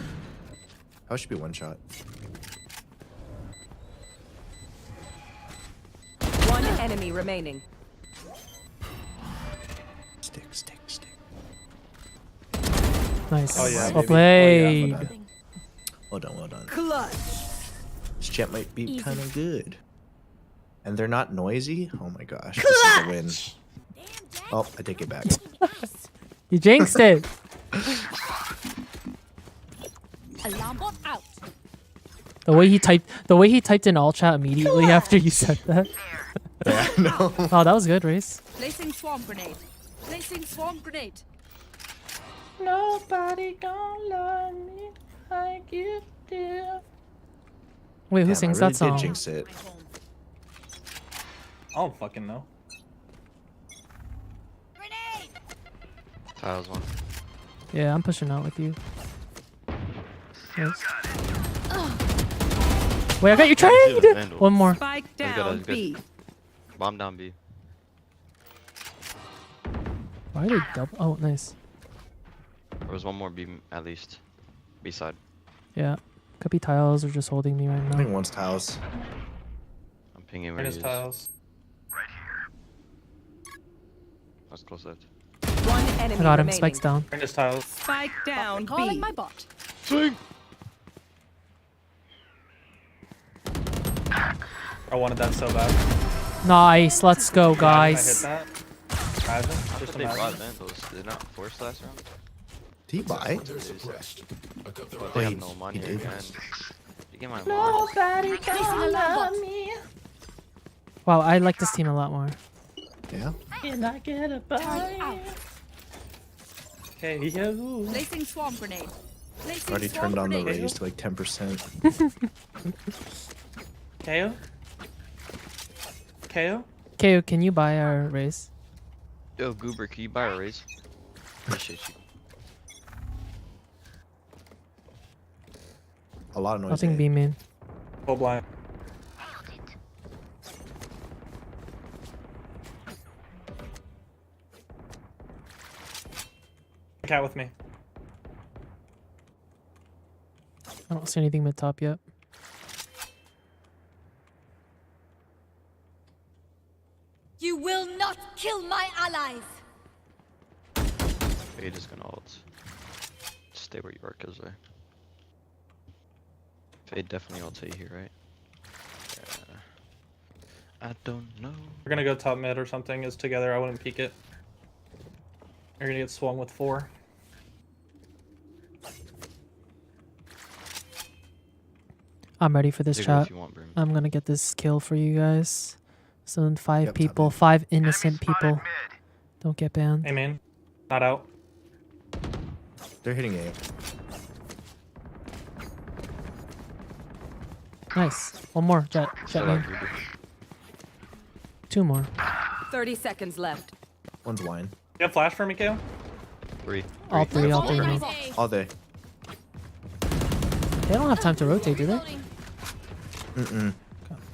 How should be one shot? One enemy remaining. Stick, stick, stick. Nice. Oh, yeah, Well baby. played. Oh, yeah, well done, well done. Clutch. This chat might be kind of good. And they're not noisy? Oh my gosh. This is a win. Oh, I take it back. You jinxed it. Alarm bot out. The way he typed in all chat immediately after you said that. Yeah, no. Oh, that was good, Race. Placing swarm grenade. Placing swarm grenade. Nobody gonna love me like you do. Wait, who Damn, sings I really that song? Did jinx it. I don't fucking know. Tiles one. Yeah, I'm pushing out with you. Yes. Wait, I got your trade! One more. Spike That was down good. B. Bomb down B. Why are they double? Oh, nice. There was one more B at least. B side. Yeah. Could be tiles or just holding me right I think now. one's tiles. I'm pinging where Right he as is. tiles. That's close left. One I enemy got him. remaining. Spike's down. Right as tiles. Spike down Calling B. my bot. Swing! I wanted that so bad. Nice. Let's go, I hit guys. that. Imagine. I Just thought they brought imagine. Vandals. Did not force last round? Did he buy? But they have no money he did. again. You get my money. Nobody Placing alarm bot. me. Wow, I like this team a lot more. Yeah. Can I get a Turret out. Okay, yo. Placing swarm grenade. Placing Already swarm turned on the grenade. raise to like 10%. KO? KO? KO, can you buy our raise? Yo, Goober, can you buy a raise? Appreciate you. A lot of noise. Nothing eh? B main. Full blind. Cat with me. I don't see anything mid top yet. You will not kill my allies. Fade is gonna ult. Stay where you are, Killzoy. Fade definitely ult here, right? Yeah. I don't know. We're gonna go top mid or something. Is together. I wouldn't peek it. You're gonna get swung with 4. I'm ready for this Ziggle if chat. you want, Brim. I'm gonna get this kill for you guys. So then 5 Yep, top people, mid. 5 innocent people. Don't get banned. Hey man, not out. They're hitting A. Nice. One more. Jet Shut main. up, Goober. 2 more. 30 seconds left. One's wine. You have flash for me, KO? 3. All 3, all 3 Calling my main. bot. All day. They don't have time to rotate, do they? Reloading. Mm-mm.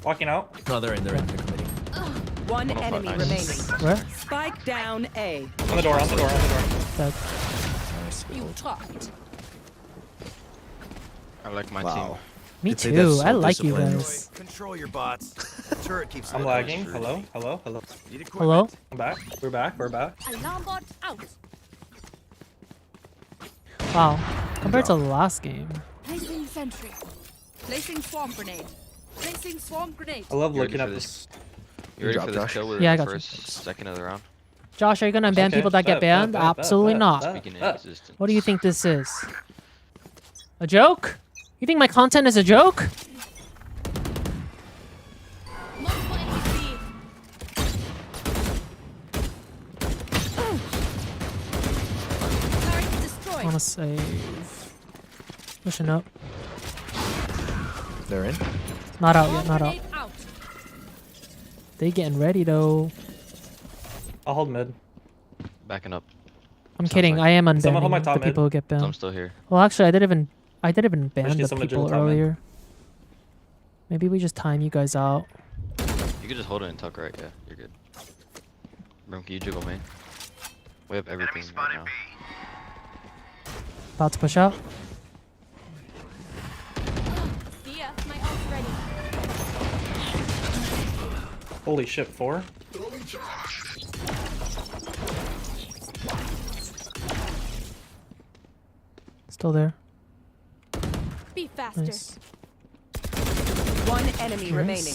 Walking out. No, they're in. They're committing. One 105, enemy nice. remaining. Where? Spike down A. On the door, on the door, on the door. Dead. Nice. You tried. I like my Wow. team. Me I'd say that's too. so I like you disciplined. guys. Control your bots. The turret keeps I'm lagging. Hello, hello, hello. Need equipment. Hello? I'm back. We're back. We're back. Alarm bot out. Wow. Compared to the last game. Placing sentry. Placing swarm grenade. Placing swarm grenade. I love You ready looking for at this? this. You ready drop, for this Josh? kill with Yeah, I the got you. first second of the round? Josh, are you gonna ban Okay, people that get banned? Absolutely not. Speaking in existence. What do you think this is? A joke? You think my content is a joke? Multiple enemies B. Turret I destroyed. wanna save. Pushing up. They're in. Not out yet. Not out. They getting ready though. I'll hold mid. Backing up. I'm kidding. I am Someone hold my unbanning top the mid. people who get banned. I'm still here. Well, actually, I didn't even ban need the someone to people jiggle top mid. earlier. Maybe we just time you guys out. You can just hold it and tuck right. Yeah, you're good. Bro, can you jiggle main? We have everything right now. About to push out. Yeah, my ult's ready. Holy shit, 4? Still there. Be faster. Nice. One enemy remaining.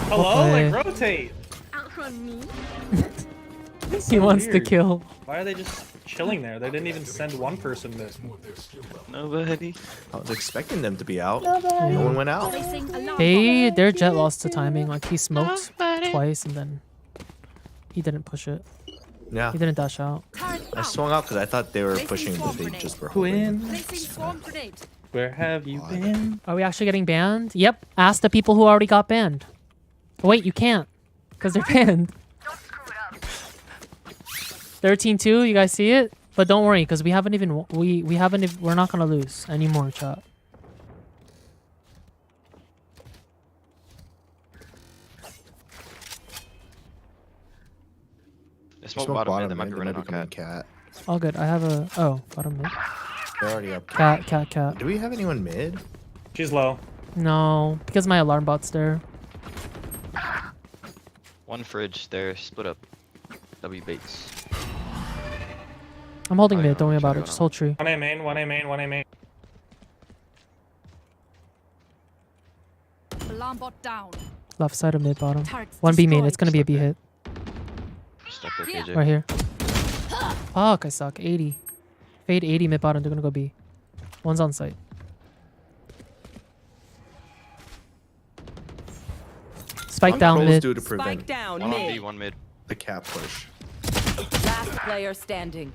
Hello? Okay. Like, rotate! Outrun me. He wants to weird. kill. Why are they just chilling there? They didn't even send one person mid. Nobody. I was expecting them to be out. Nobody. No one went out. Their jet lost to timing. Like he smoked twice and then he didn't push it. Yeah. He didn't dash out. I swung out because I thought they were pushing, but they just were holding. Where have you been? Are we actually getting banned? Yep. Ask the people who already got banned. Oh, wait, you can't. Because they're banned. 13-2, you guys see it? But don't worry, because we haven't even... We're not going to lose anymore, chat. They smoke bottom mid, they might be running on cat. Cat. All good. I have a... Oh, bottom mid. They're already up. Cat. Do we have anyone mid? She's low. No, because my alarm bot's there. One fridge there, split up. W baits. I'm holding mid, don't worry about it. Just hold tree. 1A main, 1A main, 1A main. Alarm bot down. Left side of mid, bottom. Targets 1B main. It's going to be a B hit. Stuck there, KJ. Right here. Fuck, I suck. 80. Fade 80 mid bottom. They're going to go B. One's on site. Spike down mid. Do to prevent Spike down One on mid. B, one mid. the cat push. Last player standing.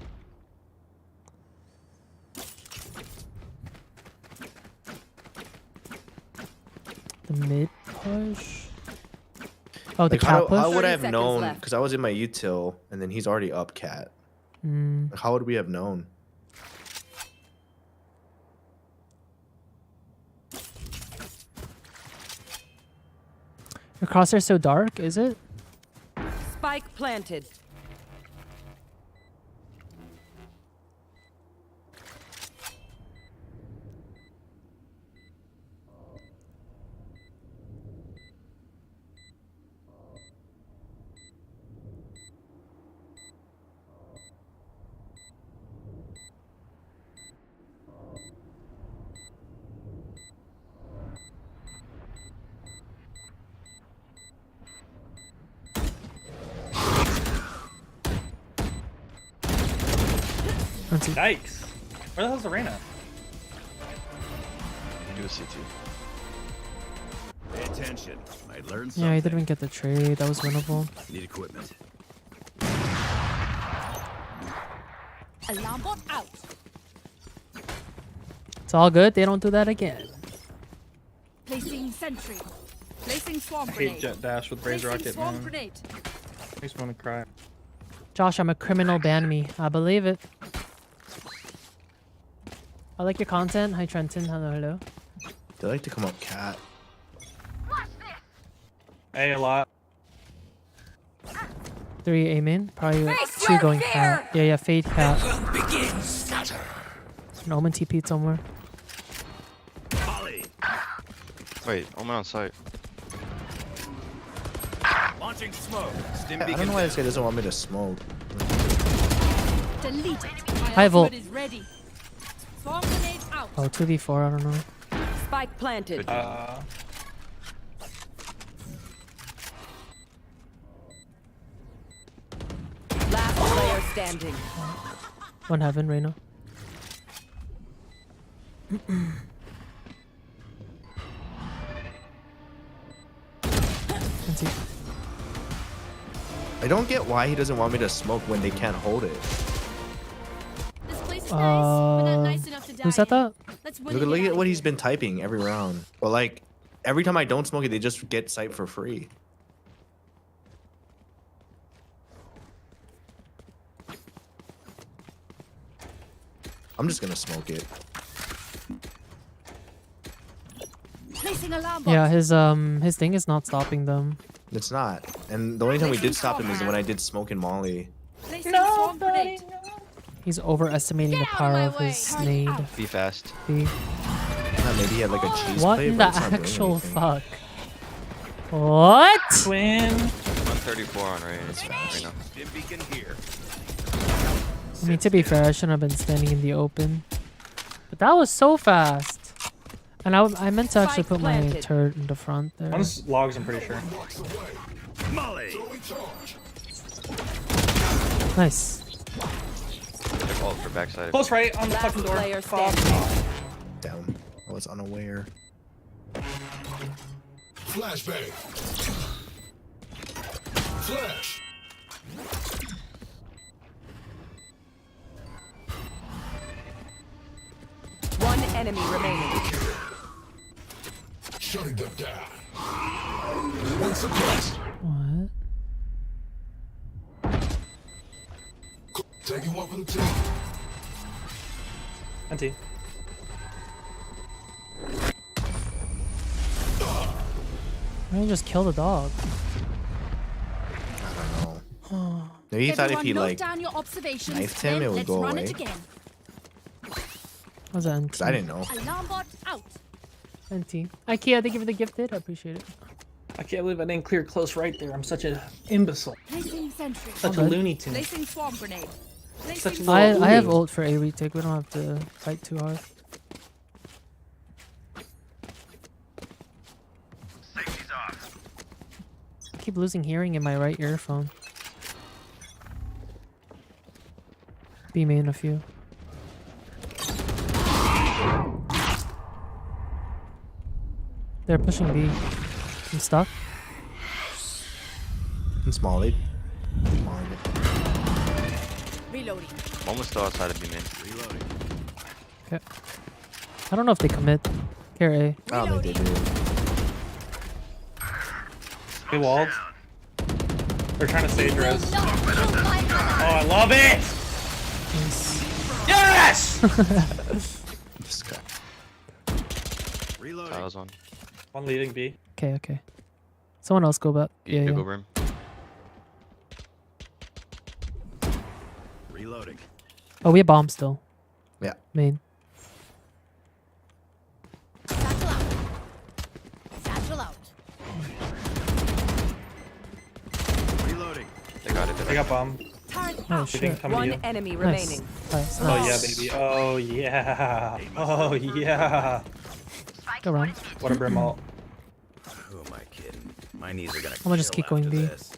The mid push. Oh, the Like, cat push? how would I 30 have seconds known? left. Because I was in my util, and then he's already up cat. Mm. Like, how would we have known? Your crosshair's so dark, is it? Spike planted. Yikes. Where the hell's the Reyna? Do a CT. Pay attention. Might learn something. Yeah, he didn't get the trade. That was winnable. Need equipment. Alarm bot out. It's all good. They don't do that again. Placing sentry. Placing swarm I hate grenade. jet dash with Razor Placing Rocket, swarm man. grenade. Makes me want to cry. Josh, I'm a criminal. Ban me. I believe it. I like your content. Hi, Trenton. Hello. They like to come up cat. A lot. 3 A main. Probably 2 going cat. Yeah, fade cat. An Omen TP somewhere. Wait, Omen on site. Launching smoke. Stim I don't know why this guy doesn't want me to smoke. Deleted. High volt. Is ready. Swarm grenade out. Oh, 2v4. I don't know. Spike planted. Last player standing. One heaven, Reyna. I don't get why he doesn't want me to smoke when they can't hold it. This place is nice, but not nice enough to die Who said in. that? Look at what he's been typing every round. But like, every time I don't smoke it, they just get sight for free. I'm just gonna smoke it. Yeah, his thing is not stopping them. It's not. And the only time we did stop him is when I did smoke and Molly. He's overestimating the power of his nade. Be fast. B. Maybe he had like a cheese What plate, in but the it's not doing actual anything. fuck? What? Twin. 134 on right now. I mean, to be fair, I shouldn't have been standing in the open. But that was so fast. And I meant to actually put my turret in the front there. One's logs, I'm pretty sure. Nice. Check ult for backside. Close right on the fucking door. Down. I was unaware. Flashbang. Flash. One enemy remaining. Shutting them down. One suppressed. What? Taking one for the team. Anti. Why don't you just kill the dog? I don't know. Maybe he thought if he like knifed him, it would go away. What's that? Because I didn't know. Alarm bot out. NT. IKEA, thank you for the gifted. I appreciate it. I can't believe I didn't clear close right there. I'm such an imbecile. Placing sentry. Such a Looney Tune. Placing swarm grenade. Such a I have ult for a retake. We don't have to fight too hard. I keep losing hearing in my right earphone. B main a few. They're pushing B. I'm stuck. And small lead. Reloading. Almost still outside of B main. Reloading. Okay. I don't know if they commit. Care A. Oh, they did. They walled. They're trying to stage res. Oh, I love it! Yes! This guy. Reloading. On. One leading B. Okay, okay. Someone else go back. Yeah, Go yeah. brim. Reloading. Oh, we have bomb still. Yeah. Main. Satchel out. Satchel out. Reloading. They got it. They got bomb. Oh shit. One enemy remaining. Nice. Oh yeah, baby. Oh yeah. Oh yeah. Go around. What a brim ult. Who am I kidding? My knees are gonna. I'm gonna just keep going B. this.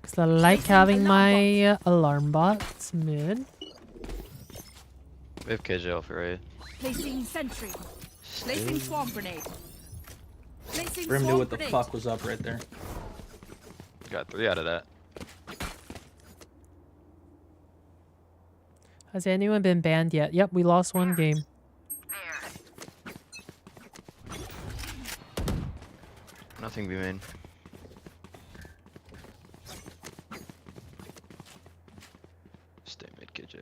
Because I like having my alarm bots mid. We have KJ off right. Placing sentry. Placing swarm grenade. Placing Brim knew swarm what the grenade. fuck was up right there. Got 3 out of that. Has anyone been banned yet? Yep, we lost one game. Nothing B main. Stay mid KJ.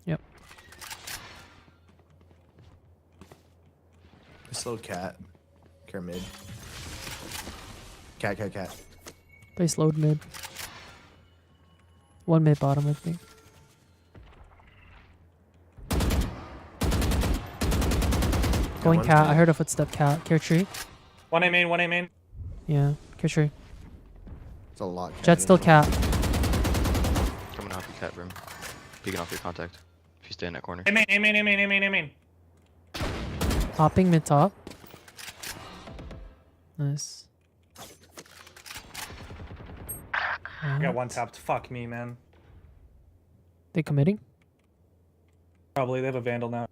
Yep. Slow cat. Care mid. Cat. They slowed mid. One mid bottom, I think. Going cat. I heard a footstep cat. Care tree. One A main, one A main. Yeah, care tree. It's a lot. Jet still cat. Coming off your cat brim. Peeking off your contact. If you stay in that corner. A main, A main, A main, A main, A main. Hopping mid top. Nice. I got one tapped. Fuck me, man. They committing? Probably. They have a vandal now.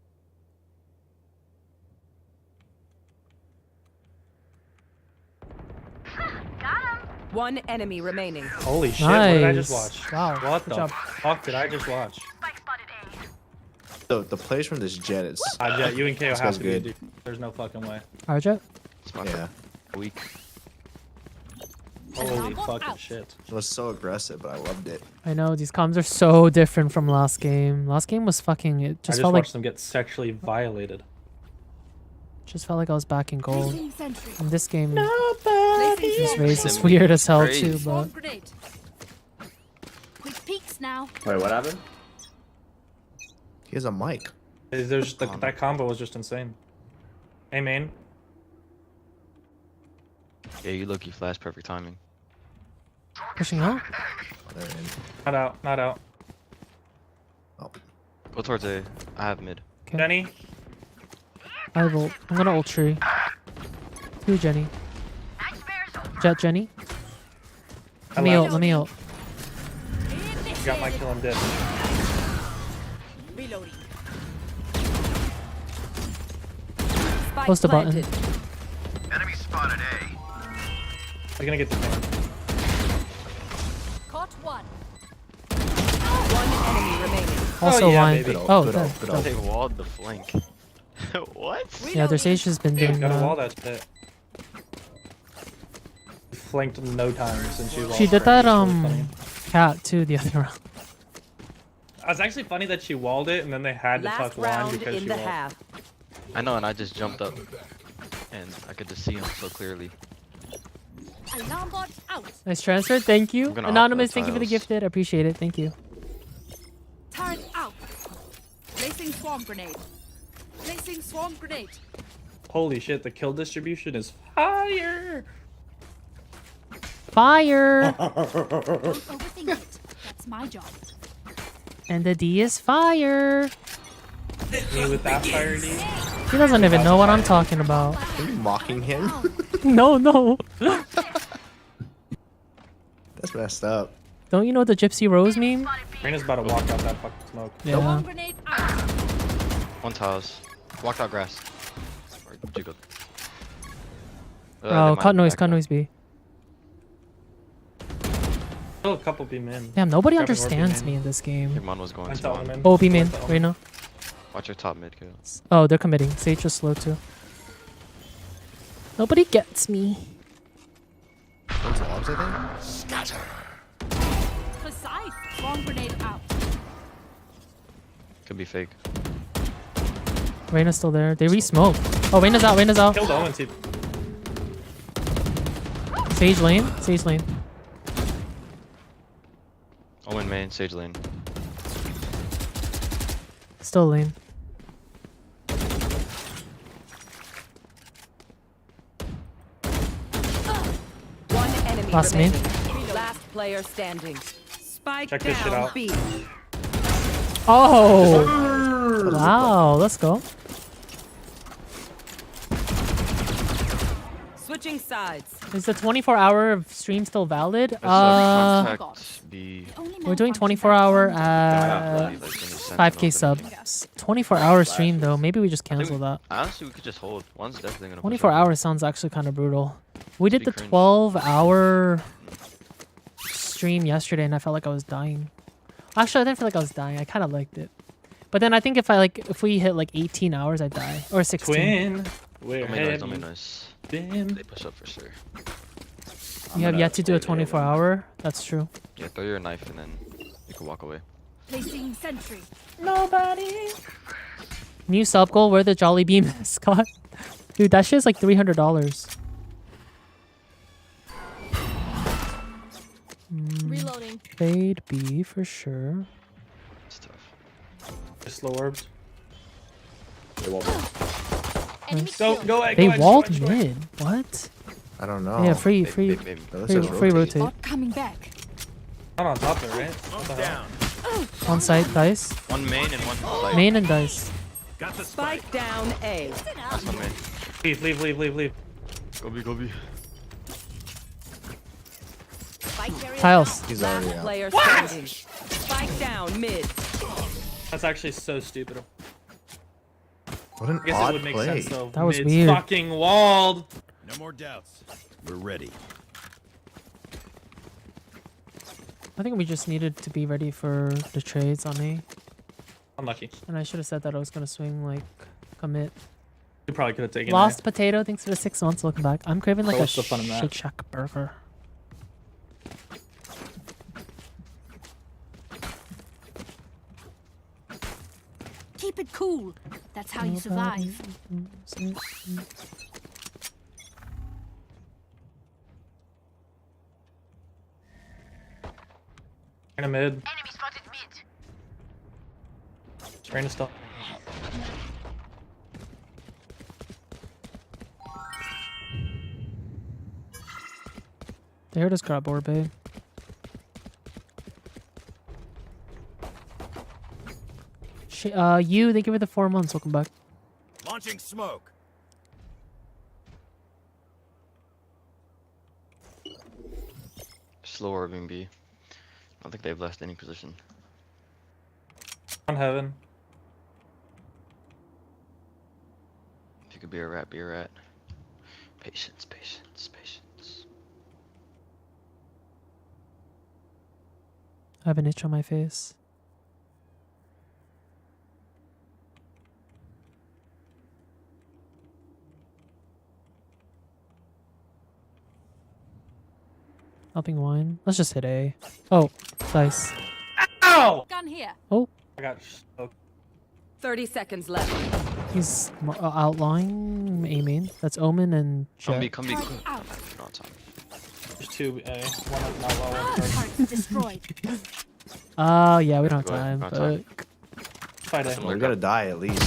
One enemy remaining. Holy shit, what did I just Nice. watch? Wow, What good the job. fuck did I just watch? The players from this Jet is. Jet, you and KO this have guy's to good. be. There's no fucking way. Arja? Yeah. Weak. Holy fucking shit. It was so aggressive, but I loved it. I know these comms are so different from last game. Last game was fucking. It I just just felt like watched them get sexually violated. just felt like I was back in gold. In this game, Placing this swarm race is grenade. weird as hell Crazy. too. But Swarm grenade. Quick peeks now. Wait, what happened? He has a mic. There's that combo was just insane. Hey main. Yeah, you look, you flash perfect timing. pushing out. Not out. Not out. Go towards A. I have mid. Okay. Jenny. I have ult. I'm gonna ult tree. Two Jenny. Jet Jenny. Let me ult. Let me ult. Got my kill and dead. Reloading. Close the button. Enemy spotted A. I'm gonna get the thing. Caught one. One enemy remaining. Also yeah, one. baby. Oh, Good dead. ult, good ult. They walled the flank. What? Yeah, their Sage has been doing Gotta wall that. that shit. Flanked in no time since she She walled did Frank. that It was funny. cat too the other round. It's actually funny that she walled it and then they had to Last tuck line round because in she the walled. half. I know, and I just jumped up, and I could just see him so clearly. Alarm bot out. Nice transfer. Thank you. I'm gonna Anonymous, off thank you for the tiles. gifted. Appreciate it. Thank you. Turret out. Placing swarm grenade. Placing swarm grenade. Holy shit, the kill distribution is fire! Fire! Don't overthink it. That's my job. And the D is fire. Me with that fire D. He doesn't even know what I'm talking about. Are you mocking him? No, no. That's messed up. Don't you know the Gypsy Rose meme? Reyna's about to walk out that fucking smoke. Yeah. Swarm grenade out. One tiles. Walked out grass. Or jiggled. Oh, cut noise, B. Still a couple B men. Damn, nobody Grabbing understands Orb me in this game. Your man was going I'm to telling one. him. Oh, B main, Reyna. Watch your top mid kill. Oh, they're committing. Sage is slow too. Nobody gets me. Those lobs, I think? Scatter. Precise. Swarm grenade out. Could be fake. Reyna's still there. They re-smoked. Oh, Reyna's out. Reyna's out. Killed Owen too. Sage lane. Sage lane. Owen main, Sage lane. Still lane. One enemy Last main. remaining. Last player standing. Spike Check this shit down out. B. Oh! Wow, let's go. Switching sides. Is the 24-hour stream still valid? Contact B. We're doing 24-hour Yeah, at like, in the center, 5k open. subs. 24-hour stream though. Maybe we just I think cancel that. Honestly, we could just hold. One's definitely gonna. 24 hours sounds actually kind of brutal. We did Be the cringe. 12-hour stream yesterday, and I felt like I was dying. Actually, I didn't feel like I was dying. I kind of liked it. But then I think if we hit like 18 hours, I'd die. Or 16. Twin. We're Don't make noise, heavy. don't make noise. Damn. They push up for sure. You have yet to do a 24-hour? That's true. Yeah, throw your knife and then you can walk away. Placing sentry. Nobody. New sub goal, we're the Jolly Bee mascot. Dude, that shit's like $300. Reloading. Fade B for sure. It's tough. Slow orbs. Enemy Go, kill. go, They go, walled go, go. mid. What? I don't know. Yeah, free That looks free, like free rotate. Bot coming back. Not on top there, right? What the hell? One side, dice. One main and one side. Main and dice. Got the Spike down A. Last one main. Leave. Go B. Spike carrier Tiles. He's already Last out. player standing. Spike down mid. That's actually so stupid. What an I guess it odd would make play. sense though. That was Mid's weird. fucking walled. No more doubts. We're ready. I think we just needed to be ready for the trades on A. Unlucky. And I should have said that I was gonna swing like commit. You probably could have taken Lost potato. Thanks for the 6 months. Looking back, I'm craving like a what's the fun in that? Shake Shack burger. Keep it cool. That's how you survive. In a mid. Strain is still. They heard us grab orb, babe. You, thank you for the 4 months. Welcome back. Launching smoke. Slow orbing B. I don't think they've left any position. On heaven. If you could be a rat, be a rat. Patience, patience, patience. I have an itch on my face. Helping wine. Let's just hit A. Oh, dice. Ow! Gun here. Oh, I got stoked. 30 seconds left. he's outlawing A main. That's Omen and Come Jet. be, come be. Target out. Not on time. There's 2 A. One of my low. Target destroyed. Oh, yeah, we don't have Go ahead, time. not But time. Fight A. Well, we gotta die at least.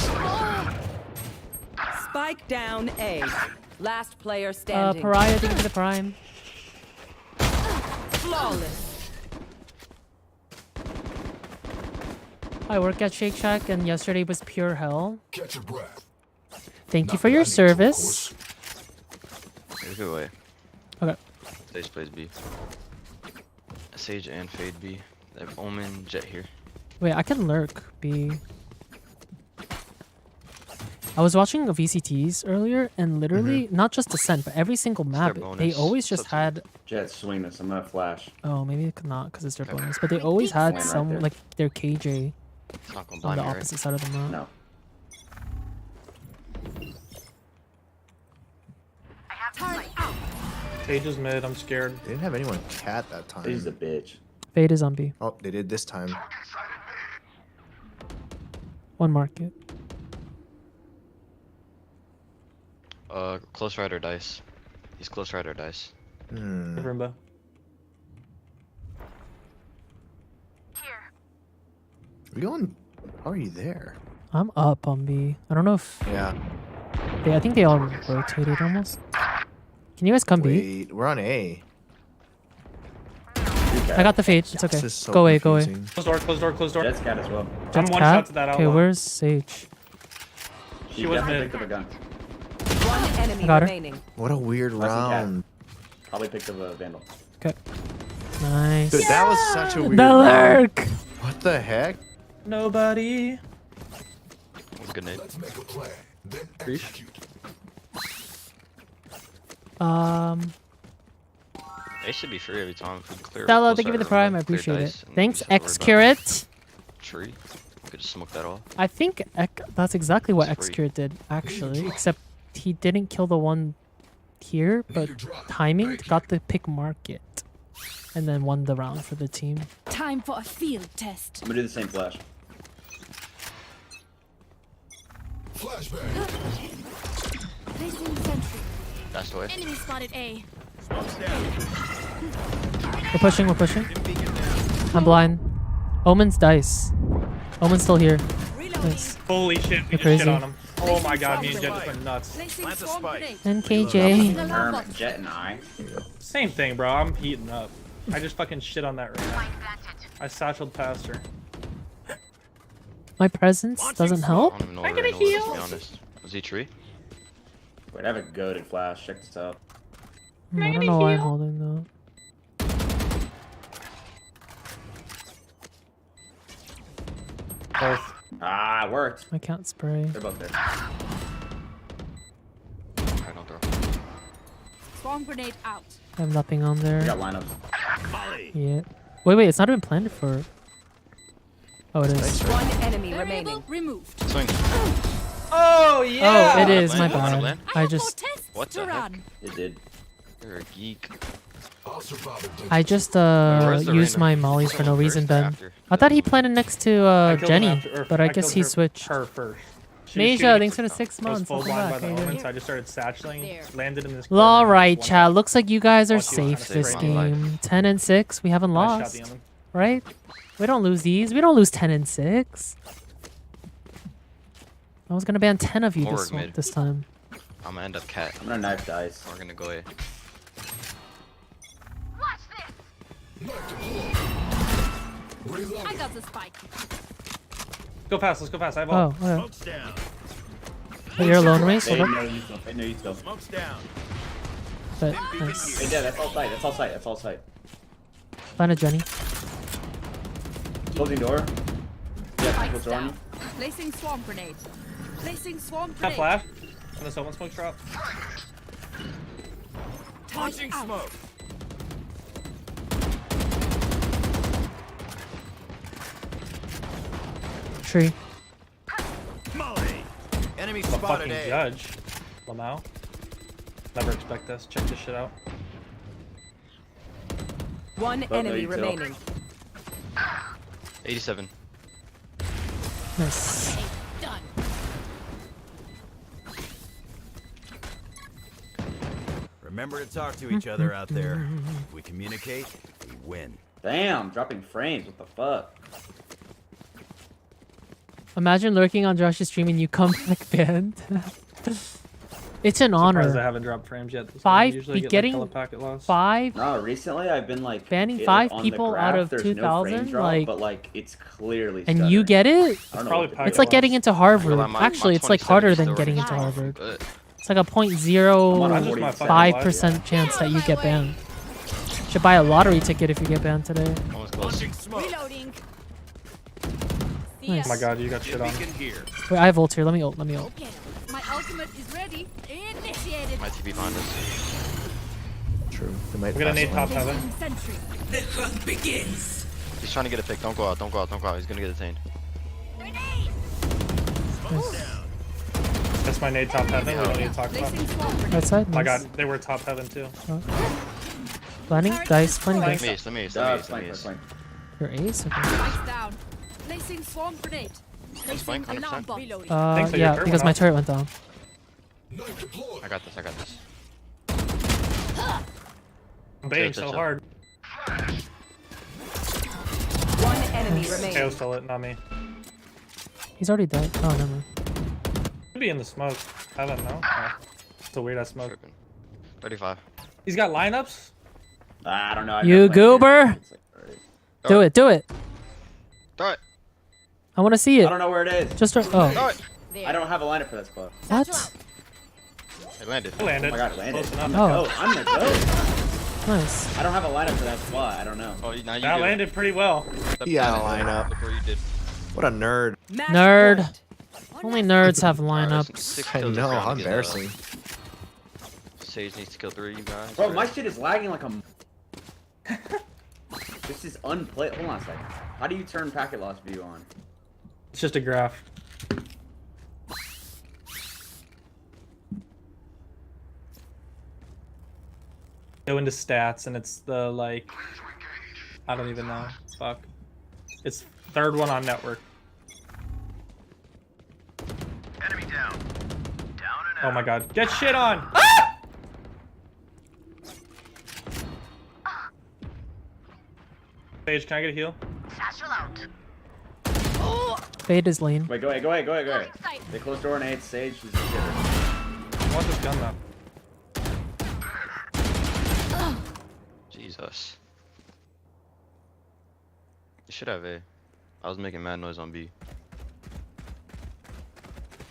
Spike down A. Last player standing. Pariah, thank you for the prime. Flawless. I work at Shake Shack, and yesterday was pure hell. Catch your breath. Thank you for your service. There's a good way. Okay. Sage plays B. Sage and Fade B. They have Omen, Jet here. Wait, I can lurk B. I was watching VCTs earlier, and literally, not just Ascent, but every single map, they bonus. always just had... Jet, swing this. I'm gonna flash. Oh, maybe it could not, because it's their bonus. But they always had Right some, there. like, their KJ It's not gonna on blind the me, right? opposite side of the map. No. Target out. Sage is mid. I'm scared. They didn't have anyone cat that time. He's a bitch. Fade is on B. Oh, they did this time. One market. Close right or dice. He's close right or dice. Roomba. We going? How are you there? I'm up on B. I don't know if... Yeah. I think they all rotated almost. Can you guys come B? Wait, we're on A. I got the fade. It's okay. This is so Go away, go away. confusing. Close door, close door, close door. Jet's cat as well. I'm Jet's one cat? shot to that Okay, outlaw. where's Sage? She was definitely mid. picked up a gun. One enemy I got her. remaining. What a weird Less than cat. round. Probably picked up a vandal. Okay. Nice. Dude, that was such a weird The round. lurk! What the heck? Nobody. That was a good nade. Let's make a plan. Then Breach. execute. They should be free every time if we clear. Stella, close thank you for right the prime. room, I clear appreciate it. dice, and Thanks, we just have to X worry about Curate. Tree. We could just smoke that off. I think that's exactly what It's X free. Curate did, actually. Except he didn't kill the one here, but timing got the pick market. And then won the round for the team. Time for a field test. I'm gonna do the same flash. Flashbang. Placing sentry. That's the way. Enemy spotted A. Smoke's down. We're pushing, we're pushing. I'm blind. Omen's dice. Omen's still here. Nice. Holy shit, we You're just crazy. shit on him. Oh my god, me and Jet just went nuts. Placing Plant a swarm spike. grenade. And KJ. Herm, Jet, and I. Same thing, bro. I'm heating up. I just fucking shit on that right now. I satcheled past her. My presence doesn't I help. don't even know I'm where gonna Reyna was, heal. to be honest. Was he tree? Wait, I have a goaded flash. Check this out. I don't know why I'm holding though. Both. Ah, it worked. I can't spray. They're both there. Alright, don't throw. Swarm grenade out. I have nothing on there. We got lineups. Yeah. Wait, it's not even planned for. Oh, it is. One enemy remaining. Removed. Swing. Oh yeah. Oh, it is. My Wanna bad. blend? I just What the heck? It did. You're a geek. Where's the used random- my mollies for no Someone reason, first or Ben. after? I thought he planted next to I killed him Jenny, after- or but I killed guess he her- switched. Her first. She was Meja, shooting thanks for the 6 I was months. full Welcome blind back. by How the you omen, doing? so I just started satcheling, landed in this. All corner, right, one Chad. shot. Looks like you guys are While she was safe trying to this save my life. game. 10 and 6. We haven't I shot lost, the omen. right? We don't lose these. We don't lose 10 and 6. I was gonna ban 10 of you More this, work mid. this time. I'm gonna end up cat. I'm gonna knife dice. We're gonna go A. I got the spike. Go fast. Let's go fast. I have Oh, all. okay. Smoke's down. But you're alone, Race. They Hold know up. you still. They know you still. Smoke's down. But Hey, nice. yeah, that's all sight. That's all sight. That's all sight. Find a Jenny. Closing door. Yeah, Spikes close door on down. you. Placing swarm grenade. Placing swarm That grenade. flash. And the someone smoke drop. Launching smoke. Tree. Molly. Enemy The spotted fucking A. judge. Lamau. Never expect this. Check this shit out. One Oh, enemy you too. remaining. 87. Nice. Done. Remember to talk to each other out there. If we communicate, we win. Damn, dropping frames. What the fuck? Imagine lurking on Josh's stream and you come back banned. It's an Surprised I honor. haven't dropped frames yet. This game. Five, Usually be I get, getting like, packet loss. 5 No, recently I've been like Banning it, 5 on the people graph, out of there's no 2,000, frame drop, like- but like it's clearly. and you stuttering. get it? I don't know Probably what to packet It's like do. getting into Harvard. Well, my Actually, it's like 27 harder is than still getting running into fine, Harvard. but It's like a I'm on 0.05% 47. chance that you get banned. Should buy a lottery ticket if you get banned today. almost close. Launching smoke. Reloading. Nice. Oh my god, you got shit on. Beacon here. Wait, I have ult here. Let me ult. Let me ult. Okay. My ultimate is ready. Initiated. My TP behind us. True. They might We're gonna pass need on. top heaven. Sentry. The hunt begins. He's trying to get a pick. Don't go out. Don't go out. Don't go out. He's gonna get detained. Smoke's down. That's my nade top heaven. We don't need to talk about. Placing swarm grenade. Right side. Oh my Nice. god, they were top heaven too. Planning. Dice. Planning. Let Dice. me ace. Let me ace. Duh, Let me ace. flank, Let me ace. flank, Your ace. Okay. Spikes down. Placing swarm grenade. Placing flank, 100%. alarm bomb. Reloading. Thanks, so your Yeah, turret because went my off. turret went down. I got this. I got this. I'm baiting Chill, so chill. hard. One enemy KO remaining. stole it, not me. He's already dead. Oh, never mind. Could be in the smoke. Heaven, no? Oh. It's a weird ass smoke. Tripping. 35. He's got lineups? I don't know. I've You never played goober! it. It's like, alright. Do it. Do it. Throw it. I want to see I it. don't know where it is. Just. Throw Oh. it. I don't have a lineup for that spot. What? It landed. I landed. Oh my god, it landed. Close I'm enough. the Oh. goat. I'm the goat. Nice. I don't have a lineup for that spot. I don't know. Oh, now you That do. landed pretty well. Step He had down a and lineup. Look where you did. What a nerd. Match Nerd. point. Only nerds have Alright, lineups. 6 I kills know. this round How to get, embarrassing. Sage needs to kill 3 of you guys. Bro, my shit is lagging like a. This is unplay. Hold on a second. How do you turn packet loss view on? It's just a graph. Go into stats and it's the like I don't even know. Fuck. It's third one on network. Enemy down. Down and out. Oh my god. Get shit on! Sage, can I get a heal? Fade is lane. Wait, go ahead, go ahead, go ahead, go ahead. They closed door on 8, Sage, she's a shitter. I want this gun though. Jesus. You should have A. I was making mad noise on B.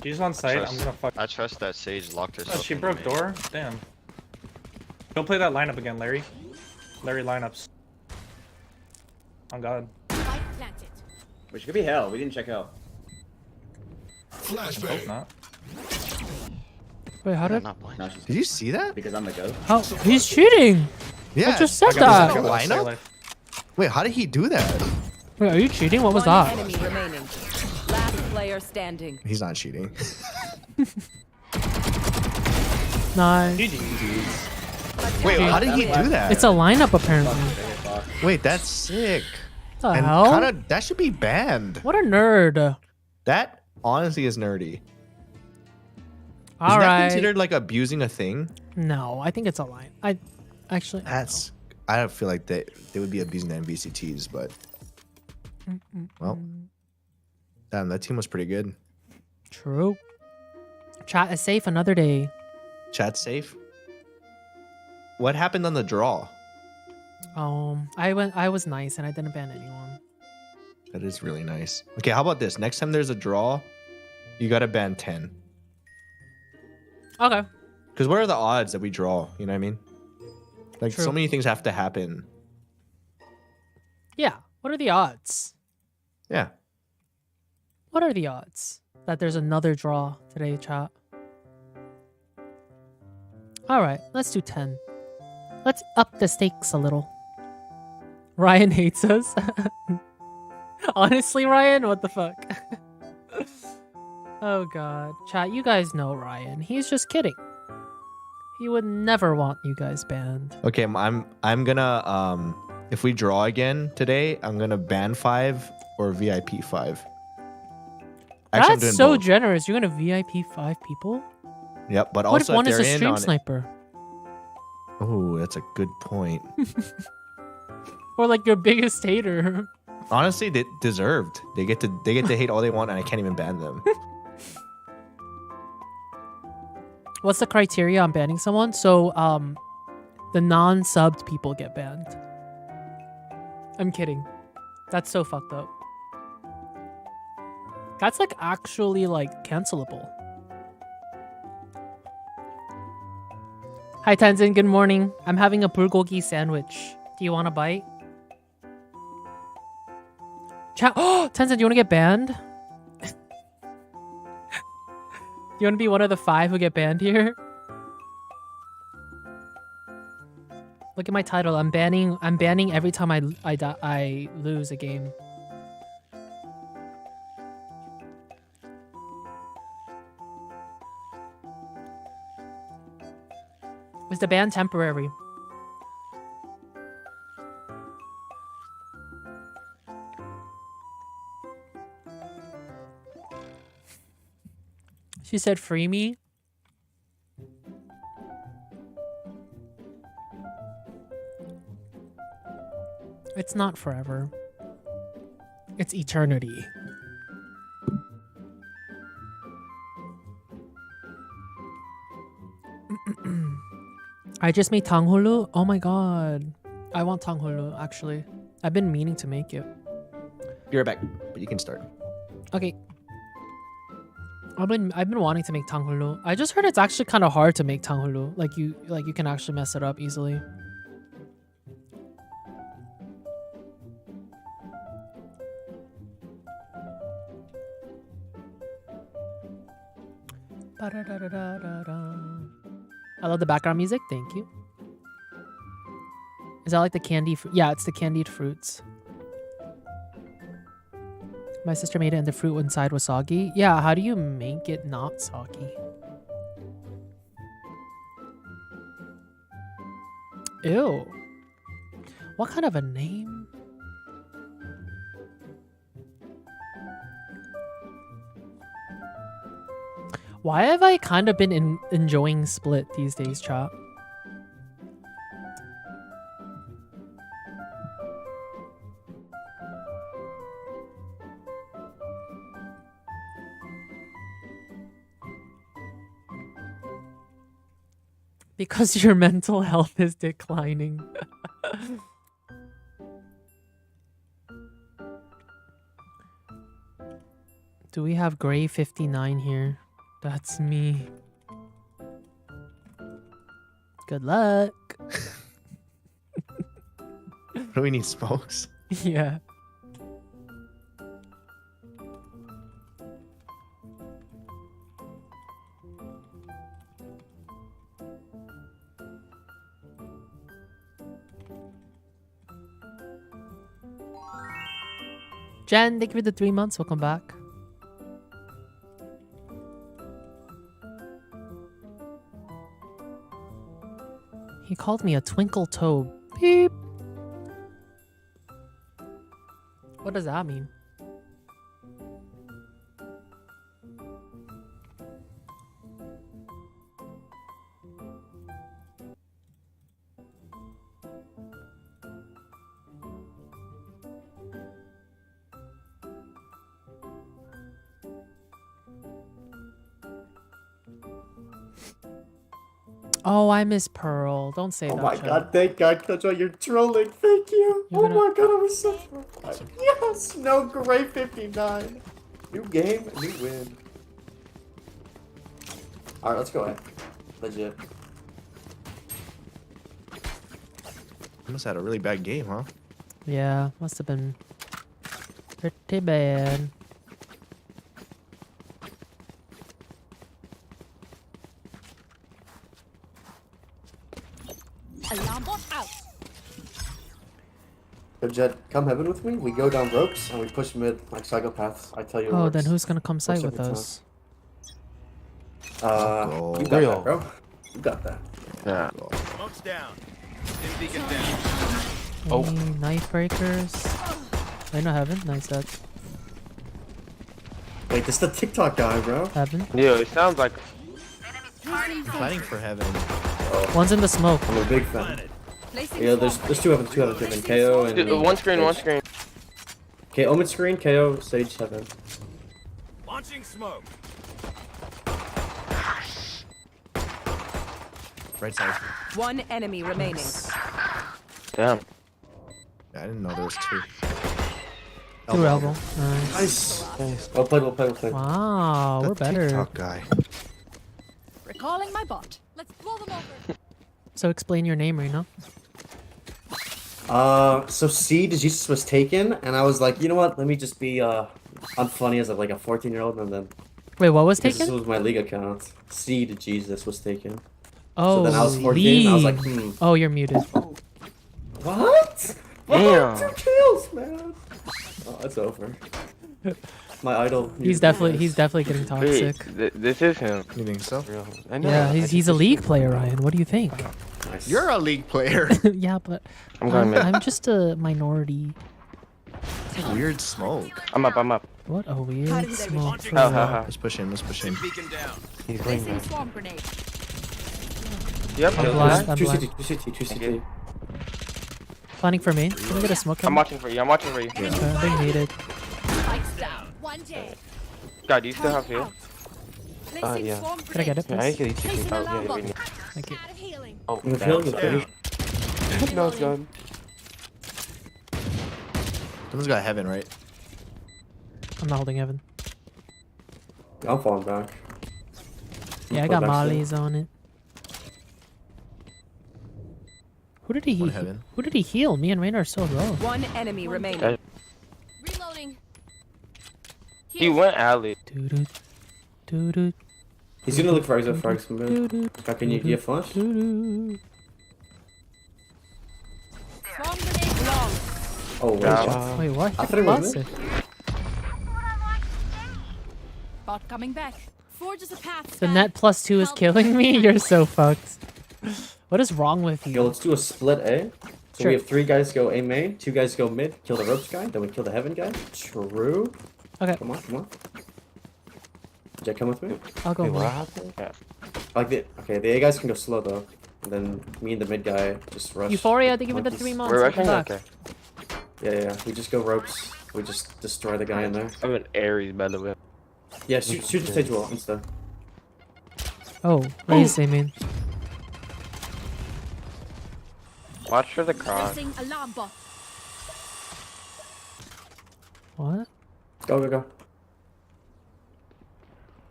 She's on site. I'm gonna fuck. I trust that Sage locked herself. Oh, she into broke me. door? Damn. Don't play that lineup again, Larry. Larry lineups. On God. Spike planted. Which could be hell. We didn't check hell. Hope not. Wait, how did? Not blind. No, she's Did you see that? because I'm the goat. How? He's cheating. Yeah. I just said I got that. this, I got this, Lineup? stay alive. Wait, how did he do that? Wait, are you cheating? What was One that? enemy remaining. Last player standing. He's not cheating. Nice. Wait, how did he do that? It's a lineup apparently. Wait, that's sick. The and hell? kinda, that should be banned. What a nerd. That honestly is nerdy. All is that right. considered like abusing a thing? No, I think it's a line. I actually. That's. I don't feel like they would be abusing the MVCTs, but well, damn, that team was pretty good. True. Chat is safe another day. Chat safe. What happened on the draw? I was nice and I didn't ban anyone. That is really nice. Okay, how about this? Next time there's a draw, you gotta ban 10. Okay. Because what are the odds that we draw? You know what I mean? Like, True. so many things have to happen. Yeah. What are the odds? Yeah. What are the odds that there's another draw today, chat? All right, let's do 10. Let's up the stakes a little. Ryan hates us. Honestly, Ryan, what the fuck? Oh god. Chat, you guys know Ryan. He's just kidding. He would never want you guys banned. Okay, I'm gonna if we draw again today, I'm gonna ban 5 or VIP 5. Actually, I'm doing That's so both. generous. You're gonna VIP 5 people? Yep, but What if also one if is a they're in stream on it- sniper? Oh, that's a good point. Or like your biggest hater? Honestly, they deserved. They get to hate all they want, and I can't even ban them. What's the criteria on banning someone? So, the non-subbed people get banned. I'm kidding. That's so fucked up. That's like actually like cancelable. Hi Tenzin, good morning. I'm having a bulgogi sandwich. Do you want a bite? Oh, Tenzin, do you want to get banned? You want to be one of the 5 who get banned here? Look at my title. I'm banning every time I lose a game. Is the ban temporary? She said, free me. It's not forever. It's eternity. I just made tanghulu. Oh my god. I want tanghulu, actually. I've been meaning to make it. Be right back, but you can start. Okay. I've been wanting to make tanghulu. I just heard it's actually kind of hard to make tanghulu. Like you can actually mess it up easily. I love the background music. Thank you. Is that like the candy? Yeah, it's the candied fruits. My sister made it and the fruit inside was soggy. Yeah, how do you make it not soggy? Ew. What kind of a name? Why have I kind of been enjoying Split these days, chat? Because your mental health is declining. Do we have Gray 59 here? That's me. Good luck. Do we need smokes? Yeah. Jen, thank you for the 3 months. Welcome back. He called me a twinkle toe. Beep. What does that mean? Oh, I miss Pearl. Don't say that. Oh my Chad. god, thank God, Kojo, you're trolling. Thank you. You're gonna- Oh my god, I was so yes, no gray 59. New game, new win. Alright, let's go ahead. Legit. You must have had a really bad game, huh? Yeah, must have been pretty bad. Alarm bot out. So Jet, come heaven with me. We go down ropes and we push mid like psychopaths. I tell you. it Oh, works. then who's gonna come side Works with every us? time. You got that, bro. You got that. Yeah. Smoke's down. Beacon down. Oh, knife breakers. I know heaven. Nice that. Wait, this is the TikTok guy, bro. Heaven. Yo, it sounds like. I'm planning for heaven. One's in the smoke. I'm a big fan. Yeah, there's two heaven, heaven. KO and Dude, one screen, one screen. Okay, Omen screen, KO, Sage heaven. Launching smoke. Right side. One enemy remaining. Damn. Yeah, I didn't know there was two. Through elbow. Nice. Well played, well played, well played. Wow, we're better. TikTok guy. Recalling my bot. Let's blow them over. So explain your name, Reno. So C to Jesus was taken, and I was like, you know what? Let me just be unfunny as like a 14-year-old, and then. Wait, what was This taken? was my league account. C to Jesus was taken. Oh, so then I was 14. I was like, league. Oh, you're muted. What? Damn. 2 kills, man. Oh, it's over. My idol. He's definitely getting toxic. Wait, this is him. You think so? I know. Yeah, he's a league player, Ryan. What do you think? Nice. You're a league player. Yeah, but I'm just a minority. Weird smoke. I'm up. What a weird smoke. Let's push him. Let's push him. Beacon down. He's going Placing swarm grenade. Yep. I'm blind. I'm 2 blind. CT, 2 CT, 2 CT. Planning for me. Can I get a smoke? I'm watching for you. I'm watching for you. They needed. Spikes down. One dead. God, do you still have heal? Placing yeah. swarm Can I get it, grenade. Yeah, I please? can eat Placing alarm you. bot. Thank you. Out of healing. Oh, You feel good? No, it's gone. Someone's got heaven, right? I'm not holding heaven. I'm falling back. Yeah, I got mollies on it. Who did he One heal? heaven. Who did he heal? Me and Raina are so low. One enemy remaining. Reloading. He went alley. Doo-doo. Doo-doo. He's gonna look for exit frags from mid. Doo-doo. Can you get flash? Doo-doo. Swarm grenade long. Oh, wait, Yeah. what? Wait, what? I thought it was Plus mid. it. Bot coming back. Forges a path. The Sky. net +2 is killing me? You're so fucked. What is wrong with Yo, you? let's do a split A. So Sure. we have 3 guys go A main, 2 guys go mid, kill the ropes guy, then we kill the heaven guy. True. Okay, Come on, come on. Jet, come with me. I'll go Wait, what mid. happened? Yeah. Okay, the A guys can go slow though. And then me and the mid guy just rush. Euphoria, thank you for the monkeys. 3 months. We're Welcome rushing? back. Okay. Yeah. We just go ropes. We just destroy the guy in there. I'm an Aries, by the way. Yeah, shoot the stage wall insta. Oh, raise, I mean. Watch for the cross. Placing alarm bot. What? Go.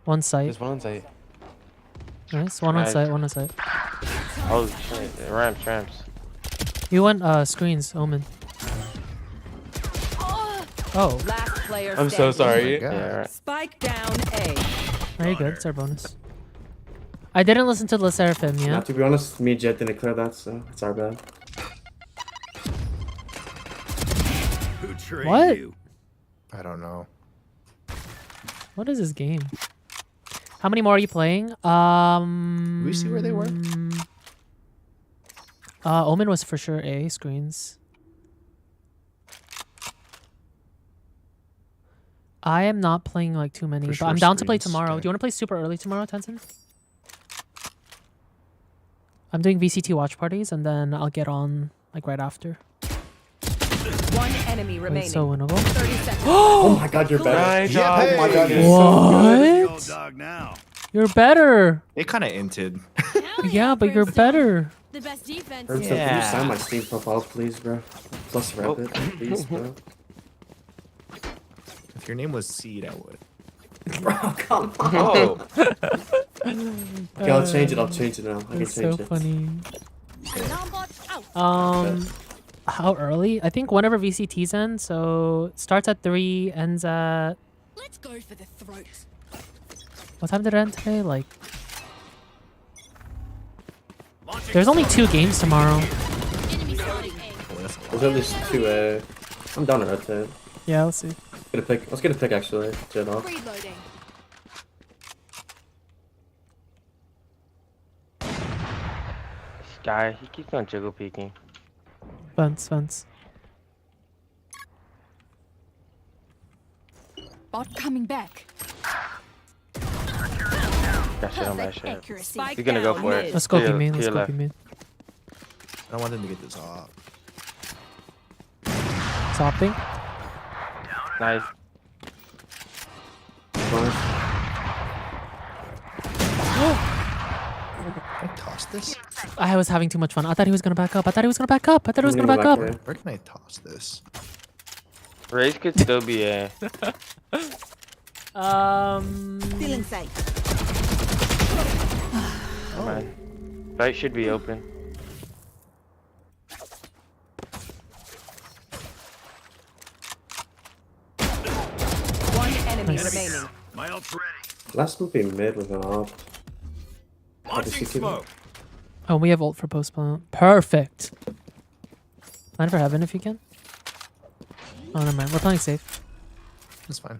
One site. There's one on site. Nice. One on Nice. site, one on site. Oh shit. Ramps. You went screens, Omen. Oh, Last player I'm so standing. sorry. Yeah, right. Spike down A. very good. It's our bonus. I didn't listen to the Seraphim, yeah? Now, to be honest, me and Jet didn't clear that, so it's our bad. Who trained What? you? I don't know. What is this game? How many more are you playing? Did we see where they were? Omen was for sure A screens. I am not playing like too many, but I'm down to play tomorrow. Do you want to play super early tomorrow, Tencent? I'm doing VCT watch parties, and then I'll get on like right after. One enemy remaining. So winnable. 30 seconds. Oh my god, you're better. Yeah, oh my god, you're so good. What? You're better. It kind of inted. Yeah, but you're better. The best defense. Brimstone, can you sign my Steam profile, please, bro? Plus Rapid, please, bro. If your name was Seed, I would. Bro, come on. Oh. Okay, I'll change it. I'll change it now. I can That's change so it. funny. How early? I think whenever VCTs end. So it starts at 3, ends at. Let's go for the throat. What time did it end today? Like. There's only 2 games tomorrow. There's at least 2 I'm down to rotate. Yeah, let's see. Let's get a pick actually. Jet off. Reloading. This guy, he keeps on jiggle peeking. Fence. Bot coming back. Got shit on my shit. Accuracy. He's gonna go for it. Let's go, To your- main. to Let's your go, left. main. I don't want them to get this off. Topping. Nice. I toss this? I was having too much fun. I thought he was gonna back up. I thought he was gonna back up. Where can I toss this? Raze could still be a. Feeling safe. Come on. Site should be open. One enemy remaining. My ult's ready. Last would be mid with an op. Launching smoke. Oh, we have ult for post plant. Perfect. Plan for heaven if you can. Oh, never mind. We're playing safe. That's fine.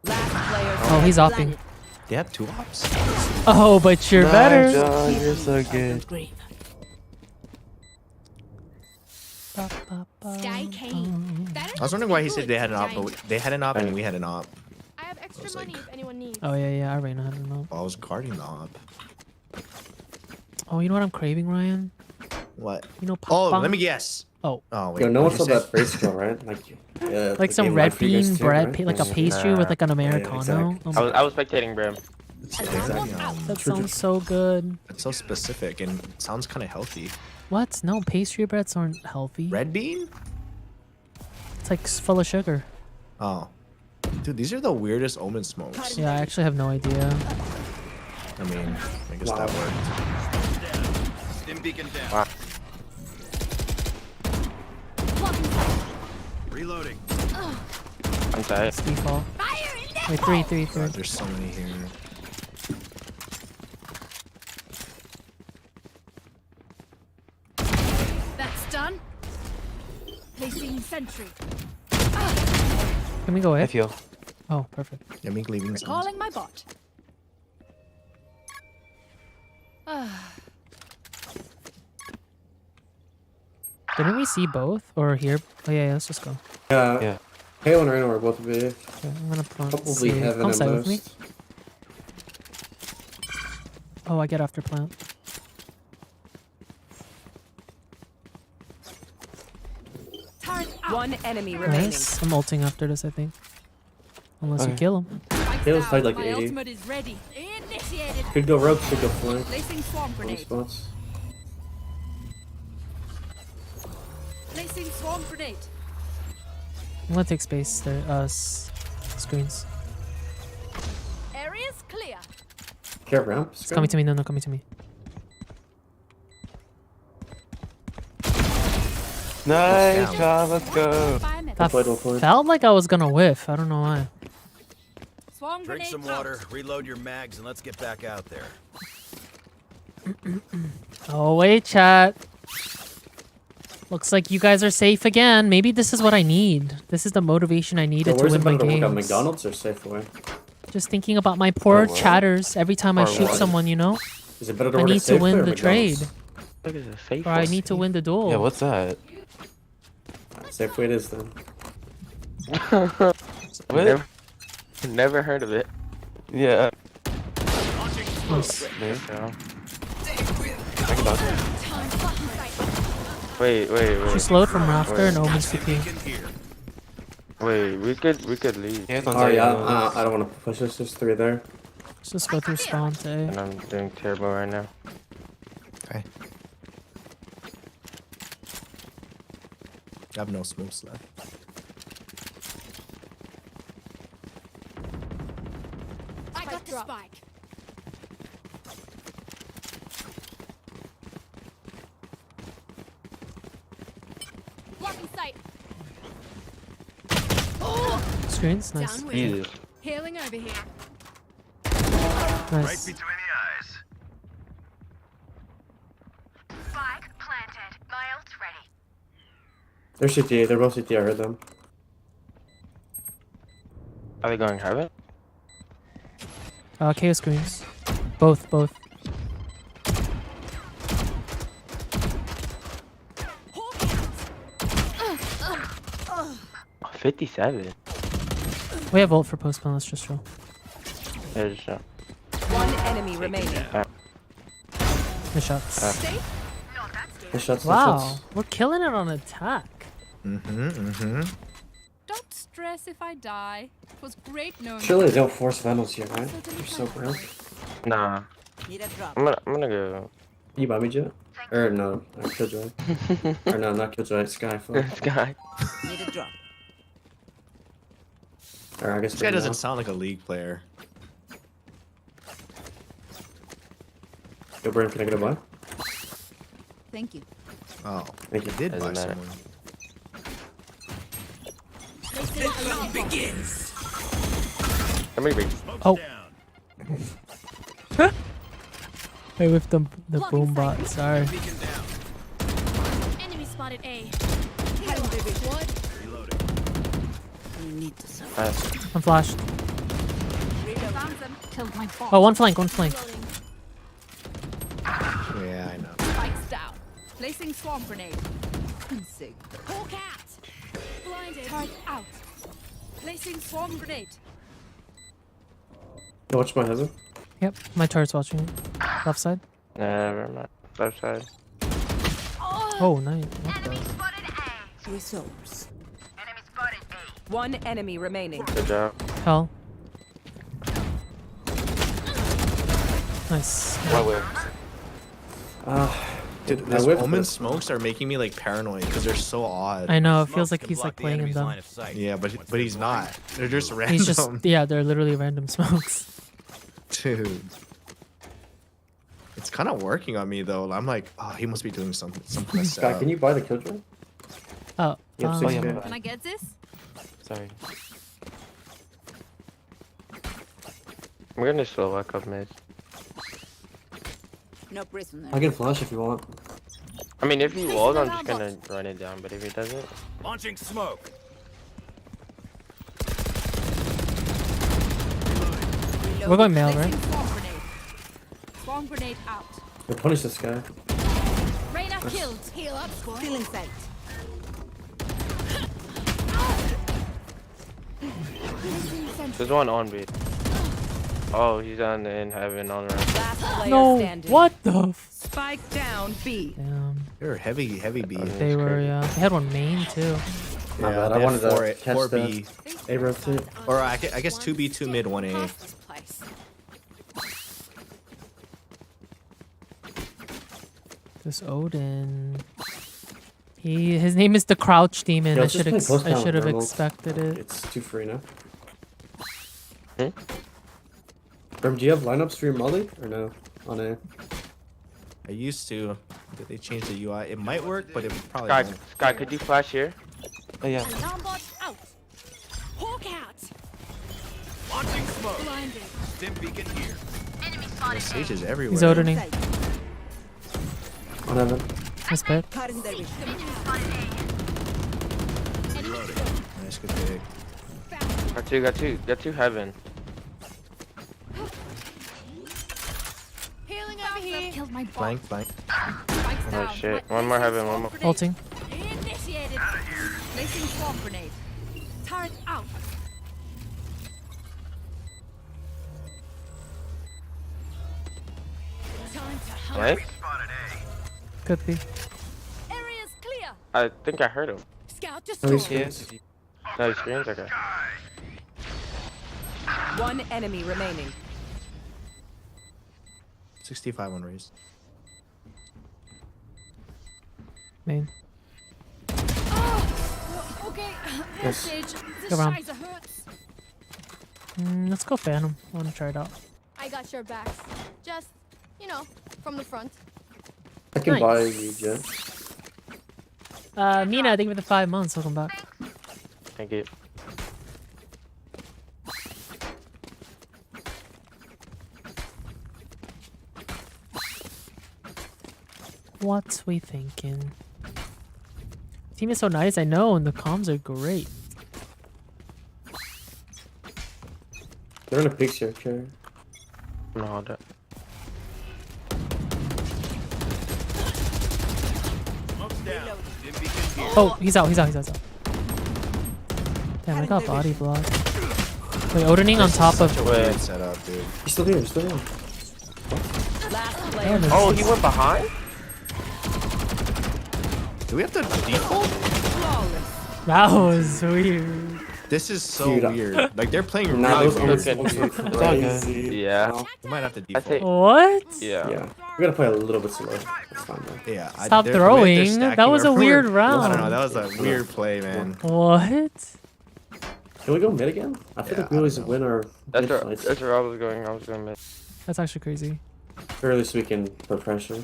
Last player. Oh, he's opping. They have 2 ops? Oh, but you're better. John, you're so good. Stay keen. I was wondering why he said they had an op, but they had an op and we had an op. I have extra money if anyone needs. Oh, yeah. I already know how to know. I was guarding the op. Oh, you know what I'm craving, Ryan? What? You know, Oh, pop let me guess. Oh. Oh, wait. Yo, no what one did saw you that say? face skill, right? Like some game red live for you guys bean too, bread, right? like a Yeah. pastry with like an Yeah, Americano. exactly. Oh my I was spectating, Bram. That sounds so good. It's so specific and it sounds kind of healthy. What? No, pastry breads aren't healthy. Red bean? It's like full of sugar. Oh. Dude, these are the weirdest Omen smokes. Yeah, I actually have no idea. I mean, I guess that worked. Stim beacon down. Wow. Reloading. I'm sorry. It's default. Wait, three. God, there's so many here. That's done. Placing sentry. Can we go I in? feel. Oh, perfect. Yeah, make leaving sounds. Calling my bot. Didn't we see both or hear? Oh yeah, let's just go. Yeah. Halo and Reyna were both B. Okay, I'm gonna plant. Probably heaven Come at side with me. most. Oh, I get after plant. One enemy remaining. Nice. I'm ulting after this, I think. Unless you Okay. kill him. Halo's tied like My 80. ultimate is ready. Initiated. Could go rogue, could go flank. Placing swarm Both grenade. spots. Placing swarm grenade. I'm gonna take space there. Screens. Area's clear. Care ramp. It's coming to me. No, coming to me. Nice job, let's go. That Well played. felt like I was gonna whiff. I don't know why. Swarm Drink grenade some out. water, reload your mags, and let's get back out there. Oh wait, chat. Looks like you guys are safe again. Maybe this is what I need. This is the motivation I needed to where's win it my better to work at games. McDonald's or Safeway? Just thinking about my poor what? chatters every time I Or shoot what? someone, you know? Is it better to I work at need to Safeway win or the trade. McDonald's? Look at the fake. Or I need to win the duel. Yeah, what's that? Safeway it is then. What? Never heard of it. Yeah. Nice. Wait. She slowed from Rafter and Omen CP. Wait, we could leave. Oh yeah, I don't want to push this. There's 3 there. Let's just go through spawn to A. And I'm doing terrible right now. Okay. I have no smokes left. I got the spike. Blocking sight. Screens, nice. Down with Jesus. it. Healing over here. Nice. between the eyes. Spike planted. My ult's ready. They're CTA. They're both CTA. I heard them. Are they going heaven? KO screens. Both. 57. We have ult for postpone, let's just roll. There's One enemy remaining. Good shots. Good shots. Wow, we're killing it on attack. Mm-hmm. Don't stress if I die. It was great knowing. Surely they don't force Vandals here, right? You're so broke. Nah. Need a drop. I'm gonna go. Can you buy me Jet? Or no, Killjoy. Or no, not Killjoy. Sky. Fuck. Sky. Need a drop. Or I guess This guy doesn't sound like a league player. Yo, Brandon, can I get a buy? Thank you. Oh, Thank you. did Doesn't buy matter. someone. Begins. Come here, baby. Oh. I whiffed the boom bot, sorry. Enemy spotted A. I'm flashed. Found them. Killed my bot. Oh, one flank. Yeah, I know. Spikes down. Placing swarm grenade. Sig. Hawk out. Blinded. Target out. Placing swarm grenade. Yo, watch my heaven. Yep, my turret's watching it. Left side. Never mind. Left side. Oh, nice. What the? Resource. Enemy spotted A. One enemy remaining. Good job. Hell. Nice. Well, whip. Dude, I this whiffed Omen this. smokes are making me like paranoid because they're so odd. I know, it feels like he's like playing in them. Yeah, but he's not. They're just random. He's just, yeah, they're literally random smokes. Dude. It's kind of working on me though. I'm like, oh, he must be doing something. Sky, can you buy the Killjoy? Oh, You have um, 6K. Can I get this? Sorry. We're gonna slow back up mid. No prisoner. I can flash if you want. I mean, if he walls, I'm just gonna run it down. But if he doesn't, Launching smoke. we're going male, right? Placing swarm grenade. Swarm grenade out. Yo, punish this guy. Reyna killed. Heal up, squad. Feeling sight. there's one on B. Oh, he's on the in heaven on right. Last player No, standing. what the? Spike down B. Damn. They're heavy B. They were, yeah. They had one main too. My bad. they I had wanted four to catch 4B. the A-Ref too. Or I guess 2B, 2 mid, 1A. This place. This Odin. His name is the Crouch Demon. Yo, I just should play post I down, should have Reynolds. expected it. It's 2 free now. Hmm? Brim, do you have lineups for your Molly or no? On A. I used to. Did they change the UI? It might work, but it probably Sky, won't. Sky, could you flash here? Oh, yeah. Alarm bot out. Hawk out. Launching smoke. Blinded. Stim beacon here. Enemy The spotted. stage is everywhere. He's Odining. On heaven. Nice pick. Nice, good pick. Got two heaven. Healing over here. Killed my bot. Flank. Oh shit. One more heaven, one more. Ulting. Initiated. Placing swarm grenade. Turret out. Time to hunt. Right? Could be. Area's clear. I think I heard him. Scout just No, he's Yes. No, he screams? Okay. One enemy remaining. 65 on raise. Main. Oh, okay. Yes. Sage, Go this around. shizer hurts. Let's go Phantom. I want to try it out. I got your backs. Just, you know, from the front. I can Nice. buy you, Jet. Mina, thank you for the 5 months. Welcome back. Thank you. What we thinking? Team is so nice, I know, and the comms are great. They're in a picture, okay? No, that. Oh, he's out. Damn, I got body blocked. Wait, Odining on top of. Weird setup, dude. He's still here, Last player. Damn, this Oh, is- he went behind? Do we have to default? That was weird. This is so Dude, weird. Like they're playing Nah, really those weird. are crazy. Yeah. We might have to I default. think. What? Yeah. Yeah. We gotta play a little bit slower. That's fine, though. Yeah. Stop the way throwing. they're That stacking was our a weird forward- round. I don't know. That was a weird play, man. What? Can we go mid again? I feel like we always win our That's mid where, fights. that's where I was going. I was going mid. That's actually crazy. Early so we can put pressure.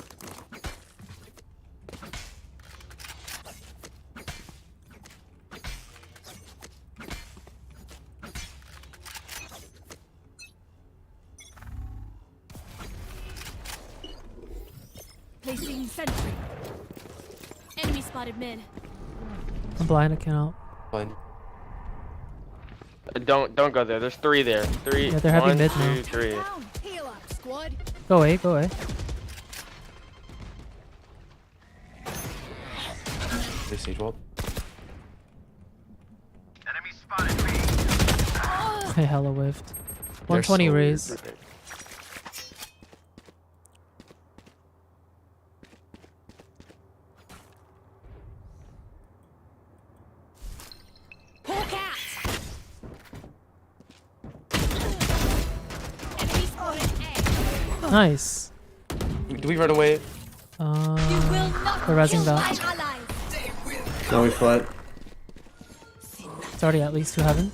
Placing sentry. Enemy spotted mid. I'm blind. I can't help. Fine. Don't go there. There's three there. Three. Yeah, they're heavy One, mid now. 2, 3. Down. Heal up, squad. Go away. Go away. They stage wall. I hella whiffed. They're 120 so weird. raise. Hawk out. Enemy spotted A. Nice. Do we run away? You will not We're rezzing kill that. my allies. Now we fight. It's already at least 2 heaven.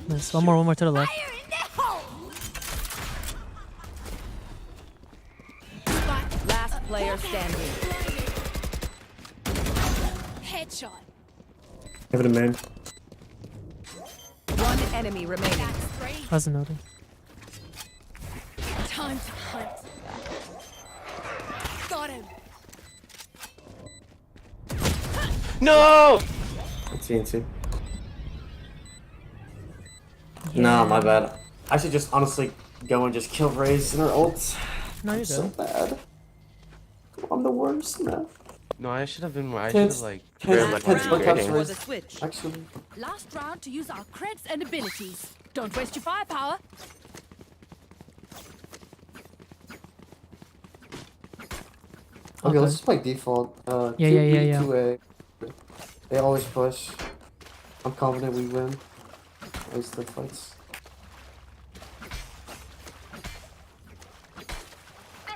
Nice. One more to the left. Fire in the hole. Last player standing. Headshot. Give it a man. One enemy remaining. That's three. Wasn't noting. Time to hunt. Got him. No! It's TNT. Nah, my bad. I should just honestly go and just kill Raze and her ults. No, you're So good. bad. I'm the worst, man. No, I should have been more. I should have like. For the switch. Actually. Last round to use our creds and abilities. Don't waste your firepower. Okay, let's just play default. Yeah. 2A. They always push. I'm confident we win. At least the fights.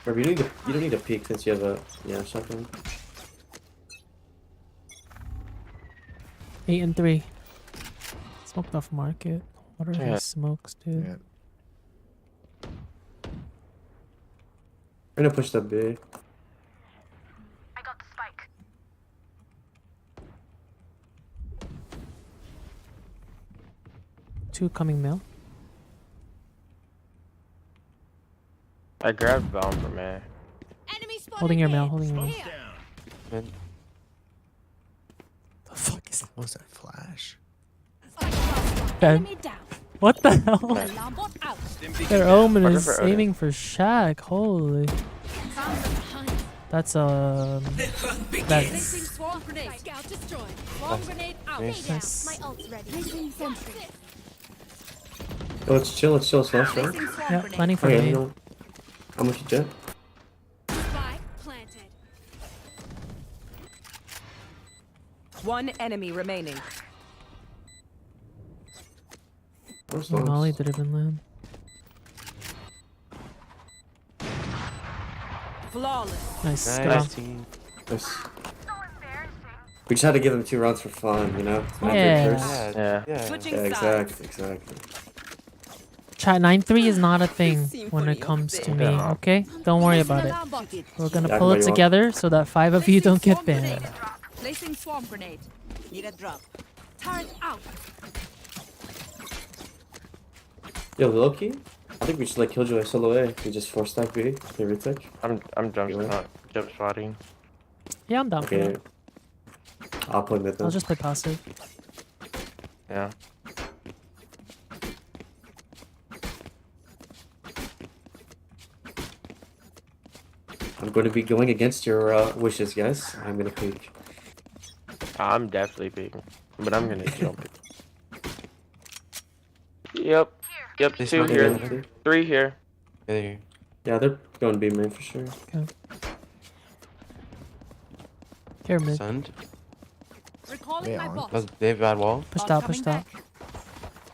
Or you don't need to peek since you have a shotgun. 8 and 3. Smoked off market. What are Yeah. these smokes, dude? Yeah. We're gonna push that B. I got the spike. Two coming mill. I grabbed bomb from A. Enemy spotted. Holding your mail, holding your mail. The fuck is that? What was that flash? Ben. What the hell? Their omen is aiming for Shaq. Holy. That's that's nice. Oh, let's chill, it's fast, right? Yeah, planning for Okay, me. you know, how much you jet? One enemy remaining. Where's Oh, those? Molly didn't even land. Flawless. Nice. Nice team. Nice. We just had to give them 2 rounds for fun, you know? Not Yeah. victors. Switching Yeah, sides. exactly. Chat 9-3 is not a thing when it comes to me, okay? Don't worry about it. We're gonna Yeah, pull it everybody together so that 5 of you don't get banned. Placing swarm grenade. Need a drop. Turret out. Yo, Loki? I think we should like Killjoy solo A. We just 4-stack B. They retake. I'm jump spotting. Yeah, I'm down for Okay. that. I'll play mid then. I'll just play passive. Yeah. I'm going to be going against your wishes, guys. I'm gonna peek. I'm definitely peeking, but I'm gonna jump it. Yep. 2 here. 3 here. Yeah, they're going to be main for sure. Okay. Here, mid. Recalling my boss. They have bad wall. Pushed out, pushed out.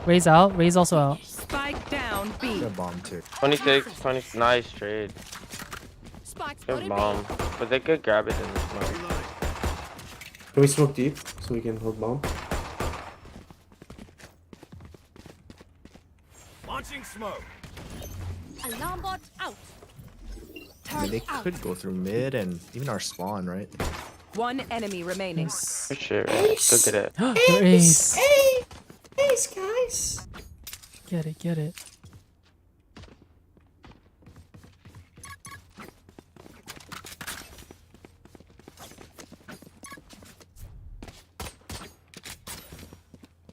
Ray's out. Ray's also out. Spike down B. Good bomb too. 26, 20. Nice trade. Good bomb. But they could grab it in the smoke. Can we smoke deep so we can hold bomb? Launching smoke. Alarm bot out. I mean, they could go through mid and even our spawn, right? One enemy remaining. Good shit, right? Look at it. Your ace. Ace, guys. Get it, get it.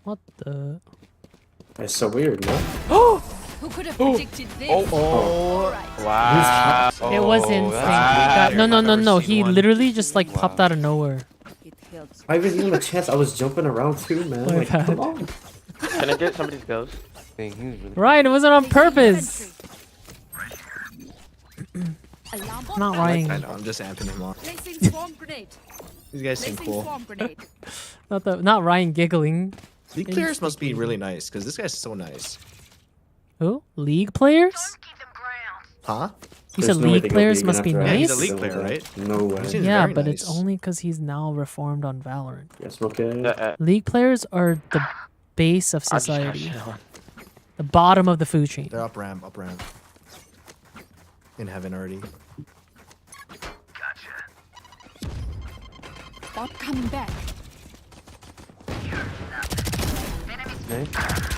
What the? That's so weird, no? Who could have predicted this? Wow. It was instinct. No. He literally just like popped out of nowhere. I didn't even have a chance. I was jumping around too, man. My Like, bad. come on. Can I get somebody's ghost? Ryan, it wasn't on purpose. Alarm bot Not out. Ryan. I know, I'm just amping him up. Placing swarm grenade. These guys seem Placing cool. swarm grenade. Not Ryan giggling. League players must be really nice because this guy's so nice. Who? League players? Huh? You said league players must be Yeah, he's a nice? league player, right? No way. He seems Yeah, very but nice. it's only because he's now reformed on Valorant. Yes, okay. League players are the base of society. The bottom of the food chain. They're up ramp, up ramp. In heaven already. Bot coming back.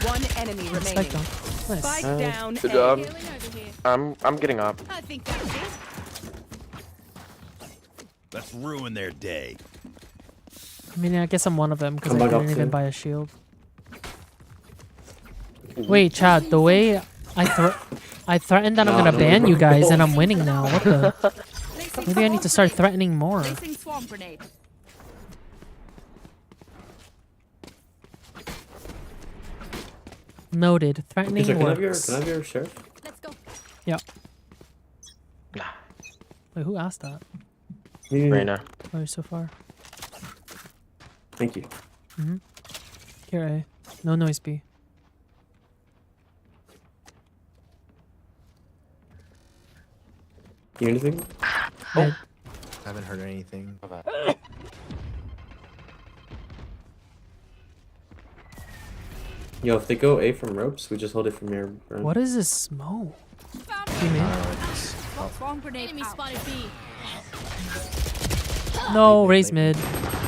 One enemy remaining. Spike down. Nice. Spike down Good A. job. Healing over here. I'm getting up. I think that's it. Let's ruin their day. I mean, I guess I'm one of them because Come I back up didn't even too. buy a shield. Wait, Chad, the way I threatened that I'm gonna ban you guys and I'm winning now. What the? Maybe I need to start threatening more. Placing swarm grenade. Noted. Threatening Can I have works. your sheriff? Let's go. Yep. Wait, who asked that? Reina. Oh, you're so far. Thank you. Here, A. No noise, B. You anything? Mid. Haven't heard anything. Yo, if they go A from ropes, we just hold it from here. Bro. What is this smoke? You mean? Swarm grenade. Enemy spotted B. No, raise mid.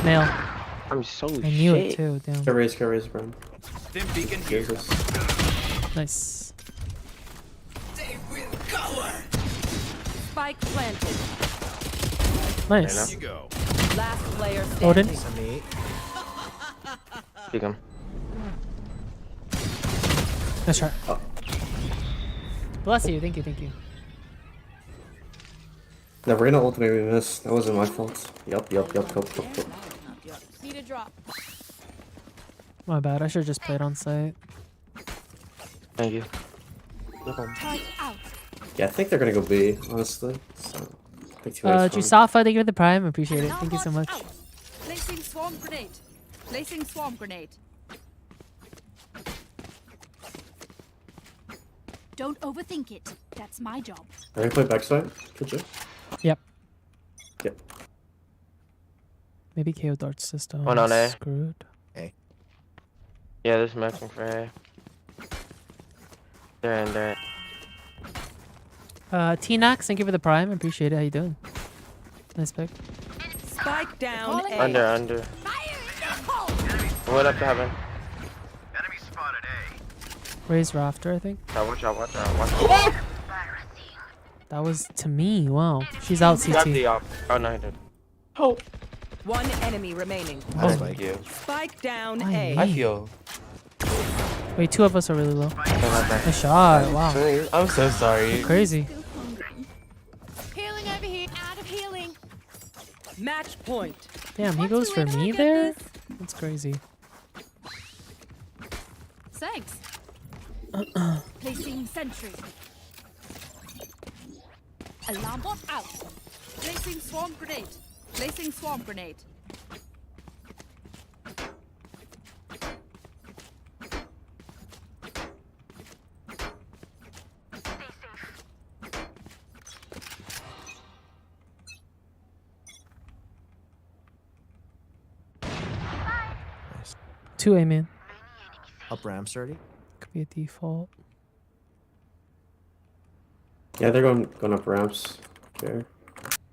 Nail. I'm so I knew it too, damn. Can raise, bro. Stim beacon here. Nice. Spike planted. Nice. You go. Last player Odin. standing. Pick him. Nice try. Bless you. Thank you. Thank you. The Reyna ult made me miss. That wasn't my fault. Yup. Need a drop. My bad. I should have just played on site. Thank you. Turret out. Yeah, I think they're gonna go B, honestly. So, I think 2A's fine. Jusafa, thank you for the prime. Appreciate it. Thank you so much. Out. Placing swarm grenade. Placing swarm grenade. Don't overthink it. That's my job. Are you gonna play backside? Could you? Yep. Yep. Maybe KO dart system. One on A. Screwed. Hey. Yeah, this matching for A. There. T-Nax, thank you for the prime. Appreciate it. How you doing? Nice pick. Spike down. A. Under. What up to heaven? Raise rafter, I think. Watch out. That was to me. Wow. She's out Grab CT. the op. Oh, no, I did. Oh. One enemy remaining. Oh. Thank you. Spike down. Why A. me? I feel. Wait, 2 of us are really low. Nice shot. Wow. I'm so sorry. Crazy. Healing over here. Out of healing. Match point. Damn, he goes for me there? That's crazy. Thanks. Placing sentry. Alarm bot out. Placing swarm grenade. Placing swarm grenade. Nice. 2A, man. Up ramps already. Could be a default. Yeah, they're going up ramps. Okay.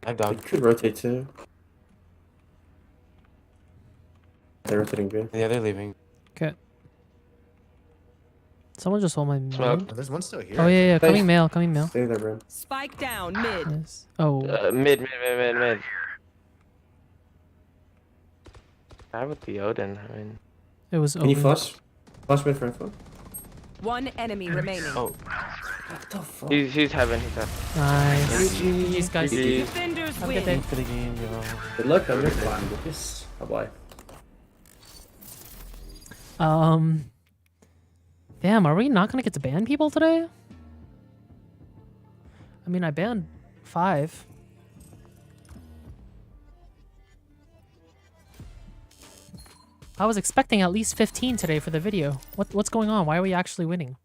I They dug. could rotate too. They're rotating B. Yeah, they're leaving. Okay. Someone just hold my mid. Oh, there's one still here. Oh, yeah. Coming male. Stay there, bro. Spike down. Mid. Nice. Oh. Mid. I would be Odin. I mean. It was Can you Odin. flush? Flush mid for info. One enemy remaining. Oh. What the fuck? He's heaven. Nice. GG's, guys. Defenders Have a good day. win. For the game, yo. Good luck on your plan, Lucas. Bye-bye. Damn, are we not gonna get to ban people today? I mean, I banned 5. I was expecting at least 15 today for the video. What's going on? Why are we actually winning?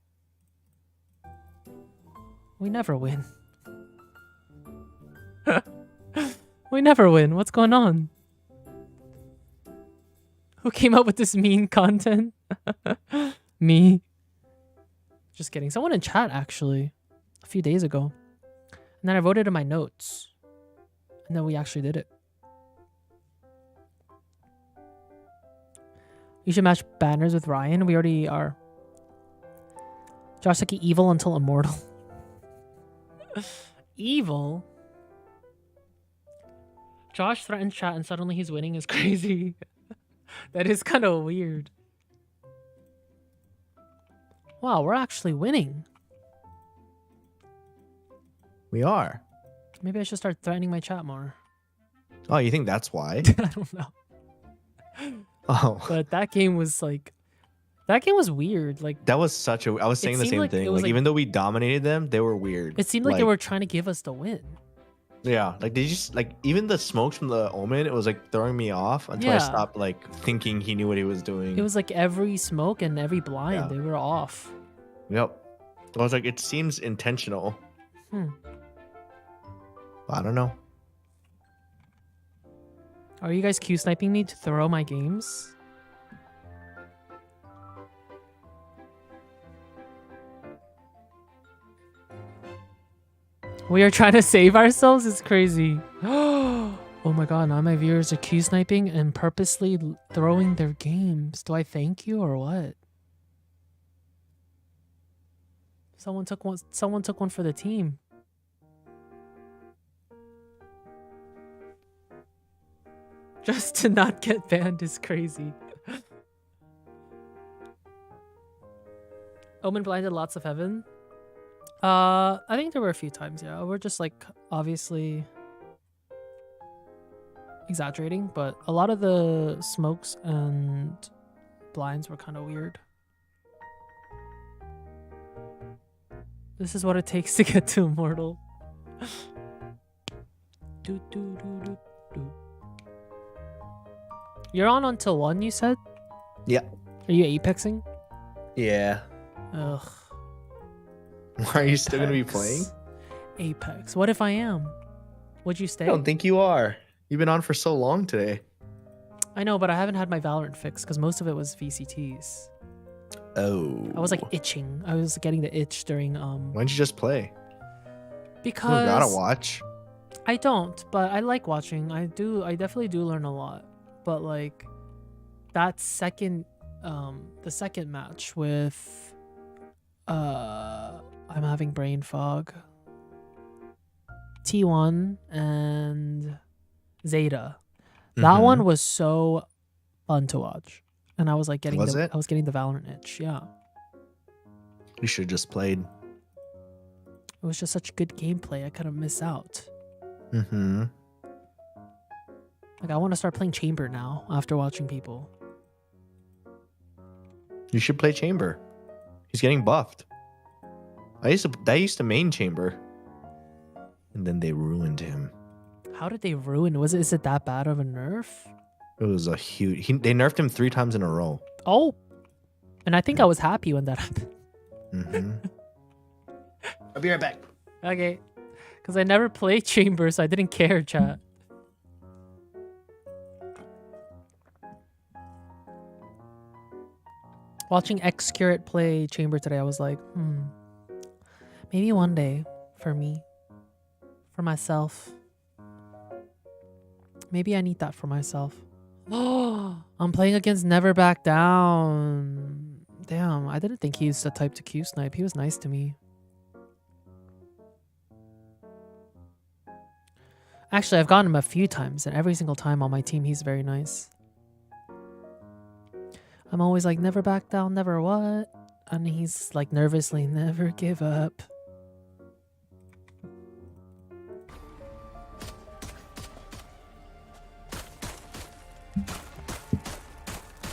We never win. We never win. What's going on? Who came up with this mean content? Me. Just kidding. Someone in chat, actually. A few days ago. And then I wrote it in my notes. And then we actually did it. You should match banners with Ryan. We already are. Joshseki evil until immortal. Evil? Josh threatens chat and suddenly he's winning is crazy. That is kind of weird. Wow, we're actually winning. We are. Maybe I should start threatening my chat more. Oh, you think that's why? I don't know. Oh. But that game was like... That game was weird. Like That was such a. I was saying the seemed same like thing. it was Like, like- even though we dominated them, they were weird. it seemed like they were trying to give us the win. Yeah, like they just like even the smokes from the Omen, it was like throwing me off until I Yeah. stopped like thinking he knew what he was doing. It was like every smoke and every blind, Yeah. they were off. Yep. I was like, it seems intentional. Hmm. I don't know. Are you guys Q sniping me to throw my games? We are trying to save ourselves? It's crazy. Oh my god, now my viewers are Q sniping and purposely throwing their games. Do I thank you or what? Someone took one for the team. Just to not get banned is crazy. Omen blinded lots of heaven. I think there were a few times, yeah. We're just like obviously exaggerating, but a lot of the smokes and blinds were kind of weird. This is what it takes to get to Immortal. You're on until 1, you said? Yeah. Are you apexing? Yeah. Ugh. Why are you still gonna be playing? Apex. What if I am? Would you stay? I don't think you are. You've been on for so long today. I know, but I haven't had my Valorant fix because most of it was VCTs. Oh. I was like itching. I was getting the itch during Why don't you just play? because You gotta watch. I don't, but I like watching. I definitely do learn a lot. But like that second the second match with I'm having brain fog. T1 and Zeta. That one was so fun to watch. And I was like getting I was getting the Valorant itch, yeah. You should have just played. It was just such good gameplay. I couldn't miss out. Mm-hmm. Like I want to start playing Chamber now after watching people. You should play Chamber. He's getting buffed. I used to main Chamber. And then they ruined him. How did they ruin? Is it that bad of a nerf? It was a huge. They nerfed him 3 times in a row. Oh, and I think I was happy when that happened. Mm-hmm. I'll be right back. Okay, because I never played Chamber, so I didn't care, chat. Watching X-Curate play Chamber today, I was like, maybe one day for me, for myself. Maybe I need that for myself. Oh, I'm playing against Never Back Down. Damn, I didn't think he used the type to Q snipe. He was nice to me. Actually, I've gotten him a few times, and every single time on my team, he's very nice. I'm always like, never back down, never what? And he's like nervously, never give up.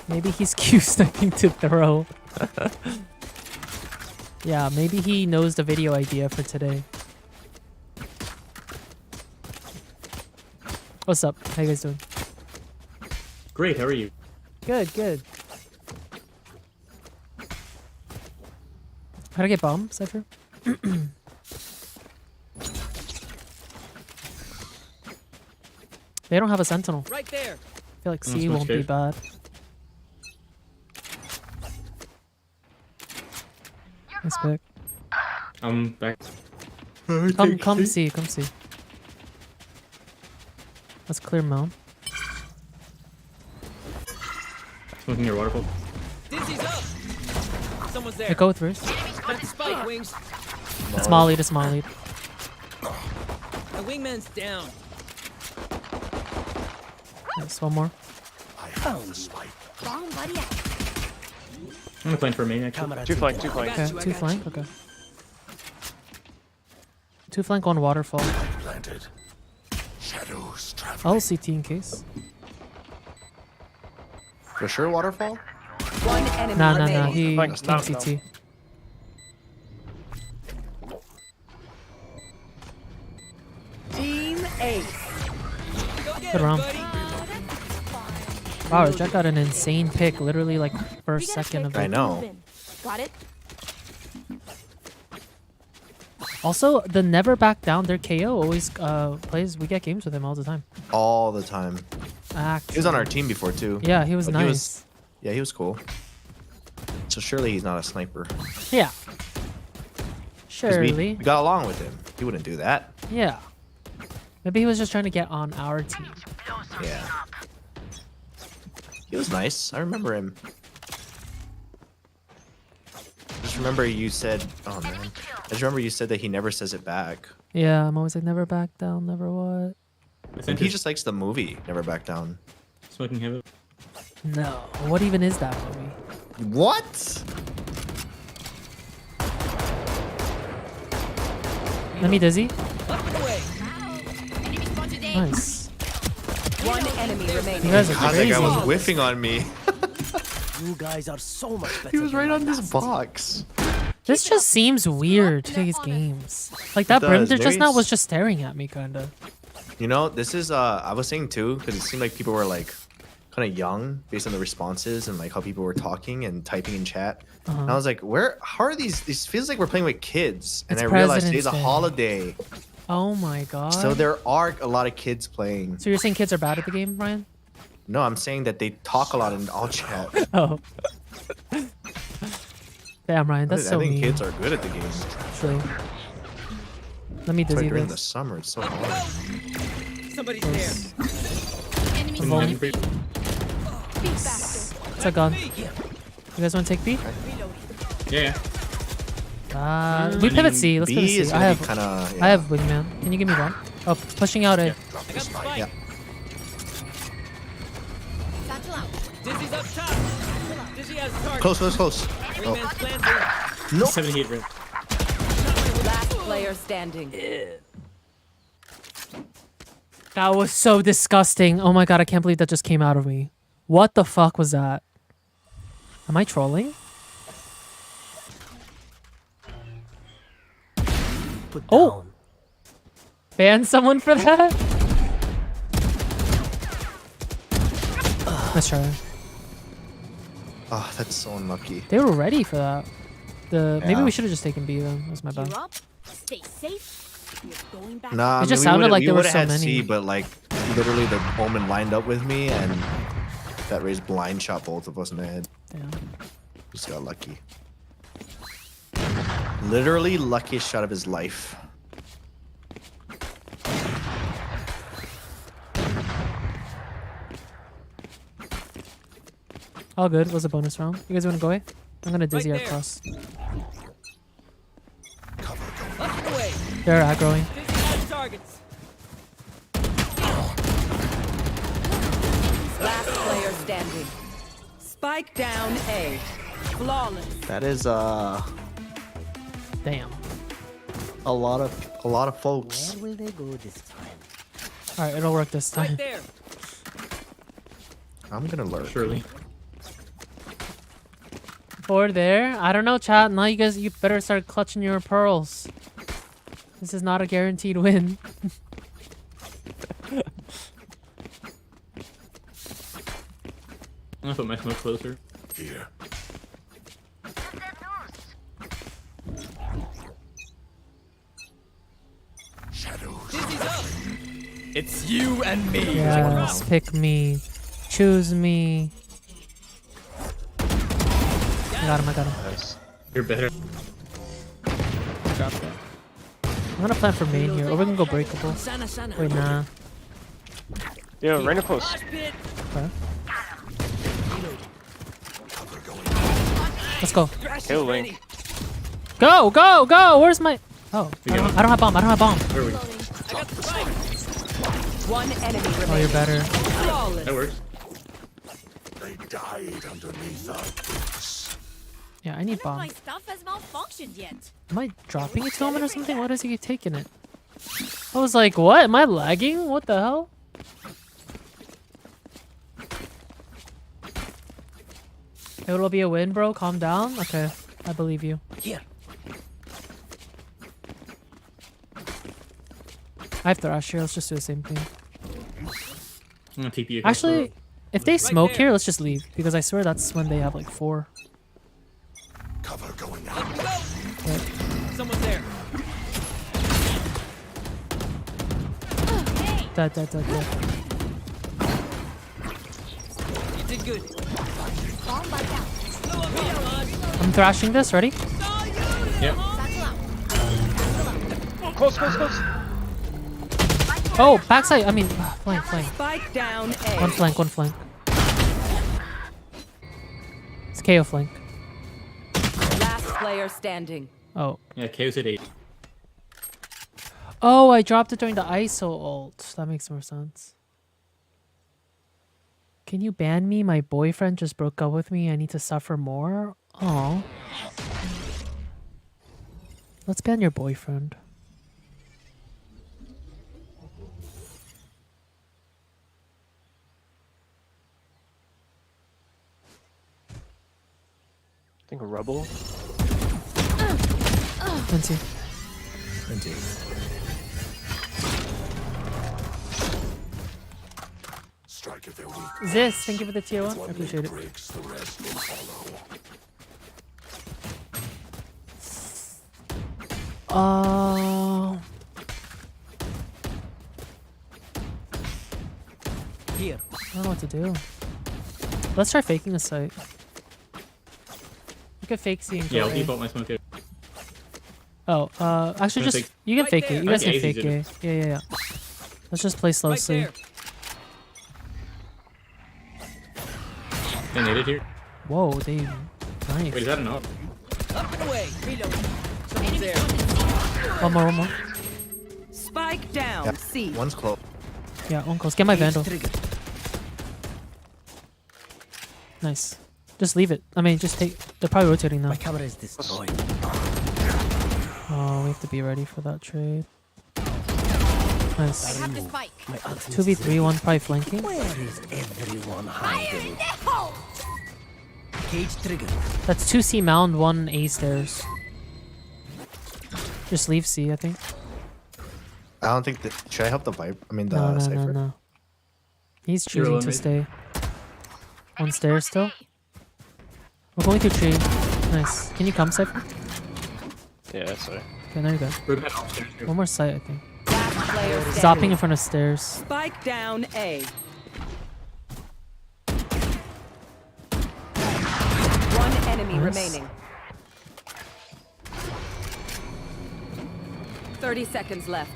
Maybe he's Q sniping to throw. Yeah, maybe he knows the video idea for today. What's up? How you guys doing? Great, how are you? Good, good. How'd I get bombed, Cypher? They don't have a sentinel. Right there. I feel like C won't be bad. Nice pick. I'm back. Come see, come see. Let's clear Mount. Smoking your waterfall. Dizzy's up. Someone's there. Yeah, go with first. Got the spike wings. A small lead, a small lead. My wingman's down. Nice, one more. I found the spike. Bomb buddy. I'm gonna plan for a main actually. 2 flank, 2 flank. Okay, 2 flank, okay. 2 flank, 1 waterfall. Planted. Shadows traveling. I'll CT in case. For sure, waterfall? One enemy Nah, remaining. he Flank, can't no, CT. Team Ace. Good round. Wow, Jack got an insane pick, literally like first second of it. I know. Got it? Also, the Never Back Down, their KO always plays. We get games with him all the time. All the time. Actually. He was on our team before too. Yeah, he was nice. Yeah, he was cool. So surely he's not a sniper. Yeah. 'Cause Surely. we got along with him. He wouldn't do that. Yeah. Maybe he was just trying to get on our team. Yeah. He was nice. I remember him. Just remember you said, oh man. I just remember you said that he never says it back. Yeah, I'm always like, never back down, never what. And he just likes the movie, Never Back Down. Smoking heavy. No. What even is that movie? What? Let me dizzy. Nice. One enemy remaining. You guys are God, that crazy. guy was whiffing on me. You guys are so much better. He was than right my on this last box. This just seems weird to these games. Like that It brim does. just Maybe now it's- was just staring at me, kinda. You know, this is I was saying too, because it seemed like people were like kind of young based on the responses and like how people were talking and typing in chat. And I was like, how are these? This feels like we're playing with kids. And It's I realized President's today's a Day. holiday. Oh my god. So there are a lot of kids playing. So you're saying kids are bad at the game, Ryan? No, I'm saying that they talk a lot in all chat. Oh. Damn, Ryan, that's so I think mean. kids are good at the game. True. Let me That's why dizzy during the this. summer it's so hard. Somebody's there. Volley. It's a gun. You guys want to take B? Yeah. We pivot C. Let's B pivot is C. gonna I be have, kinda, I have wingman. Can you give me one? Oh, pushing out A. Yeah. Dizzy's up top. Dizzy has target. Close. Wingman's planted. No. 78 red. Last player standing. That was so disgusting. Oh my god, I can't believe that just came out of me. What the fuck was that? Am I trolling? Oh! Ban someone for that? Let's try. Oh, that's so unlucky. They were ready for that. Maybe Yeah. we should have just taken B then. That was my bad. Stay safe. You're going back. Nah, It just sounded like there were so had many. C, but like literally the Omen lined up with me and that raised blind shot both of us in the head. Damn. Just got lucky. Literally luckiest shot of his life. All good. It was a bonus round. You guys want to go away? I'm gonna dizzy our cross. Away. They're aggroing. Dizzy has targets. Last player standing. Spike down A. Flawless. That is Damn. a lot of folks. Where will they go this time? Alright, it'll work this time. Right there. I'm gonna lurk. Surely. Or there. I don't know, chat. Now you better start clutching your pearls. This is not a guaranteed win. I'm gonna put my smoke closer. Here. Shadows. Dizzy's up. It's you and me. Yes, pick me. Choose me. I got him. You're better. Drop that. I'm gonna plan for main here. Or we can go breakable. Wait, nah. Yeah, right close. Okay. Let's go. Kill Link. Go! Where's my... Oh, I don't have bomb. One enemy remaining. Oh, you're better. Flawless. That works. They died underneath our boots. Yeah, I need bomb. My stuff has malfunctioned yet. Am I dropping it to him or something? Why does he keep taking it? I was like, what? Am I lagging? What the hell? It'll be a win, bro. Calm down. Okay, I believe you. Here. I have Thrash here. Let's just do the same thing. I'm gonna TP you. Actually, if they smoke here, let's just leave. Because I swear that's when they have like 4. Cover going out. Okay. Someone's there. Dead. You did good. I'm thrashing this. Ready? Yep. Close. Oh, backside. I mean, flank. Spike down A. One flank. It's KO flank. Last player standing. Oh. Yeah, KO's at 8. Oh, I dropped it during the ISO ult. That makes more sense. Can you ban me? My boyfriend just broke up with me. I need to suffer more. Oh. Let's ban your boyfriend. I think a rebel. Venti. Strike if they're weak. This, thank you for the tier 1. I appreciate it. Breaks, the rest will follow. Here. I don't know what to do. Let's try faking a site. You could fake C and go Yeah, I'll A. keep up my smoke here. Oh, actually Gonna just fake- you can Right fake there. it. You guys Okay, can fake easy A. to Yeah. Let's just play slow C. They naded here. Whoa, they nice. Wait, is that enough? Up and away. Reload. Someone's there. One more. Spike down. C. One's close. Yeah, one close. Get my Vandal. Nice. Just leave it. I mean, just take. They're probably rotating now. My camera is destroyed. Oh, we have to be ready for that trade. Nice. I have the spike. 2v3, one probably flanking. Where is everyone hiding? Cage trigger. That's 2C mound, 1 A stairs. Just leave C, I think. I don't think that. Should I help the Viper? I mean, the No. Cypher? He's You're choosing on to me. stay. One stairs still. We're going through tree. Nice. Can you come, Cypher? Yeah, sorry. Okay, there you go. We're head upstairs here. One more site, I think. Last player Stopping standing. in front of stairs. Spike down A. One enemy Nice. remaining. 30 seconds left.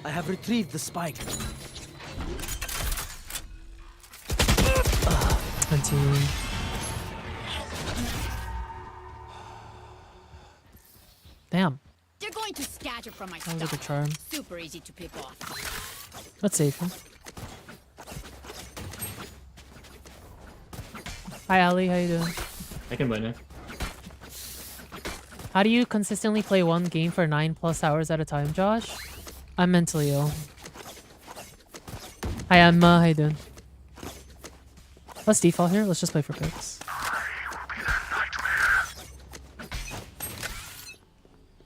I have retrieved the spike. 20. Damn. They're going to scatter from my That was a stuff. good charm. Super easy to pick off. Let's save him. Hi, Ali. How you doing? I can buy now. How do you consistently play one game for 9+ hours at a time, Josh? I'm mentally ill. Hi, Emma. How you doing? Let's default here. Let's just play for picks.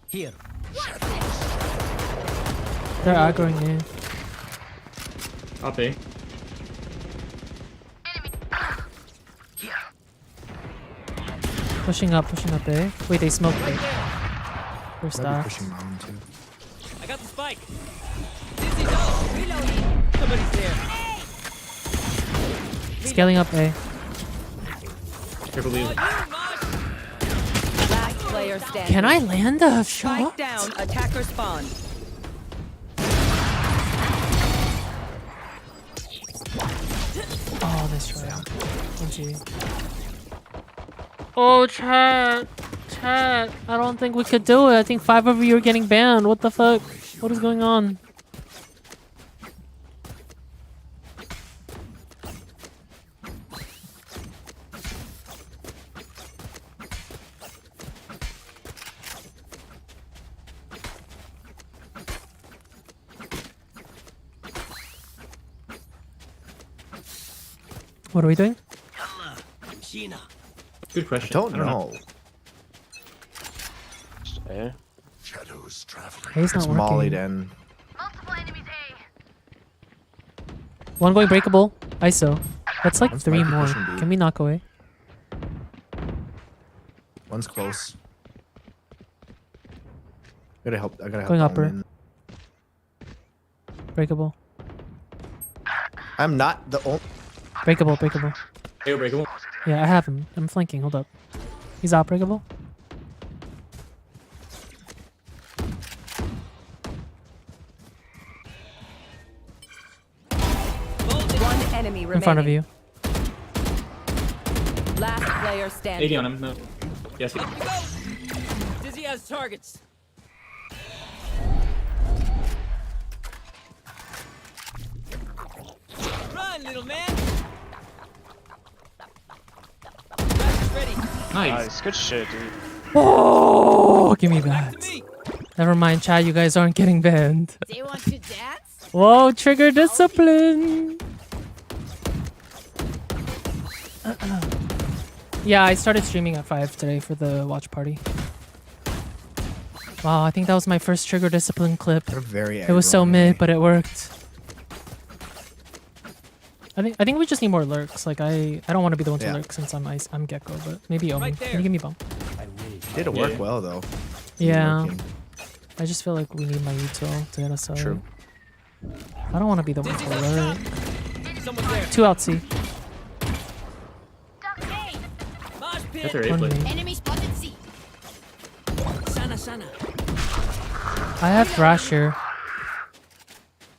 Here. They're aggroing me. Up A. Pushing up, A. Wait, they smoked it. They're Might be stacked. pushing mountain too. I got the spike. Dizzy dog. Reloading. Somebody's there. Scaling up A. Careful, Leo. Last player standing. Can I land a Spike shot? down. Attacker spawn. Oh, nice try. GG. Oh, chat. I don't think we could do it. I think 5 of you are getting banned. What the fuck? What is going on? What are we doing? Good question. I don't know. Eh? Shadows traveling. He's not It's mollied working. in. One going breakable. ISO. That's like One's 3 might be more. pushing B. Can we knock away? One's close. I gotta help Going them upper. in. Breakable. I'm not the only. Breakable. Hey, breakable. Yeah, I have him. I'm flanking. Hold up. He's out breakable. One enemy remaining. In front of you. Last player 80 standing. on him. No. Yes. Up you go. Dizzy has targets. again, little man. Flash is ready. Nice. Good shit, dude. Oh, give me that. Never mind, chat. You guys aren't getting banned. They want to dance? Whoa, trigger discipline. Yeah, I started streaming at 5 today for the watch party. Wow, I think that was my first trigger discipline clip. They're very It was so mid, but it worked. I think we just need more lurks. Like I don't want to be the one to lurk since I'm Gecko, but maybe Omi. Can you give me bump? Did it work well though? Yeah. I just feel like we need my util to get us out. True. I don't want to be the one to lurk. Someone there. 2 out C. Mosh pit. That's alright, play. Enemy spotted C. Sana, sana. I have Thrash here. I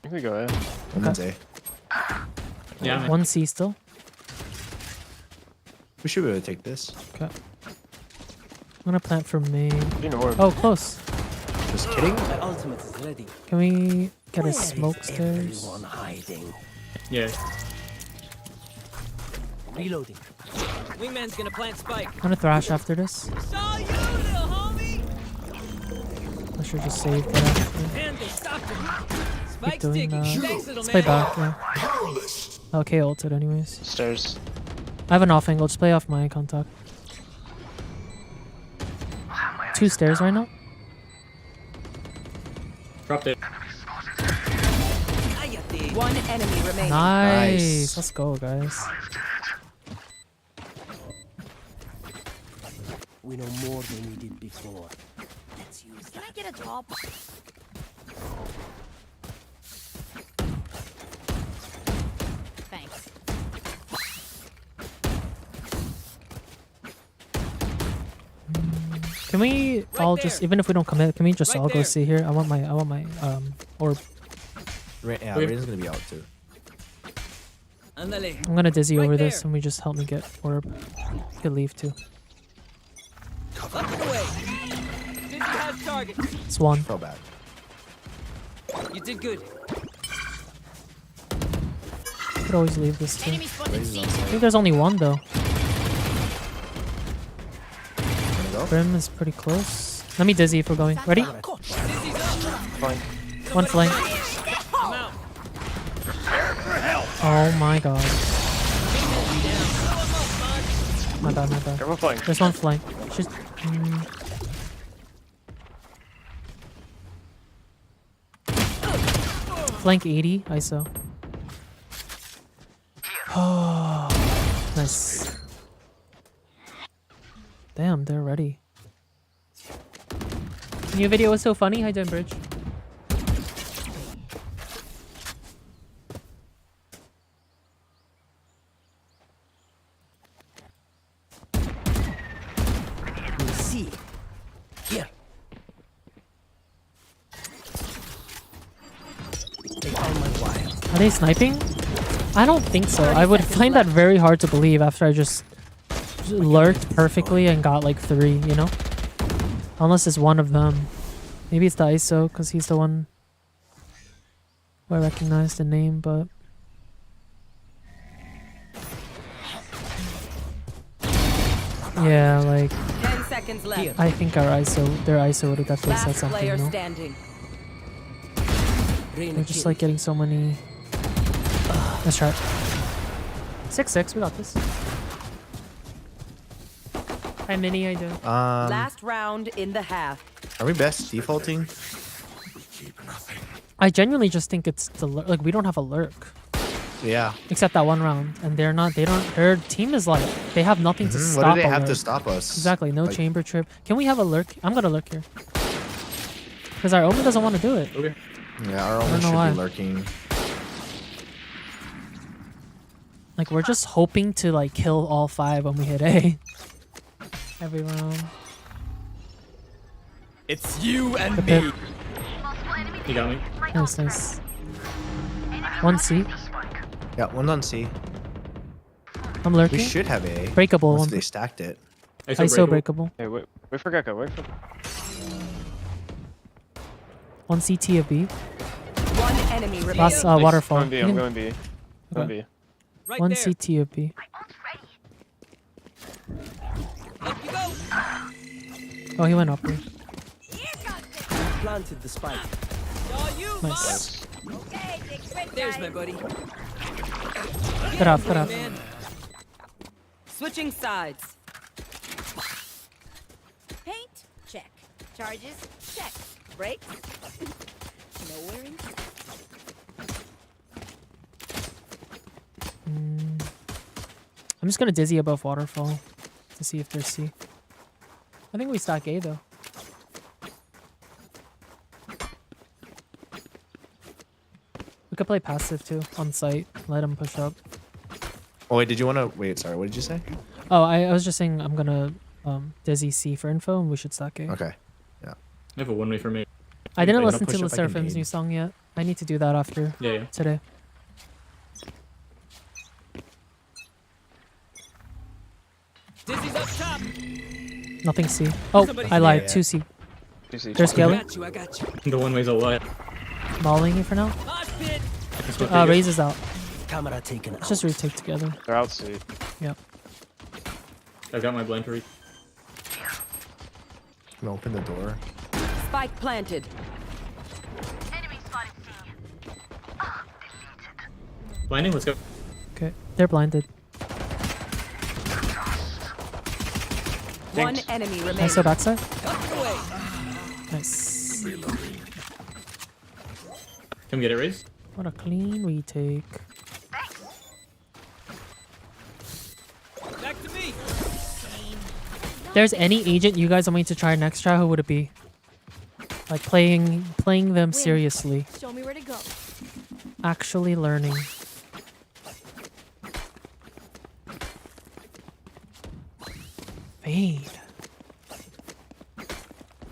think we go ahead. One's A. Yeah, man. 1 C still. We should be able to take this. Okay. I'm gonna plant for main. Orb. Oh, close. Just kidding. My ultimate is ready. Can we get a smoke stairs? Hiding. Yeah. Reloading. Wingman's gonna plant spike. I'm gonna Thrash after this. Saw you, little homie. I should just save that after. And they stopped him. Keep Spike's doing sticking. that. Thanks, little Let's play man. back, yeah. Okay, ulted anyways. Stairs. I have an off angle, just play off my contact. 2 stairs right now. Dropped it. One enemy remaining. Nice. Let's go, guys. We know more than we did before. Let's use Can I get a drop? Thanks. Can we all just, even if we don't commit, can we just all go see here? I want my orb. Yeah, Raiden's gonna be out too. Andale. I'm gonna dizzy Right over there. this and we just help me get orb. You could leave too. Lock it away. Dizzy has target. It's 1. Fell back. You did good. Could always leave this too. Enemy spotted C. I think there's only 1 though. Brim is pretty close. Let me dizzy if we're going. Ready? Fine. 1 flank. I'm out. Oh my god. My bad, my bad. Careful flank. There's 1 flank. Just. Flank 80, ISO. Oh, nice. Damn, they're ready. New video was so funny. Hi, Jen Bridge. See. Here. They found my wire. Are they sniping? I don't think so. I would find that very hard to believe after I just lurked perfectly and got like 3, you know? Unless it's one of them. Maybe it's the ISO because he's the one who I recognize the name, but... Yeah, like... 10 seconds left. I think their ISO would have definitely said Last something, player no? standing. They're just like getting so many... Let's try it. 6-6, we got this. Hi, Minnie, how you doing? Last round in the half. Are we best defaulting? I genuinely just think it's the like we don't have a lurk. Yeah. Except that 1 round, and they're not. They don't. Their team is like they have nothing to stop. What do they have lurk. to stop us? Exactly. No Like- chamber trip. Can we have a lurk? I'm gonna lurk here. Because our Omen doesn't want to do it. Okay. Yeah, our I own don't know should why. be lurking. Like we're just hoping to like kill all 5 when we hit A. Every round. It's you and The me. pip. You got me. Nice, nice. 1 C. Yeah, 1 on C. I'm lurking. We should have A. Breakable Once one. they stacked it. ISO breakable. Hey, wait for Gecko. Wait for. 1 CT of B. One enemy remaining. Last waterfall. I'm going B. I'm You going can- B. I'm going B. Right One there. CT or B. Up you go. Oh, he went up. Planted the spike. Saw you, Nice. There's my buddy. Good off, good off. Man. Switching sides. Paint? Check. Charges? Check. Brakes? No worries. I'm just gonna dizzy above waterfall to see if there's C. I think we stack A though. We could play passive too on site. Let him push up. Oh wait, did you want to wait? Sorry, what did you say? Oh, I was just saying I'm gonna dizzy C for info, and we should stack A. Okay. Yeah. I have a one way for me. I didn't Wait, listen push to up, I can Seraphim's aid. new song yet. I need to do that after Yeah. today. Dizzy's up top. Nothing C. Oh, I lied. Yeah. 2C. 2C. They're scaling. I got you. The one way's a what? Mauling you for now. Mosh pit. Raze is out. Camera taken Let's just retake together. They're out C. Yep. I've got my blind for Can open the door. Spike planted. blinding. Let's go. Okay, they're blinded. One enemy remaining. Nice, so backside. Away. Nice. Come get it, Raze. What a clean retake. Back to me. If there's any agent you guys want me to try next try, who would it be? Like playing them seriously. Show me where to go. Actually learning. Fade.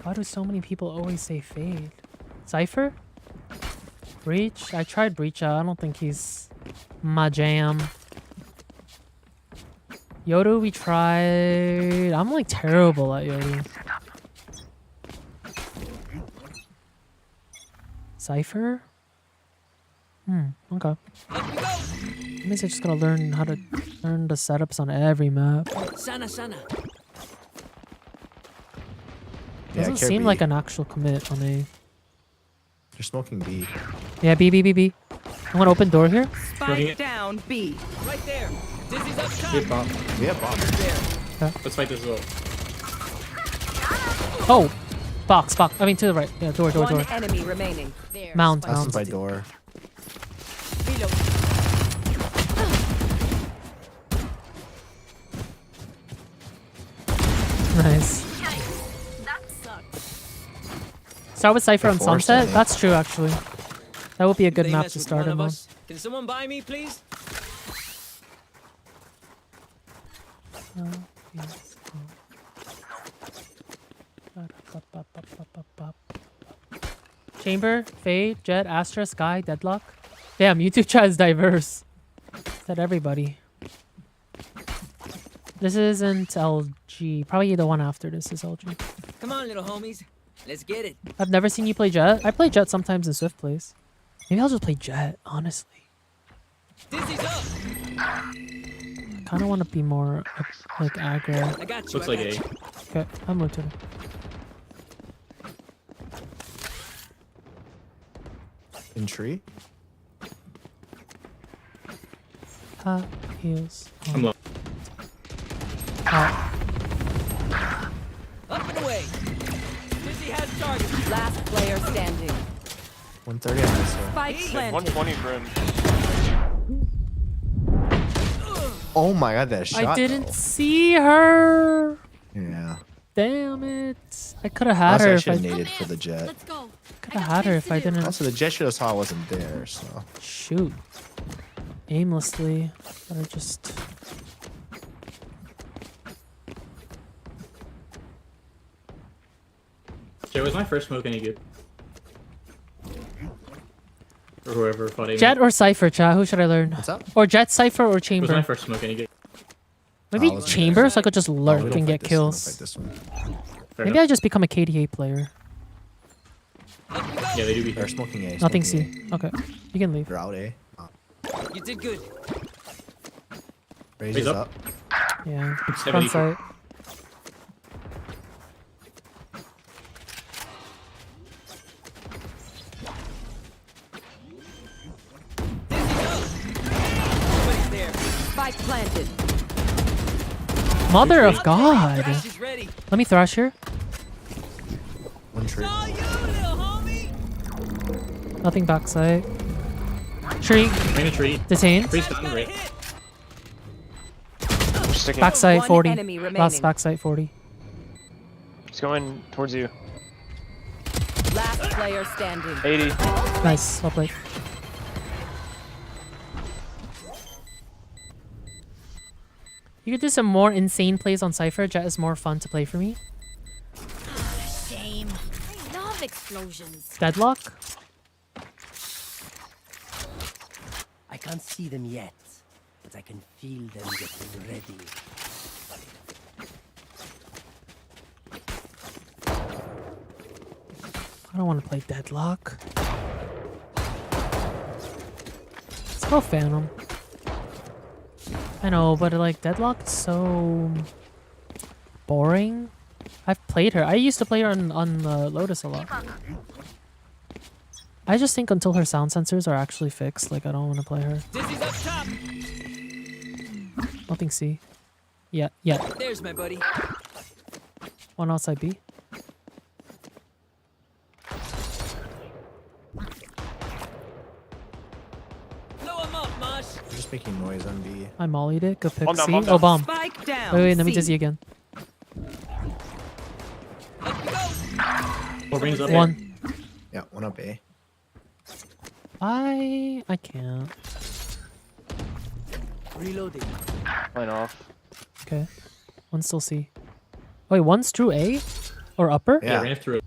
Why do so many people always say fade? Cypher? Breach? I tried Breach out. I don't think he's my jam. Yoru we tried. I'm like terrible at Yoru. Cypher? Okay. That means I just gotta learn how to learn the setups on every map. Sana, sana. Doesn't seem like an actual commit on A. You're smoking B. Yeah, B. I'm gonna open door here. Spike down B. Right there. Dizzy's up top. Good bomb. We have bomb. Okay. Let's fight this as well. Oh! Box. I mean, to the right. Yeah, door. One enemy remaining. There. Mount. That's by door. Reload. Nice. That sucks. Start with Cypher They're on forcing Sunset? it. That's true, actually. That would be a good They map mess to with start one him of on. us. Can someone buy me, please? Chamber, Fade, Jet, Astra, Sky, Deadlock. Damn, YouTube chat is diverse. Said everybody. This isn't LG. Probably the one after this is LG. Come on, little homies. Let's get it. I've never seen you play Jet. I play Jet sometimes in Swift plays. Maybe I'll just play Jet, honestly. Dizzy's up. Kind of want to be more like aggro. I got you. Looks I like got A. you. Okay, I'll move to it. In tree. Hot heels. I'm low. Hot. Up and away. Dizzy has target. Last player standing. 130 on this one. Spike planted. 120 for him. Oh my god, that shot. I didn't though. see her. Yeah. Damn it. I could have had Also, her I if should have I naded for the jet. Let's go. could have had her if I didn't Also, the jet should have saw I wasn't there, so. shoot aimlessly. But I just Jay, was my first smoke any good? Or whoever fought Jet or Cypher, chat. Who should I learn? What's up? Or Jet, Cypher, or Was my Chamber? first smoke any good? Maybe let's Chamber, go. so I could just Oh, we lurk don't and fight get this one, we'll kills. fight this one. Fair Maybe enough. I just become a KDA player. Yeah, they do be They're here. smoking A. Nothing smoking C. Okay, you can leave. A. They're out A. You did good. Raise up. up. Yeah. 70. Front side. Spike planted. Mother of God. Let me thrash here. One tree. Nothing backside. Tree. Bring a tree. Detained. Tree's done, right? Backside One 40. enemy remaining. Last backside 40. He's going towards you. Last player standing. 80. Nice. Well played. You could do some more insane plays on Cypher. Jet is more fun to play for me. Shame. I love explosions. Deadlock? I can't see them yet, but I can feel them getting ready. I don't want to play Deadlock. Let's go Phantom. I know, but like Deadlock's so boring. I've played her. I used to play her on Lotus a lot. I just think until her sound sensors are actually fixed, like I don't want to play her. Dizzy's up top. Nothing C. Yeah. There's my buddy. One outside B. Blow him up, Mosh. I'm just making noise on B. I mollied it. Good pick. Bomb down, C. bomb down. Oh, bomb. Spike down. Wait, let me C. dizzy again. Four rings up. One. Yeah, one up A. I can't. Reloading. Line off. Okay. One's still C. Wait, one's through A? Or upper? Yeah, ran through.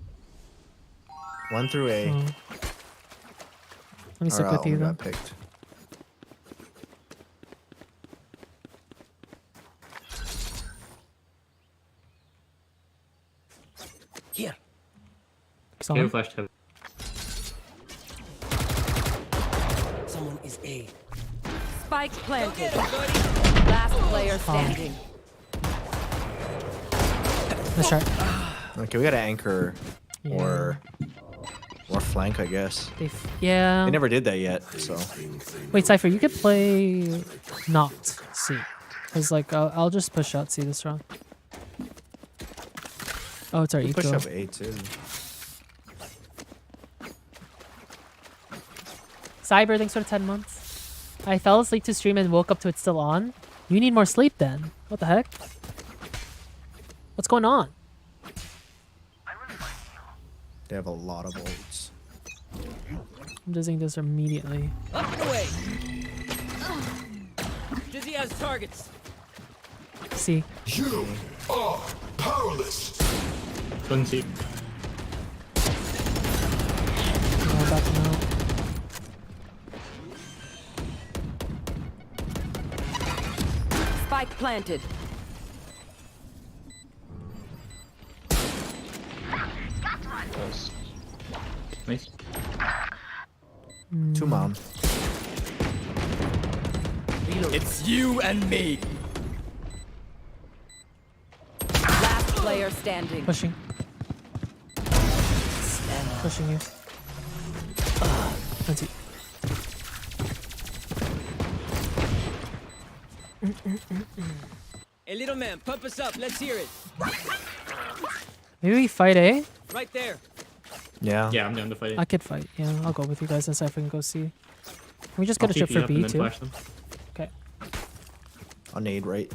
One through A. Oh. Let me stick with you then. Got picked. Here. They flashed heaven. Someone is A. Spike planted. Last player standing. Nice try. Okay, we gotta anchor or flank, I guess. Yeah. They never did that yet, so. Wait, Cypher, you could play not C. Because, like, I'll just push out C this round. Oh, it's our We eco. push up A too. Cyber, thanks for the 10 months. I fell asleep to stream and woke up to it still on. You need more sleep then. What the heck? What's going on? They have a lot of ults. I'm dizzying this immediately. Up and away. Dizzy has targets. C. You are powerless. One C. I'm backing out. Spike planted. Nice. Two mom. It's you and me. Last player standing. Pushing. Pushing you. Let's see. Hey, little man, pump us up. Let's hear it. Maybe we fight A? Right there. Yeah. Yeah, I'm down to fight. I could fight. Yeah, I'll go with you guys and see if we can go C. Can we just get a I'll trip TP for up B and then too? flash them. Okay. I'll nade right.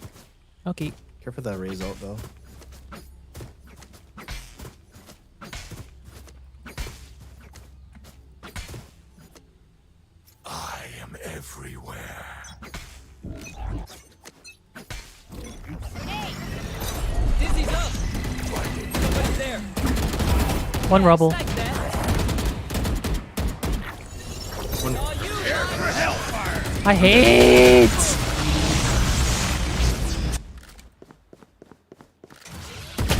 Okay. Careful that raise ult though. I am everywhere. Dizzy's up. Somebody's there. One rubble. Like that. I hate.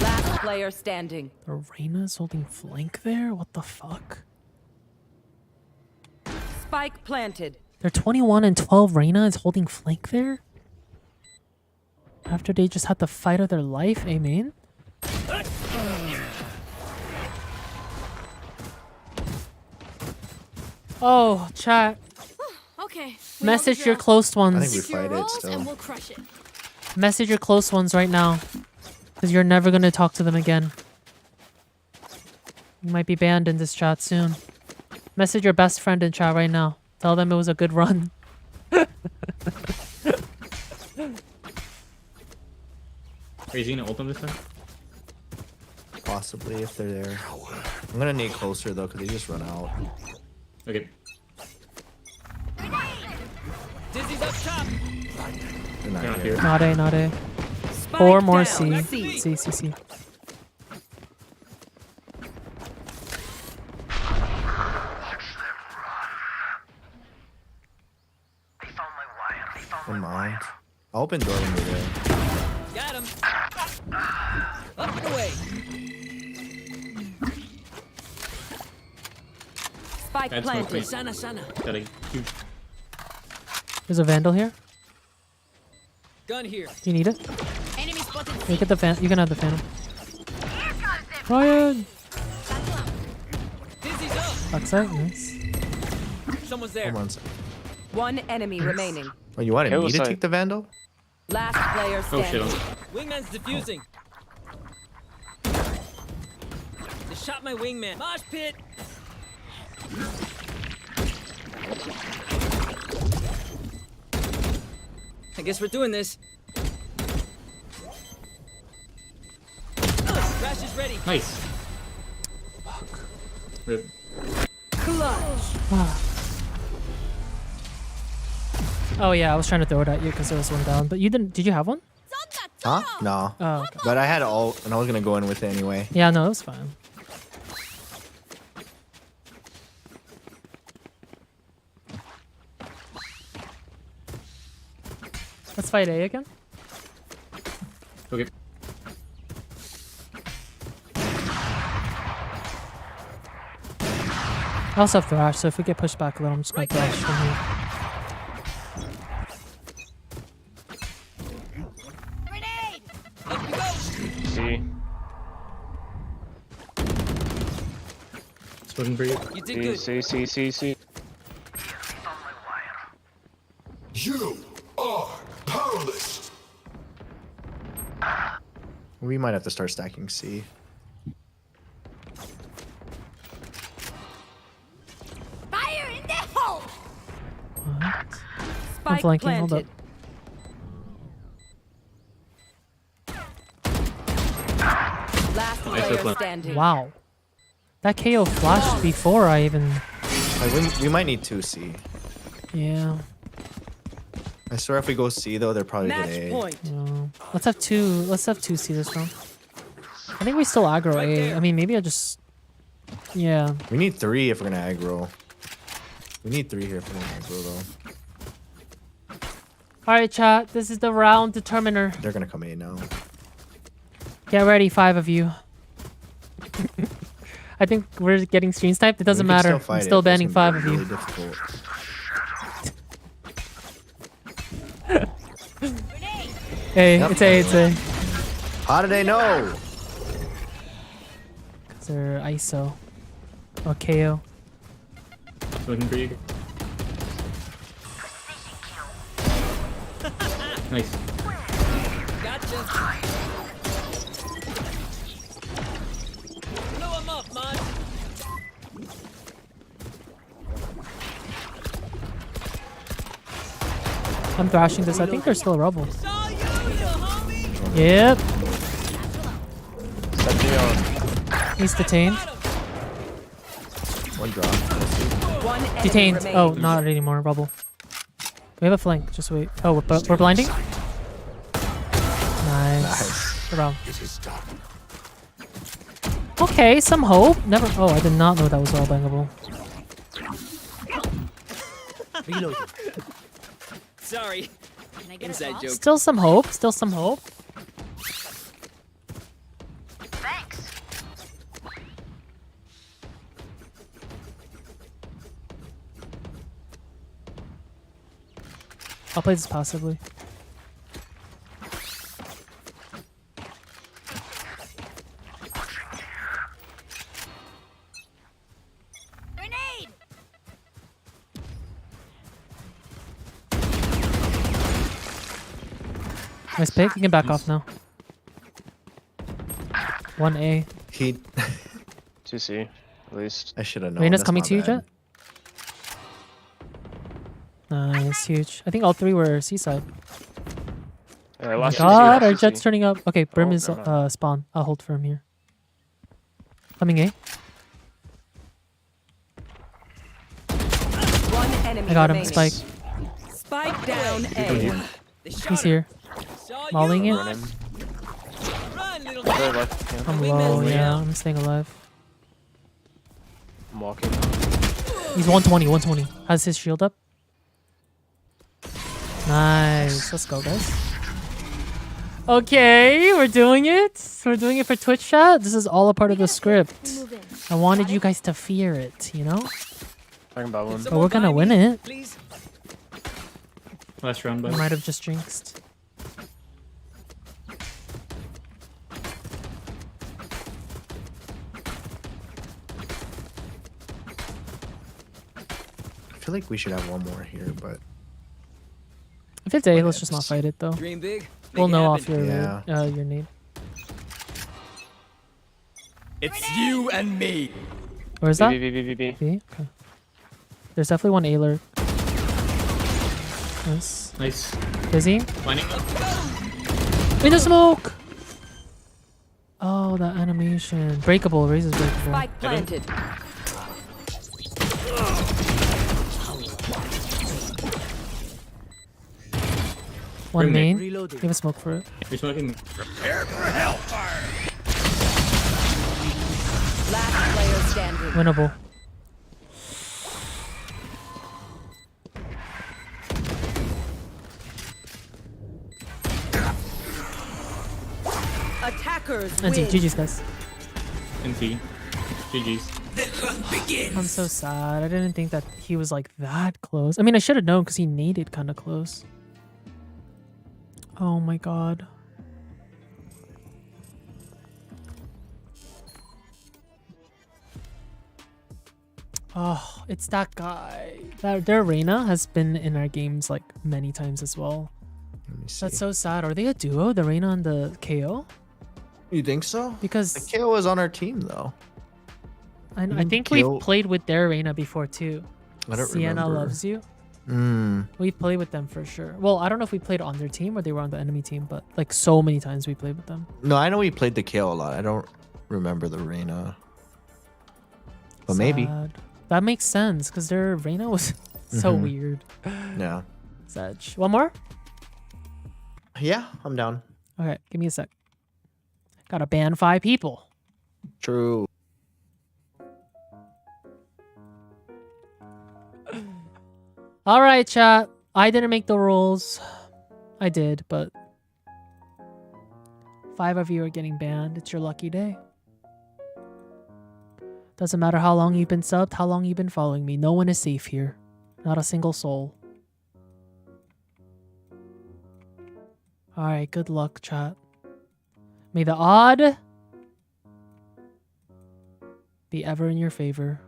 Last player standing. The Reyna's holding flank there? What the fuck? Spike planted. They're 21 and 12. Reyna is holding flank there? After they just had the fight of their life, amen? Oh, chat. Okay. Message your close ones. I think we fight it still. And we'll crush it. Message your close ones right now. Because you're never going to talk to them again. You might be banned in this chat soon. Message your best friend in chat right now. Tell them it was a good run. Are you gonna ult them this time? Possibly if they're there. I'm gonna nade closer though, because they just run out. Okay. Dizzy's up top. They're not Not here. here. Not A, not A. Spike Or more down. C. C. Don't mind. I'll open door when you're there. Got him. Up and away. Spike That's planted. okay. Sana, sana. Got a huge. There's a Vandal here. Gun here. Do you need it? Enemy spotted. You get the you can have the Phantom. Ryan! Dizzy's up. Backside, nice. Someone's there. Hold on. One enemy remaining. Oh, you wanted Kill me to side. take the Vandal? Last player Oh shit. standing. Wingman's defusing. They shot my wingman. Mosh pit. I guess we're doing this. Crash is ready. Nice. Rip. Oh yeah, I was trying to throw it at you because there was one down, but you didn't. Did you have one? Huh? No. Oh, okay. But I had ult, and I was gonna go in with it anyway. Yeah, no, it was fine. Let's fight A again. Okay. I also have Thrash, so if we get pushed back a little, I'm just gonna Thrash from here. See. Spoken for you. You did good. See. You are powerless. We might have to start stacking C. Fire in the hole. What? I'm Spike flanking, hold up. planted. Last player one. standing. Wow. That KO flashed before I even... Like, we might need 2C. Yeah. I swear if we go C though, they're probably Match gonna A. point. No. Let's have two C this round. I think we still aggro Right A. there. I mean, maybe I just... Yeah. We need 3 if we're gonna aggro. We need 3 here if we're gonna aggro though. Alright, chat. This is the round determiner. They're gonna come A now. Get ready, 5 of you. I think we're getting stream sniped. It doesn't We can matter. fight I'm it, still but it's banning gonna 5 be of you. really difficult. Hey, Yep. it's A, it's A. How did they know? Because they're ISO. Or KO. Spoken for you. Nice. Gotcha. Blow him up, man. I'm thrashing this. I think there's still a rubble. Yep. He's detained. One drop. One enemy Detained. remaining. Oh, not anymore. Rubble. We have a flank. Just wait. Oh, we're blinding? Nice. Around. Okay, some hope. Never. Oh, I did not know that was all bangable. Reload. Sorry. Can I get Inside a joke. Still some hope. Still some hope. Thanks. I'll play this passively. Nice pick. You can back off now. 1A. He. 2C, at least. I should have known. Reyna's That's coming my to you, bad. Jet. Nice, huge. I think all three were seaside. Yeah, Oh my last god, CC, our last Jet's CC. turning up. Okay, Brim Oh, is never mind. spawn. I'll hold for him here. Coming A. One enemy I got him. remaining. Spike. Spike down A. He's here. Mauling it. Run him. Very left, yeah. I'm low, yeah. I'm staying alive. I'm walking. He's 120. Has his shield up. Nice. Let's go, guys. Okay, we're doing it. We're doing it for Twitch chat. This is all a part of the script. I wanted you guys to fear it, you know? Talking about one. But we're gonna win it. Last round, I bud. might have just jinxed. I feel like we should have one more here, but If it's A, let's just not fight it though. Dream big. We'll make it know happen. off your nade. It's you and me. Where is that? B. B? Okay. There's definitely one A lurk. Nice. Nice. Busy? Lining up. In the smoke! Oh, that animation. Breakable. Raises breakable. Spike planted. One Bring main. it. Give a smoke for it. You're smoking. Prepare for hellfire. Last player standing. Winnable. Attackers And win. GG's, guys. NT. GG's. I'm so sad. I didn't think that he was like that close. I mean, I should have known because he naded kind of close. Oh my god. Oh, it's that guy. Their Reyna has been in our games like many times as well. let me see. That's so sad. Are they a duo? The Reyna and the KO? You think so? Because The KO is on our team though. I think KO we've played with their Reyna before too. I don't Sienna remember. loves you. Mm. We played with them for sure. Well, I don't know if we played on their team or they were on the enemy team, but like so many times we played with them. No, I know we played the KO a lot. I don't remember the Reyna. But maybe. Sad. That makes sense because their Reyna was so Mhm. weird. Yeah. Sedge. One more? Yeah, I'm down. Okay, give me a sec. Gotta ban 5 people. True. All right, chat. I didn't make the rules. I did, but 5 of you are getting banned. It's your lucky day. Doesn't matter how long you've been subbed, how long you've been following me. No one is safe here. Not a single soul. Alright, good luck, chat. May the odd be ever in your favor.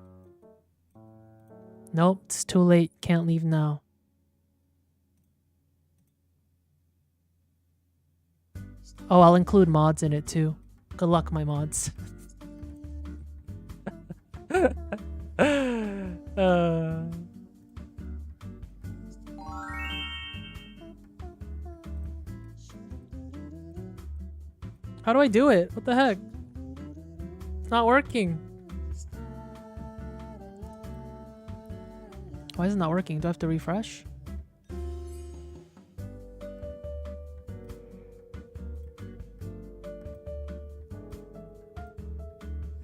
Nope, it's too late. Can't leave now. Oh, I'll include mods in it too. Good luck, my mods. How do I do it? What the heck? It's not working. Why is it not working? Do I have to refresh?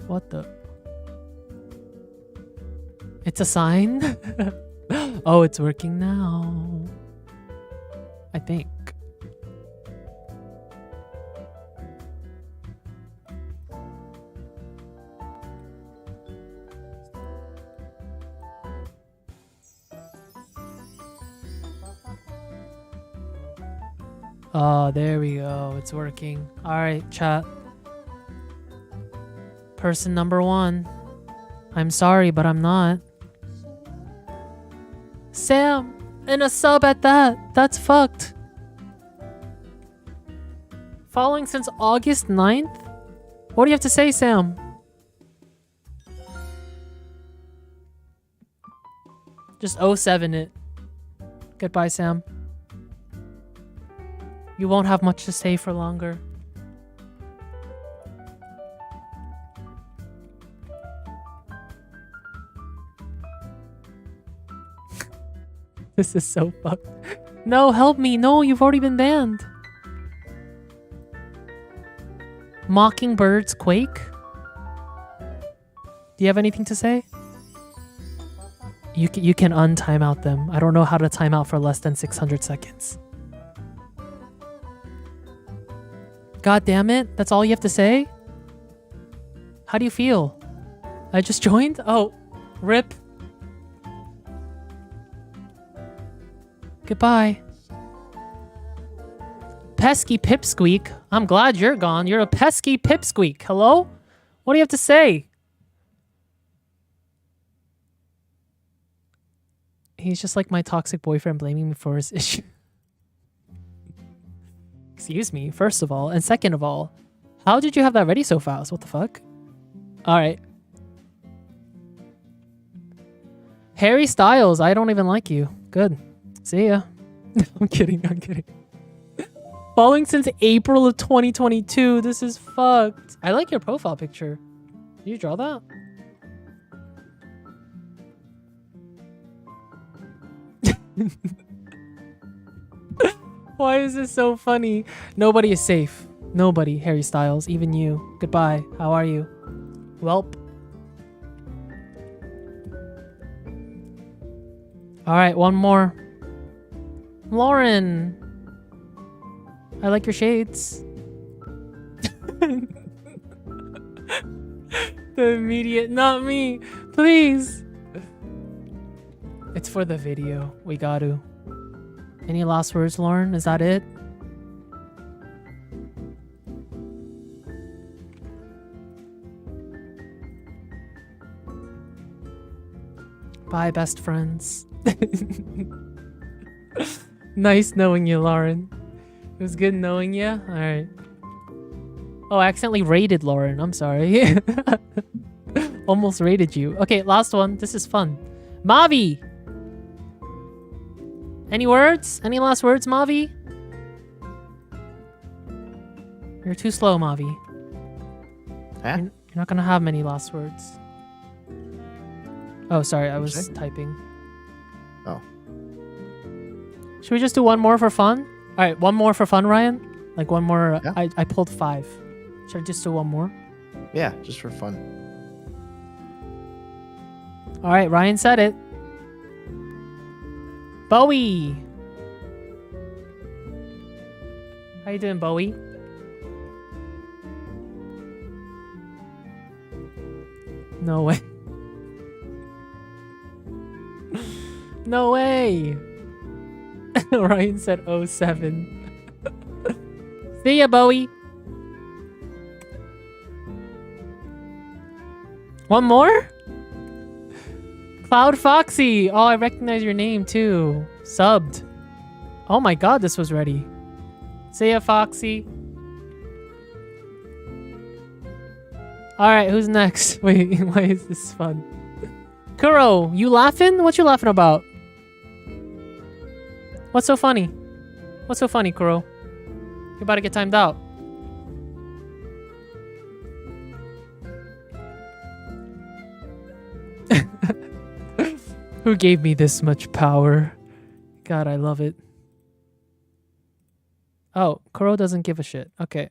What the? It's a sign? Oh, it's working now. I think. Oh, there we go. It's working. Alright, chat. Person number 1. I'm sorry, but I'm not. Sam! And a sub at that! That's fucked! Following since August 9th? What do you have to say, Sam? Just 07 it. Goodbye, Sam. You won't have much to say for longer. This is so fucked. No, help me. No, you've already been banned. Mockingbirds Quake? Do you have anything to say? You can untimeout them. I don't know how to timeout for less than 600 seconds. God damn it. That's all you have to say? How do you feel? I just joined? Oh, rip. Goodbye. Pesky pipsqueak. I'm glad you're gone. You're a pesky pipsqueak. Hello? What do you have to say? He's just like my toxic boyfriend blaming me for his issue. Excuse me, first of all. And second of all, how did you have that ready so fast? What the fuck? Alright. Harry Styles, I don't even like you. Good. See ya. I'm kidding, I'm kidding. Following since April of 2022. This is fucked. I like your profile picture. Did you draw that? Why is this so funny? Nobody is safe. Nobody, Harry Styles, even you. Goodbye. How are you? Welp. Alright, one more. Lauren. I like your shades. The immediate, not me. Please. It's for the video. We got to. Any last words, Lauren? Is that it? Bye, best friends. Nice knowing you, Lauren. It was good knowing you. All right. Oh, I accidentally raided Lauren. I'm sorry. Almost raided you. Okay, last one. This is fun. Mavi! Any words? Any last words, Mavi? You're too slow, Mavi. Huh? You're not gonna have many last words. Oh, sorry. I was typing. Oh. Should we just do one more for fun? All right, one more for fun, Ryan? Like one more. Yeah. I pulled 5. Should I just do one more? Yeah, just for fun. All right, Ryan said it. Bowie. How you doing, Bowie? No way. No way. Ryan said 07. See ya, Bowie. One more? Cloud Foxy. Oh, I recognize your name too. Subbed. Oh my god, this was ready. See ya, Foxy. Alright, who's next? Wait, why is this fun? Kuro, you laughing? What you laughing about? What's so funny? What's so funny, Kuro? You're about to get timed out. Who gave me this much power? God, I love it. Oh, Kuro doesn't give a shit. Okay.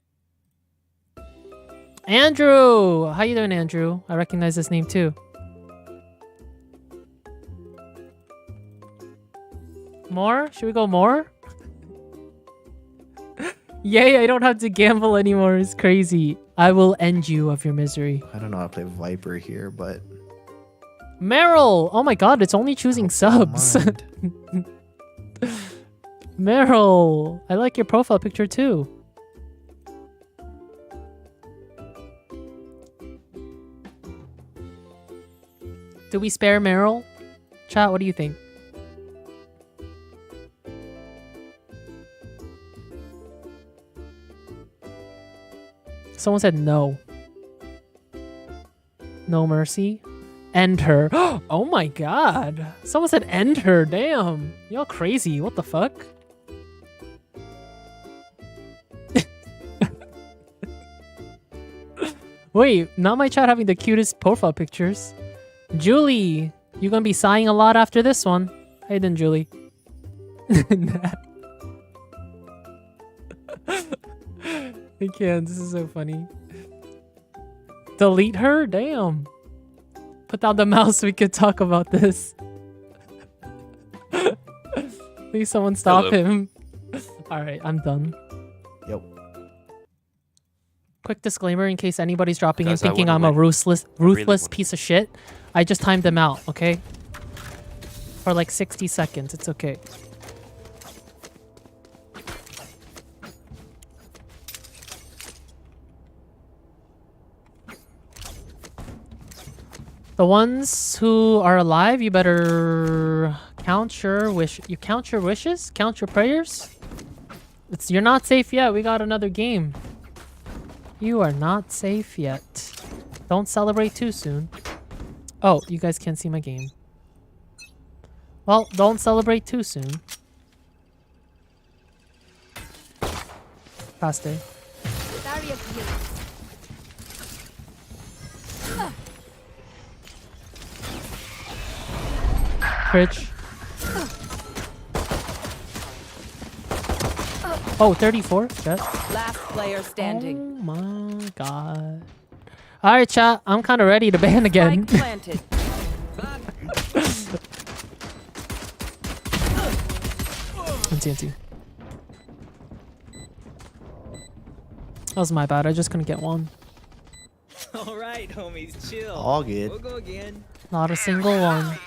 Andrew! How you doing, Andrew? I recognize this name too. More? Should we go more? Yay, I don't have to gamble anymore. It's crazy. I will end you of your misery. I don't know how to play Viper here, but... Meryl! Oh my god, it's only choosing subs. Meryl! I like your profile picture too. Do we spare Meryl? Chat, what do you think? Someone said no. No mercy. End her. Oh my god. Someone said end her. Damn. Y'all crazy. What the fuck? Wait, not my chat having the cutest profile pictures. Julie, you gonna be sighing a lot after this one. Hey then, Julie. I can't. This is so funny. Delete her? Damn. Put down the mouse so we could talk about this. Please someone stop him. Alright, I'm done. Yep. Quick disclaimer in case anybody's dropping in Guys, I thinking wanna I'm a win. ruthless really wanna piece of shit. I just timed them out, okay? For like 60 seconds. It's okay. The ones who are alive, you better count your wish. You count your wishes? Count your prayers? You're not safe yet. We got another game. You are not safe yet. Don't celebrate too soon. Oh, you guys can't see my game. Well, don't celebrate too soon. Paste. Fridge. Oh, 34? Chat. Last player standing. Oh my god. Alright, chat. I'm kind of ready to ban again. Spike planted. TNT. That was my bad. I just couldn't get one. Alright, homies, chill. All good. We'll go again. Not a single one.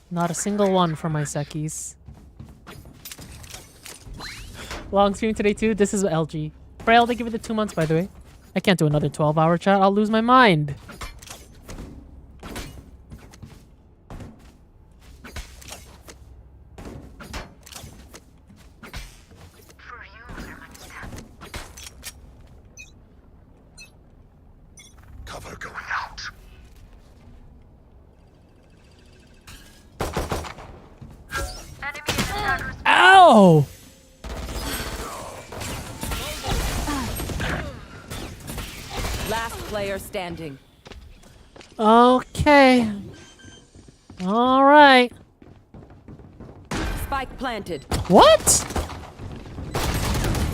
Not a single one for my Sekis. Long stream today too. This is LG. Braille, they give it the 2 months, by the way. I can't do another 12-hour chat. I'll lose my mind. Cover going out. Ow! Last player standing. Okay. All right. Spike planted. What?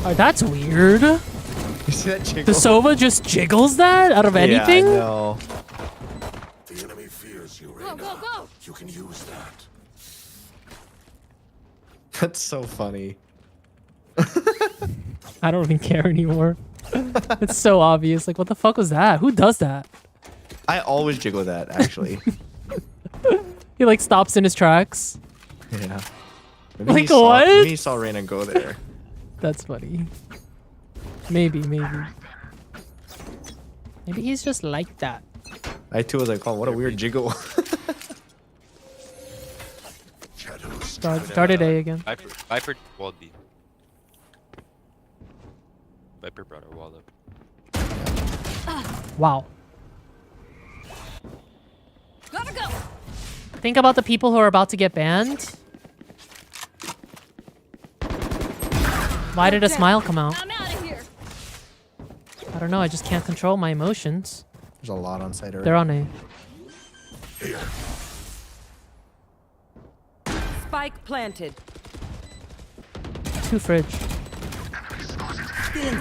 Oh, that's weird. You see that jiggle? The Sova just jiggles that out of anything? Yeah, I know. The enemy fears you, Reyna. Go, go, go. You can use that. That's so funny. I don't even care anymore. It's so obvious. Like, what the fuck was that? Who does that? I always jiggle that, actually. He like stops in his tracks. Yeah. Maybe Like Maybe what? he saw Reyna go there. That's funny. Maybe. Maybe he's just like that. I too was like, oh, what a weird jiggle. Started A again. Viper walled B. Viper brought our wall up. Wow. Gotta go. Think about the people who are about to get banned. Why did a smile come out? I'm out of here. I don't know. I just can't control my emotions. There's a lot on site already. They're on A. Spike planted. 2 fridge.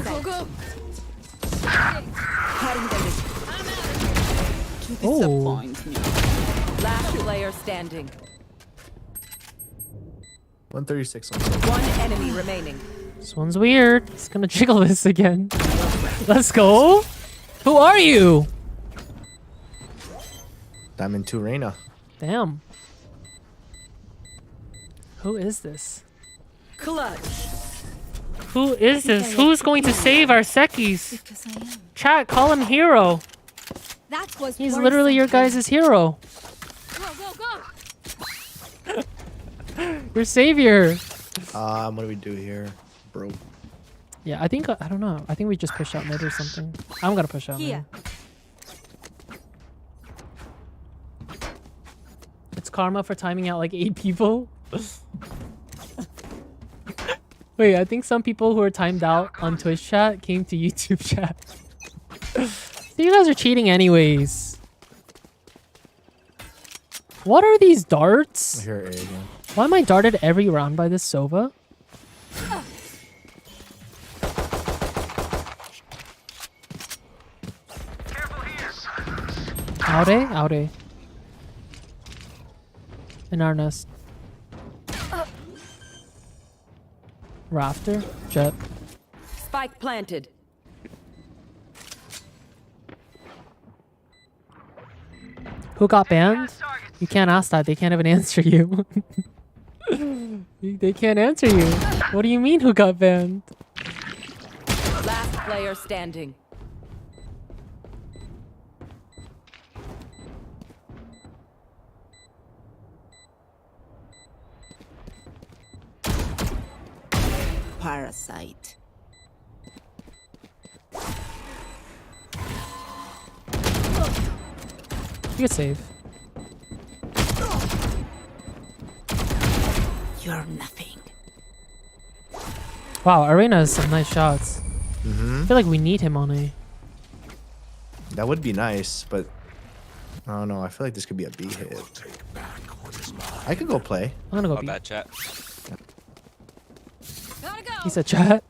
Go, go. Oh. Last player standing. 136 on site. One enemy remaining. This one's weird. It's gonna jiggle this again. Let's go. Who are you? Diamond 2 Reyna. Damn. Who is this? Clutch. Who is this? Who's going to save our Sekis? Chat, call him hero. That was He's literally your guys' hero. Go, go, go. Your savior. What do we do here, bro? Yeah, I think I don't know. I think we just push out mid or something. I'm gonna push out mid. It's karma for timing out like 8 people. Wait, I think some people who are timed out on Twitch chat came to YouTube chat. So you guys are cheating anyways. What are these darts? I hear A again. Why am I darted every round by this Sova? Out A? Out A. In our nest. Rafter? Jet. Spike planted. Who got banned? You can't ask that. They can't even answer you. They can't answer you. What do you mean who got banned? Last player standing. Parasite. You're safe. You're nothing. Wow, Arena has some nice shots. Mm-hmm. I feel like we need him on A. That would be nice, but I don't know. I feel like this could be a B hit. I could go play. I'm gonna go B. Bad chat. He said chat.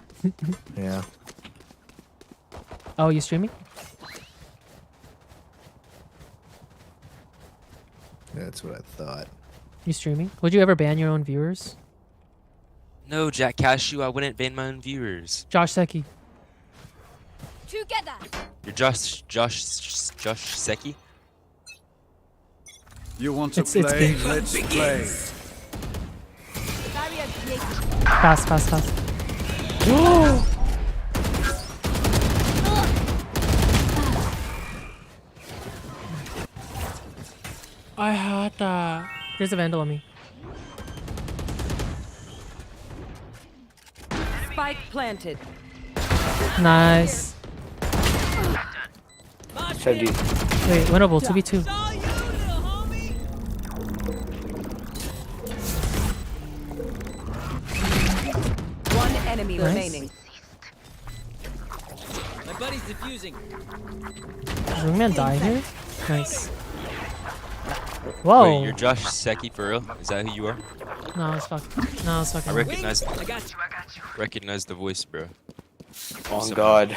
Yeah. Oh, you streaming? That's what I thought. You streaming? Would you ever ban your own viewers? No, Jack Cashew, I wouldn't ban my own viewers. Joshseki. Together. You're Joshseki? You want to It's play? big. Let's play. Fast, fast, fast. I had that. There's a vandal on me. Spike planted. Nice. Wait, Wait, winnable. 2v2. One enemy Nice. remaining. My buddy's defusing. Does Wingman die here? Nice. Whoa. Wait, you're Joshseki for real? Is that who you are? No, it's fuck. No, it's fucking. I recognize. I got you. Recognize the voice, bro. on God.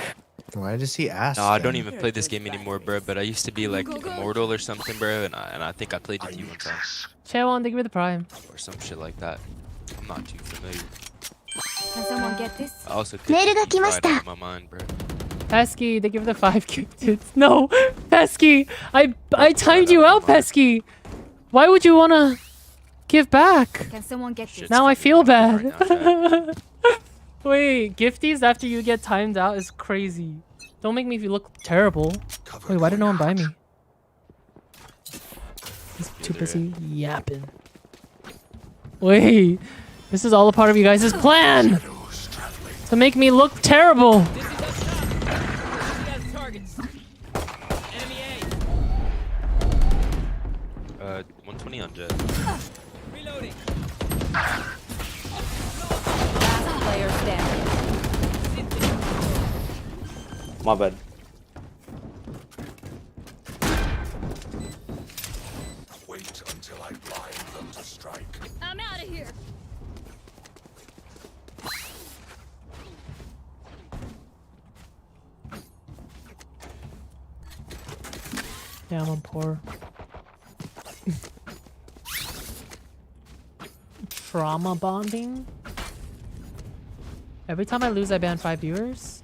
Why does he ask? No, I don't then? even play this game anymore, bro. But I used to be like immortal or something, bro. And I think I played with you one time Chaewon, thank you for the prime. or some shit like that. I'm not too familiar. Can someone get this? I also could be fried out of my mind, bro. Pesky, they give the 5 gifted. No, Pesky, I timed you out, Pesky. Why would you wanna give back? Can someone get this? Now I feel bad. Right now, Wait, gifties after you get timed out is crazy. Don't make me look terrible. Wait, why did no one buy me? He's too busy yapping. Wait, this is all a part of you guys' plan to make me look terrible. This is up top. He has targets. Enemy 120 on Jet. A. Reloading. Last player standing. My bad. Wait until I blind them to strike. I'm out of here. Yeah, I'm on poor. Trauma bonding? Every time I lose, I ban 5 viewers?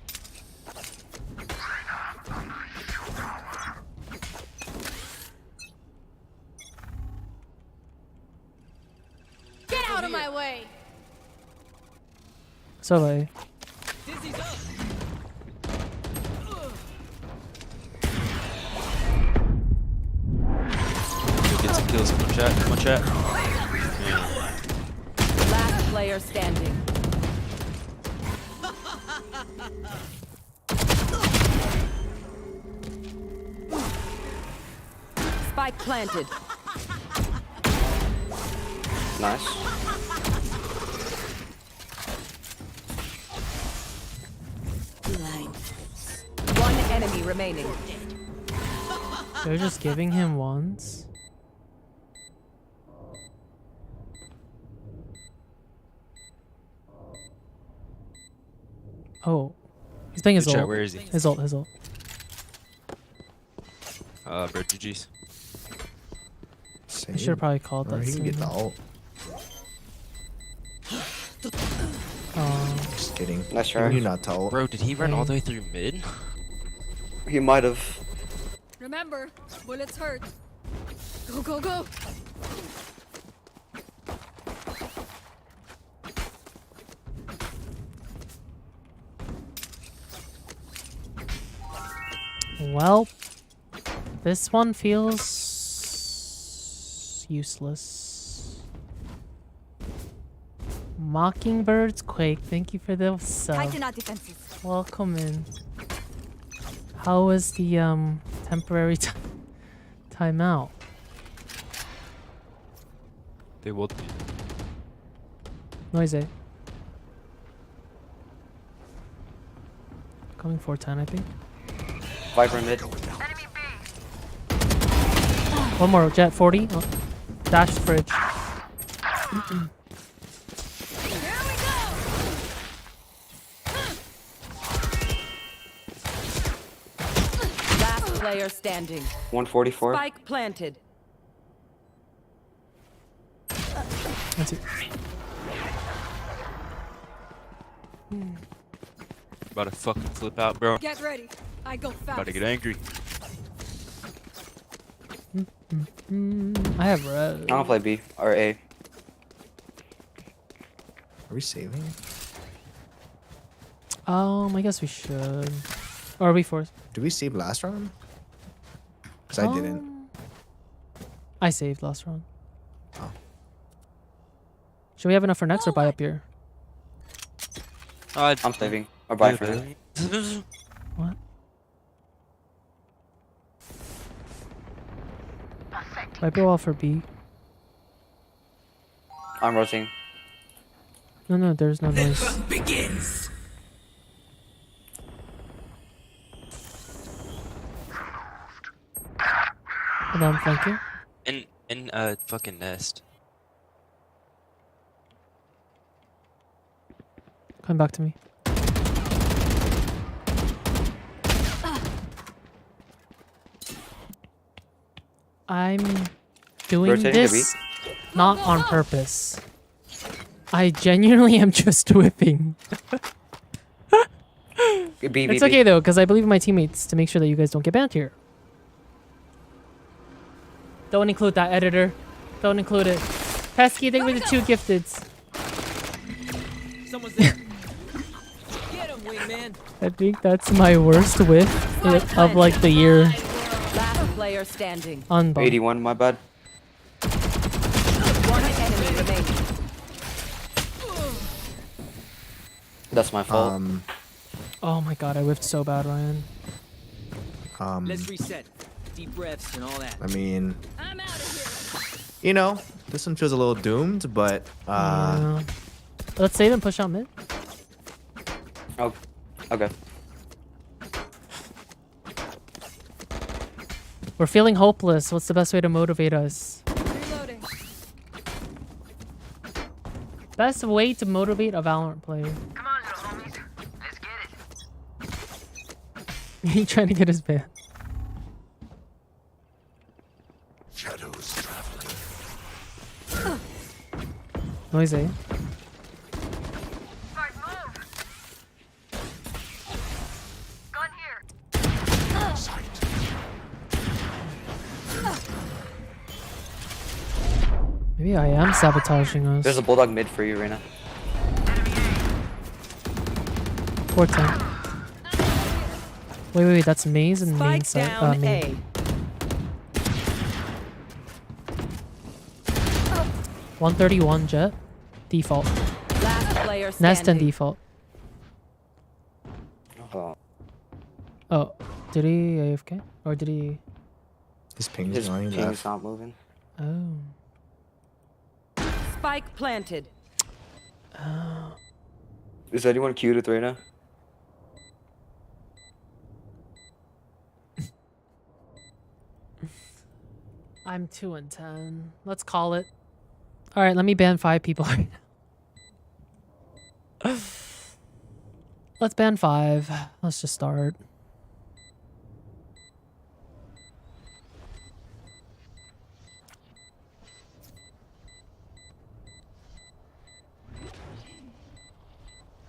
Get out of my way. So like, Dizzy's up. Go get some kills. Come on, chat. Come on, chat. Last player standing. Spike planted. Nice. One enemy remaining. They're just giving him ones. Oh. He's playing his Good ult. shot, where is he? His ult, his ult. Bro, GG's. I should have probably called that. He can get the sooner. ult. Just kidding. Nice try. You not to ult. Bro, did he run all the way through mid? He might have. Remember, bullets hurt. Go, go, go. Well, this one feels useless. Mockingbird's Quake, thank you for the sub. Tighten our defenses. Welcome in. How was the temporary timeout? They will. Noisy. Coming 410, I think. Viper mid. One more, Jet 40. Oh. Dash fridge. Last player standing. 144. Spike planted. That's it. About to fucking flip out, bro. Get ready. I go fast. About to get angry. I have red. I don't play B or A. Are we saving? I guess we should. Or are we forced? Did we save last round? Because I didn't. I saved last round. Oh. Should we have enough for next or buy up here? I'm saving. Or buy for it. What? Might be all for B. I'm rotating. No, there's no noise. Begins. Hold on, thank you. In fucking nest. Come back to me. I'm doing Rotating this not on purpose. I genuinely am just whipping. It's okay though, because I believe in my teammates to make sure that you guys don't get banned here. Don't include that, editor. Don't include it. Pesky, they were the two gifteds. Someone's there. Get him, wingman. I think that's my worst whiff of like the year. Last player standing. On bomb. 81, my bad. One enemy remaining. That's my fault. Oh my god, I whiffed so bad, Ryan. Let's reset. Deep breaths and all that. I mean, you know, this one feels a little doomed, but Yeah. Let's save and push out mid. Oh, okay. We're feeling hopeless. What's the best way to motivate us? Reloading. Best way to motivate a Valorant player. Come on, little homies. Let's get it. He trying to get his ban. Shadows traveling. Noisy. Smart move. Gun here. Maybe I am sabotaging us. There's a bulldog mid for you, Reina. 410. Wait, that's maze and main Spike side. down Main. A. 131 jet. Default. Last player standing. Nest and default. Oh, did he AFK? Or did he... His ping's His going ping's left. not moving. Oh. Spike planted. Oh. Is anyone queued at Reyna? I'm 2-10. Let's call it. All right, let me ban 5 people right now. Let's ban 5. Let's just start.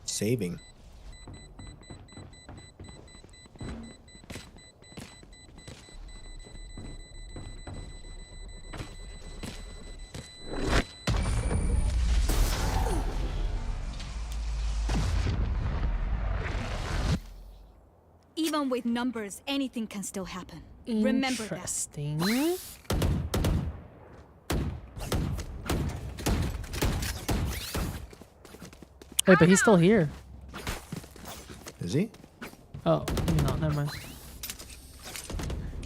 Saving. Even with numbers, anything can still happen. Remember that. Interesting. Wait, but he's still here. Is he? Oh, maybe not. Never mind.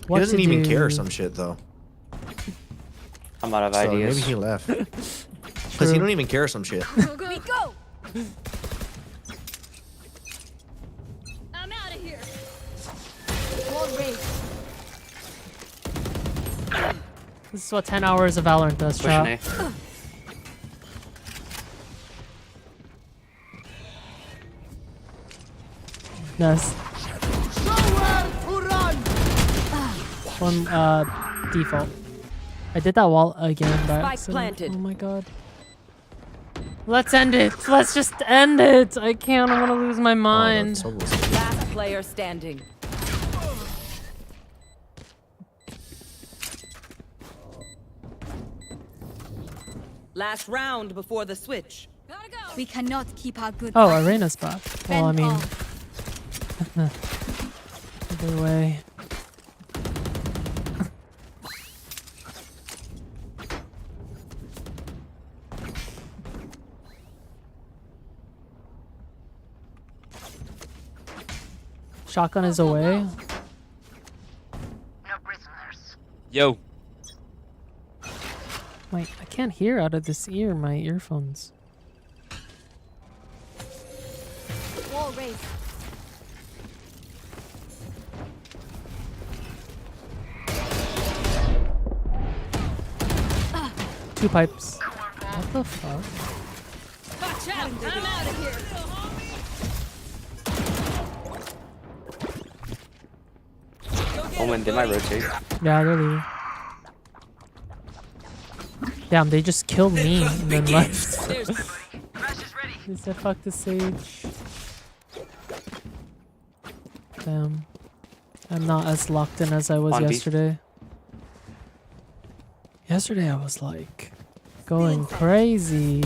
He doesn't even care some shit though. I'm out of So ideas. maybe he left. Because he don't even care some shit. We go. I'm out of here. Wall raised. This is what 10 hours of Valorant does, chat. Nice. One default. I did that wall again by accident. Oh my god. Let's end it. Let's just end it. I can't. I'm gonna lose my mind. Last player standing. Last round before the switch. We cannot keep our good. Oh, Arena's back. Well, I mean, either way. Shotgun is away. Yo. Wait, I can't hear out of this ear, my earphones. Wall raised. Two pipes. What the fuck? Watch out! I'm out of here. Omen, they might rotate. Yeah, they're leaving. Damn, they just killed me and then left. They said fuck the Sage. Damn. I'm not as locked in as I was yesterday. Yesterday I was like going crazy.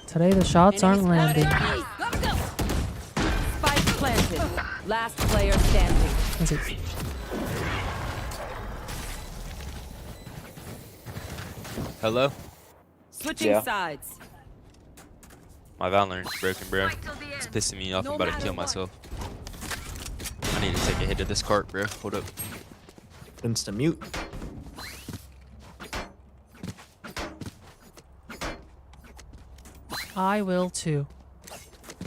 Today the shots aren't landing. Spike planted. Last player standing. That's it. Hello? Switching sides. My Valorant's broken, bro. It's pissing me off. I'm about to kill myself. I need to take a hit of this cart, bro. Hold up. Insta mute. I will too.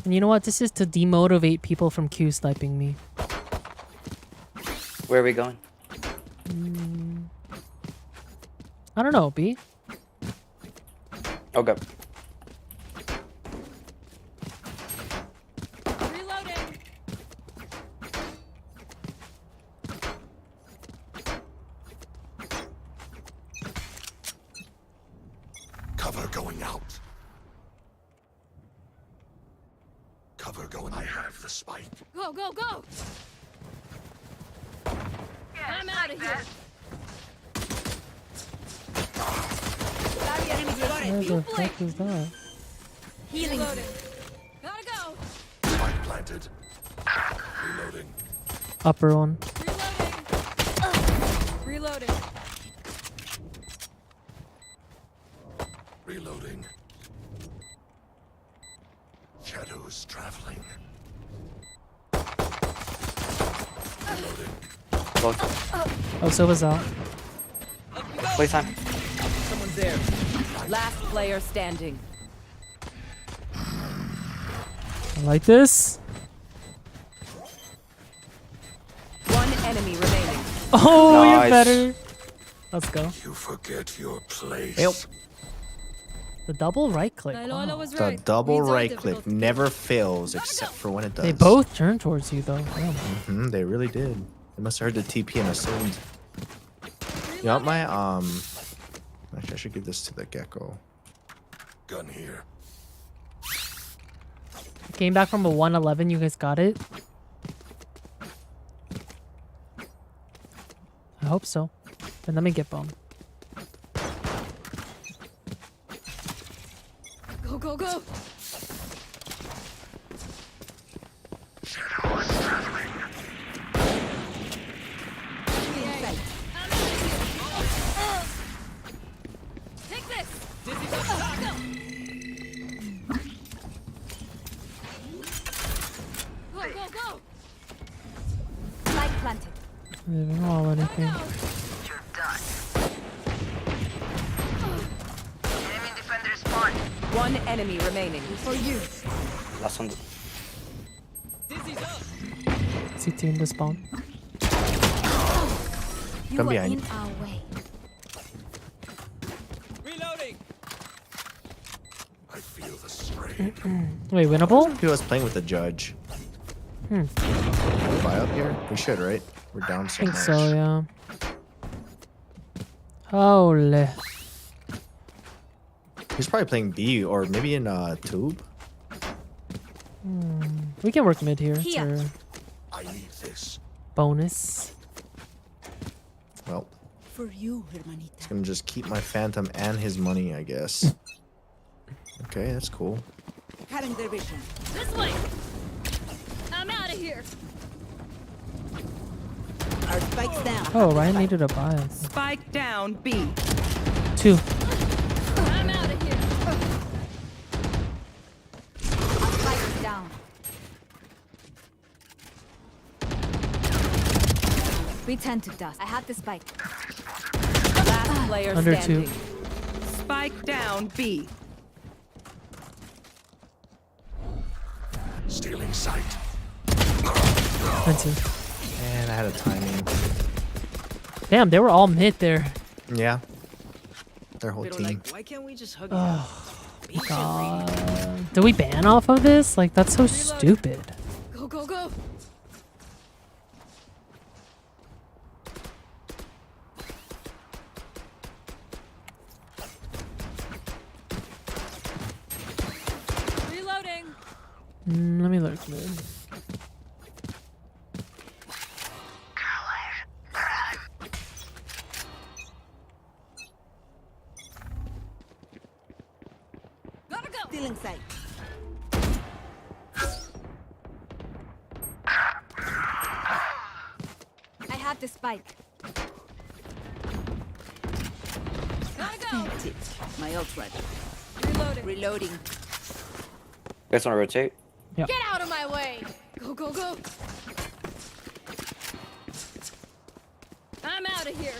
And you know what? This is to demotivate people from Q sniping me. Where are we going? I don't know, B. Okay. Reloading. Cover going out. Cover going. I have the spike. Go, go, go. I'm out of here. Where the fuck is that? Healing. Gotta go. Spike planted. Reloading. Upper one. Reloading. Reloading. Shadows traveling. Both. Oh, so was out. Playtime. Someone's there. Last player standing. I like this. One enemy remaining. Oh, Nice. you're better. Let's go. You forget your place. Yep. The double right click. Wow. The double right click never fails except for when it does. They both turn towards you though. Damn. They really did. They must have heard the TP and assumed. You know what, my actually I should give this to the gecko. Gun here. Came back from a 111. You guys got it. I hope so. Then let me get bomb. Go, go, go. Take this. Go, go, go. Light planted. Leaving all anything. One enemy remaining. For you. Last one. CT in the spawn. You Come are behind. in our way. Reloading. I feel the strain. Wait, winnable? He was playing with the judge. Hmm. Can we buy up here? We should, right? We're down I so think much. so, yeah. Holy. He's probably playing B or maybe in tube. We can work mid here. Here. For I need this. bonus. Well, For you, hermanita. he's gonna just keep my phantom and his money, I guess. Okay, that's cool. Cutting their vision. This way. I'm out of here. Our spikes down. Oh, Ryan needed a buy. Spike down B. 2. I'm out of here. Our spike is down. We tend to dust. I have the spike. Last player Under standing. 2. Spike down B. Stealing sight. 20. And I had a timing. Damn, they were all mid there. Yeah. Their whole team. Why can't we just hug Oh, God. Do we ban off of this? Like, that's so stupid. Go, go, go. Reloading. Let me look mid. Gotta go. Stealing sight. I have the spike. Gotta go. My ult ready. Reloading. Reloading. You guys want to rotate? Yep. Get out of my way. Go, go, go. I'm out of here.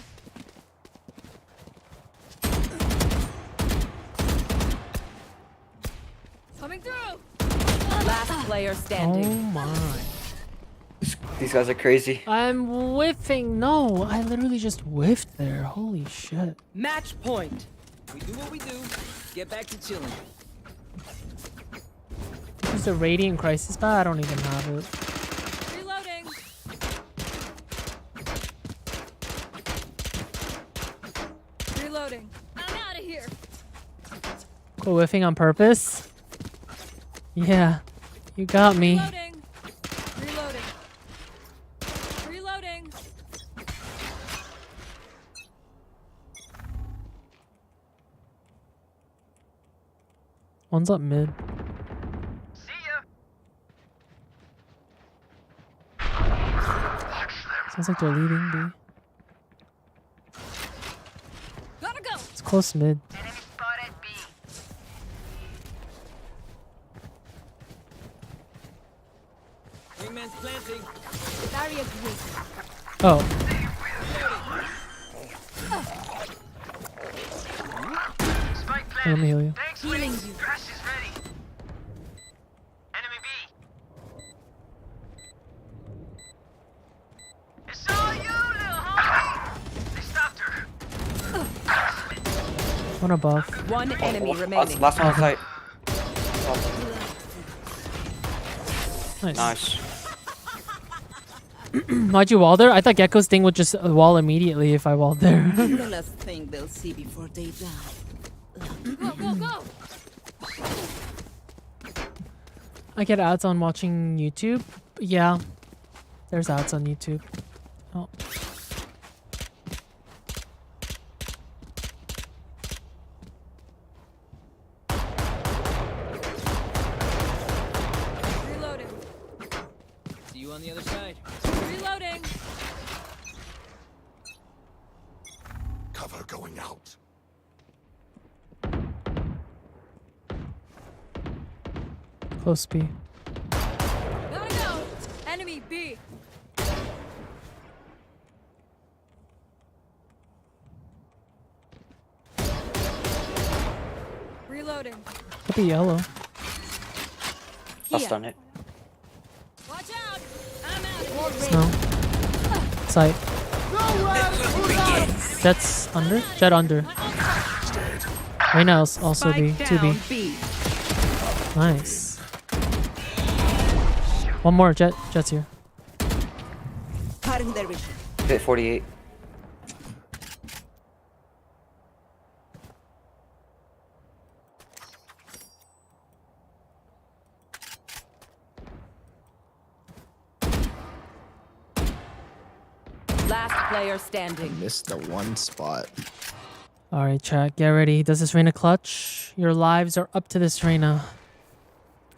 Coming through. Last player Oh standing. my. These guys are crazy. I'm whiffing. No, I literally just whiffed there. Holy shit. Match point. We do what we do. Get back to chilling. Is the Radiant Crisis buy? I don't even have it. Reloading. Reloading. I'm out of here. Cool, whiffing on purpose? Yeah, you got me. Reloading. Reloading. Reloading. One's up mid. Sounds like they're leading B. Gotta go. It's close mid. Wingman's planting. Barrier created. Oh. Let me heal you. Healing you. One above. One enemy remaining. Last one on site. Nice. Nice. Why'd you wall there? I thought Gecko's thing would just wall immediately if I walled there. The last thing they'll see before they die. Go, go, go! I get ads on watching YouTube. Yeah. There's ads on YouTube. Oh. Reloading. See you on the other side. Reloading. Cover going out. Close B. Gotta go. Enemy B. Reloading. Could be yellow. I'll stun it. Watch out. I'm out. No. Sight. Jet's under? Jet under. Right now also B. 2B. Nice. One more. Jet's here. Cutting their vision. Hit 48. Last player standing. Missed the one spot. Alright, chat. Get ready. Does this Reina clutch? Your lives are up to this Reina.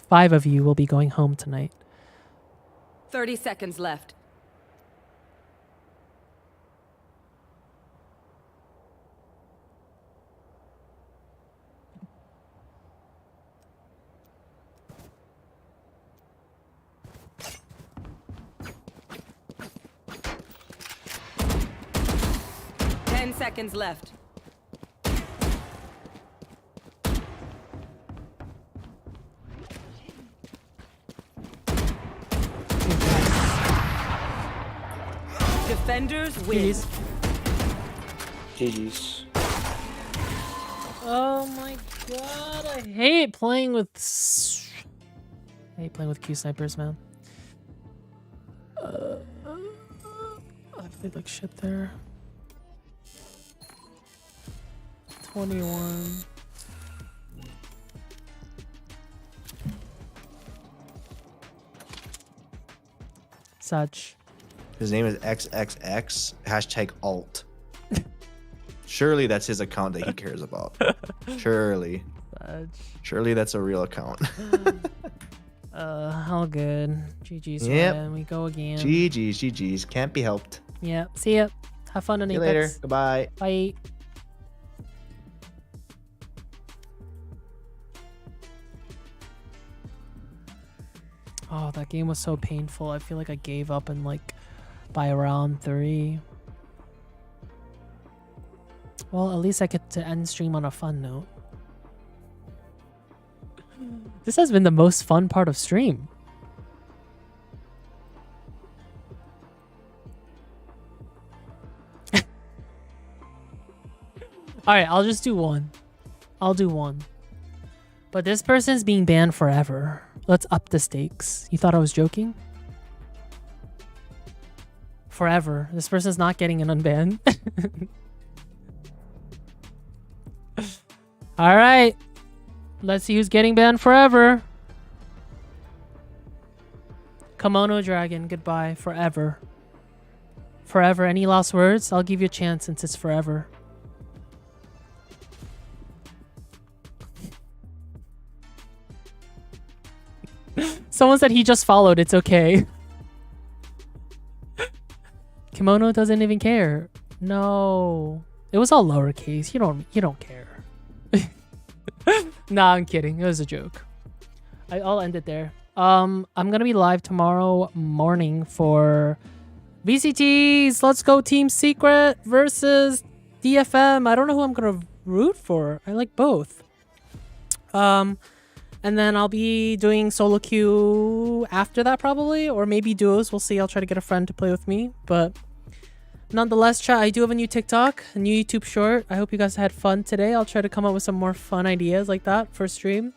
5 of you will be going home tonight. 30 seconds left. Seconds left. Defenders win. GG's. Oh my god, I hate playing with Q snipers, man. I played like shit there. 21. Such. His name is XXX hashtag alt. Surely that's his account that he cares about. Surely. Such. Surely that's a real account. All good. GG's, Yep. man. We go again. GG's. Can't be helped. Yeah. See ya. Have fun on See you Apex. later. Goodbye. Bye. Oh, that game was so painful. I feel like I gave up in by round 3. Well, at least I get to end stream on a fun note. This has been the most fun part of stream. Alright, I'll just do one. I'll do one. But this person's being banned forever. Let's up the stakes. You thought I was joking? Forever. This person's not getting an unban. Alright. Let's see who's getting banned forever. Kimono Dragon, goodbye. Forever. Forever. Any last words? I'll give you a chance since it's forever. Someone said he just followed. It's okay. Kimono doesn't even care. No. It was all lowercase. You don't care. Nah, I'm kidding. It was a joke. I'll end it there. I'm gonna be live tomorrow morning for VCTs, let's go Team Secret versus DFM. I don't know who I'm gonna root for. I like both. And then I'll be doing solo queue after that probably, or maybe duos. We'll see. I'll try to get a friend to play with me. But nonetheless, chat, I do have a new TikTok, a new YouTube short. I hope you guys had fun today. I'll try to come up with some more fun ideas like that for stream.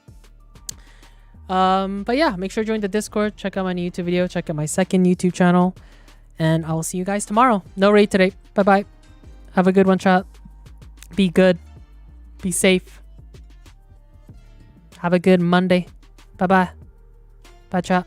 But yeah, make sure to join the Discord. Check out my new YouTube video. Check out my second YouTube channel. And I will see you guys tomorrow. No raid today. Bye-bye. Have a good one, chat. Be good. Be safe. Have a good Monday. Bye-bye. Bye, chat.